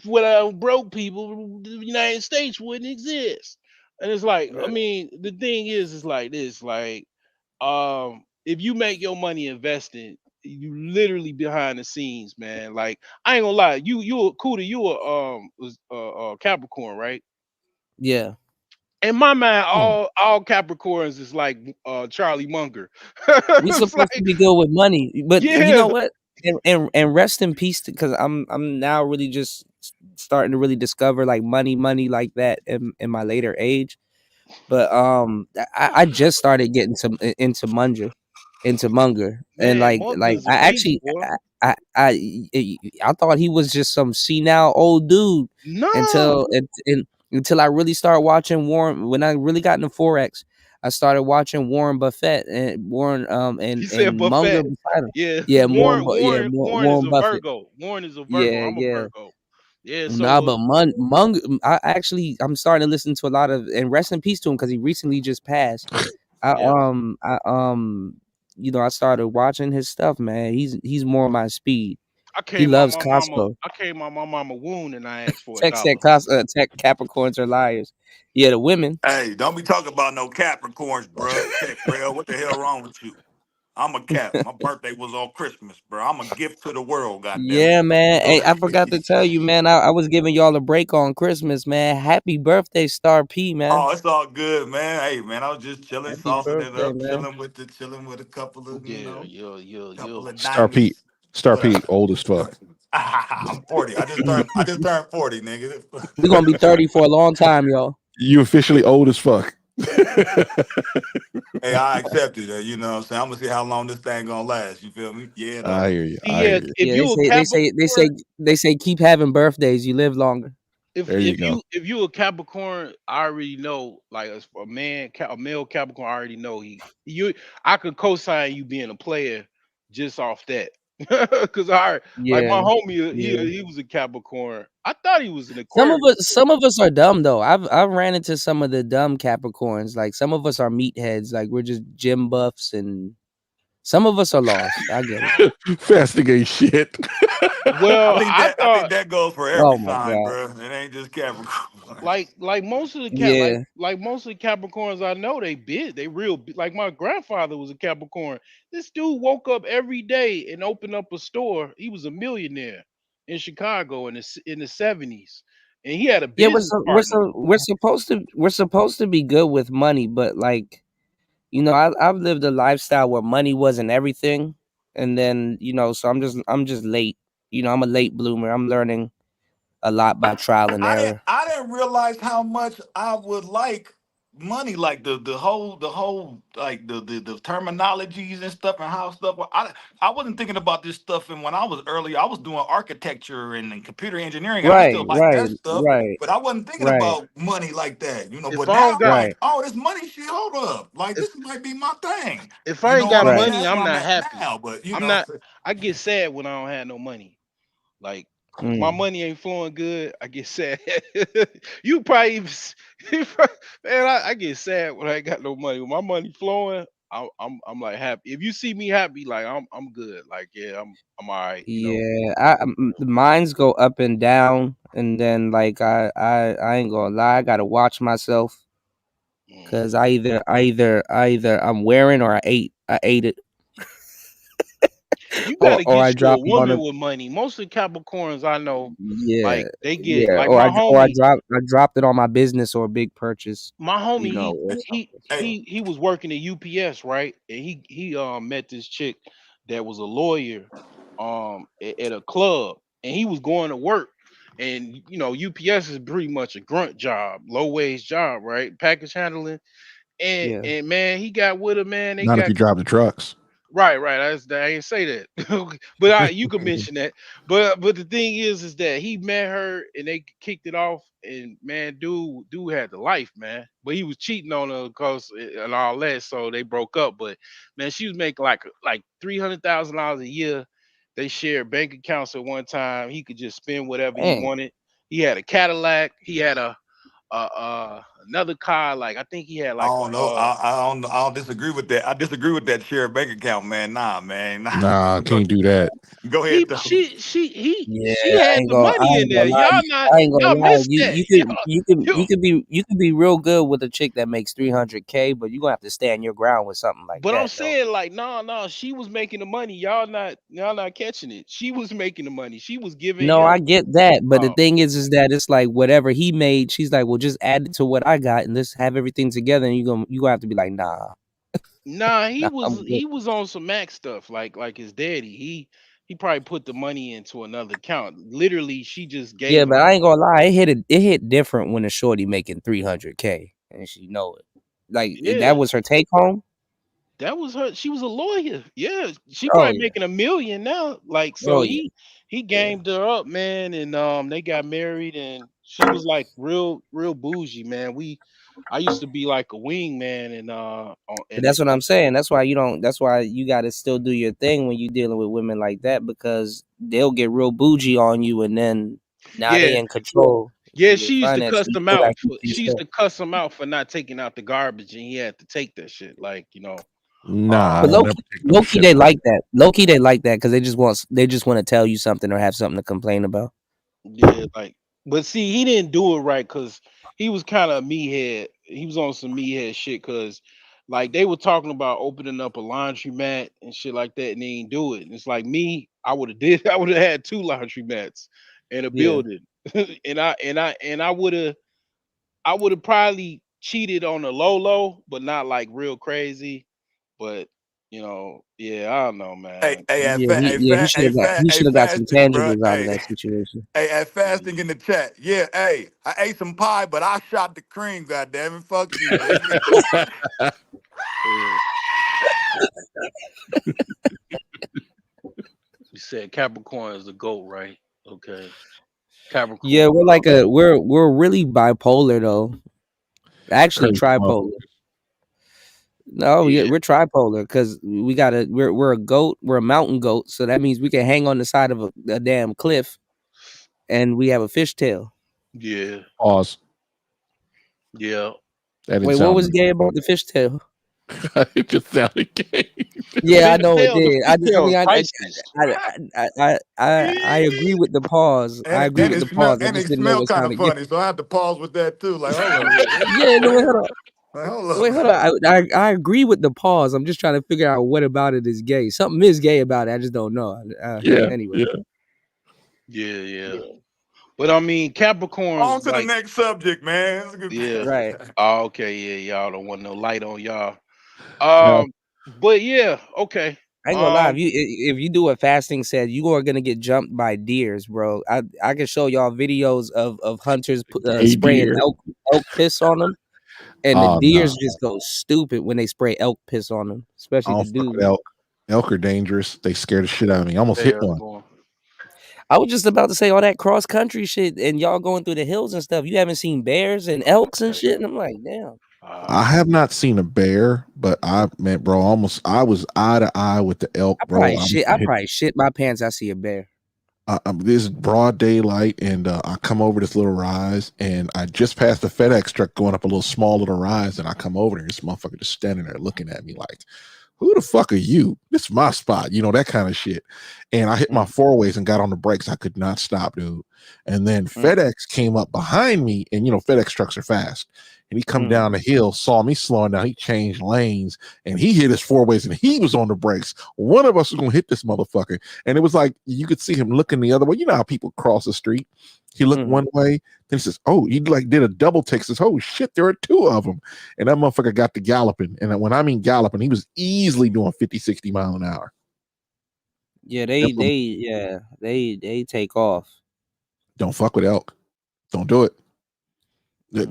Without broke people, the United States wouldn't exist. And it's like, I Right. mean, the thing is like this, like, if you make your money investing, you literally behind the scenes, man. Like, I ain't gonna lie, you a Cuda, you a was Capricorn, right? Yeah. In my mind, Hmm. all Capricorns is like Charlie Munger. We It's supposed to like, be good with money, but you yeah, know what? And rest in peace, because I'm now really just starting to really discover like money like that in my later age. But I just started getting into Munger, and man, like Munger's a I beast, actually boy. I thought he was just some senile old dude No, until I really started watching Warren. When I really got into forex, I started watching Warren Buffett and he said and Munger Buffett. beside him. Yeah, Yeah, Warren is Warren a Buffett. Virgo. Warren is a Virgo. Yeah, I'm a yeah. Virgo. Yeah, Nah, so but Munger, I'm starting to listen to a lot of, and rest in peace to him because he recently just passed. I yeah. I started watching his stuff, man. He's more my speed. I He came out loves my mama. Costco. I came out my mama womb and I asked for a Tech said dollar. Tech Capricorns are liars. Yeah, the women. Hey, don't be talking about no Capricorns, bro. Tech rail, what the hell wrong with you? I'm a Cap. My birthday was on Christmas, bro. I'm a gift to the world, goddammit. Yeah, man. So, Hey, I forgot to tell you, man. I was giving y'all a break on Christmas, man. Happy birthday, Star P, man. oh, it's all good, man. Hey, man, I was just chilling, Happy saucing it birthday, up, man. chilling with a couple of, Yeah, yeah. couple of Star Pete. diamonds. Star What up? Pete, old as fuck. I'm 40. I just turned 40, nigga. We're gonna be 30 for a long time, y'all. You officially old as fuck. Hey, I accept it. You know what I'm saying? I'm gonna see how long this thing gonna last. You feel me? Yeah, though. I hear you. See, I yeah, hear you. if Yeah, you a Capricorn, they say keep having birthdays, you live longer. if There you if go. you if you a Capricorn, I already know. Like a male Capricorn, I already know I could co-sign you being a player just off that. Cause like my Yeah, homie, yeah. he was a Capricorn. I thought he was an Some of Aquarius. us are dumb though. I've ran into some of the dumb Capricorns. Like some of us are meatheads. Like we're just gym buffs, and some of us are lost. I get it. Fasting ain't shit. Well, I I think thought that goes for every Oh my sign, god. bro. It ain't just Capricorn. like most of the Yeah. like most of the Capricorns I know, they real like my grandfather was a Capricorn. This dude woke up every day and opened up a store. He was a millionaire in Chicago in the 70s, and he had a Yeah, business partner. we're supposed to be good with money, but like I've lived a lifestyle where money wasn't everything, and then so I'm just late. I'm a late bloomer. I'm learning a lot by trial and error. I didn't realize how much I would like money, like the whole like the terminologies and stuff and how stuff. I wasn't thinking about this stuff, and when I was earlier, I was doing architecture and computer engineering, and I Right, still like right, that stuff. right, But I wasn't thinking right, about money like that, you know. If But I now don't I'm got like, right, oh, this money shit. Hold up, like if this might be my thing. if You I know ain't what got I mean? right. money, That's where I'm I'm not at happy. now. But you I'm know, not. I get sad when I don't have no money. Like if my Mm. money ain't flowing good, I get sad. You probably, man, I get sad when I ain't got no money. When my money flowing, I'm like happy. If you see me happy, like I'm good. Like yeah, I'm all right. You know. Yeah, mines go up and down, and then like I ain't gonna lie, I gotta watch myself because I either I'm wearing or I ate it, You got to or I get you a dropped it on woman a with money. Most of the Capricorns I know, yeah like they get yeah, like my or I homie. dropped it on my business or a big purchase, My homie, you know, or something. So he was working at UPS, right? And he met this chick that was a lawyer at a club, and he was going to work. And you know, UPS is pretty much a grunt job, low wage job, right? Package handling. yeah. And man, he got with her, man. They Not if got you drive the trucks. right, right. I ain't say that, but you could mention that. But the thing is that he met her and they kicked it off, and man, dude had the life, man. But he was cheating on her because and all that, so they broke up. But man, she was making like $300,000 a year. They shared bank accounts at one time. He could just spend whatever he Dang. wanted. He had a Cadillac. He had another car. Like I think he had I like don't know. I don't disagree with that. I disagree with that shared bank account, man. Nah, man. Nah. Nah, can't do that. Go ahead, though. Yeah, she had the I money in ain't gonna there. lie. Y'all I ain't gonna y'all lie. missed that. You could be real good with a chick that makes 300K, but you gonna have to stand your ground with something like But I'm that, though. saying like no, she was making the money. Y'all not catching it. She was making the money. She was giving No, him I get that, but the um thing is that it's like whatever he made, she's like, well, just add it to what I got and let's have everything together. And you gonna have to be like, nah, nah, nah, I'm good. he was on some Mac stuff like his daddy. He probably put the money into another account. Literally, she just Yeah, gave but him I ain't gonna lie, it hit different when a shorty making 300K and she know it. Like that yeah. was her take home. That was her. She was a lawyer. Yeah, she Oh probably yeah, making $1 million now. Like so, oh yeah, he yeah. gamed her up, man, and they got married, and she was like real bougie, man. I used to be like a wingman, and But and that's what I'm saying. That's why you don't. That's why you got to still do your thing when you dealing with women like that because they'll get real bougie on you, and then now yeah, they in control yeah. of your She used to finances. cuss You him still got out. to keep to She used yourself. to cuss him out for not taking out the garbage, and he had to take that shit. Like Nah, I But don't never take no Loki, shit. they like that. Loki, they like that because they just want to tell you something or have something to complain about. yeah, like, but see, he didn't do it right because he was kind of meathead. He was on some meathead shit because, like, they were talking about opening up a laundromat and shit like that, and they didn't do it. And it's like me, I would have did. I would have had 2 laundromats in a Yeah. building, and I would have probably cheated on the low, but not like real crazy. But yeah, I don't know, man. He Hey, should have got some fasting, bro. tangibles out of that situation. Hey, at fasting in the chat. Yeah, hey, I ate some pie, but I shot the cream. God damn it, fuck you, nigga. You said Capricorn is the GOAT, right? Okay. Capricorn. Yeah, we're really bipolar though. Actually, Crazy tripolar. motherfuckers. No, we're tripolar because we're a goat. We're a mountain goat, so that means we can hang on the side of a damn cliff, and we have a fishtail. Yeah. Pause. Yeah. That didn't Wait, what sound was gay about the fishtail? it just sounded gay. Yeah, I know it The did. fishtail is priceless. I agree with the pause. I agree with the pause. I And just it didn't know smell what kind of sounded gay. funny, so I had to pause with that too. Like, hold up. Yeah, no, wait, hold on. Like, hold Wait, hold up. on. I agree with the pause. I'm just trying to figure out what about it is gay. Something is gay about it. I just don't know. Anyway. Yeah. But I mean, Capricorns On to the like next subject, man. It's a good yeah. Right. Oh, okay, yeah, y'all don't want no light on y'all. No. But yeah, okay. I ain't gonna lie. If you do a fasting set, you are gonna get jumped by deers, bro. I can show y'all videos of hunters spraying deer. elk piss on them, and the Oh deers no, just go stupid when they spray elk piss on them, I especially the don't fuck with dudes. elk. Elk are dangerous. They scare the shit out of me. I almost hit one. I was just about to say all that cross country shit, and y'all going through the hills and stuff. You haven't seen bears and elks and shit, and I'm like, damn. I have not seen a bear, but I meant, bro, I was eye to eye with the elk, I bro. probably shit my pants. I see a bear. This is broad daylight, and I come over this little rise, and I just passed the FedEx truck going up a small little rise, and I come over there, this motherfucker just standing there looking at me like, who the fuck are you? This is my spot, that kind of shit. And I hit my four ways and got on the brakes. I could not stop, dude. And then FedEx came up behind me, and FedEx trucks are fast. And he come down the hill, saw me slowing down. He changed lanes, and he hit his four ways, and he was on the brakes. One of us was gonna hit this motherfucker, and it was like you could see him looking the other way. You know how people cross the street. He looked one way, then he says, "Oh," he did a double take. Says, "Oh shit, there are two of them," and that motherfucker got to galloping. And when I mean galloping, he was easily doing 50, 60 miles an hour. Yeah, they take off. Don't fuck with elk. Don't do it.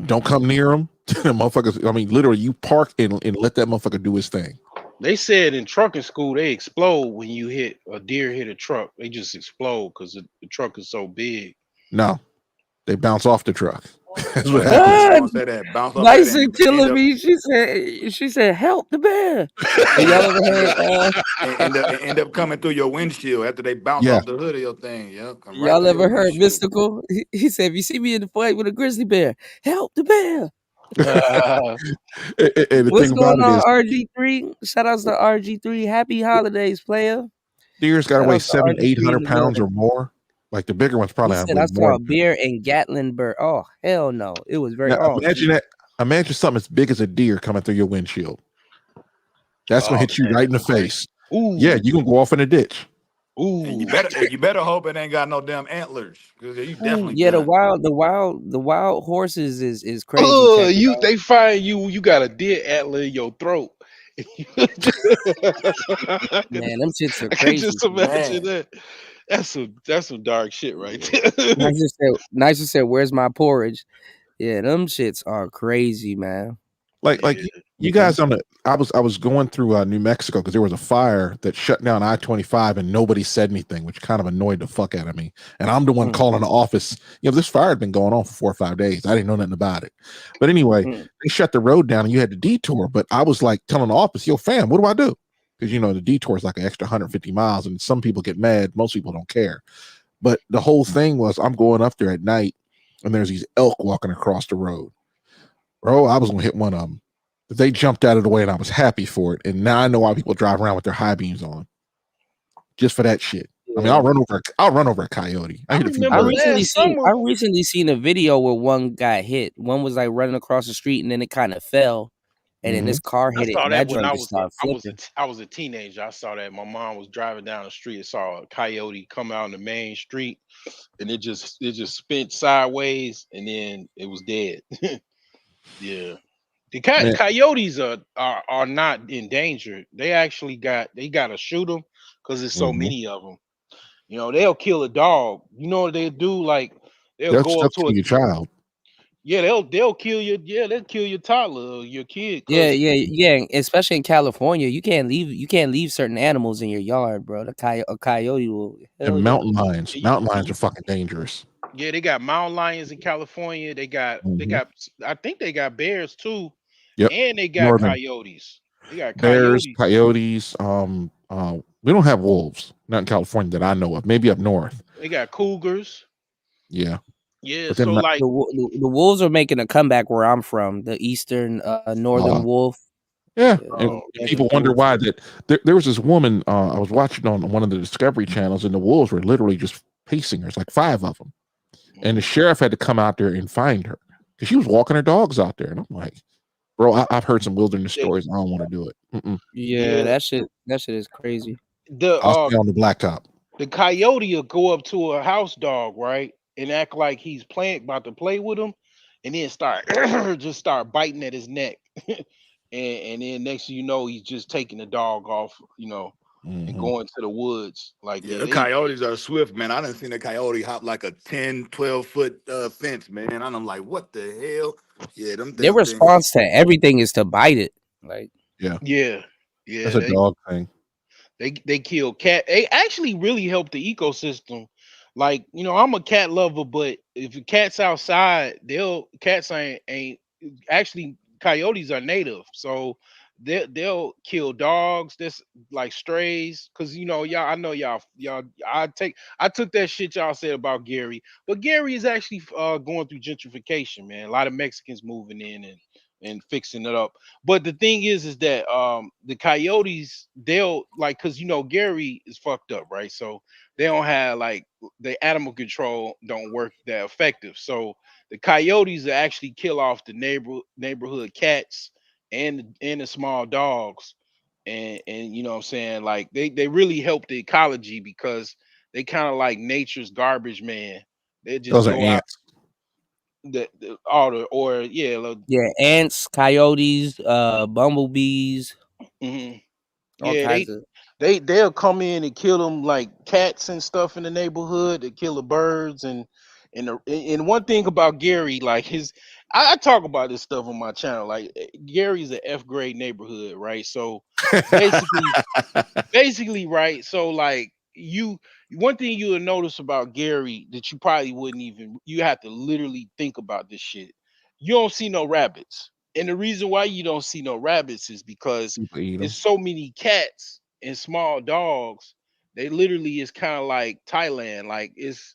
Don't come near them. Motherfuckers. I mean, literally, you park and let that motherfucker do his thing. They said in trucking school they explode when you hit a deer hit a truck. They just explode because the truck is so big. No, they bounce off the truck. That's what happens. Nice and killing me. She said, "Help the bear." Y'all ever heard? End up coming through your windshield after they bounce off the hood of your thing. Yeah, Y'all ever heard Mystical? He said, "If you see me in the fight with a grizzly bear, help the bear." What's going on, RG3? Shout outs to RG3. Happy holidays, player. Deer's got to weigh 700-800 pounds or more. Like the bigger ones probably have I saw a bear in Gatlinburg. Oh, hell no. It was very imagine that. Imagine something as big as a deer coming through your windshield. That's gonna hit you right in the face. Ooh. Yeah, you can go off in a ditch. Ooh. And you better hope it ain't got no damn antlers. You definitely the wild horses is crazy. Oh, they find you got a deer antler in your throat. Man, them shits are crazy. I can just imagine that. That's some dark shit right there. Nice said, "Where's my porridge?" Yeah, them shits are crazy, man. Like you guys on the I was going through New Mexico because there was a fire that shut down I-25 and nobody said anything, which kind of annoyed the fuck out of me. And I'm the one calling the office. This fire had been going on for 4 or 5 days. I didn't know nothing about it. But anyway, they shut the road down and you had to detour. But I was like telling the office, "Yo, fam, what do I do?" Because the detour is like an extra 150 miles, and some people get mad. Most people don't care. But the whole thing was, I'm going up there at night, and there's these elk walking across the road. Bro, I was gonna hit one of them. But they jumped out of the way, and I was happy for it. And now I know why people drive around with their high beams on, just for that shit. I mean, I'll run over a coyote. I recently seen a video where one got hit. One was like running across the street, and then it kind of fell. And then this car hit it. I saw that when I was a teenager. I saw that. My mom was driving down the street and saw a coyote come out on the main street, and it just spent sideways, and then it was dead. Yeah, the coyotes are not endangered. They actually gotta shoot them because there's so many of them. They'll kill a dog. You know what they do? Like they'll go up to your child. Yeah, they'll kill you. Yeah, they'll kill your toddler, or your kid. Yeah. Especially in California, you can't leave certain animals in your yard, bro. A coyote will. And mountain lions are fucking dangerous. Yeah, they got mountain lions in California. They got I think they got bears too. Yep. And they got coyotes. They got bears, coyotes. We don't have wolves, not in California that I know of. Maybe up north. They got cougars. Yeah. Yeah, so like the wolves are making a comeback where I'm from, the eastern northern wolf. Yeah, and people wonder why that. There was this woman I was watching on one of the Discovery channels, and the wolves were literally just pacing her. It's like 5 of them, and the sheriff had to come out there and find her because she was walking her dogs out there. And I'm like, bro, I've heard some wilderness stories. I don't want to do it. Yeah, that shit is crazy. I'll stay on the blacktop. The coyote will go up to a house dog, right, and act like he's about to play with him, and then start biting at his neck, and then next thing you know, he's just taking the dog off, and go into the woods. Like Yeah, the coyotes are swift, man. I done seen a coyote hop like a 10, 12-foot fence, man. And I'm like, what the hell? Yeah, them Their things. response to everything is to bite it. Like, yeah. That's a dog thing. They kill cat. They actually really help the ecosystem. Like, you know, I'm a cat lover, but if a cat's outside, cats ain't actually coyotes are native. So they'll kill dogs, that's like strays. Cause you know, y'all, I know y'all I took that shit y'all said about Gary, but Gary is actually going through gentrification, man. A lot of Mexicans moving in and fixing it up. But the thing is that the coyotes, they'll like, cause you know Gary is fucked up, right? So they don't have like the animal control don't work that effective. So the coyotes will actually kill off the neighborhood cats and the small dogs. And you know what I'm saying? Like they really help the ecology because they kind of like nature's garbage man. They just Those are go out ants. yeah, ants, coyotes, bumblebees, Mhm. all Yeah, kinds of. they'll come in and kill them like cats and stuff in the neighborhood. They kill the birds and one thing about Gary, like I talk about this stuff on my channel. Like Gary's an F grade neighborhood, right? So basically, right? So like one thing you will notice about Gary that you probably wouldn't even, you have to literally think about this shit. You don't see no rabbits. And the reason why you don't see no rabbits is because People eat 'em. there's so many cats and small dogs. They literally is kind of like Thailand. Like it's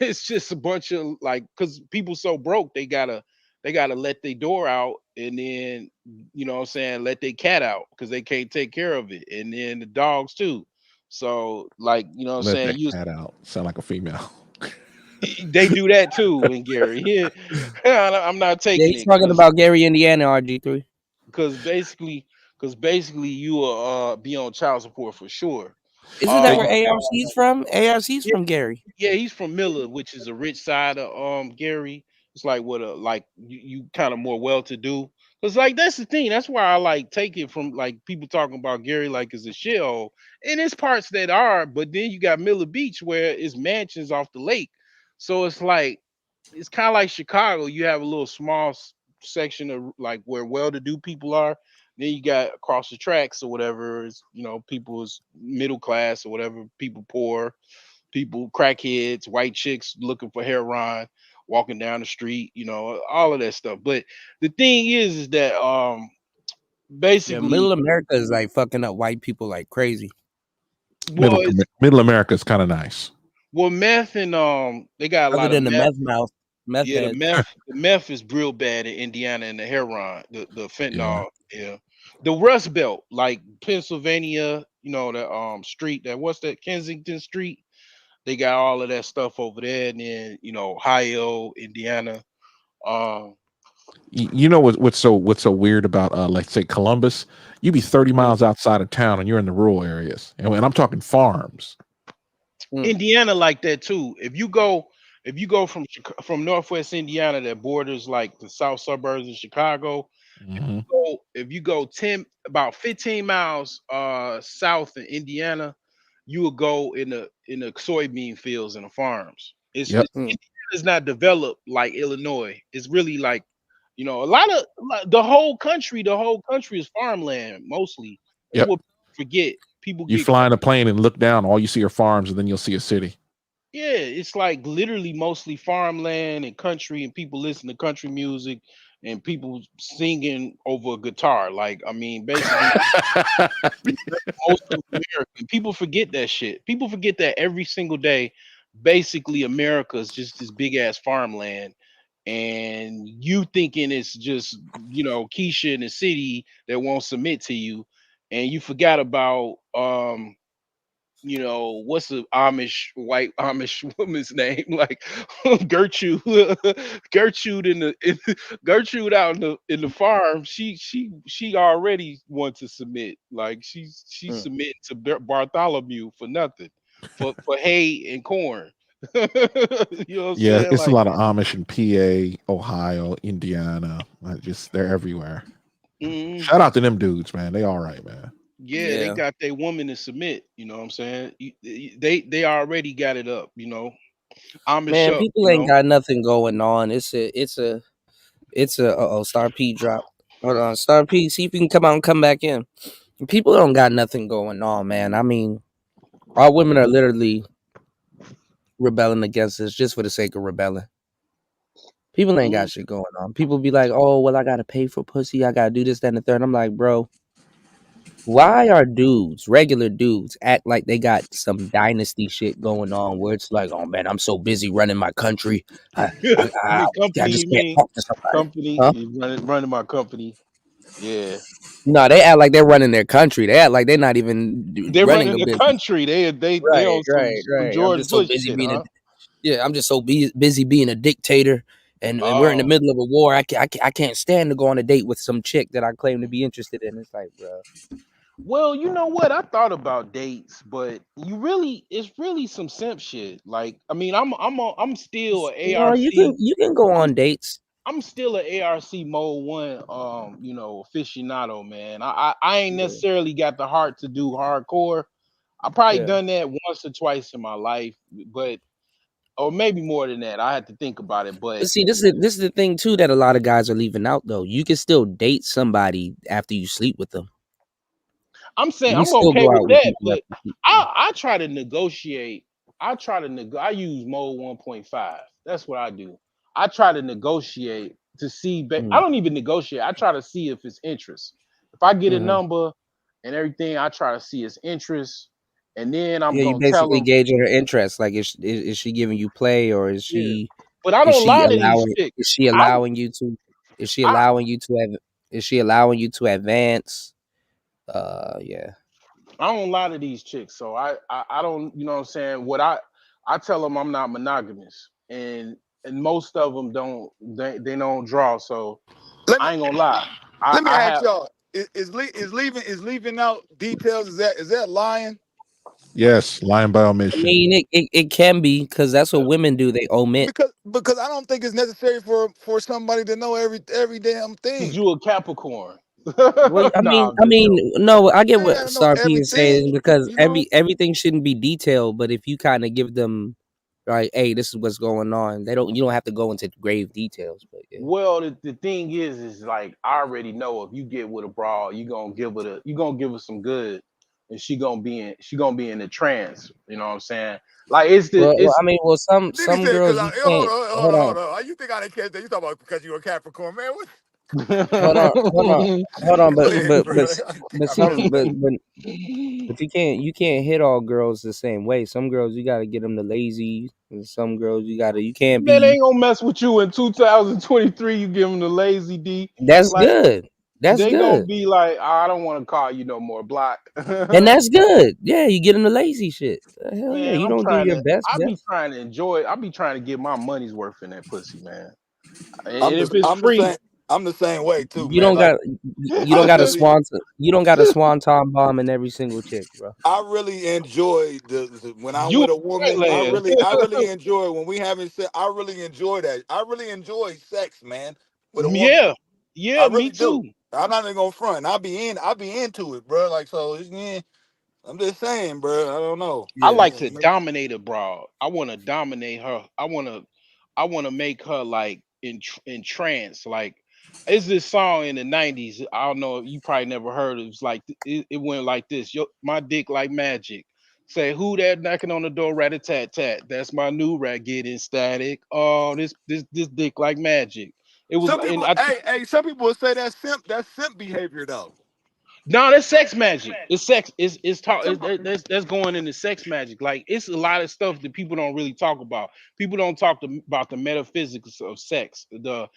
it's just a bunch of like, because people so broke they gotta let their door out and then, you know what I'm saying, let their cat out because they can't take care of it. And then the dogs too. So like, you know what I'm Let saying? that cat out. Sound like a female. They do that too in Gary. Yeah, I'm not Yeah, taking he's it talking about Gary, Indiana, RG3. because basically you will be on child support for sure. Isn't that where ARC's from? ARC's from Gary. Yeah, he's from Miller, which is a rich side of Gary. It's like what a like you kind of more well to do. Cause like that's the thing. That's why I like take it from like people talking about Gary like it's a shithole. And it's parts that are, but then you got Miller Beach where it's mansions off the lake. So it's like it's kind of like Chicago. You have a little small section of like where well-to-do people are. Then you got across the tracks or whatever is, you know, people's middle class or whatever, people poor, people crackheads, white chicks looking for heroin, walking down the street, you know, all of that stuff. But the thing is that Yeah, basically, Middle America is like fucking up white people like crazy. well, Middle America is kind of nice. well, meth and they got a Other lot of than the meth. meth mouth, meth Yeah, heads. the meth is real bad in Indiana, and the heroin, the fentanyl. Yeah, the Rust Belt, like Pennsylvania, you know, the street that what's that, Kensington Street. They got all of that stuff over there, and then you know Ohio, Indiana. Um, You know what's so weird about like say Columbus? You be 30 miles outside of town and you're in the rural areas, and I'm talking farms. Indiana like that too. If you go from Northwest Indiana that borders like the south suburbs of Chicago, if you go about 15 miles south in Indiana, you will go in the soybean fields and the farms. Indiana's not developed like Illinois. It's really like, you know, the whole country is farmland mostly. That's Yep. what people forget. People You get fly in a plane and look down, all you see are farms, and then you'll see a city. Yeah, it's like literally mostly farmland and country, and people listen to country music and people singing over a guitar. Like, I mean, basically, most of America. People forget that shit. People forget that every single day. Basically, America is just this big ass farmland, and you thinking it's just, you know, Keisha in the city that won't submit to you, and you forgot about you know, what's the white Amish woman's name? Like Gertrude, Gertrude out in the farm. She already wants to submit. Like she's submitting to Bartholomew for nothing, for hay and corn. You know what I'm Yeah, saying? it's a Like, lot of Amish in PA, Ohio, Indiana. They're everywhere. Shout out to them dudes, man. They all right, man. Yeah, they got their woman to submit. You know what I'm saying? They already got it up. You know, I'm a Man, show. people You ain't know, got nothing going on. It's a Star P drop. Hold on, Star P, see if you can come out and come back in. People don't got nothing going on, man. I mean, our women are literally rebelling against us just for the sake of rebelling. People ain't got shit going on. People be like, oh, well, I gotta pay for pussy. I gotta do this, that, and the third. I'm like, bro, why are dudes, regular dudes, act like they got some dynasty shit going on where it's like, oh man, I'm so busy running my country. I company. just You can't mean talk to somebody. company? Huh? You running my company? Yeah, No, they act like they're running their country. They act like they're not even they're running running a the business. country. They Right, on some I'm George just so Bush busy shit, being huh? I'm just so busy being a dictator, and we're in the Oh, middle of a war. I can't stand to go on a date with some chick that I claim to be interested in. It's like, bro. well, you know what? I thought about dates, but it's really some simp shit. Like, I mean, I'm still a No, ARC. you can go on dates. I'm still an ARC mode 1 aficionado, man. I ain't necessarily got the heart to do hardcore. I probably Yeah. done that once or twice in my life, but or maybe more than that. I had to think about it, But but see, this is the thing too that a lot of guys are leaving out though. You can still date somebody after you sleep with them. I'm saying You can I'm still okay go with out with that, people but after you sleep with them. I try to negotiate. I use mode 1.5. That's what I do. I try to negotiate to see. I Mm. don't even negotiate. I try to see if it's interest. If I get a Mm-hmm. number and everything, I try to see his interest, and then I'm Yeah, you gonna tell basically him. gauging her interest. Like, is she giving you play, or Yeah, but I don't lie to these chicks. is she I allowing you to is she I allowing you to have is she allowing you to advance? Yeah. I don't lie to these chicks, so I don't, you know what I'm saying. What I tell them I'm not monogamous, and most of them they don't draw, so Let me I ain't gonna lie. let me I ask have y'all: is leaving out details? Is that lying? Yes, lying by I omission. mean, it can be because that's what women do. They omit. Because I don't think it's necessary for somebody to know every damn because thing. you a Capricorn. Well, Nah, I'm just joking. no, I get They what gotta know Star P is saying everything, because you know. everything shouldn't be detailed, but if you kind of give them, right, hey, this is what's going on, you don't have to go into grave details, but yeah. Well, the thing is like I already know if you get with a broad, you gonna give her some good, and she gonna be in a trance. You know what I'm saying? Like Well, it's I mean, Nigga some said, girls "Cause you hold can't. on, hold Hold on, on, hold on. You think I didn't catch that? You talking about because you a Capricorn, man? What? hold on, hold on, Go ahead, bro. but I messed some with you. but you can't hit all girls the same way. Some girls you got to get them the lazy, and some girls you can't Man, they be. ain't gonna mess with you in 2023. You give them the lazy D. That's Like good. That's they gonna good. be like, I don't want to call you no more, block. And that's good. Yeah, you get them the lazy shit. Hell yeah, Man, you don't do your best. I Yeah. be trying to enjoy it. I be trying to get my money's worth in that pussy, man. And I'm if the it's I'm the free, same. I'm the same way too, You man. don't Like got I really, you don't got a swanton bomb in every single chick, bro. I really enjoy when I'm you with a in woman. I land. really enjoy when we having sex. I really enjoy that. I really enjoy sex, man, with a woman. Yeah, I yeah, me really do. too. I'm not even gonna front. I be into it, bro. Like so, I'm just saying, bro. I don't know. I Yeah. like to dominate a broad. I want to dominate her. I want to make her like in trance. Like it's this song in the 90s. I don't know, you probably never heard it. It's like it went like this. Yo, my dick like magic. Say who that knocking on the door, rat a tat tat. That's my new rat getting static. Oh, this dick like magic. It was Some and people, I some people would say that's simp behavior though. No, that's sex magic. It's sex. It's talk. Some, That's going into sex magic. Like it's a lot of stuff that people don't really talk about. People don't talk about the metaphysics of sex, the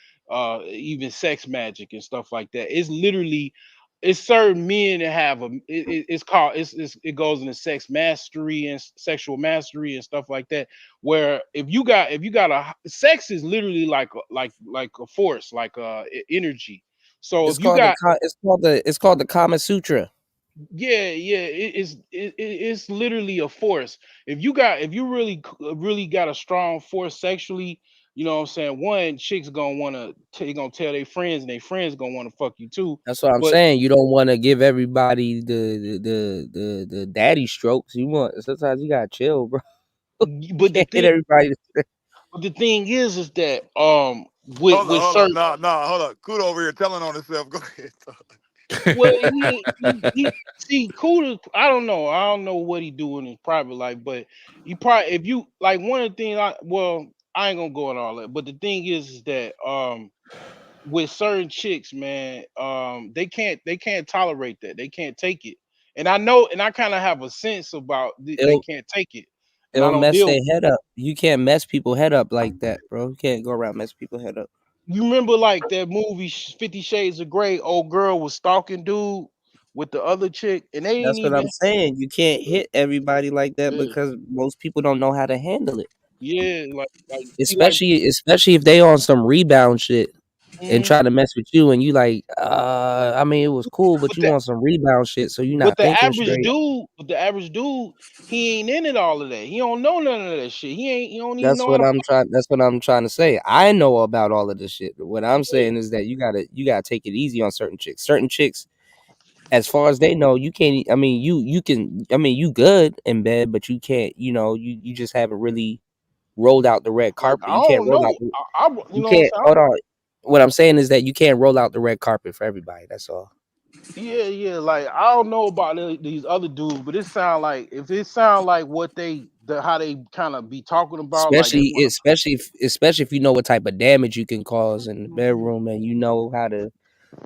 even sex magic and stuff like that. It's literally it's certain men that have it's called it goes into sex mastery and sexual mastery and stuff like that. Where if you got a sex is literally like a force, like energy. So if you got It's called the Kama Sutra. Yeah, it's literally a force. If you really got a strong force sexually, you know what I'm saying? One, chicks gonna wanna gonna tell their friends, and their friends gonna wanna fuck you too. That's what I'm But saying. You don't want to give everybody the daddy strokes. You want sometimes you gotta chill, bro. but the Can't hit thing everybody. but the thing is that with Hold on, certain no, hold on. Kudo over here telling on himself. Go ahead. well he see Cuda, I don't know what he do in his private life, but he probably if you like one of the things I ain't gonna go into all that, but the thing is that with certain chicks, man, they can't tolerate that. They can't take it. And I know, and I kind of have a sense about they It'll can't take it. And I it'll don't mess deal. their head up. You can't mess people head up like that, bro. You can't go around mess people head up. You remember like that movie 50 Shades of Grey, old girl was stalking dude with the other chick, and they ain't That's what even I'm saying. You can't hit everybody like that yeah, because most people don't know how to handle it. yeah, like see like Especially if they on some rebound shit and mhm. try to mess with you and you like, I mean, it was cool, but but you the want some rebound shit, so you but not the thinking average straight. dude, he ain't in it all of that. He don't know none of that shit. He don't even That's know how what to I'm trying. That's what I'm trying to say. I know about all of this shit. What I'm play. saying is that you gotta take it easy on certain chicks. Certain chicks, as far as they know, you can't. I mean, you can. I mean, you good in bed, but you can't. You know, you just haven't really rolled out the red Like carpet. I You can't don't roll out. know. You You know what I'm can't. saying? Hold on. What I'm saying is that you can't roll out the red carpet for everybody. That's all. Yeah. Like I don't know about these other dudes, but it sound like if it sound like how they kind of be talking about, like they want to. Especially if you know what type of damage you can cause in the bedroom and you know how to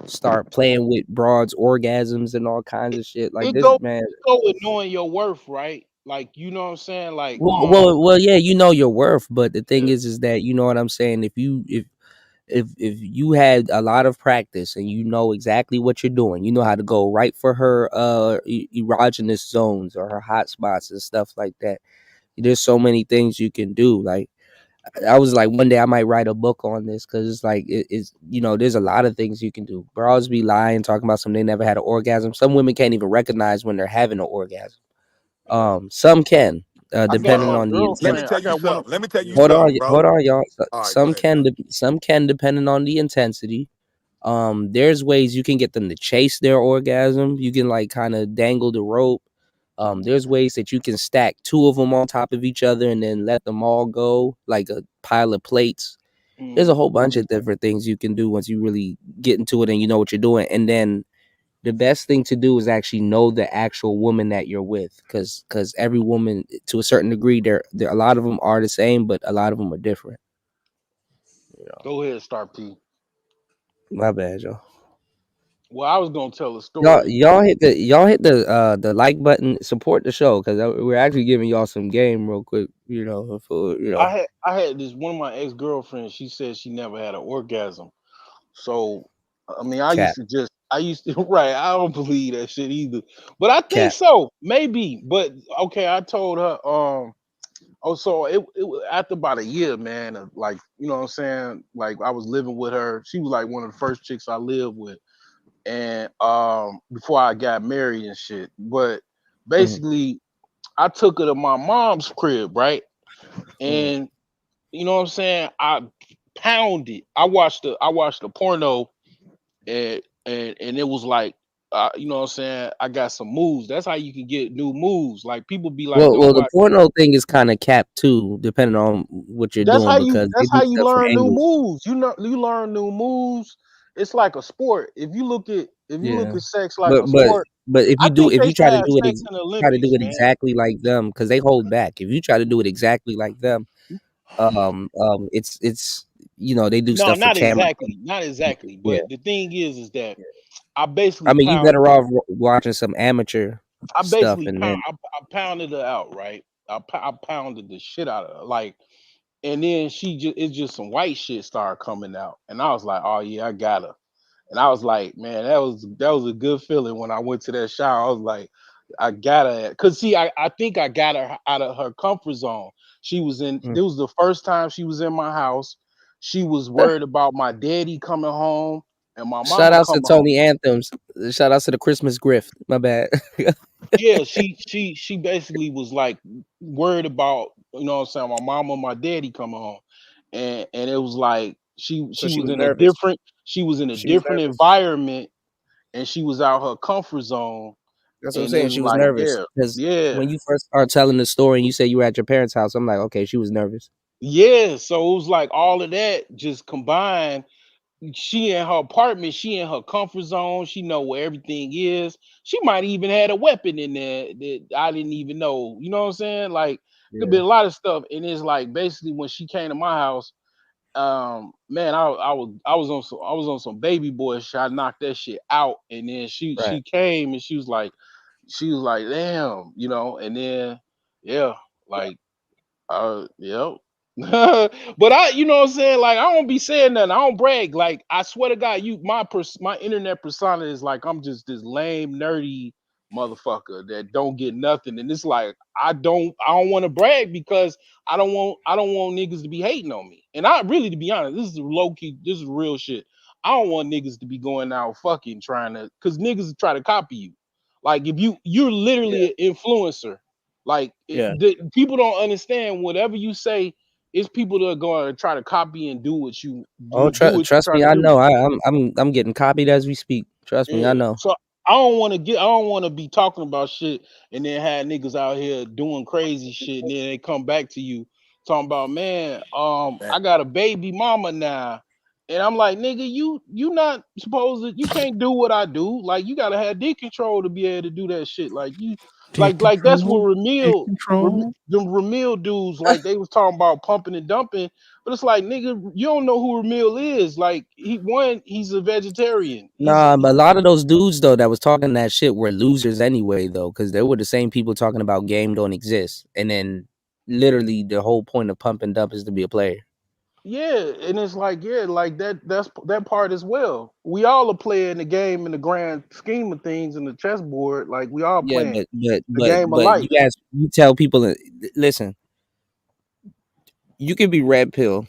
start playing with broads orgasms and all kinds of shit like It this, go man. it go with knowing your worth, right? Like you know what I'm saying? Like Well, yeah, you know your worth, but the thing yeah. is that you know what I'm saying. If you had a lot of practice and you know exactly what you're doing, you know how to go right for her erogenous zones or her hot spots and stuff like that. There's so many things you can do. Like I was like, one day I might write a book on this because it's like it's you know there's a lot of things you can do. Bros be lying, talking about something they never had an orgasm. Some women can't even recognize when they're having an orgasm. Some can, I got depending a on the Let me girlfriend. intensity. I tell you got one of something. Let me tell you Hold on, something, hold bro. on, y'all. All right, go ahead. Some can depending on the intensity. There's ways you can get them to chase their orgasm. You can like kind of dangle the rope. There's ways that you can stack two of them on top of each other and then let them all go like a pile of plates. There's a whole bunch of different things you can do once you really get into it and you know what you're doing. And then the best thing to do is actually know the actual woman that you're with, because every woman to a certain degree, there a lot of them are the same, but a lot of them are different. Go ahead, Star P. My bad, y'all. Well, I was gonna tell a story. Y'all hit the like button, support the show because we're actually giving y'all some game real quick. You know, for I had this one of my ex-girlfriends, she said she never had an orgasm. So I mean cap I used to right, I don't believe that shit either. But I think cap. so, maybe. But okay, I told her oh, so it was after about a year, man, of like, you know what I'm saying? Like I was living with her. She was like one of the first chicks I lived with. And before I got married and shit. But Mhm, basically I took her to my mom's crib, right? mhm. And you know what I'm saying? I pounded. I watched the porno and it was like you know what I'm saying? I got some moves. That's how you can get new moves. Like people be like, don't Well, the watch. porno thing is kind of capped too, depending on what you're That's doing how you because they that's do how you stuff from learn new angles. moves. You learn new moves. It's like a sport. If you look at Yeah, sex like but a but sport, but I think if they you should have sex in the try to do Olympics, it man. exactly like them, because they hold back. If you try to do it exactly like them, it's they do No, stuff for not camera. exactly. Not exactly. Yeah, But the thing is that I I basically mean, you pound better off watching some amateur I stuff basically and pound then I pounded her out, right? I pounded the shit out of her. Like, and then it's just some white shit started coming out. And I was like, oh yeah, I got her. And I was like, man, that was a good feeling when I went to that shower. I was like, I got her. Cause see, I think I got her out of her comfort zone. It was the first time she was in my house. She was worried about my daddy coming home. and my Shout mama outs to come home. Tony Anthems. Shout outs to the Christmas Grift. My bad. Yeah, she basically was like worried about, you know what I'm saying, my mama, my daddy come home, and it was like she So she was was in a nervous. different environment, and she was out her comfort zone, That's what I'm and it saying. was She was like, nervous because yeah, when you first started telling the story and you said you were at your parents' house, I'm like, okay, she was nervous. yeah. So it was like all of that just combined. She in her apartment, she in her comfort zone. She know where everything is. She might even had a weapon in there that I didn't even know. You know what I'm saying? Like could be a lot of stuff. And it's like basically when she came to my house, man, I was on some baby boy shit. I knocked that shit out. And then Right. she came and she was like, damn, you know, and then yeah, like yep. But you know what I'm saying? Like, I don't be saying nothing. I don't brag. Like, I swear to God, my internet persona is like I'm just this lame, nerdy motherfucker that don't get nothing. And it's like I don't want to brag because I don't want niggas to be hating on me. And I really, to be honest, this is low key, this is real shit. I don't want niggas to be going out fucking trying to, cause niggas try to copy you. Like if you're literally an influencer. Like people don't understand whatever you say. It's people that are going to try to copy and do what you Oh, do what you trust try me, to I do. know. I'm getting copied as we speak. Trust me, I Yeah. know. So I don't want to be talking about shit and then have niggas out here doing crazy shit and then they come back to you talking about, man, I got a baby mama now. And I'm like, nigga, you not supposed to, you can't do what I do. Like you gotta have dick control to be able to do that shit. Like you like that's what them Ramil dudes, like they was talking about pumping and dumping, but it's like, nigga, you don't know who Ramil is. Like he's a vegetarian. Nah, but a lot of those dudes though that was talking that shit were losers anyway though, because they were the same people talking about game don't exist, and then literally the whole point of pump and dump is to be a player. Yeah, and it's like, yeah, like that's that part as well. We all are playing the game in the grand scheme of things in the chessboard. Like we all Yeah, playing but the game of life. you tell people, listen, you can be red pill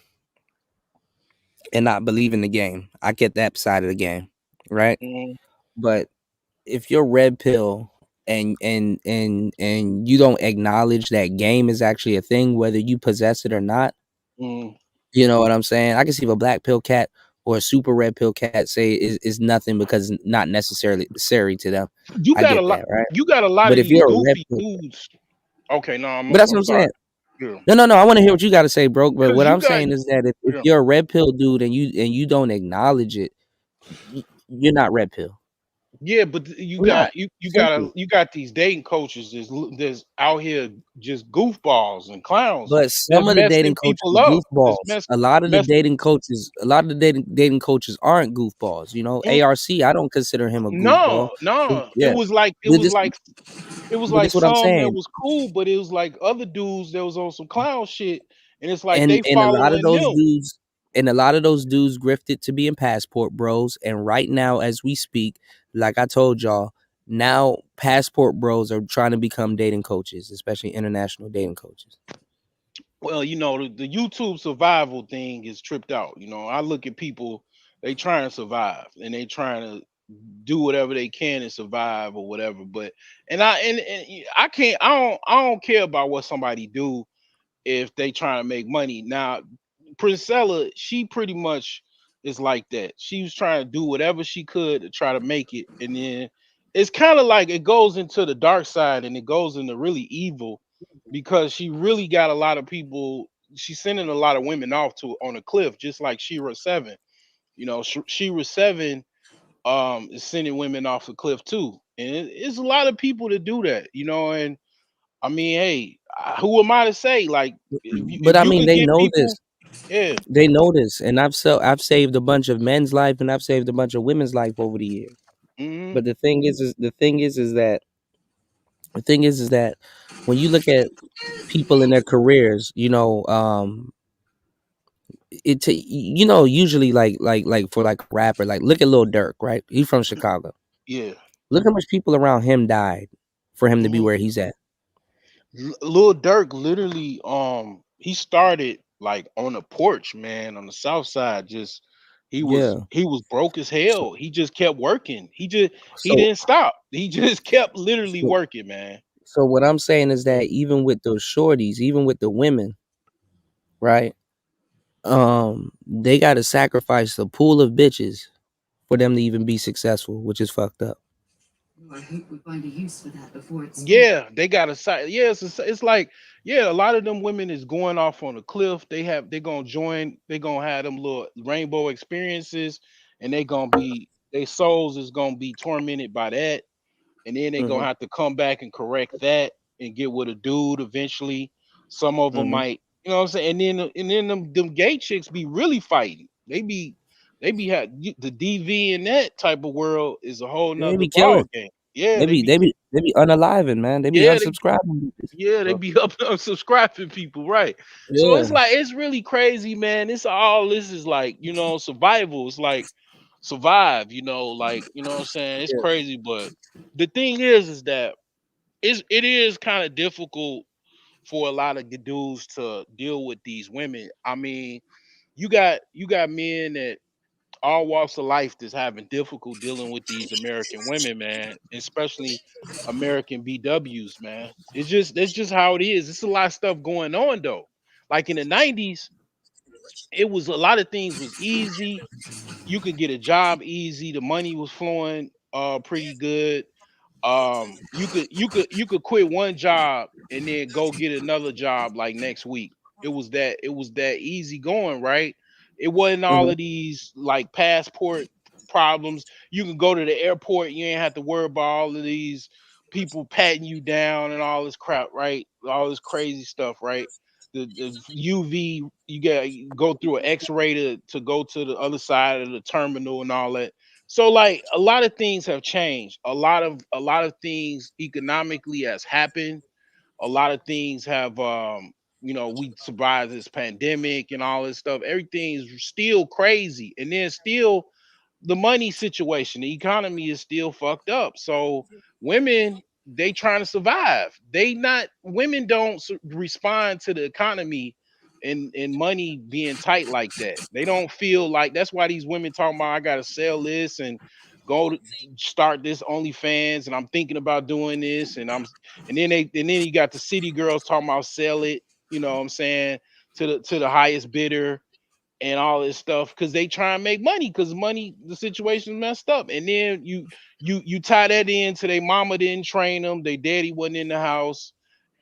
and not believe in the game. I get that side of the game, right? Mhm. But if you're red pill and you don't acknowledge that game is actually a thing, whether you possess it or not, Mhm. you know what I'm saying? I can see if a black pill cat or a super red pill cat say is nothing because it's not necessarily necessary to them. You I got a get lot. that, right? You got a lot But of if these you're a red goofy pill, dudes. Okay, no, but that's what I'm I'm sorry. saying. Yeah. No, I want to hear what you got to say, bro. But Because what you I'm got, saying is that if yeah. you're a red pill dude and you don't acknowledge it, you're not red pill. Yeah, but you You're not. got Simple. you got these dating coaches that's out here just goofballs and clowns But that's some of the messing dating coaches people are up. That's goofballs. A lot of the mess. dating coaches, dating coaches aren't goofballs. You know, Mm, ARC, I don't consider him a goofball. no. Yeah, but this, It was but like this what I'm some that saying. was cool, but it was like other dudes that was on some clown shit, and it's like And they a lot of following those them. dudes, grifted to be in Passport Bros. And right now, as we speak, like I told y'all, now Passport Bros are trying to become dating coaches, especially international dating coaches. Well, you know, the YouTube survival thing is tripped out. You know, I look at people, they trying to survive and they trying to do whatever they can to survive or whatever. But and I can't, I don't care about what somebody do if they trying to make money. Now, Priscilla, she pretty much is like that. She was trying to do whatever she could to try to make it, and then it's kind of like it goes into the dark side and it goes into really evil because she really got a lot of people. She's sending a lot of women off to on a cliff, just like Shira 7. You know, Shira 7 is sending women off the cliff too, and it's a lot of people to do that. You know, and I mean, hey, who am I to say? Like, But if I you mean, can they get know this. people, yeah. They know this, and I've saved a bunch of men's life, and I've saved a bunch of women's life over the years. Mm-hmm. But the thing is that when you look at people in their careers, you know, usually like for like a rapper, like look at Lil Durk, right? He's from Chicago. Yeah. Look how much people around him died for him to be where he's at. Lil Durk literally, he started like on a porch, man, on the south side. Just He Yeah. was broke as hell. He just kept working. He So didn't stop. He just kept literally so working, man. so what I'm saying is that even with those shorties, even with the women, right? They gotta sacrifice a pool of bitches for them to even be successful, which is fucked up. I hope we find a use for that before it's too Yeah, they got a side. Yeah, it's like, yeah, a lot of them women is going off on a cliff. They gonna join. They gonna have them little rainbow experiences, and their souls is gonna be tormented by that, and then they gonna Mhm. have to come back and correct that and get with a dude eventually. Some of them Mhm. might, you know what I'm saying, and then them gay chicks be really fighting. The DV in that type of world is a whole They nother be killing. ball game. Yeah, They they be be they be they be unaliving, man. They be yeah, unsubscribing. bitches. they be up unsubscribing people, right? So it's Yeah. like it's really crazy, man. This is like, survival. It's like survive, like, you know what I'm saying? It's Yeah. crazy, but the thing is that it is kind of difficult for a lot of the dudes to deal with these women. I mean, you got men that all walks of life that's having difficult dealing with these American women, man, especially American BWs, man. That's just how it is. It's a lot of stuff going on though. Like in the 90s, it was a lot of things was easy. You could get a job easy, the money was flowing pretty good. You could quit one job and then go get another job like next week. It was that easy going, right? It wasn't all Mhm. of these like passport problems. You can go to the airport, you ain't have to worry about all of these people patting you down and all this crap, right? All this crazy stuff, right? The UV, you go through an X-ray to go to the other side of the terminal and all that. So like a lot of things have changed. A lot of things economically has happened. A lot of things have we survived this pandemic and all this stuff. Everything's still crazy. And then still the money situation, the economy is still fucked up. So women, they trying to survive. Women don't respond to the economy and money being tight like that. They don't feel like that's why these women talking about I gotta sell this and go to start this OnlyFans and I'm thinking about doing this and then you got the city girls talking about sell it, you know what I'm saying, to the highest bidder and all this stuff because they try and make money because money the situation messed up and then you tie that into their mama didn't train them, their daddy wasn't in the house,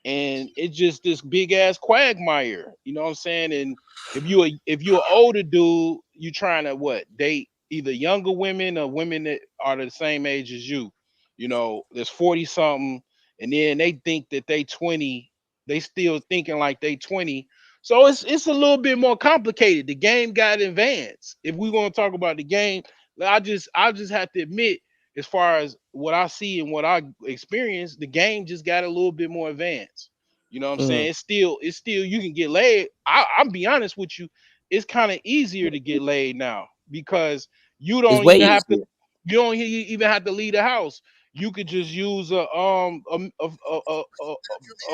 and it's just this big ass quagmire, you know what I'm saying? And if you're an older dude, you trying to what date either younger women or women that are the same age as you, there's 40 something, and then they think that they 20, they still thinking like they 20. So it's a little bit more complicated. The game got advanced. If we want to talk about the game, I just have to admit, as far as what I see and what I experience, the game just got a little bit more advanced. You know what I'm saying? Mhm. It's still you can get laid. I'll be honest with you, it's kind of easier to get laid now because you It's don't way even have to easier. you don't even have to leave the house. You could just use a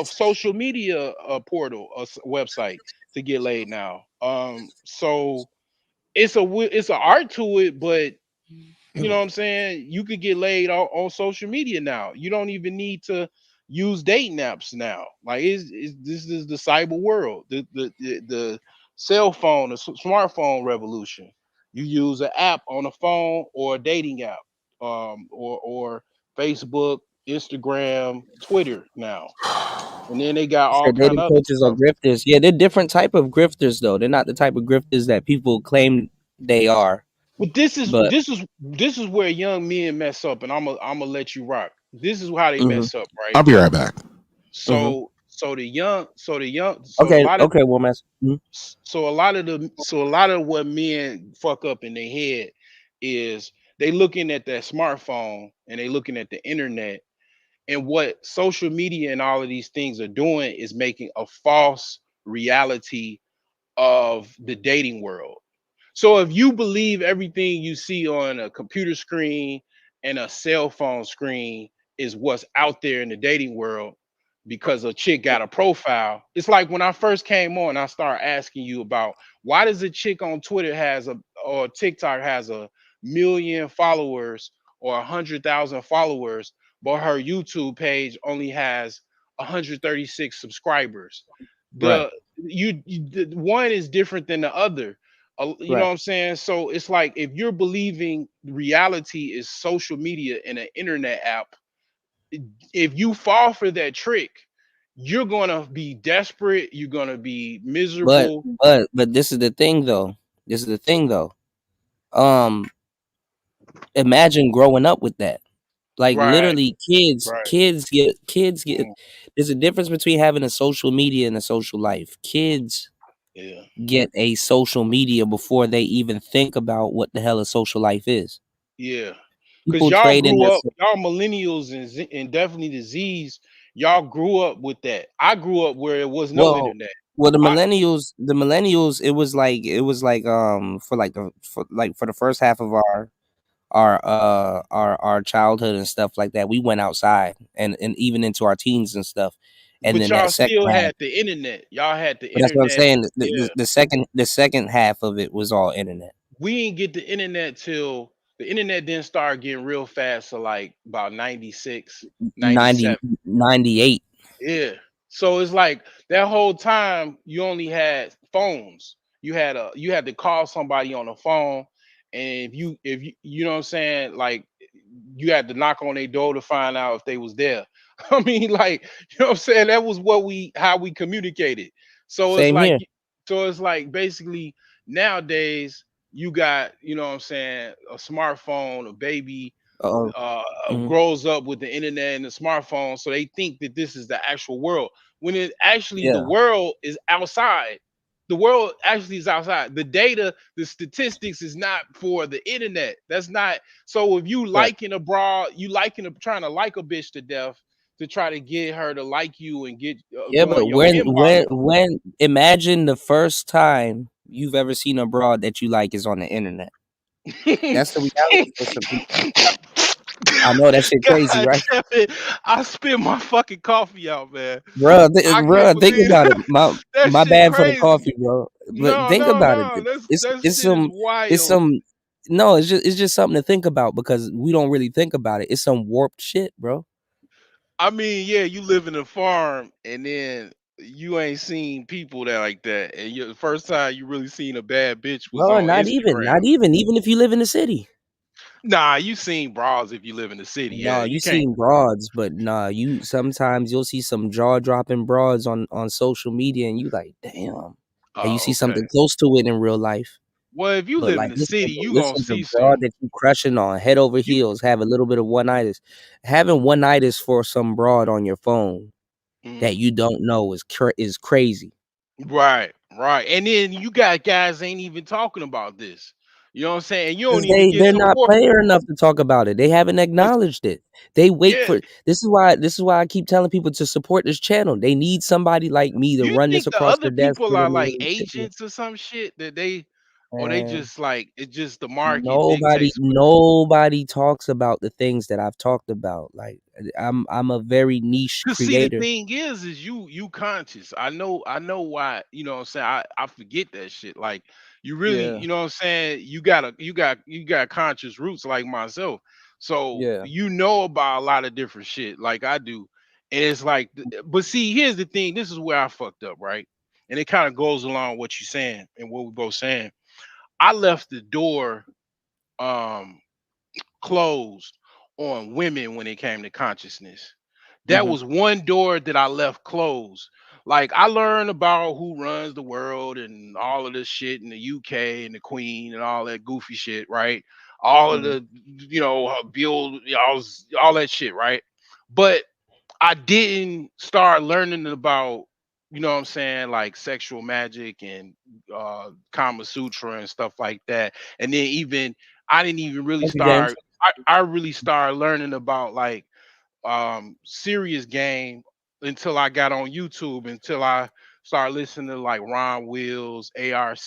social media portal, website to get laid now. So it's an art to it, but you know what I'm saying? You could get laid on social media now. You don't even need to use dating apps now. Like this is the cyber world, the cell phone, the smartphone revolution. You use an app on a phone or a dating app, or Facebook, Instagram, Twitter now, and then they got You all said kind dating of other coaches are stuff. grifters. Yeah, they're different type of grifters though. They're not the type of grifters that people claim they are. But this is But this is this is where young men mess up, and I'm gonna let you rock. This is how they mhm. mess up, right? I'll be right back. Mhm. So a Okay, lot of okay, well, mess. Mhm. so a lot of what men fuck up in their head is they looking at that smartphone and they looking at the internet, and what social media and all of these things are doing is making a false reality of the dating world. So if you believe everything you see on a computer screen and a cell phone screen is what's out there in the dating world because a chick got a profile, it's like when I first came on, I started asking you about why does a chick on Twitter has or TikTok has 1,000,000 followers or 100,000 followers, but her YouTube page only has 136 subscribers. Right. The one is different than the other. You know Right. what I'm saying? So it's like if you're believing reality is social media and an internet app, if you fall for that trick, you're gonna be desperate. You're gonna be But miserable. but this is the thing though. This is the thing though. Imagine growing up with that. Like Right, literally kids right. kids get there's a difference between having a social media and a social life. Kids Yeah. get a social media before they even think about what the hell a social life is. Yeah, because People y'all trade in grew their up, y'all millennials and definitely the Z's, y'all grew up with that. I grew up where it was no well internet. well I the millennials it was like for the first half of our childhood and stuff like that, we went outside and even into our teens and stuff. And but then y'all that second still half, had the internet. Y'all had the but that's what I'm internet. saying. Yeah, The second half of it was all internet. we didn't get the internet till the internet didn't start getting real fast. So like about 96, 90, 97. 98. Yeah. So it's like that whole time you only had phones. You had to call somebody on the phone, and if you you know what I'm saying, like you had to knock on their door to find out if they was there. I mean, like, you know what I'm saying? That was how we communicated. So it's Same like here. basically nowadays you got, you know what I'm saying, a smartphone, a baby Uh-oh. Mhm. grows up with the internet and the smartphone, so they think that this is the actual world when it actually the Yeah. world is outside. The world actually is outside. The data, the statistics is not for the internet. That's not. So if you Right. liking a broad, you liking trying to like a bitch to death to try to get her to like you and get Yeah, go but in your when inbox. imagine the first time you've ever seen a broad that you like is on the internet. That's the reality for some people. I know that shit crazy, God right? damn it. I spit my fucking coffee out, man. Bro, I can't bro, think believe about it. that My shit bad for the crazy. coffee, bro. But No, think no, about it. no. That It's shit is it's wild. some no, it's just something to think about because we don't really think about it. It's some warped shit, bro. I mean, yeah, you live in a farm and then you ain't seen people that like that. And the first time you really seen a bad bitch was Bro, on not even, Instagram. even if you live in the city. Nah, you seen bras if you live in the city. Yeah, No, you you can't. seen broads, but nah, you sometimes you'll see some jaw dropping broads on social media, and you like, damn. And you Oh, see okay. something close to it in real life. Well, if you But live in like, the listen, city, you gonna listen to see broad some. that you crushing on head over You heels, have a little bit of one-itis. Having one-itis for some broad on your phone that Mhm. you don't know is crazy. Right, right. And then you got guys ain't even talking about this. You know what I'm saying? You don't Because even get they're not support. player enough to talk about it. They haven't But acknowledged it. They wait yeah, for this is why I keep telling people to support this channel. They need somebody like me to you run this think the across other their desk people for are them to like really sit there. agents or some shit that they, or they Man, just like it's just the market nobody dictates. nobody talks about the things that I've talked about. Like I'm a very niche Cause see, the creator. thing is you conscious. I know why. You know what I'm saying. I forget that shit. Like you really, Yeah, you know what I'm saying. You got conscious roots like myself. So yeah. you know about a lot of different shit like I do. And it's like, but see, here's the thing. This is where I fucked up, right? And it kind of goes along with what you're saying and what we both saying. I left the door um closed on women when it came to consciousness. That Hmm. was one door that I left closed. Like I learned about who runs the world and all of this shit in the UK and the Queen and all that goofy shit, right? All of Hmm. the, build, all that shit, right? But I didn't start learning about, you know what I'm saying, like sexual magic and Kama Sutra and stuff like that. And then even I didn't even really Thank you, James. start. I really started learning about like serious game until I got on YouTube, until I started listening to like Ron Wills, ARC,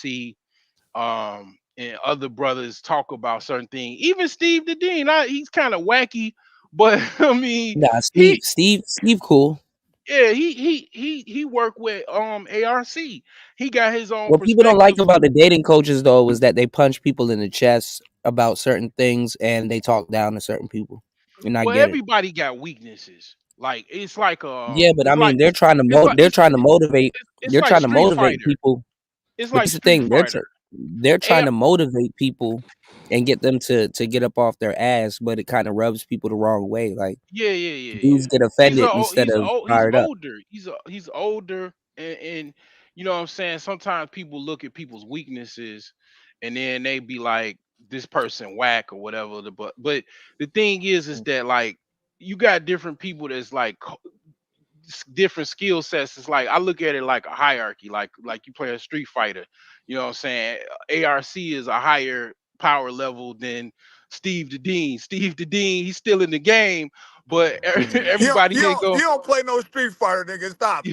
and other brothers talk about certain things. Even Steve the Dean, he's kind of wacky, but I mean Nah, Steve, he Steve, Steve, cool. Yeah, he worked with ARC. He got his own What people don't perspective. like about the dating coaches though is that they punch people in the chest about certain things and they talk down to certain people. And I Well, get it. everybody got weaknesses. Like it's like Yeah, but I it's like mean they're trying to they're trying to motivate it's like Street Fighter. people. It's But like this is the Street thing, Fighter. they're trying to motivate people and get them to get up off their ass, but it kind of rubs people the wrong way. Like dudes get offended instead of He's fired up. older. He's older, and you know what I'm saying. Sometimes people look at people's weaknesses, and then they be like, "This person whack" or whatever. But the thing is that like you got different people that's like different skill sets. It's like I look at it like a hierarchy, like you play a Street Fighter. You know what I'm saying? ARC is a higher power level than Steve the Dean. Steve the Dean, he's still in the game, but everybody ain't You go. don't play no Street Fighter, nigga. Stop.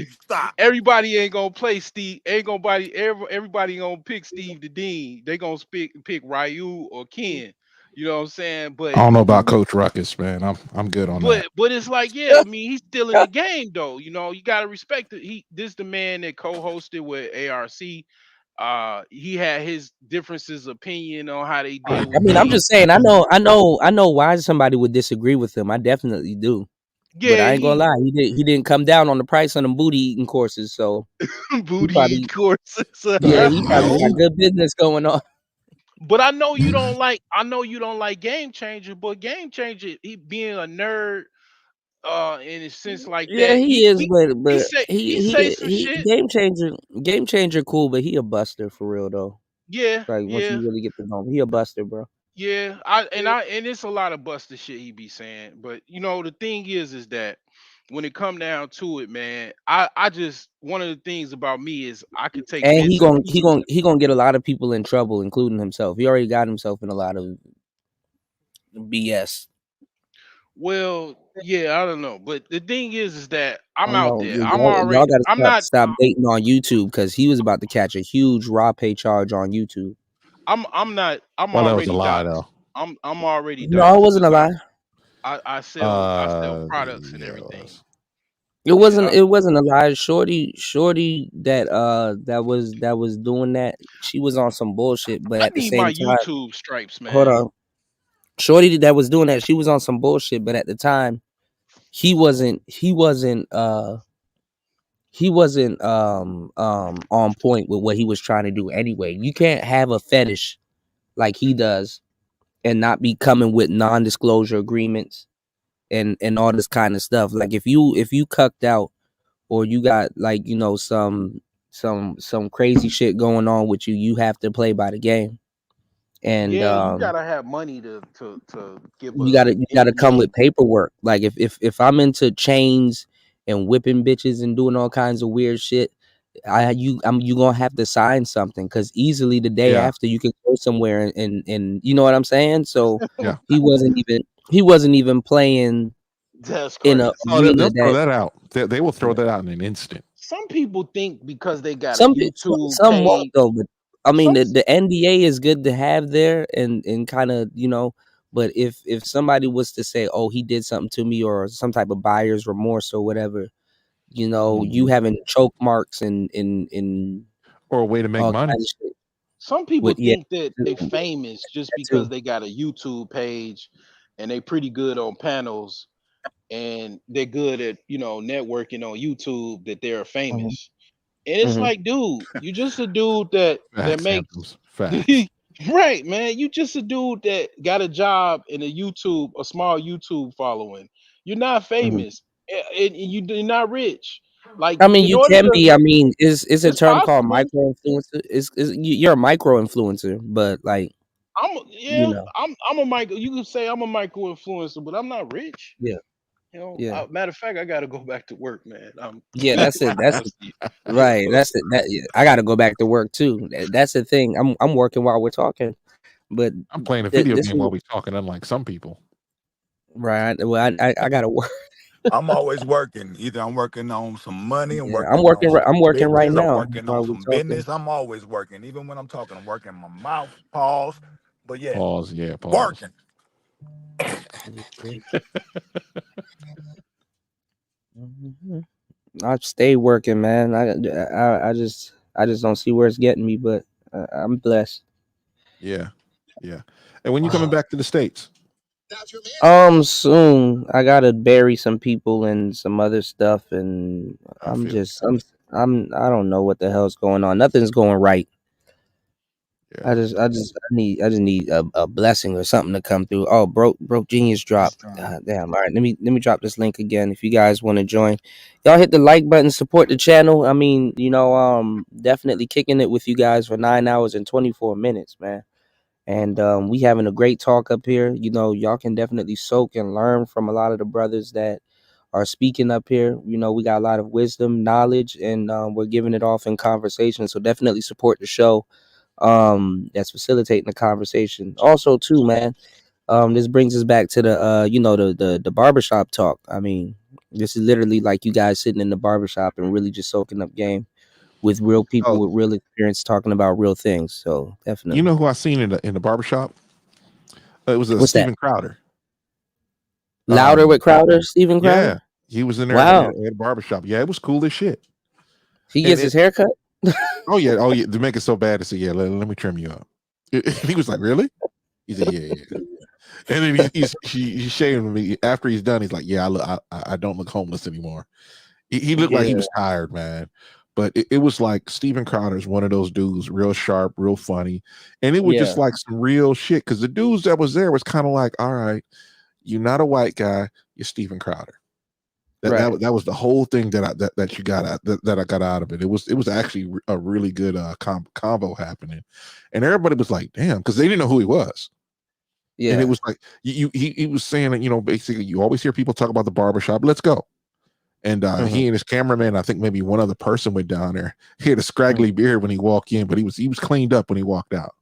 Everybody ain't gonna play Steve. Ain't gonna body. Everybody gonna pick Steve the Dean. They gonna pick Ryu or Ken. You know what I'm saying? I don't know about Coach Ruckus, man. I'm good on that. But it's like, yeah, I mean, he's still in the game though. You know, you gotta respect it. This the man that co-hosted with ARC. He had his differences opinion on how they deal I with mean, I'm things. just saying, I know why somebody would disagree with him. I definitely do. But Yeah, I ain't gonna lie, he didn't come down on the price on them booty eating courses, so booty courses. yeah, he probably got good business going on. But I know you don't like. I know you don't like Game Changer, but Game Changer, he being a nerd, in a sense like Yeah, that, he is, but he say some he shit. game changer cool, but he a buster for real though. Yeah, Like once yeah. you really get to know him, he a buster, bro. Yeah, and it's a lot of buster shit he be saying, but you know the thing is that when it come down to it, man, I just one of the things about me is I could take And bits and pieces. he gonna get a lot of people in trouble, including himself. He already got himself in a lot of BS. Well, yeah, I don't know, but the thing is that I I'm don't out know. there. Y'all gotta I'm not. stop dating on YouTube because he was about to catch a huge raw pay charge on YouTube. I'm not. I'm Well, that was a already lie, doxxed. though. I'm already No, it doxxed wasn't a because lie. I sell products and Yeah, it everything. was. It wasn't. It wasn't a lie. Shorty that was doing that. She was on some bullshit, but I at the need my same time, YouTube stripes, hold man. on. Shorty that was doing that. She was on some bullshit, but at the time, he wasn't on point with what he was trying to do anyway. You can't have a fetish like he does and not be coming with non-disclosure agreements and all this kind of stuff. Like if you cucked out or you got like, you know, some crazy shit going on with you, you have to play by the game. And Yeah, you gotta have money to give you a gotta come NDA. with paperwork. Like if I'm into chains and whipping bitches and doing all kinds of weird shit, you gonna have to sign something because easily the day Yeah. after you can go somewhere and you know what I'm saying. So Yeah. he wasn't even playing That's in a crazy. Oh, arena they'll throw that that out. They will throw that out in an instant. Some people think because they got a some YouTube some won't page. though. But I mean Some the NDA is good to have there and kind of, you know. But if somebody was to say, oh, he did something to me or some type of buyer's remorse or whatever, you know, you having choke marks and Or a way to make all money. kinds of shit. some people With yeah, think that they famous just that because too. they got a YouTube page and they pretty good on panels and they're good at networking on YouTube that they're famous. And it's like, dude, you just a dude that Facts, makes Anthems. Facts. right, man. You just a dude that got a job in a small YouTube following. You're not famous, and you're not rich. Like I mean, in you order can to, be. I mean, it's a it's term called possible. micro influencer. You're a micro influencer, but like you know, I'm a micro. You can say I'm a micro influencer, but I'm not rich. yeah, You know, yeah, matter of fact, I got to go back to work, man. yeah. That's it. That's it. Right. That's it. Yeah, I got to go back to work too. That's the thing. I'm working while we're talking, but I'm playing a video this game while we're talking, unlike some people. right. Well, I got to work. I'm always working. Either I'm working on some money, I'm Yeah, working on some I'm working right bitches, I'm now working on while we're some talking. business. I'm always working. Even when I'm talking, I'm working my mouth, pause. But yeah, Pause. Yeah, pause. working. I stay working, man. I just don't see where it's getting me, but I'm blessed. Yeah. And when you coming back to the States? Soon. I gotta bury some people and some other stuff, and I don't know what the hell's going on. Nothing's going right. I just need a blessing or something to come through. Oh, broke genius dropped. God damn. All right, let me drop this link again if you guys want to join. Y'all hit the like button, support the channel. I mean, definitely kicking it with you guys for 9 hours and 24 minutes, man. And we having a great talk up here. Y'all can definitely soak and learn from a lot of the brothers that are speaking up here. We got a lot of wisdom, knowledge, and we're giving it off in conversation. So definitely support the show. That's facilitating the conversation. Also, too, man. This brings us back to the barbershop talk. I mean, this is literally like you guys sitting in the barbershop and really just soaking up game with real people with real experience talking about real things. So definitely. You know who I seen in the barbershop? It was Steven Crowder. Louder with Crowder, Steven Crowder? Yeah, he was in there Wow. at a barbershop. Yeah, it was cool as shit. He gets his hair cut? Oh yeah. To make it so bad, to say, yeah, let me trim you up. He was like, really? He said, yeah. And then he shaved me after he's done. He's like, yeah, I don't look homeless anymore. He looked like he was tired, man. But it was like Steven Crowder's one of those dudes, real sharp, real funny. And it was just like some real shit. Because the dudes that was there was kind of like, all right, you're not a white guy, you're Steven Crowder. That was the whole thing that you got that I got out of it. It was actually a really good combo happening. And everybody was like, damn, because they didn't know who he was. Yeah. And it was like he was saying that, basically you always hear people talk about the barbershop, let's go. And he and his cameraman, I think maybe one other person went down there. He had a scraggly beard when he walked in, but he was cleaned up when he walked out.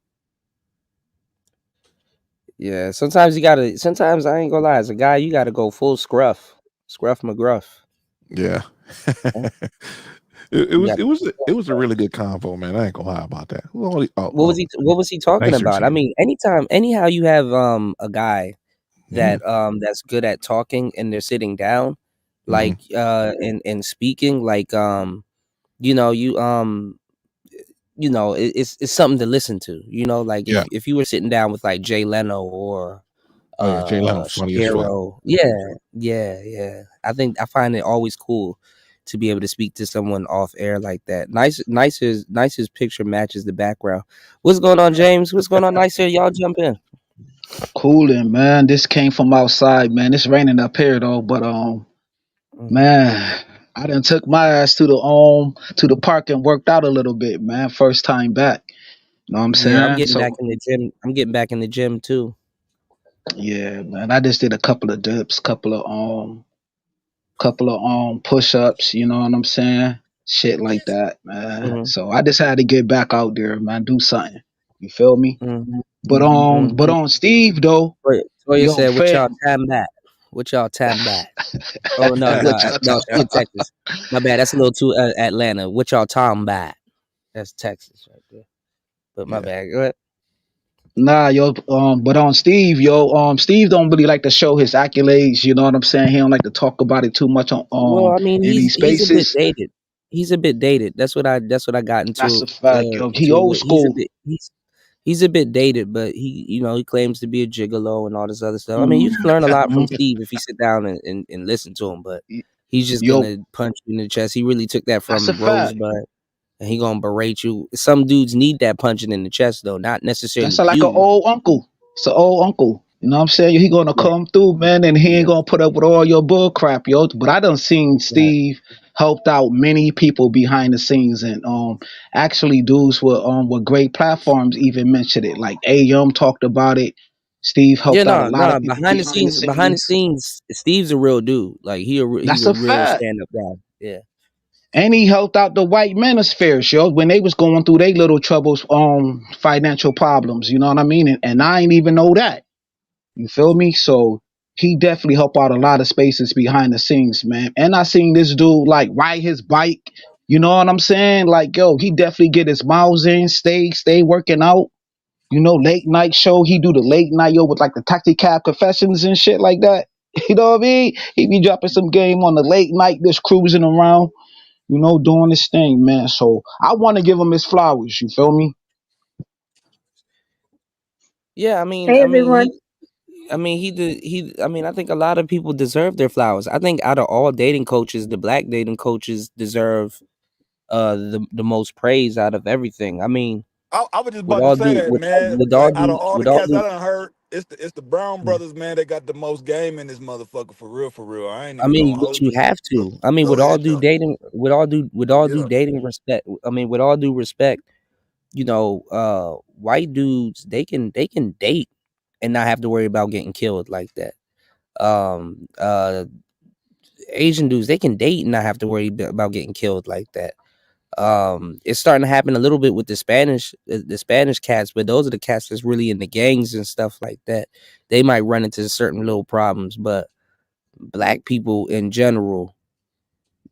Yeah, sometimes I ain't gonna lie, as a guy, you gotta go full Scruff McGruff. Yeah. It was a really good convo, man. I ain't gonna lie about that. What was he talking about? I mean, anyhow you have a guy that that's good at talking and they're sitting down, like and speaking, like it's something to listen to. Like if you were sitting down with like Jay Leno or Jay Leno's funny as fuck. Yeah. I find it always cool to be able to speak to someone off air like that. Nice's picture matches the background. What's going on, James? What's going on, Nicer? Y'all jump in. Cooling, man. This came from outside, man. It's raining up here though, but man, I done took my ass to the park and worked out a little bit, man. First time back. Know what I'm saying? Yeah, I'm getting back in the gym. I'm getting back in the gym too. Yeah, man. I just did a couple of dips, couple of push-ups, you know what I'm saying? Shit like that, man. So I just had to get back out there, man, do something. You feel me? But on Steve though. Toya said, "What y'all time back? What y'all time back?" Oh no, she in Texas. My bad. That's a little too Atlanta. What y'all time back? That's Texas right there. But my bad. Go ahead. Nah, but on Steve, Steve don't really like to show his accolades. You know what I'm saying? He don't like to talk about it too much on. Well, I mean, in these spaces. He's a bit dated. He's a bit dated. That's what I got into. That's a fact, he old school. He's a bit dated, but he claims to be a gigolo and all this other stuff. I mean, you can learn a lot from Steve if you sit down and listen to him, but he's just gonna punch you in the chest. He really took that from Rosebud, and he gonna berate you. Some dudes need that punching in the chest, though, not necessarily. That's like an old uncle. It's an old uncle. You know what I'm saying? He gonna come through, man, and he ain't gonna put up with all your bull crap, yo. But I done seen Steve helped out many people behind the scenes, and actually dudes with great platforms even mentioned it. Like AM talked about it. Steve helped out a lot of people behind the scenes. Steve's a real dude. Like he's a real stand-up guy. Yeah. And he helped out the white manosphere, yo, when they was going through their little troubles, financial problems. You know what I mean? And I ain't even know that. You feel me? So he definitely helped out a lot of spaces behind the scenes, man. And I seen this dude like ride his bike. You know what I'm saying? Like, yo, he definitely get his miles in, stay working out. You know, late night show. He do the late night, yo, with like the taxi cab confessions and shit like that. You know what I mean? He be dropping some game on the late night, just cruising around, doing his thing, man. So I want to give him his flowers. You feel me? Yeah, Hey everyone. he did. I mean, I think a lot of people deserve their flowers. I think out of all dating coaches, the black dating coaches deserve the most praise out of everything. I mean, I was just about to say that, man. Like out of all the with all cats I due, done heard, it's the Brown brothers, man. They got the most game in this motherfucker for real, for real. I ain't I even gonna mean, but hold you you. have to. I mean, Go ahead, though. with all due Yeah. dating respect. I mean, with all due respect, white dudes they can date and not have to worry about getting killed like that. Um, uh, Asian dudes they can date and not have to worry about getting killed like that. It's starting to happen a little bit with the Spanish cats, but those are the cats that's really in the gangs and stuff like that. They might run into certain little problems, but black people in general,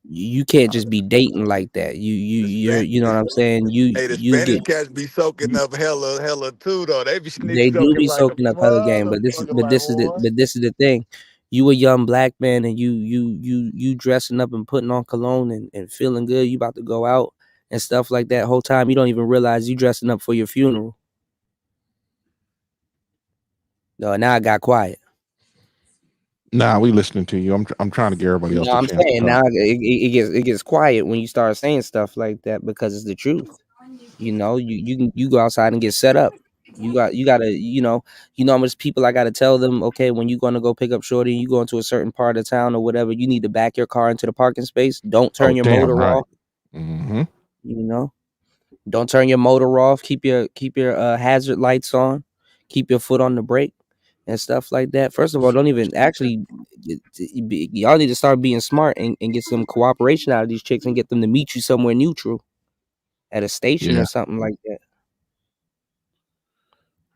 you can't just be dating like that. You know what I'm saying? Hey, the You Spanish get cats be soaking up hella too, though. They be sneak they do soaking be like a soaking up hella game, but motherfucker, like boy. this is the thing. You a young black man and you dressing up and putting on cologne and feeling good. You about to go out and stuff like that. Whole time you don't even realize you dressing up for your funeral. No, now I got quiet. Nah, we listening to you. I'm trying to give everybody else No, a I'm chance to saying talk. now it gets quiet when you start saying stuff like that because it's the truth. You go outside and get set up. You gotta how much people I gotta tell them, okay, when you gonna go pick up shorty, you go into a certain part of town or whatever, you need to back your car into the parking space. Don't turn Oh, your damn motor right. off. Mm-hmm. Don't turn your motor off. Keep your hazard lights on. Keep your foot on the brake and stuff like that. First of all, don't even actually. Y'all need to start being smart and get some cooperation out of these chicks and get them to meet you somewhere neutral at a station Yeah, or something like that.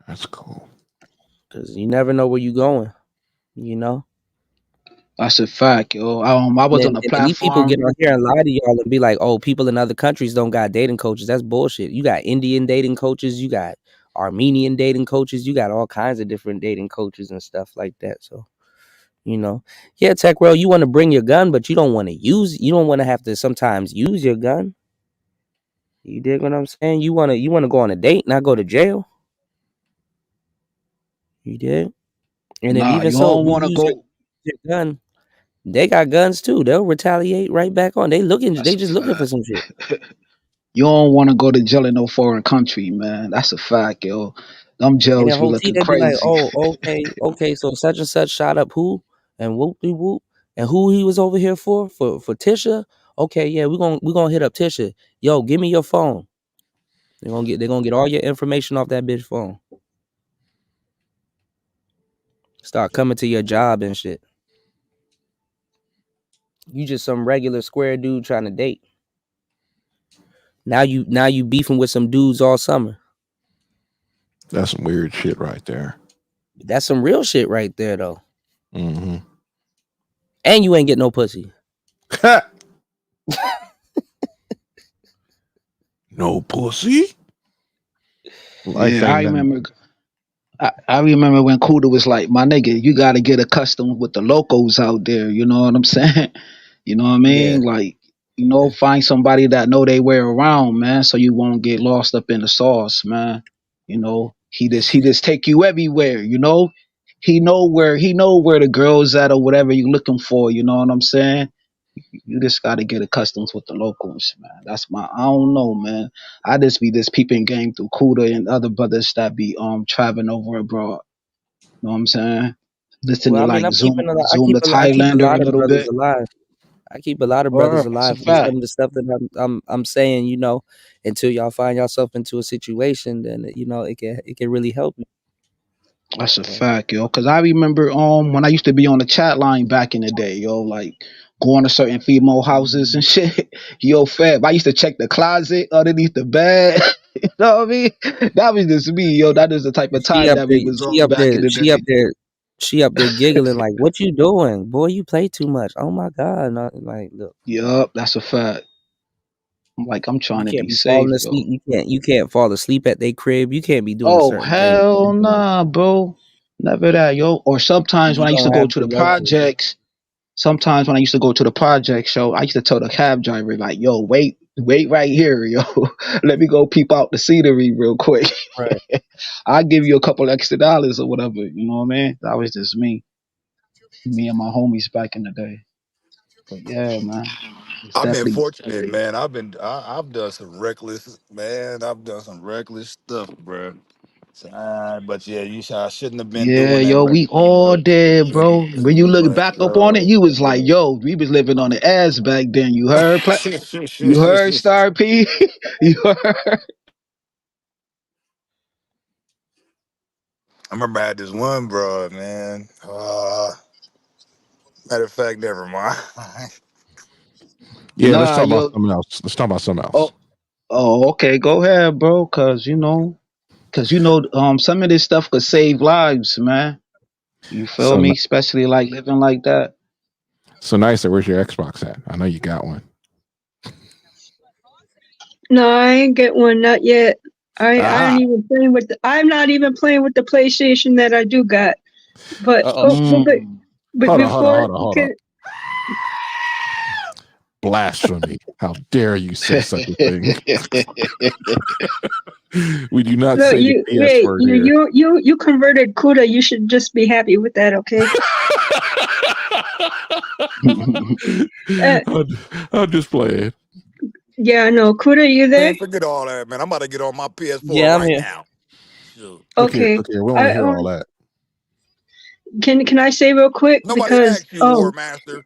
that's cool. Because you never know where you're going. You know. That's a fact, yo. I was on a And these people get platform. on here and lie to y'all and be like, "Oh, people in other countries don't got dating coaches." That's bullshit. You got Indian dating coaches, you got Armenian dating coaches, you got all kinds of different dating coaches and stuff like that. So, yeah, Tech World, you want to bring your gun, but you don't want to have to sometimes use your gun. You dig what I'm saying? You wanna go on a date, not go to jail. You dig? And then Nah, even you so, if don't you want to use go. your gun, they got guns too. They'll retaliate right back on. They That's a just looking for fact. some shit. You don't want to go to jail in no foreign country, man. That's a fact, yo. Them And then jails be whole T looking they be like, crazy. oh, okay, so such and such shot up who and whoop de whoop and who he was over here for Tisha. Okay, yeah, we're gonna hit up Tisha. Yo, give me your phone. They're gonna get all your information off that bitch phone. Start coming to your job and shit. You just some regular square dude trying to date. Now you beefing with some dudes all summer. That's some weird shit right there. That's some real shit right there though. Mm-hmm. And you ain't get no pussy. No pussy. Life Yeah, I ain't nothing. remember. I remember when Kuda was like, "My nigga, you got to get accustomed with the locals out there." You know what I'm saying? You know what I Yeah. mean? Like, find somebody that know they way around, man, so you won't get lost up in the sauce, man. He just take you everywhere. He know where the girls at or whatever you looking for. You know what I'm saying? You just got to get accustomed with the locals, man. I don't know, man. I just be this peeping game through Kuda and other brothers that be traveling over abroad. Know what I'm saying? Listen Well, to I mean, like Zoom the I keep a Thailander a lot of little brothers bit. alive. I keep a lot of brothers Word, that's a alive for some fact. of the stuff that I'm saying. Until y'all find yourself into a situation, then it can really help you. That's a fact, yo. Cause I remember when I used to be on the chat line back in the day, yo, like going to certain female houses and shit. Yo, Fab, I used to check the closet underneath the bed. You know what I mean? That was just me, yo. That is the type of She time up that we there, was she on up back in there, the she up day. there, she up there giggling like, "What you doing, boy? You play too much." Oh my god! Like, look, Yup, that's a fact. I'm you trying to can't be be falling safe, asleep. yo. You can't fall asleep at their crib. You can't be doing Oh certain things. hell nah, bro. Never that, yo. Or sometimes You when I used to don't go have to the the luxury. projects, sometimes when I used to go to the project show, I used to tell the cab driver, like, yo, wait right here, yo. Let me go peep out the scenery real quick. Right. I'll give you a couple extra dollars or whatever. You know what I mean? That was just me. Me and my homies back in the day. But yeah, man. It's I've been definitely fortunate, man. I've done some reckless, man. I've done some reckless stuff, bro. But yeah, I shouldn't have been yeah, doing that yo, back we then, all bro. did, bro. When you look But back up on it, you was like, yo, we was living on the ass back then. You heard? You heard, Star P? You heard? I remember I had this one, bro, man. Matter of fact, never mind. Yeah, let's Nah, talk about yo. something else. Let's talk about something else. Okay, go ahead, bro. Some of this stuff could save lives, man. You feel So, me? Especially like living like that. so Nicer, where's your Xbox at? I know you got one. No, I ain't get one, not yet. I Aha. ain't even playing with I'm not even playing with the PlayStation that I do got. But Uh-oh. but Hold before on. Blasphemy. How dare you say such a thing? We do not look, say the PS word here. you converted Kuda, you should just be happy with that, okay? I'll just play it. Yeah, I know. Kuda, you there? Man, forget all that, man. I'm about to get on my PS4 Yeah, I'm right here. now. Shoot. Okay. Okay, we want to hear all that. Can I say real quick? Nobody Because asked you, War Master.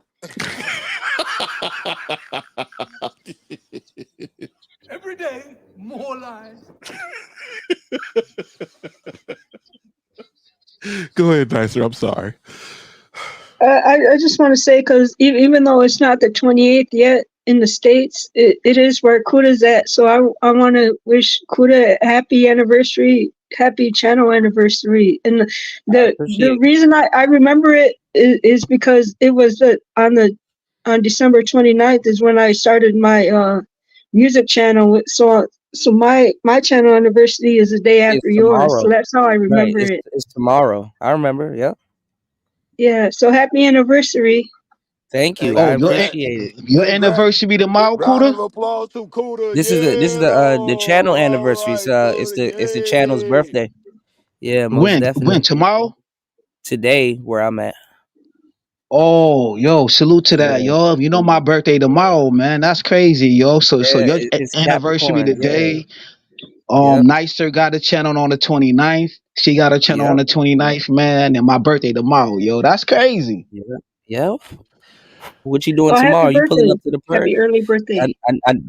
Every day, more lies. Go ahead, Nicer. I'm sorry. I just want to say, because even though it's not the 28th yet in the States, it is where Kuda's at. So I want to wish Kuda a happy anniversary, happy channel anniversary. And the reason I remember it is because it was on December 29th is when I started my music channel. So my channel anniversary is the day after It's yours. So tomorrow. that's how I Right. remember it. It's tomorrow. I remember. Yep. Yeah. So happy anniversary. Thank you. Thank I you, appreciate it. Your anniversary tomorrow, Round of Kuda? applause to Kuda. This is the channel anniversary. It's the channel's birthday. Yeah, most When definitely. tomorrow? Today, where I'm at. Oh, yo, salute to that, Yeah. yo. You know my birthday tomorrow, man. That's crazy, yo. So Yeah, your it's anniversary Capricorn. Yeah. today. Yep. Nicer got a channel on the 29th. She got a channel on Yep. the 29th, man. And my birthday tomorrow, yo. That's crazy. Yep. What you doing Oh, happy tomorrow? You pulling birthday. up to the purge? Happy early birthday.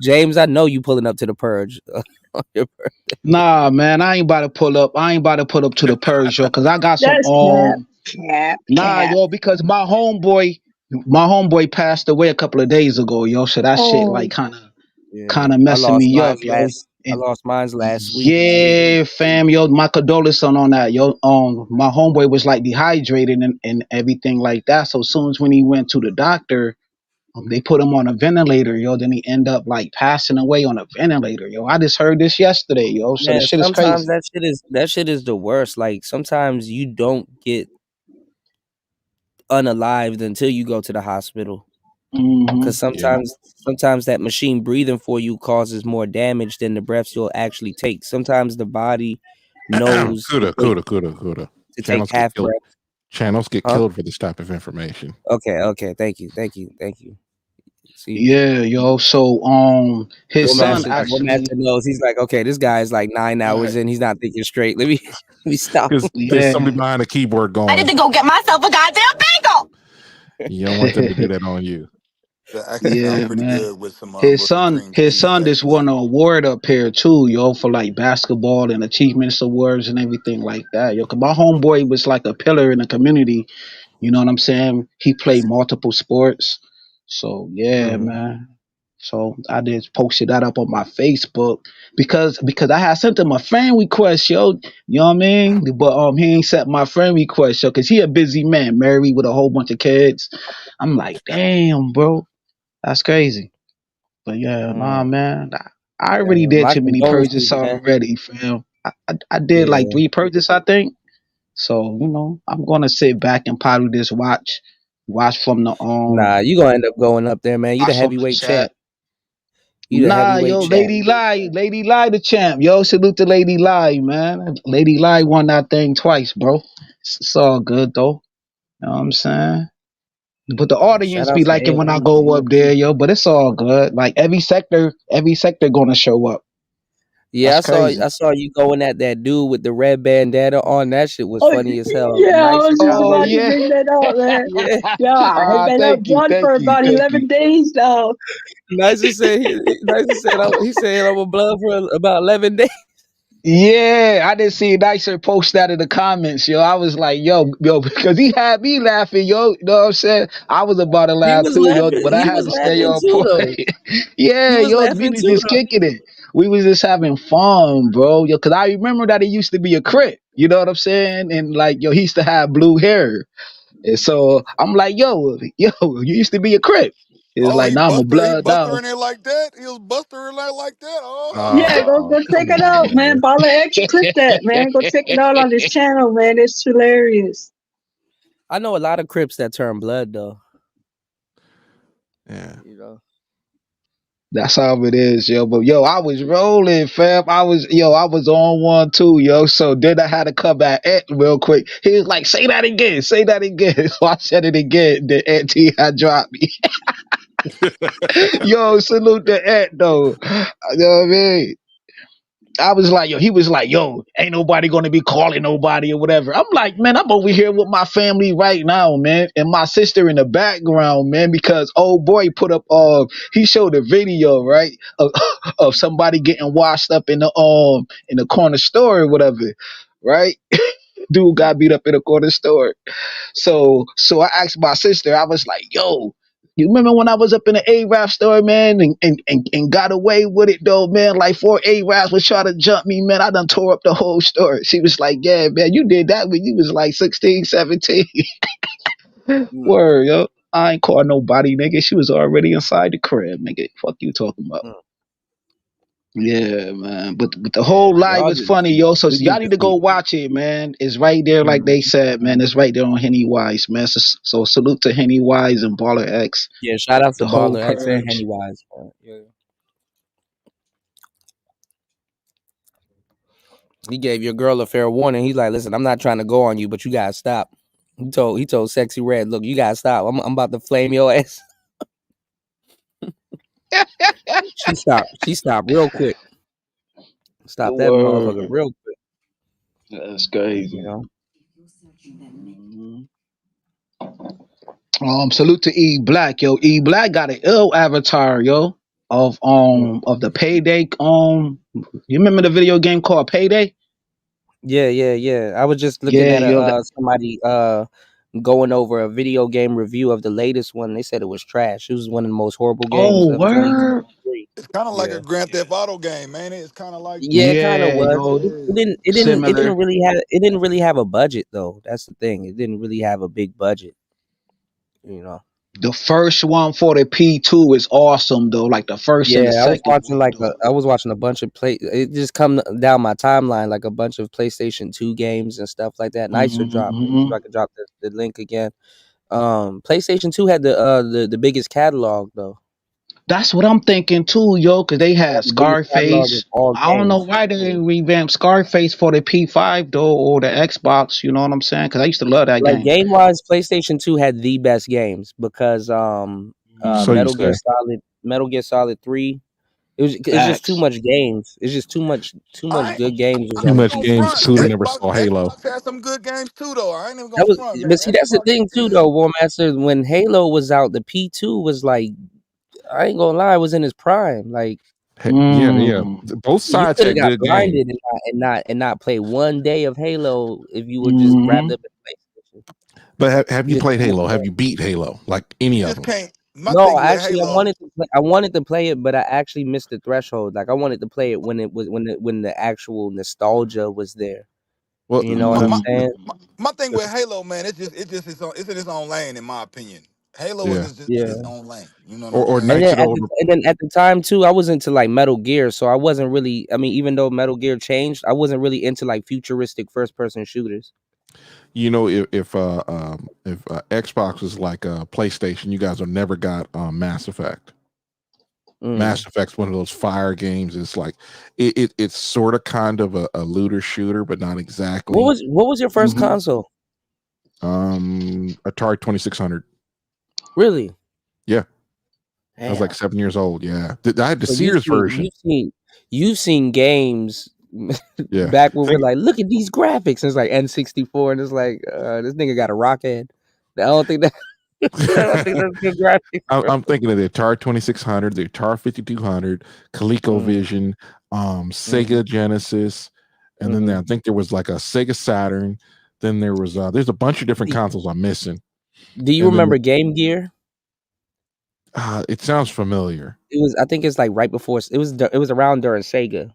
James, I know you pulling up to the purge on your birthday. Nah, man, I ain't about to pull up. I ain't about to pull up to the purge, yo, because I got some That's cap. Nah, yo, because my homeboy passed away a couple of days ago, yo. So that shit Oh, like kind Yeah. of messing me up, yo. I lost mine last week. Yeah, fam, yo, my condolences on that, yo. My homeboy was like dehydrated and everything like that. So soon as when he went to the doctor, they put him on a ventilator, yo. Then he end up like passing away on a ventilator, yo. I just heard this yesterday, yo. So the Man, shit is sometimes crazy. that shit is the worst. Like sometimes you don't get unalived until you go to the hospital. Because sometimes that machine breathing for you causes more damage than the breaths you'll actually take. Sometimes the body knows Kuda. to take half breath. Channels get Huh? killed for this type of information. Okay. Thank you. See, Yeah, yo. So his son Master actually knows. He's like, okay, this guy's like 9 hours in. He's not thinking straight. Let me stop. Because there's somebody behind the keyboard going. I need to go get myself a goddamn bagel. You don't want them to do that on you. That actually sounds Yeah, pretty man. good with some His Brooklyn son, cream his cheese. son just won an award up here too, yo, for like basketball and achievements awards and everything like that, yo. 'Cause my homeboy was like a pillar in the community. You know what I'm saying? He played multiple sports. So yeah, man. So I just posted that up on my Facebook because I had sent him a friend request, yo. You know what I mean? But he ain't sent my friend request, yo, because he a busy man, married with a whole bunch of kids. I'm like, damn, bro, that's crazy. But yeah, nah, man, I already did My too many purges condolences, man. already, fam. I did like Yeah. 3 purges, I think. So, you know, I'm gonna sit back and probably just watch from the Nah, you gonna end up going up there, man. You the watch from the heavyweight chat. champ. You the Nah, heavyweight yo, champ. Lady Lie the champ. Yo, salute to Lady Lie, man. Lady Lie won that thing twice, bro. It's all good though. You know what I'm saying? But the Shout audience out be to liking when I AMG. go up there, yo. But it's all good. Like every sector gonna show up. Yeah, That's crazy. I saw you going at that dude with the red bandana on. That shit was Oh, funny as hell. yeah, I Nice was as just hell. Oh about to yeah. bring that up, man. Yeah. Yeah, I've been up Thank you, blood thank for you, about thank 11 you. days now. Nice said he said I'm a blood for about 11 days. Yeah, I didn't see Nicer post that in the comments, yo. I was like, yo, because he had me laughing, yo. You know what I'm saying? I was about to laugh too, yo, but I He had was to stay laughing on too point. though. He Yeah, was yo, we laughing was too just though. kicking it. We was just having fun, bro. Yo, cause I remember that he used to be a Crip. You know what I'm saying? And like, yo, he used to have blue hair. And so I'm like, yo, you used to be a Crip. It's Oh, like, he now I'm a buster, he blood buster now. in it like that. He was buster in there like that. Yeah, Oh, go check Come it on, out, man. man. Baller X clip that, man. Go check it out on his channel, man. It's hilarious. I know a lot of Crips that turn blood though. Yeah. You know. That's how it is, yo. But yo, I was rolling, fam. I was on one too, yo. So then I had to come back real quick. He was like, say that again, say that again. So I said it again. The T had dropped me. Yo, salute the Ant though. You know what I mean? I was like, yo, he was like, yo, ain't nobody gonna be calling nobody or whatever. I'm like, man, I'm over here with my family right now, man, and my sister in the background, man, because old boy put up he showed a video, right, of somebody getting washed up in the corner store or whatever, right? Dude got beat up in a corner store. So I asked my sister, I was like, yo, you remember when I was up in the A-Rap store, man, and got away with it though, man? Like 4 A-Raps was trying to jump me, man. I done tore up the whole store. She was like, yeah, man, you did that when you was like 16, 17. Word, yo. I ain't call nobody, nigga. She was already inside the crib, nigga. Fuck you talking about. Yeah, man. But the whole live Y'all was just funny, yo. So we y'all beat need the to go feet. watch it, man. It's right there, like they said, man. It's right there on Henny Wise, man. So salute to Henny Wise and Baller X. Yeah, shout out to The whole Baller X and purge. Hennywise. Yeah. He gave your girl a fair warning. He's like, listen, I'm not trying to go on you, but you gotta stop. He told Sexy Red, look, you gotta stop. I'm about to flame your ass. She stopped real quick. Stop that motherfucker Word. real quick. That's crazy. You know? Salute to E Black, yo. E Black got an ill avatar, yo, of the Payday. You remember the video game called Payday? Yeah. I was just looking Yeah, at yo. somebody going over a video game review of the latest one. They said it was trash. It was one of the most horrible games Oh, of 2023. word. it's kind of like Yeah. a Grand Theft Auto game, man. It's kind of like Yeah, that. it kind of Yeah, was. yo. It Similar. didn't really have a budget though. That's the thing. It didn't really have a big budget. You know. The first one for the P2 is awesome though. Like the first and the Yeah, second one, I was watching a bunch of it just come down my timeline like a bunch of PlayStation 2 games and stuff like that. Nicer dropped it. See if I could drop the link again. PlayStation 2 had the biggest catalog though. That's what I'm thinking too, yo, because they They had had the biggest catalog of Scarface. all I don't know games. why they didn't revamp Scarface for the P5 though, or the Xbox. You know what I'm saying? Because I used to love that Like game. game wise, PlayStation 2 had the best games because So you say. Metal Gear Solid 3. It's just too Facts. much games. It's just too much I good games was I Too on ain't the much gonna PC. games. front. Cooter never Xbox saw Halo. Xbox has some good games too, though. I ain't even gonna That was, front, man. but see, that's the Xbox, thing too, yeah. though, War Master. When Halo was out, the P2 was like, I ain't gonna lie, it was in his prime. Like, Yeah. Both you sides could have had got good games. blinded and not play one day of Halo if you were just wrapped up in PlayStation. But have you Just played too much Halo? Have fun. you beat Halo? Like any You of just them? can't. My No, thing with actually, Halo, I wanted to play it, but I actually missed the threshold. Like, I wanted to play it when the actual nostalgia was there. Well, You know what I'm saying? my thing with Halo, man, it's in its own lane, in my opinion. Halo is yeah. just in Yeah. its own lane. You know what I'm Or saying? Knights of the Old And then at the time too, I was into like Metal Gear, so I wasn't really. I mean, even though Metal Gear changed, I wasn't really into like futuristic first person shooters. You know, if Xbox was like a PlayStation, you guys have never got Mass Effect. Mass Effect's one of those fire games. It's like it's sort of kind of a looter shooter, but not exactly. What was your 1st console? Atari 2600. Really? Yeah. Damn. I was like 7 years old. Yeah. I had the So Sears version. You've seen games Yeah. back when we're like, look at these graphics. And it's like N64, and it's like this nigga got a rock head. I don't think that. I don't think that's good graphics. I'm thinking of the Atari 2600, the Atari 5200, ColecoVision, Sega Genesis, and then I think there was like a Sega Saturn. Then there was there's a bunch of different consoles I'm missing. Do you remember Game Gear? It sounds familiar. It was. I think it's like right before. It was around during Sega.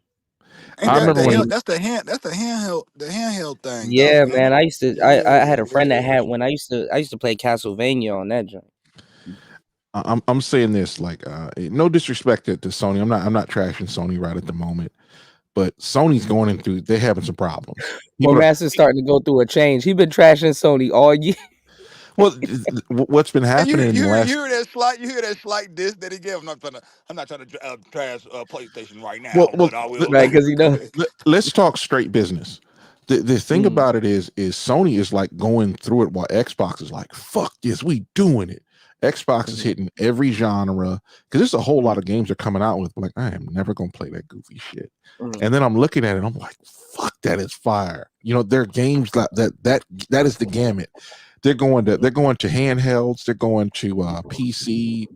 I remember when that's the handheld thing. Yeah, though, man. I used to. I had a friend that had one. I used to play Castlevania on that joint. I'm saying this like no disrespect to Sony. I'm not trashing Sony right at the moment, but Sony's going into they're having some problems. Well, Master's starting to go through a change. He's been trashing Sony all year. Well, what's been happening? You hear that slight diss that he gave. I'm not trying to trash PlayStation right now, but I will. Right, because let's talk straight business. The thing about it is Sony is like going through it while Xbox is like, fuck this, we doing it. Xbox is hitting every genre because there's a whole lot of games they're coming out with. Like, I am never gonna play that goofy shit. And then I'm looking at it, I'm like, fuck, that is fire. You know, there are games that is the gamut. They're going to handhelds. They're going to PC,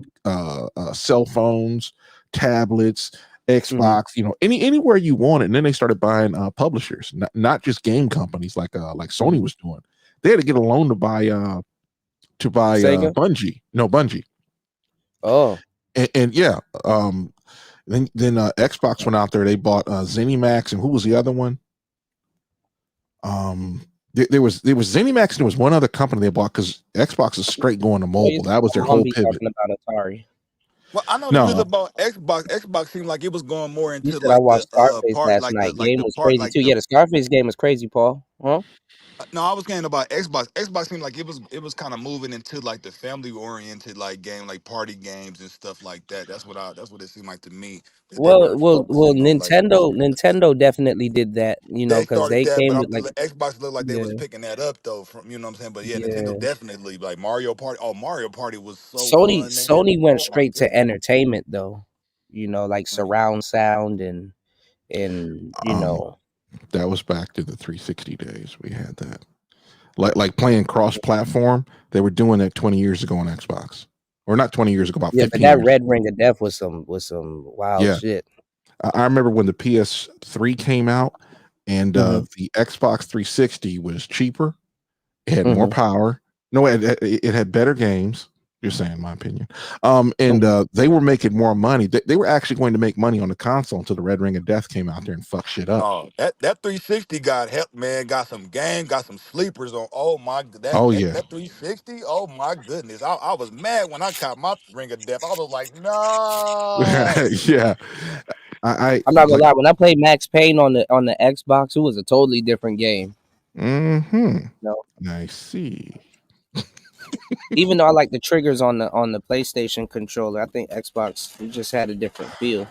cell phones, tablets, Xbox. You know, anywhere you want it. And then they started buying publishers, not just game companies like Sony was doing. They had to get a loan to buy Bungie. No, Bungie. Oh, and yeah. Then Xbox went out there. They bought ZeniMax, and who was the other one? There was ZeniMax, and there was one other company they bought because Xbox is straight going to mobile. That was their whole pivot. About Atari. Well, I know the thing about Xbox. Xbox seemed like it was going more into I watched Scarface last night. Game was crazy too. Yeah, the Scarface game was crazy, Paul. Huh? No, I was saying about Xbox. Xbox seemed like it was kind of moving into like the family oriented like game, like party games and stuff like that. That's what it seemed like to me. Well, Nintendo definitely did that, you know, because they came with like Xbox looked like they was picking that up though, from you know what I'm saying. But yeah, Nintendo definitely like Mario Party. Oh, Mario Party was so fun. Sony went straight to entertainment though, you know, like surround sound and you know. That was back to the 360 days. We had that, like playing cross-platform. They were doing that 20 years ago on Xbox, or not 20 years ago, about 15 but that years. Red Ring of Death was some wild shit. I remember when the PS3 came out, and the Xbox 360 was cheaper. It had more power. No, it had better games. You're saying my opinion. And they were making more money. They were actually going to make money on the console until the Red Ring of Death came out there and fucked shit up. Oh, that 360 got help, man. Got some game, got some sleepers on. Oh my, that 360. Oh my goodness, I was mad when I caught my Ring of Death. I was like, no. Yeah, I'm not gonna lie. When I played Max Payne on the Xbox, it was a totally different game. No, I see. Even though I like the triggers on the PlayStation controller, I think Xbox just had a different feel.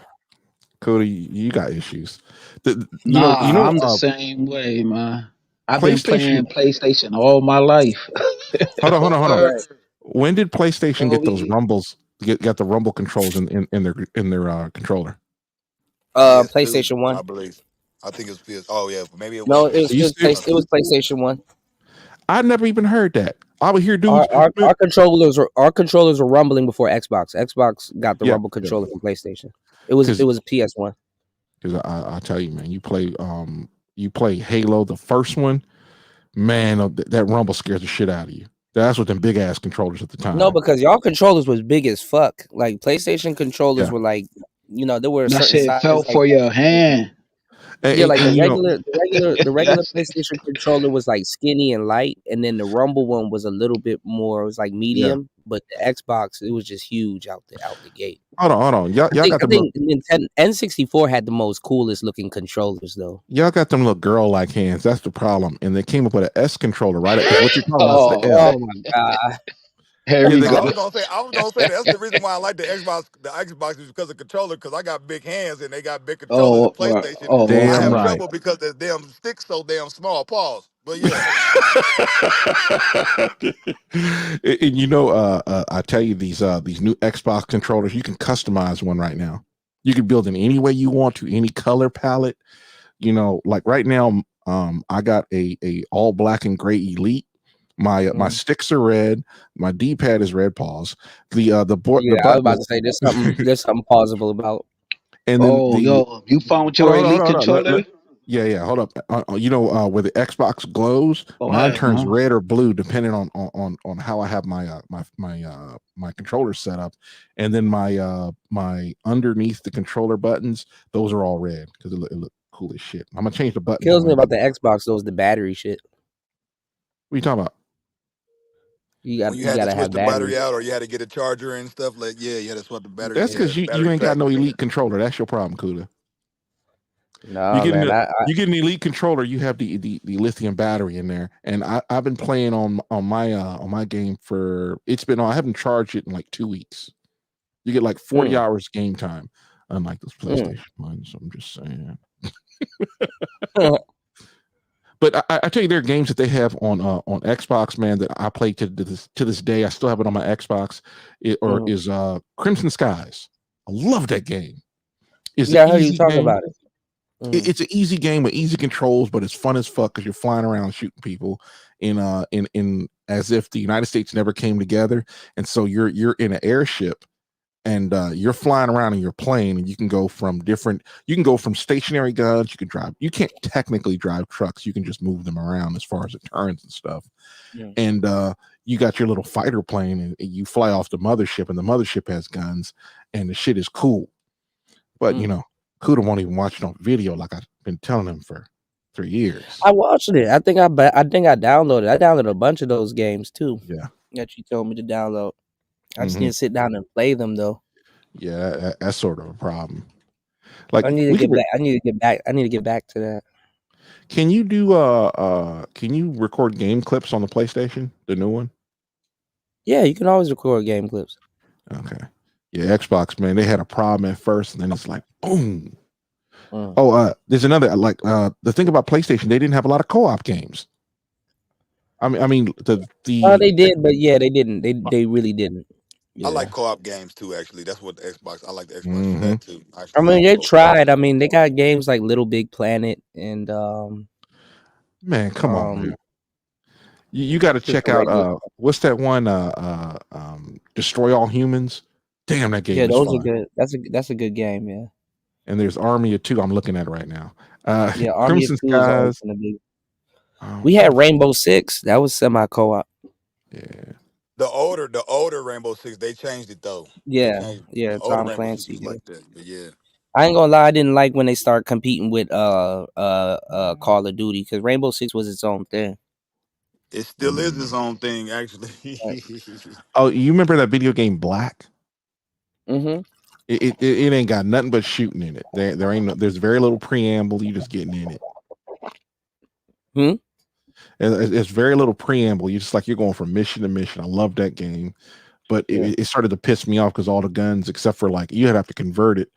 Cody, you got issues. I'm the same way, man. I've been playing PlayStation all my life. Hold on. When did PlayStation get those rumbles? Get the rumble controls in their controller? PlayStation 1, I believe. I think it's PS. Oh yeah, maybe it was. No, it was PlayStation 1. I never even heard that. I would hear dudes. Our controllers were rumbling before Xbox. Xbox got the rumble controller from PlayStation. It was PS1. Because I tell you, man, you play Halo, the first one, man, that rumble scares the shit out of you. That's what them big ass controllers at the time. No, because y'all controllers was big as fuck. Like PlayStation controllers were like, you know, there were that shit felt for your hand. Yeah, like And, you know, the regular PlayStation controller was like skinny and light, and then the Rumble one was a little bit more. It was like yeah. medium, but the Xbox it was just huge out the gate. Hold on. Y'all got I them little, think Nintendo N64 had the most coolest looking controllers though. y'all got them little girl like hands. That's the problem. And they came up with an S controller, right? Because what you're talking about is the L. Oh my god! Here Yeah, we they go. got I was gonna say that's the reason why I like the Xbox. The Xbox is because of controller. Because I got big hands and they got big controllers. The PlayStation, I damn have right. trouble because the damn stick's so damn small. Pause. But yeah, And you know, I tell you, these new Xbox controllers, you can customize one right now. You can build it any way you want to, any color palette. You know, like right now, I got a all black and gray Elite. My sticks are red. My D-pad is red. Pause. The board. Yeah, The I was button. about to say there's something pausable about. And then you found hold your on, Elite hold on. controller? Yeah. Hold up. You know, where the Xbox glows, mine turns red or blue depending on how I have my my controller set up, and then my underneath the controller buttons, those are all red because it look cool as shit. I'm gonna change the buttons. Kills me about the Xbox though is the battery shit. What are you talking about? when you had to gotta switch have the battery batteries. out or you had to get a charger and stuff, like you had to swap the battery. That's because you battery ain't pack. got no Elite controller. That's your problem, Kuda. No, You get man. you get an Elite controller. You have the lithium battery in there, and I've been playing on my game for I haven't charged it in like 2 weeks. You get like 40 hours game time, unlike this PlayStation one. So I'm just saying. But I tell you, there are games that they have on Xbox, man, that I play to this day. I still have it on my Xbox. Is Crimson Skies. I love that game. I heard you talking about it. It's an easy game with easy controls, but it's fun as fuck because you're flying around shooting people in as if the United States never came together. And so you're in an airship and you're flying around in your plane, and you can go from stationary guns. You can't technically drive trucks. You can just move them around as far as it turns and stuff. Yeah. And you got your little fighter plane, and you fly off the mothership, and the mothership has guns, and the shit is cool. But you know, Kuda won't even watch it on video like I've been telling him for 3 years. I watched it. I think I downloaded. I downloaded a bunch of those games too. Yeah, that you told me to download. I just need to sit down and play them though. Yeah, that's sort of a problem. Like I need to get back. I need to get back to that. Can you do can you record game clips on the PlayStation, the new one? Yeah, you can always record game clips. Okay. Yeah, Xbox, man, they had a problem at first, and then it's like boom. There's another the thing about PlayStation, they didn't have a lot of co-op games. I mean they did, but yeah, they didn't. They really didn't. I like co-op games too. Actually, that's what the Xbox. I like the Xbox for that too. I mean, they tried. I mean, they got games like Little Big Planet and man, come on, man. You got to check out what's that one? Destroy All Humans. Damn, that game. Yeah, those fun. are good. That's a good game. Yeah. And there's Army of Two. I'm looking at it right now. Yeah, Army Crimson of Two Skies. is gonna be. We had Rainbow Six. That was semi co-op. Yeah. The older Rainbow Six, they changed it though. Yeah, the older Tom Rainbow Clancy. Six was like that, but yeah. I ain't gonna lie, I didn't like when they started competing with Call of Duty because Rainbow Six was its own thing. It still is its own thing, actually. Oh, you remember that video game Black? Mm-hmm. It ain't got nothing but shooting in it. There's very little preamble. You just getting in it. It's very little preamble. You just you're going from mission to mission. I love that game, but it started to piss me off because all the guns, except for you have to convert it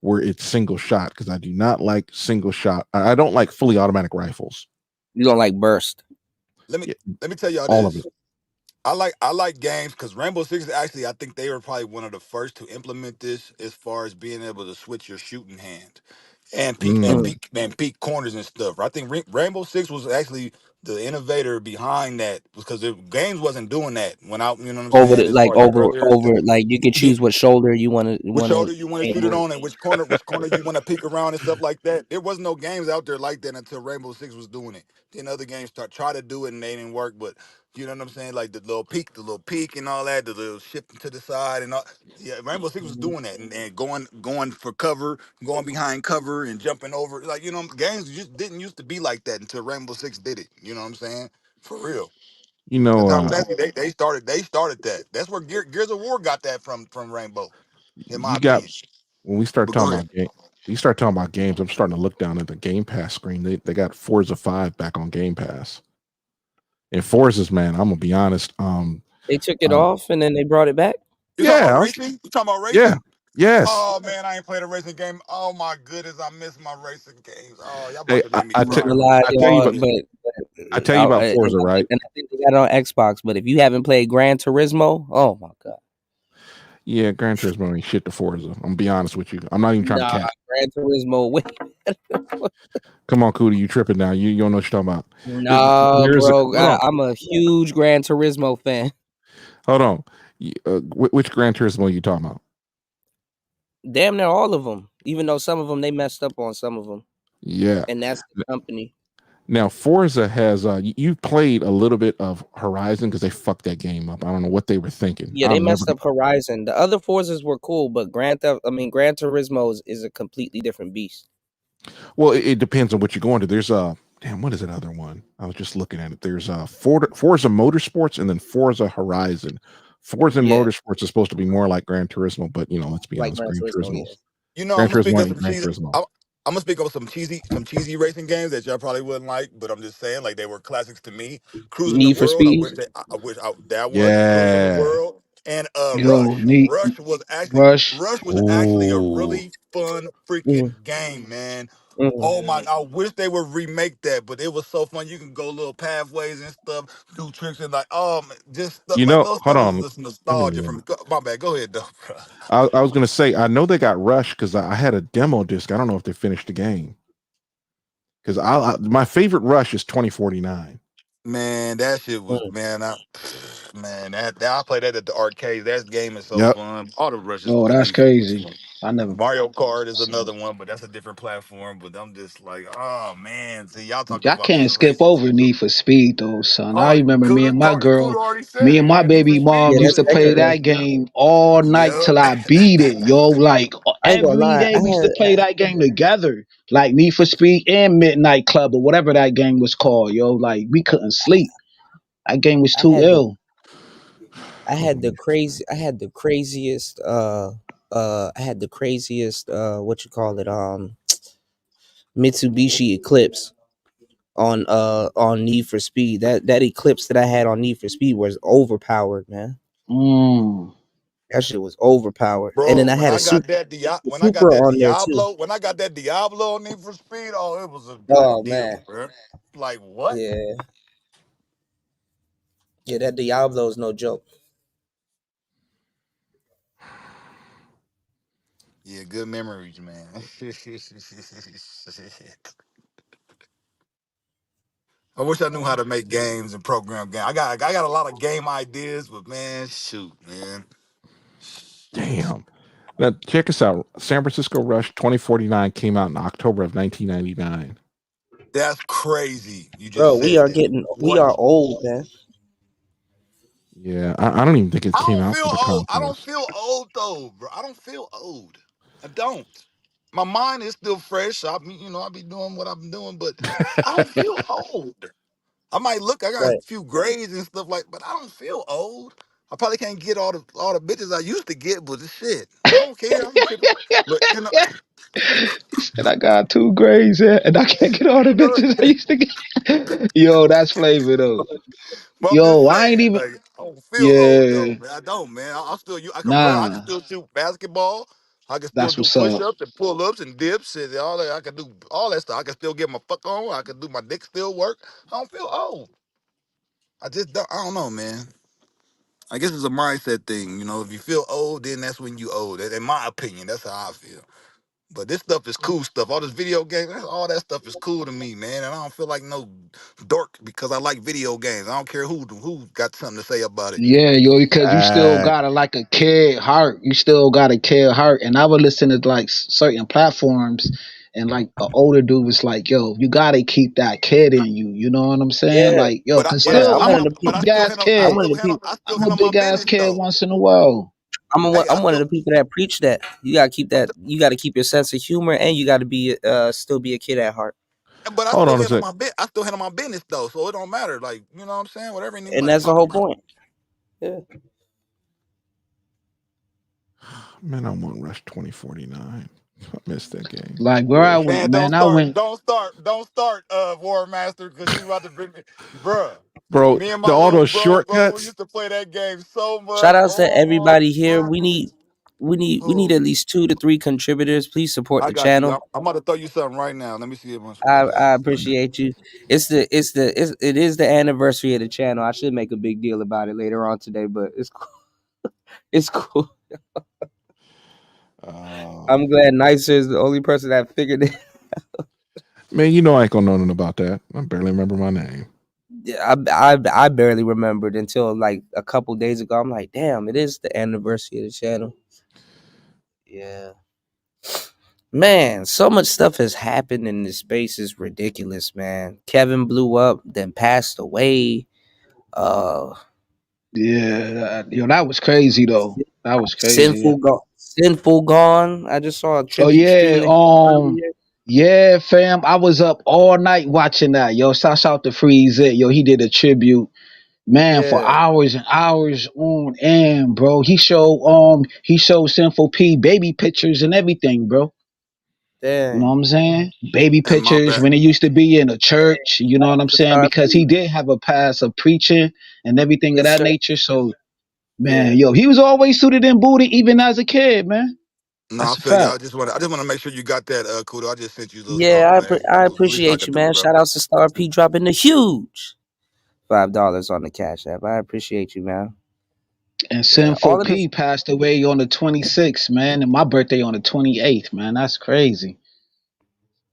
where it's single shot, because I do not like single shot. I don't like fully automatic rifles. You don't like burst. Let me tell y'all all this. of it. I like games because Rainbow Six actually, I think they were probably one of the first to implement this as far as being able to switch your shooting hand and peek corners and stuff. I think Rainbow Six was actually the innovator behind that, because the games wasn't doing that when I, you know what I'm saying? You could choose what shoulder you want to. Which shoulder you want to shoot it on, and which corner you want to peek around and stuff like that. There was no games out there like that until Rainbow Six was doing it. Then other games try to do it and they didn't work. But You know what I'm saying? Like the little peak and all that, the little shifting to the side and all. Yeah, Rainbow Six was doing that and going for cover, going behind cover and jumping over. Like, you know, games just didn't used to be like that until Rainbow Six did it. You know what I'm saying? For real. You Because know, Tom Clancy, they started that. That's where Gears of War got that from Rainbow, in my you got opinion. when we start But go talking ahead. about games, I'm starting to look down at the Game Pass screen. They got Forza 5 back on Game Pass. And Forza's, man, I'm gonna be honest. They took it off and then they brought it back. You talking about Yeah, racing? You talking about yeah, racing? yes. Oh man, I ain't played a racing game. Oh my goodness, I miss my racing games. Oh, y'all Hey, about to make me I'm not cry. gonna lie, I tell you y'all, about I tell you about Forza, right? and I think they got it on Xbox. But if you haven't played Gran Turismo, oh my god, Yeah, Gran Turismo ain't shit to Forza. I'm gonna be honest with you. I'm not even trying to nah, cap. Gran Turismo, Come on, Cootie, you tripping now? You don't know what you're talking about. nah, There's bro, hold on, I'm a huge Gran Turismo fan. hold on. Which Gran Turismo are you talking about? Damn near all of them, even though some of them they messed up on some of them, Yeah. and that's the company. Now Forza has you played a little bit of Horizon because they fucked that game up. I don't know what they were thinking. Yeah, they messed up Horizon. The other Forzas were cool, but Gran Turismo is a completely different beast. Well, it depends on what you're going to. There's damn, what is another one? I was just looking at it. There's Forza Motorsports and then Forza Horizon. Forza Motorsports is supposed to be more like Gran Turismo, but you know, let's be honest, Gran Gran Turismo, Turismo. You know, Gran I'm gonna speak Turismo of ain't some Gran cheesy. Turismo. I'm gonna speak of some cheesy racing games that y'all probably wouldn't like, but I'm just saying, like they were classics to me. Cruising the Need for World. Speed. I wish that one. Cruising the Yeah. World and Yo, Rush. neat Rush. Rush was actually a Ooh. really fun freaking Mm-hmm. game, man. Mm-hmm. Oh my! I wish they would remake that, but it was so fun. You can go little pathways and stuff, do tricks and like, just stuff You like know, those hold stuff is on. just Let me nostalgia look. from. My bad. Go ahead, though, bro. I was gonna say I know they got rushed because I had a demo disc. I don't know if they finished the game. Because my favorite Rush is 2049. Man, that shit was that I play that at the arcade. That game is so Yep. fun. All the rushes Oh, to that's me. crazy. I never. Mario Kart is another one, but that's a different platform. But I'm just like, oh man, see y'all talking I about can't some skip racing. over Need for Speed though, son. I Oh, remember me and my Kuda girl, already said me it, and my man. Need for baby Speed Yeah, mom used was that's to play legendary. that game all night Yep. till I beat it, yo. Like I ain't gonna every lie, day we used to play that game together. Like Need for Speed and Midnight Club or whatever that game was called, yo. Like we couldn't sleep. That game was I too had the ill. craziest what you call it Mitsubishi Eclipse on Need for Speed. That Eclipse that I had on Need for Speed was overpowered, man. That shit was overpowered. And then Bro, I when had a I got super that super on there too. Diablo on Need for Speed, oh, it was a Oh good deal, man. bro. Like what? Yeah. Yeah, that Diablo is no joke. Yeah, good memories, man. I wish I knew how to make games and program games. I got a lot of game ideas, but man, shoot, man. Damn. Now check us out. San Francisco Rush 2049 came out in October of 1999. That's crazy. You Bro, just said that. we What? are old, man. Yeah, I don't even think it I came don't out feel for the old. I don't consoles. feel old though, bro. I don't feel old. I don't. My mind is still fresh. I be doing what I'm doing, but I don't feel old. I might look. I got a Right. few grades and stuff but I don't feel old. I probably can't get all the bitches I used to get, but the shit, I don't care. I'm tripping. But He said I got 2 grades here and I can't get all the you know, bitches I used to get. Yo, that's flavor though. but I'm just Yo, I ain't saying, even. like, I don't feel old though, Yeah, man. I don't, man. I still, I can run. I can nah, still shoot basketball. I can still that's do what's up. push-ups and pull-ups and dips and all that. I can do all that stuff. I can still get my fuck on. I can do my dick still work. I don't feel old. I just don't. I don't know, man. I guess it's a mindset thing. You know, if you feel old, then that's when you old. In my opinion, that's how I feel. But this stuff is cool stuff. All this video games, all that stuff is cool to me, man. And I don't feel like no dork because I like video games. I don't care who got something to say about it. Yeah, yo, because you still got like a kid heart. You still got a kid heart. And I would listen to like certain platforms and like an older dude was like, "Yo, you gotta keep that kid in you." You know what I'm saying? Yeah, Like, yo, cause yeah. still, I'm I'm one a of the people. big ass I'm kid. one of the people. I'm a big ass kid once in a while. I'm one of the people that preach that you gotta keep that. You gotta keep your sense of humor, and you gotta be still be a kid at heart. But I Hold still on a handle sec. my I still handle my business though, so it don't matter. Like, you know what I'm saying? Whatever And anybody that's the talking whole about. point. Yeah. Man, I want Rush 2049. I missed that game. Like where I went, Man, man, I went. don't start, War Master, because you about to bring me, bruh. Bro, Me and my all little those bro, we shortcuts. used to play that game so Shout much. outs to Oh my everybody here. goodness. We need at least 2 to 3 contributors. Please support I the got you. channel. I'm about to throw you something right now. Let me see how much I got. I appreciate you. It is the anniversary of the channel. I should make a big deal about it later on today, but it's cool. It's cool. I'm glad Nicer is the only person that figured it. Man, you know I ain't gonna know nothing about that. I barely remember my name. I barely remembered until like a couple days ago. I'm like, damn, it is the anniversary of the channel. Yeah. Man, so much stuff has happened in this space. Is ridiculous, man. Kevin blew up, then passed away. Yeah, yo, that was crazy though. That was crazy. Sinful gone. I just saw a Oh tribute yeah, stream earlier. yeah, fam. I was up all night watching that. Yo, shout out to Freeze It. Yo, he did a tribute, man, for Yeah, hours and hours on end, bro. He showed Sinful P baby pictures and everything, bro. You know dang. what I'm saying? Baby And my pictures bad. when he used to be in a church, you know what I'm The saying? Star Because he P. did have a past of preaching and everything of Yes, that sir. nature. So, man, Yeah. yo, he was always suited and booted even as a kid, man. No, I That's a feel you. fact. I just want to make sure you got that, Kudo. I just sent you a little Yeah, something, man. I Least I appreciate could you, do, man. bro. Shout outs to Star P dropping the huge $5 on the Cash App. I appreciate you, man. And Yeah, Sinful all of this. P passed away on the 26th, man, and my birthday on the 28th, man. That's crazy.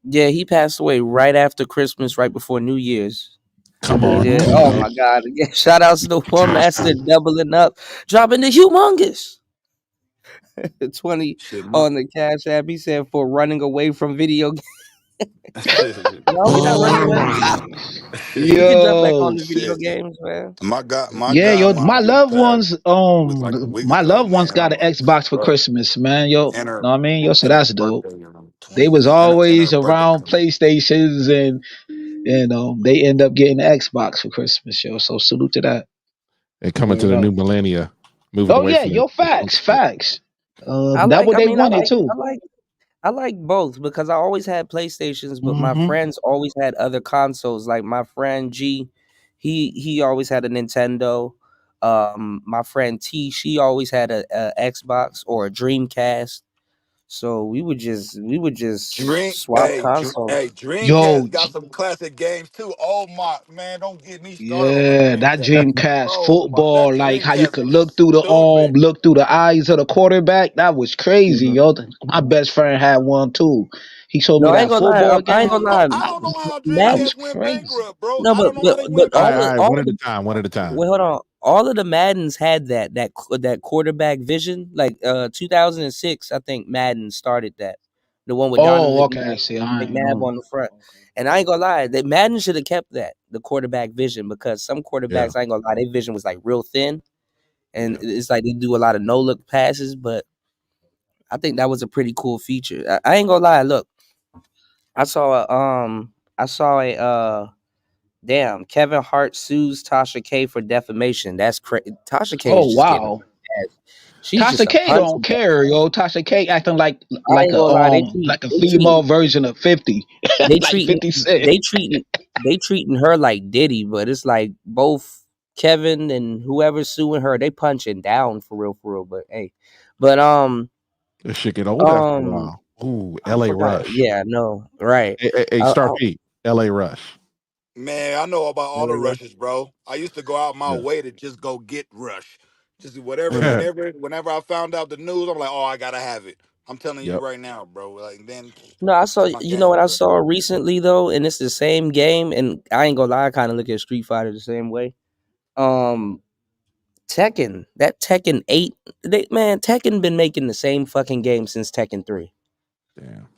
Yeah, he passed away right after Christmas, right before New Year's. Come He on, did. Mm-hmm. Oh Kudo. my God! Again, shout outs to the War Master doubling up, dropping the humongous 20 Shit, on the Cash App. He said for running away from video games. No, we're not running away. We can jump back on Yo, the video shit. games, man. My yeah, yo, godmom my just loved passed. ones, Was like a week my ago, loved ones man. got I'm an like, Xbox for bro. Christmas, man. Yo, And her know what I mean? Yo, so and her that's dope. birthday on They was 20 and her always birthday around coming. PlayStations, and they end up getting an Xbox for Christmas, yo. So salute to that. They coming to Word the up. new millennia, moving Oh away yeah, from yo, the facts, junk shit. facts. That what I they mean, wanted too. I like both because I always had PlayStations, but my Mm-hmm. friends always had other consoles. Like my friend G, he always had a Nintendo. My friend T, she always had a Xbox or a Dreamcast. So we would just swap consoles. Yo, Dreamcast got some classic games too. Oh my man, don't get me started on the yeah, that Dreamcast. Dreamcast Oh my, that football, like how you Dreamcast could was stupid. look through the eyes of the quarterback. That was crazy, Mhm. yo. My best friend had one too. He showed No, me I ain't that gonna lie. football I ain't game. gonna lie. I don't know how That was Dreamcast went crazy. bankrupt, bro. No, I don't know how they but went All right, all one of at a the time, one at a time. wait, hold on. All of the Maddens had that quarterback vision. Like 2006, I think Madden started that. The one with Oh, Donovan okay. See, I ain't McNabb know. on the front. And I ain't gonna lie, that Madden should have kept that, the quarterback vision, because some Yeah, quarterbacks, I ain't gonna lie, their vision was like real thin. And yeah. it's like they do a lot of no look passes, but I think that was a pretty cool feature. I ain't gonna lie, look, I saw a damn, Kevin Hart sues Tasha K for defamation. That's crazy. Tasha K Oh is just getting wow. bad. She's just Tasha a K don't punching bag. care, yo. Tasha K acting I ain't gonna lie, like a female version of 50. they Like treating 50 Cent. they treating they treating her like Diddy, but it's like both Kevin and whoever's suing her, they punching down for real. But hey, but This shit get old after a while. Ooh, I L.A. forgot. Rush. Yeah, no, right. Hey, I, Star I, P. L.A. Rush. Man, I know about all the rushes, bro. I used to go out my Yeah. way to just go get Rush. Just whatever, Yeah. whenever I found out the news, I'm like, oh, I gotta have it. I'm telling you Yep. right now, bro. Like then no, I saw. that's my You know what game, I bro. saw recently though, and it's the same game. And I ain't gonna lie, I kind of look at Street Fighter the same way. Um, Tekken, that Tekken 8, man, Tekken been making the same fucking game since Tekken 3. Damn.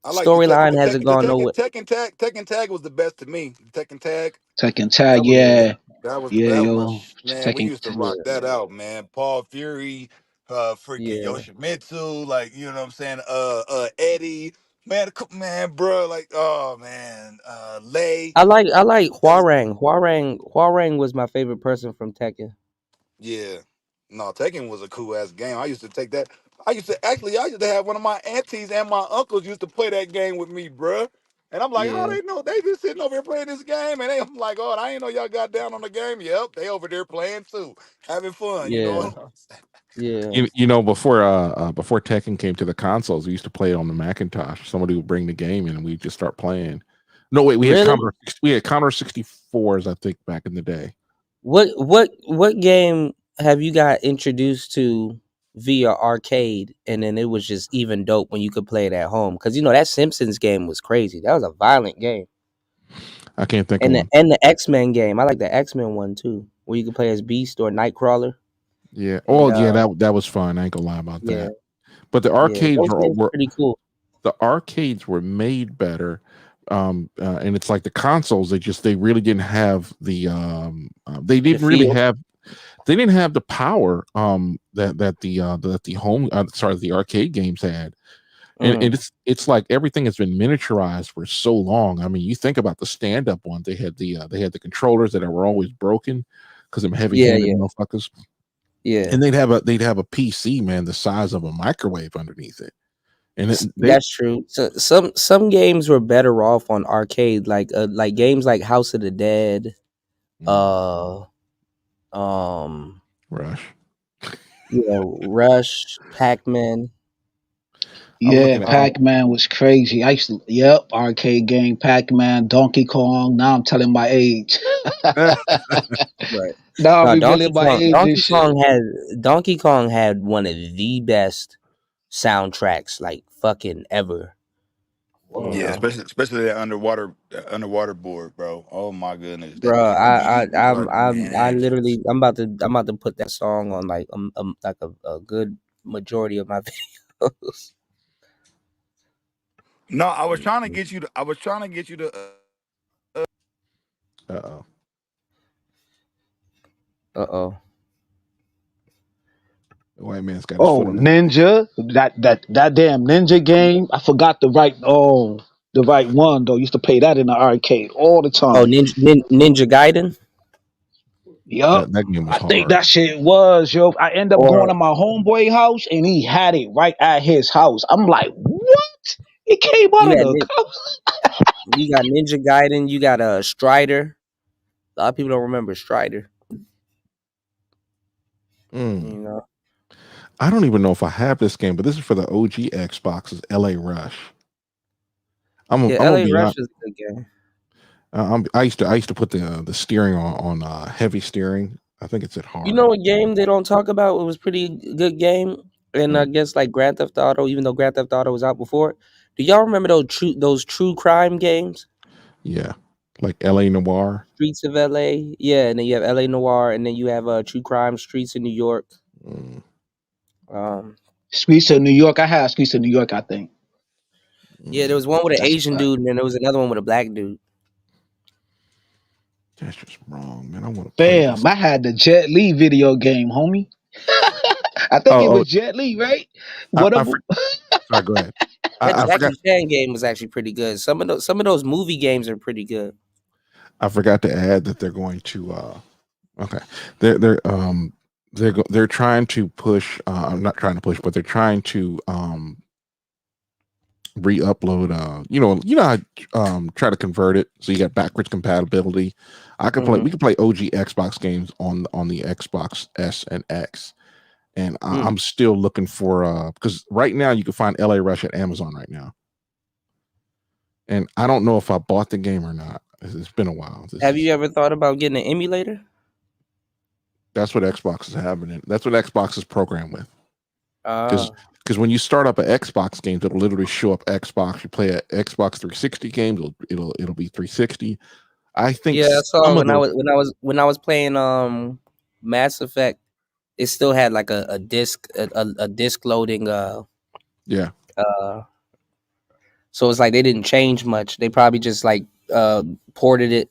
I like the Storyline hasn't gone nowhere. Tekken Tag was the best to me. Tekken Tag. Tekken Tag, yeah. That was Yeah, my yo. man. We Tekken used to rock that out, man. Paul Fury, freaking Yeah. Yoshimitsu, like you know what I'm saying. Eddie, man, bro, like oh man, Lei. I like Hwarang. Hwarang was my favorite person from Tekken. Yeah, no, Tekken was a cool ass game. I used to take that. I used to have one of my aunties and my uncles used to play that game with me, bruh. And I'm like, how Yeah. they know? They just sitting over here playing this game, and I'm like, oh, I ain't know y'all got down on the game. Yep, they over there playing too, having fun. You know Yeah. what I'm saying? Yeah. You know, before Tekken came to the consoles, we used to play it on the Macintosh. Somebody would bring the game in, and we'd just start playing. No, wait, we Really? had Commodore 64s, I think, back in the day. What game have you got introduced to via arcade, and then it was just even dope when you could play it at home? Because you know that Simpsons game was crazy. That was a violent game. I can't think And of one. and the X-Men game. I like the X-Men one too, where you could play as Beast or Nightcrawler. Yeah. And, Oh, yeah. That was fun. I ain't gonna lie about yeah, that. But the yeah, arcades those games were pretty cool. The arcades were made better, and it's like the consoles. They really didn't have the they didn't really feel. have they didn't have the power that the arcade games had. And it's like everything has been miniaturized for so long. I mean, you think about the stand-up ones. They had the controllers that were always broken because them heavy-handed motherfuckers. Yeah, And they'd have a PC, man, the size of a microwave underneath it. And that's true. So some games were better off on arcade, like games like House of the Dead, Rush. Yeah, Rush, Pac-Man. Yeah, Pac-Man was crazy. I used to, arcade game, Pac-Man, Donkey Kong. Now I'm telling my age. Right. Now I'm Donkey revealing my Kong. age and shit. Donkey Kong had one of the best soundtracks, like fucking ever. You Yeah, know? especially that underwater board, bro. Oh my goodness, that Bro, beat was like, man. I'm about to put that song on like a good majority of my videos. No, I was trying to get you to. Uh-oh. The white man's got his foot on it. Ninja, that damn Ninja game. I forgot the right one though. Used to play that in the arcade all the time. Oh, Ninja Gaiden. Yup. That game was I think hard. that shit was, yo. I end up going to my homeboy house and he had it right at his house. I'm like, what? It came out of the house. You got Ninja Gaiden. You got Strider. A lot of people don't remember Strider. You know. I don't even know if I have this game, but this is for the OG Xbox's LA Rush. LA Rush is a good game. I used to put the steering on heavy steering. I think it's at hard. You know a game they don't talk about? It was pretty good game, and I guess like Grand Theft Auto, even though Grand Theft Auto was out before it. Do y'all remember those true crime games? Yeah, like LA Noire, Streets of LA. Yeah, and then you have LA Noire, and then you have True Crime Streets in New York. Streets of New York. I have Streets of New York, I think. Yeah, there was one with an Asian dude, and then there was another one with a black dude. That's just wrong, man. I want to Bam! I had the Jet Li video game, homie. I think it was Jet Li, right? Sorry, go ahead. That Jackie Chan game was actually pretty good. Some of those movie games are pretty good. I forgot to add that they're going to. They're trying to push. I'm not trying to push, but they're trying to re-upload. Try to convert it so you got backwards compatibility. I can play. We can play OG Xbox games on the Xbox S and X, and I'm still looking for because right now you can find LA Rush at Amazon right now, and I don't know if I bought the game or not. It's been a while. Have you ever thought about getting an emulator? That's what Xbox is having. That's what Xbox is programmed with. Because when you start up an Xbox games, it'll literally show up Xbox. You play an Xbox 360 games, it'll be 360. I think. Yeah, I saw when I was playing Mass Effect, it still had like a disc loading. So it's like they didn't change much. They probably just like ported it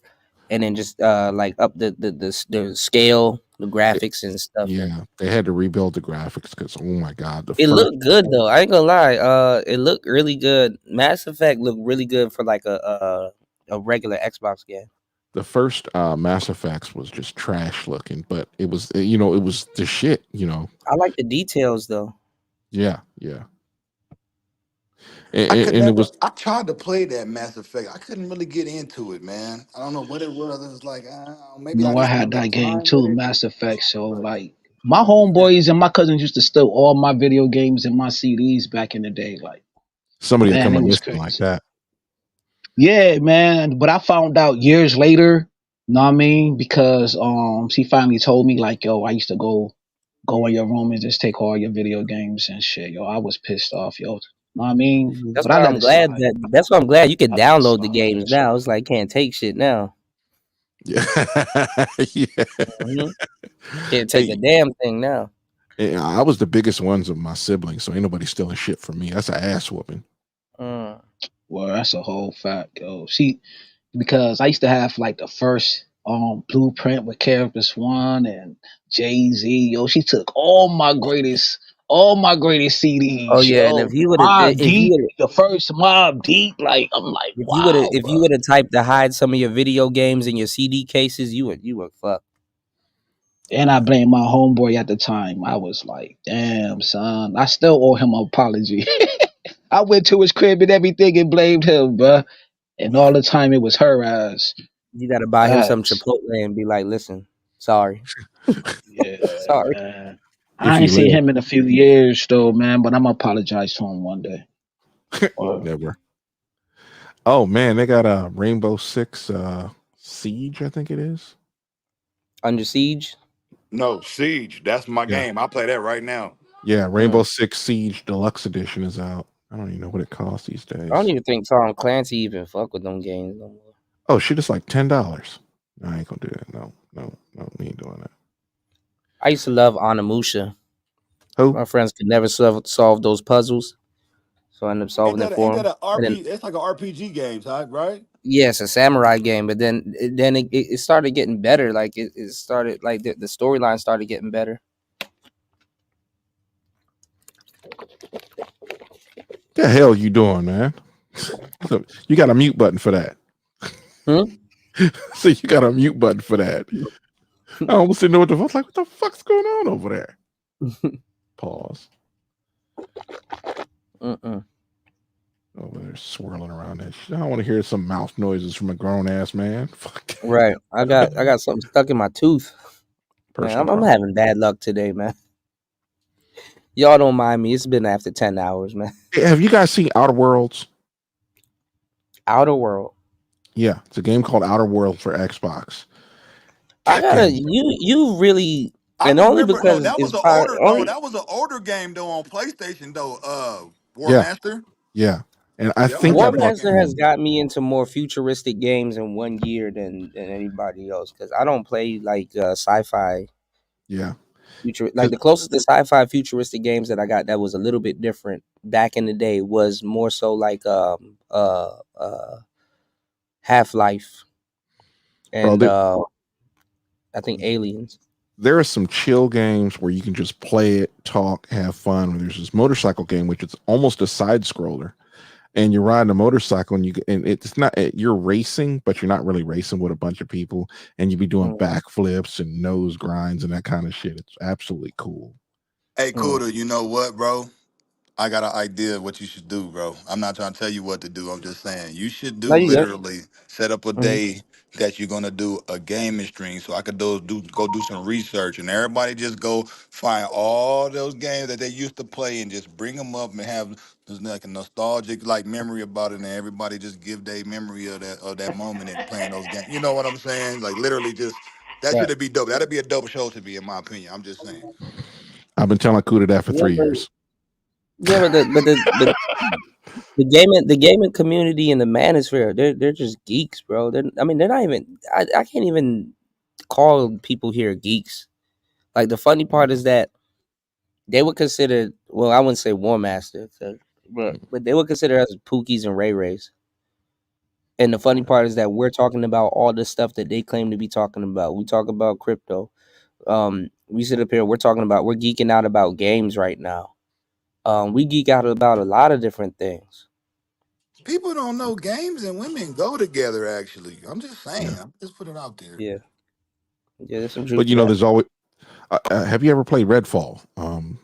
and then just like up the scale, the graphics and stuff. Yeah, they had to rebuild the graphics because oh my god, It looked good though. I ain't gonna lie. It looked really good. Mass Effect looked really good for like a regular Xbox game. The first Mass Effects was just trash looking, but it was it was the shit. I like the details though. Yeah, yeah. I could And it never. was I tried to play that Mass Effect. I couldn't really get into it, man. I don't know what it was. It was like maybe I No, I just didn't had have enough that game time with too, it. Mass Effect. So like my homeboys and my cousins used to steal all my video games and my CDs back in the day. Like, somebody will man, come it up was missing like crazy. that. Yeah, man. But I found out years later, know what I mean? Because she finally told me, like, yo, I used to go in your room and just take all your video games and shit. Yo, I was pissed off, yo. Know what I mean? That's But I why let I'm it glad slide. that's why I'm glad you can I let it download the slide. games now. It's like can't take shit now. Yeah. Yeah. Can't take a damn thing now. I was the biggest ones of my siblings, so ain't nobody stealing shit from me. That's an ass whooping. Well, that's a whole fact, yo. See, because I used to have like the first blueprint with Characters One and Jay-Z. Yo, she took all my greatest Oh CDs, yeah, and if yo. you would have Mob Deep, the first Mob Deep, like I'm like, wow, if you bro. would have typed to hide some of your video games in your CD cases, you would fuck. And I blame my homeboy at the time. I was like, damn, son. I still owe him an apology. I went to his crib and everything and blamed him, bruh. And all the time it was her ass. You gotta buy him some Facts. Chipotle and be like, listen, sorry. Yeah, Sorry. man. If I you ain't seen live. him in a few years though, man, but I'm gonna apologize to him one day. Never. Oh man, they got a Rainbow Six Siege, I think it is. Under Siege? No, Siege. That's my Yeah. game. I play that right now. Yeah, Rainbow Six Siege Deluxe Edition is out. I don't even know what it costs these days. I don't even think Tom Clancy even fuck with them games no more. Oh shit, it's like $10. No, I ain't gonna do that. No, we ain't doing that. I used to love Onimusha. Who? My friends could never solve those puzzles, so I ended up solving it for them. It's like an RPG game type, right? Yeah, it's a samurai game, but then it started getting better. Like it started like the storyline started getting better. The hell you doing, man? So you got a mute button for that. So you got a mute button for that. I almost didn't know what the fuck. Like, what the fuck's going on over there? Pause. Over there swirling around that shit. I don't want to hear some mouth noises from a grown ass man. Fuck. Right. I got something stuck in my tooth. Man, I'm having bad luck today, man. Y'all don't mind me. It's been after 10 hours, man. Hey, have you guys seen Outer Worlds? Outer World. Yeah, it's a game called Outer World for Xbox. I gotta you really and I only remember, because that was it's an probably older. That was an older game though on PlayStation though. War Master. Yeah. And I Yeah, think War I bought Master has got me into more futuristic games in 1 year than anybody else because I don't play like sci-fi. Yeah. Like the closest to sci-fi futuristic games that I got that was a little bit different back in the day was more so like Half-Life and I think Aliens. There are some chill games where you can just play it, talk, have fun. There's this motorcycle game which is almost a side scroller, and you're riding a motorcycle and it's not you're racing, but you're not really racing with a bunch of people, and you be doing backflips and nose grinds and that kind of shit. It's absolutely cool. Hey, Kuda, you know what, bro? I got an idea of what you should do, bro. I'm not trying to tell you what to do. I'm just saying you should No, you good. literally set up a day that you're gonna do a gaming stream, so I could go do some research, and everybody just go find all those games that they used to play and just bring them up and have like a nostalgic like memory about it, and everybody just give their memory of that moment and playing those games. You know what I'm saying? Like literally, just that Right. should be dope. That'd be a dope show to me, in my opinion. I'm just saying. I've been telling Kuda that for 3 years. Yeah, but the gaming community and the manosphere, they're just geeks, bro. They're not even. I can't even call people here geeks. Like the funny part is that they would consider. Well, I wouldn't say War Master. But they would consider us Pookies and Ray Rays. And the funny part is that we're talking about all the stuff that they claim to be talking about. We talk about crypto. We sit up here, we're geeking out about games right now. We geek out about a lot of different things. People don't know games and women go together. Actually, I'm just saying. I'm just put it out there. Yeah, there's some truth But to that. there's always. Have you ever played Redfall?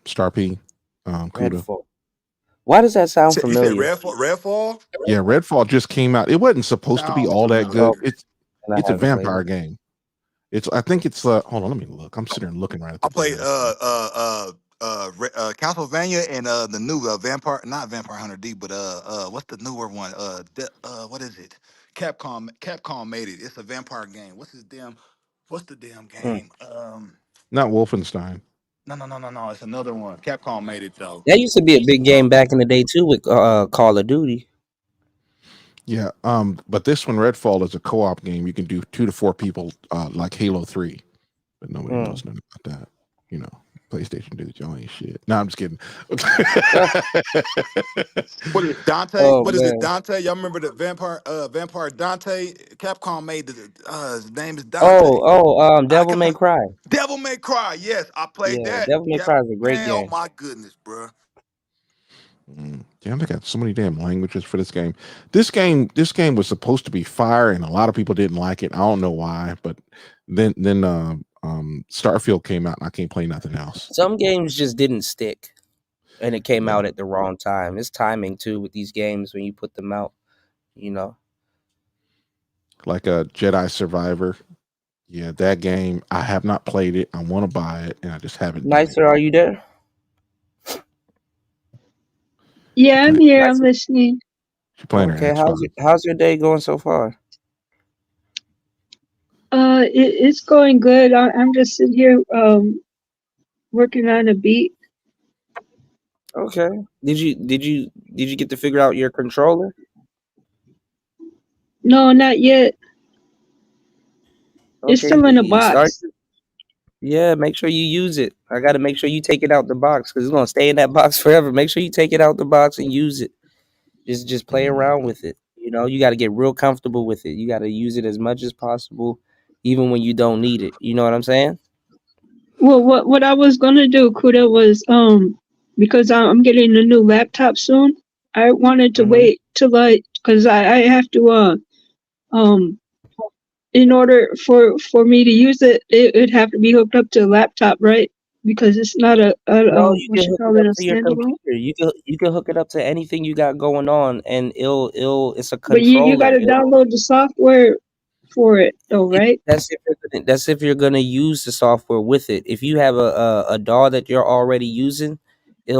Star P, Kuda? Redfall. Why does that sound You familiar? said Redfall? Yeah, Redfall just came out. It wasn't supposed to be Sounds all that familiar. good. It's a vampire game. I think it's hold on, let me look. I'm sitting there looking right at I the played damn Castlevania and the new not Vampire Hunter D, but what's the newer one? What is it? Capcom made it. It's a vampire game. What's the damn game? Not Wolfenstein. No. It's another one. Capcom made it though. That used to be a big game back in the day too with Call of Duty. Yeah, but this one, Redfall, is a co-op game. You can do 2 to 4 people, like Halo 3, but nobody knows nothing about that. PlayStation dudes, y'all ain't shit. No, I'm just kidding. What is it, Dante? Oh, What is it, man. Dante? Y'all remember the Vampire Dante? Capcom made his name is Dante. Devil May Cry. Devil May Cry. Yes, I played Yeah, that. Devil May Cry is a great Man, oh game. my goodness, bro. Damn, they got so many damn languages for this game. This game was supposed to be fire, and a lot of people didn't like it. I don't know why, but then Starfield came out, and I can't play nothing else. Some games just didn't stick, and it came out at the wrong time. It's timing too with these games when you put them out. Like a Jedi Survivor. Yeah, that game, I have not played it. I want to buy it, and I just haven't. Nicer, are you there? Yeah, I'm here. I'm listening. She's playing Okay, her how's your day going so far? It's going good. I'm just sitting here working on a beat. Okay. Did you get to figure out your controller? No, not yet. It's still in a box. Yeah, make sure you use it. I got to make sure you take it out the box because it's gonna stay in that box forever. Make sure you take it out the box and use it. Just play around with it. You got to get real comfortable with it. You got to use it as much as possible, even when you don't need it. You know what I'm saying? Well, what I was gonna do, Kuda, was because I'm getting a new laptop soon. I wanted to wait till because I have to in order for me to use it, it'd have to be hooked up to a laptop, right? Because it's not a No, you what can you hook call it it, up a to your standalone. computer. You can hook it up to anything you got going on, and it's a But you got controller. to download the software for it, though, right? That's if you're gonna use the software with it. If you have a DAW that you're already using, it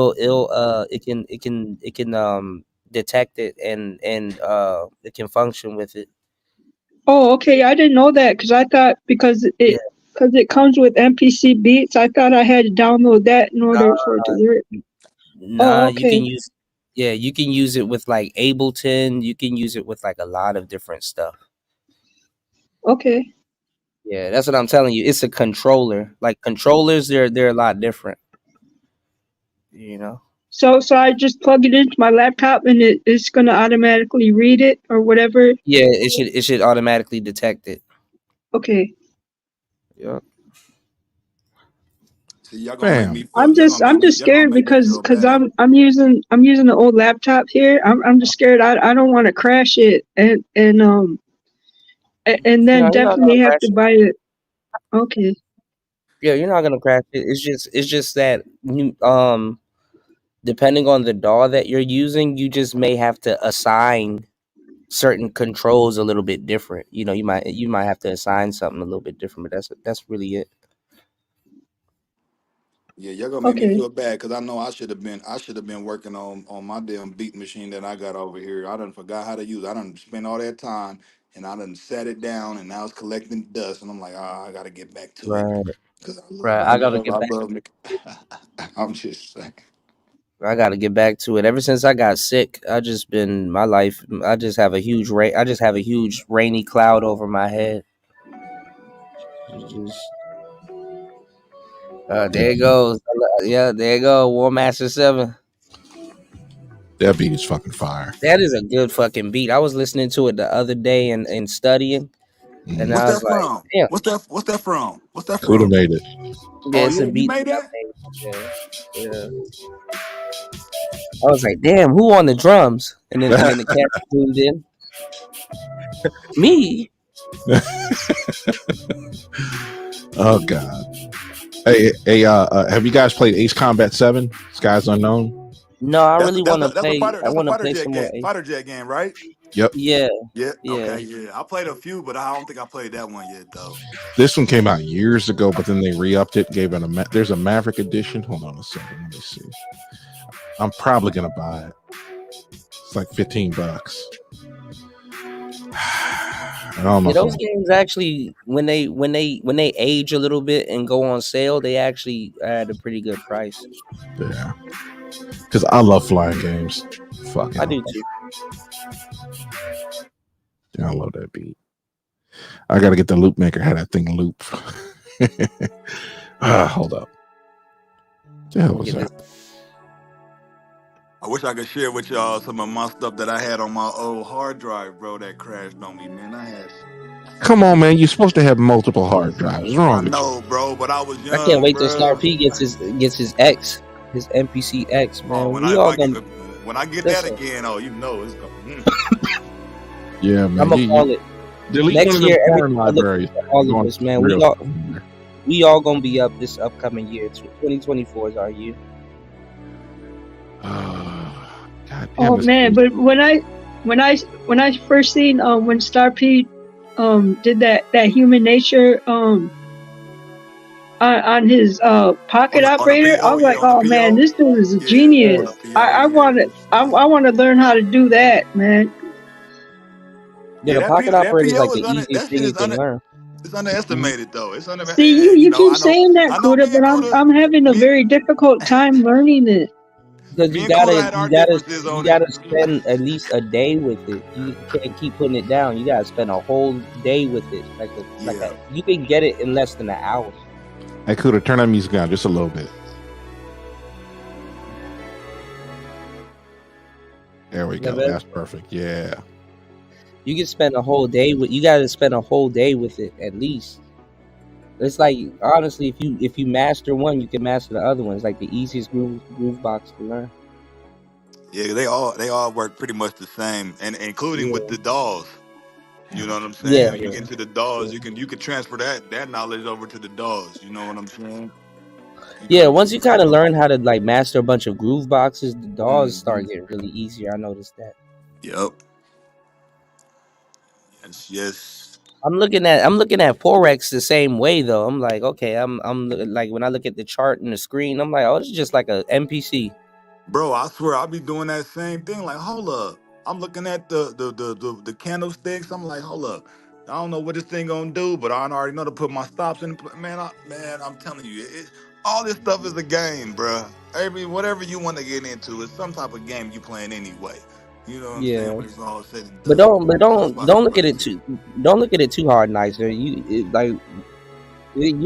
can detect it and it can function with it. Oh, okay. I didn't know that because I thought because it comes with MPC beats, I thought I had to download that in order for it to work. Nah, Oh, you can okay. you can use it with like Ableton. You can use it with like a lot of different stuff. Okay. Yeah, that's what I'm telling you. It's a controller. Like controllers, they're a lot different. So I just plug it into my laptop and it's gonna automatically read it or whatever. Yeah, it should automatically detect it. Okay. Yeah. See, y'all gonna make me feel. I'm just scared because I'm using the old laptop here. I'm just scared. I don't want to crash it and then No, you're not definitely gonna have crash to it. buy it. Okay. Yeah, you're not gonna crash it. It's just that you depending on the DAW that you're using, you just may have to assign certain controls a little bit different. You might have to assign something a little bit different, but that's really it. Yeah, y'all gonna make me Okay. feel bad because I know I should have been working on my damn beat machine that I got over here. I done forgot how to use it. I done spent all that time and I done set it down and now it's collecting dust and I'm like, I gotta get back to it. Right. Cause Right. I love it. I'm just saying. I got to get back to it. Ever since I got sick, I just been my life. I just have a huge rainy cloud over my head. There it goes. Yeah, there you go. War Master 7. That beat is fucking fire. That is a good fucking beat. I was listening to it the other day and studying, and What's I was that like, from? damn, What's that from? What's that Could have from? made it. yeah, Oh it's a yeah, you beat made that I that? made. Yeah. I was like, damn, who on the drums? And then the camera zoomed in. Me. Oh god. Hey, have you guys played Ace Combat 7? Skies Unknown? No, I That's really that's want a to that's a play. fighter I that's a want to fighter play jet some more. game, right? Yep. Yeah. Yeah. Yeah. Okay. Yeah. I played a few, but I don't think I played that one yet though. This one came out years ago, but then they re-upped it, gave it there's a Maverick edition. Hold on a second, let me see. I'm probably gonna buy it. It's like $15. I don't know. Yeah, those games actually, when they age a little bit and go on sale, they actually at a pretty good price. Yeah, because I love flying games. Fucking, I do too. Download that beat. I gotta get the loop maker. Had that thing loop. Hold up. What the hell was that? I wish I could share with y'all some of my stuff that I had on my old hard drive, bro, that crashed on me, man. Come on, man. You're supposed to have multiple hard drives. What's wrong I with you? know, bro, but I was young. I can't wait till bro. Star P gets his X, his MPC X, man. Oh, when I get listen. that again, oh, you know it's going. Yeah, man. I'm gonna call it delete next one of them year. porn libraries. All of us, man. We all gonna be up this upcoming year. 2024 is our year. God Oh man, but when I first seen when Star P did that Human Nature on his pocket operator, I was like, oh man, this dude is a genius. I want to learn how to do that, man. Yeah, the pocket operator is like the easiest thing you can learn. It's underestimated though. It's underestimated. See, you keep saying that, Kuda, but I'm having a very difficult time learning it. Because you gotta spend at least a day with it. You can't keep putting it down. You gotta spend a whole day with it. You can get it in less than an hour. Hey, Kuda, turn that music down just a little bit. There we go. That's perfect. Yeah. You can spend a whole day with. You gotta spend a whole day with it at least. It's like, honestly, if you master one, you can master the other one. It's like the easiest groove box to learn. Yeah, they all work pretty much the same, and including with the DAWs. You know what I'm saying? Yeah, When you get into the DAWs, you can transfer that knowledge over to the DAWs. You know what I'm saying? Yeah, once you kind of learn how to like master a bunch of groove boxes, the DAWs start getting really easier. I noticed that. Yep. Yes. I'm looking at Forex the same way though. I'm like, okay, I'm like when I look at the chart and the screen, I'm like, oh, it's just like a NPC. Bro, I swear I'll be doing that same thing. Like, hold up. I'm looking at the candlesticks. I'm like, hold up. I don't know what this thing gonna do, but I already know to put my stops in. Man, I'm telling you, all this stuff is a game, bro. Whatever you want to get into, it's some type of game you playing anyway. You know what I'm saying? When it's all said and done. But don't look at it too hard, Nicer. You're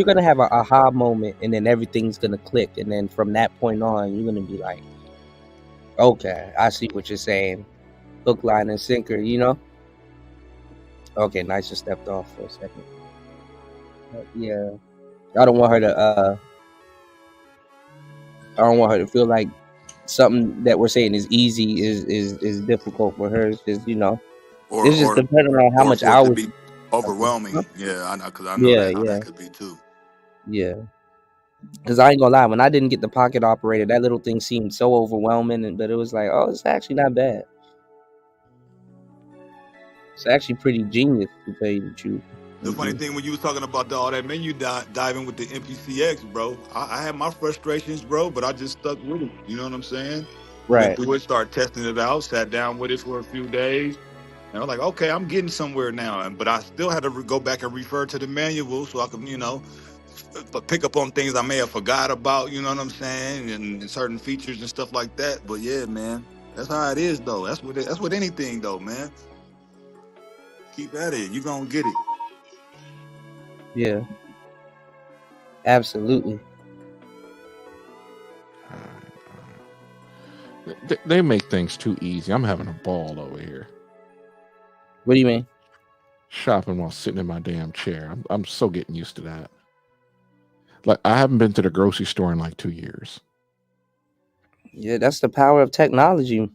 gonna have a aha moment, and then everything's gonna click, and then from that point on, you're gonna be like, okay, I see what you're saying. Hook, line, and sinker. You know. Okay, Nicer stepped off for a second. But yeah, I don't want her to feel like something that we're saying is easy is difficult for her. It's just, it's just depending on how much hours. Be overwhelming. Yeah, I know, because I know that could be too. Yeah, because I ain't gonna lie, when I didn't get the pocket operator, that little thing seemed so overwhelming, but it was like, oh, it's actually not bad. It's actually pretty genius, to tell you the truth. The funny thing, when you was talking about all that menu diving with the MPCX, bro, I had my frustrations, bro, but I just stuck with it. You know what I'm saying? Right. Went through it, started testing it out, sat down with it for a few days. And I was like, okay, I'm getting somewhere now. But I still had to go back and refer to the manual so I could, pick up on things I may have forgot about, you know what I'm saying? And certain features and stuff like that. But yeah, man, that's how it is, though. That's with anything, though, man. Keep at it. You're going to get it. Yeah. Absolutely. They make things too easy. I'm having a ball over here. What do you mean? Shopping while sitting in my damn chair. I'm so getting used to that. Like I haven't been to the grocery store in like 2 years. Yeah, that's the power of technology.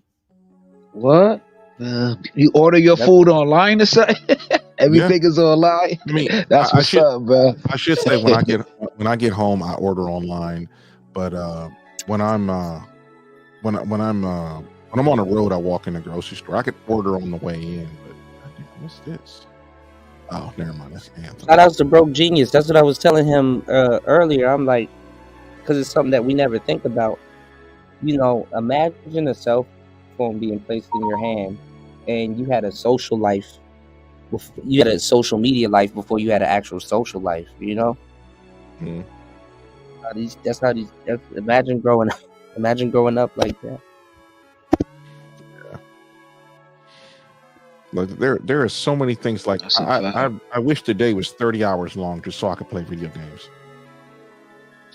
What? You order your food online or something? Everything is online. I mean, That's what's up, bro. I should say when I get home, I order online. But when I'm on the road, I walk in the grocery store. I could order on the way in. But what's this? Oh, never mind. That's Anthem. Shout out to Broke Genius. That's what I was telling him earlier. I'm like, because it's something that we never think about. You know, imagine a cell phone being placed in your hand, and you had a social life. You had a social media life before you had an actual social life. You know. Mm. Imagine growing up. Imagine growing up like that. Like there are so many things. Like I wish the day was 30 hours long just so I could play video games.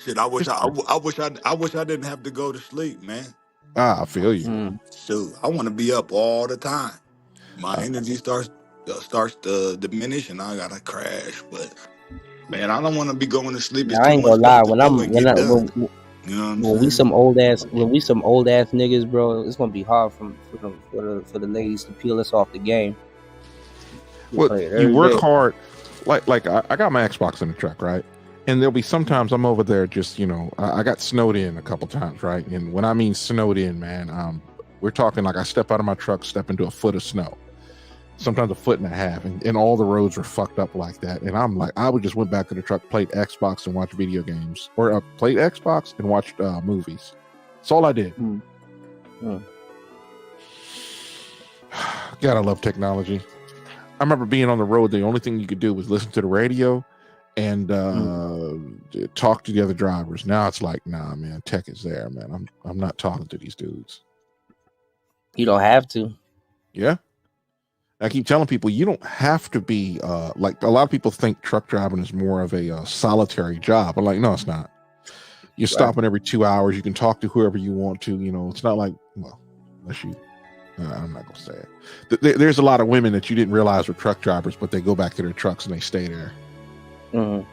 Shit, I wish I didn't have to go to sleep, man. I feel you. Shoot, I want to be up all the time. My energy starts to diminish, and I gotta crash. But man, I don't want to be going to sleep. It's I ain't gonna lie. When we some old ass niggas, bro, it's gonna be hard for the ladies to peel us off the game. Well, you work hard. Like I got my Xbox in the truck, right? And there'll be sometimes I'm over there just, you know, I got snowed in a couple times, right? And when I mean snowed in, man, we're talking like I step out of my truck, step into a foot of snow, sometimes a foot and a half, and all the roads are fucked up like that. And I'm like, I would just went back to the truck, played Xbox and watched video games, or played Xbox and watched movies. That's all I did. God, I love technology. I remember being on the road. The only thing you could do was listen to the radio and talk to the other drivers. Now it's like, nah, man, tech is there, man. I'm not talking to these dudes. You don't have to. Yeah. I keep telling people you don't have to be like a lot of people think truck driving is more of a solitary job. I'm like, no, it's not. You're stopping every 2 hours. You can talk to whoever you want to. You know, it's not like, well, unless you. I'm not gonna say it. There's a lot of women that you didn't realize were truck drivers, but they go back to their trucks and they stay there. Mm-hmm.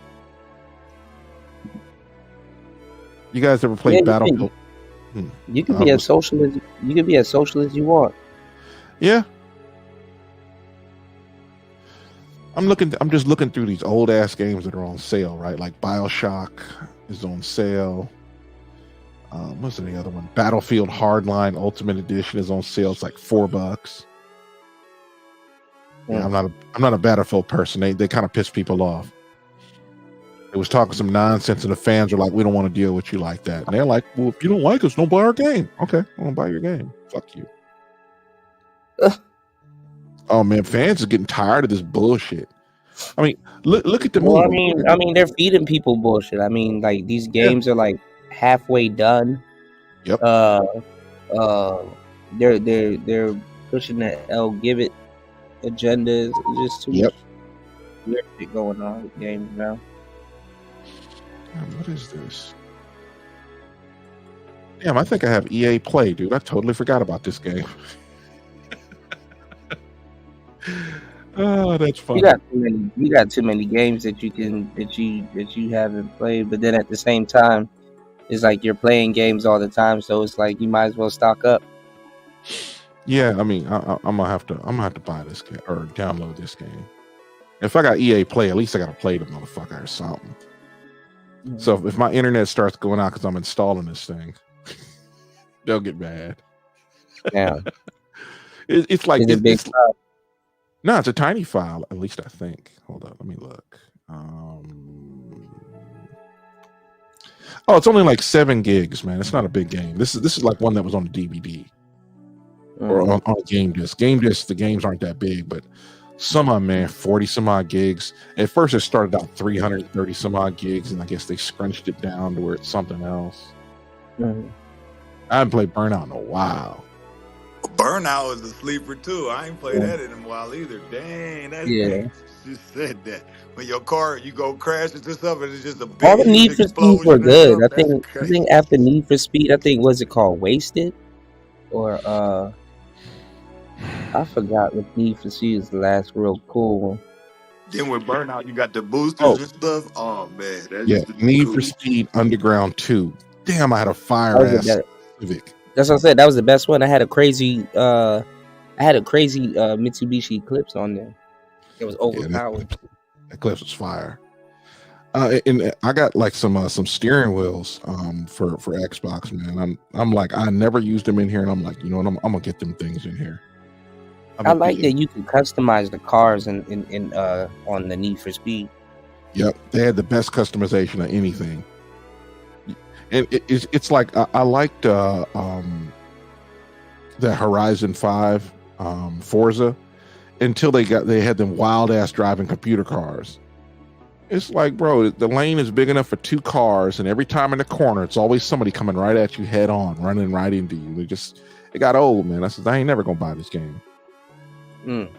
You guys ever played Battlefield? You can be as social as you want. Yeah. I'm just looking through these old ass games that are on sale, right? Like BioShock is on sale. What's the other one? Battlefield Hardline Ultimate Edition is on sale. It's like $4. Yeah, I'm not a Battlefield person. They kind of piss people off. It was talking some nonsense, and the fans are like, "We don't want to deal with you like that." And they're like, "Well, if you don't like us, don't buy our game." Okay, I won't buy your game. Fuck you. Oh man, fans are getting tired of this bullshit. I mean, look at the movie. Well, I mean, they're feeding people bullshit. I mean, like these games are like halfway done. Yep. They're pushing the Give It agenda. It's just too much weird shit going on with games now. What is this? Damn, I think I have EA Play, dude. I totally forgot about this game. Oh, that's funny. You got too many games that you haven't played, but then at the same time, it's like you're playing games all the time, so it's like you might as well stock up. Yeah, I mean, I'm gonna have to buy this game or download this game. If I got EA Play, at least I gotta play the motherfucker or something. Mm-hmm. So if my internet starts going out because I'm installing this thing, they'll get mad. Yeah, it's like it's a big file. No, it's a tiny file. At least I think. Hold on, let me look. Oh, it's only like 7 gigs, man. It's not a big game. This is like one that was on the DVD or on a game disc. Game disc, the games aren't that big, but some of them, man, 40 some odd gigs. At first, it started out 330 some odd gigs, and I guess they scrunched it down to where it's something else. Mm-hmm. I haven't played Burnout in a while. Burnout is a sleeper too. I ain't played that in a while either. Dang, that's just said that. When your car, you go crash into something, it's just a big all the Need for Speed were good. I think after Need for Speed, I think was it called Wasted? Or I forgot what Need for Speed is the last real cool one. Then with Burnout, you got the boosters and stuff. Oh man, that Yeah, used to be Need cool. for Speed Underground 2. Damn, I had a That fire was the ass best. Civic. That's what I said. That was the best one. I had a crazy Mitsubishi Eclipse on there. It was overpowered. That Eclipse was fire. And I got like some steering wheels for Xbox, man. I'm like, I never used them in here, and I'm like, you know what, I'm gonna get them things in here. I like that you can customize the cars in on the Need for Speed. Yep, they had the best customization of anything. And it's like I liked the Horizon 5 Forza until they had them wild ass driving computer cars. It's like, bro, the lane is big enough for 2 cars, and every time in the corner, it's always somebody coming right at you head on, running right into you. It got old, man. I said, I ain't never gonna buy this game. And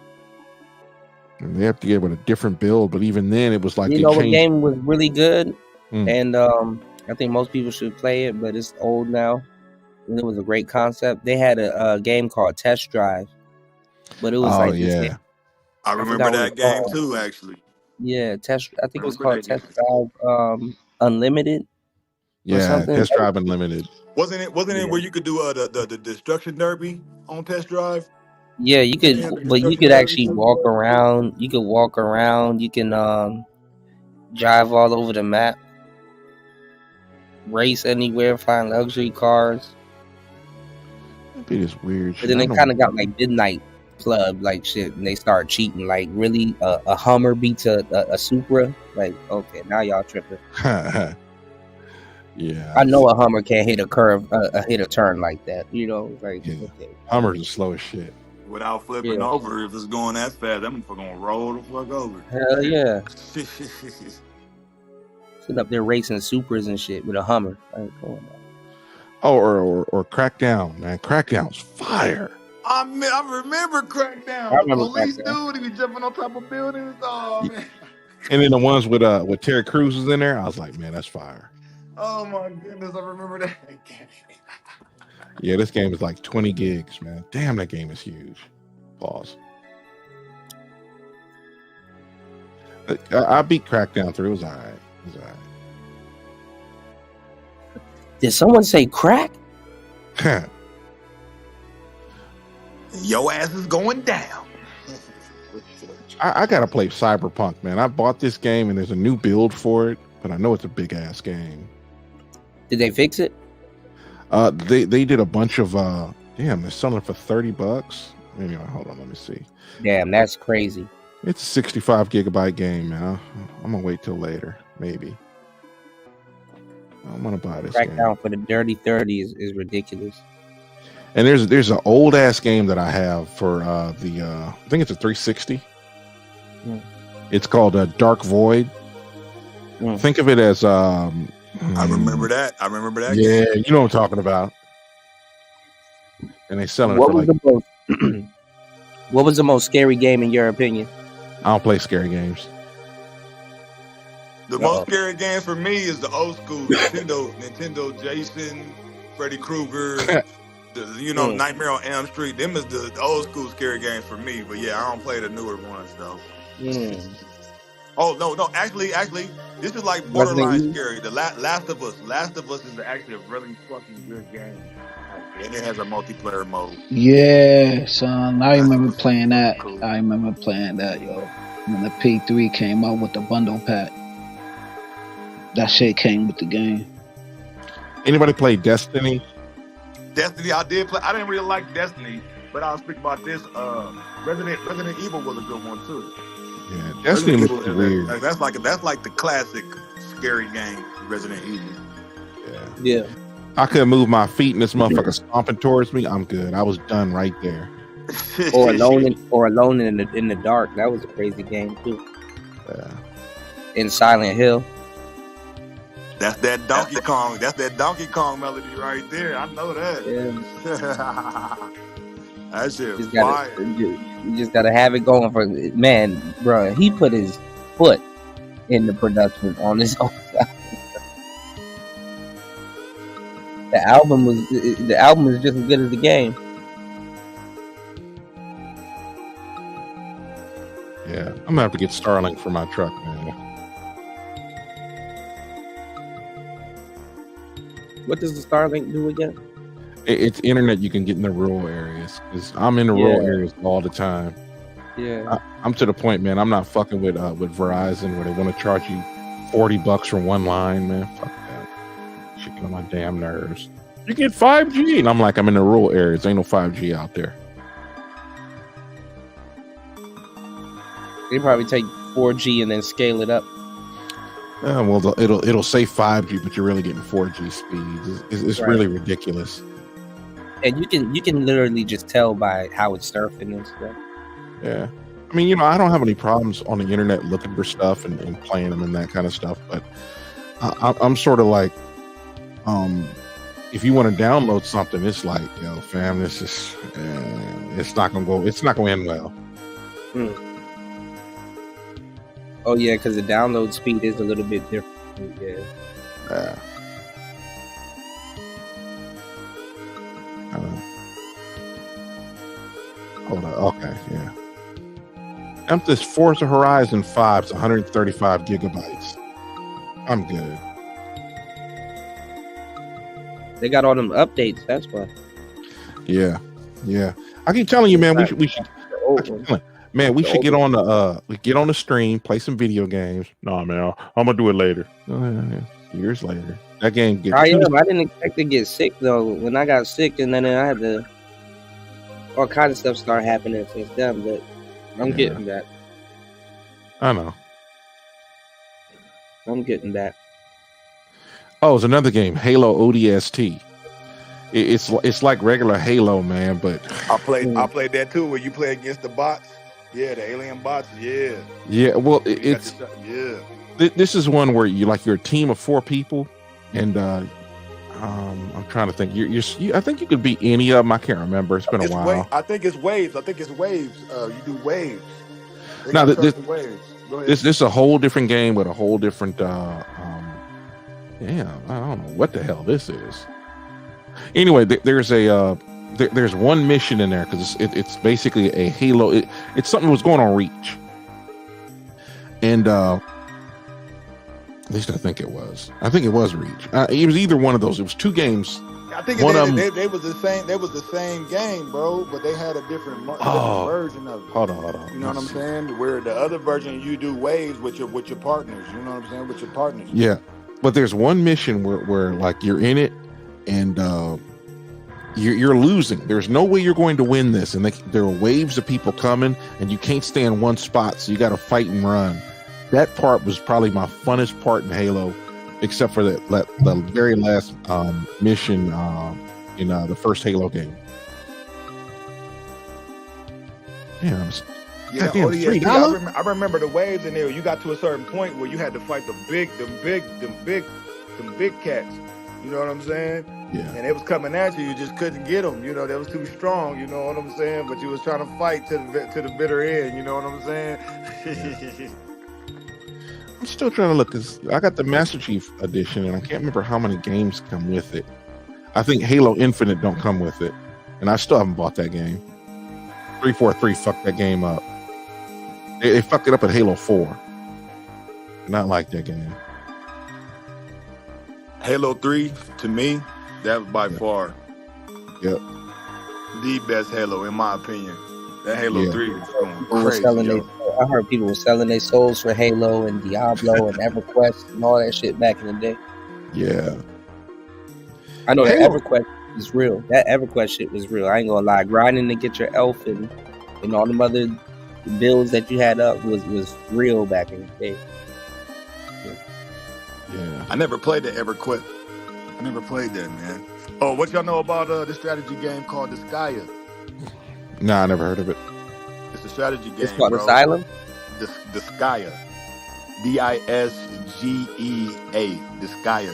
they have to get with a different build, but even then, it was like, You know, the game was really good, and I think most people should play it, but it's old now. And it was a great concept. They had a game called Test Drive, but it was Oh like this yeah, game. I remember forgot what that it's game called. too, actually. Yeah, I think it was Remember called that Test Drive Unlimited or yeah. something. Test Drive Unlimited. Wasn't it where you could do the destruction derby on Test Drive? Yeah, you They had could, the but you destruction could derby actually too? walk around. You could walk around. You can drive all over the map, race anywhere, find luxury cars. It is weird. But then they kind of got like Midnight Club like shit, and they start cheating. Like really, a Hummer beats a Supra. Like, okay, now y'all tripping. Yeah, I know a Hummer can't hit a curve, hit a turn like that. You know, like okay. Hummers are slow as shit. Without flipping Yeah. over, if it's going that fast, that motherfucker gonna roll the fuck over. Hell yeah. Sitting up there racing Supras and shit with a Hummer. Like, come on now. Oh, or Crackdown, man. Crackdown's fire. I remember Crackdown. I remember The police Crackdown. dude, he be jumping on top of buildings. Oh man. And then the ones with Terry Crews was in there, I was like, man, that's fire. Oh my goodness, I remember that. Yeah, this game is like 20 gigs, man. Damn, that game is huge. Pause. I beat Crackdown 3. It was all right. Did someone say crack? Your ass is going down. I gotta play Cyberpunk, man. I bought this game and there's a new build for it, but I know it's a big ass game. Did they fix it? They did a bunch of damn, they're selling it for $30. Anyway, hold on, let me see. Damn, that's crazy. It's a 65 gigabyte game, man. I'm gonna wait till later, maybe. I'm gonna buy this game. Crackdown for the dirty 30 is ridiculous. And there's an old ass game that I have for I think it's a 360. It's called Dark Void. Think of it as I remember that. Yeah, you know what I'm talking about. And they selling it What for was like. What was the most scary game in your opinion? I don't play scary games. The most scary game for me is the old school Nintendo Jason, Freddy Krueger, Nightmare on Elm Street. Them is the old school scary games for me. But yeah, I don't play the newer ones though. Oh no! Actually, this is like borderline scary. The Last of Us. Last of Us is actually a really fucking good game, and it has a multiplayer mode. Yeah, son. I remember playing that. Yo. When the P3 came out with the bundle pack. That shit came with the game. Anybody play Destiny? Destiny, I did play. I didn't really like Destiny, but I'll speak about this. Resident Evil was a good one too. Yeah, Destiny looks weird. That's like the classic scary game, Resident Evil. Yeah. I couldn't move my feet and this motherfucker stomping towards me. I'm good. I was done right there. Or Alone in the Dark. That was a crazy game too. Yeah. In Silent Hill. That's that Donkey Kong. That's that Donkey Kong melody right there. I know that. Yeah. That shit fire. You just gotta have it going for man, bro. He put his foot in the production on his own. The album is just as good as the game. Yeah, I'm gonna have to get Starlink for my truck, man. What does the Starlink do again? It's internet you can get in the rural areas. 'Cause I'm in the rural areas all the time. Yeah, I'm to the point, man. I'm not fucking with Verizon where they want to charge you $40 for one line, man. Fuck that. Shit get on my damn nerves. You get 5G, and I'm like, I'm in the rural areas. Ain't no 5G out there. they probably take 4G and then scale it up. Well, it'll say 5G, but you're really getting 4G speeds. It's Right. really ridiculous. And you can literally just tell by how it's surfing and stuff. Yeah. I mean, I don't have any problems on the internet looking for stuff and playing them and that kind of stuff. But I'm sort of like, if you want to download something, it's like, yo, fam, this is, it's not gonna end well. Hmm. Oh yeah, because the download speed is a little bit different. Yeah. Hold on. Okay, yeah. This Forza Horizon 5 is 135 gigabytes. I'm good. They got all them updates. That's why. Yeah. I keep telling you, man. We should. Man, we should get on the stream, play some video games. No, man, I'm gonna do it later. Years later, that game gets. I didn't expect to get sick though. When I got sick, and then I had to. All kinds of stuff started happening since then, but I'm getting that. I know. I'm getting that. Oh, it's another game, Halo ODST. It's like regular Halo, man, but I played that too, where you play against the bots. Yeah, the alien bots. Yeah. Yeah. Well, it's this is one where you're a team of 4 people, and I'm trying to think. I think you could beat any of them. I can't remember. It's been a while. I think it's waves. You do waves. Now waves. Go ahead. This is a whole different game with a whole different. Damn, I don't know what the hell this is. Anyway, there's one mission in there because it's basically a Halo. It's something that was going on Reach, and at least I think it was. I think it was Reach. It was either one of those. It was 2 games. I think they was the same. They was the same game, bro, but they had a different version of it. Hold on. You know what I'm saying? Where the other version you do waves with your partners. You know what I'm saying? With your partners. Yeah, but there's one mission where like you're in it, and you're losing. There's no way you're going to win this, and there are waves of people coming, and you can't stay in one spot, so you got to fight and run. That part was probably my funnest part in Halo, except for the very last mission in the first Halo game. Yeah, $3. I remember the waves in there. You got to a certain point where you had to fight them big cats. You know what I'm saying? Yeah. And it was coming at you. You just couldn't get them. You know, they was too strong. You know what I'm saying? But you was trying to fight to the bitter end. You know what I'm saying? Yeah. I'm still trying to look, because I got the Master Chief edition, and I can't remember how many games come with it. I think Halo Infinite don't come with it, and I still haven't bought that game. 343 fucked that game up. They fucked it up at Halo 4. Not like that game. Halo 3, to me, that was by far the best Halo, in my opinion. That Halo 3 was going crazy. I heard people were selling their souls for Halo and Diablo and EverQuest and all that shit back in the day. Yeah. I know that EverQuest is real. That EverQuest shit was real. I ain't gonna lie. Grinding to get your elf and all them other builds that you had up was real back in the day. Yeah. I never played the EverQuest. I never played that, man. Oh, what y'all know about the strategy game called Disgaea? Nah, I never heard of it. It's a strategy game. It's called bro. Asylum? Disgaea. Disgaea. Disgaea.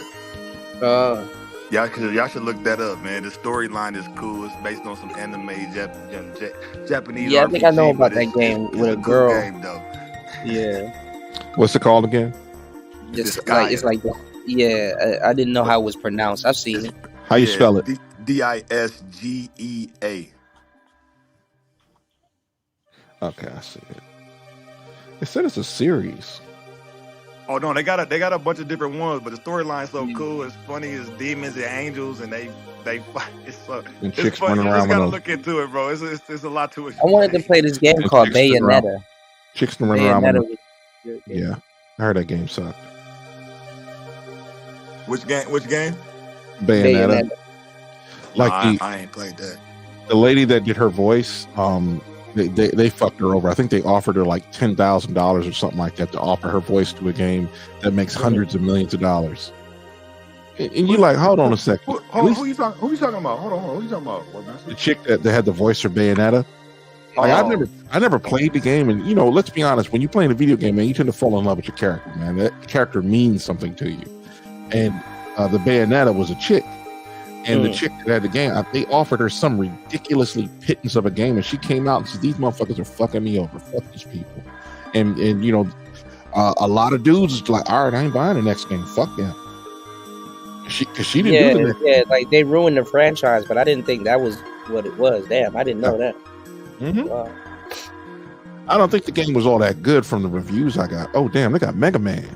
Y'all should look that up, man. The storyline is cool. It's based on some anime Japanese. Yeah, I think I know about that game with a girl. Cool game, though. Yeah. What's it called again? It's like I didn't know how it was pronounced. I've seen it. How you spell it? Disgea. Okay, I see it. It said it's a series. Oh no, they got a bunch of different ones, but the storyline's so cool. It's funny. It's demons and angels, and they fight. It's chicks fun. running You around just gotta with look into it, bro. It's a lot to it. I wanted to play this game And called chicks to run- Bayonetta. Chicks to run around Bayonetta with. was a good game. Yeah, I heard that game sucked. Which game? Bayonetta. Like I ain't played that. the lady that did her voice, they fucked her over. I think they offered her like $10,000 or something like that to offer her voice to a game that makes hundreds of millions of dollars. And you like, hold on a second. Who you talking about? Hold on. Who you talking about? The chick that had the voice for Bayonetta. Like I never played the game, and let's be honest, when you play in a video game, man, you tend to fall in love with your character, man. That character means something to you. And the Bayonetta was a chick. And the chick that had the game, they offered her some ridiculously pittance of a game, and she came out and said, "These motherfuckers are fucking me over. Fuck these people." And a lot of dudes is like, "All right, I ain't buying the next game. Fuck them." Because she didn't do the next. Yeah, like they ruined the franchise, but I didn't think that was what it was. Damn, I didn't know that. Mm-hmm. Wow. I don't think the game was all that good from the reviews I got. Oh damn, they got Mega Man.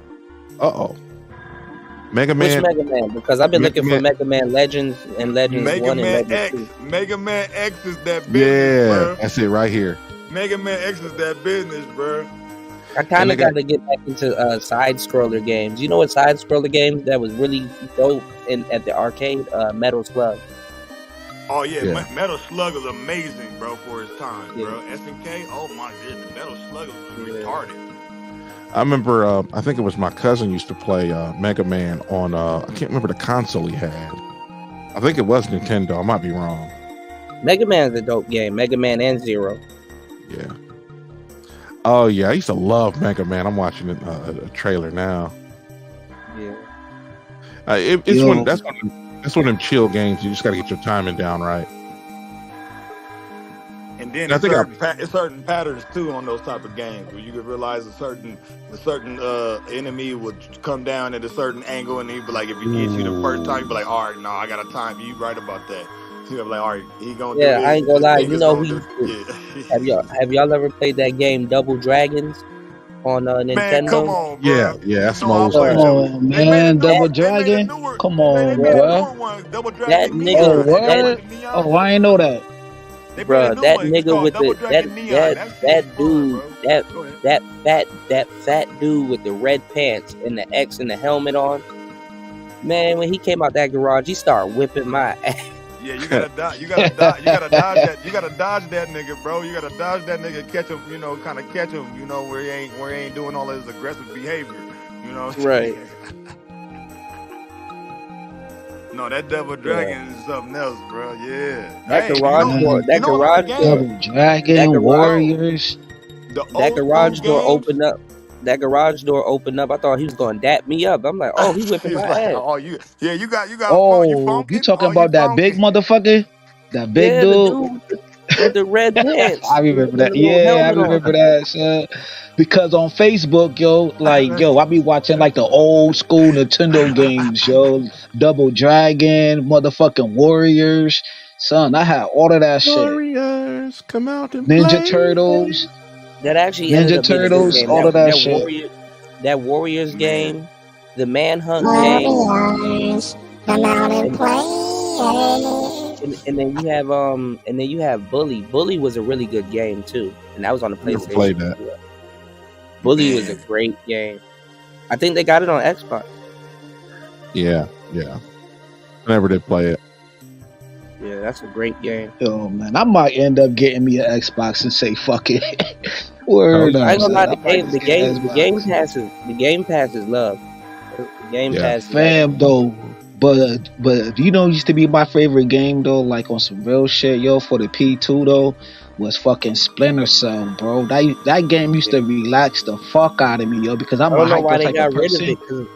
Mega Man. Which Mega Man? Because I've been looking for Mega Man Legends and Legends Mega 1 and Man Legends X. 2. Mega Man X is that business, Yeah, bro. that's it right here. Mega Man X is that business, bro. I kind of got to get back into side-scroller games. You know what side-scroller games that was really dope at the arcade? Metal Slug. Oh yeah. Metal Slug is amazing, bro, for its time, bro. SNK, oh my goodness, Metal Slug was retarded. I remember, I think it was my cousin used to play Mega Man on, I can't remember the console he had. I think it was Nintendo. I might be wrong. Mega Man is a dope game. Mega Man and Zero. Yeah. Oh yeah, I used to love Mega Man. I'm watching a trailer now. Yeah. That's one of them chill games. You just got to get your timing down right. And then it's certain patterns too on those type of games where you could realize a certain enemy would come down at a certain angle, and he'd be like, if he gets you the first time, you'd be like, all right, no, I got a time. You right about that. So you'd be like, all right, he gonna do this. I ain't gonna lie. You know, Yeah. have y'all ever played that game Double Dragons on Nintendo? Man, come on, bro. Yeah, that's some old Come on, man, Double Dragon. Come on, bro. That nigga. Oh, I ain't know that. Bro, that nigga with that fat dude with the red pants and the X and the helmet on. Man, when he came out that garage, he started whipping my ass. Yeah, you gotta dodge that nigga, bro. You gotta dodge that nigga, catch him, kind of catch him, where he ain't doing all his aggressive behavior, Right. No, that Double Dragon is something else, bro. Yeah. That garage door, Double Dragon, Warriors. That garage door opened up. That garage door opened up. I thought he was going to dap me up. I'm like, oh, he whipping my ass. Oh, you got. Oh, you talking about that big motherfucker? That big dude with the red pants. I remember that. Yeah, I remember that, son. Because on Facebook, I be watching like the old school Nintendo games, Double Dragon, motherfucking Warriors. Son, I had all of that Warriors, come out and Ninja play. Turtles. That actually Ninja Turtles, game. all of that shit. That Warriors game, the Manhunt game. Warriors, come out and play. And then you have Bully. Bully was a really good game too, and that was on the PlayStation. Never played that. Bully was a great game. I think they got it on Xbox. Yeah. I never did play it. Yeah, that's a great game. Oh man, I might end up getting me an Xbox and say fuck it. Word. I ain't gonna lie, the Game Pass is love. The Game Pass, fam, though. But used to be my favorite game though, like on some real shit, for the P2 though, was fucking Splinter Cell, bro. That game used to relax the fuck out of me, because I'm I a don't know why hyper they type of got rid of person. it. Cause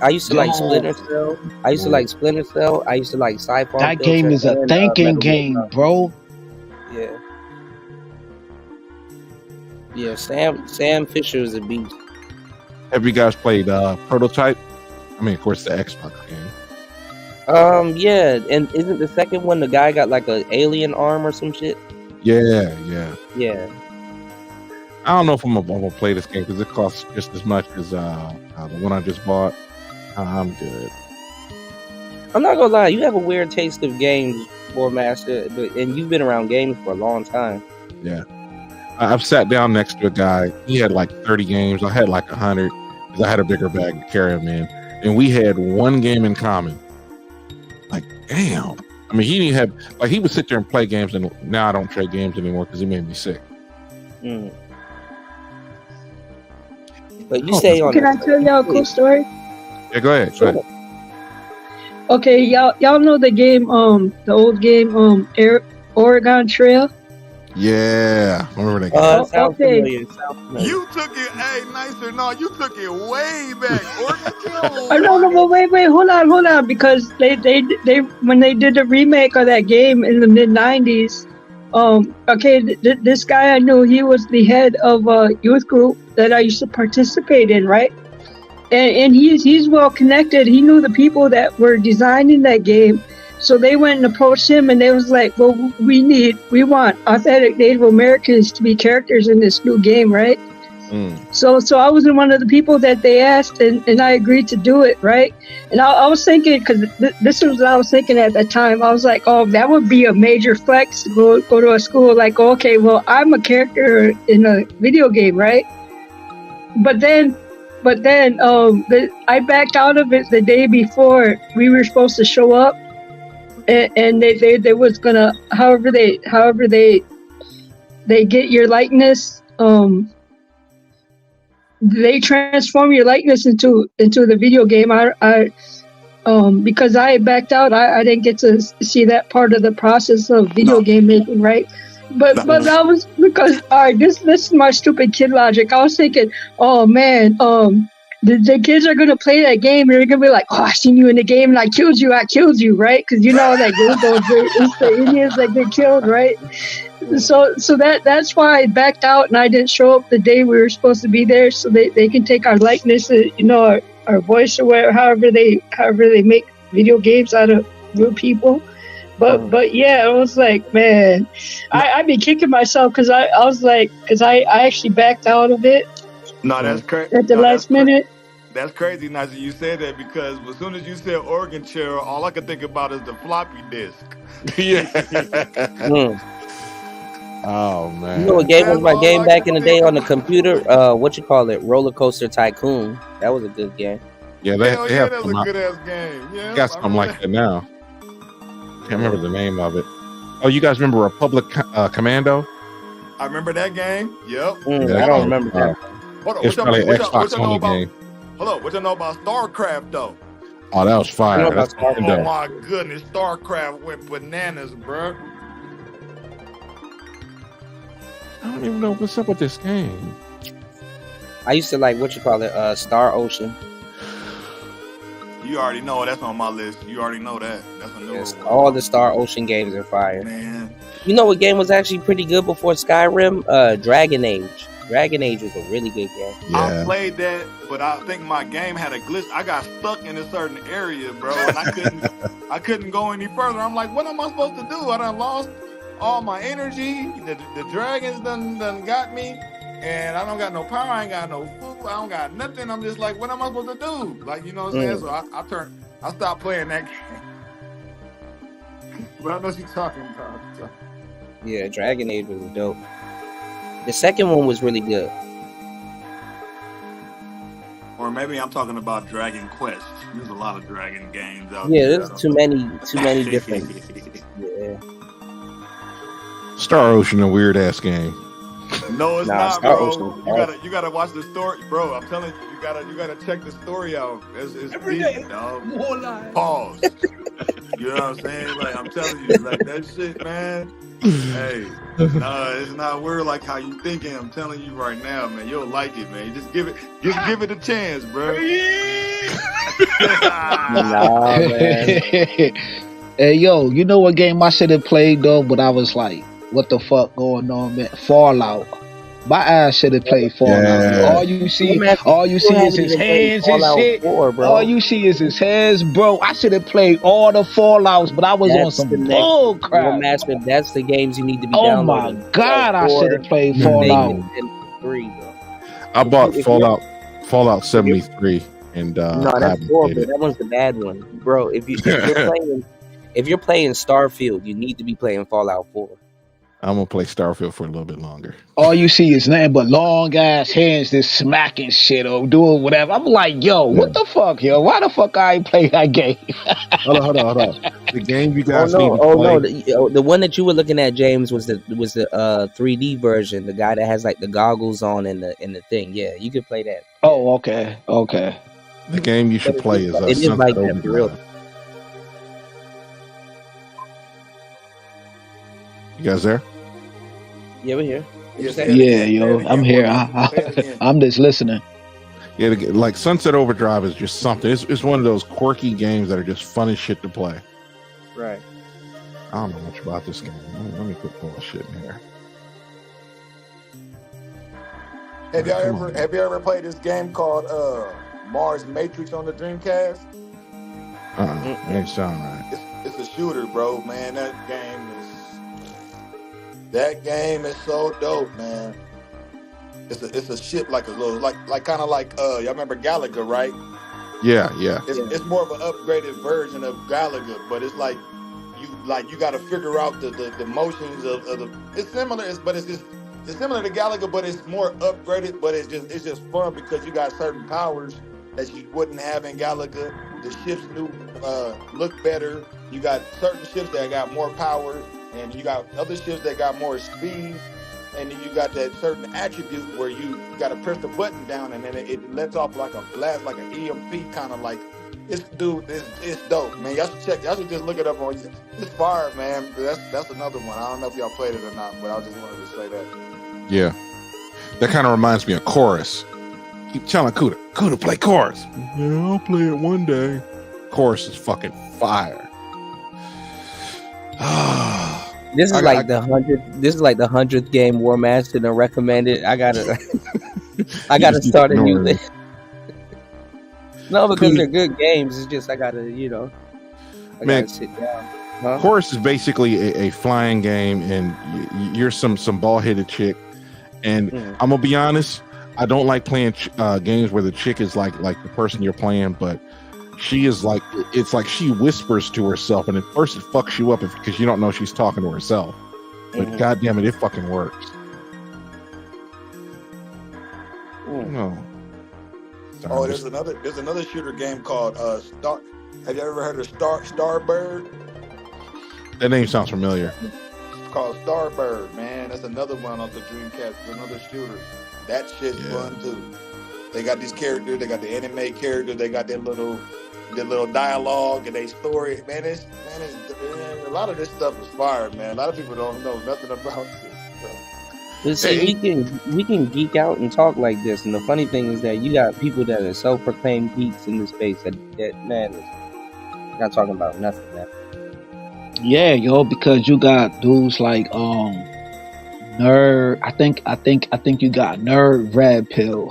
I used to like Splinter Cell. I used to like Splinter Cell. I used to like Sci-Fi. That game is a thinking game, bro. Yeah. Yeah, Sam Fisher is a beast. Have you guys played Prototype? I mean, of course, the Xbox game. Yeah, and isn't the second one the guy got like an alien arm or some shit? Yeah. Yeah. I don't know if I'm gonna play this game because it costs just as much as the one I just bought. I'm good. I'm not gonna lie, you have a weird taste of games, War Master, and you've been around games for a long time. Yeah. I've sat down next to a guy. He had like 30 games. I had like 100 because I had a bigger bag to carry him in, and we had one game in common. Like, damn. I mean, he didn't have like he would sit there and play games, and now I don't trade games anymore because he made me sick. But you stay on. Can I tell y'all a cool story? Yeah, go ahead. Okay, y'all know the game, the old game, Oregon Trail. Yeah, I remember that game. Sounds Okay. familiar. You took it, hey, nicer. No, you took it way back. No, wait, hold on, because they when they did the remake of that game in the mid-90s, this guy I knew, he was the head of a youth group that I used to participate in, right? And he's well connected. He knew the people that were designing that game. So they went and approached him, and they was like, well, we want authentic Native Americans to be characters in this new game, right? So I was one of the people that they asked, and I agreed to do it, right? And I was thinking, because this was what I was thinking at that time. I was like, oh, that would be a major flex to go to a school. Like, okay, well, I'm a character in a video game, right? But then I backed out of it the day before we were supposed to show up. And they was gonna however they get your likeness, they transform your likeness into the video game. I because I backed out, I didn't get to see that part of the process of video game making, right? But that was because, all right, this is my stupid kid logic. I was thinking, oh man, the kids are gonna play that game and they're gonna be like, oh, I seen you in the game and I killed you, right? Because you know that game goes, it's the Indians that get killed, right? So that's why I backed out and I didn't show up the day we were supposed to be there, so they can take our likeness, our voice or whatever, however they make video games out of real people. But yeah, I was like, man, I'd be kicking myself because I actually backed out of it. No, that's crazy. At the last minute. That's crazy, Nazi. You said that because as soon as you said Oregon Trail, all I could think about is the floppy disk. Yeah. Oh man. You know what game was my game back in the day on the computer? What you call it? Roller Coaster Tycoon. That was a good game. Yeah, they have that's some, a good ass game. Yeah, got something like that now. Can't remember the name of it. Oh, you guys remember Republic Commando? I remember that game. Yep. I don't remember that. Hold on, It's probably an Xbox only game. Hold on, what you know about StarCraft though? Oh, that was fire. That's Oh Commando. my goodness, StarCraft went bananas, bro. I don't even know what's up with this game. I used to like Star Ocean. You already know that's on my list. You already know that. That's a new one. All the Star Ocean games are fire. Man. You know what game was actually pretty good before Skyrim? Dragon Age. Dragon Age was a really good game. I played that, but I think my game had a glitch. I got stuck in a certain area, bro, and I couldn't go any further. I'm like, what am I supposed to do? I done lost all my energy. The dragons done got me, and I don't got no power. I ain't got no food. I don't got nothing. I'm just like, what am I supposed to do? Like, you know what I'm saying? So I stopped playing that game. But I know what you're talking about. Yeah, Dragon Age was dope. The second one was really good. Or maybe I'm talking about Dragon Quest. There's a lot of Dragon games out there. Yeah, there's too many different. Yeah. Star Ocean, a weird ass game. No, it's not, Star bro. Ocean, You gotta watch the story, bro. I'm telling you, you gotta check the story out. It's deep, dog. More lies. Pause. You know what I'm saying? Like, I'm telling you, like that shit, man. Hey, no, it's not weird like how you thinking. I'm telling you right now, man. You'll like it, man. Just give it a chance, bro. Nah, man. Hey, yo, you know what game I should have played though? But I was like, what the fuck going on, man? Fallout. My ass should have played Fallout. Yeah. All you see is his hands and shit. All you see is his hands, bro. I should have played all the Fallouts, but I was on some bull crap. Master, that's the games you need to be Oh downloading. my god, I should have played Fallout. And 3, bro. I bought Fallout 73, and No, that's 4, but that one's the bad one, bro. If you're playing Starfield, you need to be playing Fallout 4. I'm gonna play Starfield for a little bit longer. All you see is nothing but long ass hands just smacking shit or doing whatever. I'm like, yo, what the fuck, yo? Why the fuck I ain't play that game? Hold on. The game you guys no, need to play. no. The one that you were looking at, James, was the 3D version. The guy that has like the goggles on and the thing. Yeah, you could play that. Oh, okay. The game you should play is it is like that for real. You guys there? Yeah, we're here. Yeah, yo, I'm here. I'm just listening. Yeah, like Sunset Overdrive is just something. It's one of those quirky games that are just fun as shit to play. Right. I don't know much about this game. Let me put more shit in here. Have you ever played this game called Mars Matrix on the Dreamcast? Ain't sound right. It's a shooter, bro. Man, that game is so dope, man. It's a shit like a little like kind of like y'all remember Galaga, right? Yeah. It's more of an upgraded version of Galaga, but it's like you got to figure out the motions of the. It's similar, but it's similar to Galaga, but it's more upgraded. But it's just fun because you got certain powers that you wouldn't have in Galaga. The ships look better. You got certain ships that got more power. And you got other ships that got more speed, and then you got that certain attribute where you got to press the button down, and then it lets off like a blast, like an EMP, kind of like. It's dope, man. Y'all should just look it up on. It's fire, man. That's another one. I don't know if y'all played it or not, but I just wanted to say that. Yeah, that kind of reminds me of Chorus. Keep telling Kuda play Chorus. Yeah, I'll play it one day. Chorus is fucking fire. This is like the 100th. This is like the 100th game War Master and recommended. I gotta start a new list. No, because they're good games. It's just I gotta gotta sit down. Huh? Chorus is basically a flying game, and you're some bald headed chick. And I'm gonna be honest, I don't like playing games where the chick is like the person you're playing, but. She is like, it's like she whispers to herself, and at first it fucks you up because you don't know she's talking to herself. But goddamn it fucking works. No. Oh, there's another shooter game called Star. Have you ever heard of Starbird? That name sounds familiar. It's called Starbird, man. That's another one on the Dreamcast. It's another shooter. That shit's fun too. They got these characters. They got the anime characters. They got their little dialogue and they story. Man, a lot of this stuff is fire, man. A lot of people don't know nothing about this. But see, we can geek out and talk like this, and the funny thing is that you got people that are self-proclaimed geeks in this space that man is not talking about nothing, man. Yeah, yo, because you got dudes like Nerd. I think you got Nerd Red Pill.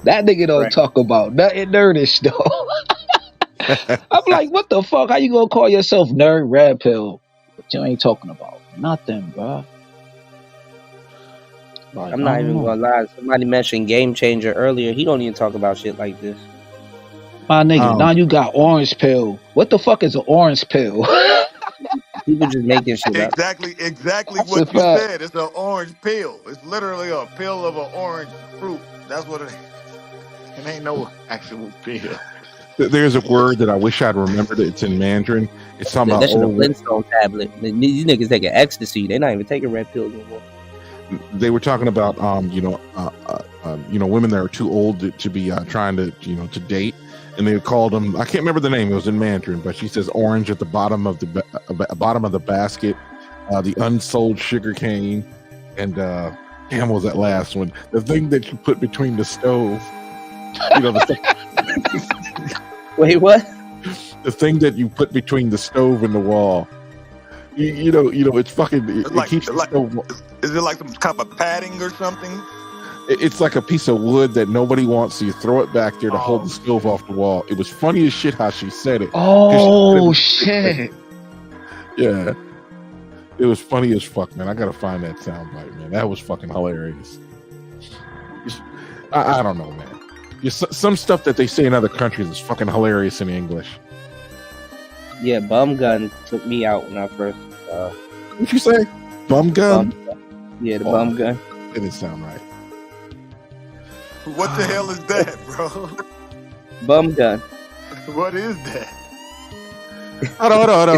That nigga don't talk about nothing nerdish though. I'm like, what the fuck? How you gonna call yourself Nerd Red Pill? But you ain't talking about nothing, bro. Like, I'm not even gonna lie. Somebody mentioned Game Changer earlier. He don't even talk about shit like this. My nigga, now you got Orange Pill. What the fuck is an Orange Pill? People just making shit up. Exactly what you said. It's an orange pill. It's literally a pill of an orange fruit. That's what it is. It ain't no actual pill. There's a word that I wish I'd remembered. It's in Mandarin. It's talking about that's a Flintstone tablet. These niggas taking ecstasy. They're not even taking red pills anymore. They were talking about women that are too old to be trying to to date, and they called them. I can't remember the name. It was in Mandarin, but she says orange at the bottom of the basket, the unsold sugar cane, and damn, what was that last one? The thing that you put between the stove. Wait, what? The thing that you put between the stove and the wall. You know, it's fucking. It keeps. Is it like some type of padding or something? It's like a piece of wood that nobody wants, so you throw it back there to hold the stove off the wall. It was funny as shit how she said it. Oh shit! Yeah, it was funny as fuck, man. I gotta find that soundbite, man. That was fucking hilarious. I don't know, man. Some stuff that they say in other countries is fucking hilarious in English. Yeah, bum gun took me out when I first. What'd you say? Bum gun? Yeah, the bum gun. It didn't sound right. What the hell is that, bro? Bum gun. What is that? Hold on.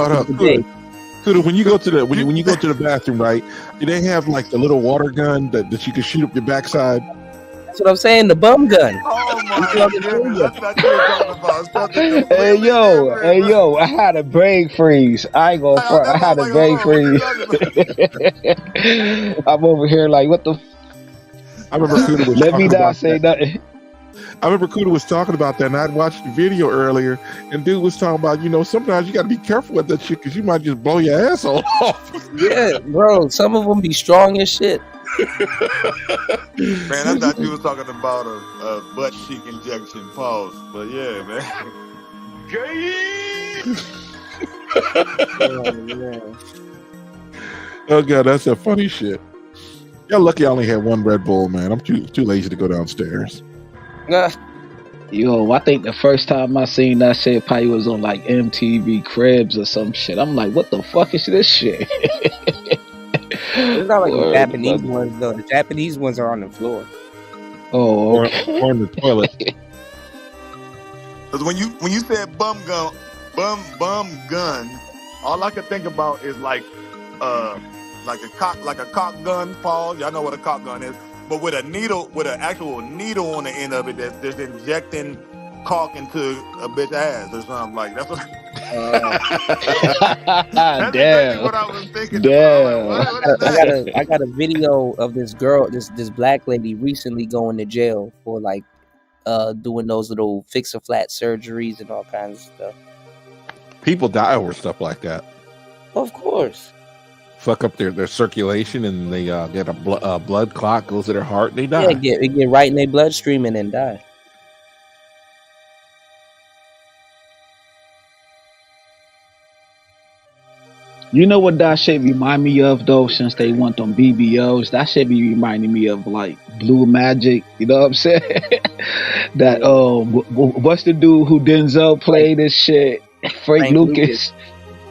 Kuda, when you go to the when you go to the bathroom, right? Do they have like the little water gun that you can shoot up your backside? That's what I'm saying. The bum gun. Oh my goodness! That's what you were talking about. Something Hey yo! I had a brain freeze. I ain't gonna front. I had a brain freeze. I'm over here like, what the? I remember Kuda was Let me talking not about say that. nothing. I remember Kuda was talking about that, and I'd watched the video earlier, and dude was talking about, sometimes you got to be careful with that shit because you might just blow your asshole off. Yeah, bro. Some of them be strong as shit. Man, I thought you was talking about a butt cheek injection. Pause. But yeah, man. Oh god, that's a funny shit. Y'all lucky I only had one Red Bull, man. I'm too lazy to go downstairs. Yo, I think the first time I seen that shit probably was on like MTV Cribs or some shit. I'm like, what the fuck is this shit? It's not like the Japanese ones though. The Japanese ones are on the floor. Oh, okay. Or in the toilet. Because when you said bum gun, all I could think about is like a cock gun. Paul, y'all know what a cock gun is, but with an actual needle on the end of it that's just injecting caulk into a bitch ass or something like that's what. That's exactly what I was thinking. Damn. I got a video of this girl, this black lady recently going to jail for like doing those little fix-a-flat surgeries and all kinds of stuff. People die over stuff like that. Of course. Fuck up their circulation and they get a blood clot goes to their heart and they die. Yeah, it get right in their bloodstream and then die. You know what that shit remind me of though? Since they want them BBOs, that shit be reminding me of like Blue Magic. You know what I'm saying? That what's the dude who Denzel played this shit? Frank Lucas.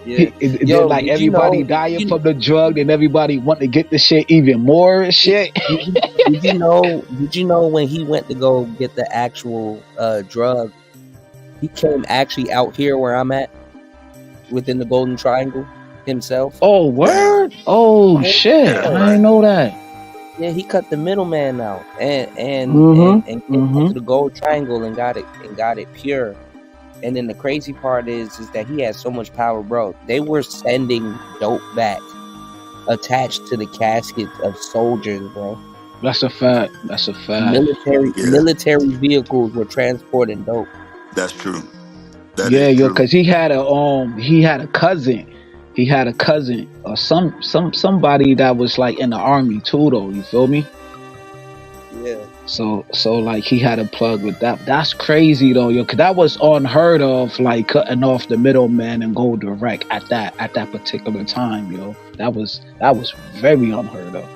Yeah. Then like everybody dying from the drug, and everybody want to get the shit even more and shit. Did you know when he went to go get the actual drug, he came actually out here where I'm at, within the Golden Triangle himself. Oh word! Oh shit! I didn't know that. Yeah, he cut the middleman out and came to the Gold Triangle and got it pure. And then the crazy part is that he has so much power, bro. They were sending dope back attached to the caskets of soldiers, bro. That's a fact. Military vehicles were transporting dope. That's true. Because he had a cousin. He had a cousin or somebody that was like in the army too, though. You feel me? Yeah. So like he had a plug with that. That's crazy though, yo. Cause that was unheard of, like cutting off the middleman and go direct at that particular time, yo. That was very unheard of.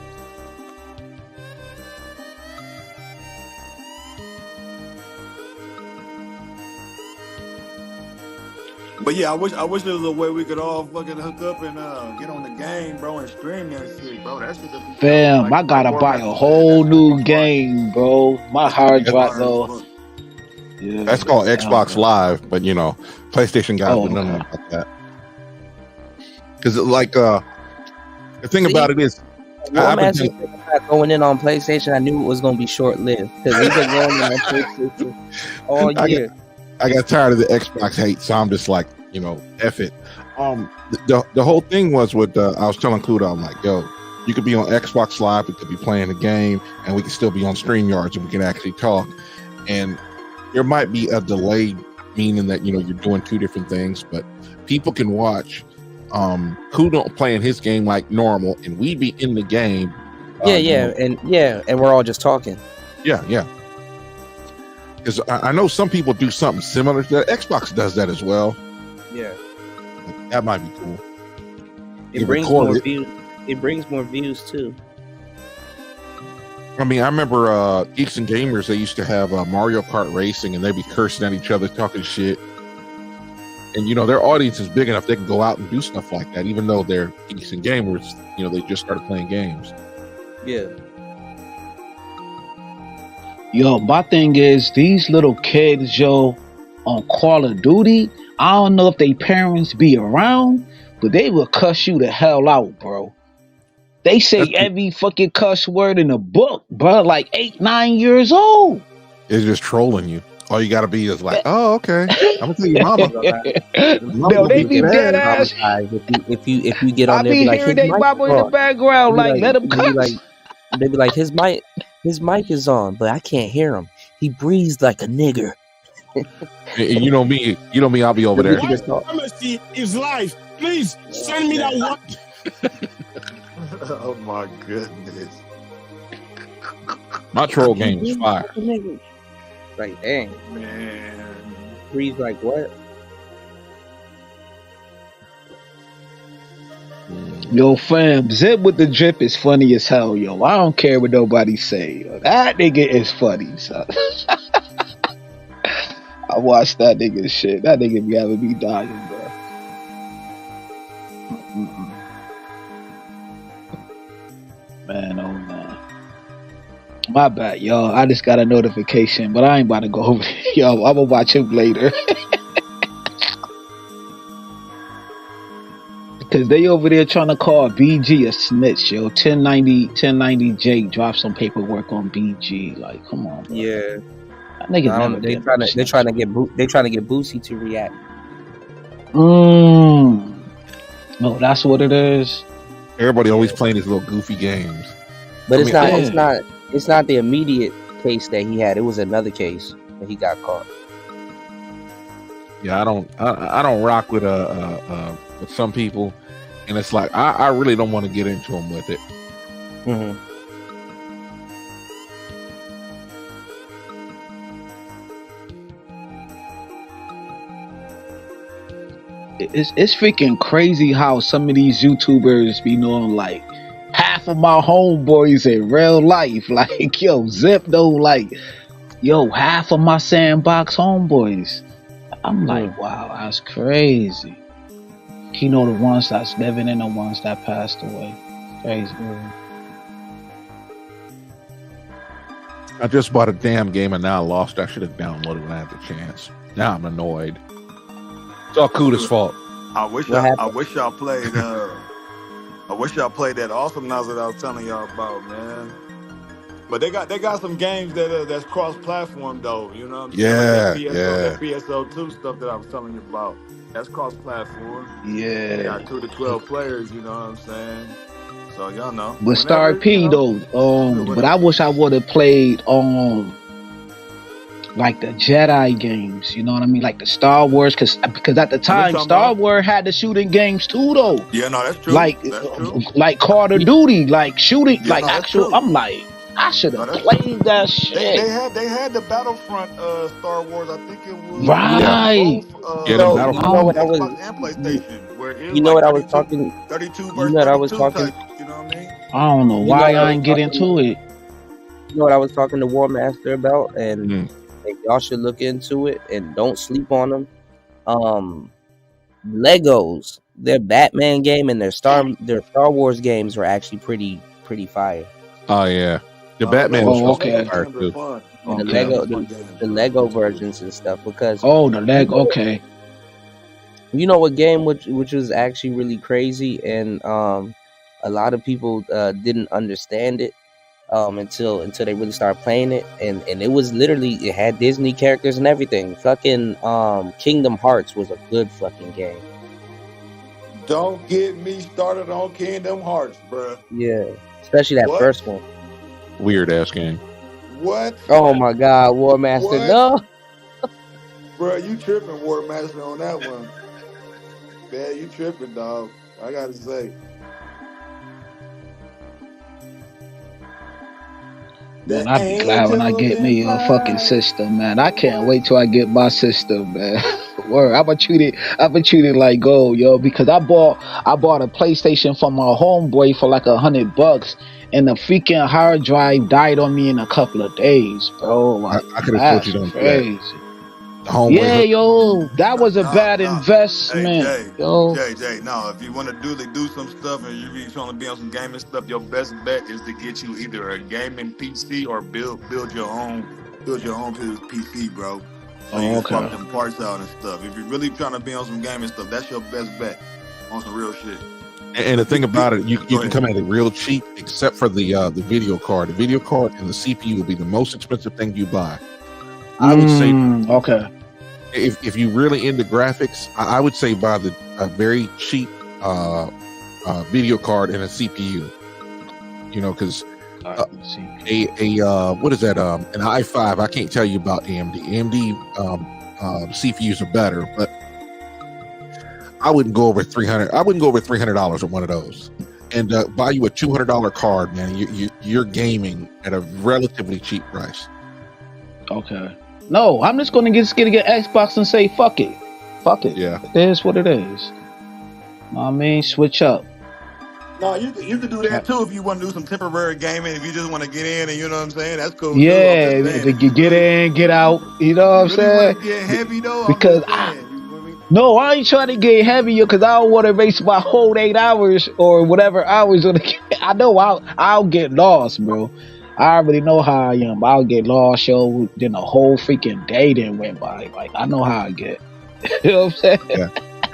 But yeah, I wish there was a way we could all fucking hook up and get on the game, bro, and stream that shit, bro. That shit. Fam, I gotta buy a whole new game, bro. My hard drive though. Yeah, that's called Xbox Live, but PlayStation guys would know about that. Because like the thing about it is, going in on PlayStation, I knew it was gonna be short lived because we've been going on PlayStation all year. I got tired of the Xbox hate, so I'm just like, F it. The whole thing was with I was telling Kuda, I'm like, yo, you could be on Xbox Live, we could be playing the game, and we can still be on Streamyards and we can actually talk. And there might be a delay, meaning that you're doing two different things, but people can watch Kudo playing his game like normal, and we be in the game. And we're all just talking. Yeah. Because I know some people do something similar to that. Xbox does that as well. Yeah, that might be cool. It brings more views. It brings more views too. I mean, I remember Geeks and Gamers. They used to have Mario Kart racing, and they'd be cursing at each other, talking shit. And you know, their audience is big enough; they can go out and do stuff like that, even though they're Geeks and Gamers. You know, they just started playing games. Yeah. Yo, my thing is these little kids, yo, on Call of Duty. I don't know if they parents be around, but they will cuss you the hell out, bro. They say every fucking cuss word in the book, bro. Like 8, 9 years old. It's just trolling you. All you gotta be is like, oh, okay. I'm gonna tell your mama. No, they be dead ass. If you get on I there, be be like, hearing they mama in the background, like let them cuss. They be like, his mic is on, but I can't hear him. He breathes like a nigger. And you know me, I'll be over there. Honesty is life. Please send me that one. Oh my goodness. My troll game is fire. Like, dang. Man. Breathe like what? Yo, fam, Zip with the drip is funny as hell, yo. I don't care what nobody say. Yo. That nigga is funny, son. I watched that nigga shit. That nigga be having me dying, bro. Man, oh man. My bad, yo. I just got a notification, but I ain't about to go over there. Yo, I'm gonna watch him later. Cause they over there trying to call BG a snitch, yo. 1090 Jake dropped some paperwork on BG. Like, come on, bro. Yeah. That nigga never They're trying to get Boosie to react. No, that's what it is. Everybody always playing these little goofy games. But it's not the immediate case that he had. It was another case that he got caught. Yeah, I don't rock with some people, and it's like I really don't want to get into them with it. Mm-hmm. It's freaking crazy how some of these YouTubers be knowing like half of my homeboys in real life. Like, yo, Zip though, like, yo, half of my sandbox homeboys. I'm like, wow, that's crazy. He know the ones that's living and the ones that passed away. Crazy. I just bought a damn game and now I lost. I should have downloaded when I had the chance. Now I'm annoyed. It's all Kuda's fault. I wish y'all played that awesome nozzle that I was telling y'all about, man. But they got some games that's cross-platform though, you know what I'm saying? Like that PSO2 stuff that I was telling you about. That's cross-platform. Yeah. They got 2 to 12 players, you know what I'm saying? So y'all know. But Star P though, but I wish I would have played like the Jedi games, you know what I mean? Like the Star Wars, because at the time Star Wars had the shooting games too though. Yeah, no, that's true. Like Call of Duty, like shooting, like actual. True. I'm like, I should have played that shit. They had the Battlefront Star Wars. I think it was right. You know what I was and PlayStation, where it was you know what I was talking. 32 You versus know what I was 32 talking. type, you know what I mean? I don't know why I ain't get into it. You know what I was talking to War Master about, and y'all should look into it and don't sleep on them. Legos, their Batman game and their Star Wars games were actually pretty fire. Oh yeah, the Batman was okay. fire too. The Lego versions and stuff because the Lego okay. You know what game which was actually really crazy and a lot of people didn't understand it until they really started playing it and it was literally it had Disney characters and everything. Fucking Kingdom Hearts was a good fucking game. Don't get me started on Kingdom Hearts, bruh. Yeah, especially that first one. Weird ass game. What? Oh my God, War Master, no. Bruh, you tripping, War Master, on that one. Man, you tripping, dog. I gotta say. Man, The I'd be glad when I angels get in me a fucking flight. system, man. I can't wait till I get my system, man. Word, I'ma treat it like gold, yo, because I bought a PlayStation from my homeboy for like $100, and the freaking hard drive died on me in a couple of days, bro. Like I could have told you that's don't do that. crazy. The homeboy Yeah, hooked. yo, that was a bad Hey investment, yo. Jay, no, if you want to do some stuff and you really trying to be on some gaming stuff, your best bet is to get you either a gaming PC or build your own PC, bro. So you Oh, can swap okay. them parts out and stuff. If you're really trying to be on some gaming stuff, that's your best bet on some real shit. And the thing about it, you can come at it real cheap, except for the video card. The video card and the CPU will be the most expensive thing you buy. I would say, okay. If you really into graphics, I would say buy a very cheap video card and a CPU. You know, because what is that? An i5. I can't tell you about AMD. AMD CPUs are better, but I wouldn't go over $300. I wouldn't go over $300 on one of those. And buy you a $200 card, man. You're gaming at a relatively cheap price. Okay. No, I'm just gonna get Xbox and say fuck it. Yeah. It is what it is. Know what I mean, switch up. No, you can do that too if you want to do some temporary gaming. If you just want to get in and you know what I'm saying, that's cool. Yeah, too. I'm just saying, to get in, get out. You know what I'm saying? Get heavy though. Because I ain't trying to get heavier because I don't want to waste my whole 8 hours or whatever hours on the game. I know I'll get lost, bro. I already know how I am. I'll get lost, yo. Then a whole freaking day then went by. Like I know how I get. You know what I'm saying? Yeah.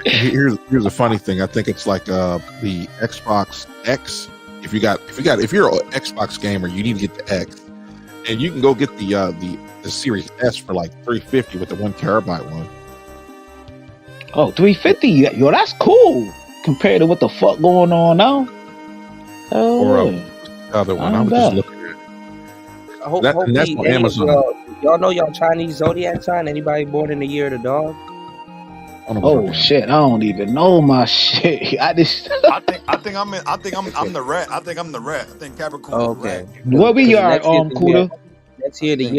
Here's a funny thing. I think it's like the Xbox X. If you're an Xbox gamer, you need to get the X, and you can go get the Series S for like $350 with the 1 terabyte one. Oh, $350, yo, that's cool compared to what the fuck going on now. Or other one. I was just looking at. Hopefully, that's on Amazon. Y'all know y'all Chinese zodiac sign? Anybody born in the year of the dog? Oh shit! I don't even know my shit. I think I'm the rat. I think I'm the rat. I think Capricorn. Okay. What we are, Kuda? Next year, the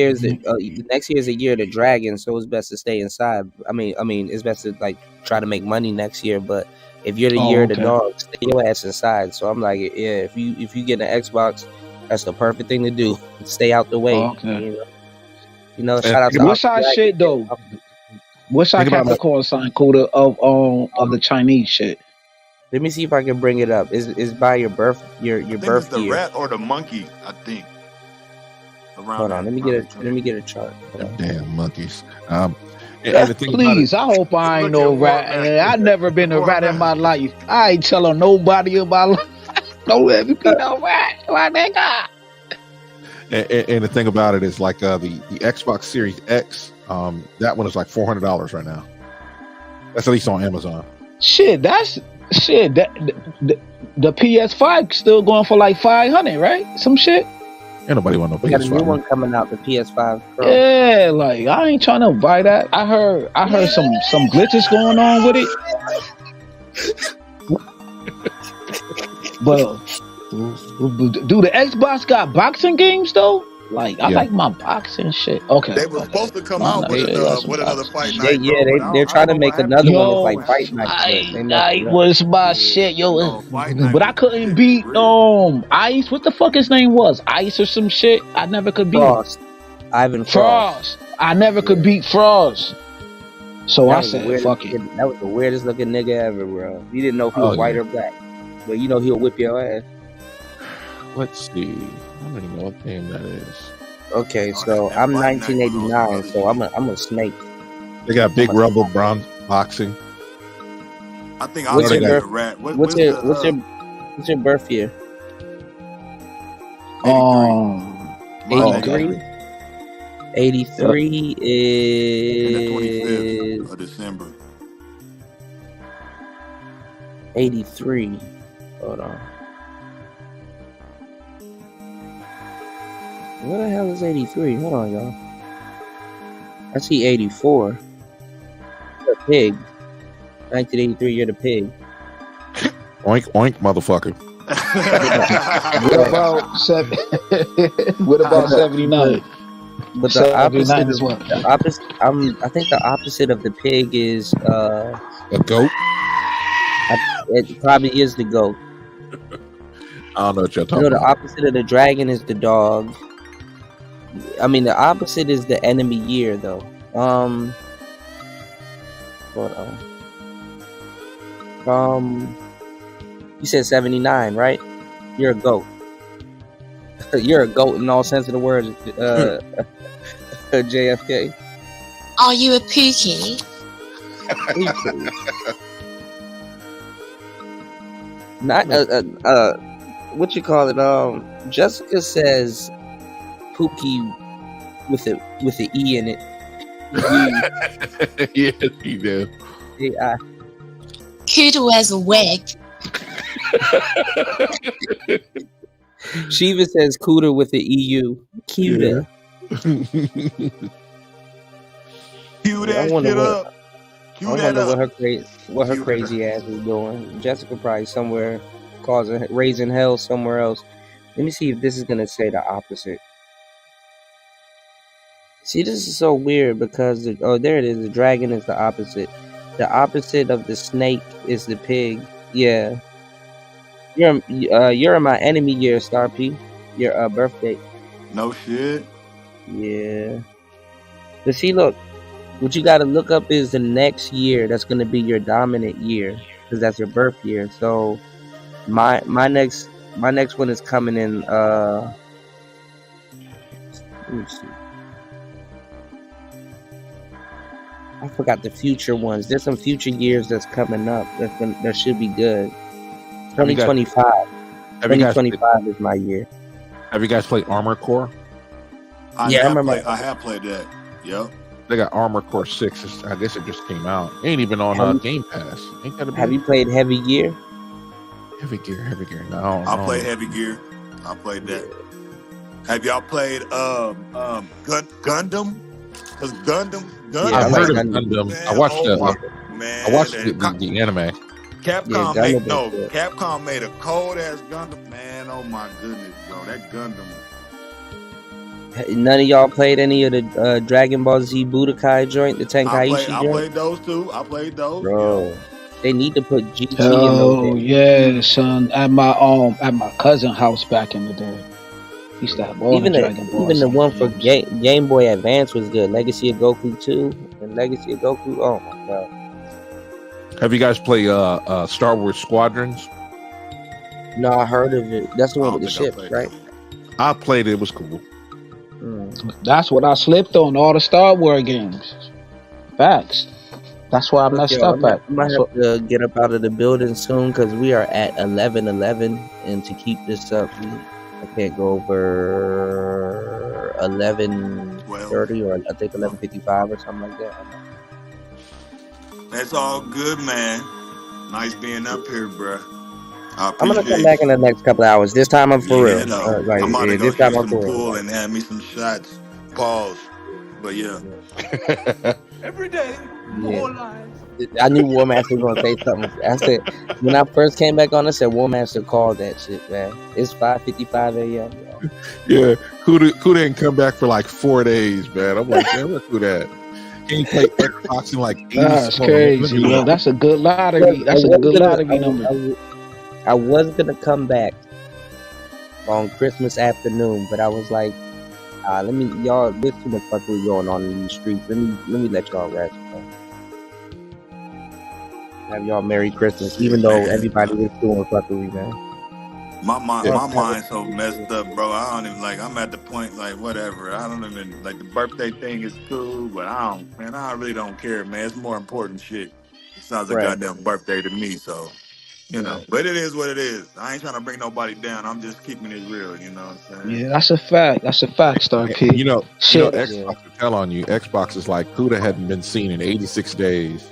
next year is the year of the dragon, so it's best to stay inside. I mean, it's best to like try to make money next year. But if you're the year of the dog, stay your ass inside. So I'm like, yeah, if you get an Xbox, that's the perfect thing to do. Stay out the way. You know, shout out to what's our shit though? What's our Capricorn sign, Kuda, of the Chinese shit? Let me see if I can bring it up. Is by your birth your birth it's the year? rat or the monkey? I think. Hold on, let me get a chart. Damn monkeys. Please, I hope I ain't no rat. I've never been a rat in my life. I ain't telling nobody in my life. Don't ever be no rat, my nigga. And the thing about it is, like the Xbox Series X, that one is like $400 right now. That's at least on Amazon. Shit, That the PS5 still going for like $500, right? Some shit. Ain't nobody want no PS5. We got a new one coming out, the PS5 Pro. Yeah, like I ain't trying to buy that. I heard some glitches going on with it. But do the Xbox got boxing games though? Like I like my boxing shit. Okay. They were supposed to come out with another fight night. They're trying to make another one with like fight night. Night was my shit, yo. But I couldn't beat Ice. What the fuck his name was? Ice or some shit. I never could beat Frost. Ivan Frost. I never could beat Frost. So I said, fuck it. That was the weirdest looking nigga ever, bro. You didn't know if he was white or black, but you know he'll whip your ass. Let's see. I don't even know what game that is. Okay, so I'm 1989, so I'm a snake. They got Big Rubble Bronze Boxing. I think I'll take a rat. What's your birth year? 83. 83 is 25th of December. 83. Hold on. What the hell is 83? Hold on, y'all. I see 84. The pig. 1983, you're the pig. Oink oink, motherfucker. What about What about 79? But the 79 opposite is of what? the opposite, I think the opposite of the pig is a goat. It probably is the goat. I don't know what you're You talking know, the about. opposite of the dragon is the dog. I mean, the opposite is the enemy year, though. Hold on. You said 79, right? You're a goat. You're a goat in all sense of the word, JFK. Are you a pookie? Not what you call it? Jessica says Pookie with an E in it. Yes, he did. AI. Kuda wears a wig. Shiva says Cooter with the EU. Cuda. Cue that I wonder shit what. up. I wonder what her crazy ass is doing. Jessica probably somewhere raising hell somewhere else. Let me see if this is gonna say the opposite. See, this is so weird because there it is. The dragon is the opposite. The opposite of the snake is the pig. Yeah. You're in my enemy year, Star P. Your birthday. No shit. Yeah. But see, look, what you got to look up is the next year. That's going to be your dominant year because that's your birth year. So my next one is coming in. Let me see. I forgot the future ones. There's some future years that's coming up. That should be good. 2025. 2025 is my year. Have you guys played Armor Core? I have played that. Yep. They got Armor Core 6. I guess it just came out. It ain't even on Game Pass. Ain't that a Have you played Heavy Gear? Heavy Gear. No. I played Heavy Gear. I played that. Have y'all played Gundam? Because Gundam. I've heard of Gundam. Man, I watched the anime. Capcom made a cold ass Gundam. Man, oh my goodness, bro. That Gundam. None of y'all played any of the Dragon Ball Z Budokai joint, the Tenkaichi joint? I played those too. I played those. Bro, they need to put GT in Oh those. yeah, son. At my cousin's house back in the day. He used to have all the Dragon Balls. Even the one for Game Boy Advance was good. Legacy of Goku 2 and Legacy of Goku. Oh my god. Have you guys played Star Wars Squadrons? No, I heard of it. That's the one with the ships, right? I played it. It was cool. That's what I slipped on all the Star Wars games. Facts. That's why I messed up at. I might have to get up out of the building soon because we are at 11:11, and to keep this up, I can't go over 11:30 or I think 11:55 or something like that. That's all good, man. Nice being up here, bro. I'm gonna come back in the next couple of hours. This time I'm for real. I'm about to go hit some pool and have me some shots. Pause. But yeah. Every day, more lies. I knew War Master was gonna say something. I said when I first came back on, I said War Master called that shit, man. It's 5:55 a.m. Yeah, Kuda didn't come back for like 4 days, man. I'm like, man, let's do that. He ain't played Xbox in like 80 That's crazy, yo. That's a good lottery. That's a good lottery number. I was gonna come back on Christmas afternoon, but I was like, let me y'all. There's too much fuckery going on in these streets. Let me let y'all rest. Bro. Have y'all Merry Christmas, even though everybody is doing fuckery, man. My mind's so messed up, bro. I don't even I'm at the point whatever. I don't even the birthday thing is cool, but I really don't care, man. It's more important shit. It sounds like goddamn birthday to me, so you know. But it is what it is. I ain't trying to bring nobody down. I'm just keeping it real, you know what I'm saying? Yeah, that's a fact. That's a fact, Star P. You know, Xbox will tell on you. Xbox is like Kuda hadn't been seen in 86 days.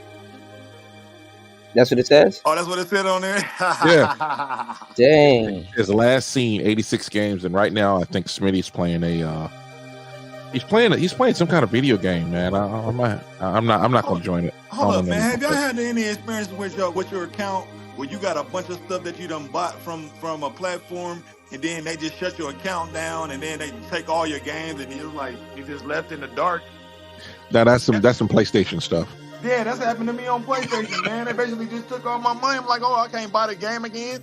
That's what it says? Oh, that's what it said on there? Yeah. Dang. His last seen 86 games, and right now I think Smitty's playing he's playing some kind of video game, man. I'm not gonna join it. Hold up, man. Have y'all had any experience with your account where you got a bunch of stuff that you done bought from a platform, and then they just shut your account down, and then they take all your games, and you're like you just left in the dark? Now that's some PlayStation stuff. Yeah, that's happened to me on PlayStation, man. They basically just took all my money. I'm like, oh, I can't buy the game again,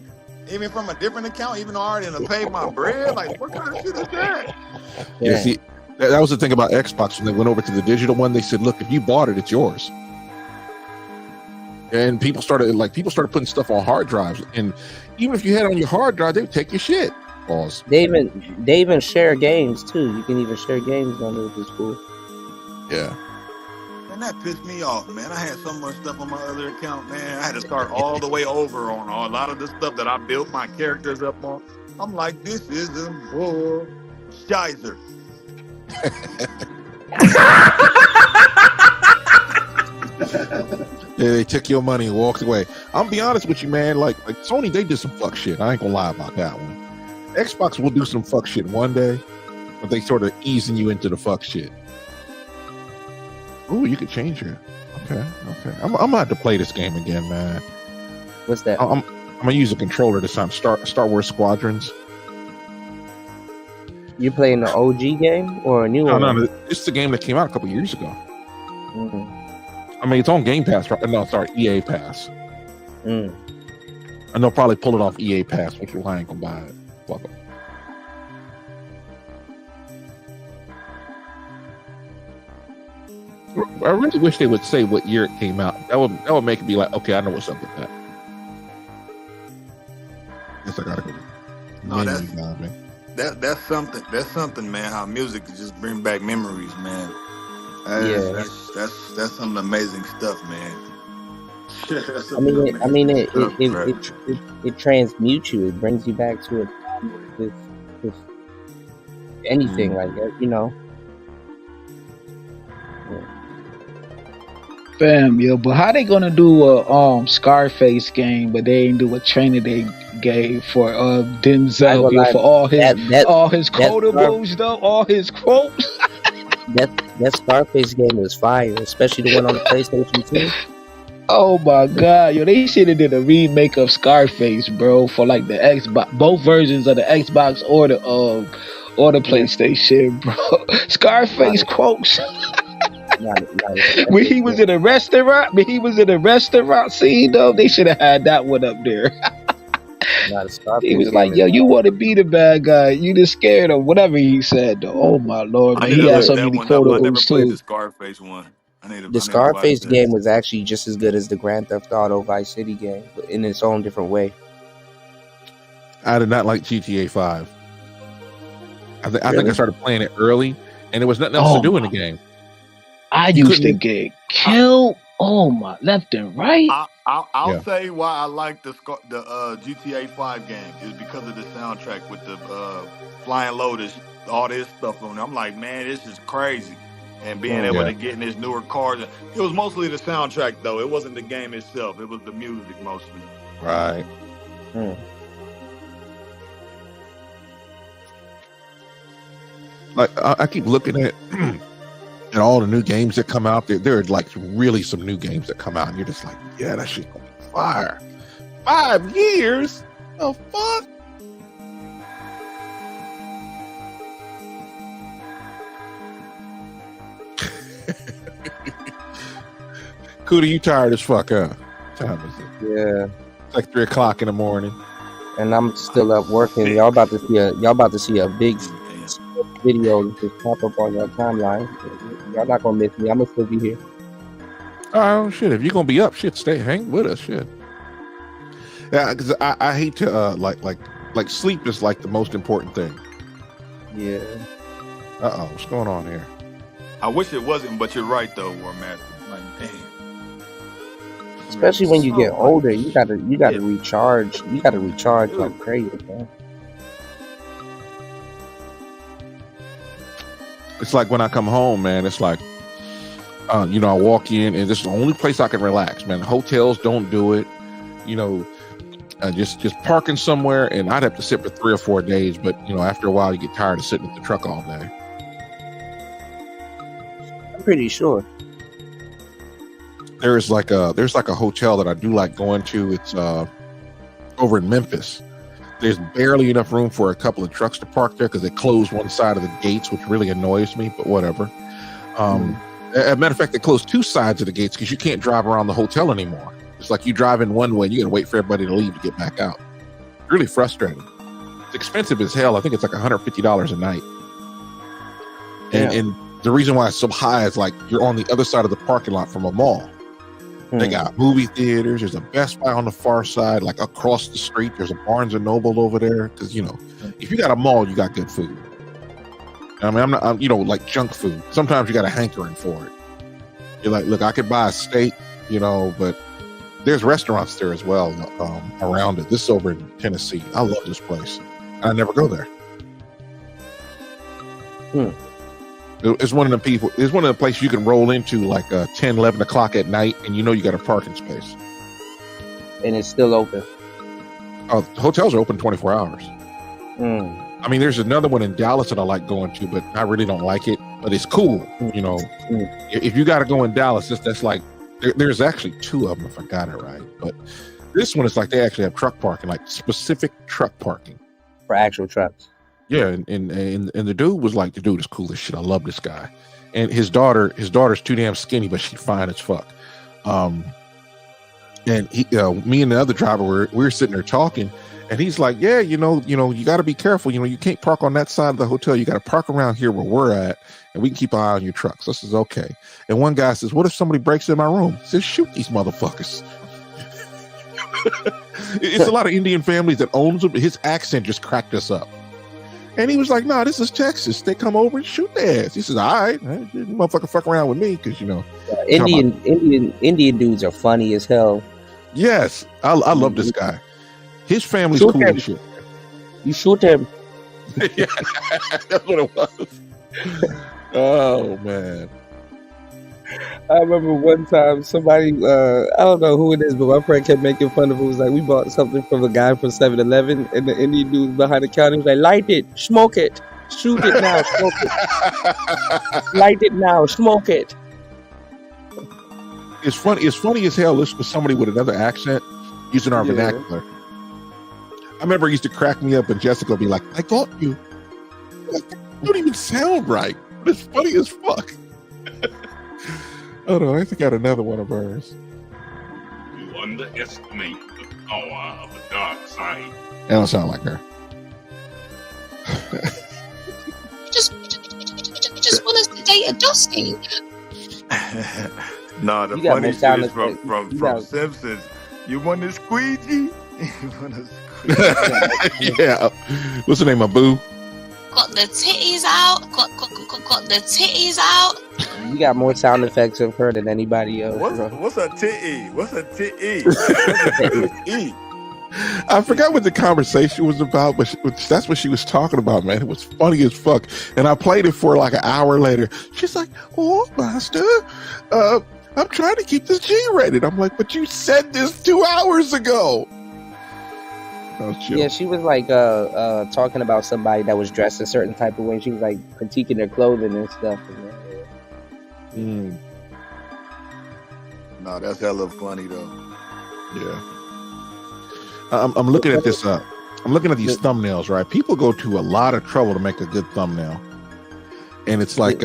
even from a different account, even though I already done paid my bread. Like, what kind of shit is that? Yeah, see, that was the thing about Xbox when they went over to the digital one. They said, look, if you bought it, it's yours. And people started putting stuff on hard drives, and even if you had it on your hard drive, they would take your shit. Pause. They even share games too. You can even share games on it, which is cool. Yeah. And that pissed me off, man. I had so much stuff on my other account, man. I had to start all the way over on a lot of the stuff that I built my characters up on. I'm like, this is a bull shizer. Yeah, they took your money and walked away. I'm be honest with you, man. Like Sony, they did some fuck shit. I ain't gonna lie about that one. Xbox will do some fuck shit one day, but they sort of easing you into the fuck shit. Ooh, you could change it. Okay. I'm gonna have to play this game again, man. What's that? I'm gonna use a controller this time. Star Wars Squadrons. You playing the OG game or a new one? No, it's the game that came out a couple years ago. Mm-hmm. I mean, it's on Game Pass. No, sorry, EA Pass. And they'll probably pull it off EA Pass, which I ain't gonna buy it. Fuck them. I really wish they would say what year it came out. That would make it be like, okay, I know what's up with that. Guess I gotta go. No, that's something, man. How music can just bring back memories, man. That's some amazing stuff, man. It transmutes you. It brings you back to it with anything like that, you know. Fam, yo, but how they gonna do a Scarface game, but they ain't do a Training Day game for Denzel, yo, for all his quotables though, all his quotes. That Scarface game was fire, especially the one on the PlayStation 2. Oh my god, yo, they should have did a remake of Scarface, bro, for like the Xbox, both versions of the Xbox or the PlayStation, bro. Scarface quotes. When he was in a restaurant scene though, they should have had that one up there. He was like, yo, you want to be the bad guy, you just scared of whatever he said though. Oh my lord, man, he had so many quotables too. The Scarface one. The Scarface game was actually just as good as the Grand Theft Auto Vice City game, but in its own different way. I did not like GTA 5. I think I started playing it early, and there was nothing else to do in the game. I used to get killed. Oh my, left and right. I'll say why I like the GTA 5 game is because of the soundtrack with the Flying Lotus, all this stuff on there. I'm like, man, this is crazy. And being able to get in this newer cars. It was mostly the soundtrack though. It wasn't the game itself. It was the music mostly. Right. Like I keep looking at and all the new games that come out. There are like really some new games that come out, and you're just like, yeah, that shit gonna be fire. 5 years? The fuck? Kuda, you tired as fuck, huh? What time is it? Yeah. It's like 3 o'clock in the morning. And I'm still up working. Y'all about to see a big video just pop up on your timeline. Y'all not gonna miss me. I'm gonna still be here. Oh shit! If you're gonna be up, hang with us, shit. Yeah, because I hate to like sleep is like the most important thing. Yeah. What's going on here? I wish it wasn't, but you're right though, War Master. Like, damn. Especially when you get older, you gotta recharge. You gotta recharge like crazy, man. It's like when I come home, man. It's like, I walk in, and this is the only place I can relax, man. Hotels don't do it. Just parking somewhere, and I'd have to sit for 3 or 4 days. But after a while, you get tired of sitting at the truck all day. I'm pretty sure. there's like a hotel that I do like going to. It's over in Memphis. There's barely enough room for a couple of trucks to park there because they closed one side of the gates, which really annoys me, but whatever. As a matter of fact, they closed two sides of the gates because you can't drive around the hotel anymore. It's like you drive in one way and you gotta wait for everybody to leave to get back out. Really frustrating. It's expensive as hell. I think it's like $150 a night. And the reason why it's so high is like you're on the other side of the parking lot from a mall. They got movie theaters. There's a Best Buy on the far side. Like across the street, there's a Barnes and Noble over there. Because if you got a mall, you got good food. I mean, I'm like junk food. Sometimes you got a hankering for it. You're like, look, I could buy a steak, but there's restaurants there as well around it. This is over in Tennessee. I love this place. I never go there. It's one of the people. It's one of the places you can roll into like 10, 11 o'clock at night, and you got a parking space. And it's still open. Hotels are open 24 hours. I mean, there's another one in Dallas that I like going to, but I really don't like it. But it's cool, If you got to go in Dallas, that's like there's actually two of them if I got it right. But this one is like they actually have truck parking, like specific truck parking for actual trucks. Yeah, and the dude was like, the dude is cool as shit. I love this guy. And his daughter's too damn skinny, but she's fine as fuck. And he, me and the other driver, we were sitting there talking, and he's like, yeah, you got to be careful. You can't park on that side of the hotel. You got to park around here where we're at, and we can keep an eye on your trucks. This is okay. And one guy says, what if somebody breaks in my room? He says, shoot these motherfuckers. It's a lot of Indian families that owns them. His accent just cracked us up. And he was like, "No, this is Texas. They come over and shoot their ass." He says, "All right, motherfucker, fuck around with me, because Indian dudes are funny as hell." Yes, I love this guy. His family's cool as shit. You shoot him. Yeah, that's what it was. Oh man. I remember one time somebody, I don't know who it is, but my friend kept making fun of it. It was like, we bought something from a guy from 7-Eleven, and the Indian dude behind the counter was like, light it, smoke it, shoot it now, smoke it. Light it now, smoke it. It's funny as hell listening to somebody with another accent using our vernacular. I remember it used to crack me up, and Jessica would be like, I got you. Like, you don't even sound right. But it's funny as fuck. Oh no, I think I got another one of hers. You underestimate the power of the dark side. That don't sound like her. You just want us to date a Dusty. No, the funny shit is from Simpsons. You want a squeegee? You want a squeegee? Yeah. What's the name of Boo? Got the titties out. Got the titties out. You got more sound effects of her than anybody else. What's a titty? What's a titty? I forgot what the conversation was about, but that's what she was talking about, man. It was funny as fuck. And I played it for like an hour later. She's like, "Oh, master, I'm trying to keep this G-rated." I'm like, "But you said this 2 hours ago." Yeah, she was like talking about somebody that was dressed a certain type of way. She was like critiquing their clothing and stuff. No, that's hella funny though. Yeah. I'm looking at this. I'm looking at these thumbnails. Right, people go to a lot of trouble to make a good thumbnail, and it's like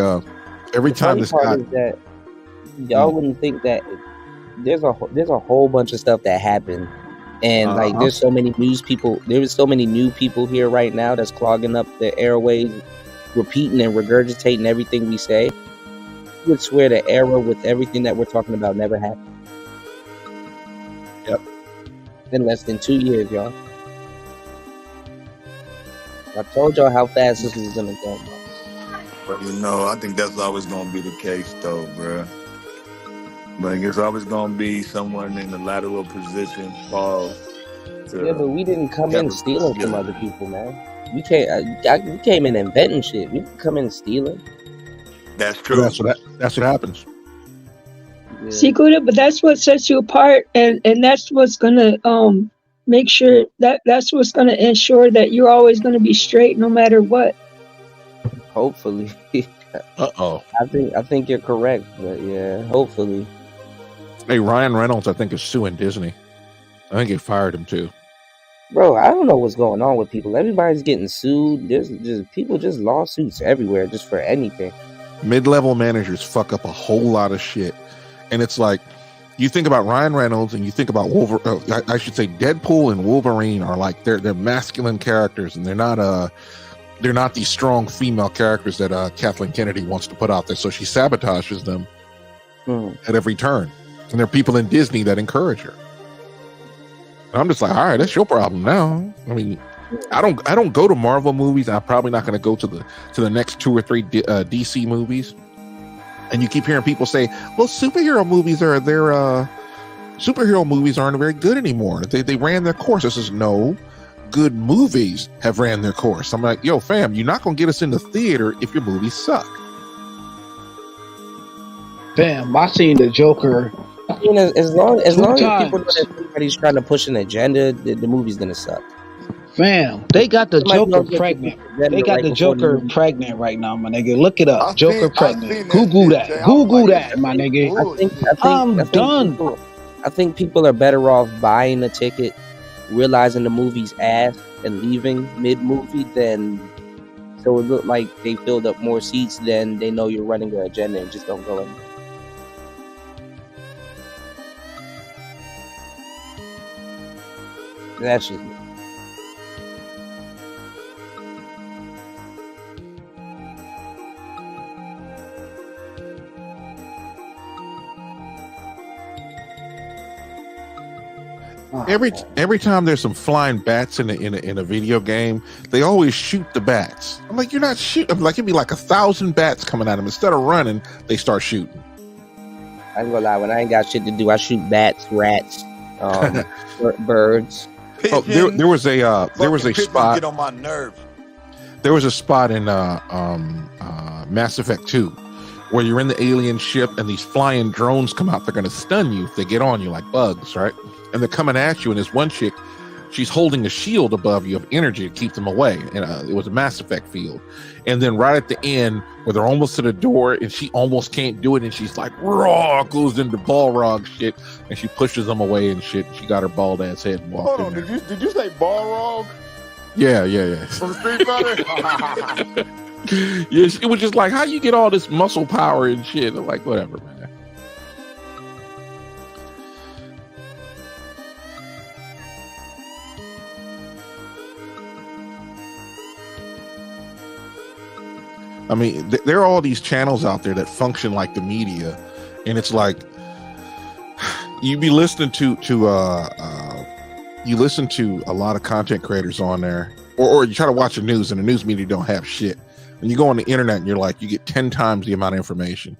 every time this guy. That y'all wouldn't think that there's a whole bunch of stuff that happened, and like there's so many news people. There's so many new people here right now that's clogging up the airways, repeating and regurgitating everything we say. I would swear the era with everything that we're talking about never happened. Yep. In less than 2 years, y'all. I told y'all how fast this was gonna go. But I think that's always gonna be the case, though, bruh. Like it's always gonna be someone in a lateral position fall. Yeah, but we didn't come in stealing from other people, man. We came in inventing shit. We didn't come in stealing. That's true. That's what happens. Yeah. See, Kuda, but that's what sets you apart, and that's what's gonna make sure that's what's gonna ensure that you're always gonna be straight no matter what. Hopefully. Uh-oh. I think you're correct, but yeah, hopefully. Hey, Ryan Reynolds, I think, is suing Disney. I think they fired him too. Bro, I don't know what's going on with people. Everybody's getting sued. There's just people just lawsuits everywhere just for anything. Mid-level managers fuck up a whole lot of shit, and it's like you think about Ryan Reynolds and you think about I should say Deadpool and Wolverine are like they're masculine characters, and they're not these strong female characters that Kathleen Kennedy wants to put out there. So she sabotages them at every turn, and there are people in Disney that encourage her. And I'm just like, all right, that's your problem now. I mean, I don't go to Marvel movies. I'm probably not going to go to the next 2 or 3 DC movies. And you keep hearing people say, "Well, superhero movies aren't very good anymore. They ran their course." This is no. Good movies have ran their course. I'm like, yo, fam, you're not going to get us in the theater if your movies suck. Fam, I seen the Joker. I mean, as long as people know that somebody's trying to push an agenda, the movie's gonna suck. Fam, they got the Joker pregnant. They got the Joker pregnant right now, my nigga. Look it up. Joker pregnant. Google that. Google that, my nigga. I'm done. I think people are better off buying a ticket, realizing the movie's ass, and leaving mid-movie than so it looked like they filled up more seats than they know you're running an agenda and just don't go in. That's just me. Every time there's some flying bats in a video game, they always shoot the bats. I'm like, you're not shooting. I'm like, it'd be like 1,000 bats coming at them. Instead of running, they start shooting. I ain't gonna lie, when I ain't got shit to do, I shoot bats, rats, birds. Oh, there was a spot. Get on my nerves. There was a spot in Mass Effect 2 where you're in the alien ship and these flying drones come out. They're going to stun you if they get on you like bugs, right? And they're coming at you. And this one chick, she's holding a shield above you of energy to keep them away. And it was a Mass Effect field. And then right at the end, where they're almost to the door and she almost can't do it, and she's like, raw, goes into Balrog shit, and she pushes them away and shit. She got her bald ass head and walked Hold on, in did you say Balrog? Yeah. From Street Fighter? Yeah, it was just like, how you get all this muscle power and shit? I'm like, whatever, man. I mean, there are all these channels out there that function like the media, and it's like you be listening to you listen to a lot of content creators on there, or you try to watch the news, and the news media don't have shit. When you go on the internet, and you're like, you get 10 times the amount of information.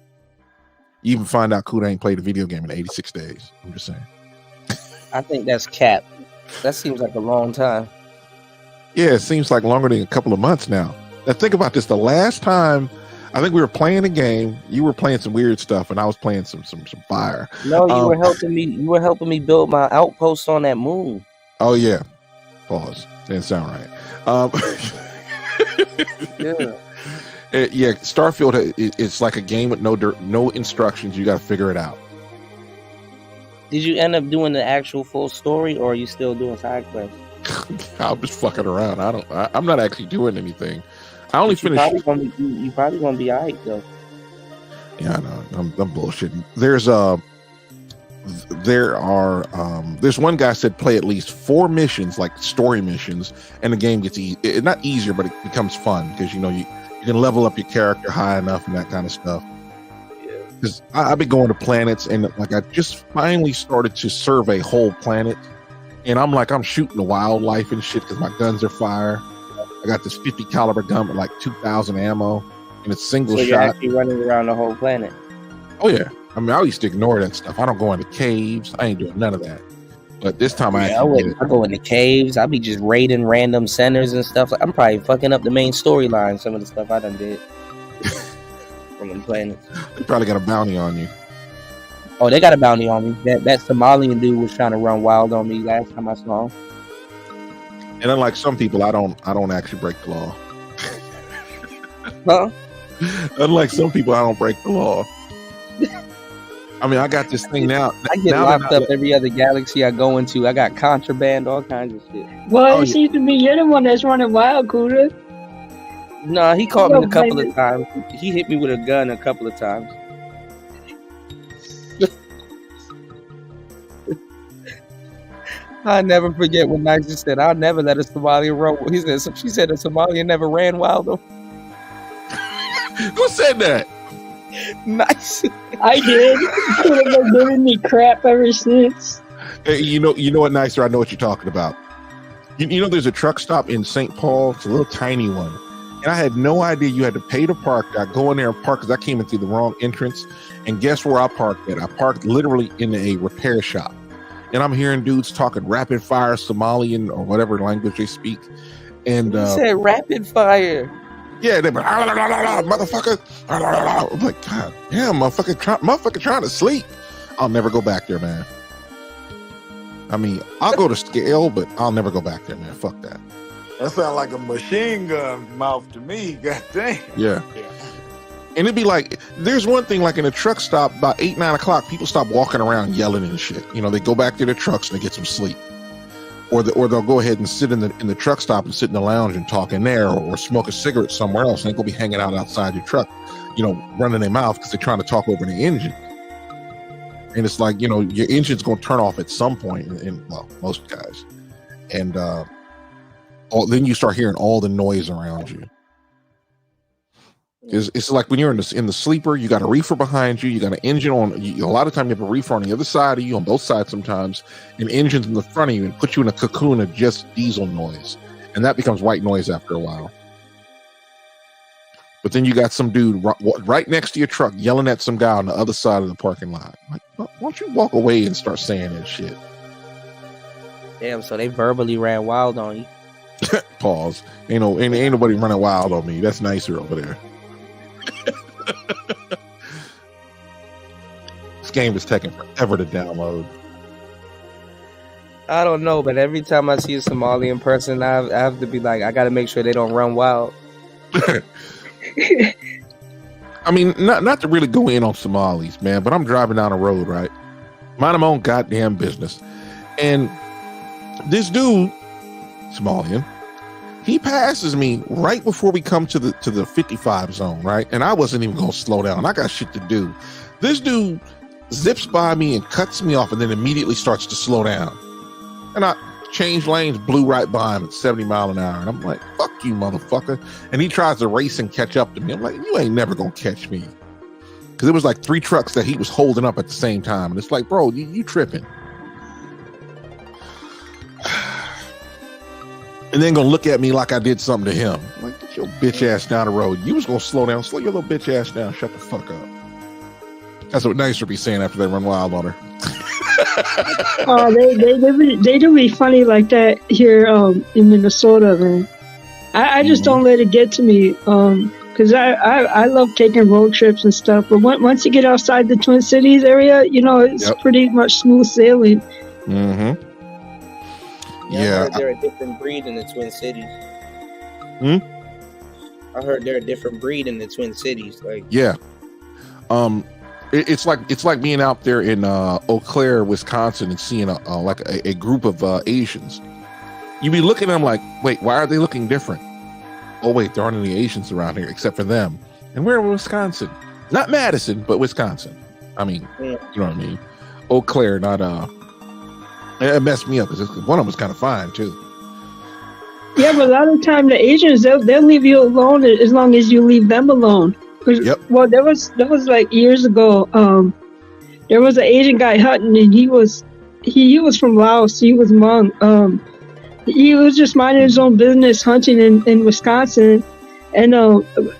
You even find out Kuda ain't played a video game in 86 days. I'm just saying. I think that's cap. That seems like a long time. Yeah, it seems like longer than a couple of months now. Now think about this. The last time I think we were playing a game, you were playing some weird stuff, and I was playing some fire. No, you were helping me. You were helping me build my outpost on that moon. Oh yeah. Pause. Didn't sound right. Yeah. Yeah. Starfield. It's like a game with no instructions. You got to figure it out. Did you end up doing the actual full story, or are you still doing side quests? I'm just fucking around. I'm not actually doing anything. I only finished. You probably gonna be alright though. Yeah, I know. I'm bullshitting. There's one guy said play at least 4 missions, like story missions, and the game gets not easier, but it becomes fun because you can level up your character high enough and that kind of stuff. Because I've been going to planets, and like I just finally started to survey whole planet, and I'm shooting the wildlife and shit because my guns are fire. I got this 50 caliber gun with like 2,000 ammo, and it's single so shot. You're actually running around the whole planet. Oh yeah, I mean I used to ignore that stuff. I don't go into caves. I ain't doing none of that. But this time I go into caves. I be just raiding random centers and stuff. I'm probably fucking up the main storyline. Some of the stuff I done did from them planets. They probably got a bounty on you. Oh, they got a bounty on me. That Somalian dude was trying to run wild on me last time I saw him. And unlike some people, I don't actually break the law. Huh? Unlike some people, I don't break the law. I mean, I got this thing now. I get locked up every other galaxy I go into. I got contraband, all kinds of shit. Well, it seems to be you're the one that's running wild, Kuda. Nah, he caught me a couple of times. He hit me with a gun a couple of times. I never forget what Nice said. I'll never let a Somalian run. He said, she said a Somalian never ran wild though. Who said that? Nice. I did. Could have been giving me crap ever since. Hey, you know what, Nicer? I know what you're talking about. You know, there's a truck stop in St. Paul. It's a little tiny one. And I had no idea you had to pay to park. I go in there and park because I came in through the wrong entrance. And guess where I parked at? I parked literally in a repair shop. And I'm hearing dudes talking rapid fire Somalian or whatever language they speak. And you said rapid fire. Yeah, they're like, motherfucker. I'm like, God damn, motherfucker trying to sleep. I'll never go back there, man. I mean, I'll go to scale, but I'll never go back there, man. Fuck that. That sounds like a machine gun mouth to me. God damn. Yeah. And it'd be like, there's one thing, like in a truck stop, about 8, 9 o'clock, people stop walking around yelling and shit. You know, they go back to their trucks and they get some sleep. Or they'll go ahead and sit in the truck stop and sit in the lounge and talk in there, or smoke a cigarette somewhere else. And they go be hanging out outside your truck, you know, running their mouth because they're trying to talk over the engine. And it's like, you know, your engine's going to turn off at some point, and well, most guys. And then you start hearing all the noise around you. It's like when you're in the sleeper, you got a reefer behind you, you got an engine on. A lot of time you have a reefer on the other side of you, on both sides sometimes, and engines in the front of you, and put you in a cocoon of just diesel noise, and that becomes white noise after a while. But then you got some dude right next to your truck yelling at some guy on the other side of the parking lot. Like, why don't you walk away and start saying that shit? Damn, so they verbally ran wild on you. Pause. Ain't nobody running wild on me. That's Nicer over there. This game is taking forever to download. I don't know, but every time I see a Somalian person, I have to be like, I got to make sure they don't run wild. I mean, not to really go in on Somalis, man, but I'm driving down a road, right? Minding my own goddamn business. And this dude, Somalian, he passes me right before we come to the 55 zone, right? And I wasn't even going to slow down. I got shit to do. This dude zips by me and cuts me off and then immediately starts to slow down. And I changed lanes, blew right by him at 70 miles an hour. And I'm like, fuck you, motherfucker. And he tries to race and catch up to me. I'm like, you ain't never going to catch me. Because it was like 3 trucks that he was holding up at the same time. And it's like, bro, you tripping. And then gonna look at me like I did something to him. Like, get your bitch ass down the road. You was gonna slow down. Slow your little bitch ass down. Shut the fuck up. That's what Nicer be saying after they run wild on her. They do be funny like that here in Minnesota, man. I just don't let it get to me because I love taking road trips and stuff. But once you get outside the Twin Cities area, you know, it's pretty much smooth sailing. Mm-hmm. Yeah, I heard they're a different breed in the Twin Cities. I heard they're a different breed in the Twin Cities. Like, yeah, it's like being out there in Eau Claire, Wisconsin, and seeing a group of Asians. You be looking at them like, wait, why are they looking different? Oh wait, there aren't any Asians around here except for them. And we're in Wisconsin, not Madison, but Wisconsin. I mean, you know what I mean? Eau Claire, not It messed me up because one of them was kind of fine too. Yeah, but a lot of the time the Asians they'll leave you alone as long as you leave them alone. Well, there was like years ago. There was an Asian guy hunting, and he was from Laos. He was Hmong. He was just minding his own business hunting in Wisconsin, and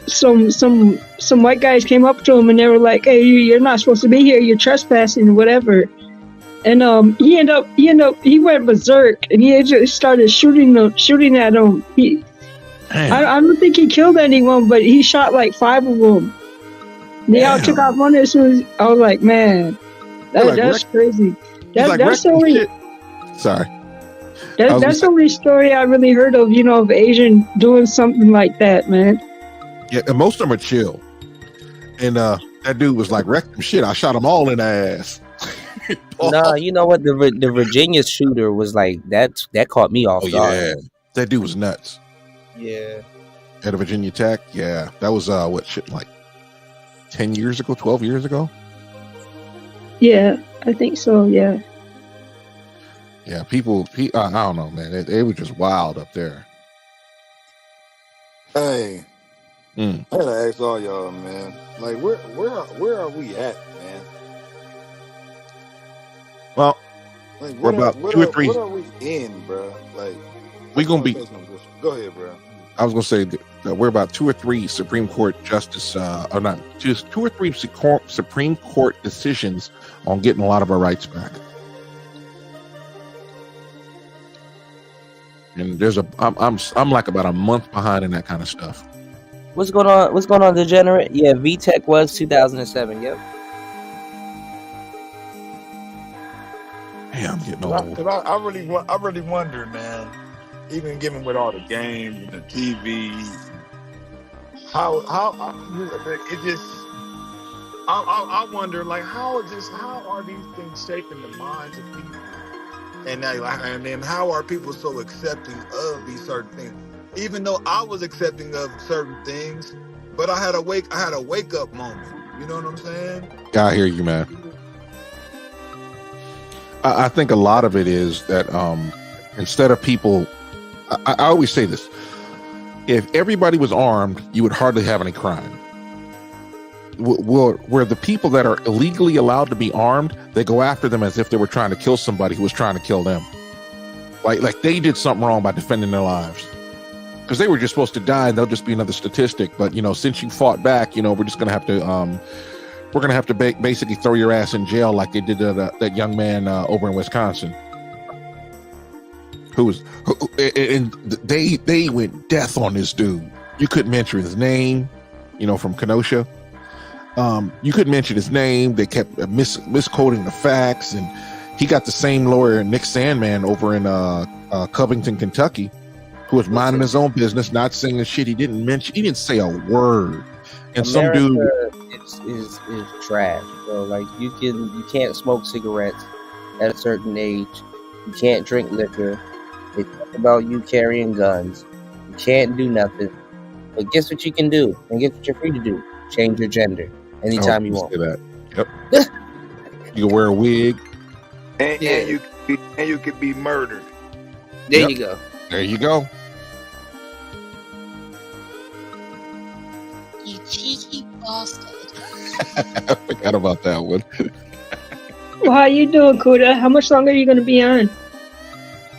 some white guys came up to him and they were like, "Hey, you're not supposed to be here. You're trespassing or whatever." And he went berserk and he just started shooting at him. I don't think he killed anyone, but he shot like 5 of them. They all took out one as soon as I was like, man, that's crazy. That's the only. Sorry. That's the only story I really heard of, you know, of Asian doing something like that, man. Yeah, and most of them are chill. And That dude was like, wreck them shit. I shot them all in the ass. Nah, you know what? The Virginia shooter was like that caught me off guard. Yeah, that dude was nuts. Yeah. At a Virginia Tech, yeah, that was what shit like 10 years ago, 12 years ago. Yeah, I think so. Yeah. Yeah, people. I don't know, man. It was just wild up there. Hey, I gotta ask all y'all, man. Like, where are we at, man? Well, like, we're about 2 or 3. What are we in, bro? Like, we gonna be. Go ahead, bro. I was gonna say that we're about 2 or 3 Supreme Court justice, or not, just 2 or 3 Supreme Court decisions on getting a lot of our rights back. And I'm like about a month behind in that kind of stuff. What's going on? What's going on, Degenerate? Yeah, VTech was 2007. Yep. Hey, I'm getting old. I really wonder, man. Even given with all the games and the TV, how it just. I wonder, like, how are these things shaping the minds of people? And then how are people so accepting of these certain things? Even though I was accepting of certain things, but I had a wake up moment. You know what I'm saying? I hear you, man. I think a lot of it is that instead of people, I always say this: if everybody was armed, you would hardly have any crime. Where the people that are illegally allowed to be armed, they go after them as if they were trying to kill somebody who was trying to kill them. Like they did something wrong by defending their lives. Because they were just supposed to die and they'll just be another statistic. But, since you fought back, we're just going to have to, basically throw your ass in jail like they did to that young man over in Wisconsin. And they went death on this dude. You couldn't mention his name, from Kenosha. You couldn't mention his name. They kept misquoting the facts, and he got the same lawyer, Nick Sandman, over in Covington, Kentucky, who was minding his own business, not saying the shit. He didn't say a word. And some dude is trash, bro. Like you can't smoke cigarettes at a certain age. You can't drink liquor. They talk about you carrying guns. You can't do nothing. But guess what you can do, and guess what you're free to do? Change your gender anytime you want. That. Yep. You can wear a wig, and you could be murdered. There you go. There you go. You cheeky bastard. I forgot about that one. Well, how you doing, Kuda? How much longer are you gonna be on?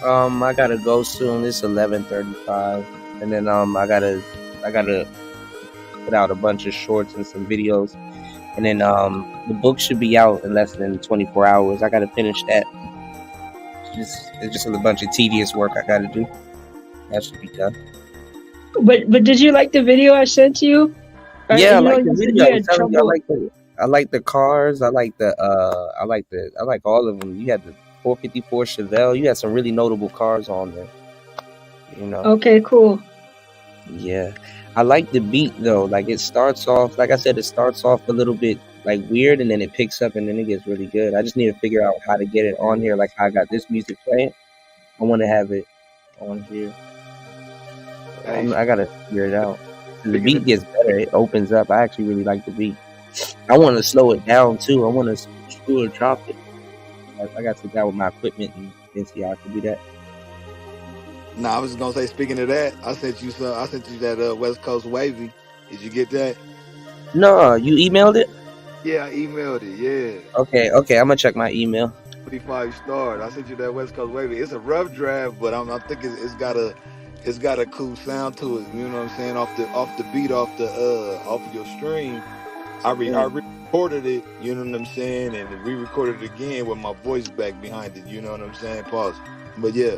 I gotta go soon. It's 11:35, and then I gotta put out a bunch of shorts and some videos, and then the book should be out in less than 24 hours. I gotta finish that. It's just a bunch of tedious work I gotta do. That should be done. But did you like the video I sent to you? Yeah, I like the video. I like the cars. I like all of them. You had the 454 Chevelle. You had some really notable cars on there. Okay, cool. Yeah. I like the beat though. Like it starts off, like I said, it starts off a little bit like weird, and then it picks up, and then it gets really good. I just need to figure out how to get it on here, like how I got this music playing. I want to have it on here. I gotta figure it out. The beat gets better. It opens up. I actually really like the beat. I want to slow it down too. I want to screw or drop it. I got to sit down with my equipment and see how I can do that. No, I was just gonna say. Speaking of that, I sent you that West Coast Wavy. Did you get that? No, you emailed it. Yeah, I emailed it. Yeah. Okay. I'm gonna check my email. 25 stars. I sent you that West Coast Wavy. It's a rough draft, but I think it's got a cool sound to it. You know what I'm saying? Off the beat, off of your stream. I recorded it. You know what I'm saying? And re-recorded it again with my voice back behind it. You know what I'm saying? Pause. But yeah.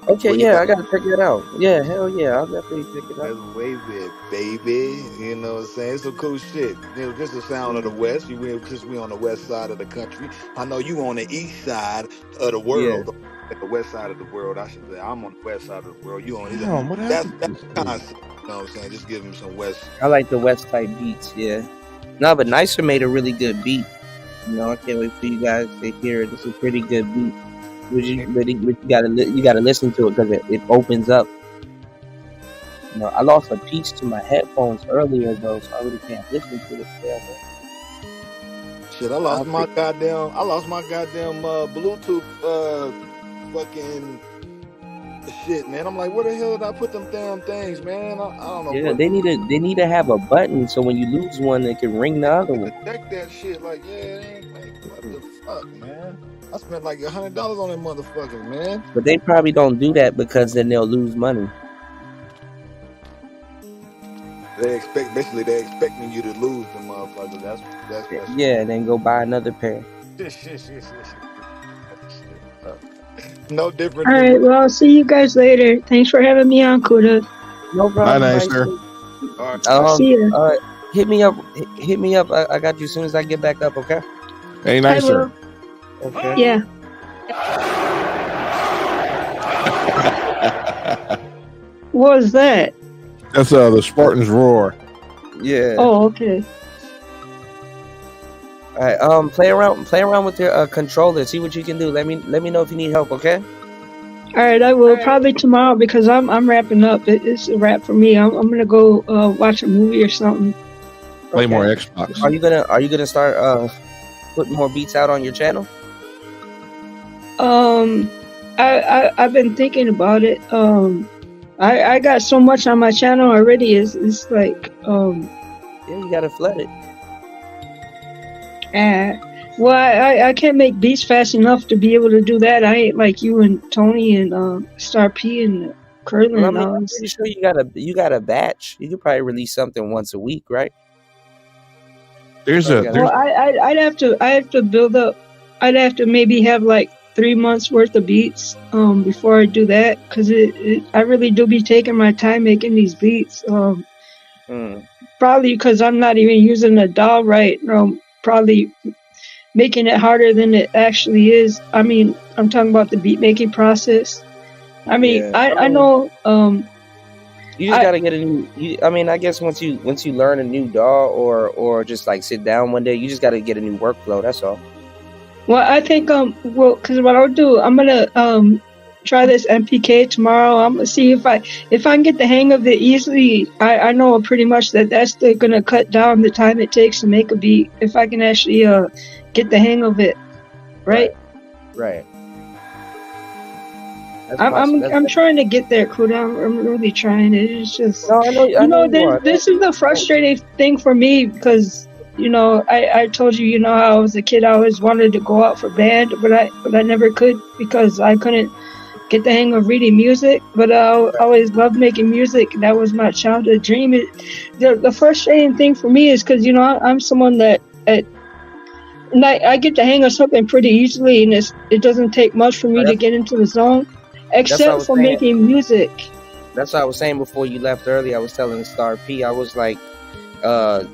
Okay, yeah, I gotta check that out. Yeah, hell yeah, I'll definitely check it out. That's Wavy, baby. You know what I'm saying? It's some cool shit. Just the sound of the West. Because we on the west side of the country. I know you on the east side of the world. Yeah. The west side of the world, I should say. I'm on the west side of the world. You on the what that's kind of, you know what I'm saying? Just give them some west. I like the west type beats, yeah. No, but Nicer made a really good beat. You know, I can't wait for you guys to hear it. It's a pretty good beat. But you gotta listen to it because it opens up. You know, I lost a piece to my headphones earlier though, so I really can't listen to it forever. Shit, I lost my goddamn Bluetooth fucking shit, man. I'm like, where the hell did I put them damn things, man? I don't know. Yeah, they need to have a button so when you lose one, it can ring the other one. Check that shit, like, yeah, it ain't like, what the fuck, man? I spent like $100 on them motherfuckers, man. But they probably don't do that because then they'll lose money. They're expecting you to lose the motherfuckers. That's Yeah, then go buy another pair. No different. All right, well, I'll see you guys later. Thanks for having me on, Kuda. No problem. Bye, Nicer. See ya. All right, hit me up. I got you as soon as I get back up. Okay. Hey, Nicer. Okay. Yeah. What was that? That's the Spartans roar. Yeah. Oh, okay. All right. Play around with your controller. See what you can do. Let me know if you need help. Okay. All right, I will probably tomorrow because I'm wrapping up. It's a wrap for me. I'm gonna go watch a movie or something. Play more Xbox. Are you gonna start putting more beats out on your channel? I've been thinking about it. I got so much on my channel already. It's like Yeah, you gotta flood it. Well, I can't make beats fast enough to be able to do that. I ain't like you and Tony and Star P and Curlin. Well, I mean, I'm pretty sure you got a batch. You could probably release something once a week, right? Well, I'd have to build up. I'd have to maybe have like 3 months worth of beats before I do that, because I really do be taking my time making these beats. Probably because I'm not even using the DAW right. Probably making it harder than it actually is. I mean, I'm talking about the beat making process. I mean, Yeah. I know. You just gotta get a new. I mean, I guess once you learn a new DAW or just like sit down one day, you just gotta get a new workflow. That's all. Well, I think because what I'll do, I'm gonna try this MPK tomorrow. I'm gonna see if I can get the hang of it easily. I know pretty much that's gonna cut down the time it takes to make a beat. If I can actually get the hang of it, right? Right. I'm trying to get there, Kuda. I'm really trying. It's just this is the frustrating thing for me because I told you how I was a kid. I always wanted to go out for band, but I never could because I couldn't get the hang of reading music. But I always loved making music. That was my childhood dream. The frustrating thing for me is because I'm someone that I get the hang of something pretty easily, and it doesn't take much for me to get into the zone. Except for making music. That's what I was saying before you left earlier. I was telling Star P, I was like, don't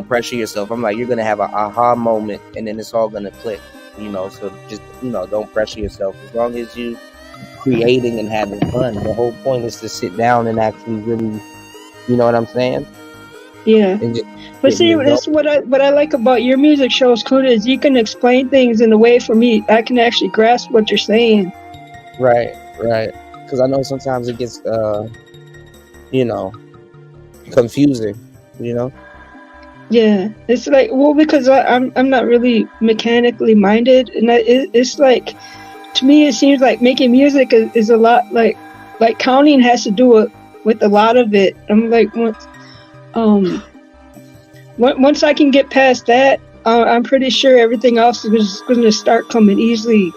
pressure yourself. I'm like, you're gonna have an aha moment, and then it's all gonna click. So just don't pressure yourself. As long as you creating and having fun. The whole point is to sit down and actually really, you know what I'm saying? Yeah. But see, that's what I like about your music shows, Kuda, is you can explain things in a way for me I can actually grasp what you're saying. Right. Because I know sometimes it gets, confusing. Yeah, it's like because I'm not really mechanically minded, and it's like to me it seems like making music is a lot like counting has to do with a lot of it. I'm like once I can get past that, I'm pretty sure everything else is going to start coming easily.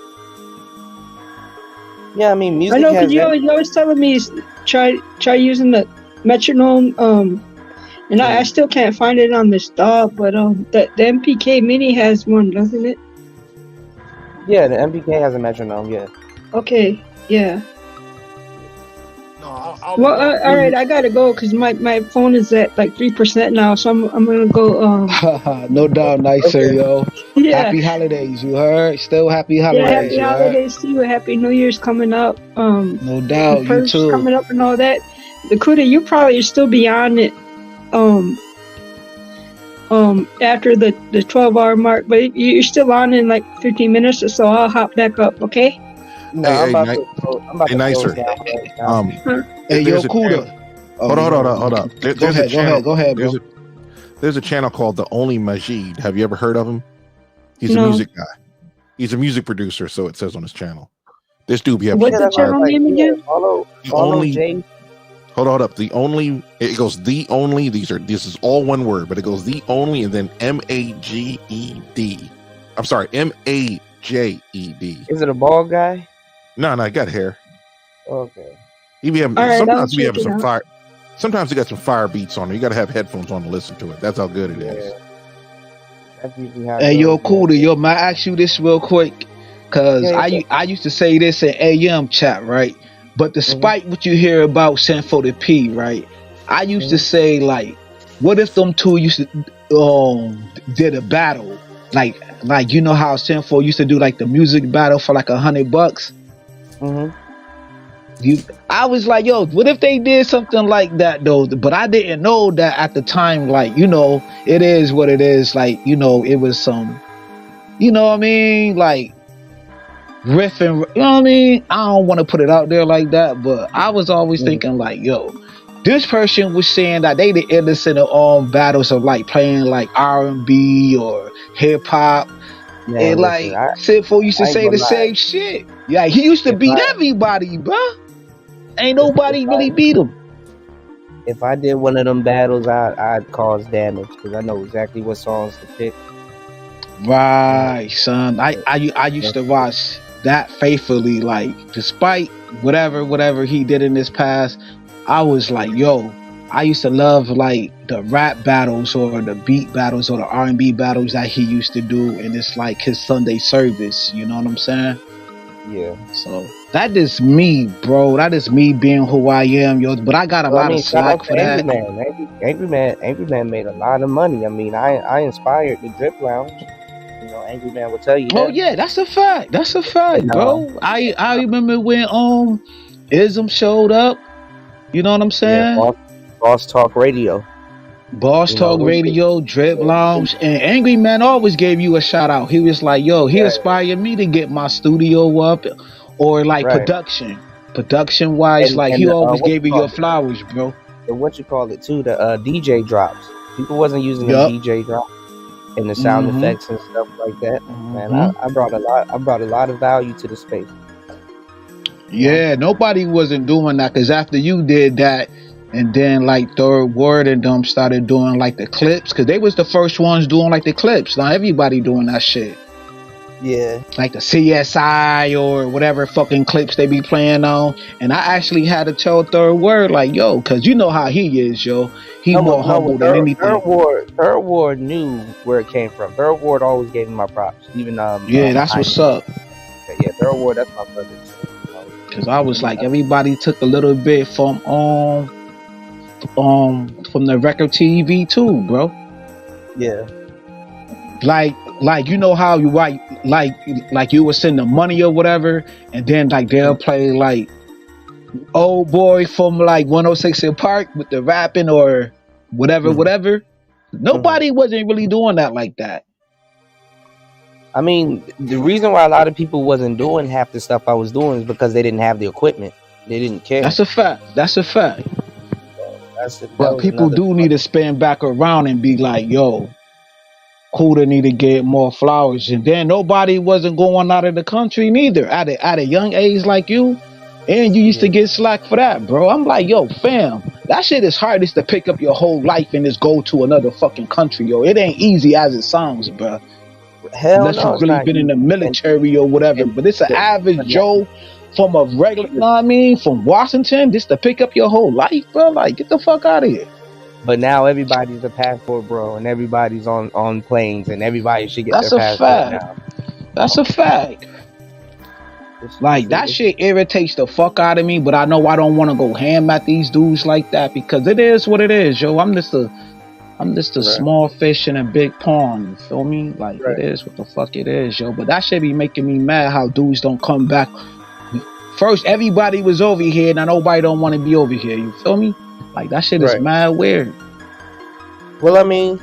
Yeah, I mean, music. I know because you always telling me try using the metronome, and I still can't find it on this DAW, but the MPK Mini has one, doesn't it? Yeah, the MPK has a metronome. Yeah. Okay. Yeah. All right, I gotta go because my phone is at like 3% now, so I'm gonna go. No doubt, Nicer, yo. Yeah. Happy holidays, you heard? Still happy holidays. Yeah, happy holidays to you. Happy New Year's coming up. No doubt, you too. Coming up and all that. The Kuda, you probably still be on it after the 12-hour mark, but you're still on in like 15 minutes or so. I'll hop back up, okay? No, I'm about to close Nicer. down right now. Hey, yo, Kuda. Hold on. Go ahead, bro. There's a channel called The Only Majid. Have you ever heard of him? He's No. a music guy. He's a music producer, so it says on his channel. This dude be What's the channel name again? Follow Jay. Hold up. The only, it goes the only. This is all one word, but it goes the only and then MAGED. I'm sorry, MAJED. Is it a bald guy? No, I got hair. Okay. He be having, All right, sometimes I'll we have check it some out. fire. Sometimes he got some fire beats on. You got to have headphones on to listen to it. That's how good it is. That's usually how it Hey, yo, goes, Kuda, yo, may I ask you this real quick? Cause Yeah, I used to say this in AM chat, right? But despite what you hear about Sinful the P, right? I used to say like, what if them two used to did a battle, like you know how Sinful used to do like the music battle for like $100. I was like, yo, what if they did something like that though? But I didn't know that at the time, like, you know, it is what it is. Like, you know, it was some, you know what I mean? Like, riffing, you know what I mean? I don't want to put it out there like that, but I was always thinking like, yo, this person was saying that they the innocent of battles of like playing like R&B or hip hop. And like Sinful used to say the same shit. Yeah, he used to beat everybody, bro. Ain't nobody really beat him. If I did one of them battles, I'd cause damage because I know exactly what songs to pick. Right, son. I used to watch that faithfully. Like, despite whatever he did in his past, I was like, yo, I used to love like the rap battles or the beat battles or the R&B battles that he used to do, and it's like his Sunday service. You know what I'm saying? Yeah. So that is me, bro. That is me being who I am, yo. But I got a lot of slack for that. Angry Man made a lot of money. I mean, I inspired the Drip Lounge. You know, Angry Man will tell you. Oh yeah, that's a fact. That's a fact, bro. I remember when Ism showed up. You know what I'm saying? Yeah, Boss Talk Radio. Boss Talk Radio, Drip Lounge, and Angry Man always gave you a shout out. He was like, yo, he inspired me to get my studio up, or like production wise, like he always gave you your flowers, bro. And what you call it too, the DJ drops. People wasn't using the DJ drops and the sound effects and stuff like that. Man, I brought a lot of value to the space. Yeah, nobody wasn't doing that because after you did that, and then like Third Word and them started doing like the clips, because they was the first ones doing like the clips. Now everybody doing that shit. Yeah. Like the CSI or whatever fucking clips they be playing on. And I actually had to tell Third Word like, yo, because you know how he is, yo. He more humble than anything. Third Ward knew where it came from. Third Ward always gave me my props. Even that's what's up. Yeah, Third Ward, that's my brother. Because I was like, everybody took a little bit from the record TV too, bro. Yeah. Like you know how you write like you would send the money or whatever, and then like they'll play like Old Boy from like 106 in Park with the rapping or whatever. Nobody wasn't really doing that like that. I mean, the reason why a lot of people wasn't doing half the stuff I was doing is because they didn't have the equipment. They didn't care. That's a fact. But people do need to spin back around and be like, yo, Kuda need to get more flowers. And then nobody wasn't going out of the country neither at a young age like you. And you used to get slack for that, bro. I'm like, yo, fam, that shit is hard to pick up your whole life and just go to another fucking country, yo. It ain't easy as it sounds, bro. Unless you've really been in the military or whatever. But it's an average Joe from a regular, you know what I mean, from Washington, just to pick up your whole life, bro. Like, get the fuck out of here. But now everybody's a passport bro, and everybody's on planes, and everybody should get That's their a passport fact. now. That's a fact. Like, that shit irritates the fuck out of me, but I know I don't want to go ham at these dudes like that because it is what it is, yo. I'm just a small fish in a big pond, you feel me? Like, it is what the fuck it is, yo. But that shit be making me mad how dudes don't come back. First, everybody was over here, now nobody don't want to be over here, you feel me? Like, that shit is mad weird. Well, I mean,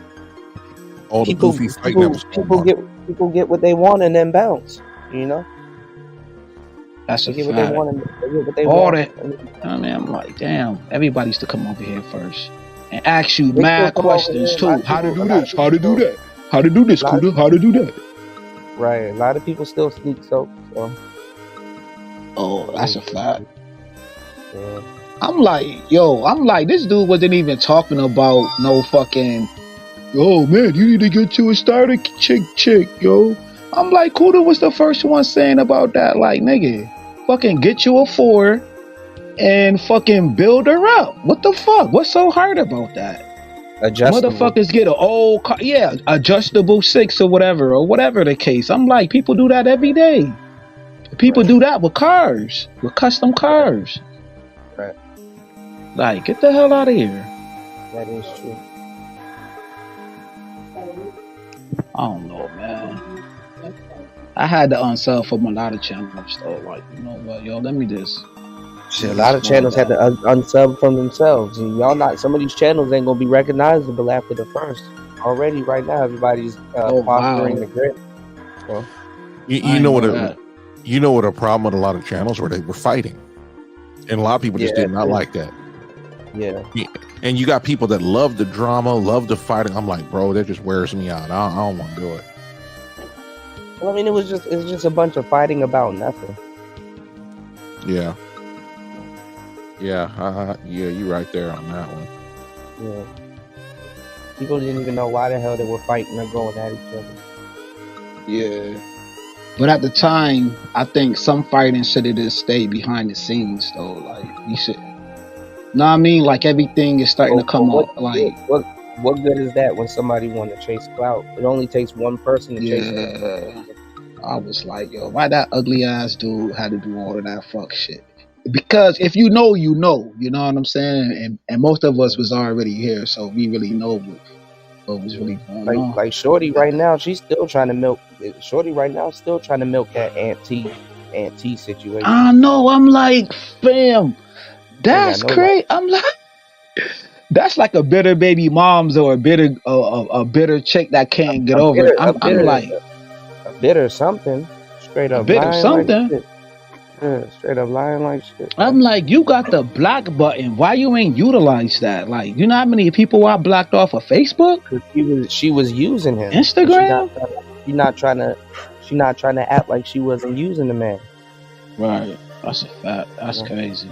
all the goofy fighting that was going on. People get what they want and then bounce. You know. That's They a get what they fact. want and they get what they All want. that. I mean, I'm like, damn. Everybody used to come over here first and ask you They mad still come over questions here. too. How to do this? How to do that? How to do this, Kuda? How to do that? Right. A lot of people still sneak soap. So. Oh, that's a fact. Yeah. I'm like, this dude wasn't even talking about no fucking, oh man, you need to get you a starter chick, yo. I'm like, Kuda was the first one saying about that. Like, nigga, fucking get you a 4 and fucking build her up. What the fuck? What's so hard about that? Adjustable. Motherfuckers get an old car, yeah, adjustable 6 or whatever the case. I'm like, people do that every day. People do that with cars, with custom cars. Right. Like, get the hell out of here. That is true. I don't know, man. I had to unsub from a lot of channels though. Like, you know what, yo, let me just. Shit, a lot of channels had to unsub from themselves, and y'all not. Some of these channels ain't gonna be recognizable after the first. Already, right now, everybody's fostering the Grift. So, You know what a problem with a lot of channels where they were fighting, and a lot of people just did not like that. Yeah. And you got people that love the drama, love the fighting. I'm like, bro, that just wears me out. I don't want to do it. Well, I mean, it's just a bunch of fighting about nothing. Yeah. Yeah, you're right there on that one. Yeah. People didn't even know why the hell they were fighting or going at each other. Yeah. But at the time, I think some fighting should have just stayed behind the scenes though. Like, you should. Know what I mean? Like, everything is starting to come up. Like, what good is that when somebody want to chase clout? It only takes one person to chase clout. I was like, yo, why that ugly ass dude had to do all of that fuck shit? Because if you know, you know what I'm saying? And most of us was already here, so we really know what was really going on. Like Shorty right now, she's still trying to milk. Shorty right now is still trying to milk that Aunt T situation. I know. I'm like, fam, that's crazy. I'm like, that's like a bitter baby moms or a bitter chick that can't get over it. I'm like, a bitter something, straight up bitter something. Like yeah, straight up lying like shit. I'm like, you got the block button. Why you ain't utilize that? Like, you know how many people I blocked off of Facebook? She was using him. Instagram. She's not trying to act like she wasn't using the man. Right. That's a fact. That's crazy.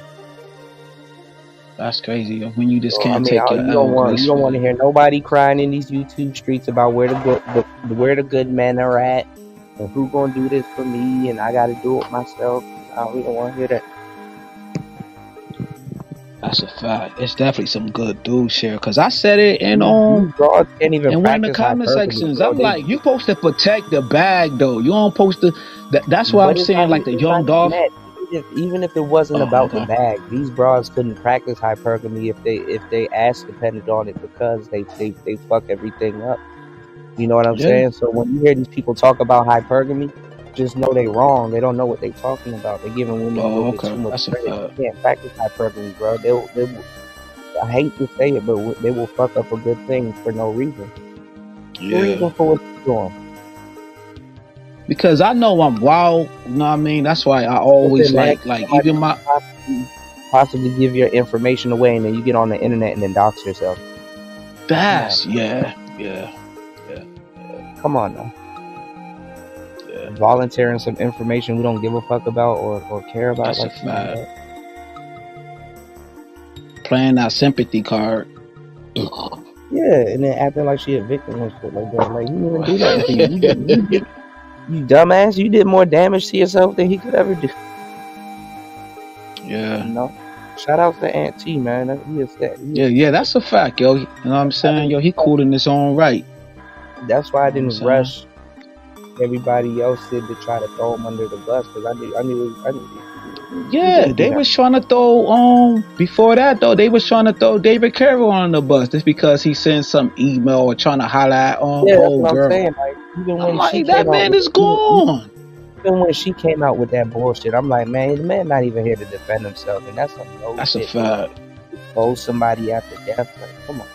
That's crazy when you just can't take it. You don't want to hear nobody crying in these YouTube streets about where the good men are at and who gonna do this for me and I got to do it myself. We don't want to hear that. That's a fact. It's definitely some good dudes here because I said it in in one of the comment sections. I'm like, you supposed to protect the bag though. You don't supposed to. That's why I'm saying like the young dog. Even if it wasn't about the bag, these broads couldn't practice hypergamy if they ass depended on it because they fuck everything up. You know what I'm saying? So when you hear these people talk about hypergamy, just know they wrong. They don't know what they talking about. They're giving women a little bit too much credit. You can't practice hypergamy, bro. They will, I hate to say it, but they will fuck up a good thing for no reason. No reason for what you're doing. Because I know I'm wild, you know what I mean? That's why I always like even my possibly give your information away and then you get on the internet and then dox yourself. That's yeah. Come on now. Volunteering some information we don't give a fuck about or care about. That's a fact. Playing that sympathy card. Yeah, and then acting like she a victim and shit like that. Like, you didn't do that to you. You dumbass, you did more damage to yourself than he could ever do. Yeah. You know? Shout out to Aunt T, man. Yeah, that's a fact, yo. You know what I'm saying? Yo, he cool in his own right. That's why I didn't rush everybody else did to try to throw him under the bus, because I knew. Yeah, they was trying to throw before that though, they was trying to throw David Carroll on the bus just because he sent some email or trying to holler at old girl. I'm saying. Like, even when like, that man is gone. Even when she came out with that bullshit, I'm like, man, the man not even here to defend himself, and that's some That's a fact. Expose somebody after death, like, come on.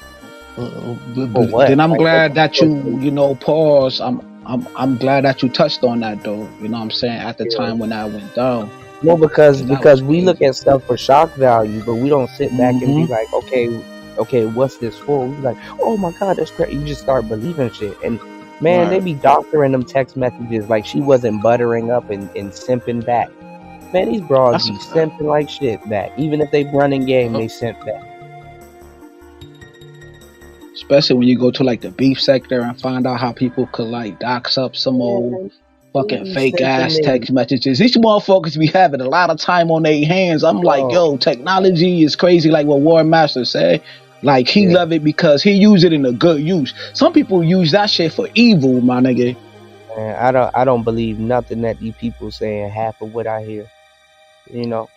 what? Then I'm Like, glad that you pause. I'm glad that you touched on that though. You know what I'm saying? At the time when I went down. No, because That was we look crazy. at stuff for shock value, but we don't sit back and be Mhm. like, okay, what's this for? We be like, oh my god, that's great. You just start believing shit, and man, they Right. be doctoring them text messages like she wasn't buttering up and simping back. Man, these broads That's be a fact. simping like shit back. Even if they running game, they simp back. Especially when you go to like the beef sector and find out how people could like dox up some old fucking be fake ass simping text messages. These motherfuckers be having a lot of time on their hands. I'm like, yo, technology is crazy, like what Warren Master said. Like he love it because he use it in a good use. Some people use that shit for evil, my nigga. Man, I don't believe nothing that these people saying. Half of what I hear, you know.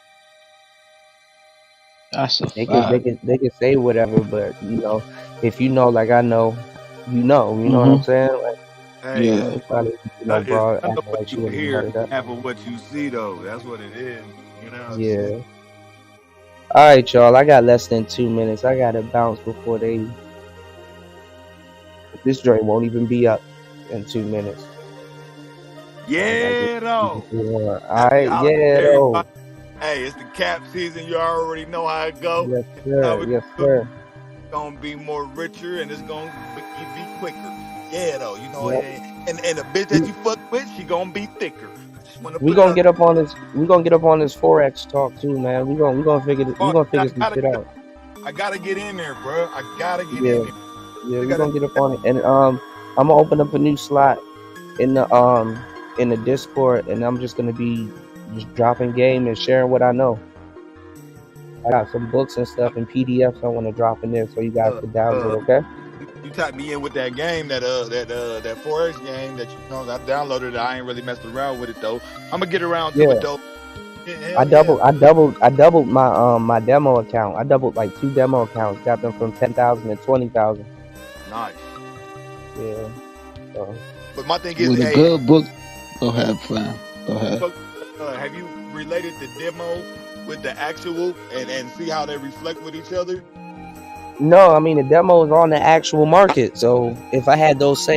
That's a They fact. can say whatever, but if you know, like I know, you know what I'm Mhm. saying? Like, Hey, Yeah. it's probably, it's bro, none acting of what like she you wasn't hear, heard up. half of what you see, though. That's what it is. You know what I'm Yeah. saying? All right, y'all. I got less than 2 minutes. I gotta bounce before they. This joint won't even be up in 2 minutes. Yeah, though. All Happy right, holiday, yeah, though. everybody. Hey, it's the cap season. You already know how it go. Yes, How sir. we Yes, do. sir. It's gonna be more richer and it's gonna be quicker. Yeah, though. You know, Yep. and the bitch that you fuck with, she gonna be thicker. Just wanna We put it gonna out. get up on this. We gonna get up on this Forex talk too, man. We gonna figure. We Oh, gonna figure some shit out. I gotta get in there, bro. I gotta get Yeah, in there. yeah. We We gotta. gonna get up on it, and I'm gonna open up a new slot in the Discord, and I'm just gonna be just dropping game and sharing what I know. I got some books and stuff and PDFs I want to drop in there so you guys can download. Okay. You tapped me in with that game, that Forex game that I downloaded it. I ain't really messed around with it though. I'm gonna get around to it though. Yeah, I doubled my my demo account. I doubled like 2 demo accounts, got them from 10,000 to 20,000. Nice. Yeah. So. But my thing is, With a good book. Go ahead, fam. Go ahead. So, have you related the demo with the actual and see how they reflect with each other? No, I mean the demo is on the actual market. So if I had those same